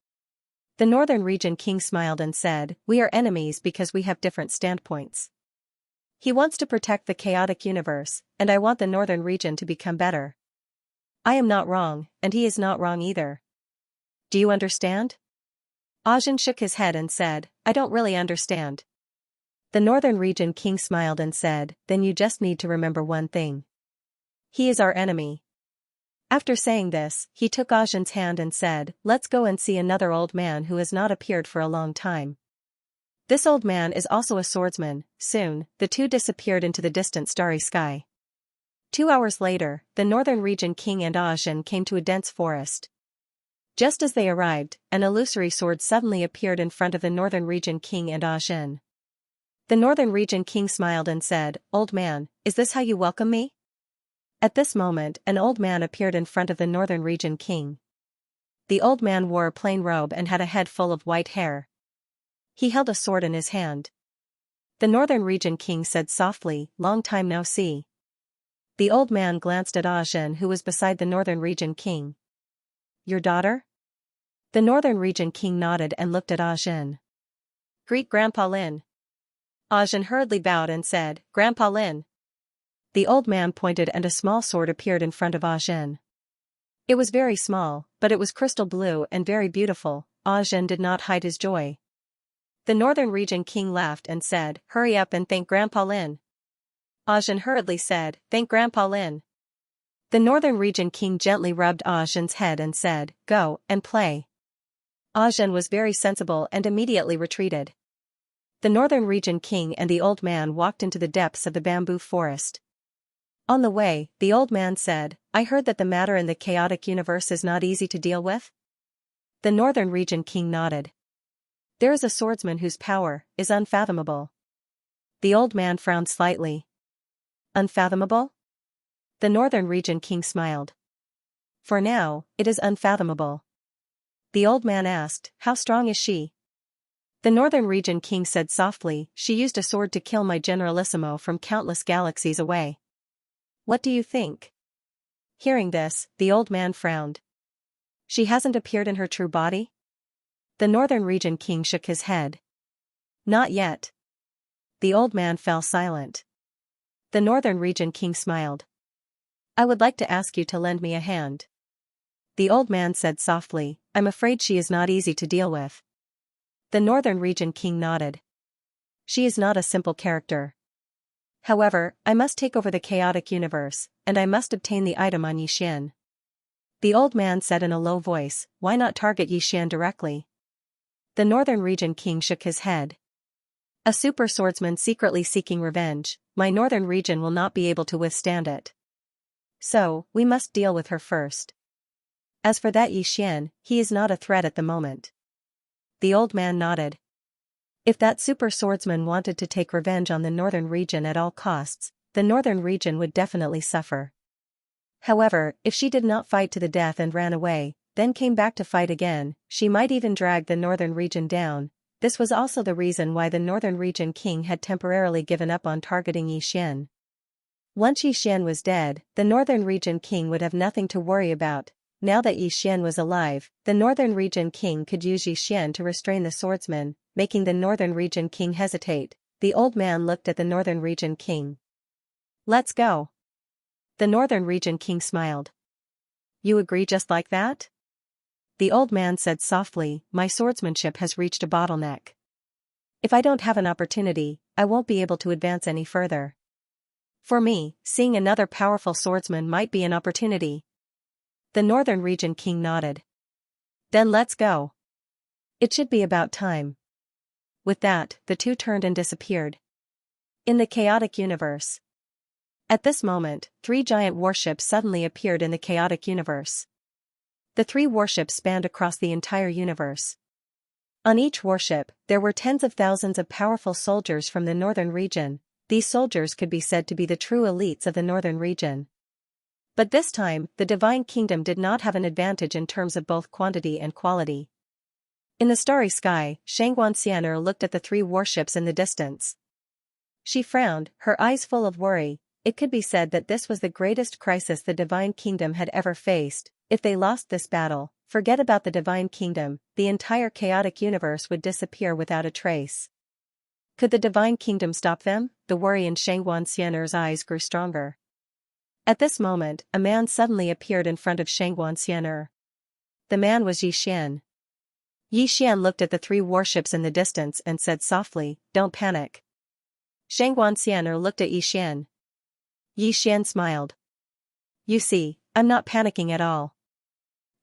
The Northern Region King smiled and said, "We are enemies because we have different standpoints. He wants to protect the chaotic universe, and I want the Northern Region to become better. I am not wrong, and he is not wrong either. Do you understand?" Ajin shook his head and said, "I don't really understand." The Northern Region King smiled and said, "Then you just need to remember one thing. He is our enemy." After saying this, he took Ajin's hand and said, "Let's go and see another old man who has not appeared for a long time. This old man is also a swordsman." Soon, the two disappeared into the distant starry sky. 2 hours later, the Northern Region King and Ajin came to a dense forest. Just as they arrived, an illusory sword suddenly appeared in front of the Northern Region King and Ajin. The Northern Region King smiled and said, "Old man, is this how you welcome me?" At this moment, an old man appeared in front of the Northern Region King. The old man wore a plain robe and had a head full of white hair. He held a sword in his hand. The Northern Region King said softly, "Long time no see." The old man glanced at Ajin, who was beside the Northern Region King. "Your daughter?" The Northern Region King nodded and looked at Ajin. "Greet Grandpa Lin." Ajin hurriedly bowed and said, "Grandpa Lin." The old man pointed and a small sword appeared in front of Ajin. It was very small, but it was crystal blue and very beautiful. Ajin did not hide his joy. The Northern Region King laughed and said, "Hurry up and thank Grandpa Lin." Ajin hurriedly said, "Thank Grandpa Lin." The Northern Region King gently rubbed Ajin's head and said, "Go and play." Ajin was very sensible and immediately retreated. The Northern Region King and the old man walked into the depths of the bamboo forest. On the way, the old man said, "I heard that the matter in the chaotic universe is not easy to deal with?" The Northern Region King nodded. "There is a swordsman whose power is unfathomable." The old man frowned slightly. "Unfathomable?" The Northern Region King smiled. "For now, it is unfathomable." The old man asked, "How strong is she?" The Northern Region King said softly, "She used a sword to kill my Generalissimo from countless galaxies away." "What do you think?" Hearing this, the old man frowned. "She hasn't appeared in her true body?" The Northern Region King shook his head. "Not yet." The old man fell silent. The Northern Region King smiled. "I would like to ask you to lend me a hand." The old man said softly, I'm afraid she is not easy to deal with. The Northern Region King nodded. She is not a simple character. However, I must take over the chaotic universe, and I must obtain the item on Yixian. The old man said in a low voice, why not target Yixian directly? The Northern Region King shook his head. A super swordsman secretly seeking revenge, my Northern Region will not be able to withstand it. So, we must deal with her first. As for that Yixian, he is not a threat at the moment. The old man nodded. If that super swordsman wanted to take revenge on the Northern Region at all costs, the Northern Region would definitely suffer. However, if she did not fight to the death and ran away, then came back to fight again, she might even drag the Northern Region down. This was also the reason why the Northern Region King had temporarily given up on targeting Yixian. Once Yixian was dead, the Northern Region King would have nothing to worry about. Now that Yixian was alive, the Northern Region King could use Yixian to restrain the swordsman, making the Northern Region King hesitate. The old man looked at the Northern Region King. Let's go. The Northern Region King smiled. You agree just like that? The old man said softly, my swordsmanship has reached a bottleneck. If I don't have an opportunity, I won't be able to advance any further. For me, seeing another powerful swordsman might be an opportunity. The Northern Region King nodded. Then let's go. It should be about time. With that, the two turned and disappeared. In the chaotic universe. At this moment, 3 giant warships suddenly appeared in the chaotic universe. The 3 warships spanned across the entire universe. On each warship, there were tens of thousands of powerful soldiers from the Northern Region. These soldiers could be said to be the true elites of the Northern Region. But this time, the Divine Kingdom did not have an advantage in terms of both quantity and quality. In the starry sky, Xianxia looked at the 3 warships in the distance. She frowned, her eyes full of worry. It could be said that this was the greatest crisis the Divine Kingdom had ever faced. If they lost this battle, forget about the Divine Kingdom, the entire chaotic universe would disappear without a trace. Could the Divine Kingdom stop them? The worry in Xianxia's eyes grew stronger. At this moment, a man suddenly appeared in front of Xianxia. The man was Yixian. Yixian looked at the 3 warships in the distance and said softly, don't panic. Xianxia looked at Yixian. Yixian smiled. You see, I'm not panicking at all.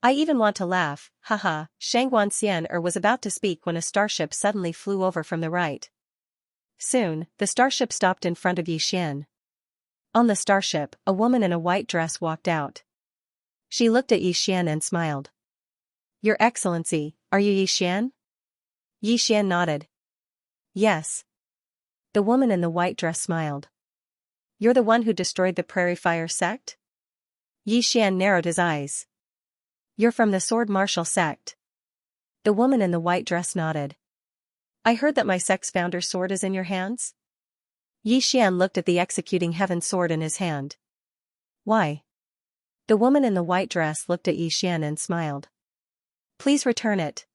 I even want to laugh, haha. Xianxia was about to speak when a starship suddenly flew over from the right. Soon, the starship stopped in front of Yixian. On the starship, a woman in a white dress walked out. She looked at Yixian and smiled. Your Excellency, are you Yixian? Yixian nodded. Yes. The woman in the white dress smiled. You're the one who destroyed the Prairie Fire sect? Yixian narrowed his eyes. You're from the Sword Martial sect. The woman in the white dress nodded. I heard that my sect's founder's sword is in your hands? Yixian looked at the executing heaven sword in his hand. Why? The woman in the white dress looked at Yixian and smiled. Please return it.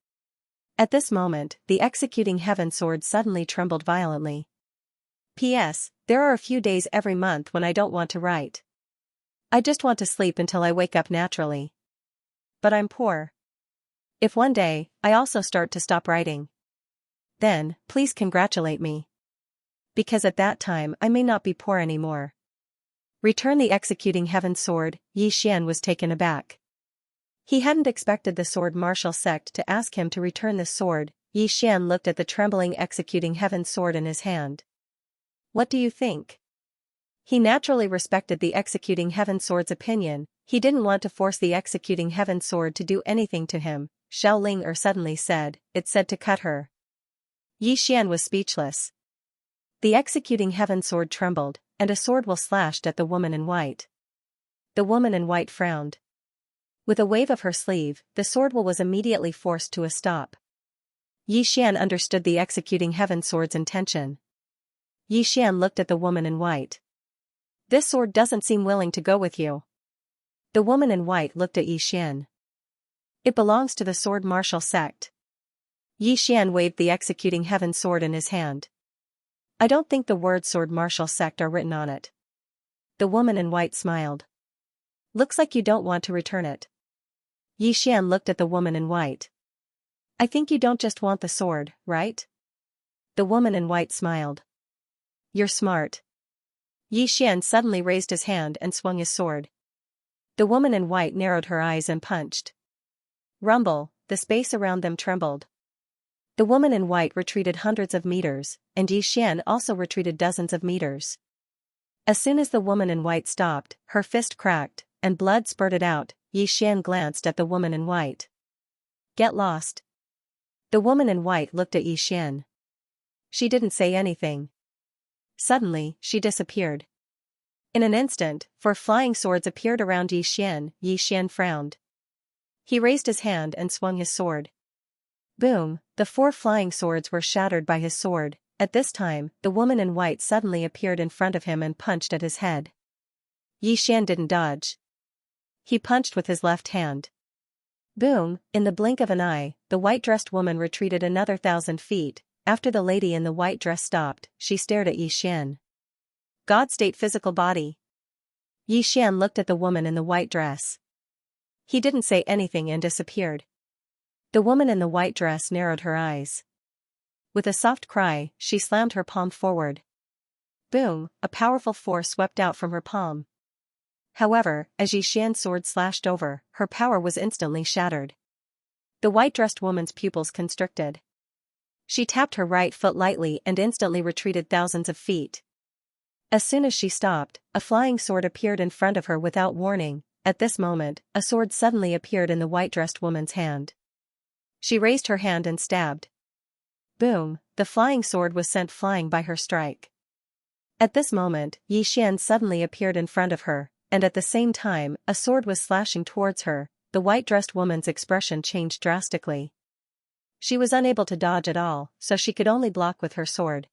At this moment, the executing heaven sword suddenly trembled violently. P.S. There are a few days every month when I don't want to write. I just want to sleep until I wake up naturally. But I'm poor. If one day, I also start to stop writing, then, please congratulate me. Because at that time I may not be poor anymore. Return the executing heaven sword. Yixian was taken aback. He hadn't expected the Sword Martial sect to ask him to return the sword. Yixian looked at the trembling executing heaven sword in his hand. What do you think? He naturally respected the executing heaven sword's opinion. He didn't want to force the executing heaven sword to do anything to him. Xiao suddenly said, it's said to cut her. Yixian was speechless. The executing heaven sword trembled, and a sword will slashed at the woman in white. The woman in white frowned. With a wave of her sleeve, the sword will was immediately forced to a stop. Yixian understood the executing heaven sword's intention. Yixian looked at the woman in white. This sword doesn't seem willing to go with you. The woman in white looked at Yixian. It belongs to the Sword Martial sect. Yixian waved the executing heaven sword in his hand. I don't think the words Sword Martial sect are written on it. The woman in white smiled. Looks like you don't want to return it. Yi Xian looked at the woman in white. I think you don't just want the sword, right? The woman in white smiled. You're smart. Yi Xian suddenly raised his hand and swung his sword. The woman in white narrowed her eyes and punched. Rumble, the space around them trembled. The woman in white retreated hundreds of meters, and Yi Xian also retreated dozens of meters. As soon as the woman in white stopped, her fist cracked, and blood spurted out. Yi Xian glanced at the woman in white. Get lost. The woman in white looked at Yi Xian. She didn't say anything. Suddenly, she disappeared. In an instant, 4 flying swords appeared around Yi Xian. Yi Xian frowned. He raised his hand and swung his sword. Boom, the 4 flying swords were shattered by his sword. At this time, the woman in white suddenly appeared in front of him and punched at his head. Yi Xian didn't dodge. He punched with his left hand. Boom, in the blink of an eye, the white-dressed woman retreated another 1,000 feet. After the lady in the white dress stopped, she stared at Yi Xian. God-state physical body. Yi Xian looked at the woman in the white dress. He didn't say anything and disappeared. The woman in the white dress narrowed her eyes. With a soft cry, she slammed her palm forward. Boom, a powerful force swept out from her palm. However, as Yi Xian's sword slashed over, her power was instantly shattered. The white-dressed woman's pupils constricted. She tapped her right foot lightly and instantly retreated thousands of feet. As soon as she stopped, a flying sword appeared in front of her without warning. At this moment, a sword suddenly appeared in the white-dressed woman's hand. She raised her hand and stabbed. Boom, the flying sword was sent flying by her strike. At this moment, Yi Xian suddenly appeared in front of her, and at the same time, a sword was slashing towards her. The white-dressed woman's expression changed drastically. She was unable to dodge at all, so she could only block with her sword.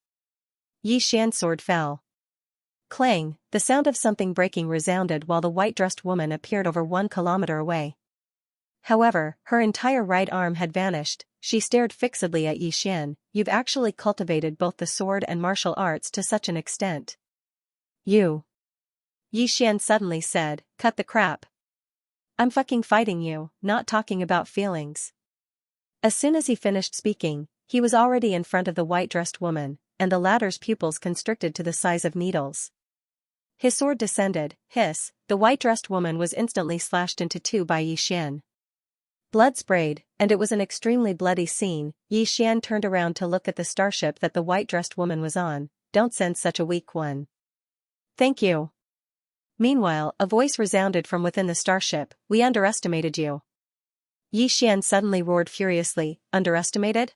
Yi Xian's sword fell. Clang, the sound of something breaking resounded while the white-dressed woman appeared over 1 kilometer away. However, her entire right arm had vanished. She stared fixedly at Yi Xian. You've actually cultivated both the sword and martial arts to such an extent. You. Yi Xian suddenly said, cut the crap. I'm fucking fighting you, not talking about feelings. As soon as he finished speaking, he was already in front of the white-dressed woman, and the latter's pupils constricted to the size of needles. His sword descended. Hiss, the white-dressed woman was instantly slashed into 2 by Yi Xian. Blood sprayed, and it was an extremely bloody scene. Yi Xian turned around to look at the starship that the white-dressed woman was on. Don't send such a weak one. Thank you. Meanwhile, a voice resounded from within the starship. We underestimated you. Yi Xian suddenly roared furiously. Underestimated?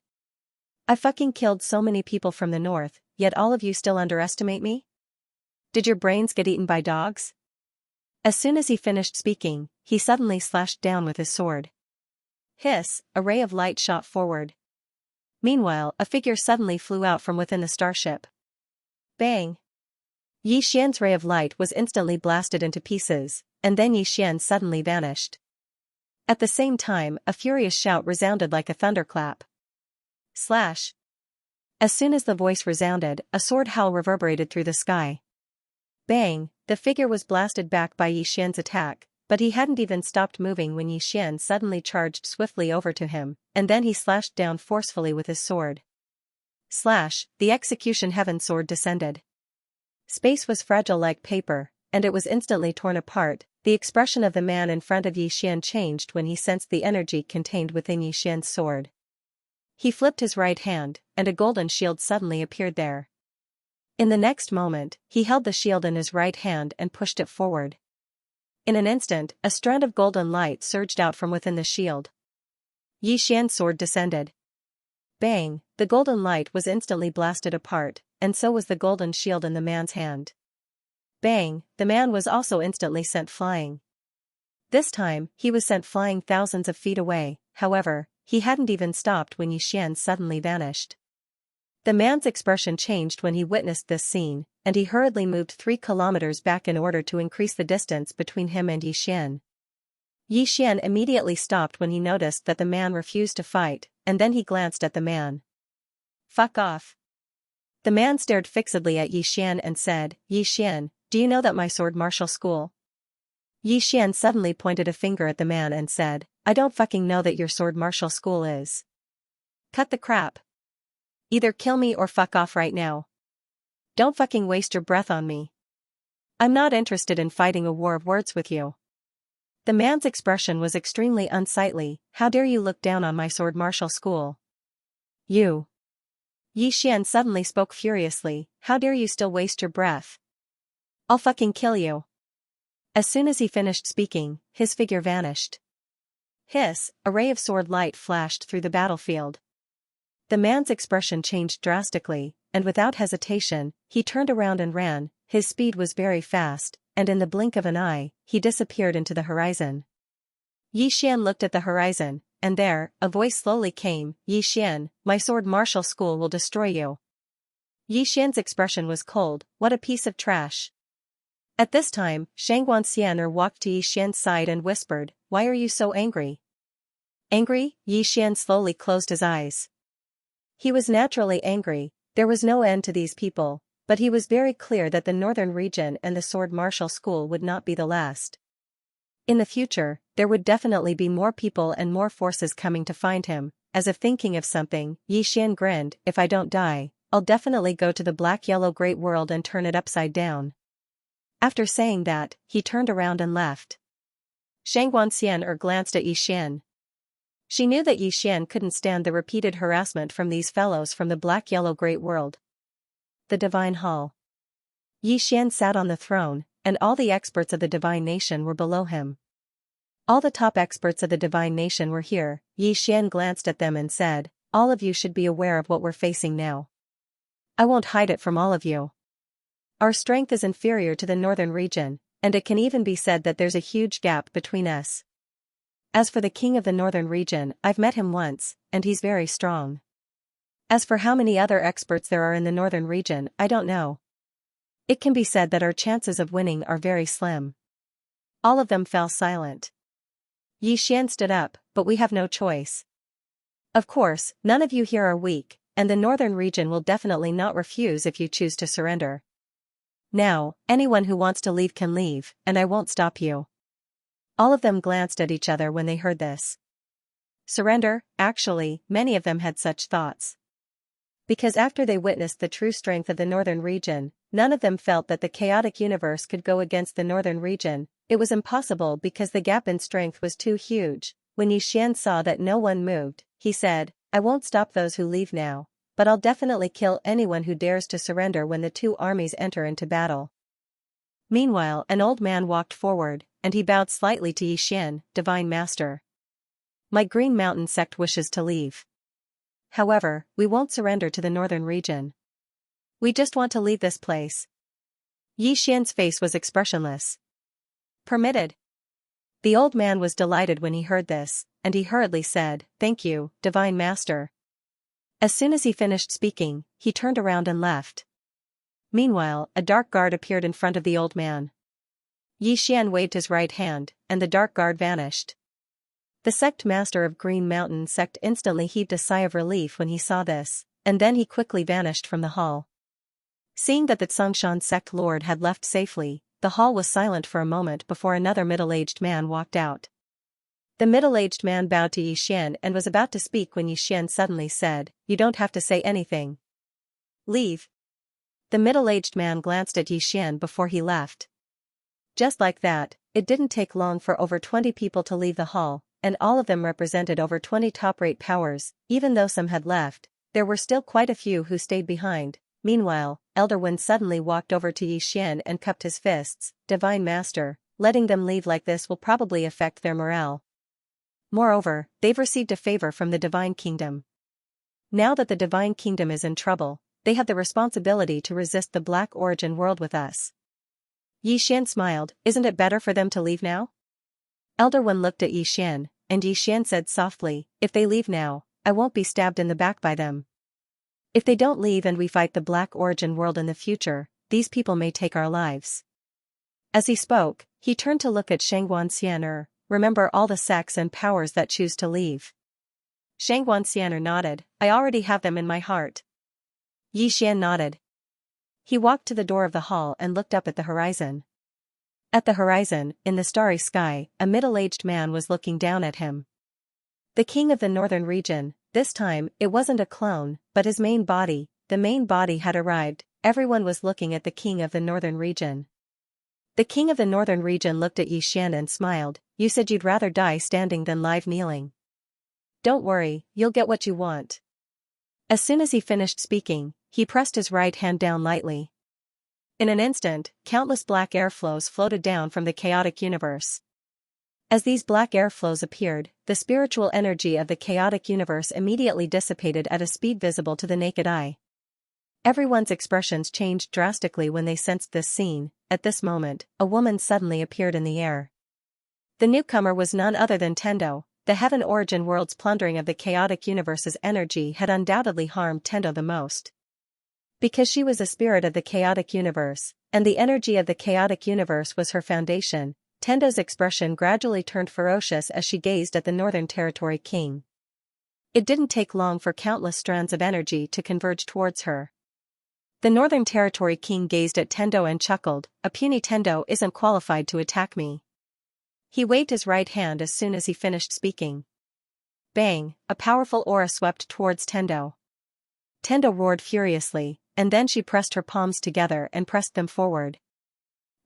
I fucking killed so many people from the north, yet all of you still underestimate me? Did your brains get eaten by dogs? As soon as he finished speaking, he suddenly slashed down with his sword. Hiss, a ray of light shot forward. Meanwhile, a figure suddenly flew out from within the starship. Bang! Yi Xian's ray of light was instantly blasted into pieces, and then Yi Xian suddenly vanished. At the same time, a furious shout resounded like a thunderclap. Slash! As soon as the voice resounded, a sword howl reverberated through the sky. Bang! The figure was blasted back by Yi Xian's attack, but he hadn't even stopped moving when Yi Xian suddenly charged swiftly over to him, and then he slashed down forcefully with his sword. Slash! The execution heaven sword descended. Space was fragile like paper, and it was instantly torn apart. The expression of the man in front of Yi Xian changed when he sensed the energy contained within Yi Xian's sword. He flipped his right hand, and a golden shield suddenly appeared there. In the next moment, he held the shield in his right hand and pushed it forward. In an instant, a strand of golden light surged out from within the shield. Yi Xian's sword descended. Bang! The golden light was instantly blasted apart, and so was the golden shield in the man's hand. Bang! The man was also instantly sent flying. This time, he was sent flying thousands of feet away. However, he hadn't even stopped when Yi Xian suddenly vanished. The man's expression changed when he witnessed this scene, and he hurriedly moved 3 kilometers back in order to increase the distance between him and Yi Xian. Yi Xian immediately stopped when he noticed that the man refused to fight, and then he glanced at the man. Fuck off. The man stared fixedly at Yi Xian and said, Yi Xian, do you know that my sword martial school? Yi Xian suddenly pointed a finger at the man and said, I don't fucking know that your sword martial school is. Cut the crap. Either kill me or fuck off right now. Don't fucking waste your breath on me. I'm not interested in fighting a war of words with you. The man's expression was extremely unsightly. How dare you look down on my sword martial school? You. Yi Xian suddenly spoke furiously. How dare you still waste your breath? I'll fucking kill you. As soon as he finished speaking, his figure vanished. Hiss, a ray of sword light flashed through the battlefield. The man's expression changed drastically, and without hesitation, he turned around and ran. His speed was very fast, and in the blink of an eye, he disappeared into the horizon. Yi Xian looked at the horizon, and there, a voice slowly came, Yi Xian, my sword martial school will destroy you. Yi Xian's expression was cold. What a piece of trash. At this time, Xianxia walked to Yi Xian's side and whispered, why are you so angry? Angry? Yi Xian slowly closed his eyes. He was naturally angry. There was no end to these people, but he was very clear that the northern region and the sword martial school would not be the last. In the future, there would definitely be more people and more forces coming to find him. As if thinking of something, Yi Xian grinned, if I don't die, I'll definitely go to the black-yellow great world and turn it upside down. After saying that, he turned around and left. Xianxia glanced at Yi Xian. She knew that Yi Xian couldn't stand the repeated harassment from these fellows from the black-yellow great world. The Divine Hall. Yi Xian sat on the throne, and all the experts of the Divine Nation were below him. All the top experts of the Divine Nation were here. Yi Xian glanced at them and said, all of you should be aware of what we're facing now. I won't hide it from all of you. Our strength is inferior to the northern region, and it can even be said that there's a huge gap between us. As for the king of the northern region, I've met him once, and he's very strong. As for how many other experts there are in the northern region, I don't know. It can be said that our chances of winning are very slim. All of them fell silent. Yi Xian stood up, but we have no choice. Of course, none of you here are weak, and the northern region will definitely not refuse if you choose to surrender. Now, anyone who wants to leave can leave, and I won't stop you. All of them glanced at each other when they heard this. Surrender? Actually, many of them had such thoughts. Because after they witnessed the true strength of the northern region, none of them felt that the chaotic universe could go against the northern region. It was impossible because the gap in strength was too huge. When Yi Xian saw that no one moved, he said, I won't stop those who leave now, but I'll definitely kill anyone who dares to surrender when the two armies enter into battle. Meanwhile, an old man walked forward, and he bowed slightly to Yi Xian, Divine Master. My Green Mountain sect wishes to leave. However, we won't surrender to the northern region. We just want to leave this place. Yi Xian's face was expressionless. Permitted. The old man was delighted when he heard this, and he hurriedly said, thank you, Divine Master. As soon as he finished speaking, he turned around and left. Meanwhile, a dark guard appeared in front of the old man. Yi Xian waved his right hand, and the dark guard vanished. The sect master of Green Mountain sect instantly heaved a sigh of relief when he saw this, and then he quickly vanished from the hall. Seeing that the Tsongshan sect lord had left safely, the hall was silent for a moment before another middle-aged man walked out. The middle-aged man bowed to Yi Xian and was about to speak when Yi Xian suddenly said, you don't have to say anything. Leave. The middle-aged man glanced at Yi Xian before he left. Just like that, it didn't take long for over 20 people to leave the hall, and all of them represented over 20 top-rate powers. Even though some had left, there were still quite a few who stayed behind. Meanwhile, Elder Wen suddenly walked over to Yi Xian and cupped his fists. Divine Master, letting them leave like this will probably affect their morale. Moreover, they've received a favor from the Divine Kingdom. Now that the Divine Kingdom is in trouble, they have the responsibility to resist the Black Origin world with us. Yi Xian smiled, isn't it better for them to leave now? Elder Wen looked at Yi Xian, and Yi Xian said softly, if they leave now, I won't be stabbed in the back by them. If they don't leave and we fight the Black Origin world in the future, these people may take our lives. As he spoke, he turned to look at Xianxia. Remember all the sects and powers that choose to leave. Xianxia nodded, I already have them in my heart. Yi Xian nodded. He walked to the door of the hall and looked up at the horizon. At the horizon, in the starry sky, a middle-aged man was looking down at him. The king of the northern region, this time, it wasn't a clone, but his main body. The main body had arrived. Everyone was looking at the king of the northern region. The king of the northern region looked at Xianxia and smiled. You said you'd rather die standing than live kneeling. Don't worry, you'll get what you want. As soon as he finished speaking, he pressed his right hand down lightly. In an instant, countless black airflows floated down from the chaotic universe. As these black airflows appeared, the spiritual energy of the chaotic universe immediately dissipated at a speed visible to the naked eye. Everyone's expressions changed drastically when they sensed this scene. At this moment, a woman suddenly appeared in the air. The newcomer was none other than Tendo. The Heaven Origin World's plundering of the chaotic universe's energy had undoubtedly harmed Tendo the most. Because she was a spirit of the chaotic universe, and the energy of the chaotic universe was her foundation, Tendo's expression gradually turned ferocious as she gazed at the Northern Territory King. It didn't take long for countless strands of energy to converge towards her. The Northern Territory King gazed at Tendo and chuckled. A puny Tendo isn't qualified to attack me. He waved his right hand as soon as he finished speaking. Bang! A powerful aura swept towards Tendo. Tendo roared furiously, and then she pressed her palms together and pressed them forward.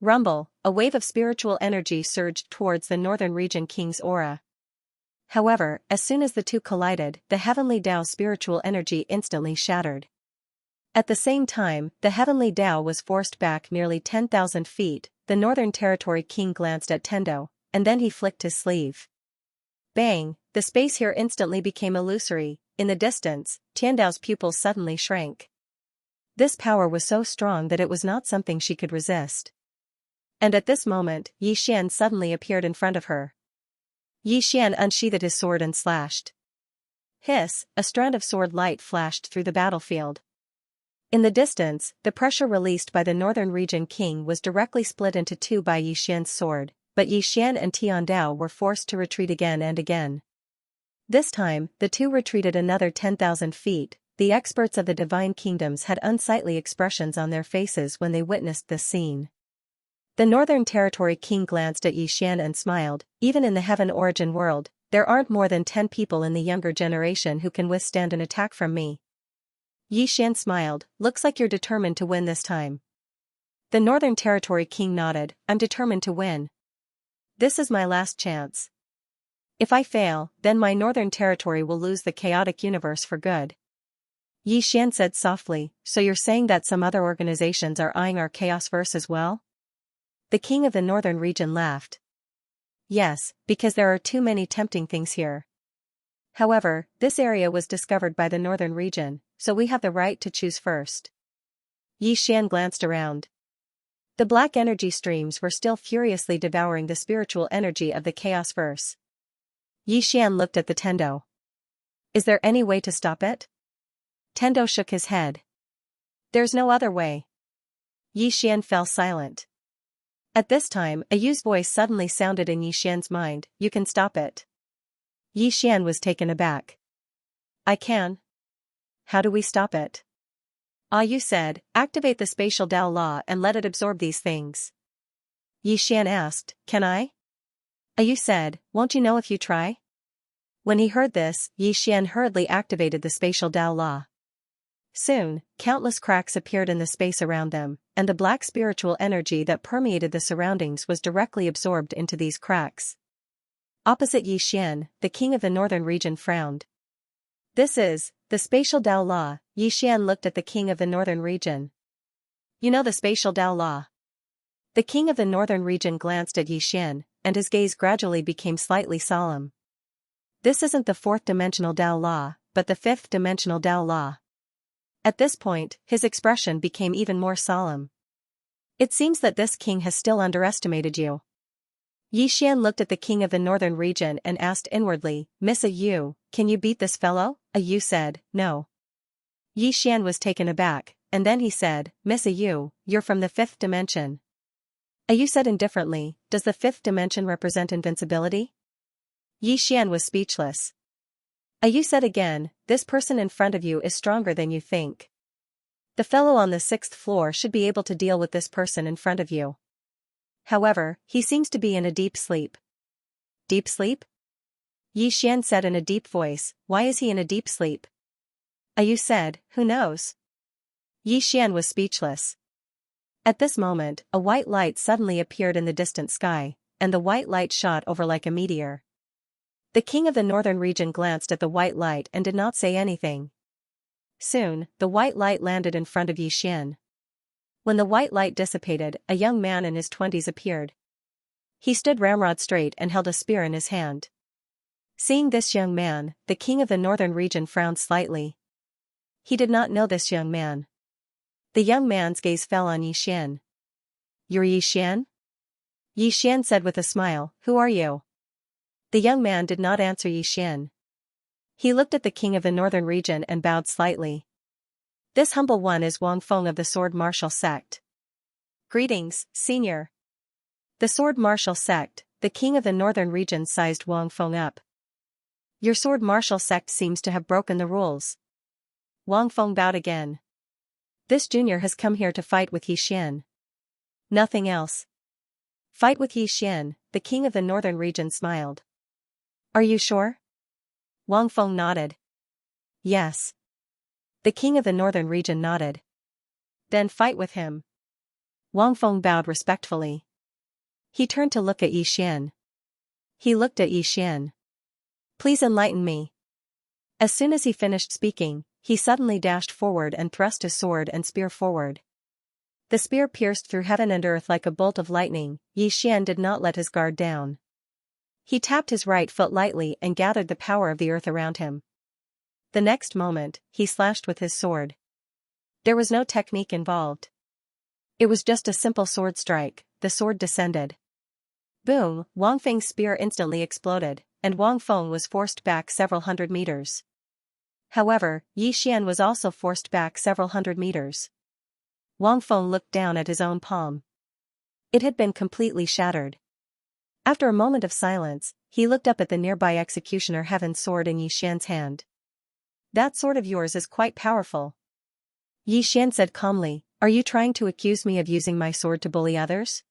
Rumble! A wave of spiritual energy surged towards the Northern Region King's aura. However, as soon as the two collided, the Heavenly Tao's spiritual energy instantly shattered. At the same time, the Heavenly Tao was forced back nearly 10,000 feet. The Northern Territory King glanced at Tendo, and then he flicked his sleeve. Bang! The space here instantly became illusory. In the distance, Tiandao's pupils suddenly shrank. This power was so strong that it was not something she could resist. And at this moment, Xian suddenly appeared in front of her. Xian unsheathed his sword and slashed. Hiss! A strand of sword light flashed through the battlefield. In the distance, the pressure released by the Northern Region King was directly split into two by Xian's sword, but Xian and Tiandao were forced to retreat again and again. This time, the two retreated another 10,000 feet. The experts of the Divine Kingdoms had unsightly expressions on their faces when they witnessed this scene. The Northern Territory King glanced at Xian and smiled. Even in the Heaven Origin world, there aren't more than 10 people in the younger generation who can withstand an attack from me. Xian smiled. Looks like you're determined to win this time. The Northern Territory King nodded. I'm determined to win. This is my last chance. If I fail, then my Northern Territory will lose the chaotic universe for good. Xian said softly, so you're saying that some other organizations are eyeing our chaos verse as well? The king of the Northern region laughed. Yes, because there are too many tempting things here. However, this area was discovered by the Northern region, so we have the right to choose first. Xian glanced around. The black energy streams were still furiously devouring the spiritual energy of the chaos verse. Xian looked at the Tendo. Is there any way to stop it? Tendo shook his head. There's no other way. Xian fell silent. At this time, a Yu's voice suddenly sounded in Xian's mind. You can stop it. Xian was taken aback. I can. How do we stop it? Yu said, activate the spatial Dao law and let it absorb these things. Xian asked, can I? Yu said, won't you know if you try? When he heard this, Xian hurriedly activated the spatial Dao law. Soon, countless cracks appeared in the space around them, and the black spiritual energy that permeated the surroundings was directly absorbed into these cracks. Opposite Xian, the king of the Northern region frowned. This is the spatial Dao law. Xian looked at the king of the Northern region. You know the spatial Dao law? The king of the Northern region glanced at Xian, and his gaze gradually became slightly solemn. This isn't the fourth-dimensional Dao law, but the fifth-dimensional Dao law. At this point, his expression became even more solemn. It seems that this king has still underestimated you. Xian looked at the king of the Northern region and asked inwardly, Miss Yu, can you beat this fellow? Yu said, no. Xian was taken aback, and then he said, Miss Yu, you're from the fifth dimension. Yu said indifferently, does the fifth dimension represent invincibility? Xian was speechless. Yu said again, this person in front of you is stronger than you think. The fellow on the 6th floor should be able to deal with this person in front of you. However, he seems to be in a deep sleep. Deep sleep? Yi Xian said in a deep voice, why is he in a deep sleep? You said, who knows? Yi Xian was speechless. At this moment, a white light suddenly appeared in the distant sky, and the white light shot over like a meteor. The king of the northern region glanced at the white light and did not say anything. Soon, the white light landed in front of Yi Xian. When the white light dissipated, a young man in his 20s appeared. He stood ramrod straight and held a spear in his hand. Seeing this young man, the king of the northern region frowned slightly. He did not know this young man. The young man's gaze fell on Yi Xian. You're Yi Xian? Yi Xian said with a smile, who are you? The young man did not answer Yi Xian. He looked at the king of the northern region and bowed slightly. This humble one is Wang Feng of the Sword Martial Sect. Greetings, senior. The Sword Martial Sect, the king of the northern region sized Wang Feng up. Your Sword Martial Sect seems to have broken the rules. Wang Feng bowed again. This junior has come here to fight with Yi Xian. Nothing else. Fight with Yi Xian, the king of the northern region smiled. Are you sure? Wang Feng nodded. Yes. The king of the northern region nodded. Then fight with him. Wang Feng bowed respectfully. He turned to look at Yi Xian. He looked at Yi Xian. Please enlighten me. As soon as he finished speaking, he suddenly dashed forward and thrust his sword and spear forward. The spear pierced through heaven and earth like a bolt of lightning. Yi Xian did not let his guard down. He tapped his right foot lightly and gathered the power of the earth around him. The next moment, he slashed with his sword. There was no technique involved. It was just a simple sword strike. The sword descended. Boom! Wang Feng's spear instantly exploded, and Wang Feng was forced back several hundred meters. However, Yi Xian was also forced back several hundred meters. Wang Feng looked down at his own palm. It had been completely shattered. After a moment of silence, he looked up at the nearby executioner Heaven's sword in Yi Xian's hand. That sword of yours is quite powerful. Yi Xian said calmly, are you trying to accuse me of using my sword to bully others?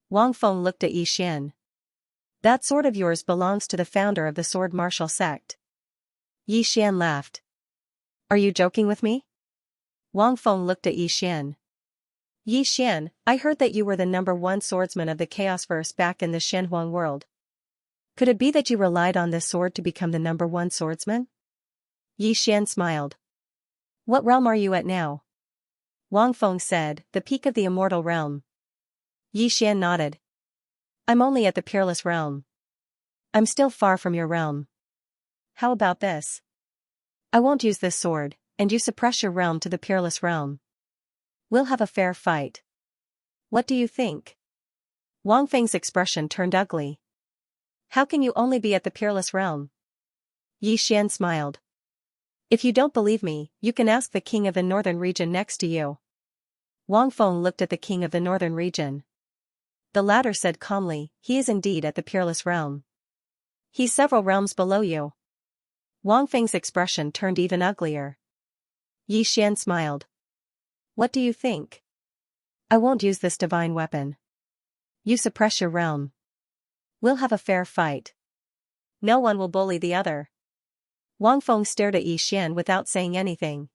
Wang Feng looked at Yi Xian. That sword of yours belongs to the founder of the Sword Martial Sect. Yi Xian laughed. Are you joking with me? Wang Feng looked at Yi Xian. Yi Xian, I heard that you were the #1 swordsman of the Chaosverse back in the Shenhuang world. Could it be that you relied on this sword to become the #1 swordsman? Yi Xian smiled. What realm are you at now? Wang Feng said, the peak of the immortal realm. Yi Xian nodded. I'm only at the peerless realm. I'm still far from your realm. How about this? I won't use this sword, and you suppress your realm to the peerless realm. We'll have a fair fight. What do you think? Wang Feng's expression turned ugly. How can you only be at the peerless realm? Yi Xian smiled. If you don't believe me, you can ask the king of the northern region next to you. Wang Feng looked at the king of the northern region. The latter said calmly, he is indeed at the peerless realm. He's several realms below you. Wang Feng's expression turned even uglier. Yi Xian smiled. What do you think? I won't use this divine weapon. You suppress your realm. We'll have a fair fight. No one will bully the other. Wang Feng stared at Yi Xian without saying anything.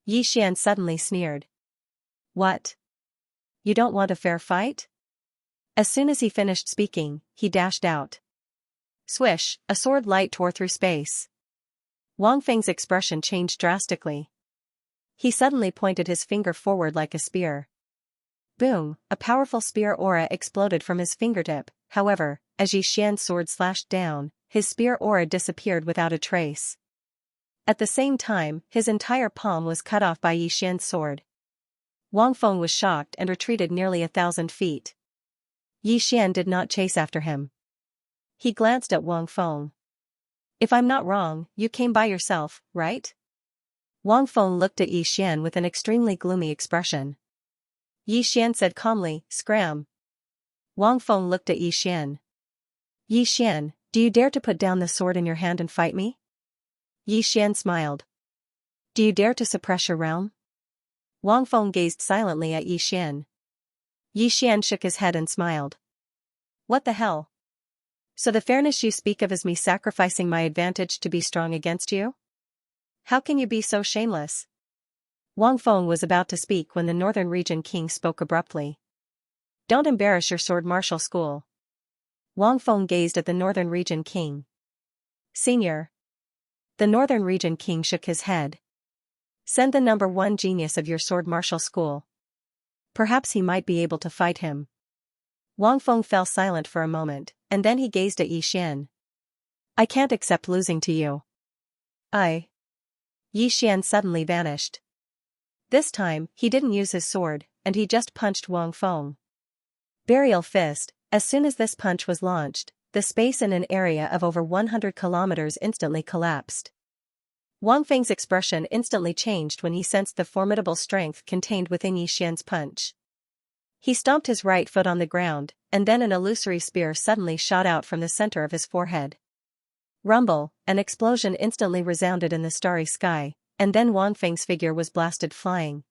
Yi Xian suddenly sneered. What? You don't want a fair fight? As soon as he finished speaking, he dashed out. Swish, a sword light tore through space. Wang Feng's expression changed drastically. He suddenly pointed his finger forward like a spear. Boom, a powerful spear aura exploded from his fingertip. However, as Yi Xian's sword slashed down, his spear aura disappeared without a trace. At the same time, his entire palm was cut off by Yi Xian's sword. Wang Feng was shocked and retreated nearly 1,000 feet. Yi Xian did not chase after him. He glanced at Wang Feng. If I'm not wrong, you came by yourself, right? Wang Feng looked at Yi Xian with an extremely gloomy expression. Yi Xian said calmly, scram. Wang Feng looked at Yi Xian. Yi Xian, do you dare to put down the sword in your hand and fight me? Yi Xian smiled. Do you dare to suppress your realm? Wang Feng gazed silently at Yi Xian. Yi Xian shook his head and smiled. What the hell? So the fairness you speak of is me sacrificing my advantage to be strong against you? How can you be so shameless? Wang Feng was about to speak when the Northern Region King spoke abruptly. Don't embarrass your sword martial school. Wang Feng gazed at the Northern Region King. Senior. The Northern Region King shook his head. Send the number 1 genius of your sword martial school. Perhaps he might be able to fight him. Wang Feng fell silent for a moment, and then he gazed at Yi Xian. I can't accept losing to you. Yi Xian suddenly vanished. This time, he didn't use his sword, and he just punched Wang Feng. Burial fist. As soon as this punch was launched, the space in an area of over 100 kilometers instantly collapsed. Wang Feng's expression instantly changed when he sensed the formidable strength contained within Yi Xian's punch. He stomped his right foot on the ground, and then an illusory spear suddenly shot out from the center of his forehead. Rumble, an explosion instantly resounded in the starry sky, and then Wang Feng's figure was blasted flying.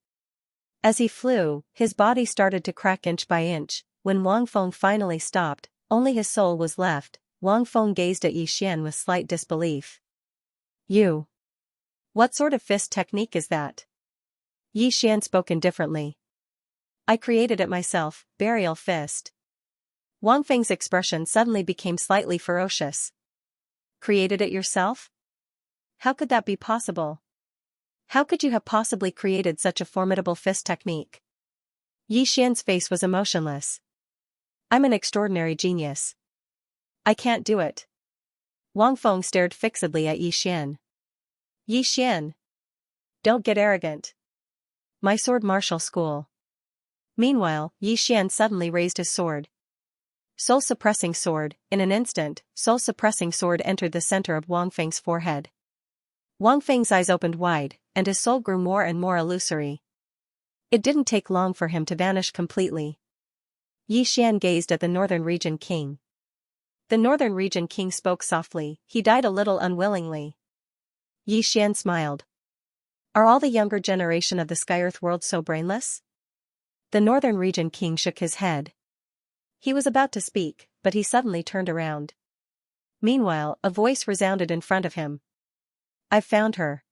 As he flew, his body started to crack inch by inch. When Wang Feng finally stopped, only his soul was left. Wang Feng gazed at Yi Xian with slight disbelief. You. What sort of fist technique is that? Yi Xian spoke indifferently. I created it myself, burial fist. Wang Feng's expression suddenly became slightly ferocious. Created it yourself? How could that be possible? How could you have possibly created such a formidable fist technique? Yi Xian's face was emotionless. I'm an extraordinary genius. I can't do it. Wang Feng stared fixedly at Yi Xian. Yi Xian. Don't get arrogant. My sword martial school. Meanwhile, Yi Xian suddenly raised his sword. Soul-suppressing sword. In an instant, soul-suppressing sword entered the center of Wang Feng's forehead. Wang Feng's eyes opened wide, and his soul grew more and more illusory. It didn't take long for him to vanish completely. Yi Xian gazed at the Northern Region King. The Northern Region King spoke softly. He died a little unwillingly. Yi Xian smiled. Are all the younger generation of the Sky-Earth world so brainless? The Northern Region King shook his head. He was about to speak, but he suddenly turned around. Meanwhile, a voice resounded in front of him. I've found her.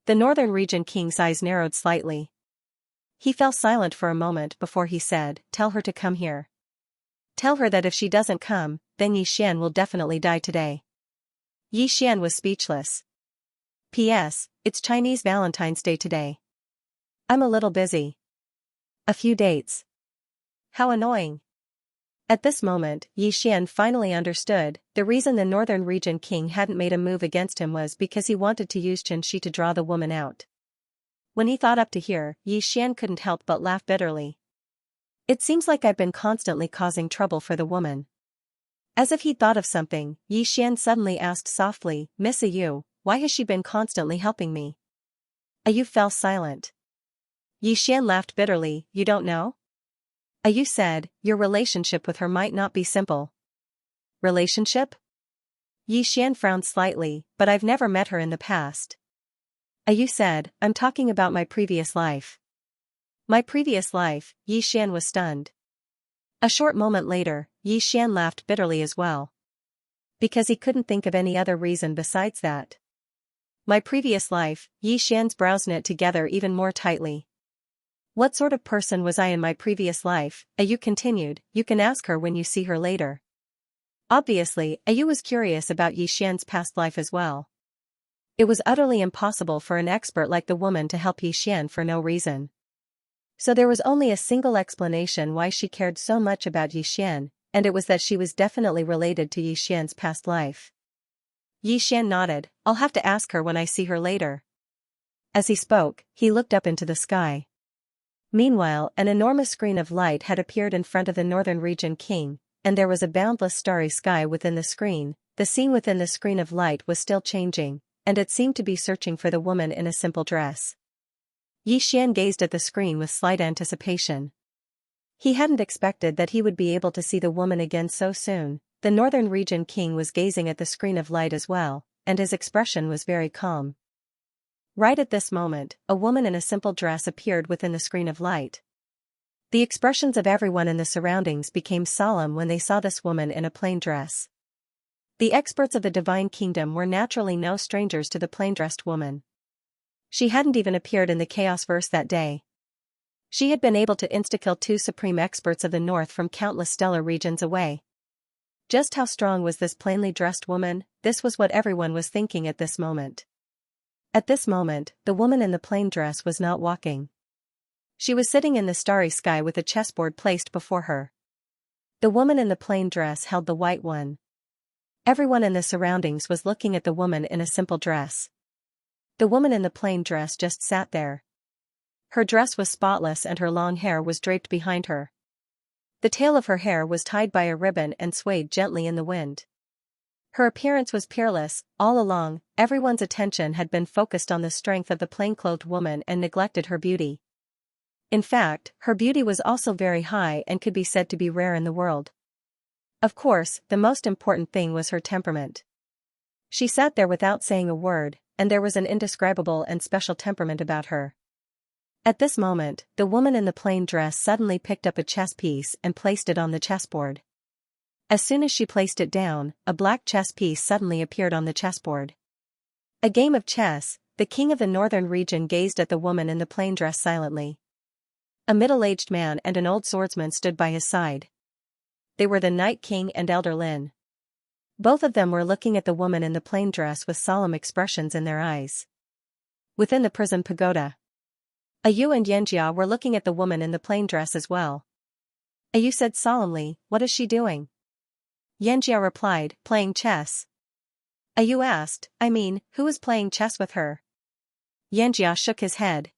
The Northern Region King's eyes narrowed slightly. He fell silent for a moment before he said, Tell her to come here. Tell her that if she doesn't come, then Yi Xian will definitely die today. Yi Xian was speechless. P.S. It's Chinese Valentine's Day today. I'm a little busy. A few dates. How annoying. At this moment, Yi Xian finally understood. The reason the Northern Region King hadn't made a move against him was because he wanted to use Xianxia to draw the woman out. When he thought up to here, Yi Xian couldn't help but laugh bitterly. It seems like I've been constantly causing trouble for the woman. As if he'd thought of something, Yi Xian suddenly asked softly, Miss Ayu, why has she been constantly helping me? Ayu fell silent. Yi Xian laughed bitterly, You don't know? Ayu said, Your relationship with her might not be simple. Relationship? Yi Xian frowned slightly, but I've never met her in the past. Ayu said, I'm talking about my previous life. My previous life. Yi Xian was stunned. A short moment later, Yi Xian laughed bitterly as well. Because he couldn't think of any other reason besides that. My previous life. Yi Xian's brows knit together even more tightly. What sort of person was I in my previous life? Ayu continued, You can ask her when you see her later. Obviously, Ayu was curious about Yi Xian's past life as well. It was utterly impossible for an expert like the woman to help Yi Xian for no reason. So there was only a single explanation why she cared so much about Yi Xian, and it was that she was definitely related to Yi Xian's past life. Yi Xian nodded, I'll have to ask her when I see her later. As he spoke, he looked up into the sky. Meanwhile, an enormous screen of light had appeared in front of the Northern Region King, and there was a boundless starry sky within the screen. The scene within the screen of light was still changing, and it seemed to be searching for the woman in a simple dress. Yi Xian gazed at the screen with slight anticipation. He hadn't expected that he would be able to see the woman again so soon. The Northern Region King was gazing at the screen of light as well, and his expression was very calm. Right at this moment, a woman in a simple dress appeared within the screen of light. The expressions of everyone in the surroundings became solemn when they saw this woman in a plain dress. The experts of the divine kingdom were naturally no strangers to the plain-dressed woman. She hadn't even appeared in the chaos verse that day. She had been able to insta-kill 2 supreme experts of the north from countless stellar regions away. Just how strong was this plainly dressed woman? This was what everyone was thinking at this moment. At this moment, the woman in the plain dress was not walking. She was sitting in the starry sky with a chessboard placed before her. The woman in the plain dress held the white one. Everyone in the surroundings was looking at the woman in a simple dress. The woman in the plain dress just sat there. Her dress was spotless and her long hair was draped behind her. The tail of her hair was tied by a ribbon and swayed gently in the wind. Her appearance was peerless. All along, everyone's attention had been focused on the strength of the plain-clothed woman and neglected her beauty. In fact, her beauty was also very high and could be said to be rare in the world. Of course, the most important thing was her temperament. She sat there without saying a word, and there was an indescribable and special temperament about her. At this moment, the woman in the plain dress suddenly picked up a chess piece and placed it on the chessboard. As soon as she placed it down, a black chess piece suddenly appeared on the chessboard. A game of chess. The king of the northern region gazed at the woman in the plain dress silently. A middle-aged man and an old swordsman stood by his side. They were the Night King and Elder Lin. Both of them were looking at the woman in the plain dress with solemn expressions in their eyes. Within the prison pagoda, Ayu and Xianxia were looking at the woman in the plain dress as well. Ayu said solemnly, "What is she doing?" Xianxia replied, "Playing chess." Ayu asked, who is playing chess with her?" Xianxia shook his head.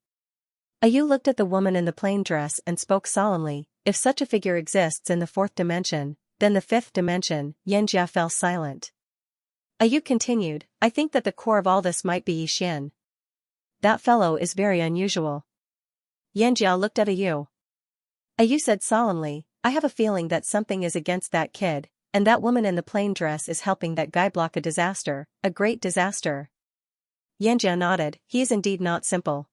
Ayu looked at the woman in the plain dress and spoke solemnly, "If such a figure exists in the 4th dimension, then the 5th dimension." Xianxia fell silent. Ayu continued, "I think that the core of all this might be Yixian. That fellow is very unusual." Xianxia looked at Ayu. Ayu said solemnly, "I have a feeling that something is against that kid, and that woman in the plain dress is helping that guy block a disaster, a great disaster." Xianxia nodded, "He is indeed not simple."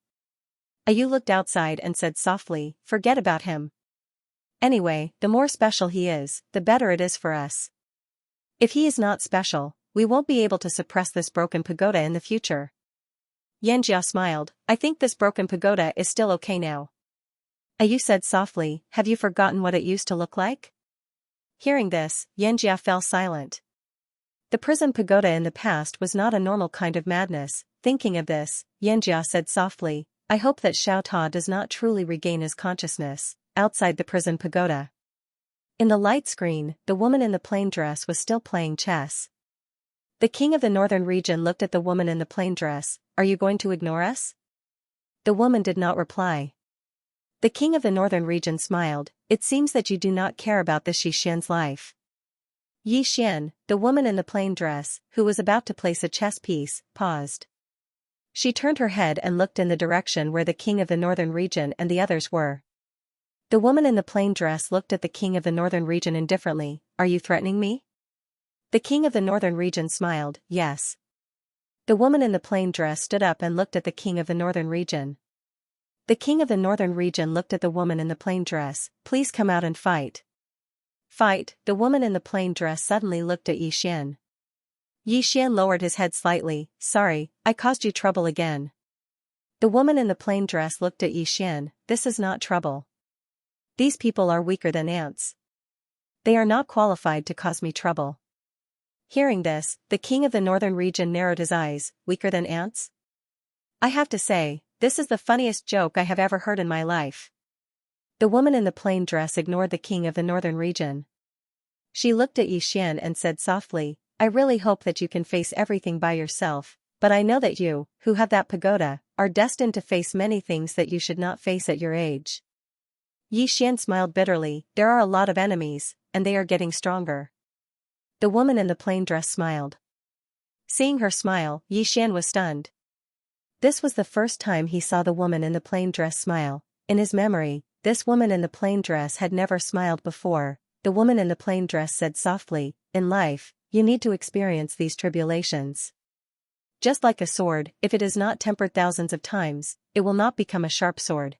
Ayu looked outside and said softly, "Forget about him. Anyway, the more special he is, the better it is for us. If he is not special, we won't be able to suppress this broken pagoda in the future." Xianxia smiled, "I think this broken pagoda is still okay now." Ayu said softly, "Have you forgotten what it used to look like?" Hearing this, Xianxia fell silent. The prison pagoda in the past was not a normal kind of madness. Thinking of this, Xianxia said softly, "I hope that Xiao Ta does not truly regain his consciousness." Outside the prison pagoda, in the light screen, the woman in the plain dress was still playing chess. The king of the northern region looked at the woman in the plain dress. "Are you going to ignore us?" The woman did not reply. The king of the northern region smiled, "It seems that you do not care about this Yixian's life." Yixian, the woman in the plain dress, who was about to place a chess piece, paused. She turned her head and looked in the direction where the king of the northern region and the others were. The woman in the plain dress looked at the king of the northern region indifferently. "Are you threatening me?" The king of the northern region smiled, "Yes." The woman in the plain dress stood up and looked at the king of the northern region. The king of the northern region looked at the woman in the plain dress. "Please come out and fight." "Fight?" The woman in the plain dress suddenly looked at Yixian. Yixian lowered his head slightly. "Sorry, I caused you trouble again." The woman in the plain dress looked at Yixian. "This is not trouble. These people are weaker than ants. They are not qualified to cause me trouble." Hearing this, the king of the northern region narrowed his eyes. "Weaker than ants? I have to say, this is the funniest joke I have ever heard in my life." The woman in the plain dress ignored the king of the northern region. She looked at Yixian and said softly, "I really hope that you can face everything by yourself, but I know that you, who have that pagoda, are destined to face many things that you should not face at your age." Yixian smiled bitterly, "There are a lot of enemies, and they are getting stronger." The woman in the plain dress smiled. Seeing her smile, Yixian was stunned. This was the first time he saw the woman in the plain dress smile. In his memory, this woman in the plain dress had never smiled before. The woman in the plain dress said softly, "In life, you need to experience these tribulations. Just like a sword, if it is not tempered thousands of times, it will not become a sharp sword.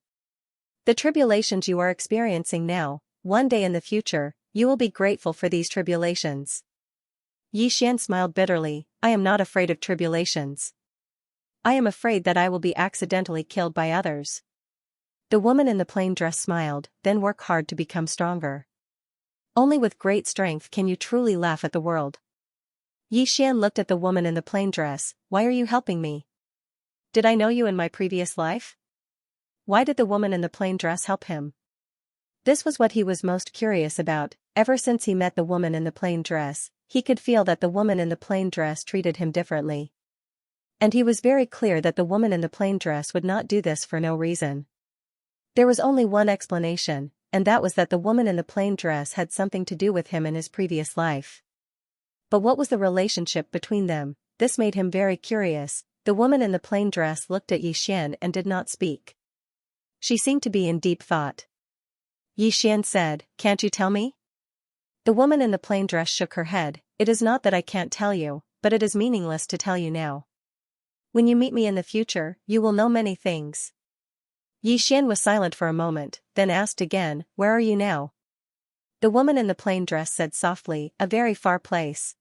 The tribulations you are experiencing now, one day in the future, you will be grateful for these tribulations." Yi Xian smiled bitterly, I am not afraid of tribulations. I am afraid that I will be accidentally killed by others. The woman in the plain dress smiled, then work hard to become stronger. Only with great strength can you truly laugh at the world. Yi Xian looked at the woman in the plain dress, why are you helping me? Did I know you in my previous life? Why did the woman in the plain dress help him? This was what he was most curious about. Ever since he met the woman in the plain dress, he could feel that the woman in the plain dress treated him differently. And he was very clear that the woman in the plain dress would not do this for no reason. There was only one explanation, and that was that the woman in the plain dress had something to do with him in his previous life. But what was the relationship between them? This made him very curious. The woman in the plain dress looked at Yi Xian and did not speak. She seemed to be in deep thought. Yi Xian said, can't you tell me? The woman in the plain dress shook her head, it is not that I can't tell you, but it is meaningless to tell you now. When you meet me in the future, you will know many things. Yi Xian was silent for a moment, then asked again, where are you now? The woman in the plain dress said softly, a very far place.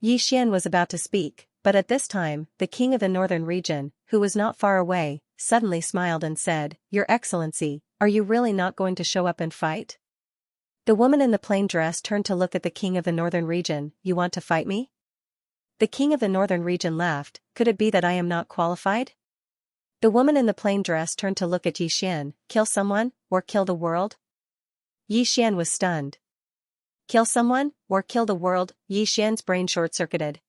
Yi Xian was about to speak, but at this time, the king of the northern region, who was not far away, suddenly smiled and said, Your Excellency, are you really not going to show up and fight? The woman in the plain dress turned to look at the king of the northern region, you want to fight me? The king of the northern region laughed, could it be that I am not qualified? The woman in the plain dress turned to look at Yi Xian, kill someone, or kill the world? Yi Xian was stunned. Kill someone, or kill the world? Yi Xian's brain short-circuited.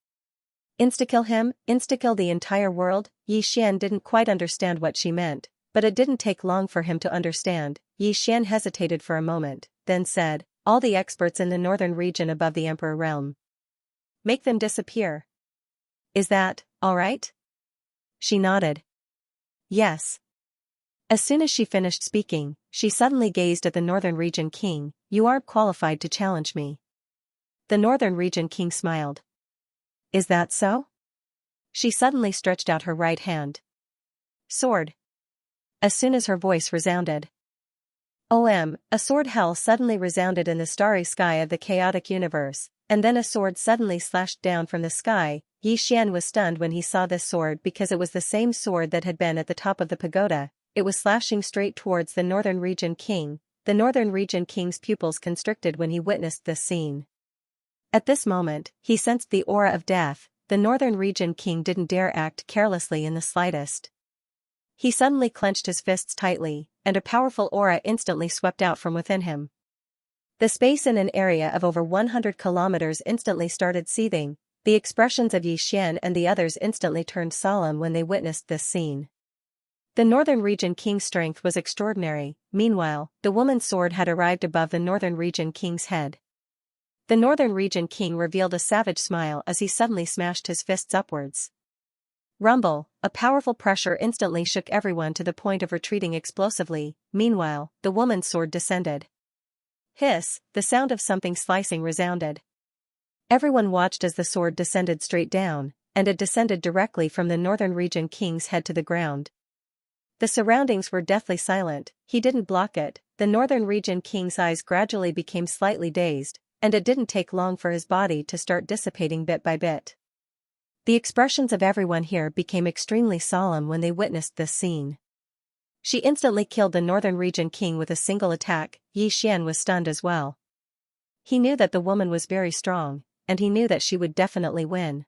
Insta-kill him, insta-kill the entire world? Yi Xian didn't quite understand what she meant, but it didn't take long for him to understand. Yi Xian hesitated for a moment, then said, all the experts in the northern region above the Emperor realm. Make them disappear. Is that, all right? She nodded. Yes. As soon as she finished speaking, she suddenly gazed at the northern region king, you aren't qualified to challenge me. The northern region king smiled. Is that so? She suddenly stretched out her right hand. Sword. As soon as her voice resounded. A sword hell suddenly resounded in the starry sky of the chaotic universe, and then a sword suddenly slashed down from the sky. Yi Xian was stunned when he saw this sword because it was the same sword that had been at the top of the pagoda. It was slashing straight towards the northern region king. The northern region king's pupils constricted when he witnessed this scene. At this moment, he sensed the aura of death. The northern region king didn't dare act carelessly in the slightest. He suddenly clenched his fists tightly, and a powerful aura instantly swept out from within him. The space in an area of over 100 kilometers instantly started seething. The expressions of Yi Xian and the others instantly turned solemn when they witnessed this scene. The northern region king's strength was extraordinary. Meanwhile, the woman's sword had arrived above the northern region king's head. The northern region king revealed a savage smile as he suddenly smashed his fists upwards. Rumble, a powerful pressure instantly shook everyone to the point of retreating explosively. Meanwhile, the woman's sword descended. Hiss, the sound of something slicing resounded. Everyone watched as the sword descended straight down, and it descended directly from the northern region king's head to the ground. The surroundings were deathly silent. He didn't block it. The northern region king's eyes gradually became slightly dazed, and it didn't take long for his body to start dissipating bit by bit. The expressions of everyone here became extremely solemn when they witnessed this scene. She instantly killed the northern region king with a single attack. Yi Xian was stunned as well. He knew that the woman was very strong, and he knew that she would definitely win.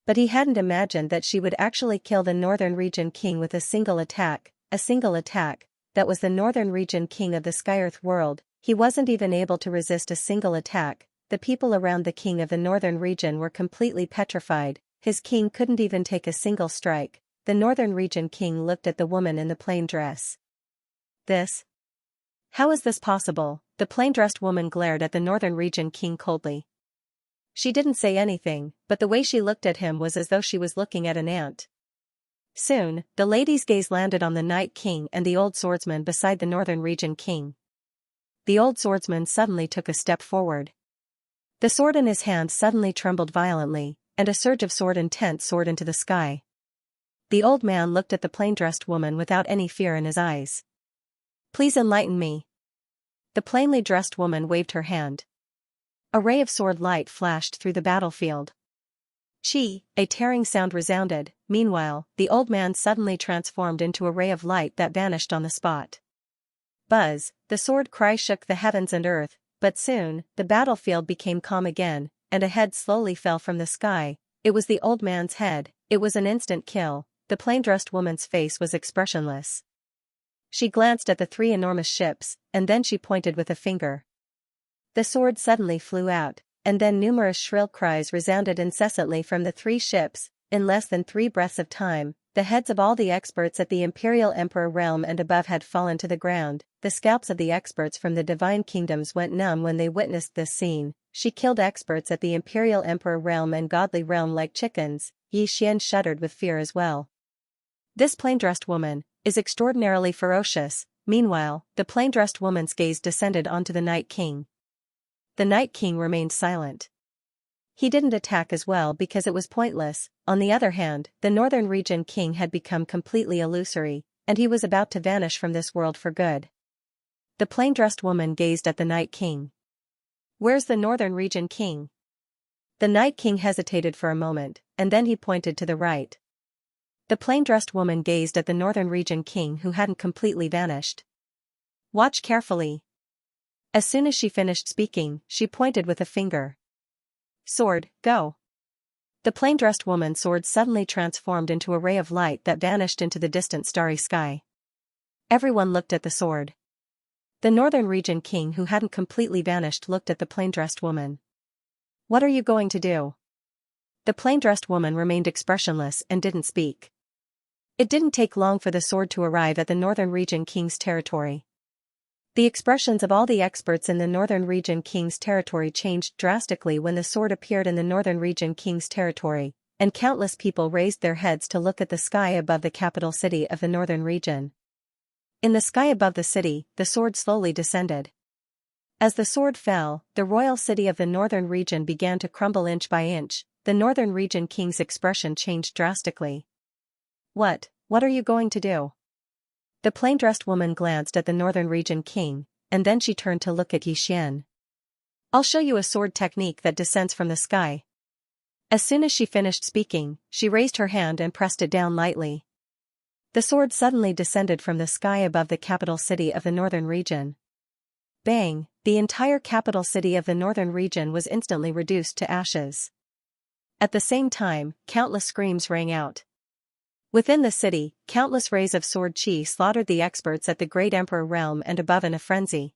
But he hadn't imagined that she would actually kill the northern region king with a single attack. That was the northern region king of the Skyearth world. He wasn't even able to resist a single attack. The people around the king of the northern region were completely petrified. His king couldn't even take a single strike. The northern region king looked at the woman in the plain dress. How is this possible? The plain-dressed woman glared at the northern region king coldly. She didn't say anything, but the way she looked at him was as though she was looking at an ant. Soon, the lady's gaze landed on the Night King and the old swordsman beside the northern region king. The old swordsman suddenly took a step forward. The sword in his hand suddenly trembled violently, and a surge of sword-intent soared into the sky. The old man looked at the plain-dressed woman without any fear in his eyes. Please enlighten me. The plainly dressed woman waved her hand. A ray of sword light flashed through the battlefield. Chi, a tearing sound resounded. Meanwhile, the old man suddenly transformed into a ray of light that vanished on the spot. Buzz, the sword cry shook the heavens and earth, but soon, the battlefield became calm again, and a head slowly fell from the sky. It was the old man's head. It was an instant kill. The plain-dressed woman's face was expressionless. She glanced at the three enormous ships, and then she pointed with a finger. The sword suddenly flew out, and then numerous shrill cries resounded incessantly from the three ships. In less than 3 breaths of time, the heads of all the experts at the Imperial Emperor realm and above had fallen to the ground. The scalps of the experts from the divine kingdoms went numb when they witnessed this scene. She killed experts at the Imperial Emperor realm and godly realm like chickens. Xian shuddered with fear as well. This plain-dressed woman is extraordinarily ferocious. Meanwhile, the plain-dressed woman's gaze descended onto the Night King. The Night King remained silent. He didn't attack as well because it was pointless. On the other hand, the Northern Region King had become completely illusory, and he was about to vanish from this world for good. The plain-dressed woman gazed at the Night King. "Where's the Northern Region King?" The Night King hesitated for a moment, and then he pointed to the right. The plain-dressed woman gazed at the Northern Region King who hadn't completely vanished. "Watch carefully." As soon as she finished speaking, she pointed with a finger. "Sword, go." The plain-dressed woman's sword suddenly transformed into a ray of light that vanished into the distant starry sky. Everyone looked at the sword. The Northern Region King who hadn't completely vanished looked at the plain-dressed woman. "What are you going to do?" The plain-dressed woman remained expressionless and didn't speak. It didn't take long for the sword to arrive at the Northern Region King's territory. The expressions of all the experts in the Northern Region King's territory changed drastically when the sword appeared in the Northern Region King's territory, and countless people raised their heads to look at the sky above the capital city of the Northern Region. In the sky above the city, the sword slowly descended. As the sword fell, the royal city of the Northern Region began to crumble inch by inch. The Northern Region King's expression changed drastically. What are you going to do?" The plain-dressed woman glanced at the Northern Region King, and then she turned to look at Xian. "I'll show you a sword technique that descends from the sky." As soon as she finished speaking, she raised her hand and pressed it down lightly. The sword suddenly descended from the sky above the capital city of the Northern Region. Bang! The entire capital city of the Northern Region was instantly reduced to ashes. At the same time, countless screams rang out. Within the city, countless rays of sword chi slaughtered the experts at the Great Emperor realm and above in a frenzy.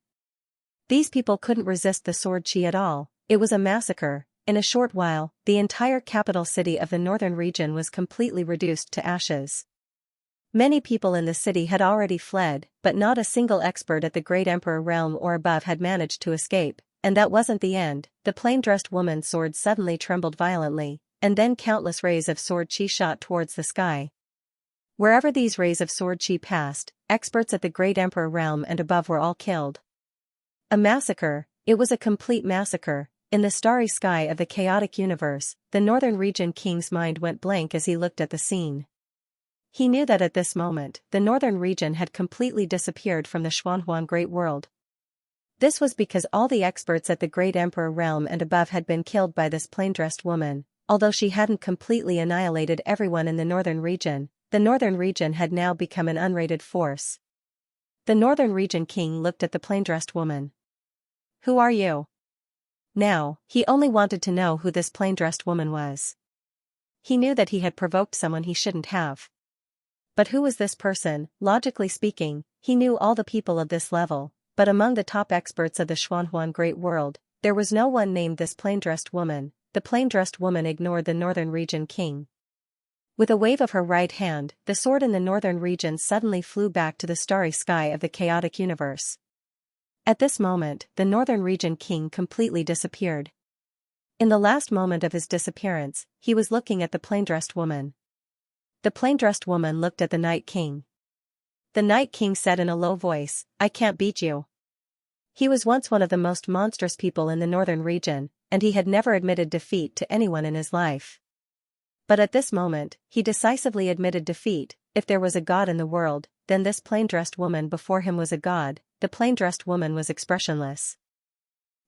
These people couldn't resist the sword chi at all. It was a massacre. In a short while, the entire capital city of the Northern Region was completely reduced to ashes. Many people in the city had already fled, but not a single expert at the Great Emperor realm or above had managed to escape, and that wasn't the end. The plain-dressed woman's sword suddenly trembled violently, and then countless rays of sword chi shot towards the sky. Wherever these rays of sword chi passed, experts at the Great Emperor realm and above were all killed. A massacre. It was a complete massacre. In the starry sky of the chaotic universe, the Northern Region King's mind went blank as he looked at the scene. He knew that at this moment, the Northern Region had completely disappeared from the Xuanhuan Great World. This was because all the experts at the Great Emperor realm and above had been killed by this plain-dressed woman. Although she hadn't completely annihilated everyone in the Northern Region, the Northern Region had now become an unrated force. The Northern Region King looked at the plain-dressed woman. "Who are you?" Now, he only wanted to know who this plain-dressed woman was. He knew that he had provoked someone he shouldn't have. But who was this person? Logically speaking, he knew all the people of this level, but among the top experts of the Xuanhuan Great World, there was no one named this plain-dressed woman. The plain-dressed woman ignored the Northern Region King. With a wave of her right hand, the sword in the Northern Region suddenly flew back to the starry sky of the chaotic universe. At this moment, the Northern Region King completely disappeared. In the last moment of his disappearance, he was looking at the plain-dressed woman. The plain-dressed woman looked at the Night King. The Night King said in a low voice, "I can't beat you." He was once one of the most monstrous people in the Northern Region, and he had never admitted defeat to anyone in his life. But at this moment, he decisively admitted defeat. If there was a god in the world, then this plain-dressed woman before him was a god. The plain-dressed woman was expressionless.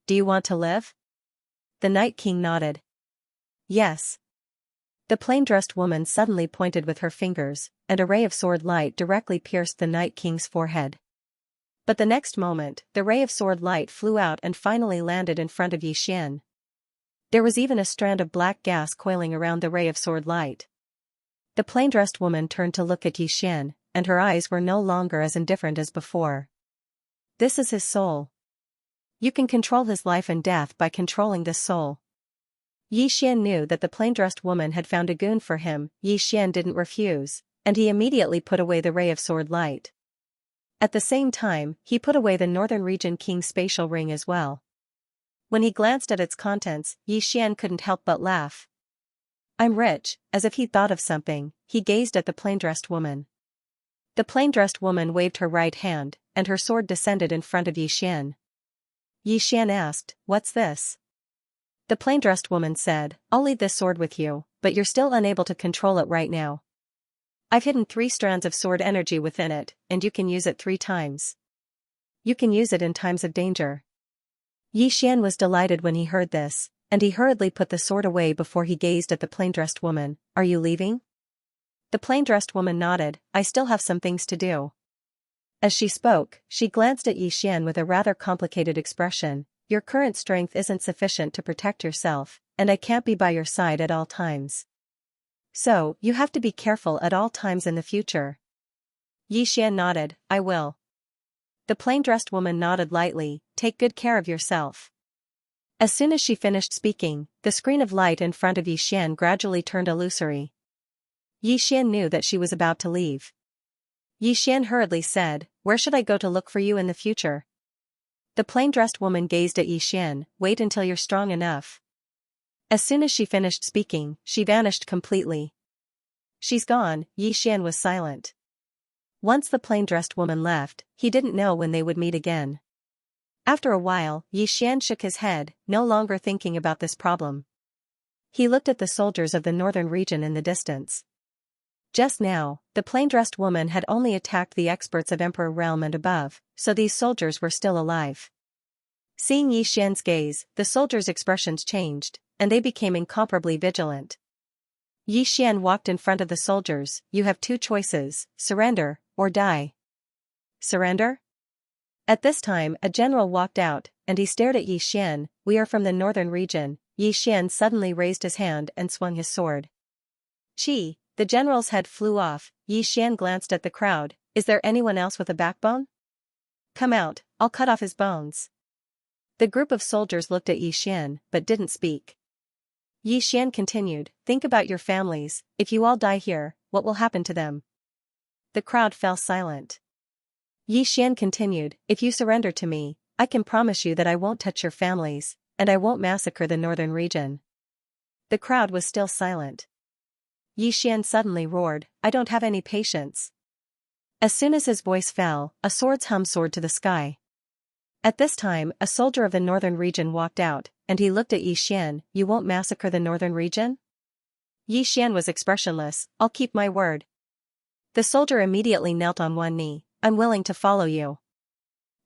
"Do you want to live?" The Night King nodded. Yes. The plain-dressed woman suddenly pointed with her fingers, and a ray of sword light directly pierced the Night King's forehead. But the next moment, the ray of sword light flew out and finally landed in front of Xian. There was even a strand of black gas coiling around the ray of sword light. The plain-dressed woman turned to look at Xian, and her eyes were no longer as indifferent as before. This is his soul. You can control his life and death by controlling this soul. Xian knew that the plain-dressed woman had found a goon for him. Xian didn't refuse, and he immediately put away the ray of sword light. At the same time, he put away the Northern Region King's spatial ring as well. When he glanced at its contents, Xian couldn't help but laugh. I'm rich. As if he'd thought of something, he gazed at the plain-dressed woman. The plain-dressed woman waved her right hand, and her sword descended in front of Xian. Xian asked, "What's this?" The plain-dressed woman said, "I'll leave this sword with you, but you're still unable to control it right now. I've hidden 3 strands of sword energy within it, and you can use it 3 times. You can use it in times of danger." Xian was delighted when he heard this, and he hurriedly put the sword away before he gazed at the plain-dressed woman. "Are you leaving?" The plain-dressed woman nodded. "I still have some things to do." As she spoke, she glanced at Xian with a rather complicated expression. "Your current strength isn't sufficient to protect yourself, and I can't be by your side at all times. So, you have to be careful at all times in the future." Xian nodded. "I will." The plain-dressed woman nodded lightly. "Take good care of yourself." As soon as she finished speaking, the screen of light in front of Xian gradually turned illusory. Xian knew that she was about to leave. Xian hurriedly said, "Where should I go to look for you in the future?" The plain-dressed woman gazed at Xian. "Wait until you're strong enough." As soon as she finished speaking, she vanished completely. "She's gone." Xian was silent. Once the plain-dressed woman left, he didn't know when they would meet again. After a while, Xian shook his head, no longer thinking about this problem. He looked at the soldiers of the northern region in the distance. Just now, the plain-dressed woman had only attacked the experts of Emperor Realm and above, so these soldiers were still alive. Seeing Xian's gaze, the soldiers' expressions changed, and they became incomparably vigilant. Xian walked in front of the soldiers. "You have 2 choices, surrender, or die." "Surrender?" At this time a general walked out, and he stared at Xian. "We are from the northern region." Xian suddenly raised his hand and swung his sword. "Chi!" The general's head flew off. Xian glanced at the crowd. "Is there anyone else with a backbone? Come out, I'll cut off his bones." The group of soldiers looked at Xian, but didn't speak. Xian continued, "Think about your families. If you all die here, what will happen to them?" The crowd fell silent. Xian continued, "If you surrender to me, I can promise you that I won't touch your families, and I won't massacre the northern region." The crowd was still silent. Xian suddenly roared, "I don't have any patience." As soon as his voice fell, a sword's hum soared to the sky. At this time, a soldier of the northern region walked out, and he looked at Xian. "You won't massacre the northern region?" Xian was expressionless. "I'll keep my word." The soldier immediately knelt on one knee. "I'm willing to follow you."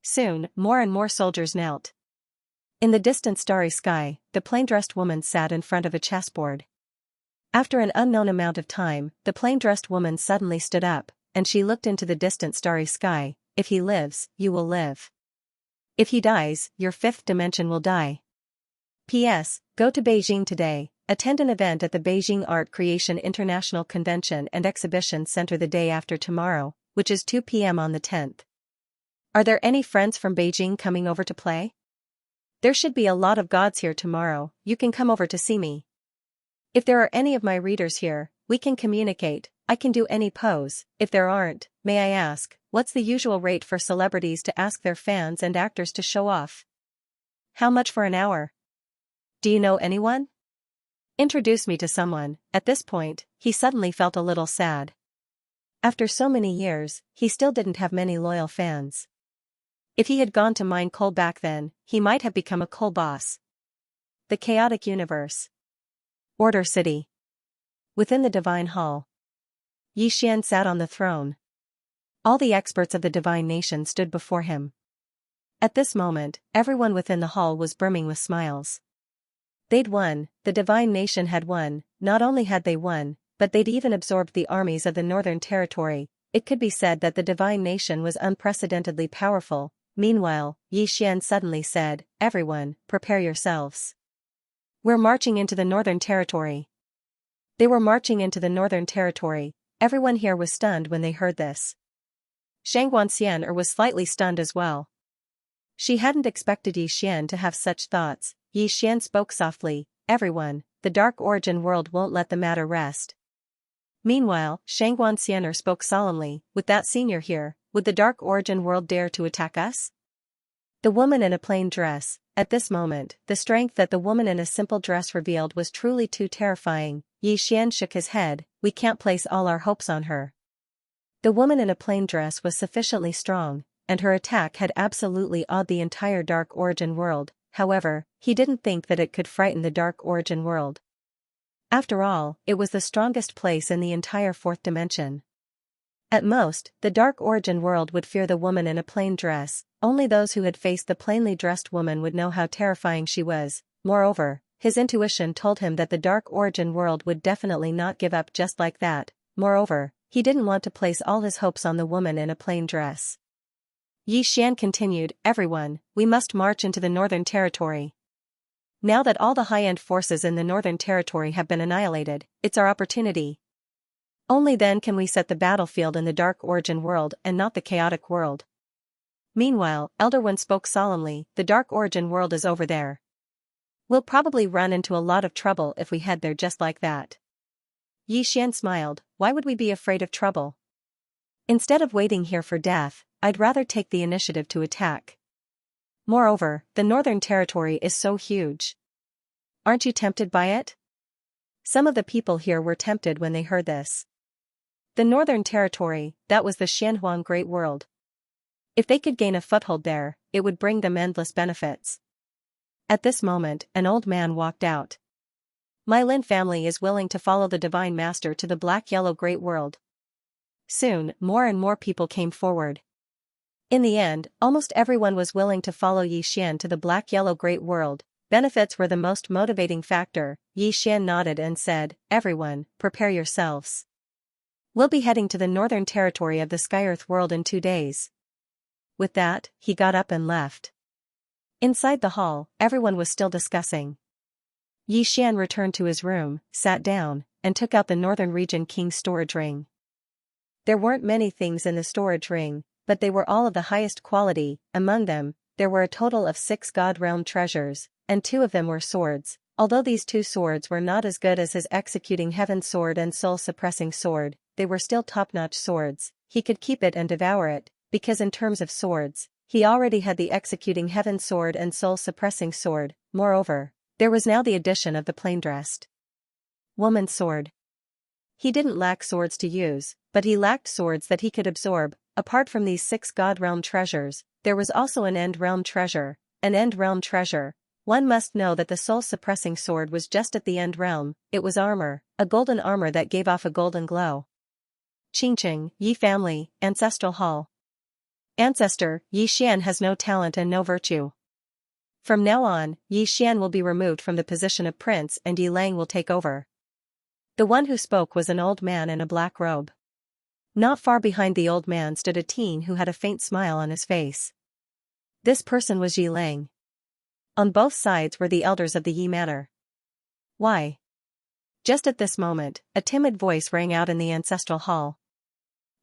Soon, more and more soldiers knelt. In the distant starry sky, the plain-dressed woman sat in front of a chessboard. After an unknown amount of time, the plain-dressed woman suddenly stood up, and she looked into the distant starry sky. "If he lives, you will live. If he dies, your 5th dimension will die. P.S. Go to Beijing today, attend an event at the Beijing Art Creation International Convention and Exhibition Center the day after tomorrow, which is 2 p.m. on the 10th. Are there any friends from Beijing coming over to play? There should be a lot of gods here tomorrow. You can come over to see me. If there are any of my readers here, we can communicate. I can do any pose. If there aren't, may I ask, what's the usual rate for celebrities to ask their fans and actors to show off? How much for an hour? Do you know anyone? Introduce me to someone." At this point, he suddenly felt a little sad. After so many years, he still didn't have many loyal fans. If he had gone to mine coal back then, he might have become a coal boss. The chaotic universe. Order City. Within the Divine Hall. Xian sat on the throne. All the experts of the Divine Nation stood before him. At this moment, everyone within the hall was brimming with smiles. They'd won, the divine nation had won. Not only had they won, but they'd even absorbed the armies of the Northern Territory. It could be said that the divine nation was unprecedentedly powerful. Meanwhile, Xian suddenly said, "Everyone, prepare yourselves. We're marching into the Northern Territory." They were marching into the Northern Territory. Everyone here was stunned when they heard this. Xianxia was slightly stunned as well. She hadn't expected Xian to have such thoughts. Xian spoke softly, "Everyone, the Dark Origin world won't let the matter rest." Meanwhile, Xianxia spoke solemnly, "With that senior here, would the Dark Origin world dare to attack us?" The woman in a plain dress. At this moment, the strength that the woman in a simple dress revealed was truly too terrifying. Xian shook his head, "We can't place all our hopes on her." The woman in a plain dress was sufficiently strong, and her attack had absolutely awed the entire Dark Origin world. However, he didn't think that it could frighten the Dark Origin world. After all, it was the strongest place in the entire fourth dimension. At most, the Dark Origin world would fear the woman in a plain dress. Only those who had faced the plainly dressed woman would know how terrifying she was. Moreover, his intuition told him that the Dark Origin world would definitely not give up just like that. Moreover, he didn't want to place all his hopes on the woman in a plain dress. Xian continued, "Everyone, we must march into the Northern Territory. Now that all the high-end forces in the Northern Territory have been annihilated, it's our opportunity. Only then can we set the battlefield in the Dark Origin world and not the chaotic world." Meanwhile, Elder One spoke solemnly, "The Dark Origin world is over there. We'll probably run into a lot of trouble if we head there just like that." Xian smiled, "Why would we be afraid of trouble? Instead of waiting here for death, I'd rather take the initiative to attack. Moreover, the Northern Territory is so huge. Aren't you tempted by it?" Some of the people here were tempted when they heard this. The Northern Territory, that was the Xianhuang Great World. If they could gain a foothold there, it would bring them endless benefits. At this moment, an old man walked out. "My Lin family is willing to follow the Divine Master to the Black-Yellow Great World." Soon, more and more people came forward. In the end, almost everyone was willing to follow Xian to the Black-Yellow Great World. Benefits were the most motivating factor. Xian nodded and said, "Everyone, prepare yourselves. We'll be heading to the Northern Territory of the Sky-Earth world in 2 days." With that, he got up and left. Inside the hall, everyone was still discussing. Xian returned to his room, sat down, and took out the Northern Region King's storage ring. There weren't many things in the storage ring, but they were all of the highest quality. Among them, there were a total of 6 God Realm treasures, and 2 of them were swords. Although these 2 swords were not as good as his Executing Heaven sword and Soul Suppressing sword, they were still top-notch swords. He could keep it and devour it, because in terms of swords, he already had the Executing Heaven sword and Soul Suppressing sword. Moreover, there was now the addition of the plain-dressed woman's sword. He didn't lack swords to use, but he lacked swords that he could absorb. Apart from these 6 God Realm treasures, there was also an End Realm treasure. An End Realm treasure. One must know that the soul-suppressing sword was just at the End Realm. It was armor, a golden armor that gave off a golden glow. Qingqing, Yi family, Ancestral Hall. Ancestor, Xian has no talent and no virtue. From now on, Xian will be removed from the position of prince and Yilang will take over. The one who spoke was an old man in a black robe. Not far behind the old man stood a teen who had a faint smile on his face. This person was Yilang. On both sides were the elders of the Yi manor. "Why?" Just at this moment, a timid voice rang out in the ancestral hall.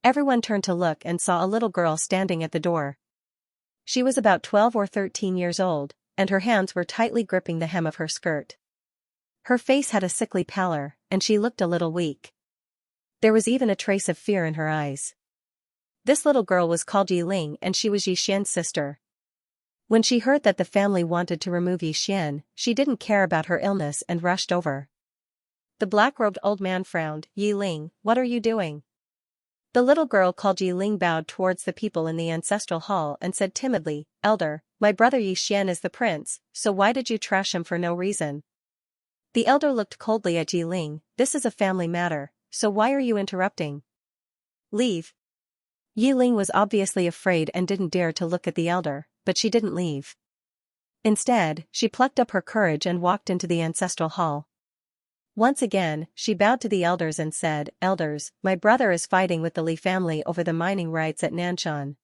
Everyone turned to look and saw a little girl standing at the door. She was about 12 or 13 years old, and her hands were tightly gripping the hem of her skirt. Her face had a sickly pallor, and she looked a little weak. There was even a trace of fear in her eyes. This little girl was called Yiling and she was Xian's sister. When she heard that the family wanted to remove Xian, she didn't care about her illness and rushed over. The black-robed old man frowned. "Yiling, what are you doing?" The little girl called Yiling bowed towards the people in the ancestral hall and said timidly, "Elder, my brother Xian is the prince, so why did you trash him for no reason?" The elder looked coldly at Yiling. "This is a family matter, so why are you interrupting? Leave." Yiling was obviously afraid and didn't dare to look at the elder, but she didn't leave. Instead, she plucked up her courage and walked into the ancestral hall. Once again, she bowed to the elders and said, "Elders, my brother is fighting with the Li family over the mining rights at Nanshan.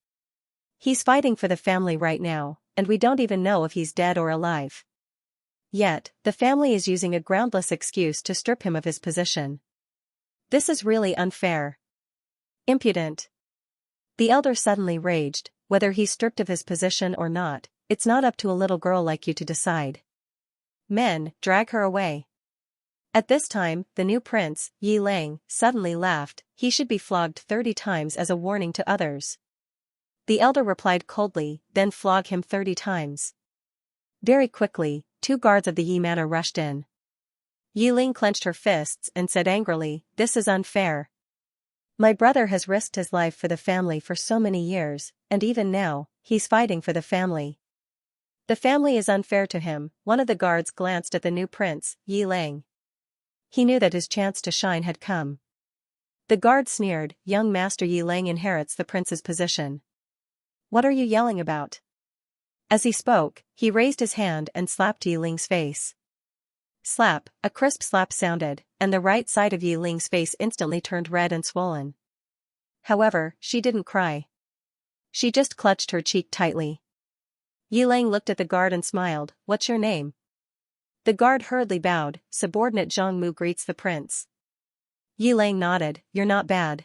He's fighting for the family right now, and we don't even know if he's dead or alive. Yet, the family is using a groundless excuse to strip him of his position. This is really unfair. Impudent." The elder suddenly raged, "Whether he's stripped of his position or not, it's not up to a little girl like you to decide. Men, drag her away." At this time, the new prince, Yi Lang, suddenly laughed. "He should be flogged 30 times as a warning to others." The elder replied coldly, "Then flog him 30 times. Very quickly, 2 guards of the Yi manor rushed in. Yi Ling clenched her fists and said angrily, "This is unfair. My brother has risked his life for the family for so many years, and even now, he's fighting for the family. The family is unfair to him." One of the guards glanced at the new prince, Yi Lang. He knew that his chance to shine had come. The guard sneered, "Young Master Yi Lang inherits the prince's position. What are you yelling about?" As he spoke, he raised his hand and slapped Yi Ling's face. Slap, a crisp slap sounded, and the right side of Yi Ling's face instantly turned red and swollen. However, she didn't cry. She just clutched her cheek tightly. Yi Lang looked at the guard and smiled, "What's your name?" The guard hurriedly bowed, "Subordinate Zhang Mu greets the prince." Yi Lang nodded, "You're not bad.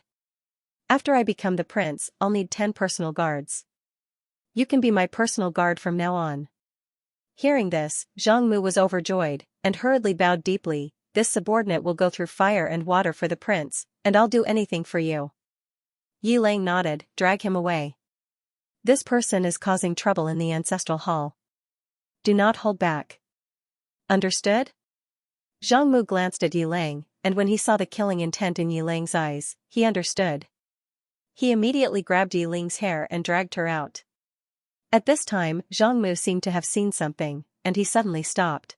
After I become the prince, I'll need 10 personal guards. You can be my personal guard from now on." Hearing this, Zhang Mu was overjoyed, and hurriedly bowed deeply, "This subordinate will go through fire and water for the prince, and I'll do anything for you." Yi Lang nodded, "Drag him away. This person is causing trouble in the ancestral hall. Do not hold back. Understood?" Zhang Mu glanced at Yi Lang, and when he saw the killing intent in Yi Lang's eyes, he understood. He immediately grabbed Yi Ling's hair and dragged her out. At this time, Zhang Mu seemed to have seen something, and he suddenly stopped.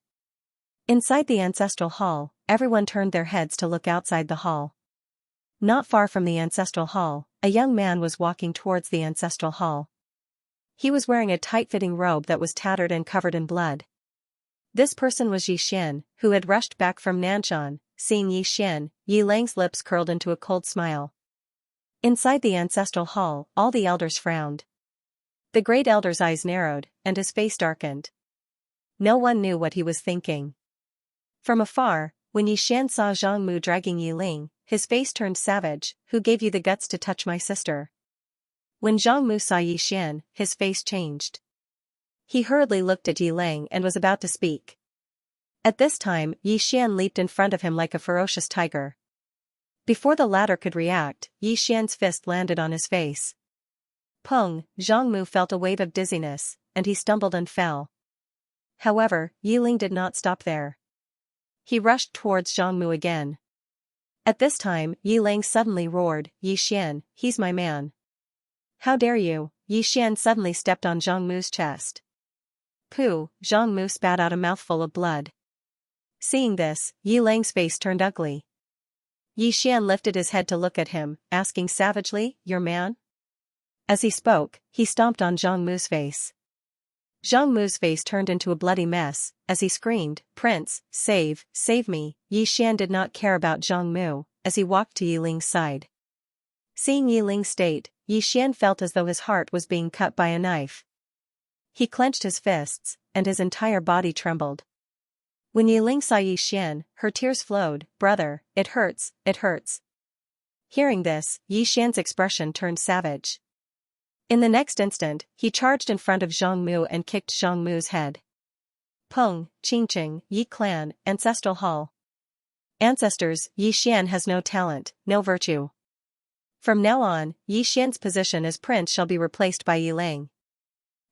Inside the ancestral hall, everyone turned their heads to look outside the hall. Not far from the ancestral hall, a young man was walking towards the ancestral hall. He was wearing a tight-fitting robe that was tattered and covered in blood. This person was Yi Xian, who had rushed back from Nanshan. Seeing Yi Xian, Yi Lang's lips curled into a cold smile. Inside the ancestral hall, all the elders frowned. The great elder's eyes narrowed, and his face darkened. No one knew what he was thinking. From afar, when Yi Xian saw Zhang Mu dragging Yi Ling, his face turned savage. "Who gave you the guts to touch my sister?" When Zhang Mu saw Yi Xian, his face changed. He hurriedly looked at Yi Lang and was about to speak. At this time, Yi Xian leaped in front of him like a ferocious tiger. Before the latter could react, Yi Xian's fist landed on his face. Pung, Zhang Mu felt a wave of dizziness, and he stumbled and fell. However, Yi Ling did not stop there. He rushed towards Zhang Mu again. At this time, Yi Lang suddenly roared, "Yi Xian, he's my man. How dare you?" Yi Xian suddenly stepped on Zhang Mu's chest. Pooh, Zhang Mu spat out a mouthful of blood. Seeing this, Yi Lang's face turned ugly. Yi Xian lifted his head to look at him, asking savagely, "Your man?" As he spoke, he stomped on Zhang Mu's face. Zhang Mu's face turned into a bloody mess, as he screamed, "Prince, save me." Yi Xian did not care about Zhang Mu, as he walked to Yi Ling's side. Seeing Yi Ling's state, Yi Xian felt as though his heart was being cut by a knife. He clenched his fists, and his entire body trembled. When Yi Ling saw Yi Xian, her tears flowed, "Brother, it hurts, it hurts." Hearing this, Yi Xian's expression turned savage. In the next instant, he charged in front of Zhang Mu and kicked Zhang Mu's head. Peng, Qingqing, Yi Clan, Ancestral Hall. Ancestors, Yi Xian has no talent, no virtue. From now on, Yi Xian's position as prince shall be replaced by Yi Lang.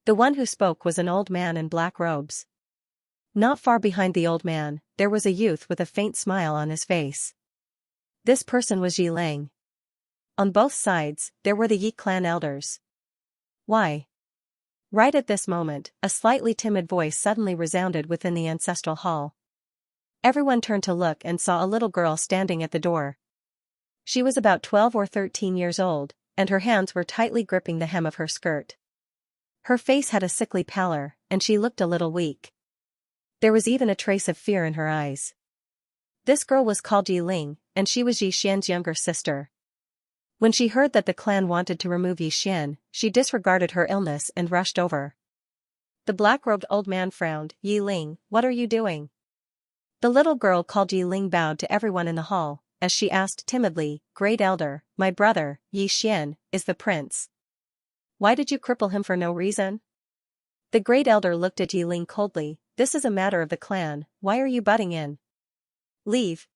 The one who spoke was an old man in black robes. Not far behind the old man, there was a youth with a faint smile on his face. This person was Yi Lang. On both sides, there were the Yi clan elders. Why? Right at this moment, a slightly timid voice suddenly resounded within the ancestral hall. Everyone turned to look and saw a little girl standing at the door. She was about 12 or 13 years old, and her hands were tightly gripping the hem of her skirt. Her face had a sickly pallor, and she looked a little weak. There was even a trace of fear in her eyes. This girl was called Yi Ling, and she was Yi Xian's younger sister. When she heard that the clan wanted to remove Yi Xian, she disregarded her illness and rushed over. The black-robed old man frowned. Yi Ling, what are you doing? The little girl called Yi Ling bowed to everyone in the hall, as she asked timidly, Great Elder, my brother, Yi Xian, is the prince. Why did you cripple him for no reason? The Great Elder looked at Yi Ling coldly. This is a matter of the clan, why are you butting in? Leave.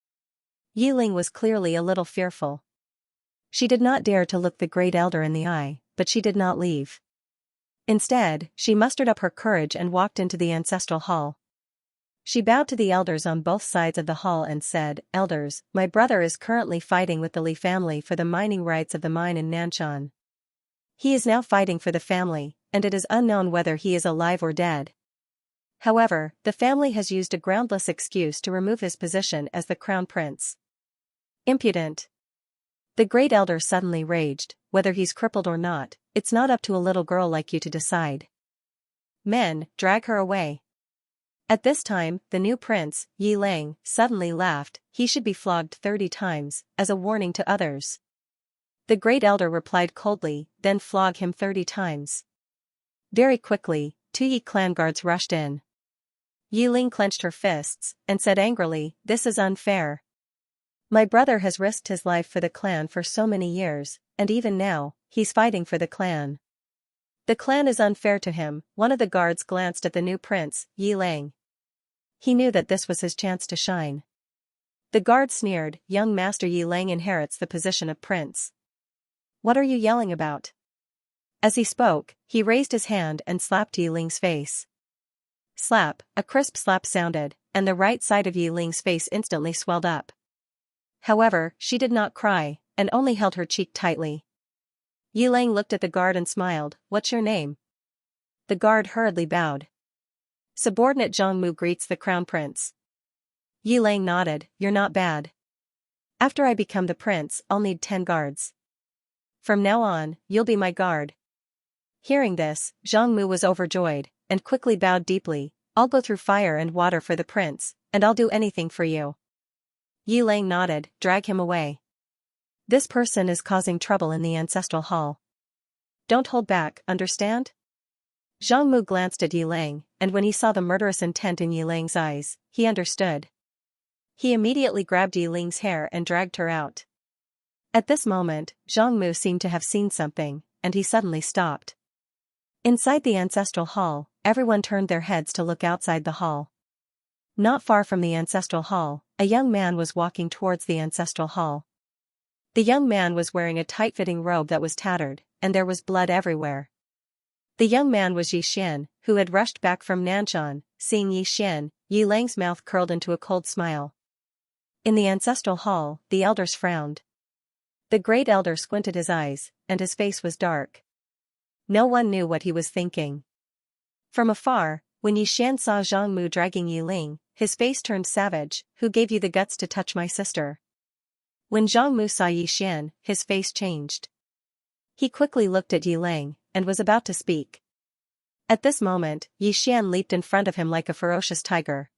Yi Ling was clearly a little fearful. She did not dare to look the Great Elder in the eye, but she did not leave. Instead, she mustered up her courage and walked into the ancestral hall. She bowed to the elders on both sides of the hall and said, Elders, my brother is currently fighting with the Li family for the mining rights of the mine in Nanshan. He is now fighting for the family, and it is unknown whether he is alive or dead. However, the family has used a groundless excuse to remove his position as the crown prince. Impudent. The Great Elder suddenly raged, whether he's crippled or not, it's not up to a little girl like you to decide. Men, drag her away. At this time, the new prince, Yi Ling, suddenly laughed. He should be flogged 30 times, as a warning to others. The Great Elder replied coldly, then flog him 30 times. Very quickly, 2 Yi clan guards rushed in. Yi Ling clenched her fists, and said angrily, This is unfair. My brother has risked his life for the clan for so many years, and even now, he's fighting for the clan. The clan is unfair to him. One of the guards glanced at the new prince, Yi Ling. He knew that this was his chance to shine. The guard sneered, Young Master Yi Ling inherits the position of prince. What are you yelling about? As he spoke, he raised his hand and slapped Yi Ling's face. Slap, a crisp slap sounded, and the right side of Yi Ling's face instantly swelled up. However, she did not cry, and only held her cheek tightly. Yi Ling looked at the guard and smiled, What's your name? The guard hurriedly bowed. Subordinate Zhang Mu greets the crown prince. Yi Ling nodded, You're not bad. After I become the prince, I'll need 10 guards. From now on, you'll be my guard. Hearing this, Zhang Mu was overjoyed, and quickly bowed deeply, I'll go through fire and water for the prince, and I'll do anything for you. Yi Ling nodded, Drag him away. This person is causing trouble in the ancestral hall. Don't hold back, understand? Zhang Mu glanced at Yi Ling, and when he saw the murderous intent in Yi Ling's eyes, he understood. He immediately grabbed Yi Ling's hair and dragged her out. At this moment, Zhang Mu seemed to have seen something, and he suddenly stopped. Inside the ancestral hall, everyone turned their heads to look outside the hall. Not far from the ancestral hall, a young man was walking towards the ancestral hall. The young man was wearing a tight-fitting robe that was tattered, and there was blood everywhere. The young man was Yi Xian, who had rushed back from Nanshan. Seeing Yi Xian, Yi Ling's mouth curled into a cold smile. In the ancestral hall, the elders frowned. The Great Elder squinted his eyes, and his face was dark. No one knew what he was thinking. From afar, when Yi Xian saw Zhang Mu dragging Yi Ling, his face turned savage. Who gave you the guts to touch my sister? When Zhang Mu saw Yi Xian, his face changed. He quickly looked at Yi Ling, and was about to speak. At this moment, Yi Xian leaped in front of him like a ferocious tiger.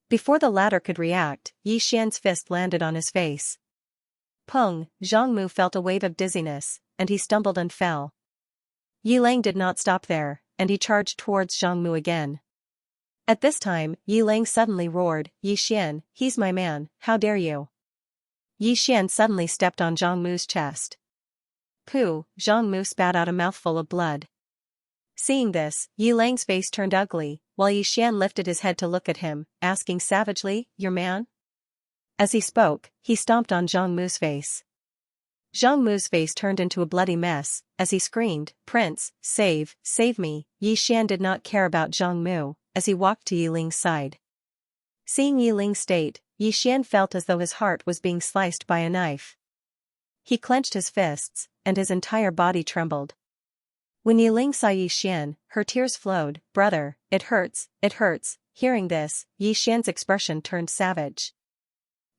Before the latter could react, Yi Xian's fist landed on his face. Pung, Zhang Mu felt a wave of dizziness, and he stumbled and fell. Yi Ling did not stop there, and he charged towards Zhang Mu again. At this time, Yi Ling suddenly roared, Yi Xian, he's my man, how dare you? Yi Xian suddenly stepped on Zhang Mu's chest. Pooh, Zhang Mu spat out a mouthful of blood. Seeing this, Yi Ling's face turned ugly, while Yi Xian lifted his head to look at him, asking savagely, Your man? As he spoke, he stomped on Zhang Mu's face. Zhang Mu's face turned into a bloody mess, as he screamed, Prince, save me. Yi Xian did not care about Zhang Mu, as he walked to Yi Ling's side. Seeing Yi Ling's state, Yi Xian felt as though his heart was being sliced by a knife. He clenched his fists, and his entire body trembled. When Yi Ling saw Yi Xian, her tears flowed, Brother, it hurts, it hurts. Hearing this, Yi Xian's expression turned savage.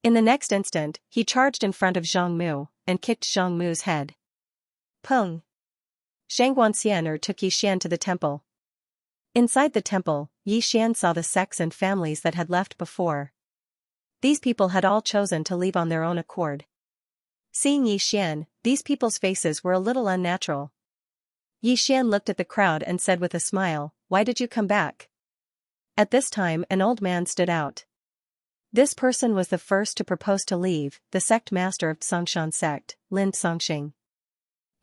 In the next instant, he charged in front of Zhang Mu, and kicked Zhang Mu's head. Pung! Xianxia took Yixian to the temple. Inside the temple, Yixian saw the sects and families that had left before. These people had all chosen to leave on their own accord. Seeing Yixian, these people's faces were a little unnatural. Yixian looked at the crowd and said with a smile, "Why did you come back?" At this time an old man stood out. This person was the first to propose to leave, the sect master of Xianxia sect, Lin Songxing.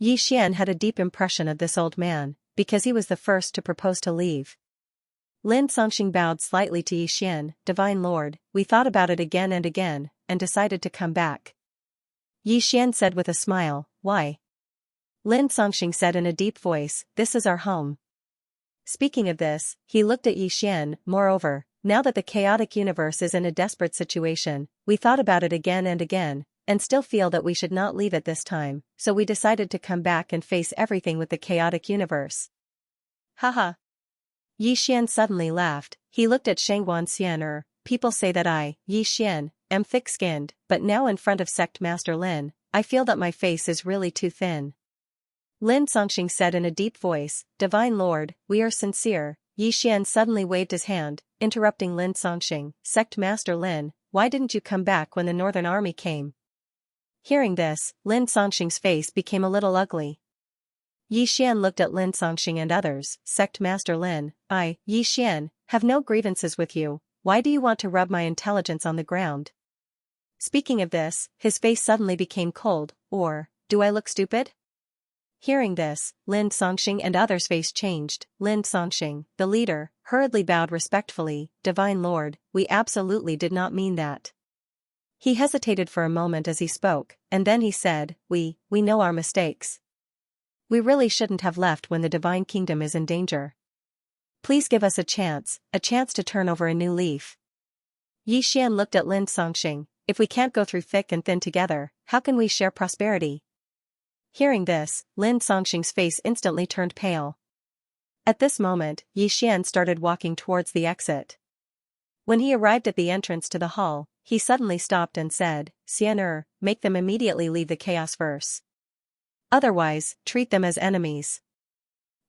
Yixian had a deep impression of this old man, because he was the first to propose to leave. Lin Songxing bowed slightly to Yixian, "Divine Lord, we thought about it again and decided to come back." Yixian said with a smile, "Why?" Lin Songxing said in a deep voice, "This is our home." Speaking of this, he looked at Yixian. "Moreover, now that the chaotic universe is in a desperate situation, we thought about it again and still feel that we should not leave at this time, so we decided to come back and face everything with the chaotic universe." Haha. Yixian suddenly laughed. He looked at Xianxia. "People say that I, Yixian, am thick-skinned, but now in front of sect master Lin, I feel that my face is really too thin." Lin Songxing said in a deep voice, "Divine Lord, we are sincere." Yixian suddenly waved his hand, interrupting Lin Songxing, "Sect master Lin, why didn't you come back when the northern army came?" Hearing this, Lin Songxing's face became a little ugly. Yixian looked at Lin Songxing and others. "Sect master Lin, I, Yixian, have no grievances with you. Why do you want to rub my intelligence on the ground?" Speaking of this, his face suddenly became cold. "Or, do I look stupid?" Hearing this, Lin Songxing and others' face changed. Lin Songxing, the leader, hurriedly bowed respectfully, "Divine Lord, we absolutely did not mean that." He hesitated for a moment as he spoke, and then he said, We know our mistakes. We really shouldn't have left when the Divine Kingdom is in danger. Please give us a chance to turn over a new leaf." Yixian looked at Lin Songxing, "If we can't go through thick and thin together, how can we share prosperity?" Hearing this, Lin Songxing's face instantly turned pale. At this moment, Yixian started walking towards the exit. When he arrived at the entrance to the hall, he suddenly stopped and said, "Xian, make them immediately leave the chaos verse. Otherwise, treat them as enemies."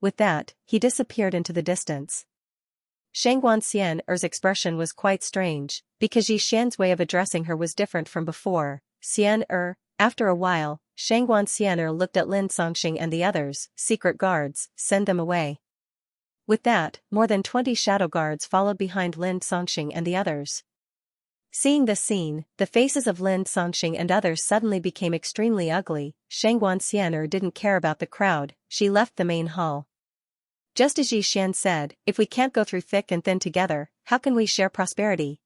With that, he disappeared into the distance. Xianxia's expression was quite strange, because Yixian's way of addressing her was different from before. "Xian." After a while, Xianxia looked at Lin Songxing and the others. "Secret guards, send them away." With that, more than 20 shadow guards followed behind Lin Songxing and the others. Seeing this scene, the faces of Lin Songxing and others suddenly became extremely ugly. Xianxia didn't care about the crowd, she left the main hall. Just as Yixian said, "If we can't go through thick and thin together, how can we share prosperity?"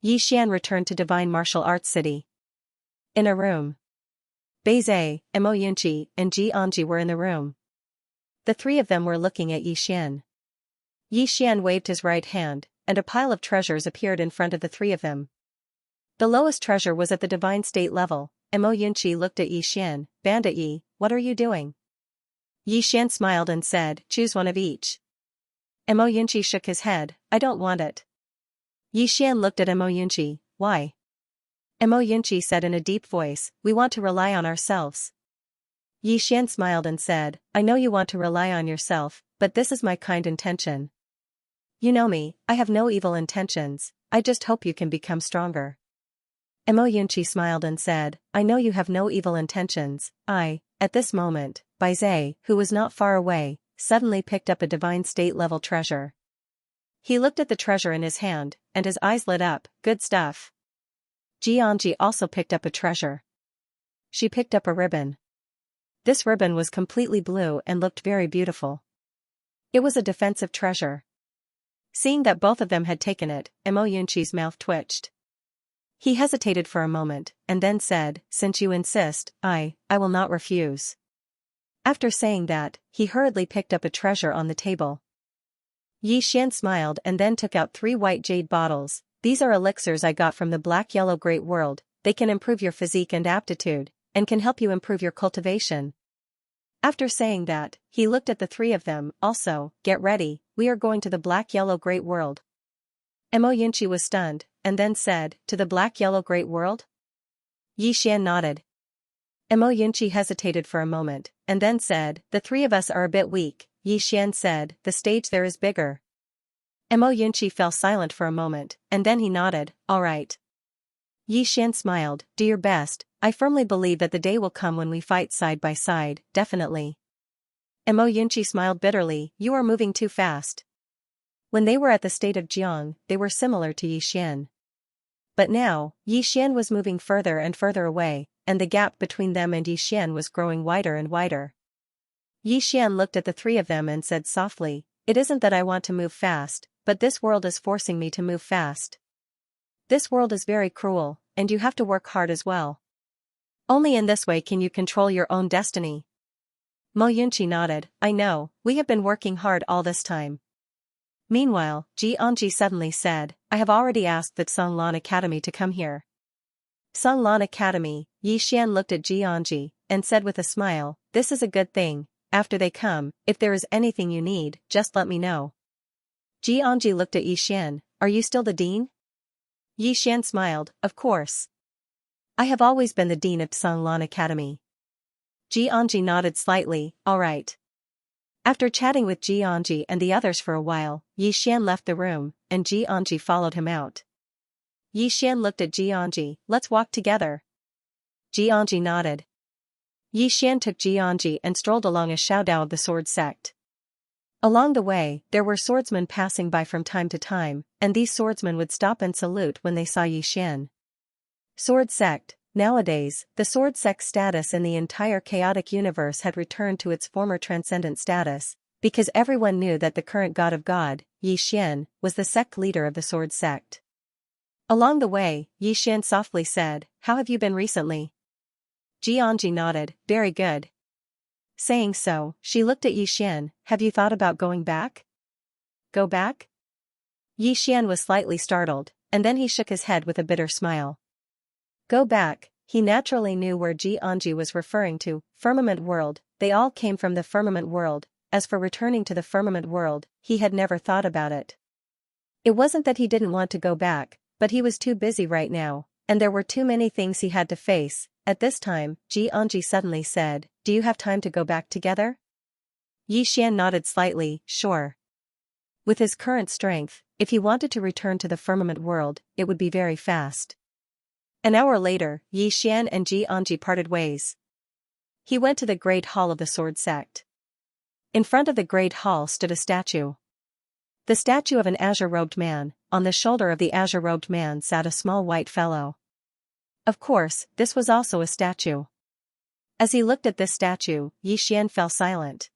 Yixian returned to Divine Martial Arts City. In a room, Beizhe, Xianxia, and Xianxia were in the room. The three of them were looking at Yixian. Yixian waved his right hand, and a pile of treasures appeared in front of the three of them. The lowest treasure was at the divine state level. Xianxia looked at Yixian. "Bandit Yi, what are you doing?" Yixian smiled and said, "Choose one of each." Xianxia shook his head, "I don't want it." Yixian looked at Xianxia. "Why?" Xianxia said in a deep voice, "We want to rely on ourselves." Yixian smiled and said, "I know you want to rely on yourself, but this is my kind intention. You know me, I have no evil intentions, I just hope you can become stronger." Xianxia smiled and said, "I know you have no evil intentions, I." At this moment, Beizhe, who was not far away, suddenly picked up a divine state level treasure. He looked at the treasure in his hand, and his eyes lit up. "Good stuff." Xianxia also picked up a treasure. She picked up a ribbon. This ribbon was completely blue and looked very beautiful. It was a defensive treasure. Seeing that both of them had taken it, Xianxia's mouth twitched. He hesitated for a moment, and then said, "Since you insist, I will not refuse." After saying that, he hurriedly picked up a treasure on the table. Yixian smiled and then took out 3 white jade bottles. "These are elixirs I got from the black-yellow great world, they can improve your physique and aptitude, and can help you improve your cultivation." After saying that, he looked at the three of them. "Also, get ready, we are going to the black-yellow great world." Xianxia was stunned, and then said, "To the black-yellow great world?" Yixian nodded. Mo Yunqi hesitated for a moment, and then said, "The three of us are a bit weak." Yi Xian said, "The stage there is bigger." Mo Yunqi fell silent for a moment, and then he nodded, "All right." Yi Xian smiled, "Do your best. I firmly believe that the day will come when we fight side by side, definitely." Mo Yunqi smiled bitterly, "You are moving too fast." When they were at the state of Jiang, they were similar to Yi Xian. But now, Yi Xian was moving further and further away, and the gap between them and Yi Xian was growing wider and wider. Yi Xian looked at the three of them and said softly, "It isn't that I want to move fast, but this world is forcing me to move fast. This world is very cruel, and you have to work hard as well. Only in this way can you control your own destiny." Mo Yunqi nodded, "I know, we have been working hard all this time." Meanwhile, Xianxia suddenly said, "I have already asked the Songlan Academy to come here." Songlan Academy. Yi Xian looked at Xianxia, and said with a smile, "This is a good thing. After they come, if there is anything you need, just let me know." Xianxia looked at Yi Xian, "Are you still the dean?" Yi Xian smiled, "Of course. I have always been the dean of Songlan Academy." Xianxia nodded slightly, "All right." After chatting with Xianxia and the others for a while, Yi Xian left the room, and Xianxia followed him out. Yi Xian looked at Xianxia, "Let's walk together." Xianxia nodded. Yi Xian took Xianxia and strolled along a Shaodao of the sword sect. Along the way, there were swordsmen passing by from time to time, and these swordsmen would stop and salute when they saw Yi Xian. Sword sect. Nowadays, the sword sect's status in the entire chaotic universe had returned to its former transcendent status, because everyone knew that the current god of God, Yi Xian, was the sect leader of the sword sect. Along the way, Yi Xian softly said, "How have you been recently?" Xianxia nodded, "Very good." Saying so, she looked at Yi Xian, "Have you thought about going back?" "Go back?" Yi Xian was slightly startled, and then he shook his head with a bitter smile. Go back, he naturally knew where Xianxia was referring to, firmament world. They all came from the firmament world. As for returning to the firmament world, he had never thought about it. It wasn't that he didn't want to go back, but he was too busy right now, and there were too many things he had to face. At this time, Xianxia suddenly said, "Do you have time to go back together?" Yi Xian nodded slightly, "Sure." With his current strength, if he wanted to return to the firmament world, it would be very fast. An hour later, Yi Xian and Xianxia parted ways. He went to the Great Hall of the Sword Sect. In front of the Great Hall stood a statue. The statue of an azure-robed man. On the shoulder of the azure-robed man sat a small white fellow. Of course, this was also a statue. As he looked at this statue, Yi Xian fell silent.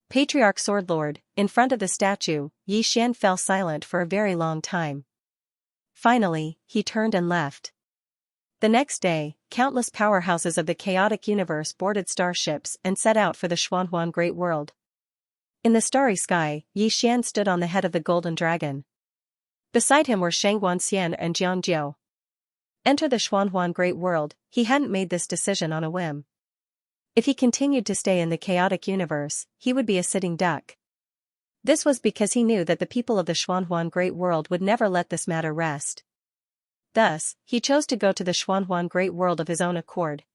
Patriarch Swordlord. In front of the statue, Yi Xian fell silent for a very long time. Finally, he turned and left. The next day, countless powerhouses of the chaotic universe boarded starships and set out for the Xuanhuan Great World. In the starry sky, Yi Xian stood on the head of the golden dragon. Beside him were Xianxia and Jiangjiu. Enter the Xuanhuan Great World. He hadn't made this decision on a whim. If he continued to stay in the chaotic universe, he would be a sitting duck. This was because he knew that the people of the Xuanhuan Great World would never let this matter rest. Thus, he chose to go to the Xuanhuan Great World of his own accord.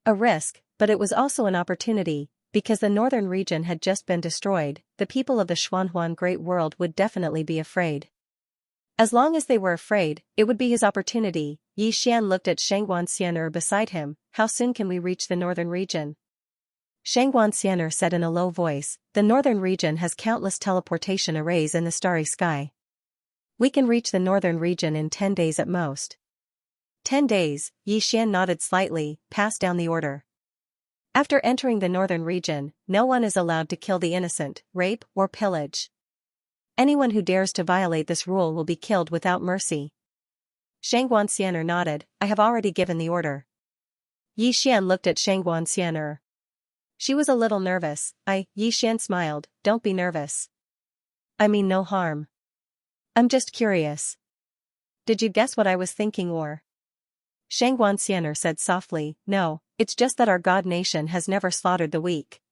A risk, but it was also an opportunity, because the northern region had just been destroyed. The people of the Xuanhuan Great World would definitely be afraid. As long as they were afraid, it would be his opportunity. Yi Xian looked at Xianxia beside him. "How soon can we reach the northern region?" Xianxia said in a low voice, "The northern region has countless teleportation arrays in the starry sky. We can reach the northern region in 10 days at most." 10 days, Yi Xian nodded slightly, passed down the order. After entering the northern region, no one is allowed to kill the innocent, rape, or pillage. Anyone who dares to violate this rule will be killed without mercy. Xianxia nodded, "I have already given the order." Yi Xian looked at Xianxia. She was a little nervous. Yi Xian smiled, "Don't be nervous. I mean no harm. I'm just curious. Did you guess what I was thinking or?" Xianxia said softly, "No, it's just that our god nation has never slaughtered the weak.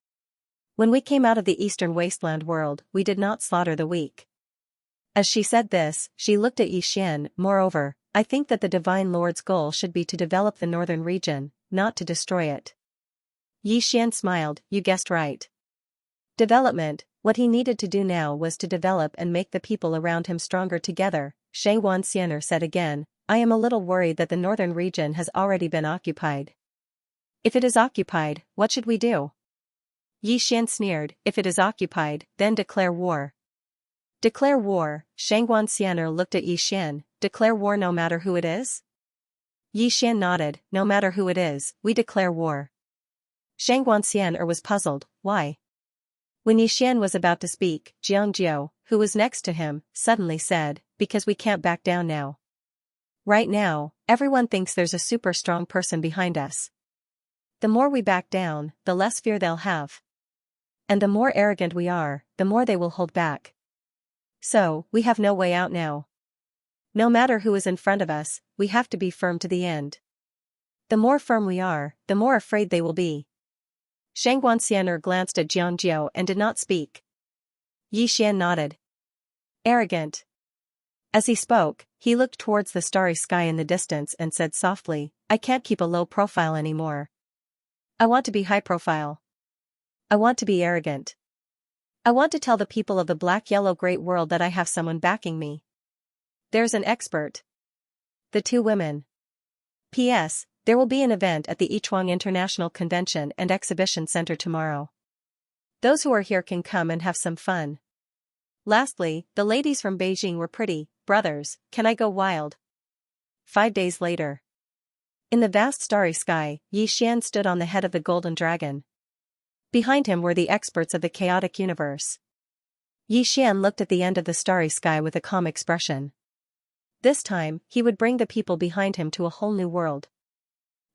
When we came out of the eastern wasteland world, we did not slaughter the weak." As she said this, she looked at Yi Xian. "Moreover, I think that the Divine Lord's goal should be to develop the northern region, not to destroy it. Yi Xian smiled, you guessed right. Development, what he needed to do now was to develop and make the people around him stronger together. Xianxia said again, I am a little worried that the northern region has already been occupied. If it is occupied, what should we do? Yi Xian sneered, if it is occupied, then declare war. Declare war, Xianxia looked at Yi Xian, declare war no matter who it is? Yi Xian nodded, no matter who it is, we declare war. Xianxia was puzzled, why? When Yi Xian was about to speak, Xianxia, who was next to him, suddenly said, because we can't back down now. Right now, everyone thinks there's a super strong person behind us. The more we back down, the less fear they'll have. And the more arrogant we are, the more they will hold back. So, we have no way out now. No matter who is in front of us, we have to be firm to the end. The more firm we are, the more afraid they will be. Xianxia glanced at Xianxia and did not speak. Yi Xian nodded. Arrogant. As he spoke, he looked towards the starry sky in the distance and said softly, I can't keep a low profile anymore. I want to be high profile. I want to be arrogant. I want to tell the people of the black-yellow great world that I have someone backing me. There's an expert. The two women. P.S. There will be an event at the Yichuang International Convention and Exhibition Center tomorrow. Those who are here can come and have some fun. Lastly, the ladies from Beijing were pretty. Brothers, can I go wild? 5 days later. In the vast starry sky, Yi Xian stood on the head of the golden dragon. Behind him were the experts of the chaotic universe. Yi Xian looked at the end of the starry sky with a calm expression. This time, he would bring the people behind him to a whole new world.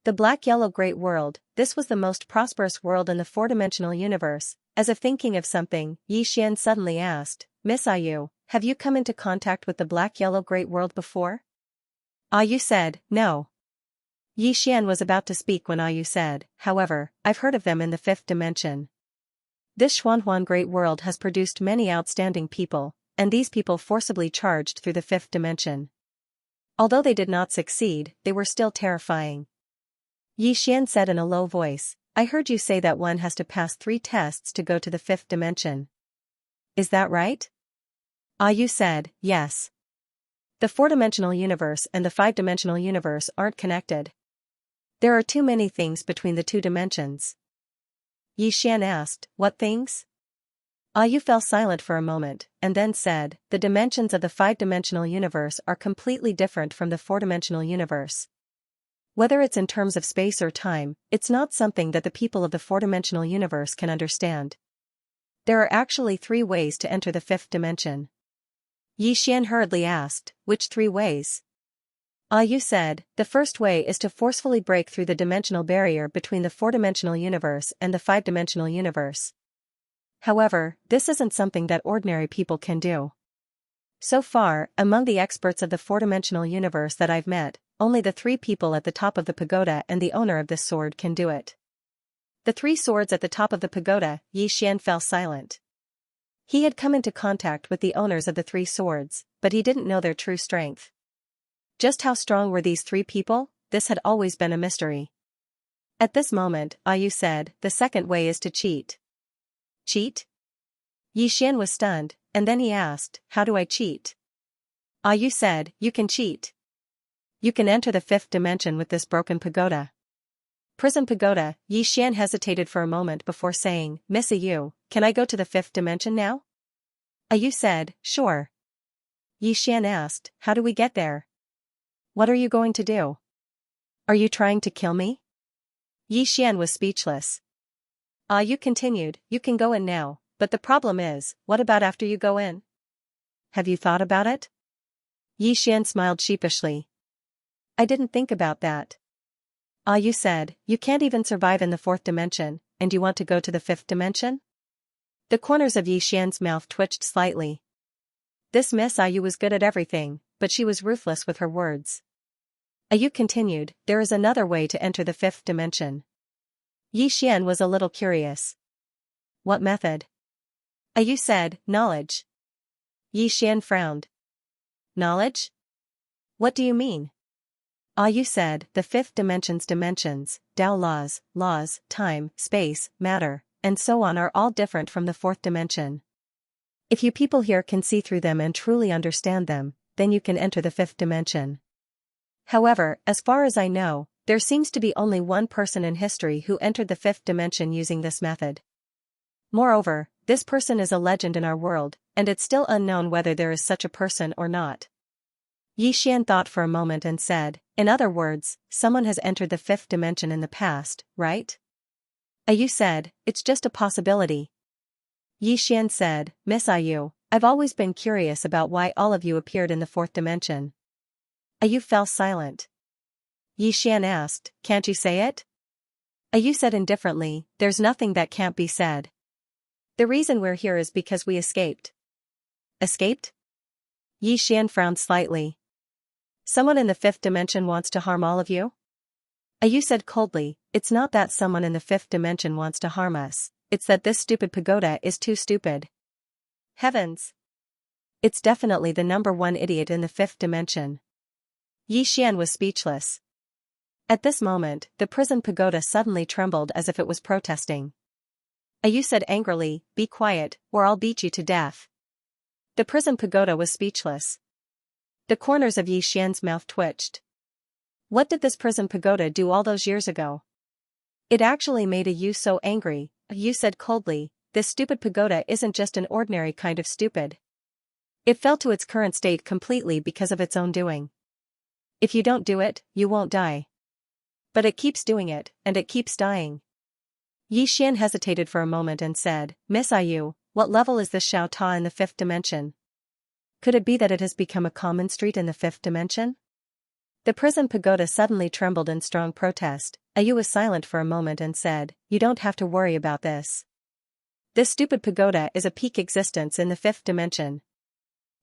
The black-yellow great world, this was the most prosperous world in the four-dimensional universe. As if thinking of something, Yi Xian suddenly asked, Miss Ayu, have you come into contact with the black-yellow great world before? Ayu said, no. Yi Xian was about to speak when Ayu said, however, I've heard of them in the fifth dimension. This Xuanhuan great world has produced many outstanding people, and these people forcibly charged through the fifth dimension. Although they did not succeed, they were still terrifying. Yi Xian said in a low voice, I heard you say that one has to pass 3 tests to go to the fifth dimension. Is that right? Ayu said, yes. The four-dimensional universe and the five-dimensional universe aren't connected. There are too many things between the 2 dimensions. Yi Xian asked, what things? Ayu fell silent for a moment, and then said, the dimensions of the five-dimensional universe are completely different from the four-dimensional universe. Whether it's in terms of space or time, it's not something that the people of the four-dimensional universe can understand. There are actually 3 ways to enter the fifth dimension. Yi Xian hurriedly asked, which 3 ways? Ayu said, the first way is to forcefully break through the dimensional barrier between the four-dimensional universe and the five-dimensional universe. However, this isn't something that ordinary people can do. So far, among the experts of the four-dimensional universe that I've met, only the 3 people at the top of the pagoda and the owner of this sword can do it. The 3 swords at the top of the pagoda, Yi Xian fell silent. He had come into contact with the owners of the 3 swords, but he didn't know their true strength. Just how strong were these 3 people? This had always been a mystery. At this moment, Ayu said, the second way is to cheat. Cheat? Yi Xian was stunned, and then he asked, how do I cheat? Ayu said, you can cheat. You can enter the fifth dimension with this broken pagoda. Prison pagoda. Yi Xian hesitated for a moment before saying, Miss Ayu, can I go to the fifth dimension now? Ayu said, sure. Yi Xian asked, how do we get there? What are you going to do? Are you trying to kill me? Yi Xian was speechless. Ayu continued, you can go in now, but the problem is, what about after you go in? Have you thought about it? Yi Xian smiled sheepishly. I didn't think about that. Ayu said, you can't even survive in the fourth dimension, and you want to go to the fifth dimension? The corners of Yi Xian's mouth twitched slightly. This Miss Ayu was good at everything, but she was ruthless with her words. Ayu continued, there is another way to enter the fifth dimension. Yi Xian was a little curious. What method? Ayu said, knowledge. Yi Xian frowned. Knowledge? What do you mean? You said, the fifth dimension's dimensions, Tao laws, time, space, matter, and so on are all different from the fourth dimension. If you people here can see through them and truly understand them, then you can enter the fifth dimension. However, as far as I know, there seems to be only one person in history who entered the fifth dimension using this method. Moreover, this person is a legend in our world, and it's still unknown whether there is such a person or not. Xian thought for a moment and said, in other words, someone has entered the fifth dimension in the past, right? Ayu said, it's just a possibility. Xian said, Miss Ayu, I've always been curious about why all of you appeared in the fourth dimension. Ayu fell silent. Xian asked, can't you say it? Ayu said indifferently, there's nothing that can't be said. The reason we're here is because we escaped. Escaped? Xian frowned slightly. Someone in the fifth dimension wants to harm all of you? Ayu said coldly, it's not that someone in the fifth dimension wants to harm us, it's that this stupid pagoda is too stupid. Heavens! It's definitely the number one idiot in the fifth dimension. Xian was speechless. At this moment, the prison pagoda suddenly trembled as if it was protesting. Ayu said angrily, be quiet, or I'll beat you to death. The prison pagoda was speechless. The corners of Xian's mouth twitched. What did this prison pagoda do all those years ago? It actually made Ayu so angry. Ayu said coldly, this stupid pagoda isn't just an ordinary kind of stupid. It fell to its current state completely because of its own doing. If you don't do it, you won't die. But it keeps doing it, and it keeps dying. Xian hesitated for a moment and said, Miss Ayu, what level is this Xiao Ta in the fifth dimension? Could it be that it has become a common street in the fifth dimension? The prison pagoda suddenly trembled in strong protest. Ayu was silent for a moment and said, you don't have to worry about this. This stupid pagoda is a peak existence in the fifth dimension.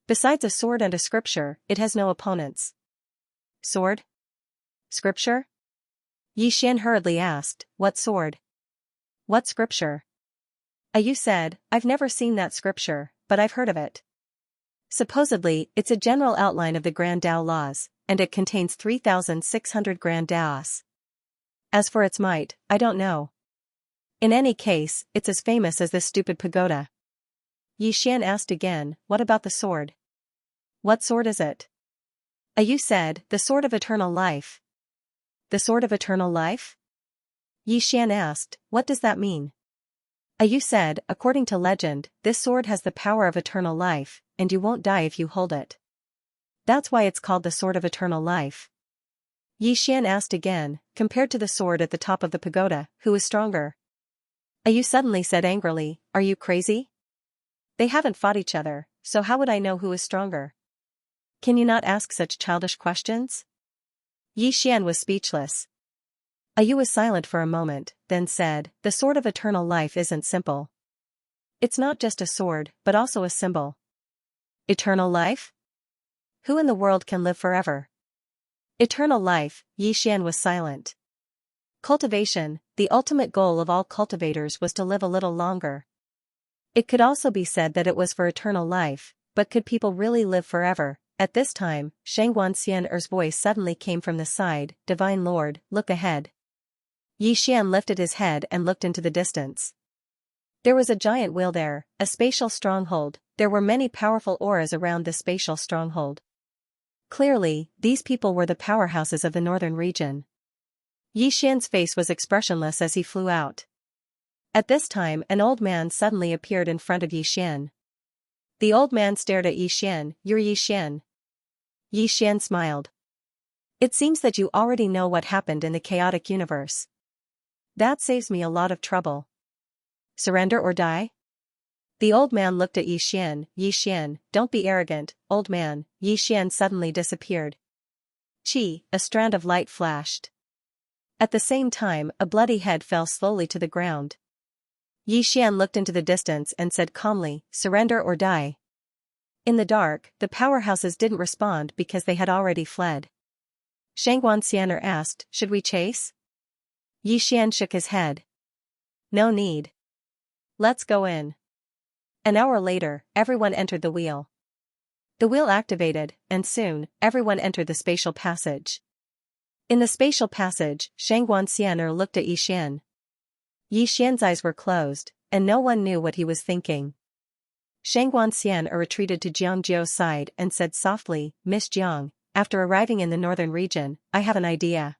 Besides a sword and a scripture, it has no opponents. Sword? Scripture? Xian hurriedly asked, what sword? What scripture? Ayu said, I've never seen that scripture, but I've heard of it. Supposedly, it's a general outline of the Grand Tao laws, and it contains 3,600 Grand Taos. As for its might, I don't know. In any case, it's as famous as this stupid pagoda. Xian asked again, what about the sword? What sword is it? Ayu said, the sword of eternal life. The sword of eternal life? Xian asked, what does that mean? Ayu said, according to legend, this sword has the power of eternal life, and you won't die if you hold it. That's why it's called the sword of eternal life. Xian asked again, compared to the sword at the top of the pagoda, who is stronger? Ayu suddenly said angrily, are you crazy? They haven't fought each other, so how would I know who is stronger? Can you not ask such childish questions? Xian was speechless. Ayu was silent for a moment, then said, the sword of eternal life isn't simple. It's not just a sword, but also a symbol. Eternal life? Who in the world can live forever? Eternal life, Xian was silent. Cultivation, the ultimate goal of all cultivators was to live a little longer. It could also be said that it was for eternal life, but could people really live forever? At this time, Xianxia's voice suddenly came from the side, Divine Lord, look ahead. Xian lifted his head and looked into the distance. There was a giant wheel there, a spatial stronghold. There were many powerful auras around the spatial stronghold. Clearly, these people were the powerhouses of the northern region. Xian's face was expressionless as he flew out. At this time, an old man suddenly appeared in front of Xian. The old man stared at Xian. You're Xian. Xian smiled. It seems that you already know what happened in the chaotic universe. That saves me a lot of trouble. Surrender or die? The old man looked at Xian. Xian, don't be arrogant, old man. Xian suddenly disappeared. Chi, a strand of light flashed. At the same time, a bloody head fell slowly to the ground. Xian looked into the distance and said calmly, surrender or die. In the dark, the powerhouses didn't respond because they had already fled. Xianxia asked, should we chase? Xian shook his head. No need. Let's go in. An hour later, everyone entered the wheel. The wheel activated, and soon, everyone entered the spatial passage. In the spatial passage, Xianxia looked at Yixian. Yixian's eyes were closed, and no one knew what he was thinking. Xianxia retreated to Jiangjiu's side and said softly, Miss Jiang, after arriving in the northern region, I have an idea.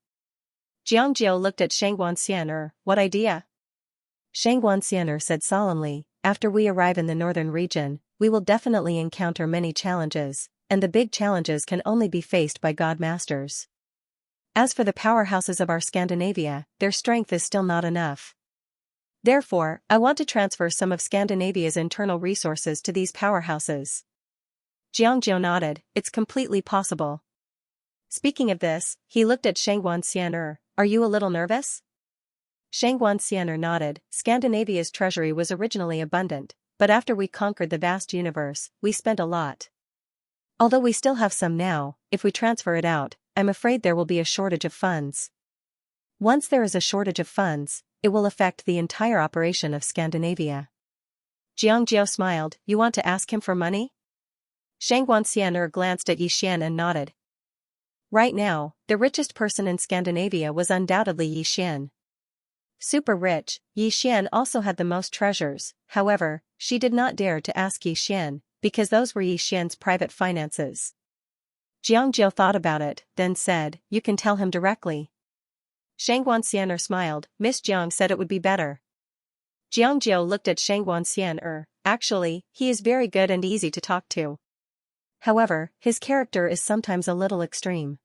Jiangjiu looked at Xianxia. What idea? Xianxia said solemnly, after we arrive in the northern region, we will definitely encounter many challenges, and the big challenges can only be faced by God Masters. As for the powerhouses of our Scandinavia, their strength is still not enough. Therefore, I want to transfer some of Scandinavia's internal resources to these powerhouses. Jiangjiu nodded, it's completely possible. Speaking of this, he looked at Xianxia. Are you a little nervous? Xianxia nodded. Scandinavia's treasury was originally abundant, but after we conquered the vast universe, we spent a lot. Although we still have some now, if we transfer it out, I'm afraid there will be a shortage of funds. Once there is a shortage of funds, it will affect the entire operation of Scandinavia. Jiangjiu smiled. You want to ask him for money? Xianxia glanced at Yixian and nodded. Right now, the richest person in Scandinavia was undoubtedly Yixian. Super rich, Yixian also had the most treasures, however, she did not dare to ask Yixian, because those were Yixian's private finances. Jiangjiu thought about it, then said, you can tell him directly. Xianxia smiled. Miss Jiang said it would be better. Jiangjiu looked at Xianxia. Actually, he is very good and easy to talk to. However, his character is sometimes a little extreme.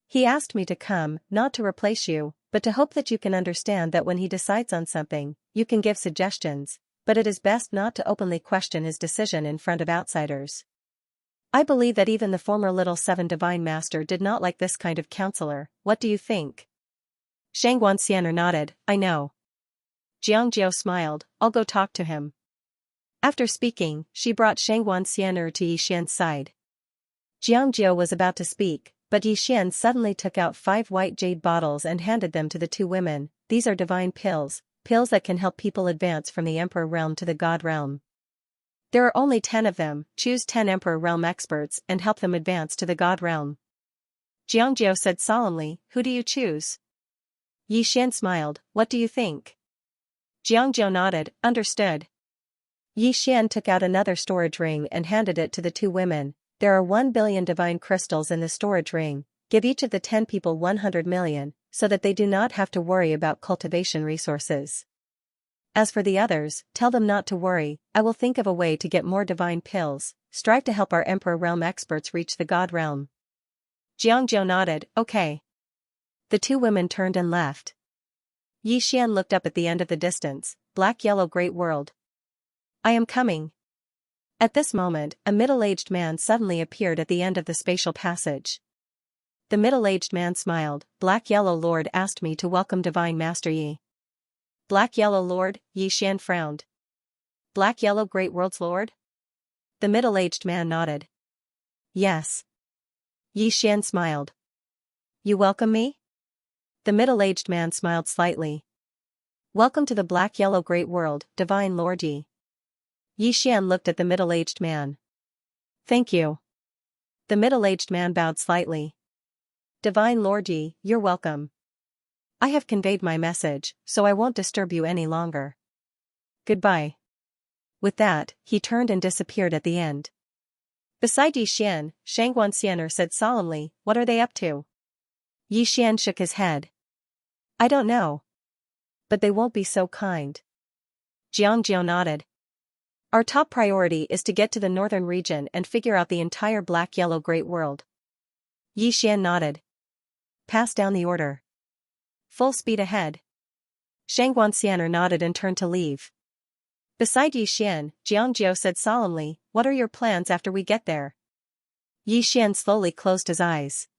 He asked me to come, not to replace you, but to hope that you can understand that when he decides on something, you can give suggestions, but it is best not to openly question his decision in front of outsiders. I believe that even the former Little Seven Divine Master did not like this kind of counselor. What do you think? Xianxia nodded, I know. Jiangjiu smiled, I'll go talk to him. After speaking, she brought Xianxia to Yixian's side. Jiangjiu was about to speak, but Yixian suddenly took out 5 white jade bottles and handed them to the 2 women. These are divine pills, pills that can help people advance from the Emperor realm to the God realm. There are only 10 of them, choose 10 Emperor realm experts and help them advance to the God realm. Jiangjiu said solemnly, who do you choose? Yixian smiled, what do you think? Jiangjiu nodded, understood. Yixian took out another storage ring and handed it to the 2 women. There are 1 billion divine crystals in the storage ring, give each of the 10 people 100 million, so that they do not have to worry about cultivation resources. As for the others, tell them not to worry, I will think of a way to get more divine pills, strive to help our Emperor realm experts reach the God realm. Jiangjiu nodded, okay. The 2 women turned and left. Yixian looked up at the end of the distance, black-yellow great world. I am coming. At this moment, a middle-aged man suddenly appeared at the end of the spatial passage. The middle-aged man smiled, Black-Yellow Lord asked me to welcome Divine Master Yi. Black-Yellow Lord, Yixian frowned. Black-Yellow Great World's Lord? The middle-aged man nodded. Yes. Yixian smiled. You welcome me? The middle-aged man smiled slightly. Welcome to the Black-Yellow Great World, Divine Lord Yi. Yixian looked at the middle-aged man. Thank you. The middle-aged man bowed slightly. Divine Lord Yi, you're welcome. I have conveyed my message, so I won't disturb you any longer. Goodbye. With that, he turned and disappeared at the end. Beside Yixian, Xianxia said solemnly, what are they up to? Yixian shook his head. I don't know. But they won't be so kind. Jiangjiu nodded. Our top priority is to get to the northern region and figure out the entire black-yellow great world. Yixian nodded. Pass down the order. Full speed ahead. Xianxia nodded and turned to leave. Beside Yixian, Jiangjiu said solemnly, what are your plans after we get there? Yixian slowly closed his eyes.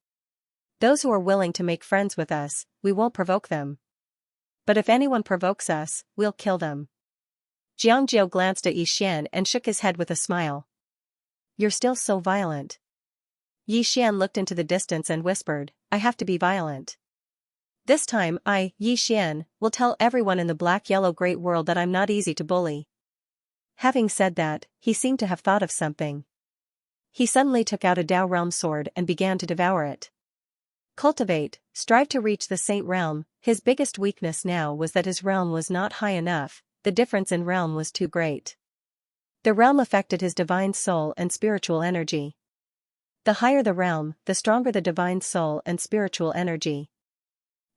Those who are willing to make friends with us, we won't provoke them. But if anyone provokes us, we'll kill them. Jiangjiu glanced at Yixian and shook his head with a smile. You're still so violent. Yixian looked into the distance and whispered, I have to be violent. This time Yixian, will tell everyone in the black-yellow great world that I'm not easy to bully. Having said that, he seemed to have thought of something. He suddenly took out a Dao realm sword and began to devour it. Cultivate, strive to reach the Saint Realm. His biggest weakness now was that his realm was not high enough, the difference in realm was too great. The realm affected his divine soul and spiritual energy. The higher the realm, the stronger the divine soul and spiritual energy.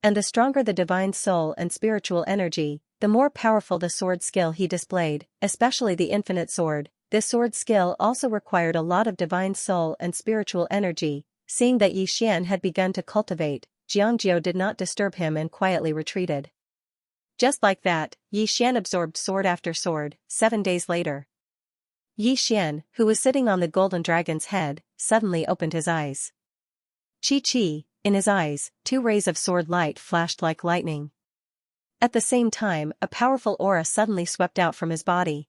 And the stronger the divine soul and spiritual energy, the more powerful the sword skill he displayed, especially the infinite sword. This sword skill also required a lot of divine soul and spiritual energy. Seeing that Xian had begun to cultivate, Xianxia did not disturb him and quietly retreated. Just like that, Xian absorbed sword after sword. 7 days later, Xian, who was sitting on the golden dragon's head, suddenly opened his eyes. Chi-chi, in his eyes, 2 rays of sword light flashed like lightning. At the same time, a powerful aura suddenly swept out from his body.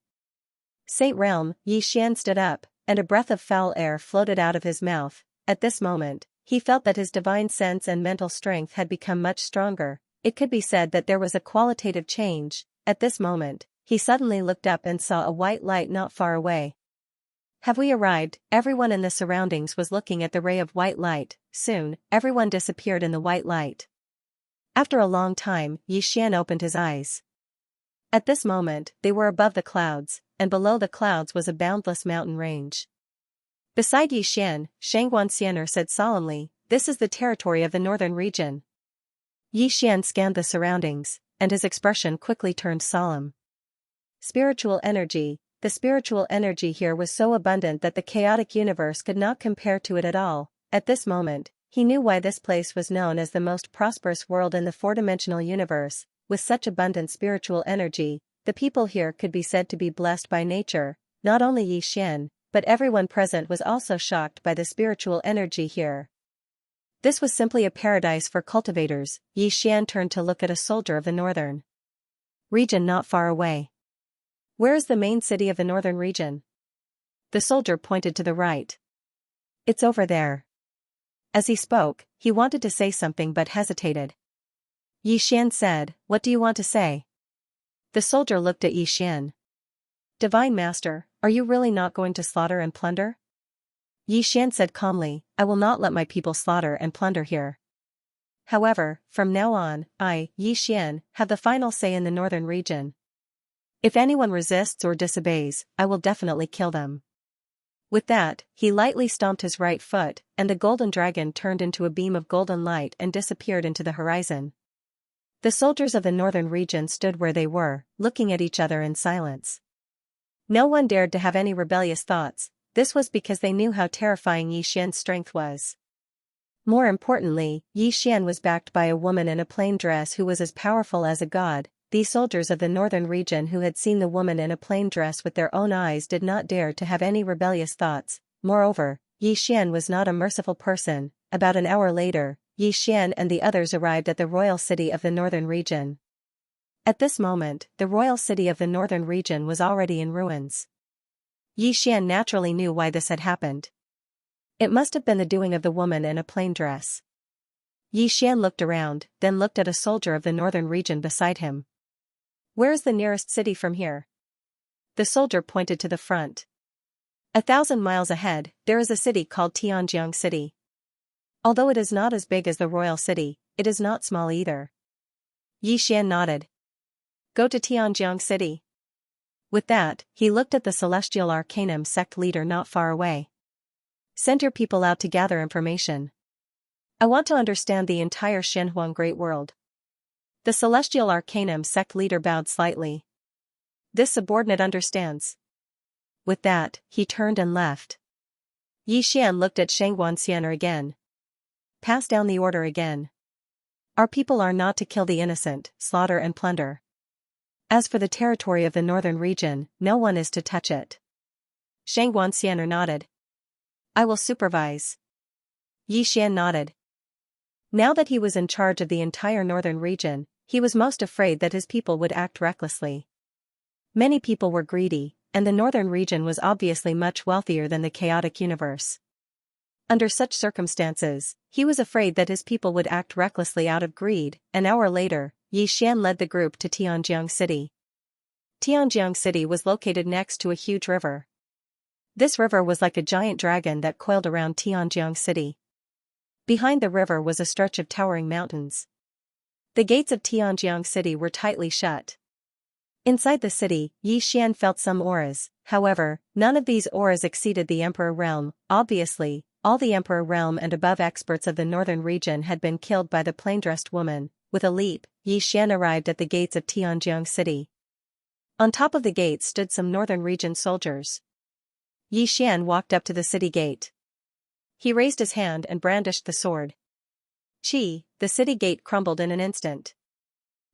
Saint Realm, Xian stood up, and a breath of foul air floated out of his mouth. At this moment, he felt that his divine sense and mental strength had become much stronger. It could be said that there was a qualitative change. At this moment, he suddenly looked up and saw a white light not far away. Have we arrived? Everyone in the surroundings was looking at the ray of white light. Soon, everyone disappeared in the white light. After a long time, Xian opened his eyes. At this moment, they were above the clouds, and below the clouds was a boundless mountain range. Beside Xian, Xianxia said solemnly, "This is the territory of the northern region." Xian scanned the surroundings, and his expression quickly turned solemn. Spiritual energy. The spiritual energy here was so abundant that the chaotic universe could not compare to it at all. At this moment, he knew why this place was known as the most prosperous world in the four-dimensional universe. With such abundant spiritual energy, the people here could be said to be blessed by nature. Not only Xian, but everyone present was also shocked by the spiritual energy here. This was simply a paradise for cultivators. Xian turned to look at a soldier of the northern region not far away. "Where is the main city of the northern region?" The soldier pointed to the right. "It's over there." As he spoke, he wanted to say something but hesitated. Xian said, "What do you want to say?" The soldier looked at Xian. "Divine Master, are you really not going to slaughter and plunder?" Xian said calmly, "I will not let my people slaughter and plunder here. However, from now on, I, Xian, have the final say in the northern region. If anyone resists or disobeys, I will definitely kill them." With that, he lightly stomped his right foot, and the golden dragon turned into a beam of golden light and disappeared into the horizon. The soldiers of the northern region stood where they were, looking at each other in silence. No one dared to have any rebellious thoughts. This was because they knew how terrifying Xian's strength was. More importantly, Xian was backed by a woman in a plain dress who was as powerful as a god. These soldiers of the northern region who had seen the woman in a plain dress with their own eyes did not dare to have any rebellious thoughts. Moreover, Xian was not a merciful person. About an hour later, Xian and the others arrived at the royal city of the northern region. At this moment, the royal city of the northern region was already in ruins. Xian naturally knew why this had happened. It must have been the doing of the woman in a plain dress. Xian looked around, then looked at a soldier of the northern region beside him. "Where is the nearest city from here?" The soldier pointed to the front. 1,000 miles ahead, there is a city called Tianjiang City. Although it is not as big as the royal city, it is not small either. Xian nodded. "Go to Tianjiang City." With that, he looked at the Celestial Arcanum sect leader not far away. "Send your people out to gather information. I want to understand the entire Shenhuang Great World." The Celestial Arcanum sect leader bowed slightly. "This subordinate understands." With that, he turned and left. Xian looked at Xianxia again. "Pass down the order again. Our people are not to kill the innocent, slaughter and plunder. As for the territory of the northern region, no one is to touch it." Xianxia nodded. "I will supervise." Xian nodded. Now that he was in charge of the entire northern region, he was most afraid that his people would act recklessly. Many people were greedy, and the northern region was obviously much wealthier than the chaotic universe. Under such circumstances, he was afraid that his people would act recklessly out of greed. An hour later, Xian led the group to Tianjiang City. Tianjiang City was located next to a huge river. This river was like a giant dragon that coiled around Tianjiang City. Behind the river was a stretch of towering mountains. The gates of Xianxia city were tightly shut. Inside the city, Xian felt some auras, however, none of these auras exceeded the Emperor realm. Obviously, all the Emperor realm and above experts of the northern region had been killed by the plain-dressed woman. With a leap, Xian arrived at the gates of Xianxia city. On top of the gates stood some northern region soldiers. Xian walked up to the city gate. He raised his hand and brandished the sword. The city gate crumbled in an instant.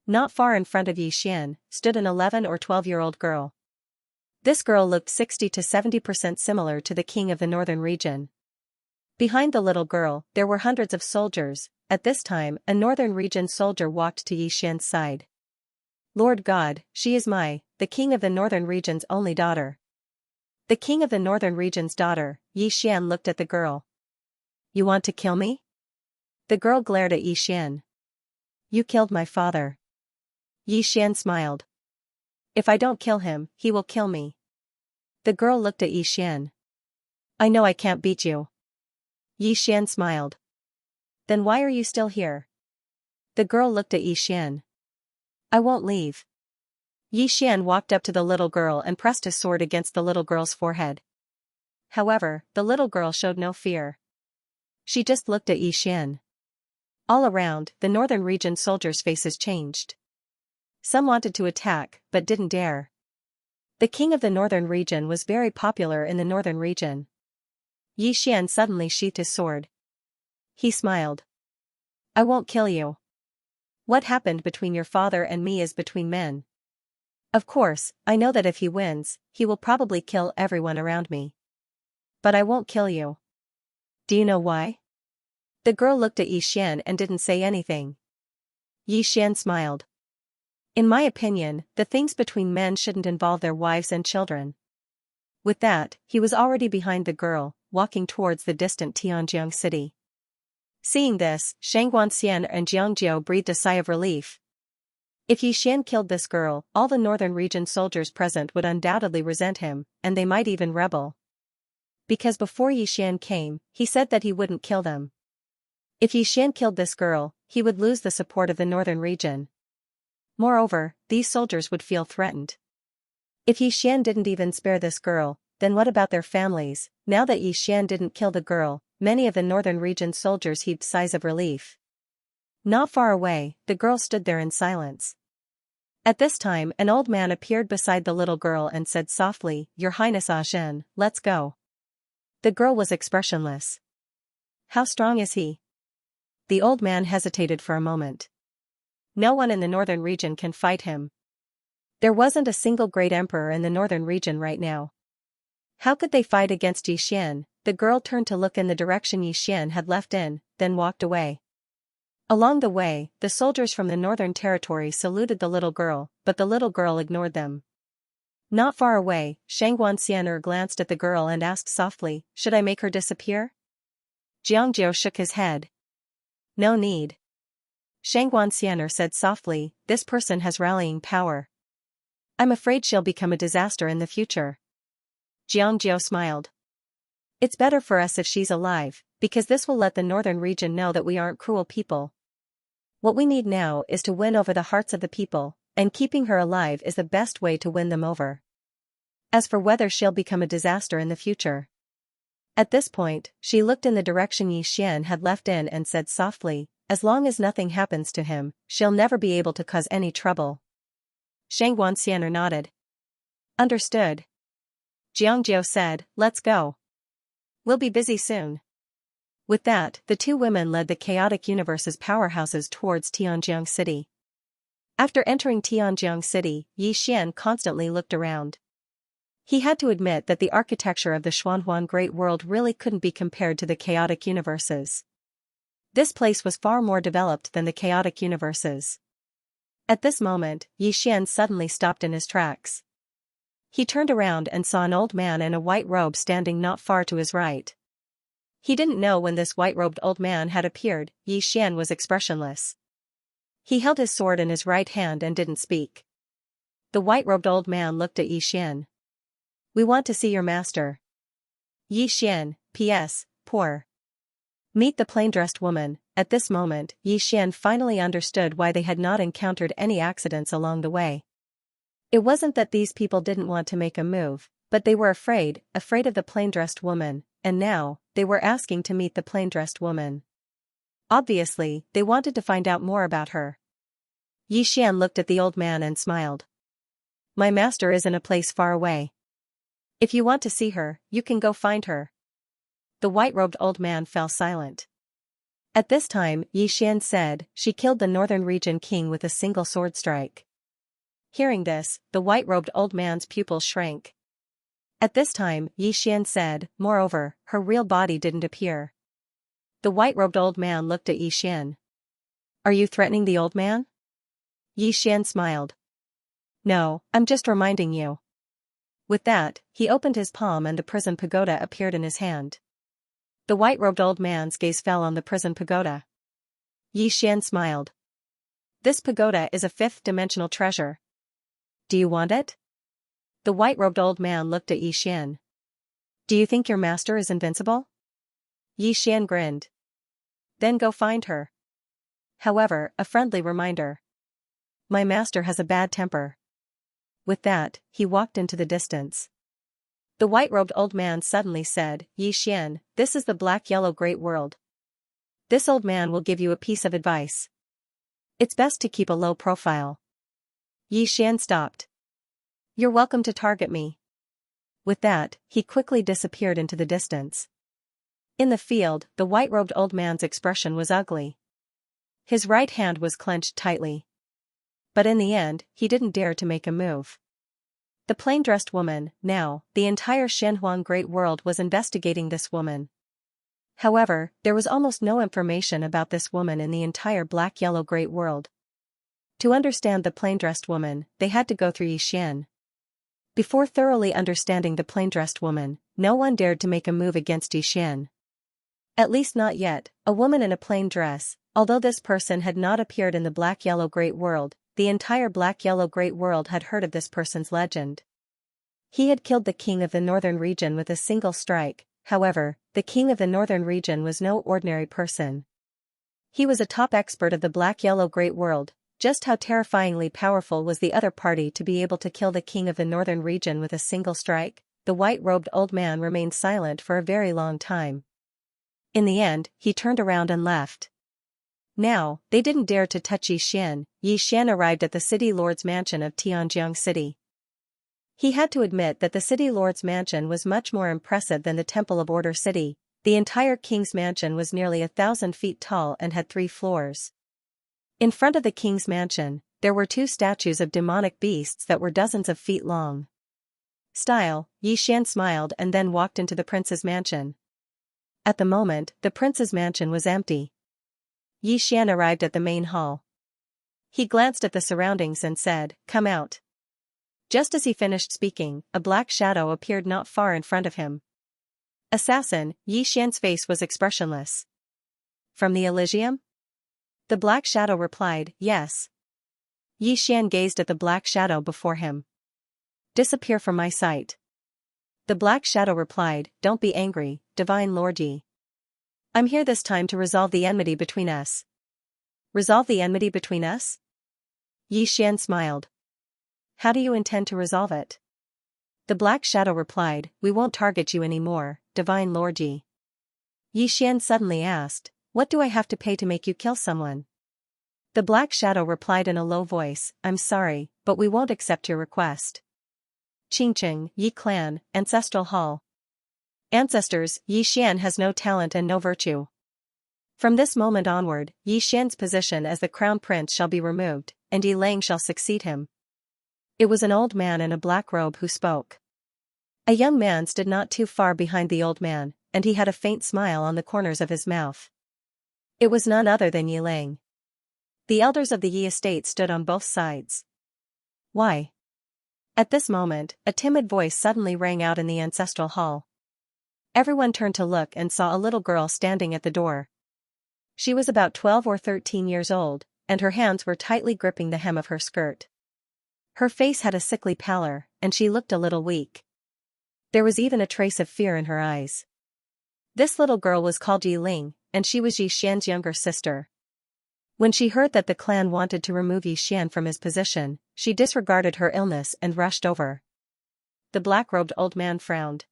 Not far in front of Xian stood an 11 or 12-year-old girl. This girl looked 60 to 70% similar to the king of the northern region. Behind the little girl, there were hundreds of soldiers. At this time, a northern region soldier walked to Xian's side. Lord God, she is the king of the northern region's only daughter. The king of the northern region's daughter. Xian looked at the girl. You want to kill me? The girl glared at Xian. You killed my father. Xian smiled. If I don't kill him, he will kill me. The girl looked at Xian. I know I can't beat you. Xian smiled. Then why are you still here? The girl looked at Xian. I won't leave. Xian walked up to the little girl and pressed his sword against the little girl's forehead. However, the little girl showed no fear. She just looked at Xian. All around, the northern region soldiers' faces changed. Some wanted to attack, but didn't dare. The king of the northern region was very popular in the northern region. Xian suddenly sheathed his sword. He smiled. I won't kill you. What happened between your father and me is between men. Of course, I know that if he wins, he will probably kill everyone around me. But I won't kill you. Do you know why? The girl looked at Xian and didn't say anything. Xian smiled. In my opinion, the things between men shouldn't involve their wives and children. With that, he was already behind the girl, walking towards the distant Tianjing city. Seeing this, Xianxia and Jiangjiu breathed a sigh of relief. If Xian killed this girl, all the northern region soldiers present would undoubtedly resent him, and they might even rebel. Because before Xian came, he said that he wouldn't kill them. If Xian killed this girl, he would lose the support of the northern region. Moreover, these soldiers would feel threatened. If Xian didn't even spare this girl, then what about their families? Now that Xian didn't kill the girl, many of the northern region soldiers heaved sighs of relief. Not far away, the girl stood there in silence. At this time, an old man appeared beside the little girl and said softly, Your Highness Zhen, let's go. The girl was expressionless. How strong is he? The old man hesitated for a moment. No one in the northern region can fight him. There wasn't a single great emperor in the northern region right now. How could they fight against Xian? The girl turned to look in the direction Xian had left then walked away. Along the way, the soldiers from the northern territory saluted the little girl, but the little girl ignored them. Not far away, Xianxia glanced at the girl and asked softly, Should I make her disappear? Jiangjiu shook his head. No need. Xianxia said softly, This person has rallying power. I'm afraid she'll become a disaster in the future. Jiangjiu smiled. It's better for us if she's alive, because this will let the northern region know that we aren't cruel people. What we need now is to win over the hearts of the people, and keeping her alive is the best way to win them over. As for whether she'll become a disaster in the future. At this point, she looked in the direction Xian had left and said softly, As long as nothing happens to him, she'll never be able to cause any trouble. Xianxia nodded. Understood. Jiangjiu said, Let's go. We'll be busy soon. With that, the two women led the chaotic universe's powerhouses towards Tianjing City. After entering Tianjing City, Xian constantly looked around. He had to admit that the architecture of the Xuanhuan Great World really couldn't be compared to the chaotic universes. This place was far more developed than the chaotic universes. At this moment, Xian suddenly stopped in his tracks. He turned around and saw an old man in a white robe standing not far to his right. He didn't know when this white-robed old man had appeared. Xian was expressionless. He held his sword in his right hand and didn't speak. The white-robed old man looked at Xian. We want to see your master. Xian, P.S., poor. Meet the plain-dressed woman. At this moment, Xian finally understood why they had not encountered any accidents along the way. It wasn't that these people didn't want to make a move, but they were afraid of the plain-dressed woman, and now, they were asking to meet the plain-dressed woman. Obviously, they wanted to find out more about her. Xian looked at the old man and smiled. My master is in a place far away. If you want to see her, you can go find her. The white-robed old man fell silent. At this time, Xian said, she killed the northern region king with a single sword strike. Hearing this, the white-robed old man's pupils shrank. At this time, Xian said, moreover, her real body didn't appear. The white-robed old man looked at Xian. Are you threatening the old man? Xian smiled. No, I'm just reminding you. With that, he opened his palm and the prison pagoda appeared in his hand. The white-robed old man's gaze fell on the prison pagoda. Xian smiled. This pagoda is a fifth-dimensional treasure. Do you want it? The white-robed old man looked at Xian. Do you think your master is invincible? Xian grinned. Then go find her. However, a friendly reminder. My master has a bad temper. With that, he walked into the distance. The white-robed old man suddenly said, Xian, this is the black-yellow great world. This old man will give you a piece of advice. It's best to keep a low profile. Xian stopped. You're welcome to target me. With that, he quickly disappeared into the distance. In the field, the white-robed old man's expression was ugly. His right hand was clenched tightly. But in the end, he didn't dare to make a move. The plain-dressed woman, now, the entire Shenhuang Great World was investigating this woman. However, there was almost no information about this woman in the entire black-yellow Great World. To understand the plain-dressed woman, they had to go through Xian. Before thoroughly understanding the plain-dressed woman, no one dared to make a move against Xian. At least not yet, a woman in a plain dress, although this person had not appeared in the black-yellow Great World. The entire black-yellow Great World had heard of this person's legend. He had killed the king of the northern region with a single strike. However, the king of the northern region was no ordinary person. He was a top expert of the black-yellow Great World. Just how terrifyingly powerful was the other party to be able to kill the king of the northern region with a single strike? The white-robed old man remained silent for a very long time. In the end, he turned around and left. Now, they didn't dare to touch Xian. Xian arrived at the city lord's mansion of Tianjiang City. He had to admit that the city lord's mansion was much more impressive than the Temple of Order City. The entire king's mansion was nearly 1,000 feet tall and had 3 floors. In front of the king's mansion, there were 2 statues of demonic beasts that were dozens of feet long. Style, Xian smiled and then walked into the prince's mansion. At the moment, the prince's mansion was empty. Xian arrived at the main hall. He glanced at the surroundings and said, "Come out." Just as he finished speaking, a black shadow appeared not far in front of him. Assassin, Xian's face was expressionless. From the Elysium? The black shadow replied, "Yes." Xian gazed at the black shadow before him. "Disappear from my sight." The black shadow replied, "Don't be angry, divine Lord Yi. I'm here this time to resolve the enmity between us." "Resolve the enmity between us?" Xian smiled. "How do you intend to resolve it?" The black shadow replied, "We won't target you anymore, divine Lord Yi." Xian suddenly asked, "What do I have to pay to make you kill someone?" The black shadow replied in a low voice, "I'm sorry, but we won't accept your request." Qingcheng, Yi Clan, Ancestral Hall. Ancestors, Xian has no talent and no virtue. From this moment onward, Xian's position as the crown prince shall be removed, and Yi Lang shall succeed him. It was an old man in a black robe who spoke. A young man stood not too far behind the old man, and he had a faint smile on the corners of his mouth. It was none other than Yi Lang. The elders of the Yi estate stood on both sides. "Why?" At this moment, a timid voice suddenly rang out in the ancestral hall. Everyone turned to look and saw a little girl standing at the door. She was about 12 or 13 years old, and her hands were tightly gripping the hem of her skirt. Her face had a sickly pallor, and she looked a little weak. There was even a trace of fear in her eyes. This little girl was called Yi Ling, and she was Yi Xian's younger sister. When she heard that the clan wanted to remove Yi Xian from his position, she disregarded her illness and rushed over. The black-robed old man frowned.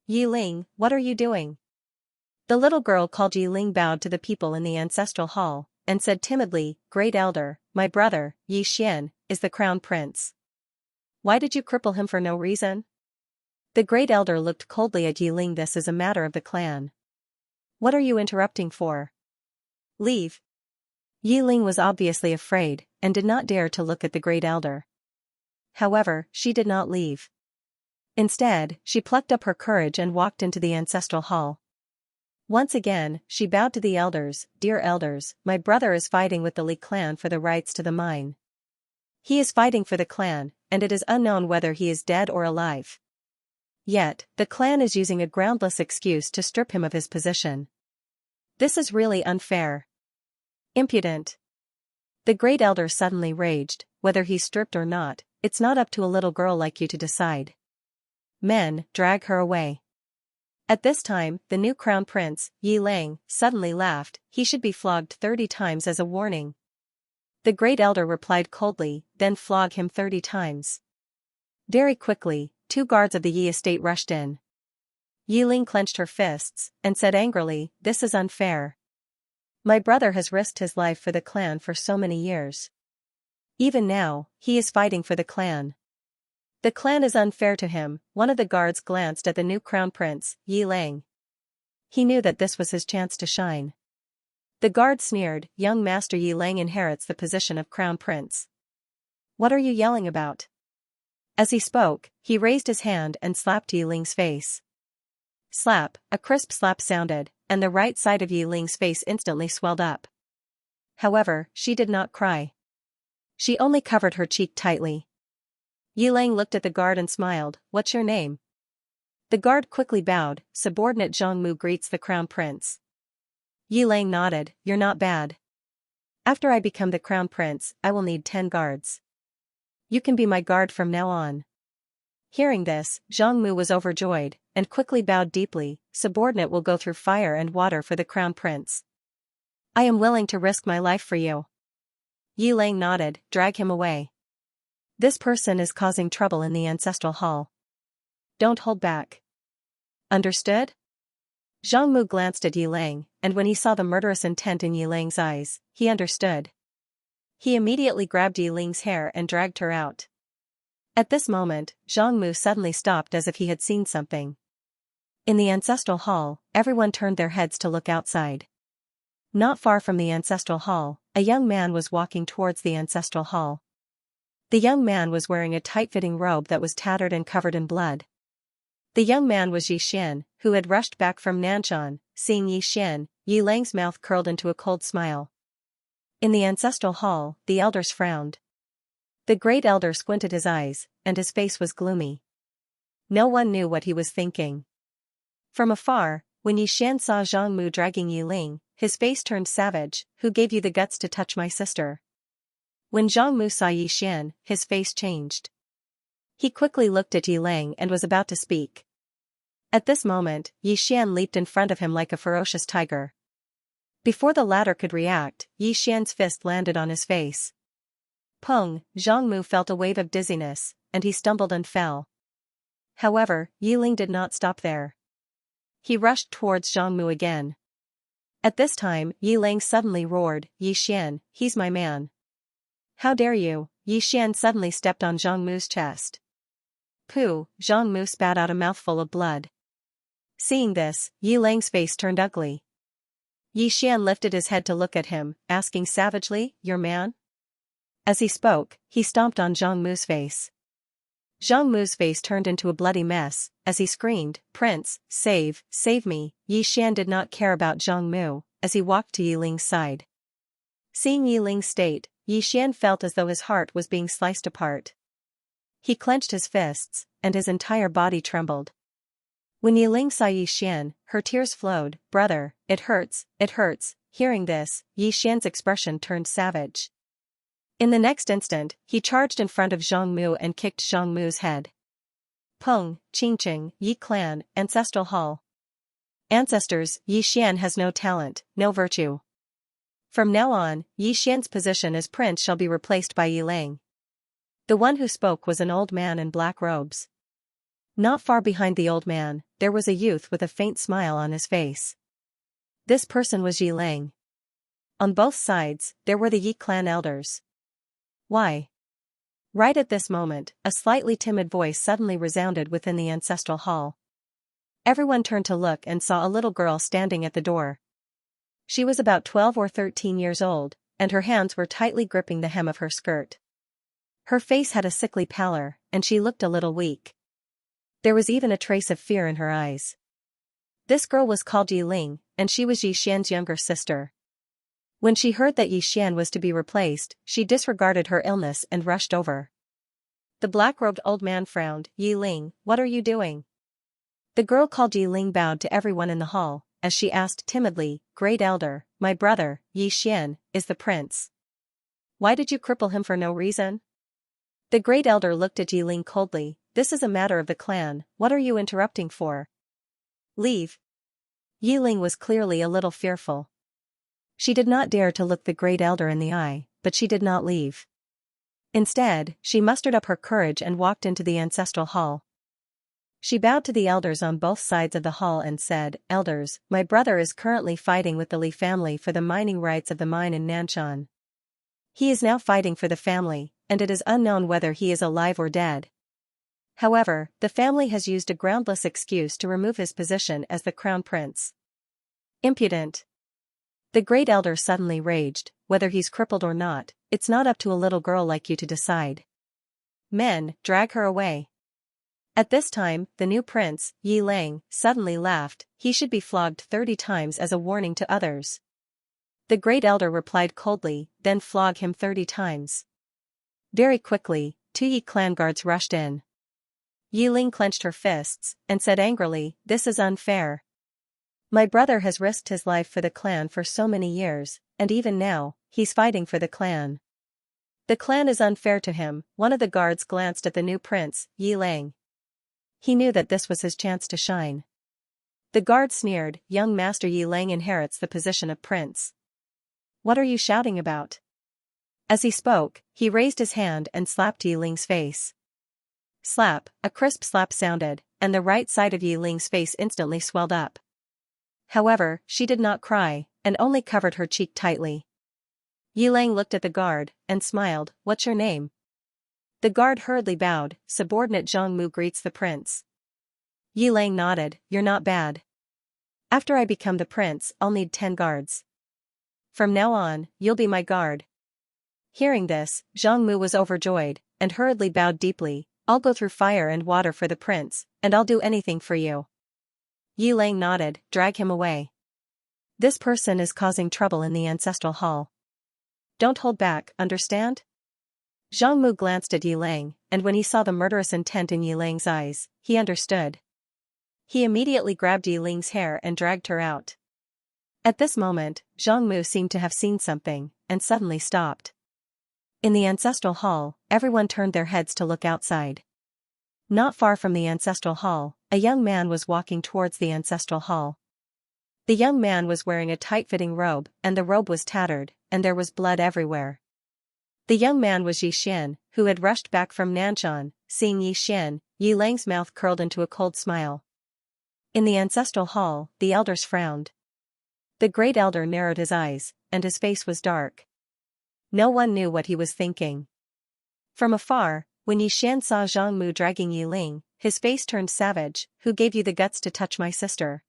"Yi Ling, what are you doing?" The little girl called Yi Ling bowed to the people in the ancestral hall, and said timidly, "Great Elder, my brother, Yi Xian, is the crown prince. Why did you cripple him for no reason?" The Great Elder looked coldly at Yi Ling. "This is a matter of the clan. What are you interrupting for? Leave." Yi Ling was obviously afraid, and did not dare to look at the Great Elder. However, she did not leave. Instead, she plucked up her courage and walked into the ancestral hall. Once again, she bowed to the elders. "Dear elders, my brother is fighting with the Li clan for the rights to the mine. He is fighting for the clan, and it is unknown whether he is dead or alive. Yet, the clan is using a groundless excuse to strip him of his position. This is really unfair. Impudent." The Great Elder suddenly raged. "Whether he's stripped or not, it's not up to a little girl like you to decide. Men, drag her away." At this time, the new crown prince, Yi Ling, suddenly laughed. "He should be flogged 30 times as a warning." The Great Elder replied coldly, "Then flog him 30 times. Very quickly, 2 guards of the Yi estate rushed in. Yi Ling clenched her fists, and said angrily, "This is unfair. My brother has risked his life for the clan for so many years. Even now, he is fighting for the clan. The clan is unfair to him." One of the guards glanced at the new crown prince, Yi Ling. He knew that this was his chance to shine. The guard sneered, "Young Master Yi Ling inherits the position of crown prince. What are you yelling about?" As he spoke, he raised his hand and slapped Yi Ling's face. Slap, a crisp slap sounded, and the right side of Yi Ling's face instantly swelled up. However, she did not cry. She only covered her cheek tightly. Yi Ling looked at the guard and smiled. "What's your name?" The guard quickly bowed. "Subordinate Zhang Mu greets the crown prince." Yi Ling nodded. "You're not bad. After I become the crown prince, I will need 10 guards. You can be my guard from now on." Hearing this, Zhang Mu was overjoyed, and quickly bowed deeply. "Subordinate will go through fire and water for the crown prince. I am willing to risk my life for you." Yi Ling nodded. "Drag him away. This person is causing trouble in the ancestral hall. Don't hold back. Understood?" Zhang Mu glanced at Yi Ling, and when he saw the murderous intent in Yi Ling's eyes, he understood. He immediately grabbed Yi Ling's hair and dragged her out. At this moment, Zhang Mu suddenly stopped as if he had seen something. In the ancestral hall, everyone turned their heads to look outside. Not far from the ancestral hall, a young man was walking towards the ancestral hall. The young man was wearing a tight-fitting robe that was tattered and covered in blood. The young man was Yi Xian, who had rushed back from Nanshan. Seeing Yi Xian, Yi Ling's mouth curled into a cold smile. In the ancestral hall, the elders frowned. The Great Elder squinted his eyes, and his face was gloomy. No one knew what he was thinking. From afar, when Yi Xian saw Zhang Mu dragging Yi Ling, his face turned savage. "Who gave you the guts to touch my sister?" When Zhang Mu saw Yi Xian, his face changed. He quickly looked at Yi Ling and was about to speak. At this moment, Yi Xian leaped in front of him like a ferocious tiger. Before the latter could react, Yi Xian's fist landed on his face. Pung! Zhang Mu felt a wave of dizziness, and he stumbled and fell. However, Yi Ling did not stop there. He rushed towards Zhang Mu again. At this time, Yi Ling suddenly roared, "Yi Xian, he's my man. How dare you?" Yi Xian suddenly stepped on Zhang Mu's chest. Pooh! Zhang Mu spat out a mouthful of blood. Seeing this, Yi Ling's face turned ugly. Yi Xian lifted his head to look at him, asking savagely, "Your man?" As he spoke, he stomped on Zhang Mu's face. Zhang Mu's face turned into a bloody mess, as he screamed, "Prince, save me." Yi Xian did not care about Zhang Mu, as he walked to Yi Ling's side. Seeing Yi Ling's state, Yi Xian felt as though his heart was being sliced apart. He clenched his fists, and his entire body trembled. When Yi Ling saw Yi Xian, her tears flowed. "Brother, it hurts, it hurts." Hearing this, Yi Xian's expression turned savage. In the next instant, he charged in front of Zhang Mu and kicked Zhang Mu's head. Pung, Qingqing, Yi Clan, Ancestral Hall. Ancestors, Yi Xian has no talent, no virtue. From now on, Yi Xian's position as prince shall be replaced by Yi Lang. The one who spoke was an old man in black robes. Not far behind the old man, there was a youth with a faint smile on his face. This person was Yi Lang. On both sides, there were the Yi clan elders. Why? Right at this moment, a slightly timid voice suddenly resounded within the ancestral hall. Everyone turned to look and saw a little girl standing at the door. She was about 12 or 13 years old, and her hands were tightly gripping the hem of her skirt. Her face had a sickly pallor, and she looked a little weak. There was even a trace of fear in her eyes. This girl was called Yi Ling, and she was Yi Xian's younger sister. When she heard that Yi Xian was to be replaced, she disregarded her illness and rushed over. The black-robed old man frowned. Yi Ling, what are you doing? The girl called Yi Ling bowed to everyone in the hall, as she asked timidly, Great Elder, my brother, Yi Xian, is the prince. Why did you cripple him for no reason? The Great Elder looked at Yi Ling coldly. This is a matter of the clan, what are you interrupting for? Leave. Yi Ling was clearly a little fearful. She did not dare to look the Great Elder in the eye, but she did not leave. Instead, she mustered up her courage and walked into the ancestral hall. She bowed to the elders on both sides of the hall and said, Elders, my brother is currently fighting with the Li family for the mining rights of the mine in Nanshan. He is now fighting for the family, and it is unknown whether he is alive or dead. However, the family has used a groundless excuse to remove his position as the crown prince. Impudent. The Great Elder suddenly raged, whether he's crippled or not, it's not up to a little girl like you to decide. Men, drag her away. At this time, the new prince, Yi Lang, suddenly laughed. He should be flogged 30 times as a warning to others. The Great Elder replied coldly, then flog him 30 times. Very quickly, 2 Yi clan guards rushed in. Yi Ling clenched her fists, and said angrily, This is unfair. My brother has risked his life for the clan for so many years, and even now, he's fighting for the clan. The clan is unfair to him. One of the guards glanced at the new prince, Yi Lang. He knew that this was his chance to shine. The guard sneered, Young Master Yi Lang inherits the position of prince. What are you shouting about? As he spoke, he raised his hand and slapped Yi Ling's face. Slap, a crisp slap sounded, and the right side of Yi Ling's face instantly swelled up. However, she did not cry, and only covered her cheek tightly. Yi Lang looked at the guard, and smiled, What's your name? The guard hurriedly bowed, Subordinate Zhang Mu greets the prince. Yi Lang nodded, You're not bad. After I become the prince, I'll need 10 guards. From now on, you'll be my guard. Hearing this, Zhang Mu was overjoyed, and hurriedly bowed deeply, I'll go through fire and water for the prince, and I'll do anything for you. Yi Lang nodded, Drag him away. This person is causing trouble in the ancestral hall. Don't hold back, understand? Zhang Mu glanced at Yi Lang, and when he saw the murderous intent in Yi Lang's eyes, he understood. He immediately grabbed Yi Ling's hair and dragged her out. At this moment, Zhang Mu seemed to have seen something, and suddenly stopped. In the ancestral hall, everyone turned their heads to look outside. Not far from the ancestral hall, a young man was walking towards the ancestral hall. The young man was wearing a tight-fitting robe, and the robe was tattered, and there was blood everywhere. The young man was Yi Xian, who had rushed back from Nanshan. Seeing Yi Xian, Yi Lang's mouth curled into a cold smile. In the ancestral hall, the elders frowned. The Great Elder narrowed his eyes, and his face was dark. No one knew what he was thinking. From afar, when Yi Xian saw Zhang Mu dragging Yi Ling, his face turned savage. Who gave you the guts to touch my sister?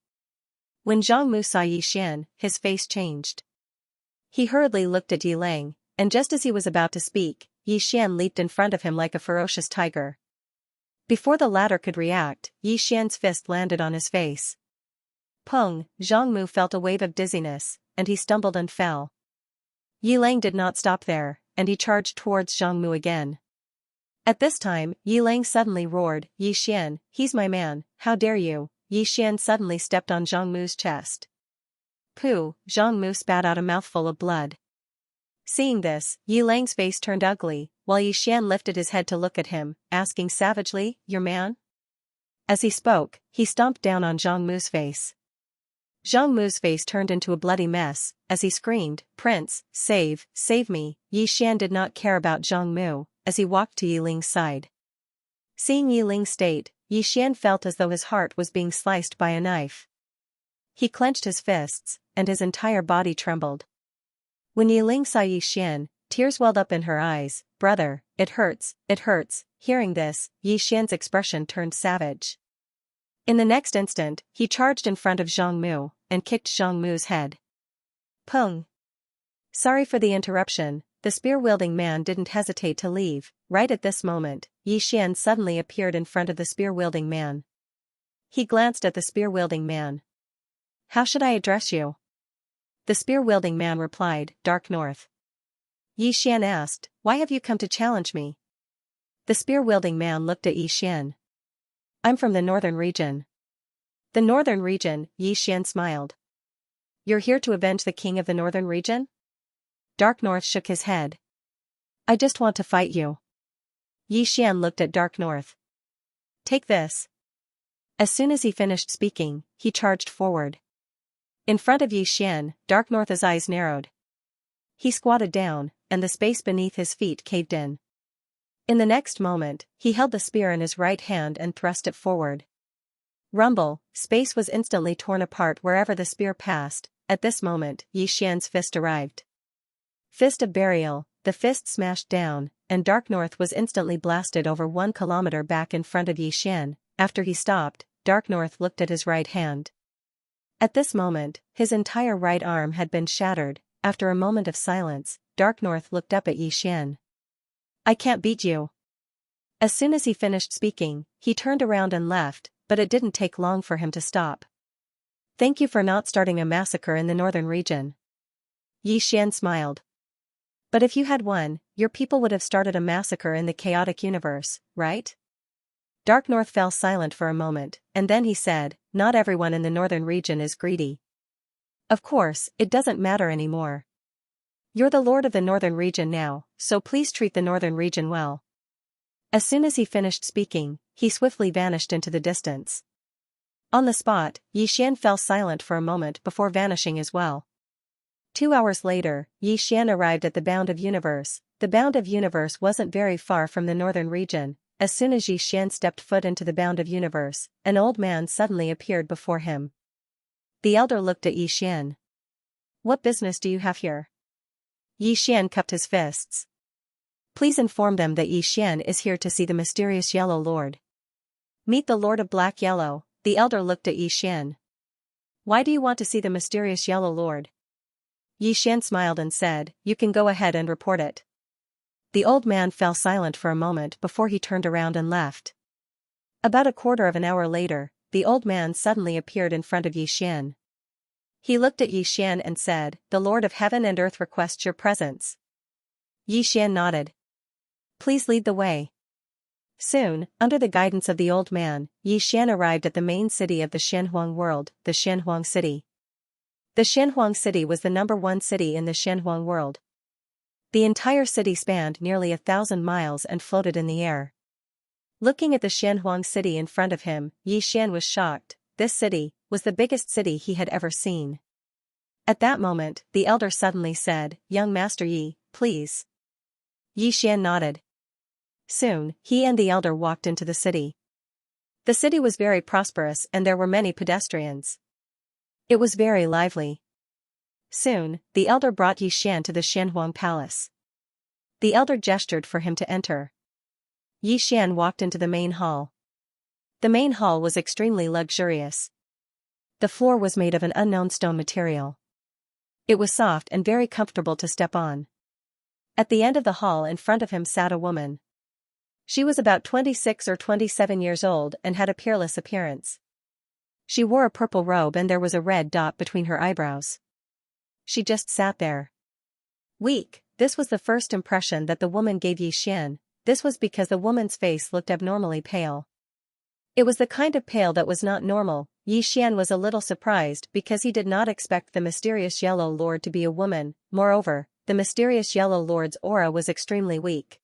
When Zhang Mu saw Yi Xian, his face changed. He hurriedly looked at Yi Lang, and just as he was about to speak, Yi Xian leaped in front of him like a ferocious tiger. Before the latter could react, Yi Xian's fist landed on his face. Pung, Zhang Mu felt a wave of dizziness, and he stumbled and fell. Yi Lang did not stop there, and he charged towards Zhang Mu again. At this time, Yi Lang suddenly roared, Yi Xian, he's my man, how dare you? Yi Xian suddenly stepped on Zhang Mu's chest. Pooh, Zhang Mu spat out a mouthful of blood. Seeing this, Yi Lang's face turned ugly, while Yi Xian lifted his head to look at him, asking savagely, Your man? As he spoke, he stomped down on Zhang Mu's face. Zhang Mu's face turned into a bloody mess, as he screamed, "Prince, save me." Yi Xian did not care about Zhang Mu, as he walked to Yi Ling's side. Seeing Yi Ling's state, Yi Xian felt as though his heart was being sliced by a knife. He clenched his fists, and his entire body trembled. When Yi Ling saw Yi Xian, tears welled up in her eyes. "Brother, it hurts, it hurts." Hearing this, Yi Xian's expression turned savage. In the next instant, he charged in front of Zhang Mu, and kicked Zhang Mu's head. Pung! Sorry for the interruption. The spear-wielding man didn't hesitate to leave. Right at this moment, Yi Xian suddenly appeared in front of the spear-wielding man. He glanced at the spear-wielding man. "How should I address you?" The spear-wielding man replied, "Dark North." Yi Xian asked, "Why have you come to challenge me?" The spear-wielding man looked at Yi Xian. "I'm from the northern region." "The northern region?" Yi Xian smiled. "You're here to avenge the king of the northern region?" Dark North shook his head. "I just want to fight you." Yi Xian looked at Dark North. "Take this." As soon as he finished speaking, he charged forward. In front of Yi Xian, Dark North's eyes narrowed. He squatted down, and the space beneath his feet caved in. In the next moment, he held the spear in his right hand and thrust it forward. Rumble, space was instantly torn apart wherever the spear passed. At this moment, Yi Xian's fist arrived. Fist of burial, the fist smashed down, and Dark North was instantly blasted over 1 kilometer back in front of Yi Xian. After he stopped, Dark North looked at his right hand. At this moment, his entire right arm had been shattered. After a moment of silence, Dark North looked up at Yi Xian. "I can't beat you." As soon as he finished speaking, he turned around and left, but it didn't take long for him to stop. "Thank you for not starting a massacre in the northern region." Yi Xian smiled. "But if you had won, your people would have started a massacre in the chaotic universe, right?" Dark North fell silent for a moment, and then he said, "Not everyone in the northern region is greedy. Of course, it doesn't matter anymore. You're the lord of the northern region now, so please treat the northern region well." As soon as he finished speaking, he swiftly vanished into the distance. On the spot, Yi Xian fell silent for a moment before vanishing as well. 2 hours later, Yi Xian arrived at the Bound of Universe. The Bound of Universe wasn't very far from the northern region. As soon as Yi Xian stepped foot into the Bound of Universe, an old man suddenly appeared before him. The elder looked at Yi Xian. "What business do you have here?" Yi Xian cupped his fists. "Please inform them that Yi Xian is here to see the mysterious Yellow Lord." "Meet the Lord of Black Yellow." The elder looked at Yi Xian. "Why do you want to see the mysterious Yellow Lord?" Yi Xian smiled and said, "You can go ahead and report it." The old man fell silent for a moment before he turned around and left. About a quarter of an hour later, the old man suddenly appeared in front of Yi Xian. He looked at Yi Xian and said, "The Lord of Heaven and Earth requests your presence." Yi Xian nodded. "Please lead the way." Soon, under the guidance of the old man, Yi Xian arrived at the main city of the Shenhuang world, the Shenhuang city. The Shenhuang city was the #1 city in the Shenhuang world. The entire city spanned nearly 1,000 miles and floated in the air. Looking at the Shenhuang city in front of him, Yi Xian was shocked. This city was the biggest city he had ever seen. At that moment, the elder suddenly said, "Young Master Yi, please." Yi Xian nodded. Soon, he and the elder walked into the city. The city was very prosperous and there were many pedestrians. It was very lively. Soon, the elder brought Yi Xian to the Shenhuang palace. The elder gestured for him to enter. Yi Xian walked into the main hall. The main hall was extremely luxurious. The floor was made of an unknown stone material. It was soft and very comfortable to step on. At the end of the hall in front of him sat a woman. She was about 26 or 27 years old and had a peerless appearance. She wore a purple robe and there was a red dot between her eyebrows. She just sat there. Weak, this was the first impression that the woman gave Yi Xian. This was because the woman's face looked abnormally pale. It was the kind of pale that was not normal. Yi Xian was a little surprised because he did not expect the mysterious Yellow Lord to be a woman. Moreover, the mysterious Yellow Lord's aura was extremely weak.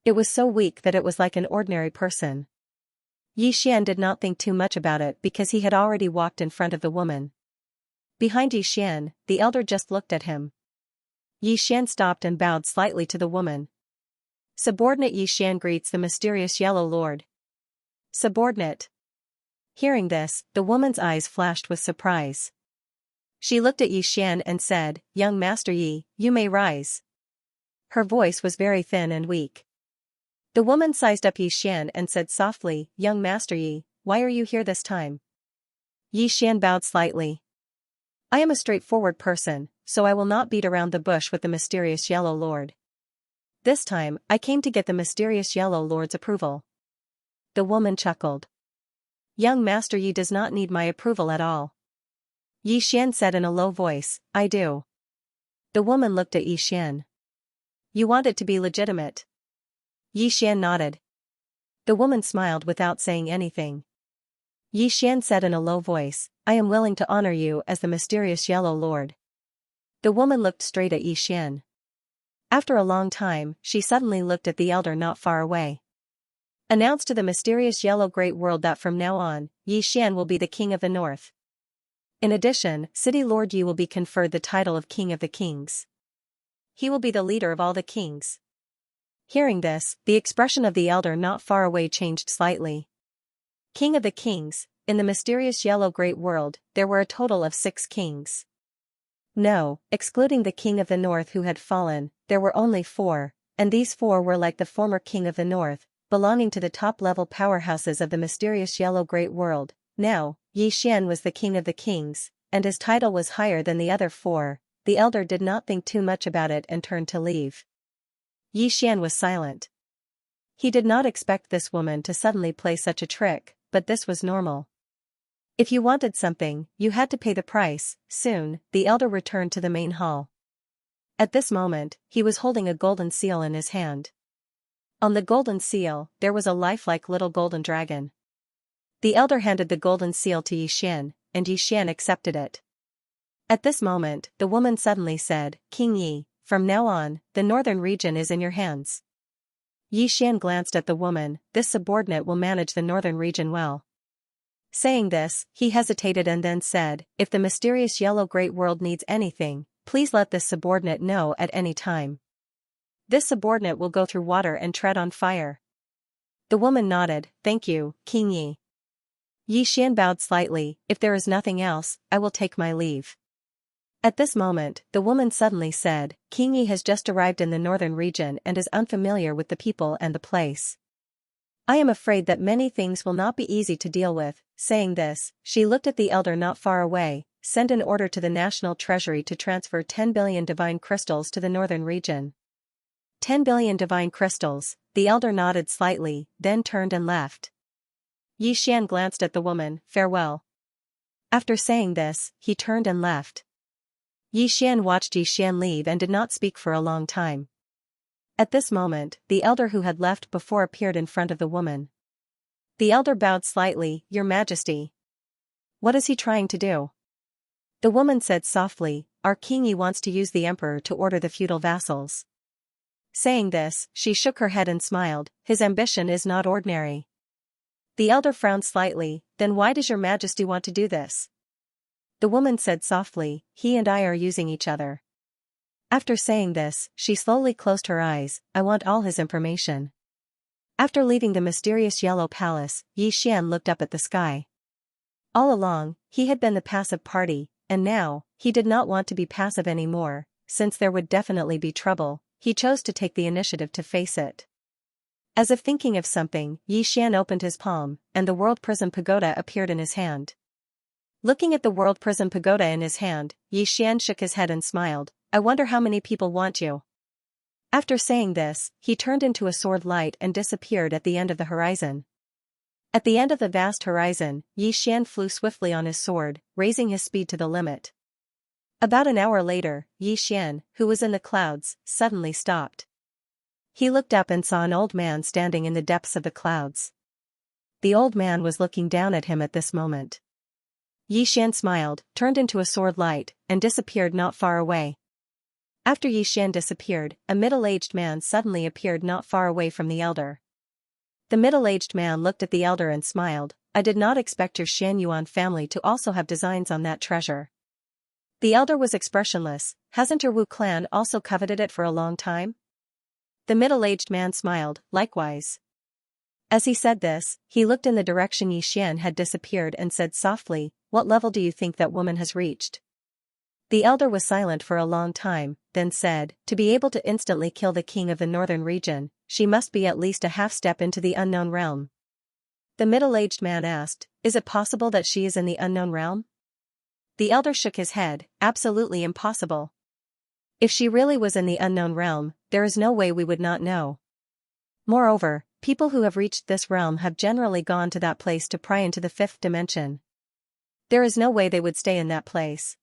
It was so weak that it was like an ordinary person. Yi Xian did not think too much about it because he had already walked in front of the woman. Behind Yi Xian, the elder just looked at him. Yi Xian stopped and bowed slightly to the woman. Subordinate Yi Xian greets the mysterious Yellow Lord. Subordinate. Hearing this, the woman's eyes flashed with surprise. She looked at Yi Xian and said, "Young Master Yi, you may rise." Her voice was very thin and weak. The woman sized up Yi Xian and said softly, "Young Master Yi, why are you here this time?" Yi Xian bowed slightly. "I am a straightforward person, so I will not beat around the bush with the mysterious Yellow Lord. This time, I came to get the mysterious Yellow Lord's approval." The woman chuckled. "Young Master Yi does not need my approval at all." Yi Xian said in a low voice, "I do." The woman looked at Yi Xian. "You want it to be legitimate?" Yi Xian nodded. The woman smiled without saying anything. Yi Xian said in a low voice, "I am willing to honor you as the mysterious Yellow Lord." The woman looked straight at Yi Xian. After a long time, she suddenly looked at the elder not far away. "Announce to the mysterious Yellow Great World that from now on, Yi Xian will be the King of the North. In addition, City Lord Yi will be conferred the title of King of the Kings. He will be the leader of all the kings." Hearing this, the expression of the elder not far away changed slightly. King of the Kings, in the mysterious Yellow Great World, there were a total of 6 kings. No, excluding the King of the North who had fallen, there were only 4, and these 4 were like the former King of the North, belonging to the top-level powerhouses of the mysterious Yellow Great World. Now, Yi Xian was the King of the Kings, and his title was higher than the other 4. The elder did not think too much about it and turned to leave. Yi Xian was silent. He did not expect this woman to suddenly play such a trick, but this was normal. If you wanted something, you had to pay the price. Soon, the elder returned to the main hall. At this moment, he was holding a golden seal in his hand. On the golden seal, there was a lifelike little golden dragon. The elder handed the golden seal to Yi Xian, and Yi Xian accepted it. At this moment, the woman suddenly said, "King Yi, from now on, the northern region is in your hands." Yi Xian glanced at the woman. "This subordinate will manage the northern region well." Saying this, he hesitated and then said, "If the mysterious Yellow Great World needs anything, please let this subordinate know at any time. This subordinate will go through water and tread on fire." The woman nodded, "Thank you, King Yi." Yi Xian bowed slightly, "If there is nothing else, I will take my leave." At this moment, the woman suddenly said, "King Yi has just arrived in the northern region and is unfamiliar with the people and the place. I am afraid that many things will not be easy to deal with." Saying this, she looked at the elder not far away. "Send an order to the National Treasury to transfer 10 billion divine crystals to the northern region." 10 billion divine crystals. The elder nodded slightly, then turned and left. Yi Xian glanced at the woman, "Farewell." After saying this, he turned and left. Yi Xian watched Yi Xian leave and did not speak for a long time. At this moment, the elder who had left before appeared in front of the woman. The elder bowed slightly, "Your Majesty." "What is he trying to do?" The woman said softly, "Our King Yi wants to use the emperor to order the feudal vassals." Saying this, she shook her head and smiled. "His ambition is not ordinary." The elder frowned slightly. "Then why does your Majesty want to do this?" The woman said softly, "He and I are using each other." After saying this, she slowly closed her eyes. "I want all his information." After leaving the mysterious yellow palace, Yi Xian looked up at the sky. All along, he had been the passive party, and now, he did not want to be passive anymore. Since there would definitely be trouble, he chose to take the initiative to face it. As if thinking of something, Yi Xian opened his palm, and the World Prism Pagoda appeared in his hand. Looking at the World Prism Pagoda in his hand, Yi Xian shook his head and smiled. "I wonder how many people want you." After saying this, he turned into a sword light and disappeared at the end of the horizon. At the end of the vast horizon, Yi Xian flew swiftly on his sword, raising his speed to the limit. About an hour later, Yi Xian, who was in the clouds, suddenly stopped. He looked up and saw an old man standing in the depths of the clouds. The old man was looking down at him at this moment. Yi Xian smiled, turned into a sword light, and disappeared not far away. After Yi Xian disappeared, a middle-aged man suddenly appeared not far away from the elder. The middle-aged man looked at the elder and smiled. "I did not expect your Shan Yuan family to also have designs on that treasure." The elder was expressionless. Hasn't your Wu clan also coveted it for a long time? The middle-aged man smiled, likewise. As he said this, he looked in the direction Xian had disappeared and said softly, "What level do you think that woman has reached?" The elder was silent for a long time, then said, "To be able to instantly kill the king of the northern region, she must be at least a half step into the unknown realm." The middle-aged man asked, "Is it possible that she is in the unknown realm?" The elder shook his head, "Absolutely impossible. If she really was in the unknown realm, there is no way we would not know. Moreover, people who have reached this realm have generally gone to that place to pry into the fifth dimension. There is no way they would stay in that place."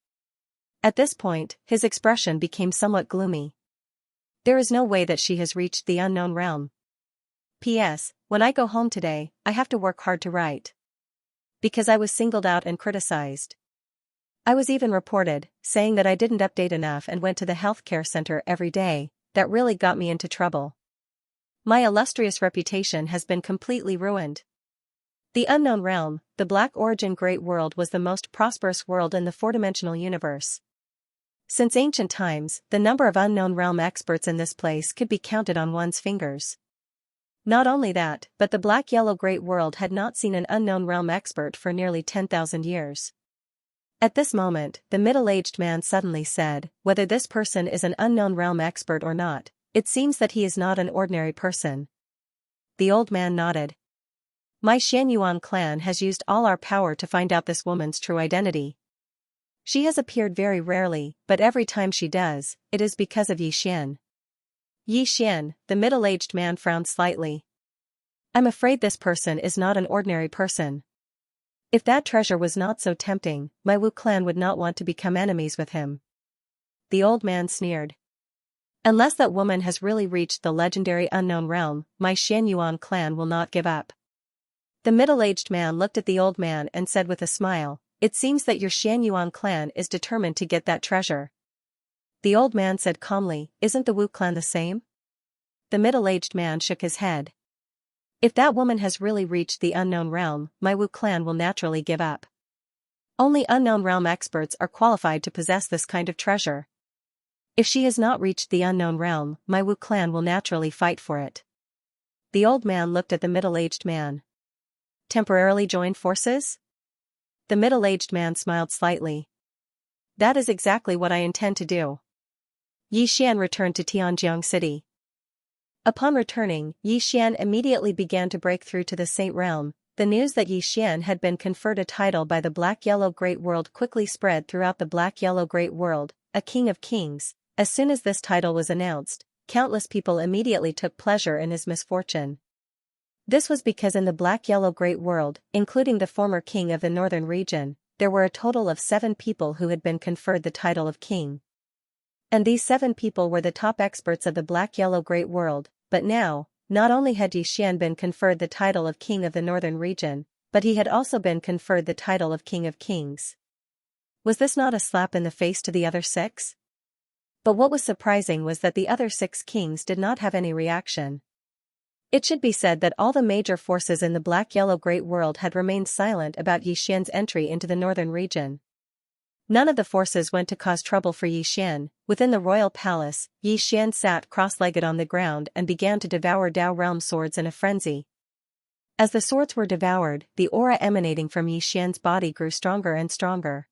At this point, his expression became somewhat gloomy. "There is no way that she has reached the unknown realm. P.S. When I go home today, I have to work hard to write. Because I was singled out and criticized. I was even reported, saying that I didn't update enough and went to the healthcare center every day. That really got me into trouble. My illustrious reputation has been completely ruined." The unknown realm, the Black Origin Great World, was the most prosperous world in the four-dimensional universe. Since ancient times, the number of unknown realm experts in this place could be counted on one's fingers. Not only that, but the Black-Yellow Great World had not seen an unknown realm expert for nearly 10,000 years. At this moment, the middle-aged man suddenly said, "Whether this person is an unknown realm expert or not, it seems that he is not an ordinary person." The old man nodded. "My Xianyuan clan has used all our power to find out this woman's true identity. She has appeared very rarely, but every time she does, it is because of Yi Xian." Yi Xian, the middle-aged man frowned slightly. "I'm afraid this person is not an ordinary person. If that treasure was not so tempting, my Wu clan would not want to become enemies with him." The old man sneered. "Unless that woman has really reached the legendary unknown realm, my Xianyuan clan will not give up." The middle-aged man looked at the old man and said with a smile, "It seems that your Xianyuan clan is determined to get that treasure." The old man said calmly, "Isn't the Wu clan the same?" The middle-aged man shook his head. "If that woman has really reached the unknown realm, my Wu clan will naturally give up. Only unknown realm experts are qualified to possess this kind of treasure. If she has not reached the unknown realm, my Wu clan will naturally fight for it." The old man looked at the middle-aged man. "Temporarily join forces?" The middle-aged man smiled slightly. "That is exactly what I intend to do." Yi Xian returned to Tianjiang City. Upon returning, Yi Xian immediately began to break through to the Saint Realm. The news that Yi Xian had been conferred a title by the Black-Yellow Great World quickly spread throughout the Black-Yellow Great World, a king of kings. As soon as this title was announced, countless people immediately took pleasure in his misfortune. This was because in the Black-Yellow Great World, including the former king of the northern region, there were a total of 7 people who had been conferred the title of king. And these 7 people were the top experts of the Black-Yellow Great World. But now, not only had Yi Xian been conferred the title of king of the northern region, but he had also been conferred the title of king of kings. Was this not a slap in the face to the other 6? But what was surprising was that the other 6 kings did not have any reaction. It should be said that all the major forces in the Black-Yellow Great World had remained silent about Yi Xian's entry into the northern region. None of the forces went to cause trouble for Yi Xian. Within the royal palace, Yi Xian sat cross-legged on the ground and began to devour Dao realm swords in a frenzy. As the swords were devoured, the aura emanating from Yi Xian's body grew stronger and stronger.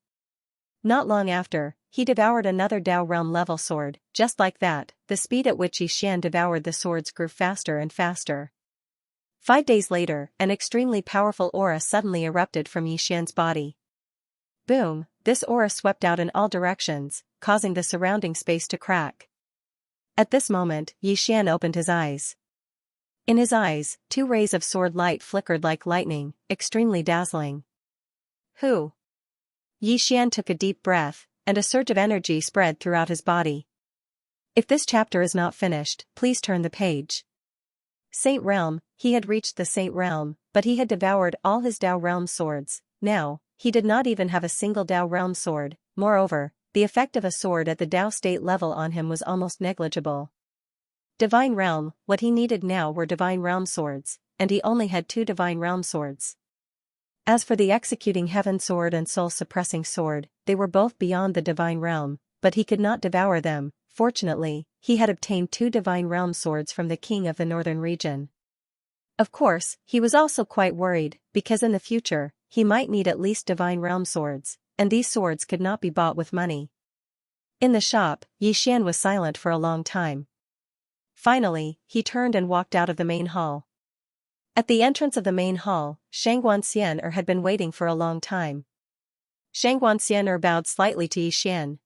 Not long after, he devoured another Dao realm level sword. Just like that, the speed at which Yi Xian devoured the swords grew faster and faster. 5 days later, an extremely powerful aura suddenly erupted from Yi Xian's body. Boom! This aura swept out in all directions, causing the surrounding space to crack. At this moment, Yi Xian opened his eyes. In his eyes, 2 rays of sword light flickered like lightning, extremely dazzling. Who? Yi Xian took a deep breath, and a surge of energy spread throughout his body. If this chapter is not finished, please turn the page. Saint Realm. He had reached the Saint Realm, but he had devoured all his Dao realm swords. Now, he did not even have a single Dao realm sword. Moreover, the effect of a sword at the Dao state level on him was almost negligible. Divine Realm. What he needed now were Divine Realm swords, and he only had 2 Divine Realm swords. As for the executing heaven sword and soul-suppressing sword, they were both beyond the divine realm, but he could not devour them. Fortunately, he had obtained 2 divine realm swords from the king of the northern region. Of course, he was also quite worried, because in the future, he might need at least divine realm swords, and these swords could not be bought with money. In the shop, Xian was silent for a long time. Finally, he turned and walked out of the main hall. At the entrance of the main hall, Xianxia had been waiting for a long time. Xianxia bowed slightly to Xian.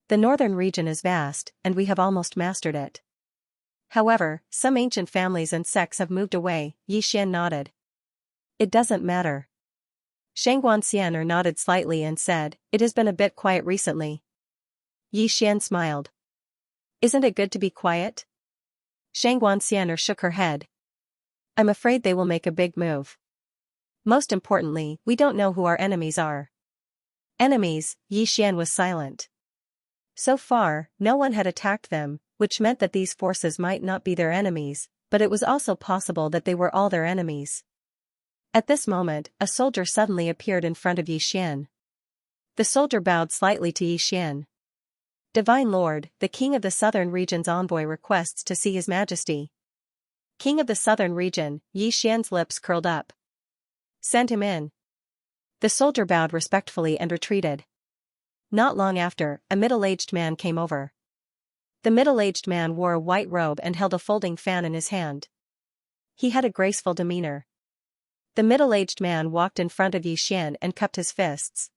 The northern region is vast, and we have almost mastered it. However, some ancient families and sects have moved away. Xian nodded. It doesn't matter. Xianxia nodded slightly and said, it has been a bit quiet recently. Xian smiled. Isn't it good to be quiet? Xianxia shook her head. I'm afraid they will make a big move. Most importantly, we don't know who our enemies are. Enemies? Xian was silent. So far, no one had attacked them, which meant that these forces might not be their enemies, but it was also possible that they were all their enemies. At this moment, a soldier suddenly appeared in front of Xian. The soldier bowed slightly to Xian. Divine Lord, the King of the Southern Region's envoy requests to see His Majesty. King of the Southern Region, Xian's lips curled up. Send him in. The soldier bowed respectfully and retreated. Not long after, a middle-aged man came over. The middle-aged man wore a white robe and held a folding fan in his hand. He had a graceful demeanor. The middle-aged man walked in front of Xian and cupped his fists.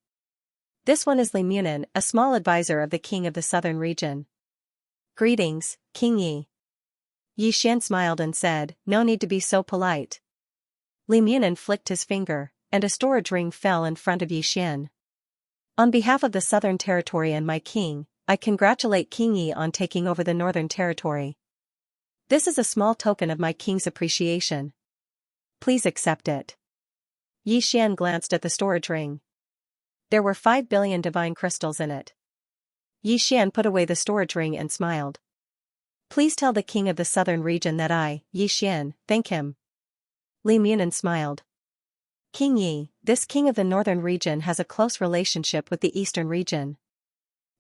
This one is Li Munin, a small advisor of the King of the Southern Region. Greetings, King Yi. Xian smiled and said, no need to be so polite. Li Munin flicked his finger, and a storage ring fell in front of Xian. On behalf of the Southern Territory and my king, I congratulate King Yi on taking over the Northern Territory. This is a small token of my king's appreciation. Please accept it. Xian glanced at the storage ring. There were 5 billion divine crystals in it. Xian put away the storage ring and smiled. Please tell the King of the Southern Region that I, Xian, thank him. Li Munin smiled. King Yi, this King of the Northern Region has a close relationship with the Eastern Region.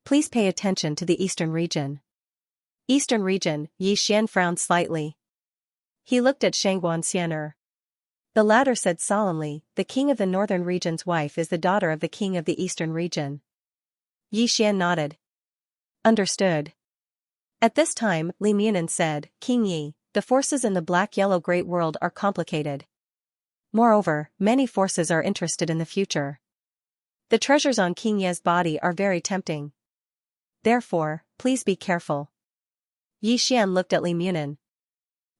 Please pay attention to the Eastern Region. Eastern Region, Xian frowned slightly. He looked at Xianxia. The latter said solemnly, the King of the Northern Region's wife is the daughter of the King of the Eastern Region. Xian nodded. Understood. At this time, Li Munin said, King Yi, the forces in the black-yellow great world are complicated. Moreover, many forces are interested in the future. The treasures on King Ye's body are very tempting. Therefore, please be careful. Xian looked at Li Munin.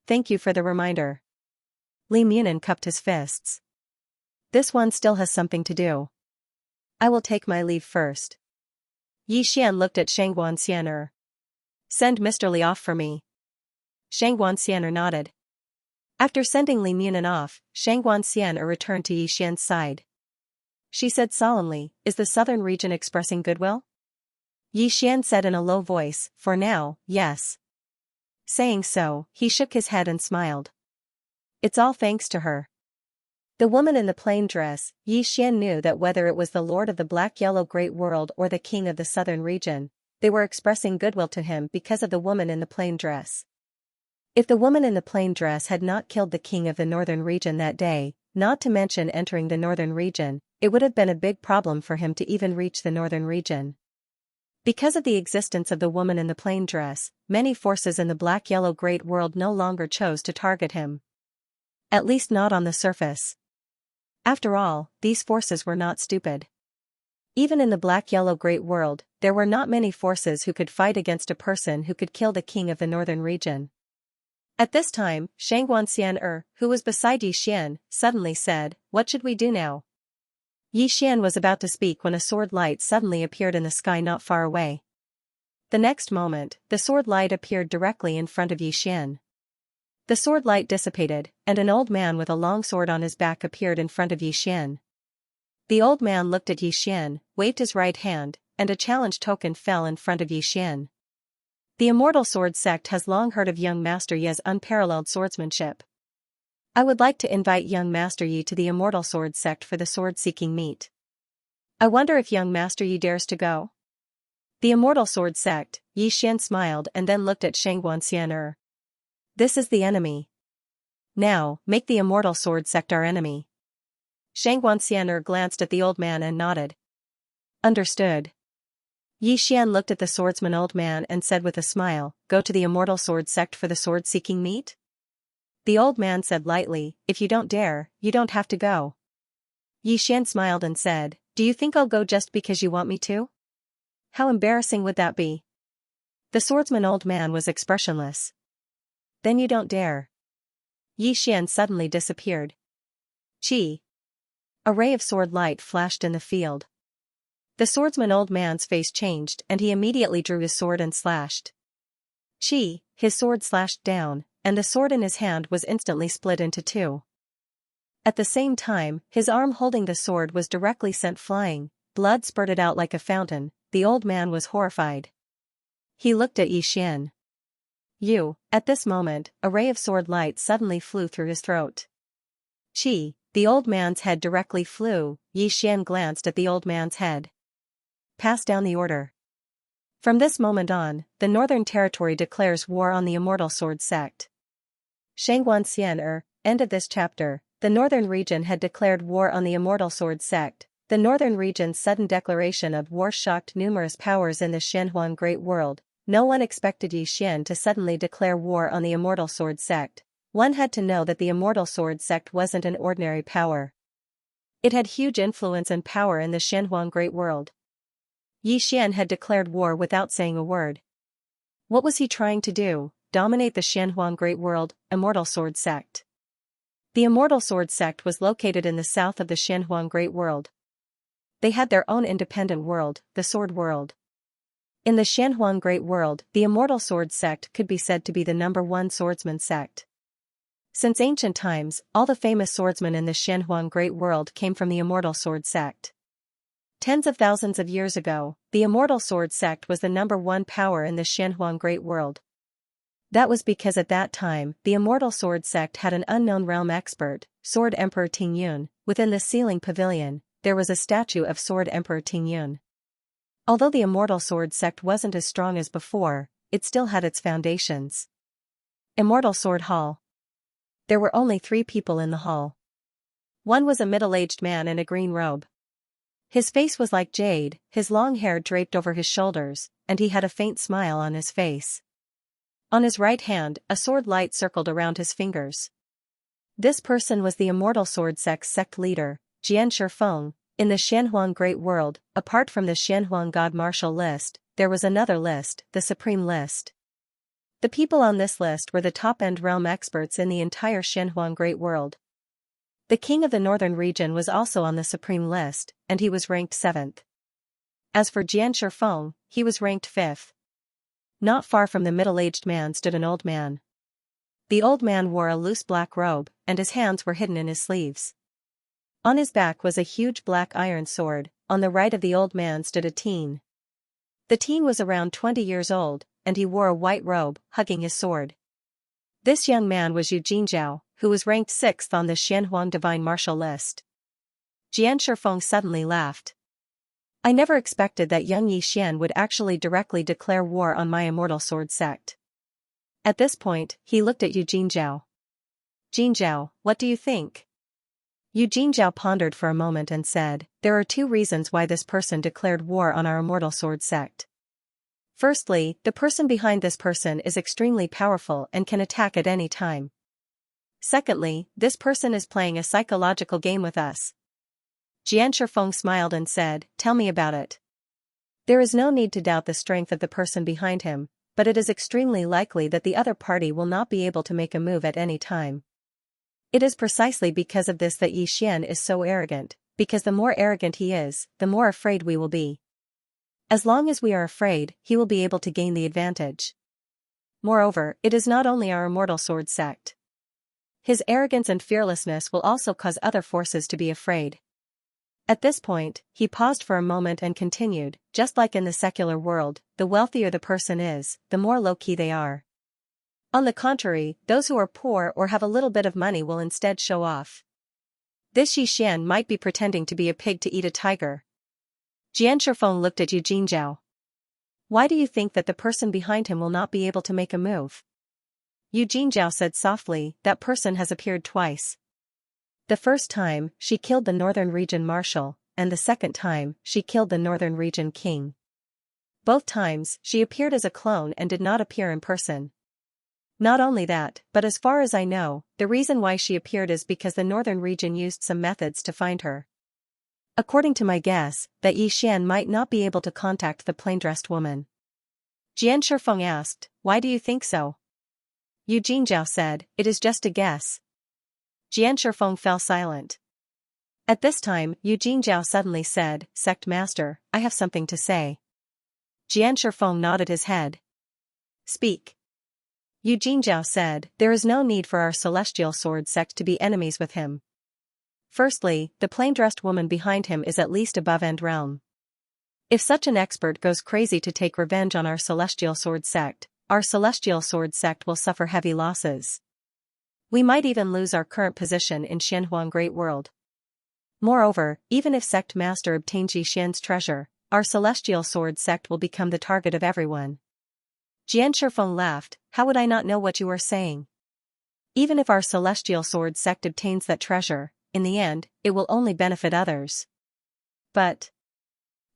Thank you for the reminder. Li Munin cupped his fists. This one still has something to do. I will take my leave first. Xian looked at Xianxia. Send Mr. Li off for me. Xianxia nodded. After sending Li Munin off, Xianxia returned to Xian's side. She said solemnly, is the Southern Region expressing goodwill? Xian said in a low voice, for now, yes. Saying so, he shook his head and smiled. It's all thanks to her. The woman in the plain dress, Xian knew that whether it was the Lord of the Black-Yellow Great World or the King of the Southern Region, they were expressing goodwill to him because of the woman in the plain dress. If the woman in the plain dress had not killed the King of the Northern Region that day, not to mention entering the Northern Region, it would have been a big problem for him to even reach the Northern Region. Because of the existence of the woman in the plain dress, many forces in the Black-Yellow Great World no longer chose to target him. At least not on the surface. After all, these forces were not stupid. Even in the Black-Yellow Great World, there were not many forces who could fight against a person who could kill the King of the Northern Region. At this time, Xianxia, who was beside Xian, suddenly said, what should we do now? Xian was about to speak when a sword light suddenly appeared in the sky not far away. The next moment, the sword light appeared directly in front of Xian. The sword light dissipated, and an old man with a long sword on his back appeared in front of Xian. The old man looked at Xian, waved his right hand, and a challenge token fell in front of Xian. The Immortal Sword sect has long heard of young Master Ye's unparalleled swordsmanship. I would like to invite young Master Yi to the Immortal Sword sect for the sword-seeking meet. I wonder if young Master Yi dares to go? The Immortal Sword sect, Yi Xian smiled and then looked at Xianxia. This is the enemy. Now, make the Immortal Sword sect our enemy. Xianxia glanced at the old man and nodded. Understood. Yi Xian looked at the swordsman old man and said with a smile, go to the Immortal Sword sect for the sword-seeking meet? The old man said lightly, if you don't dare, you don't have to go. Yi Xian smiled and said, do you think I'll go just because you want me to? How embarrassing would that be? The swordsman old man was expressionless. Then you don't dare. Yi Xian suddenly disappeared. Chi. A ray of sword light flashed in the field. The swordsman old man's face changed and he immediately drew his sword and slashed. Chi, his sword slashed down, and the sword in his hand was instantly split into two. At the same time, his arm holding the sword was directly sent flying, blood spurted out like a fountain. The old man was horrified. He looked at Yi Xian. At this moment, a ray of sword light suddenly flew through his throat. Chi, the old man's head directly flew. Yi Xian glanced at the old man's head. Pass down the order. From this moment on, the Northern Territory declares war on the Immortal Sword sect. Xianxia. End of this chapter. The Northern region had declared war on the Immortal Sword sect. The Northern region's sudden declaration of war shocked numerous powers in the Shenhuang Great World. No one expected Yi Xian to suddenly declare war on the Immortal Sword sect. One had to know that the Immortal Sword sect wasn't an ordinary power. It had huge influence and power in the Shenhuang Great World. Yi Xian had declared war without saying a word. What was he trying to do? Dominate the Shenhuang Great World, Immortal Sword sect. The Immortal Sword sect was located in the south of the Shenhuang Great World. They had their own independent world, the Sword World. In the Shenhuang Great World, the Immortal Sword sect could be said to be the #1 swordsman sect. Since ancient times, all the famous swordsmen in the Shenhuang Great World came from the Immortal Sword sect. Tens of thousands of years ago, the Immortal Sword sect was the #1 power in the Shenhuang Great World. That was because at that time, the Immortal Sword sect had an unknown realm expert, Sword Emperor Tingyun. Within the Sealing Pavilion, there was a statue of Sword Emperor Tingyun. Although the Immortal Sword sect wasn't as strong as before, it still had its foundations. Immortal Sword Hall. There were only 3 people in the hall. One was a middle-aged man in a green robe. His face was like jade, his long hair draped over his shoulders, and he had a faint smile on his face. On his right hand, a sword light circled around his fingers. This person was the Immortal Sword sect leader, Jian Feng. In the Shenhuang Great World, apart from the Shenhuang God Martial List, there was another list, the Supreme List. The people on this list were the top-end realm experts in the entire Shenhuang Great World. The king of the northern region was also on the Supreme List, and he was ranked 7th. As for Jian Feng, he was ranked 5th. Not far from the middle-aged man stood an old man. The old man wore a loose black robe, and his hands were hidden in his sleeves. On his back was a huge black iron sword. On the right of the old man stood a teen. The teen was around 20 years old, and he wore a white robe, hugging his sword. This young man was Yu Jinzhao, who was ranked 6th on the Shenhuang Divine Martial List. Jian Feng suddenly laughed. I never expected that young Yi Xian would actually directly declare war on my Immortal Sword sect. At this point, he looked at Yu Jinzhao. Jinzhao, what do you think? Yu Jinzhao pondered for a moment and said, there are 2 reasons why this person declared war on our Immortal Sword sect. Firstly, the person behind this person is extremely powerful and can attack at any time. Secondly, this person is playing a psychological game with us. Jian Feng smiled and said, tell me about it. There is no need to doubt the strength of the person behind him, but it is extremely likely that the other party will not be able to make a move at any time. It is precisely because of this that Yi Xian is so arrogant, because the more arrogant he is, the more afraid we will be. As long as we are afraid, he will be able to gain the advantage. Moreover, it is not only our Immortal Sword sect. His arrogance and fearlessness will also cause other forces to be afraid. At this point, he paused for a moment and continued, just like in the secular world, the wealthier the person is, the more low-key they are. On the contrary, those who are poor or have a little bit of money will instead show off. This Xian might be pretending to be a pig to eat a tiger. Jian Shifeng looked at Yu Jingzhao. Why do you think that the person behind him will not be able to make a move? Yu Jingzhao said softly, that person has appeared twice. The first time, she killed the northern region marshal, and the second time, she killed the northern region king. Both times, she appeared as a clone and did not appear in person. Not only that, but as far as I know, the reason why she appeared is because the northern region used some methods to find her. According to my guess, that Yi Xian might not be able to contact the plain-dressed woman. Jian Shifeng asked, why do you think so? Yu Jingzhao said, it is just a guess. Jian Shifeng fell silent. At this time, Yu Jingzhao suddenly said, Sect Master, I have something to say. Jian Shifeng nodded his head. Speak. Yu Jingzhao said, there is no need for our celestial sword sect to be enemies with him. Firstly, the plain-dressed woman behind him is at least above end realm. If such an expert goes crazy to take revenge on our celestial sword sect, our celestial sword sect will suffer heavy losses. We might even lose our current position in Xianhuang Great World. Moreover, even if Sect Master obtains Yi Xian's treasure, our celestial sword sect will become the target of everyone. Jian Shifeng laughed, how would I not know what you are saying? Even if our celestial sword sect obtains that treasure, in the end, it will only benefit others. But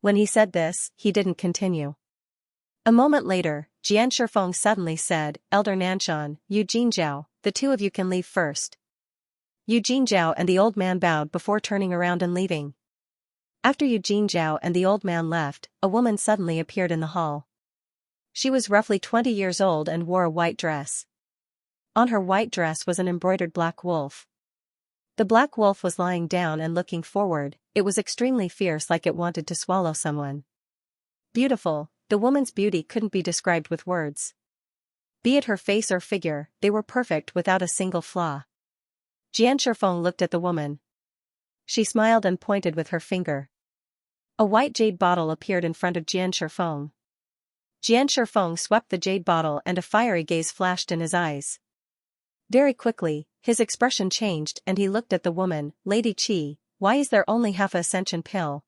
when he said this, he didn't continue. A moment later, Jian Shifeng suddenly said, Elder Nanshan, Yu Jingzhao, the two of you can leave first. Yu Jingzhao and the old man bowed before turning around and leaving. After Yu Jingzhao and the old man left, a woman suddenly appeared in the hall. She was roughly 20 years old and wore a white dress. On her white dress was an embroidered black wolf. The black wolf was lying down and looking forward, it was extremely fierce like it wanted to swallow someone. Beautiful, the woman's beauty couldn't be described with words. Be it her face or figure, they were perfect without a single flaw. Jian Shifeng looked at the woman. She smiled and pointed with her finger. A white jade bottle appeared in front of Jian Shifeng. Jian Shifeng swept the jade bottle and a fiery gaze flashed in his eyes. Very quickly, his expression changed and he looked at the woman, Lady Qi, why is there only half a ascension pill?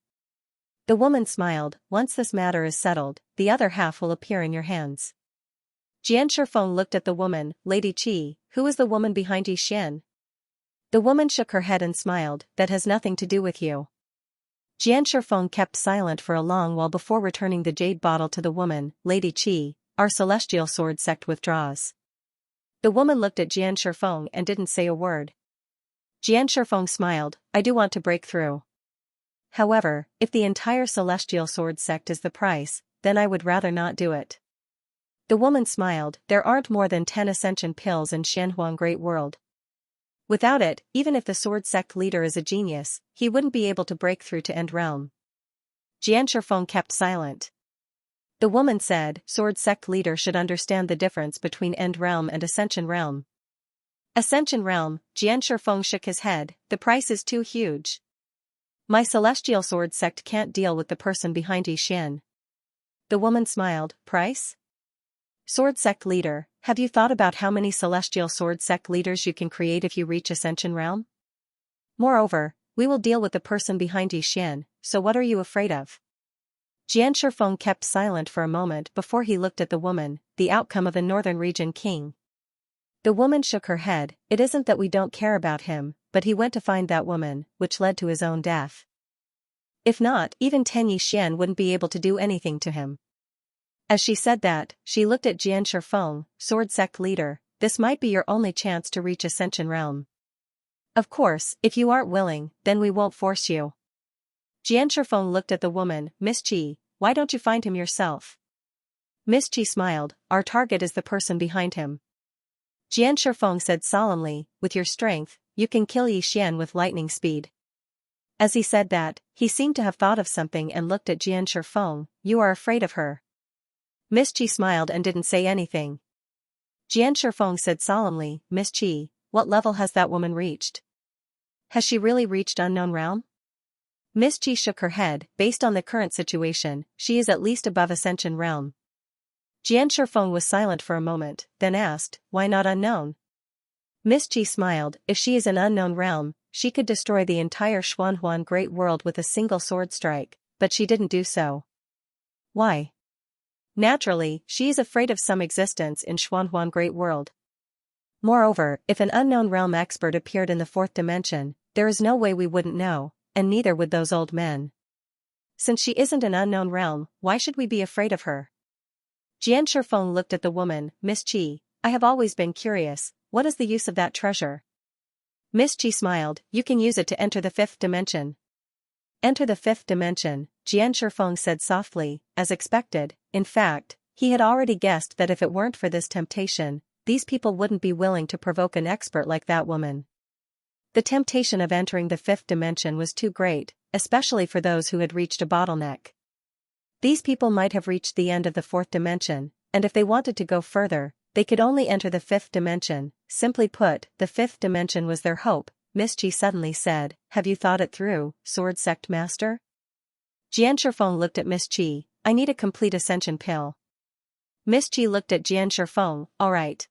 The woman smiled, once this matter is settled, the other half will appear in your hands. Jian Shifeng looked at the woman, Lady Qi, who is the woman behind Yi Xian? The woman shook her head and smiled, that has nothing to do with you. Jian Shifeng kept silent for a long while before returning the jade bottle to the woman, Lady Qi, our celestial sword sect withdraws. The woman looked at Jian Shifeng and didn't say a word. Jian Shifeng smiled, I do want to break through. However, if the entire celestial sword sect is the price, then I would rather not do it. The woman smiled, there aren't more than 10 ascension pills in Xianhuang Great World. Without it, even if the sword sect leader is a genius, he wouldn't be able to break through to End Realm. Jian Shifeng kept silent. The woman said, sword sect leader should understand the difference between End Realm and Ascension Realm. Ascension Realm, Jian Shifeng shook his head, the price is too huge. My celestial sword sect can't deal with the person behind Yi Xian. The woman smiled, price? Sword sect leader, have you thought about how many celestial sword sect leaders you can create if you reach Ascension Realm? Moreover, we will deal with the person behind Yi Xian, so what are you afraid of? Jian Shifeng kept silent for a moment before he looked at the woman, the outcome of the northern region king. The woman shook her head, it isn't that we don't care about him, but he went to find that woman, which led to his own death. If not, even 10 Yi Xian wouldn't be able to do anything to him. As she said that, she looked at Jian Shifeng, sword sect leader, this might be your only chance to reach Ascension Realm. Of course, if you aren't willing, then we won't force you. Jian Shifeng looked at the woman, Miss Qi, why don't you find him yourself? Miss Qi smiled, our target is the person behind him. Jian Shifeng said solemnly, with your strength, you can kill Yi Xian with lightning speed. As he said that, he seemed to have thought of something and looked at Jian Shifeng, you are afraid of her. Miss Qi smiled and didn't say anything. Jian Shifeng said solemnly, Miss Qi, what level has that woman reached? Has she really reached Unknown Realm? Miss Qi shook her head, based on the current situation, she is at least above Ascension Realm. Xianxia Feng was silent for a moment, then asked, why not unknown? Miss Qi smiled, if she is an unknown realm, she could destroy the entire Xuanhuan Great World with a single sword strike, but she didn't do so. Why? Naturally, she is afraid of some existence in Xuanhuan Great World. Moreover, if an unknown realm expert appeared in the fourth dimension, there is no way we wouldn't know, and neither would those old men. Since she isn't an unknown realm, why should we be afraid of her? Xianxia Feng looked at the woman, Miss Qi, I have always been curious, what is the use of that treasure? Miss Qi smiled, you can use it to enter the fifth dimension. Enter the fifth dimension, Xianxia Feng said softly, as expected. In fact, he had already guessed that if it weren't for this temptation, these people wouldn't be willing to provoke an expert like that woman. The temptation of entering the fifth dimension was too great, especially for those who had reached a bottleneck. These people might have reached the end of the fourth dimension, and if they wanted to go further, they could only enter the fifth dimension. Simply put, the fifth dimension was their hope. Miss Qi suddenly said, have you thought it through, Sword Sect Master? Xianxia Feng looked at Miss Qi, I need a complete ascension pill. Miss Qi looked at Xianxia Feng, alright.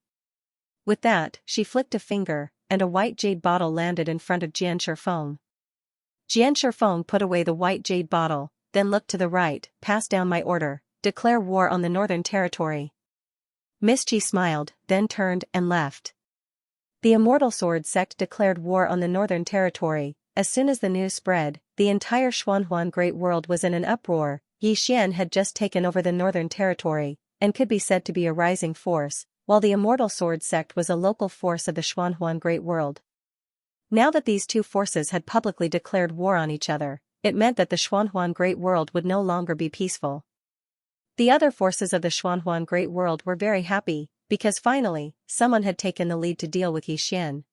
With that, she flicked a finger, and a white jade bottle landed in front of Xianxia Feng. Xianxia Feng put away the white jade bottle, then looked to the right, pass down my order, declare war on the Northern Territory. Miss Qi smiled, then turned and left. The Immortal Sword Sect declared war on the Northern Territory. As soon as the news spread, the entire Xuanhuan Great World was in an uproar. Yixian had just taken over the Northern Territory, and could be said to be a rising force, while the Immortal Sword Sect was a local force of the Xuanhuan Great World. Now that these two forces had publicly declared war on each other, it meant that the Xuanhuan Great World would no longer be peaceful. The other forces of the Xuanhuan Great World were very happy, because finally, someone had taken the lead to deal with Yixian.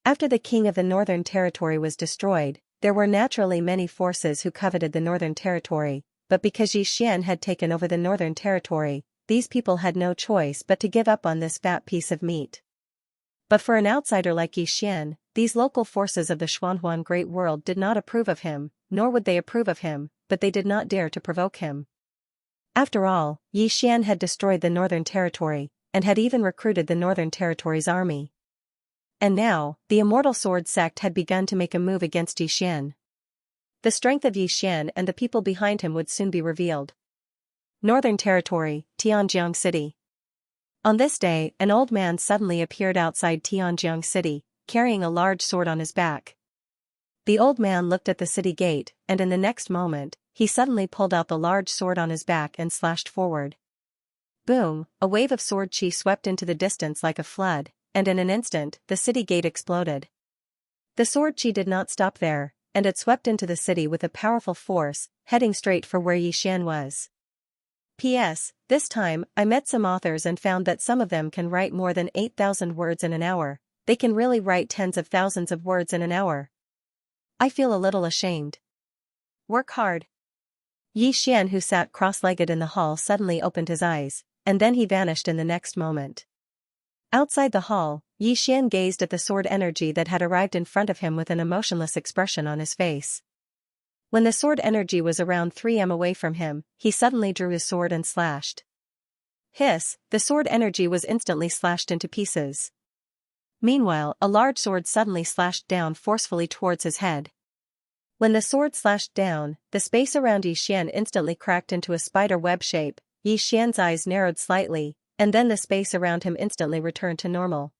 After the king of the Northern Territory was destroyed, there were naturally many forces who coveted the Northern Territory, but because Yixian had taken over the Northern Territory, these people had no choice but to give up on this fat piece of meat. But for an outsider like Yixian, these local forces of the Xuanhuan Great World did not approve of him, nor would they approve of him, but they did not dare to provoke him. After all, Yixian had destroyed the Northern Territory, and had even recruited the Northern Territory's army. And now, the Immortal Sword Sect had begun to make a move against Yixian. The strength of Yixian and the people behind him would soon be revealed. Northern Territory, Tianjiang City. On this day, an old man suddenly appeared outside Tianjiang City, carrying a large sword on his back. The old man looked at the city gate, and in the next moment, he suddenly pulled out the large sword on his back and slashed forward. Boom, a wave of sword chi swept into the distance like a flood, and in an instant, the city gate exploded. The sword chi did not stop there, and it swept into the city with a powerful force, heading straight for where Yixian was. P.S. This time, I met some authors and found that some of them can write more than 8,000 words in an hour. They can really write tens of thousands of words in an hour. I feel a little ashamed. Work hard. Yixian, who sat cross-legged in the hall, suddenly opened his eyes, and then he vanished in the next moment. Outside the hall, Yixian gazed at the sword energy that had arrived in front of him with an emotionless expression on his face. When the sword energy was around 3 m away from him, he suddenly drew his sword and slashed. Hiss, the sword energy was instantly slashed into pieces. Meanwhile, a large sword suddenly slashed down forcefully towards his head. When the sword slashed down, the space around Yixian instantly cracked into a spider web shape. Yixian's eyes narrowed slightly, and then the space around him instantly returned to normal.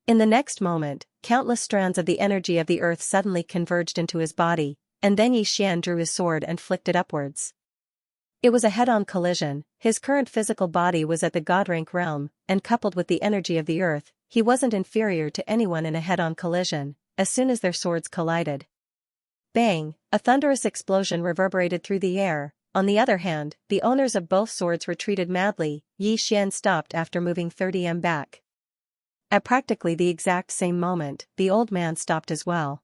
In the next moment, countless strands of the energy of the earth suddenly converged into his body, and then Yixian drew his sword and flicked it upwards. It was a head-on collision. His current physical body was at the god rank realm, and coupled with the energy of the earth, he wasn't inferior to anyone in a head-on collision. As soon as their swords collided, bang, a thunderous explosion reverberated through the air. On the other hand, the owners of both swords retreated madly. Yixian stopped after moving 30 m back. At practically the exact same moment, the old man stopped as well.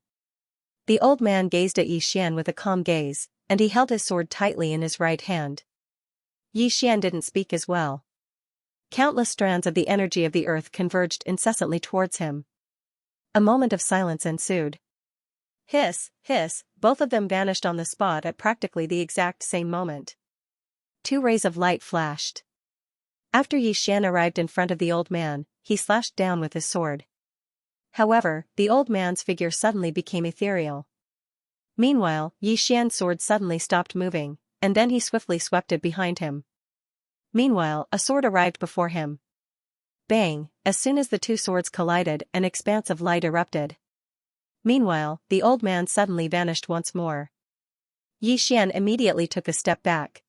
The old man gazed at Yixian with a calm gaze, and he held his sword tightly in his right hand. Yixian didn't speak as well. Countless strands of the energy of the earth converged incessantly towards him. A moment of silence ensued. Hiss, hiss, both of them vanished on the spot at practically the exact same moment. 2 rays of light flashed. After Yi Xian arrived in front of the old man, he slashed down with his sword. However, the old man's figure suddenly became ethereal. Meanwhile, Yi Xian's sword suddenly stopped moving, and then he swiftly swept it behind him. Meanwhile, a sword arrived before him. Bang! As soon as the two swords collided, an expanse of light erupted. Meanwhile, the old man suddenly vanished once more. Yi Xian immediately took a step back.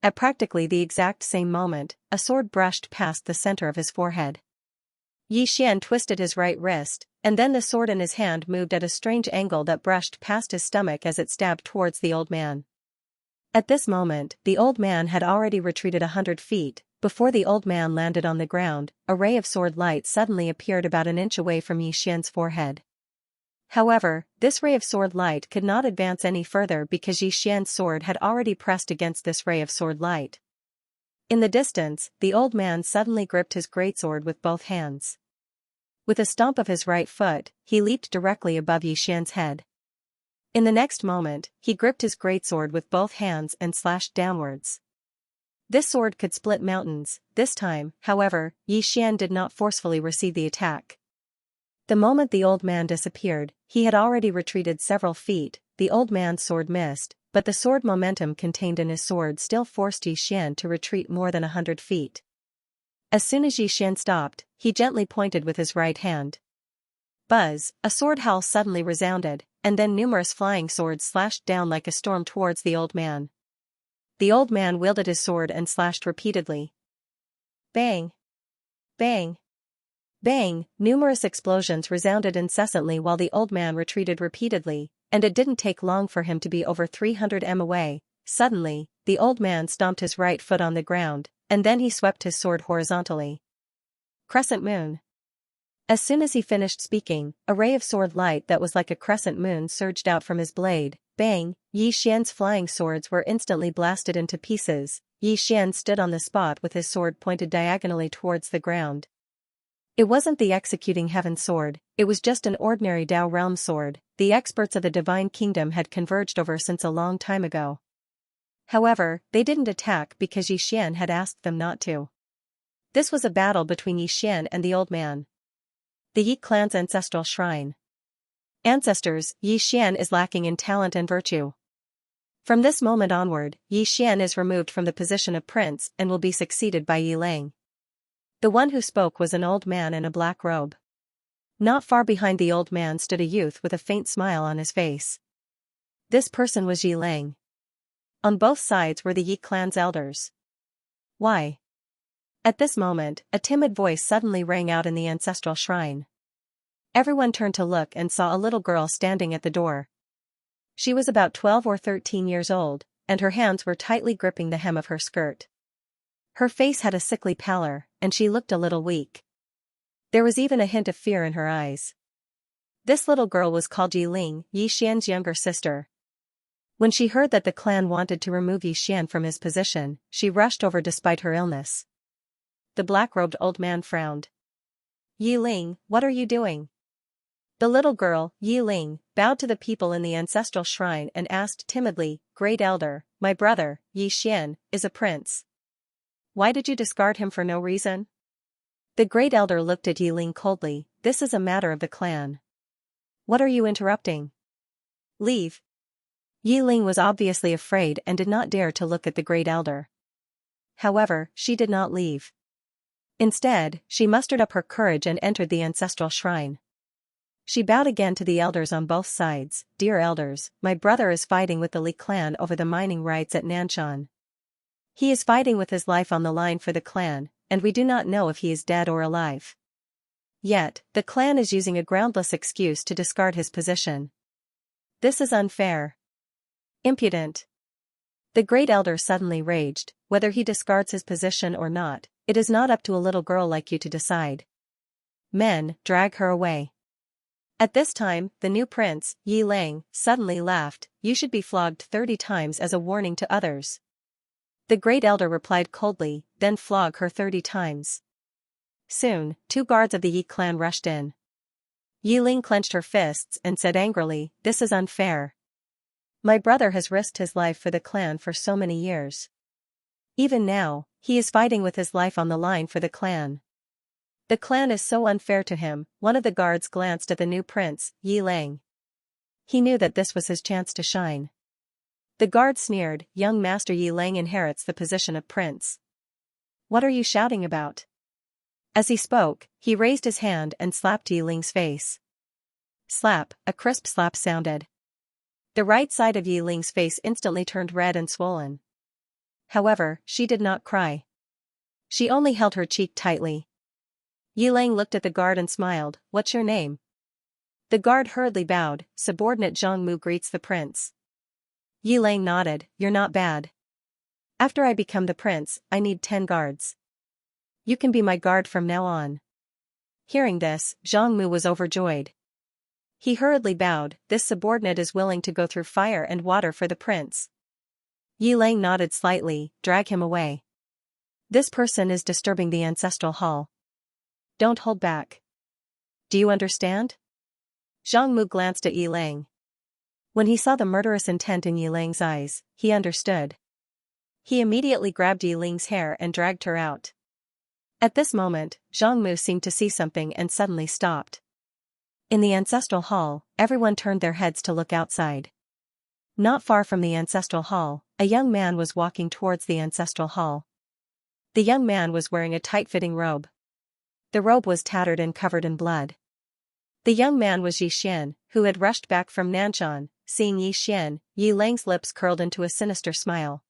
At practically the exact same moment, a sword brushed past the center of his forehead. Yi Xian twisted his right wrist, and then the sword in his hand moved at a strange angle that brushed past his stomach as it stabbed towards the old man. At this moment, the old man had already retreated 100 feet. Before the old man landed on the ground, a ray of sword light suddenly appeared about an inch away from Yi Xian's forehead. However, this ray of sword light could not advance any further because Yi Xian's sword had already pressed against this ray of sword light. In the distance, the old man suddenly gripped his greatsword with both hands. With a stomp of his right foot, he leaped directly above Yi Xian's head. In the next moment, he gripped his greatsword with both hands and slashed downwards. This sword could split mountains. This time, however, Yi Xian did not forcefully receive the attack. The moment the old man disappeared, he had already retreated several feet. The old man's sword missed, but the sword momentum contained in his sword still forced Yi Xian to retreat more than 100 feet. As soon as Yi Xian stopped, he gently pointed with his right hand. Buzz! A sword howl suddenly resounded, and then numerous flying swords slashed down like a storm towards the old man. The old man wielded his sword and slashed repeatedly. Bang! Bang! Bang! Numerous explosions resounded incessantly while the old man retreated repeatedly, and it didn't take long for him to be over 300 m away. Suddenly, the old man stomped his right foot on the ground, and then he swept his sword horizontally. Crescent moon. As soon as he finished speaking, a ray of sword light that was like a crescent moon surged out from his blade. Bang! Yi Xian's flying swords were instantly blasted into pieces. Yi Xian stood on the spot with his sword pointed diagonally towards the ground. It wasn't the executing heaven sword, it was just an ordinary Dao realm sword. The experts of the divine kingdom had converged over since a long time ago. However, they didn't attack because Yi Xian had asked them not to. This was a battle between Yi Xian and the old man. The Yi clan's ancestral shrine. Ancestors, Yi Xian is lacking in talent and virtue. From this moment onward, Yi Xian is removed from the position of prince and will be succeeded by Yi Lang. The one who spoke was an old man in a black robe. Not far behind the old man stood a youth with a faint smile on his face. This person was Yi Lang. On both sides were the Yi clan's elders. Why? At this moment, a timid voice suddenly rang out in the ancestral shrine. Everyone turned to look and saw a little girl standing at the door. She was about 12 or 13 years old, and her hands were tightly gripping the hem of her skirt. Her face had a sickly pallor, and she looked a little weak. There was even a hint of fear in her eyes. This little girl was called Yi Ling, Yi Xian's younger sister. When she heard that the clan wanted to remove Yi Xian from his position, she rushed over despite her illness. The black-robed old man frowned. Yi Ling, what are you doing? The little girl, Yi Ling, bowed to the people in the ancestral shrine and asked timidly, Great Elder, my brother, Yi Xian, is a prince. Why did you discard him for no reason? The Great Elder looked at Yi Ling coldly. This is a matter of the clan. What are you interrupting? Leave. Yi Ling was obviously afraid and did not dare to look at the Great Elder. However, she did not leave. Instead, she mustered up her courage and entered the ancestral shrine. She bowed again to the elders on both sides. Dear elders, my brother is fighting with the Li clan over the mining rights at Nanshan. He is fighting with his life on the line for the clan, and we do not know if he is dead or alive. Yet, the clan is using a groundless excuse to discard his position. This is unfair. Impudent. The Great Elder suddenly raged. Whether he discards his position or not, it is not up to a little girl like you to decide. Men, drag her away. At this time, the new prince, Yi Lang, suddenly laughed. You should be flogged 30 times as a warning to others. The Great Elder replied coldly, then flog her 30 times. Soon, 2 guards of the Yi clan rushed in. Yi Ling clenched her fists and said angrily, This is unfair. My brother has risked his life for the clan for so many years. Even now, He is fighting with his life on the line for the clan. The clan is so unfair to him. One of the guards glanced at the new prince, Yi Lang. He knew that this was his chance to shine. The guard sneered, young master Yi Lang inherits the position of prince. What are you shouting about? As he spoke, he raised his hand and slapped Yi Ling's face. Slap, a crisp slap sounded. The right side of Yi Ling's face instantly turned red and swollen. However, she did not cry. She only held her cheek tightly. Yi Lang looked at the guard and smiled, "What's your name?" The guard hurriedly bowed, "Subordinate Zhang Mu greets the prince." Yi Lang nodded, "You're not bad. After I become the prince, I need 10 guards. You can be my guard from now on." Hearing this, Zhang Mu was overjoyed. He hurriedly bowed, "This subordinate is willing to go through fire and water for the prince." Yi Lang nodded slightly, "Drag him away. This person is disturbing the ancestral hall. Don't hold back. Do you understand?" Zhang Mu glanced at Yi Lang. When he saw the murderous intent in Yi Lang's eyes, he understood. He immediately grabbed Yi Ling's hair and dragged her out. At this moment, Zhang Mu seemed to see something and suddenly stopped. In the ancestral hall, everyone turned their heads to look outside. Not far from the ancestral hall, a young man was walking towards the ancestral hall. The young man was wearing a tight-fitting robe. The robe was tattered and covered in blood. The young man was Yi Xian, who had rushed back from Nanshan. Seeing Yi Xian, Yi Lang's lips curled into a sinister smile.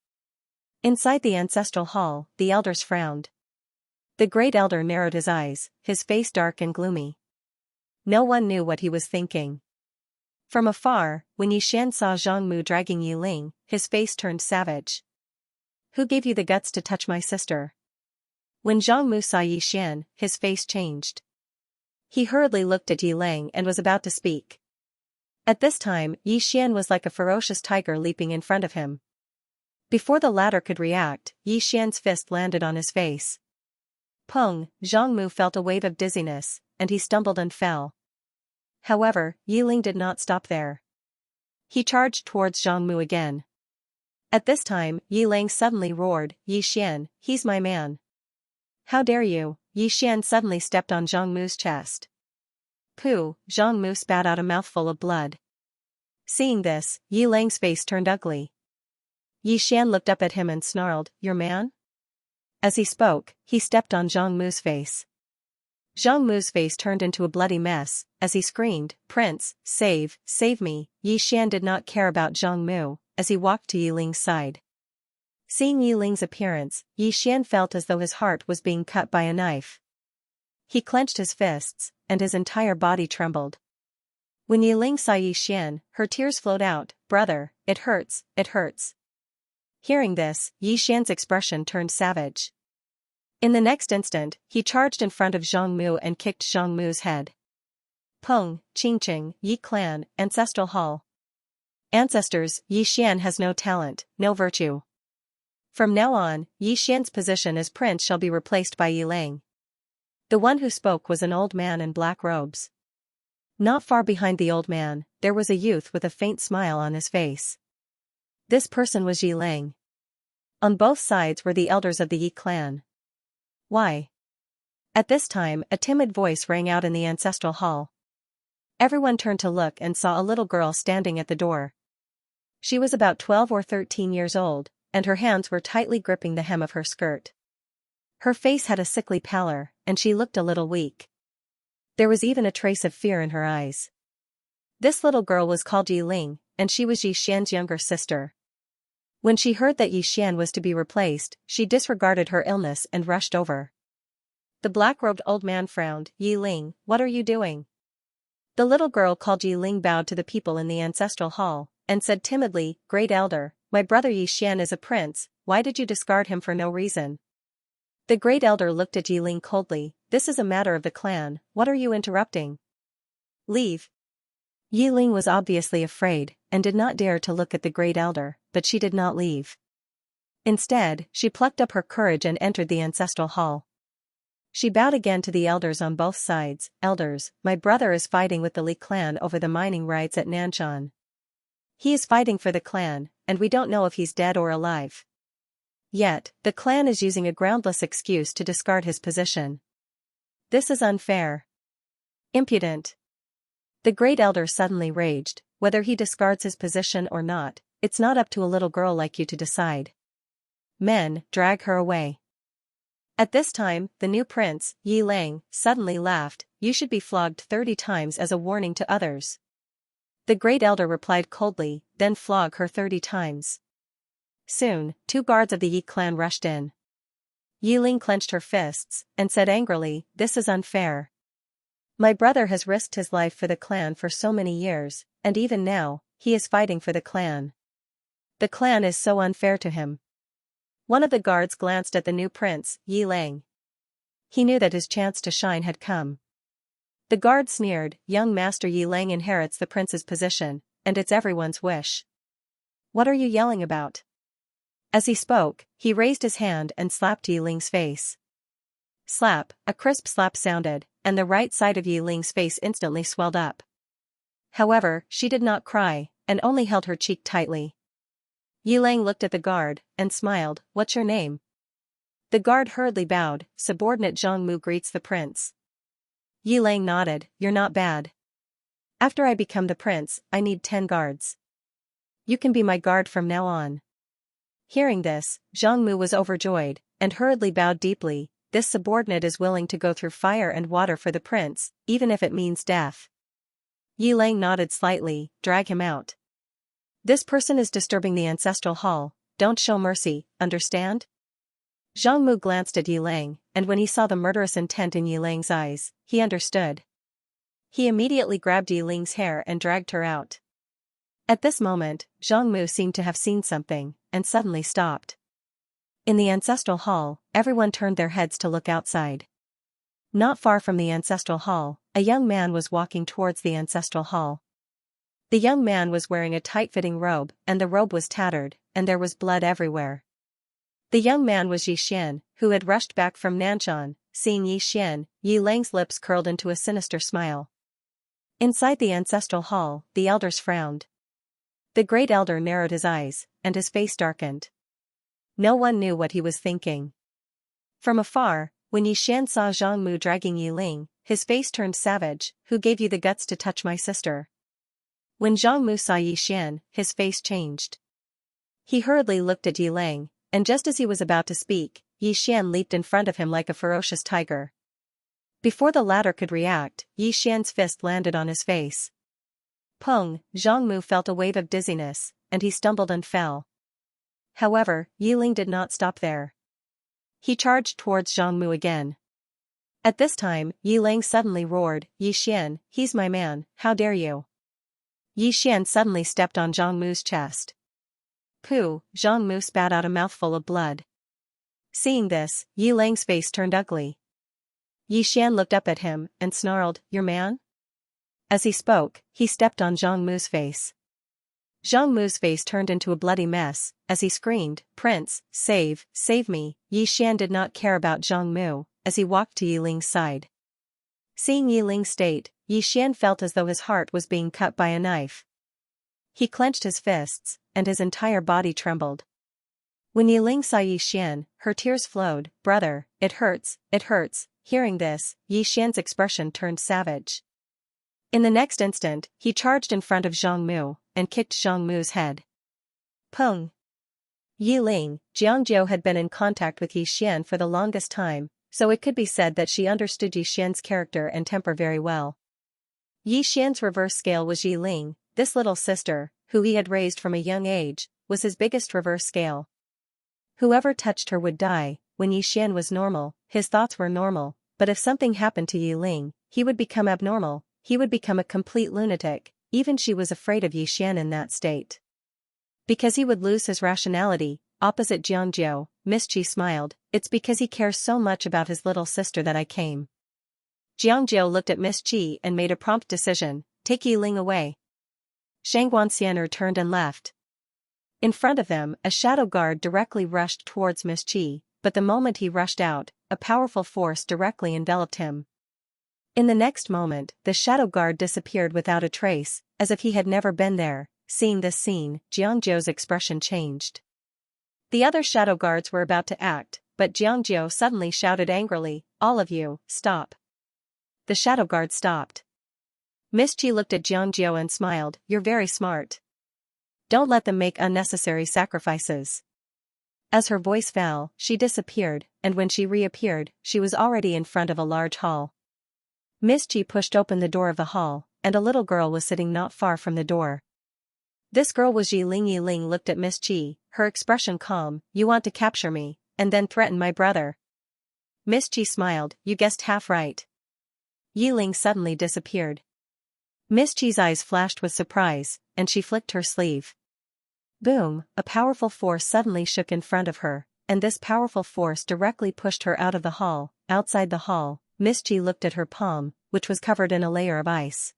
Inside the ancestral hall, the elders frowned. The great elder narrowed his eyes, his face dark and gloomy. No one knew what he was thinking. From afar, when Yi Xian saw Zhang Mu dragging Yi Ling, his face turned savage. "Who gave you the guts to touch my sister?" When Zhang Mu saw Yi Xian, his face changed. He hurriedly looked at Yi Lang and was about to speak. At this time, Yi Xian was like a ferocious tiger leaping in front of him. Before the latter could react, Yi Xian's fist landed on his face. Pung, Zhang Mu felt a wave of dizziness, and he stumbled and fell. However, Yi Ling did not stop there. He charged towards Zhang Mu again. At this time, Yi Lang suddenly roared, "Yi Xian, he's my man. How dare you?" Yi Xian suddenly stepped on Zhang Mu's chest. Pooh, Zhang Mu spat out a mouthful of blood. Seeing this, Yi Lang's face turned ugly. Yi Xian looked up at him and snarled, "Your man?" As he spoke, he stepped on Zhang Mu's face. Zhang Mu's face turned into a bloody mess, as he screamed, "Prince, save me." Yi Xian did not care about Zhang Mu, as he walked to Yi Ling's side. Seeing Yi Ling's appearance, Yi Xian felt as though his heart was being cut by a knife. He clenched his fists, and his entire body trembled. When Yi Ling saw Yi Xian, her tears flowed out, "Brother, it hurts, it hurts." Hearing this, Yi Xian's expression turned savage. In the next instant, he charged in front of Zhang Mu and kicked Zhang Mu's head. Peng, Qingqing, Yi Clan, Ancestral Hall. Ancestors, Yi Xian has no talent, no virtue. From now on, Yi Xian's position as prince shall be replaced by Yi Lang. The one who spoke was an old man in black robes. Not far behind the old man, there was a youth with a faint smile on his face. This person was Yi Lang. On both sides were the elders of the Yi clan. Why? At this time, a timid voice rang out in the ancestral hall. Everyone turned to look and saw a little girl standing at the door. She was about 12 or 13 years old, and her hands were tightly gripping the hem of her skirt. Her face had a sickly pallor, and she looked a little weak. There was even a trace of fear in her eyes. This little girl was called Yi Ling, and she was Yi Xian's younger sister. When she heard that Yi Xian was to be replaced, she disregarded her illness and rushed over. The black-robed old man frowned, "Yi Ling, what are you doing?" The little girl called Yi Ling bowed to the people in the ancestral hall, and said timidly, "Great elder, my brother Yi Xian is a prince, why did you discard him for no reason?" The great elder looked at Yi Ling coldly, "This is a matter of the clan, what are you interrupting? Leave." Yi Ling was obviously afraid, and did not dare to look at the great elder, but she did not leave. Instead, she plucked up her courage and entered the ancestral hall. She bowed again to the elders on both sides. "Elders, my brother is fighting with the Li clan over the mining rights at Nanshan. He is fighting for the clan, and we don't know if he's dead or alive." Yet, the clan is using a groundless excuse to discard his position. This is unfair. Impudent. The great elder suddenly raged, whether he discards his position or not, it's not up to a little girl like you to decide. Men, drag her away. At this time, the new prince, Yi Lang, suddenly laughed, you should be flogged 30 times as a warning to others. The great elder replied coldly, then flog her 30 times. Soon, 2 guards of the Yi clan rushed in. Yi Ling clenched her fists, and said angrily, this is unfair. My brother has risked his life for the clan for so many years, and even now, he is fighting for the clan. The clan is so unfair to him. One of the guards glanced at the new prince, Yi Lang. He knew that his chance to shine had come. The guard sneered, young master Yi Lang inherits the prince's position, and it's everyone's wish. What are you yelling about? As he spoke, he raised his hand and slapped Yi Ling's face. Slap, a crisp slap sounded, and the right side of Yi Ling's face instantly swelled up. However, she did not cry, and only held her cheek tightly. Yi Lang looked at the guard, and smiled, what's your name? The guard hurriedly bowed, subordinate Zhang Mu greets the prince. Yi Lang nodded, you're not bad. After I become the prince, I need 10 guards. You can be my guard from now on. Hearing this, Zhang Mu was overjoyed, and hurriedly bowed deeply, this subordinate is willing to go through fire and water for the prince, even if it means death. Yi Lang nodded slightly, drag him out. This person is disturbing the ancestral hall, don't show mercy, understand? Zhang Mu glanced at Yi Lang, and when he saw the murderous intent in Yi Lang's eyes, he understood. He immediately grabbed Yi Ling's hair and dragged her out. At this moment, Zhang Mu seemed to have seen something, and suddenly stopped. In the ancestral hall, everyone turned their heads to look outside. Not far from the ancestral hall, a young man was walking towards the ancestral hall. The young man was wearing a tight-fitting robe, and the robe was tattered, and there was blood everywhere. The young man was Yi Xian, who had rushed back from Nanshan. Seeing Yi Xian, Yi Lang's lips curled into a sinister smile. Inside the ancestral hall, the elders frowned. The great elder narrowed his eyes, and his face darkened. No one knew what he was thinking. From afar, when Yi Xian saw Zhang Mu dragging Yi Ling, his face turned savage, who gave you the guts to touch my sister? When Zhang Mu saw Yi Xian, his face changed. He hurriedly looked at Yi Lang, and just as he was about to speak, Yi Xian leaped in front of him like a ferocious tiger. Before the latter could react, Yi Xian's fist landed on his face. Pung, Zhang Mu felt a wave of dizziness, and he stumbled and fell. However, Yi Ling did not stop there. He charged towards Zhang Mu again. At this time, Yi Lang suddenly roared, Yi Xian, he's my man, how dare you? Yi Xian suddenly stepped on Zhang Mu's chest. Pooh, Zhang Mu spat out a mouthful of blood. Seeing this, Yi Lang's face turned ugly. Yi Xian looked up at him, and snarled, your man? As he spoke, he stepped on Zhang Mu's face. Zhang Mu's face turned into a bloody mess, as he screamed, Prince, save me. Yi Xian did not care about Zhang Mu, as he walked to Yi Ling's side. Seeing Yi Ling's state, Yi Xian felt as though his heart was being cut by a knife. He clenched his fists, and his entire body trembled. When Yi Ling saw Yi Xian, her tears flowed, brother, it hurts, it hurts. Hearing this, Yi Xian's expression turned savage. In the next instant, he charged in front of Zhang Mu, and kicked Zhang Mu's head. Pung. Yi Ling, Xianxia had been in contact with Yi Xian for the longest time, so it could be said that she understood Yi Xian's character and temper very well. Yi Xian's reverse scale was Yi Ling, this little sister, who he had raised from a young age, was his biggest reverse scale. Whoever touched her would die. When Yi Xian was normal, his thoughts were normal, but if something happened to Yi Ling, he would become abnormal, he would become a complete lunatic. Even she was afraid of Yi Xian in that state. Because he would lose his rationality, opposite Xianxia, Miss Qi smiled, it's because he cares so much about his little sister that I came. Xianxia looked at Miss Qi and made a prompt decision, take Yi Ling away. Shangguanxian turned and left. In front of them, a shadow guard directly rushed towards Miss Qi, but the moment he rushed out, a powerful force directly enveloped him. In the next moment, the shadow guard disappeared without a trace, as if he had never been there. Seeing this scene, Xianxia's expression changed. The other shadow guards were about to act, but Xianxia suddenly shouted angrily, "All of you, stop." The shadow guard stopped. Miss Qi looked at Xianxia and smiled, "You're very smart. Don't let them make unnecessary sacrifices." As her voice fell, she disappeared, and when she reappeared, she was already in front of a large hall. Miss Qi pushed open the door of the hall, and a little girl was sitting not far from the door. This girl was Yiling. Yiling looked at Miss Qi, her expression calm. "You want to capture me, and then threaten my brother?" Miss Qi smiled, "You guessed half right." Yiling suddenly disappeared. Miss Qi's eyes flashed with surprise, and she flicked her sleeve. Boom, a powerful force suddenly shook in front of her, and this powerful force directly pushed her out of the hall. Outside the hall, Miss Qi looked at her palm, which was covered in a layer of ice.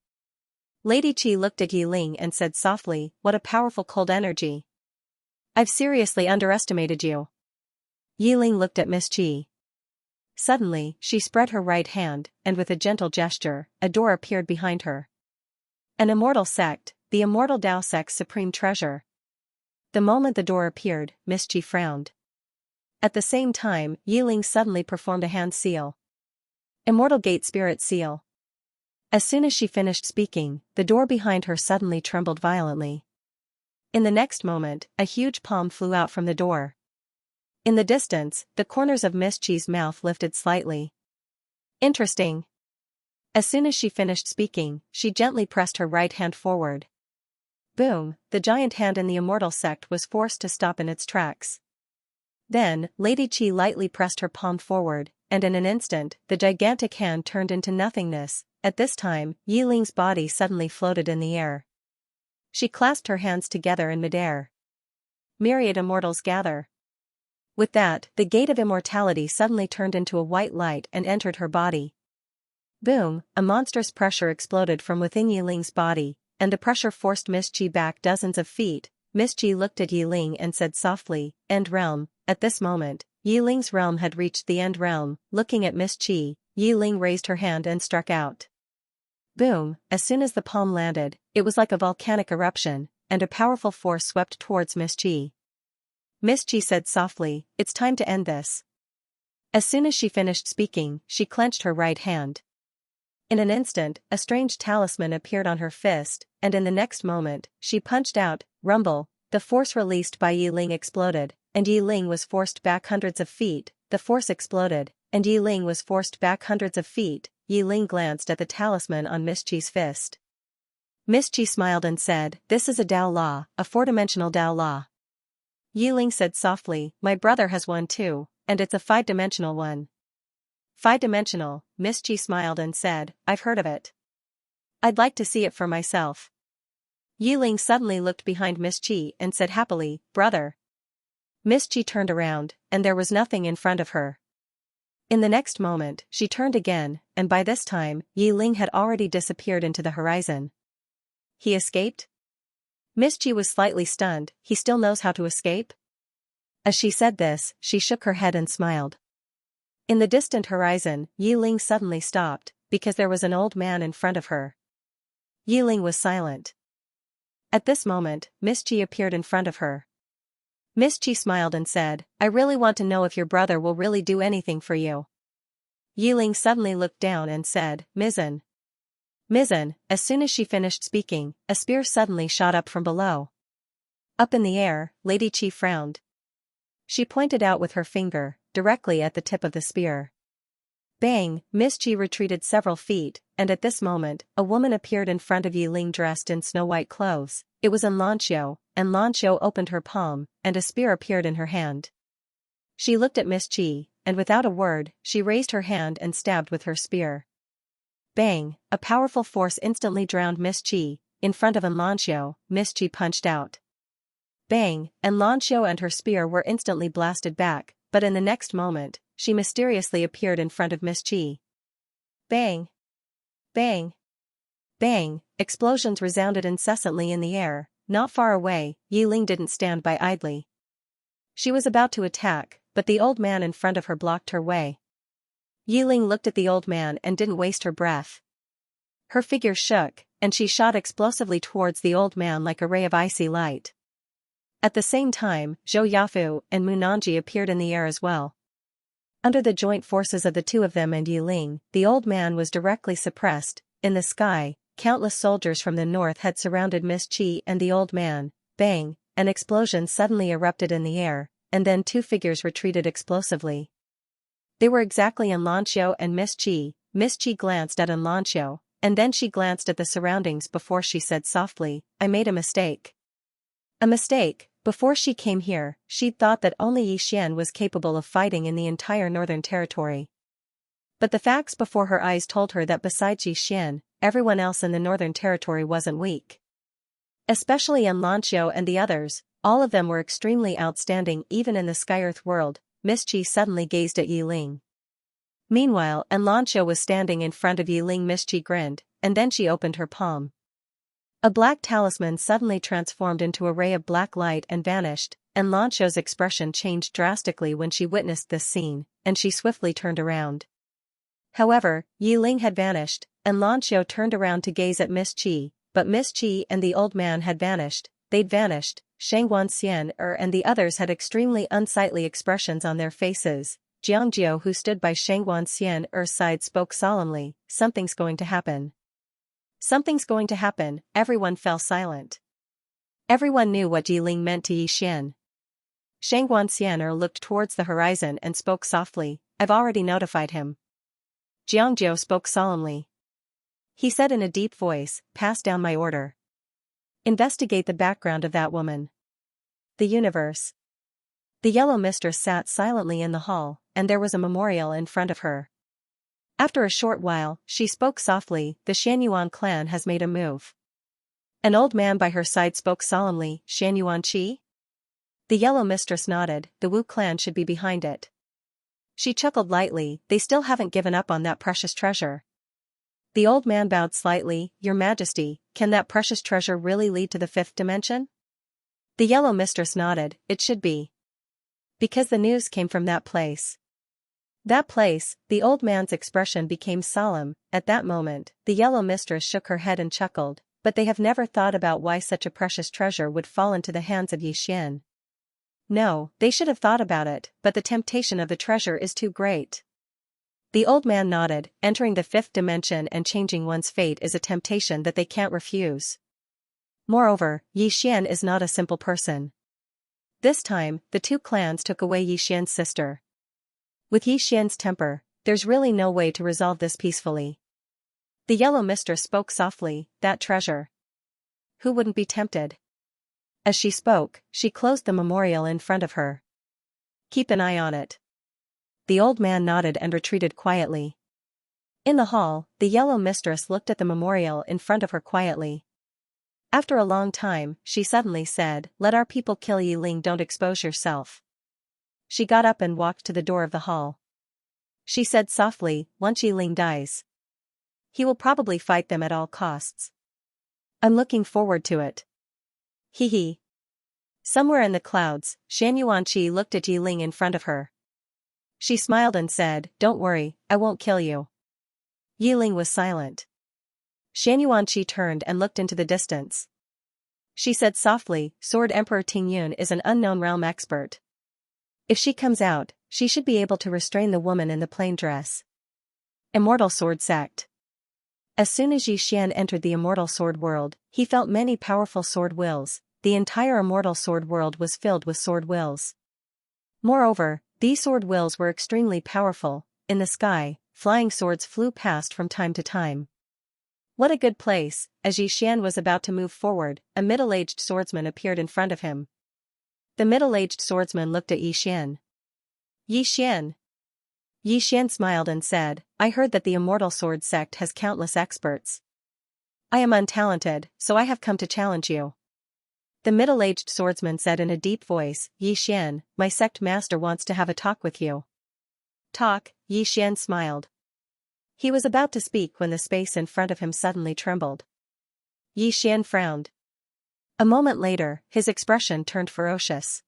Lady Qi looked at Yiling and said softly, "What a powerful cold energy. I've seriously underestimated you." Yiling looked at Miss Qi. Suddenly, she spread her right hand, and with a gentle gesture, a door appeared behind her. An immortal sect, the immortal Dao sect's supreme treasure. The moment the door appeared, Miss Qi frowned. At the same time, Yiling suddenly performed a hand seal. Immortal Gate Spirit Seal. As soon as she finished speaking, the door behind her suddenly trembled violently. In the next moment, a huge palm flew out from the door. In the distance, the corners of Miss Qi's mouth lifted slightly. Interesting. As soon as she finished speaking, she gently pressed her right hand forward. Boom, the giant hand in the immortal sect was forced to stop in its tracks. Then, Lady Qi lightly pressed her palm forward, and in an instant, the gigantic hand turned into nothingness. At this time, Yiling's body suddenly floated in the air. She clasped her hands together in midair. Myriad immortals gather. With that, the gate of immortality suddenly turned into a white light and entered her body. Boom, a monstrous pressure exploded from within Yiling's body, and the pressure forced Miss Qi back dozens of feet. Miss Qi looked at Yiling and said softly, "End realm." At this moment, Yiling's realm had reached the end realm. Looking at Miss Qi, Yiling raised her hand and struck out. Boom, as soon as the palm landed, it was like a volcanic eruption, and a powerful force swept towards Miss Qi. Miss Qi said softly, "It's time to end this." As soon as she finished speaking, she clenched her right hand. In an instant, a strange talisman appeared on her fist, and in the next moment, she punched out. Rumble, the force released by Yiling exploded, and Yiling was forced back hundreds of feet. The force exploded, and Yiling was forced back hundreds of feet. Yiling glanced at the talisman on Miss Qi's fist. Miss Qi smiled and said, "This is a Dao law, a four-dimensional Dao law." Yiling said softly, "My brother has one too, and it's a five-dimensional one." Five-dimensional, Miss Qi smiled and said, "I've heard of it. I'd like to see it for myself." Yiling suddenly looked behind Miss Qi and said happily, "Brother." Miss Qi turned around, and there was nothing in front of her. In the next moment, she turned again, and by this time, Yiling had already disappeared into the horizon. He escaped? Miss Qi was slightly stunned. He still knows how to escape? As she said this, she shook her head and smiled. In the distant horizon, Yiling suddenly stopped, because there was an old man in front of her. Yiling was silent. At this moment, Miss Qi appeared in front of her. Miss Qi smiled and said, "I really want to know if your brother will really do anything for you." Yiling suddenly looked down and said, "Mizzen." Mizzen, as soon as she finished speaking, a spear suddenly shot up from below. Up in the air, Lady Qi frowned. She pointed out with her finger, directly at the tip of the spear. Bang, Miss Qi retreated several feet, and at this moment, a woman appeared in front of Yiling dressed in snow-white clothes. It was Xianxia, and Xianxia opened her palm, and a spear appeared in her hand. She looked at Miss Qi, and without a word, she raised her hand and stabbed with her spear. Bang, a powerful force instantly drowned Miss Qi. In front of Xianxia, Miss Qi punched out. Bang, and Xianxia and her spear were instantly blasted back, but in the next moment, she mysteriously appeared in front of Miss Qi. Bang! Bang! Bang! Explosions resounded incessantly in the air. Not far away, Yiling didn't stand by idly. She was about to attack, but the old man in front of her blocked her way. Yiling looked at the old man and didn't waste her breath. Her figure shook, and she shot explosively towards the old man like a ray of icy light. At the same time, Zhou Yafu and Mu Nanji appeared in the air as well. Under the joint forces of the two of them and Yiling, the old man was directly suppressed. In the sky, countless soldiers from the north had surrounded Miss Qi and the old man. Bang, an explosion suddenly erupted in the air, and then two figures retreated explosively. They were exactly in Lanxiu and Miss Qi. Miss Qi glanced at Lanxiu, and then she glanced at the surroundings before she said softly, "I made a mistake." A mistake. Before she came here, she'd thought that only Yixian was capable of fighting in the entire northern territory. But the facts before her eyes told her that besides Yixian, everyone else in the northern territory wasn't weak. Especially in Lanxiu and the others, all of them were extremely outstanding even in the Sky-Earth world. Miss Qi suddenly gazed at Yiling. Meanwhile, Lanxiu was standing in front of Yiling. Miss Qi grinned, and then she opened her palm. A black talisman suddenly transformed into a ray of black light and vanished, and Lanxiu's expression changed drastically when she witnessed this scene, and she swiftly turned around. However, Yiling had vanished, and Lanxiu turned around to gaze at Miss Qi, but Miss Qi and the old man had vanished. They'd vanished. Xianxia and the others had extremely unsightly expressions on their faces. Jiangjiu, who stood by Xianxia's side, spoke solemnly, "Something's going to happen. Something's going to happen." Everyone fell silent. Everyone knew what Yiling meant to Yixian. Xianxia looked towards the horizon and spoke softly, "I've already notified him." Jiangjiu spoke solemnly. He said in a deep voice, "Pass down my order. Investigate the background of that woman." The universe. The Yellow Mistress sat silently in the hall, and there was a memorial in front of her. After a short while, she spoke softly, "The Shangyuan clan has made a move." An old man by her side spoke solemnly, "Shangyuan Qi?" The Yellow Mistress nodded, "The Wu clan should be behind it." She chuckled lightly, "They still haven't given up on that precious treasure." The old man bowed slightly, "Your Majesty, can that precious treasure really lead to the fifth dimension?" The Yellow Mistress nodded, "It should be. Because the news came from that place." That place. The old man's expression became solemn. At that moment, the Yellow Mistress shook her head and chuckled, "But they have never thought about why such a precious treasure would fall into the hands of Yixian. No, they should have thought about it, but the temptation of the treasure is too great." The old man nodded, "Entering the fifth dimension and changing one's fate is a temptation that they can't refuse. Moreover, Yixian is not a simple person. This time, the two clans took away Yixian's sister. With Yixian's temper, there's really no way to resolve this peacefully." The Yellow Mistress spoke softly, "That treasure. Who wouldn't be tempted?" As she spoke, she closed the memorial in front of her. "Keep an eye on it." The old man nodded and retreated quietly. In the hall, the Yellow Mistress looked at the memorial in front of her quietly. After a long time, she suddenly said, "Let our people kill Yiling, don't expose yourself." She got up and walked to the door of the hall. She said softly, "Once Yiling dies, he will probably fight them at all costs. I'm looking forward to it. Hee hee." Somewhere in the clouds, Shangyuan Qi looked at Yiling in front of her. She smiled and said, "Don't worry, I won't kill you." Yiling was silent. Shangyuan Qi turned and looked into the distance. She said softly, "Sword Emperor Tingyun is an unknown realm expert. If she comes out, she should be able to restrain the woman in the plain dress." Immortal Sword Sect. As soon as Yixian entered the Immortal Sword world, he felt many powerful sword wills. The entire Immortal Sword world was filled with sword wills. Moreover, these sword wills were extremely powerful. In the sky, flying swords flew past from time to time. What a good place. As Yixian was about to move forward, a middle-aged swordsman appeared in front of him. The middle-aged swordsman looked at Yixian. "Yixian." Yixian smiled and said, "I heard that the Immortal Sword Sect has countless experts. I am untalented, so I have come to challenge you." The middle-aged swordsman said in a deep voice, "Yixian, my sect master wants to have a talk with you." "Talk?" Yixian smiled. He was about to speak when the space in front of him suddenly trembled. Yixian frowned. A moment later, his expression turned ferocious.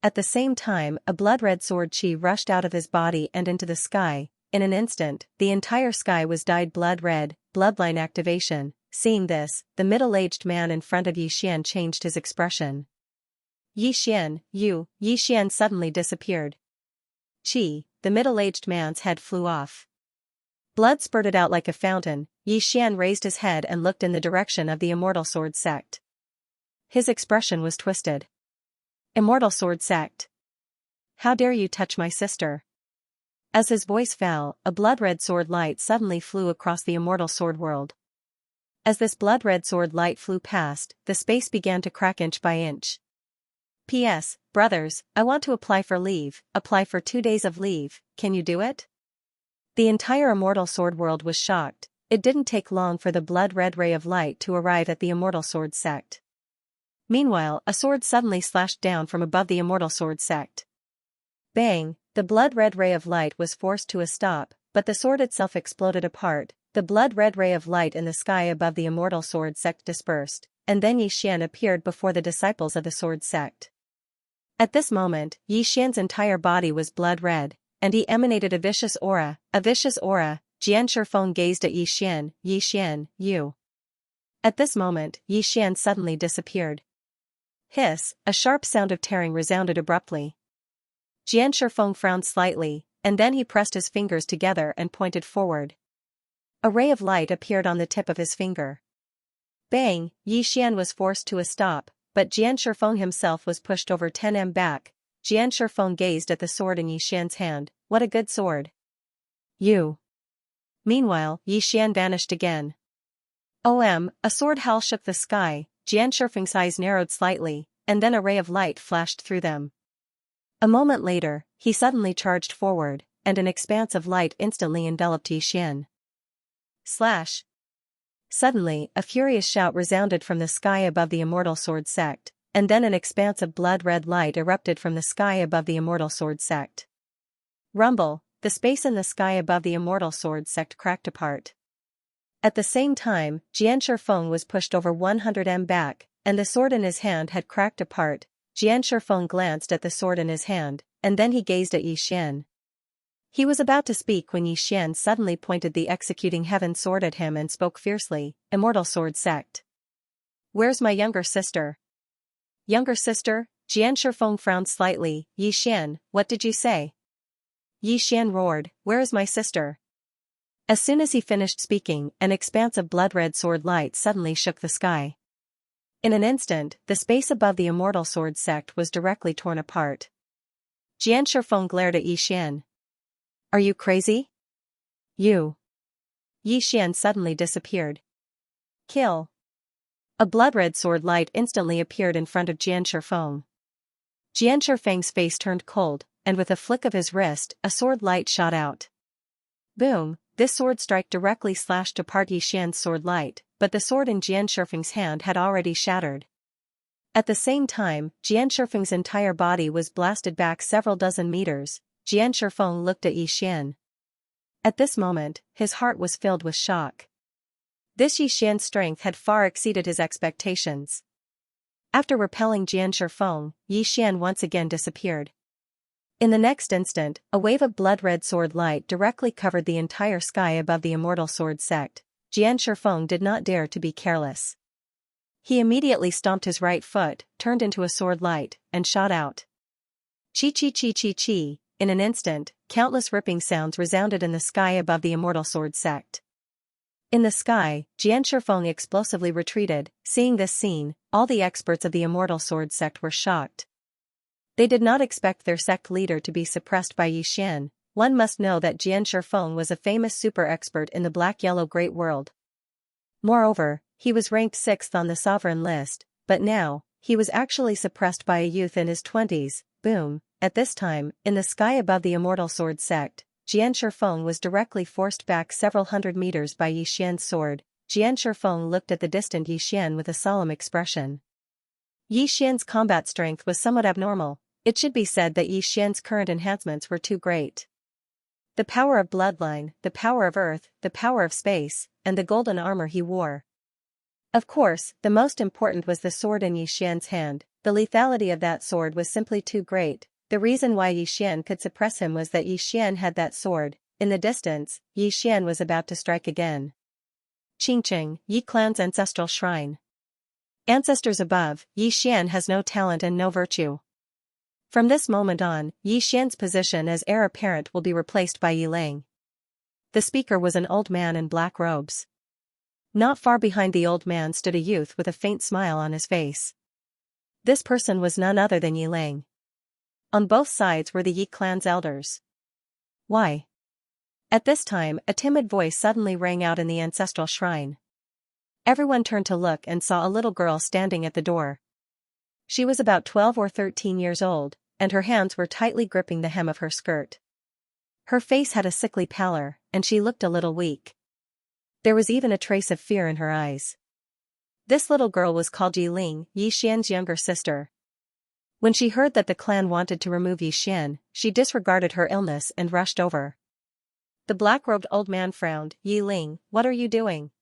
At the same time, a blood-red sword chi rushed out of his body and into the sky. In an instant, the entire sky was dyed blood-red, bloodline activation. Seeing this, the middle-aged man in front of Yixian changed his expression. Yi Xian suddenly disappeared. Chi, the middle-aged man's head flew off. Blood spurted out like a fountain. Yi Xian raised his head and looked in the direction of the Immortal Sword Sect. His expression was twisted. Immortal Sword Sect. How dare you touch my sister? As his voice fell, a blood-red sword light suddenly flew across the immortal sword world. As this blood-red sword light flew past, the space began to crack inch by inch. P.S. Brothers, I want to apply for leave, apply for 2 days of leave, can you do it? The entire immortal sword world was shocked. It didn't take long for the blood-red ray of light to arrive at the Immortal Sword Sect. Meanwhile, a sword suddenly slashed down from above the Immortal Sword Sect. Bang! The blood-red ray of light was forced to a stop, but the sword itself exploded apart. The blood-red ray of light in the sky above the Immortal Sword Sect dispersed, and then Yi Xian appeared before the disciples of the Sword Sect. At this moment, Yi Xian's entire body was blood-red, and he emanated a vicious aura, Jian Shifeng gazed at Yi Xian, you. At this moment, Yi Xian suddenly disappeared. Hiss, a sharp sound of tearing resounded abruptly. Jian Shifeng frowned slightly, and then he pressed his fingers together and pointed forward. A ray of light appeared on the tip of his finger. Bang! Yi Xian was forced to a stop, but Jian Shifeng himself was pushed over 10 m back. Jian Shifeng gazed at the sword in Yi Xian's hand. What a good sword. You. Meanwhile, Yi Xian vanished again. A sword howl shook the sky. Jian Shifeng's eyes narrowed slightly, and then a ray of light flashed through them. A moment later, he suddenly charged forward, and an expanse of light instantly enveloped Yi Xian. Slash! Suddenly, a furious shout resounded from the sky above the Immortal Sword Sect, and then an expanse of blood-red light erupted from the sky above the Immortal Sword Sect. Rumble! The space in the sky above the Immortal Sword Sect cracked apart. At the same time, Jian Shifeng was pushed over 100 m back, and the sword in his hand had cracked apart. Jian Shifeng glanced at the sword in his hand, and then he gazed at Yi Xian. He was about to speak when Yi Xian suddenly pointed the executing heaven sword at him and spoke fiercely, Immortal Sword Sect. Where's my younger sister? Younger sister? Jian Shifeng frowned slightly. Yi Xian, what did you say? Yi Xian roared, where is my sister? As soon as he finished speaking, an expanse of blood-red sword light suddenly shook the sky. In an instant, the space above the Immortal Sword Sect was directly torn apart. Jian Shifeng glared at Yi Xian. Are you crazy? You. Yi Xian suddenly disappeared. Kill. A blood-red sword light instantly appeared in front of Jian Shifeng. Jian Shifeng's face turned cold, and with a flick of his wrist, a sword light shot out. Boom! This sword strike directly slashed apart Yi Xian's sword light, but the sword in Jian Shifeng's hand had already shattered. At the same time, Jian Shifeng's entire body was blasted back several dozen meters. Jian Shifeng looked at Yi Xian. At this moment, his heart was filled with shock. This Yi Xian's strength had far exceeded his expectations. After repelling Jian Shifeng, Yi Xian once again disappeared. In the next instant, a wave of blood-red sword light directly covered the entire sky above the Immortal Sword Sect. Jian Shifeng did not dare to be careless. He immediately stomped his right foot, turned into a sword light, and shot out. Chi chi chi chi chi. In an instant, countless ripping sounds resounded in the sky above the Immortal Sword Sect. In the sky, Jian Shifeng explosively retreated. Seeing this scene, all the experts of the Immortal Sword Sect were shocked. They did not expect their sect leader to be suppressed by Yi Xian. One must know that Jian Shifeng was a famous super expert in the Black-Yellow Great World. Moreover, he was ranked 6th on the sovereign list, but now, he was actually suppressed by a youth in his 20s. Boom! At this time, in the sky above the Immortal Sword Sect, Jian Shifeng was directly forced back several hundred meters by Yi Xian's sword. Jian Shifeng looked at the distant Yi Xian with a solemn expression. Yi Xian's combat strength was somewhat abnormal. It should be said that Yi Xian's current enhancements were too great. The power of bloodline, the power of earth, the power of space, and the golden armor he wore. Of course, the most important was the sword in Yi Xian's hand. The lethality of that sword was simply too great. The reason why Yi Xian could suppress him was that Yi Xian had that sword. In the distance, Yi Xian was about to strike again. Qingqing, Yi clan's ancestral shrine. Ancestors above, Yi Xian has no talent and no virtue. From this moment on, Yi Xian's position as heir apparent will be replaced by Yi Lang. The speaker was an old man in black robes. Not far behind the old man stood a youth with a faint smile on his face. This person was none other than Yi Lang. On both sides were the Yi clan's elders. Why? At this time, a timid voice suddenly rang out in the ancestral shrine. Everyone turned to look and saw a little girl standing at the door. She was about 12 or 13 years old, and her hands were tightly gripping the hem of her skirt. Her face had a sickly pallor, and she looked a little weak. There was even a trace of fear in her eyes. This little girl was called Yi Ling, Yi Xian's younger sister. When she heard that the clan wanted to remove Yi Xian, she disregarded her illness and rushed over. The black-robed old man frowned. Yi Ling, what are you doing?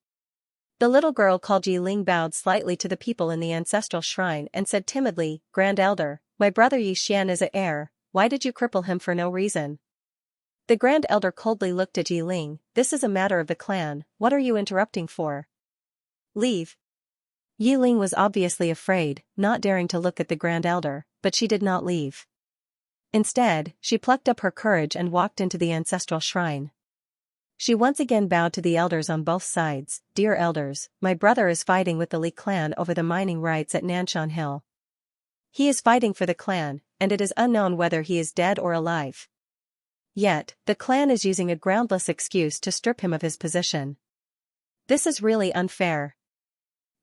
The little girl called Yi Ling bowed slightly to the people in the ancestral shrine and said timidly, Grand Elder, my brother Yi Xian is an heir, why did you cripple him for no reason? The Grand Elder coldly looked at Yi Ling, this is a matter of the clan, what are you interrupting for? Leave. Yi Ling was obviously afraid, not daring to look at the Grand Elder, but she did not leave. Instead, she plucked up her courage and walked into the ancestral shrine. She once again bowed to the elders on both sides. Dear elders, my brother is fighting with the Li clan over the mining rights at Nanshan Hill. He is fighting for the clan, and it is unknown whether he is dead or alive. Yet, the clan is using a groundless excuse to strip him of his position. This is really unfair.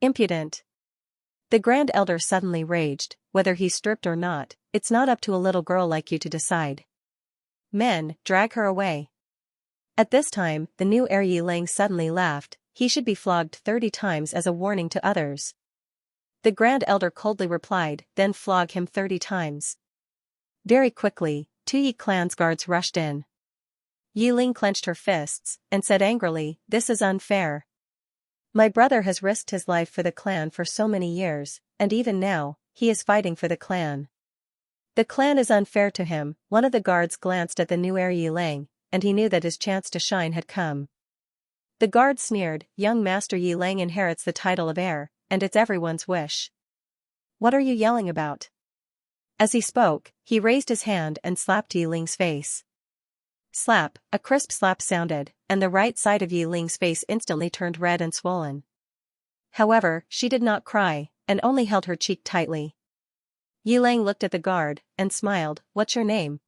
Impudent. The Grand Elder suddenly raged, whether he's stripped or not, it's not up to a little girl like you to decide. Men, drag her away. At this time, the new heir Yi Lang suddenly laughed, he should be flogged 30 times as a warning to others. The Grand Elder coldly replied, then flog him 30 times. Very quickly, 2 Yi clan's guards rushed in. Yi Ling clenched her fists, and said angrily, this is unfair. My brother has risked his life for the clan for so many years, and even now, he is fighting for the clan. The clan is unfair to him. One of the guards glanced at the new heir Yi Lang, and he knew that his chance to shine had come. The guard sneered, young Master Yi Lang inherits the title of heir, and it's everyone's wish. What are you yelling about? As he spoke, he raised his hand and slapped Yi Ling's face. Slap, a crisp slap sounded, and the right side of Yi Ling's face instantly turned red and swollen. However, she did not cry, and only held her cheek tightly. Yi Lang looked at the guard, and smiled, what's your name?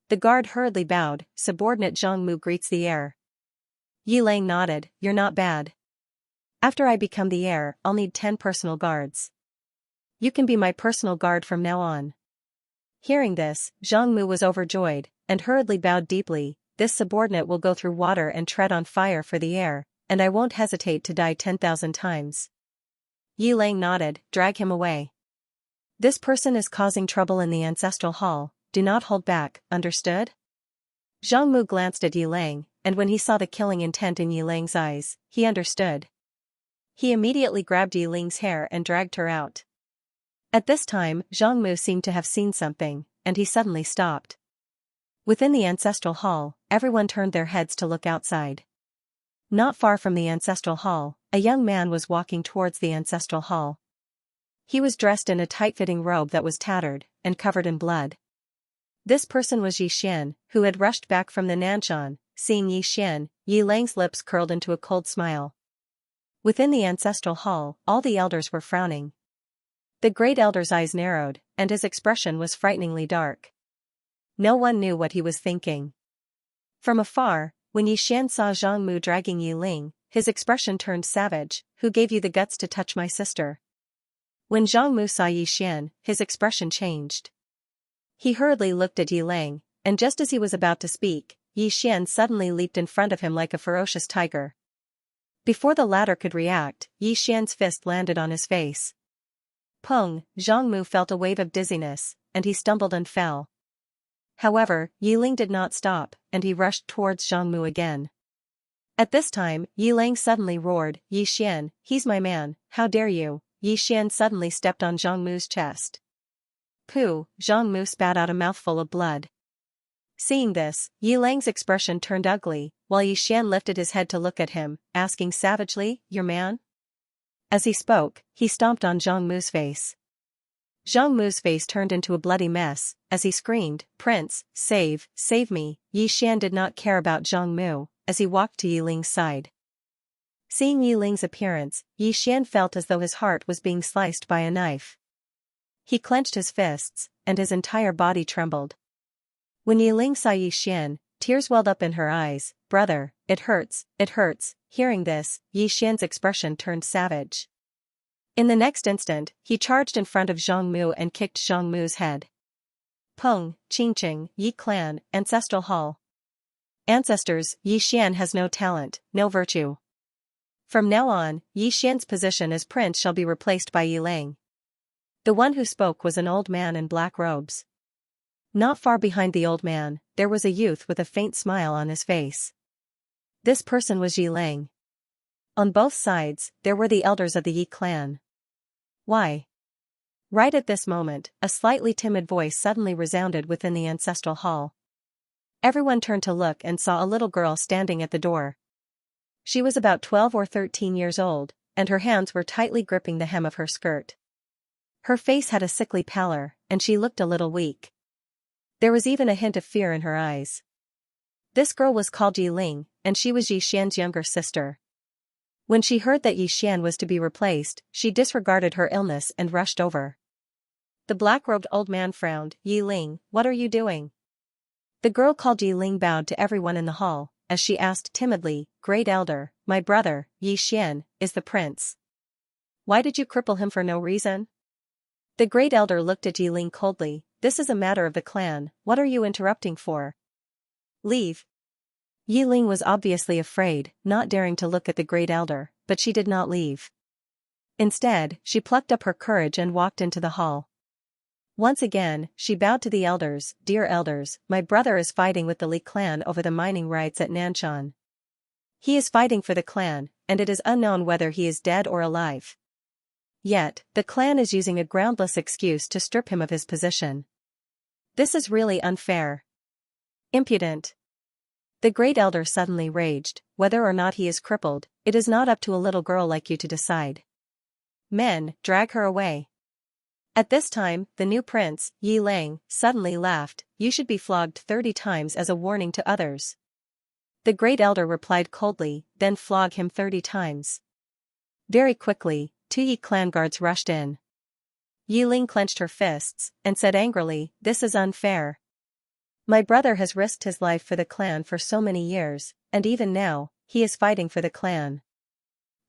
The guard hurriedly bowed, subordinate Zhang Mu greets the heir. Yi Lang nodded, you're not bad. After I become the heir, I'll need 10 personal guards. You can be my personal guard from now on. Hearing this, Zhang Mu was overjoyed, and hurriedly bowed deeply, this subordinate will go through water and tread on fire for the heir, and I won't hesitate to die 10,000 times. Yi Lang nodded, drag him away. This person is causing trouble in the ancestral hall, do not hold back, understood? Zhang Mu glanced at Yi Lang, and when he saw the killing intent in Yi Lang's eyes, he understood. He immediately grabbed Yi Ling's hair and dragged her out. At this time, Zhang Mu seemed to have seen something, and he suddenly stopped. Within the ancestral hall, everyone turned their heads to look outside. Not far from the ancestral hall, a young man was walking towards the ancestral hall. He was dressed in a tight-fitting robe that was tattered, and covered in blood. This person was Yi Xian, who had rushed back from the Nanshan. Seeing Yi Xian, Yi Lang's lips curled into a cold smile. Within the ancestral hall, all the elders were frowning. The great elder's eyes narrowed, and his expression was frighteningly dark. No one knew what he was thinking. From afar, when Yi Xian saw Zhang Mu dragging Yi Ling, his expression turned savage, who gave you the guts to touch my sister? When Zhang Mu saw Yi Xian, his expression changed. He hurriedly looked at Yi Lang, and just as he was about to speak, Yi Xian suddenly leaped in front of him like a ferocious tiger. Before the latter could react, Yi Xian's fist landed on his face. Pung, Zhang Mu felt a wave of dizziness, and he stumbled and fell. However, Yi Ling did not stop, and he rushed towards Zhang Mu again. At this time, Yi Lang suddenly roared, Yi Xian, he's my man, how dare you? Yi Xian suddenly stepped on Zhang Mu's chest. Pooh, Zhang Mu spat out a mouthful of blood. Seeing this, Yi Lang's expression turned ugly, while Yi Xian lifted his head to look at him, asking savagely, your man? As he spoke, he stomped on Zhang Mu's face. Zhang Mu's face turned into a bloody mess, as he screamed, "Prince, save me." Yi Xian did not care about Zhang Mu, as he walked to Yi Ling's side. Seeing Yi Ling's appearance, Yi Xian felt as though his heart was being sliced by a knife. He clenched his fists, and his entire body trembled. When Yi Ling saw Yi Xian, tears welled up in her eyes. "Brother, it hurts, it hurts." Hearing this, Yi Xian's expression turned savage. In the next instant, he charged in front of Zhang Mu and kicked Zhang Mu's head. Peng, Qingqing, Yi Clan, Ancestral Hall. Ancestors, Yi Xian has no talent, no virtue. From now on, Yi Xian's position as prince shall be replaced by Yi Ling. The one who spoke was an old man in black robes. Not far behind the old man, there was a youth with a faint smile on his face. This person was Yi Ling. On both sides, there were the elders of the Yi clan. Why? Right at this moment, a slightly timid voice suddenly resounded within the ancestral hall. Everyone turned to look and saw a little girl standing at the door. She was about 12 or 13 years old, and her hands were tightly gripping the hem of her skirt. Her face had a sickly pallor, and she looked a little weak. There was even a hint of fear in her eyes. This girl was called Yi Ling, and she was Yi Xian's younger sister. When she heard that Yi Xian was to be replaced, she disregarded her illness and rushed over. The black-robed old man frowned. "Yi Ling, what are you doing?" The girl called Yi Ling bowed to everyone in the hall, as she asked timidly, "Great elder, my brother, Yi Xian, is the prince. Why did you cripple him for no reason?" The great elder looked at Yi Ling coldly. "This is a matter of the clan, what are you interrupting for? Leave." Yi Ling was obviously afraid, not daring to look at the great elder, but she did not leave. Instead, she plucked up her courage and walked into the hall. Once again, she bowed to the elders. "Dear elders, my brother is fighting with the Li clan over the mining rights at Nanshan. He is fighting for the clan, and it is unknown whether he is dead or alive. Yet, the clan is using a groundless excuse to strip him of his position. This is really unfair. Impudent." The great elder suddenly raged. "Whether or not he is crippled, it is not up to a little girl like you to decide. Men, drag her away." At this time, the new prince, Yi Ling, suddenly laughed. "You should be flogged 30 times as a warning to others." The great elder replied coldly, "Then flog him 30 times. Very quickly, 2 Yi clan guards rushed in. Yi Ling clenched her fists, and said angrily, "This is unfair. My brother has risked his life for the clan for so many years, and even now, he is fighting for the clan.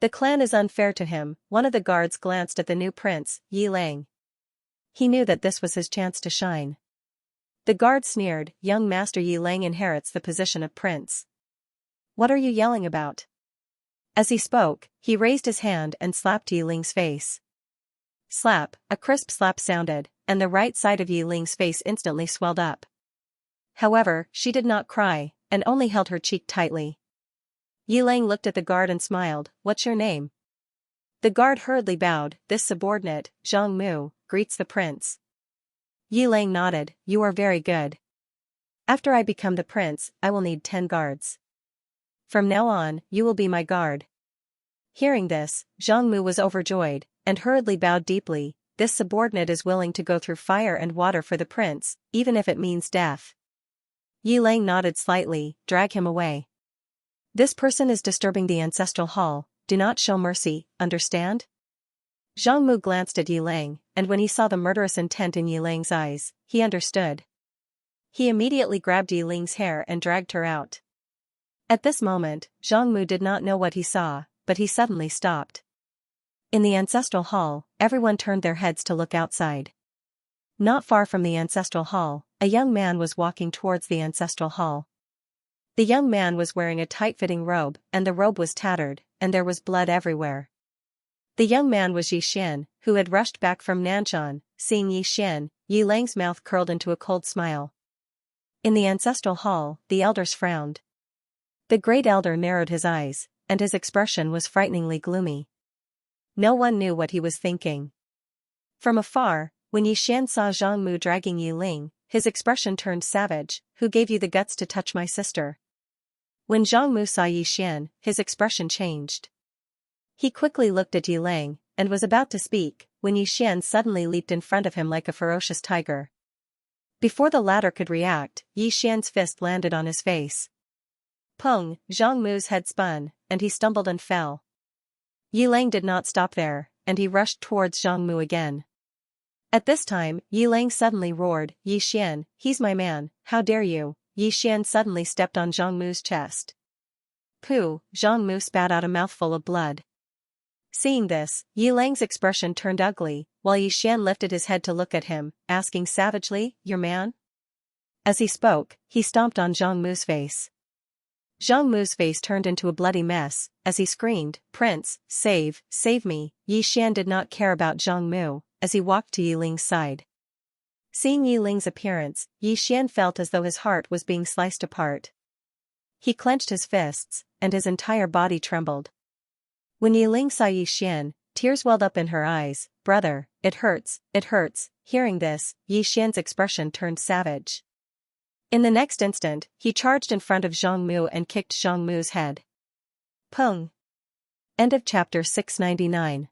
The clan is unfair to him." One of the guards glanced at the new prince, Yi Ling. He knew that this was his chance to shine. The guard sneered, "Young Master Yi Ling inherits the position of prince. What are you yelling about?" As he spoke, he raised his hand and slapped Yi Ling's face. Slap, a crisp slap sounded, and the right side of Yi Ling's face instantly swelled up. However, she did not cry, and only held her cheek tightly. Yi Ling looked at the guard and smiled. "What's your name?" The guard hurriedly bowed. "This subordinate, Zhang Mu, greets the prince." Yi Ling nodded. "You are very good. After I become the prince, I will need 10 guards. From now on, you will be my guard." Hearing this, Zhang Mu was overjoyed, and hurriedly bowed deeply. "This subordinate is willing to go through fire and water for the prince, even if it means death." Yi Ling nodded slightly. "Drag him away. This person is disturbing the ancestral hall, do not show mercy, understand?" Zhang Mu glanced at Yi Ling, and when he saw the murderous intent in Yi Ling's eyes, he understood. He immediately grabbed Yi Ling's hair and dragged her out. At this moment, Zhang Mu did not know what he saw, but he suddenly stopped. In the ancestral hall, everyone turned their heads to look outside. Not far from the ancestral hall, a young man was walking towards the ancestral hall. The young man was wearing a tight-fitting robe, and the robe was tattered, and there was blood everywhere. The young man was Yi Xian, who had rushed back from Nanshan. Seeing Yi Xian, Yi Ling's mouth curled into a cold smile. In the ancestral hall, the elders frowned. The great elder narrowed his eyes, and his expression was frighteningly gloomy. No one knew what he was thinking. From afar, when Yi Xian saw Zhang Mu dragging Yi Ling, his expression turned savage. "Who gave you the guts to touch my sister?" When Zhang Mu saw Yi Xian, his expression changed. He quickly looked at Yi Lang, and was about to speak, when Yi Xian suddenly leaped in front of him like a ferocious tiger. Before the latter could react, Yi Xian's fist landed on his face. Peng, Zhang Mu's head spun, and he stumbled and fell. Yi Lang did not stop there, and he rushed towards Zhang Mu again. At this time, Yi Lang suddenly roared, "Yi Xian, he's my man, how dare you!" Yi Xian suddenly stepped on Zhang Mu's chest. Pooh, Zhang Mu spat out a mouthful of blood. Seeing this, Yi Lang's expression turned ugly, while Yi Xian lifted his head to look at him, asking savagely, "Your man?" As he spoke, he stomped on Zhang Mu's face. Zhang Mu's face turned into a bloody mess, as he screamed, "Prince, save me!" Yi Xian did not care about Zhang Mu, as he walked to Yi Ling's side. Seeing Yi Ling's appearance, Yi Xian felt as though his heart was being sliced apart. He clenched his fists, and his entire body trembled. When Yi Ling saw Yi Xian, tears welled up in her eyes. "Brother, it hurts, it hurts." Hearing this, Yi Xian's expression turned savage. In the next instant, he charged in front of Zhang Mu and kicked Zhang Mu's head. Peng. End of chapter 699.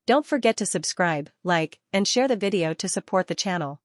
Don't forget to subscribe, like, and share the video to support the channel.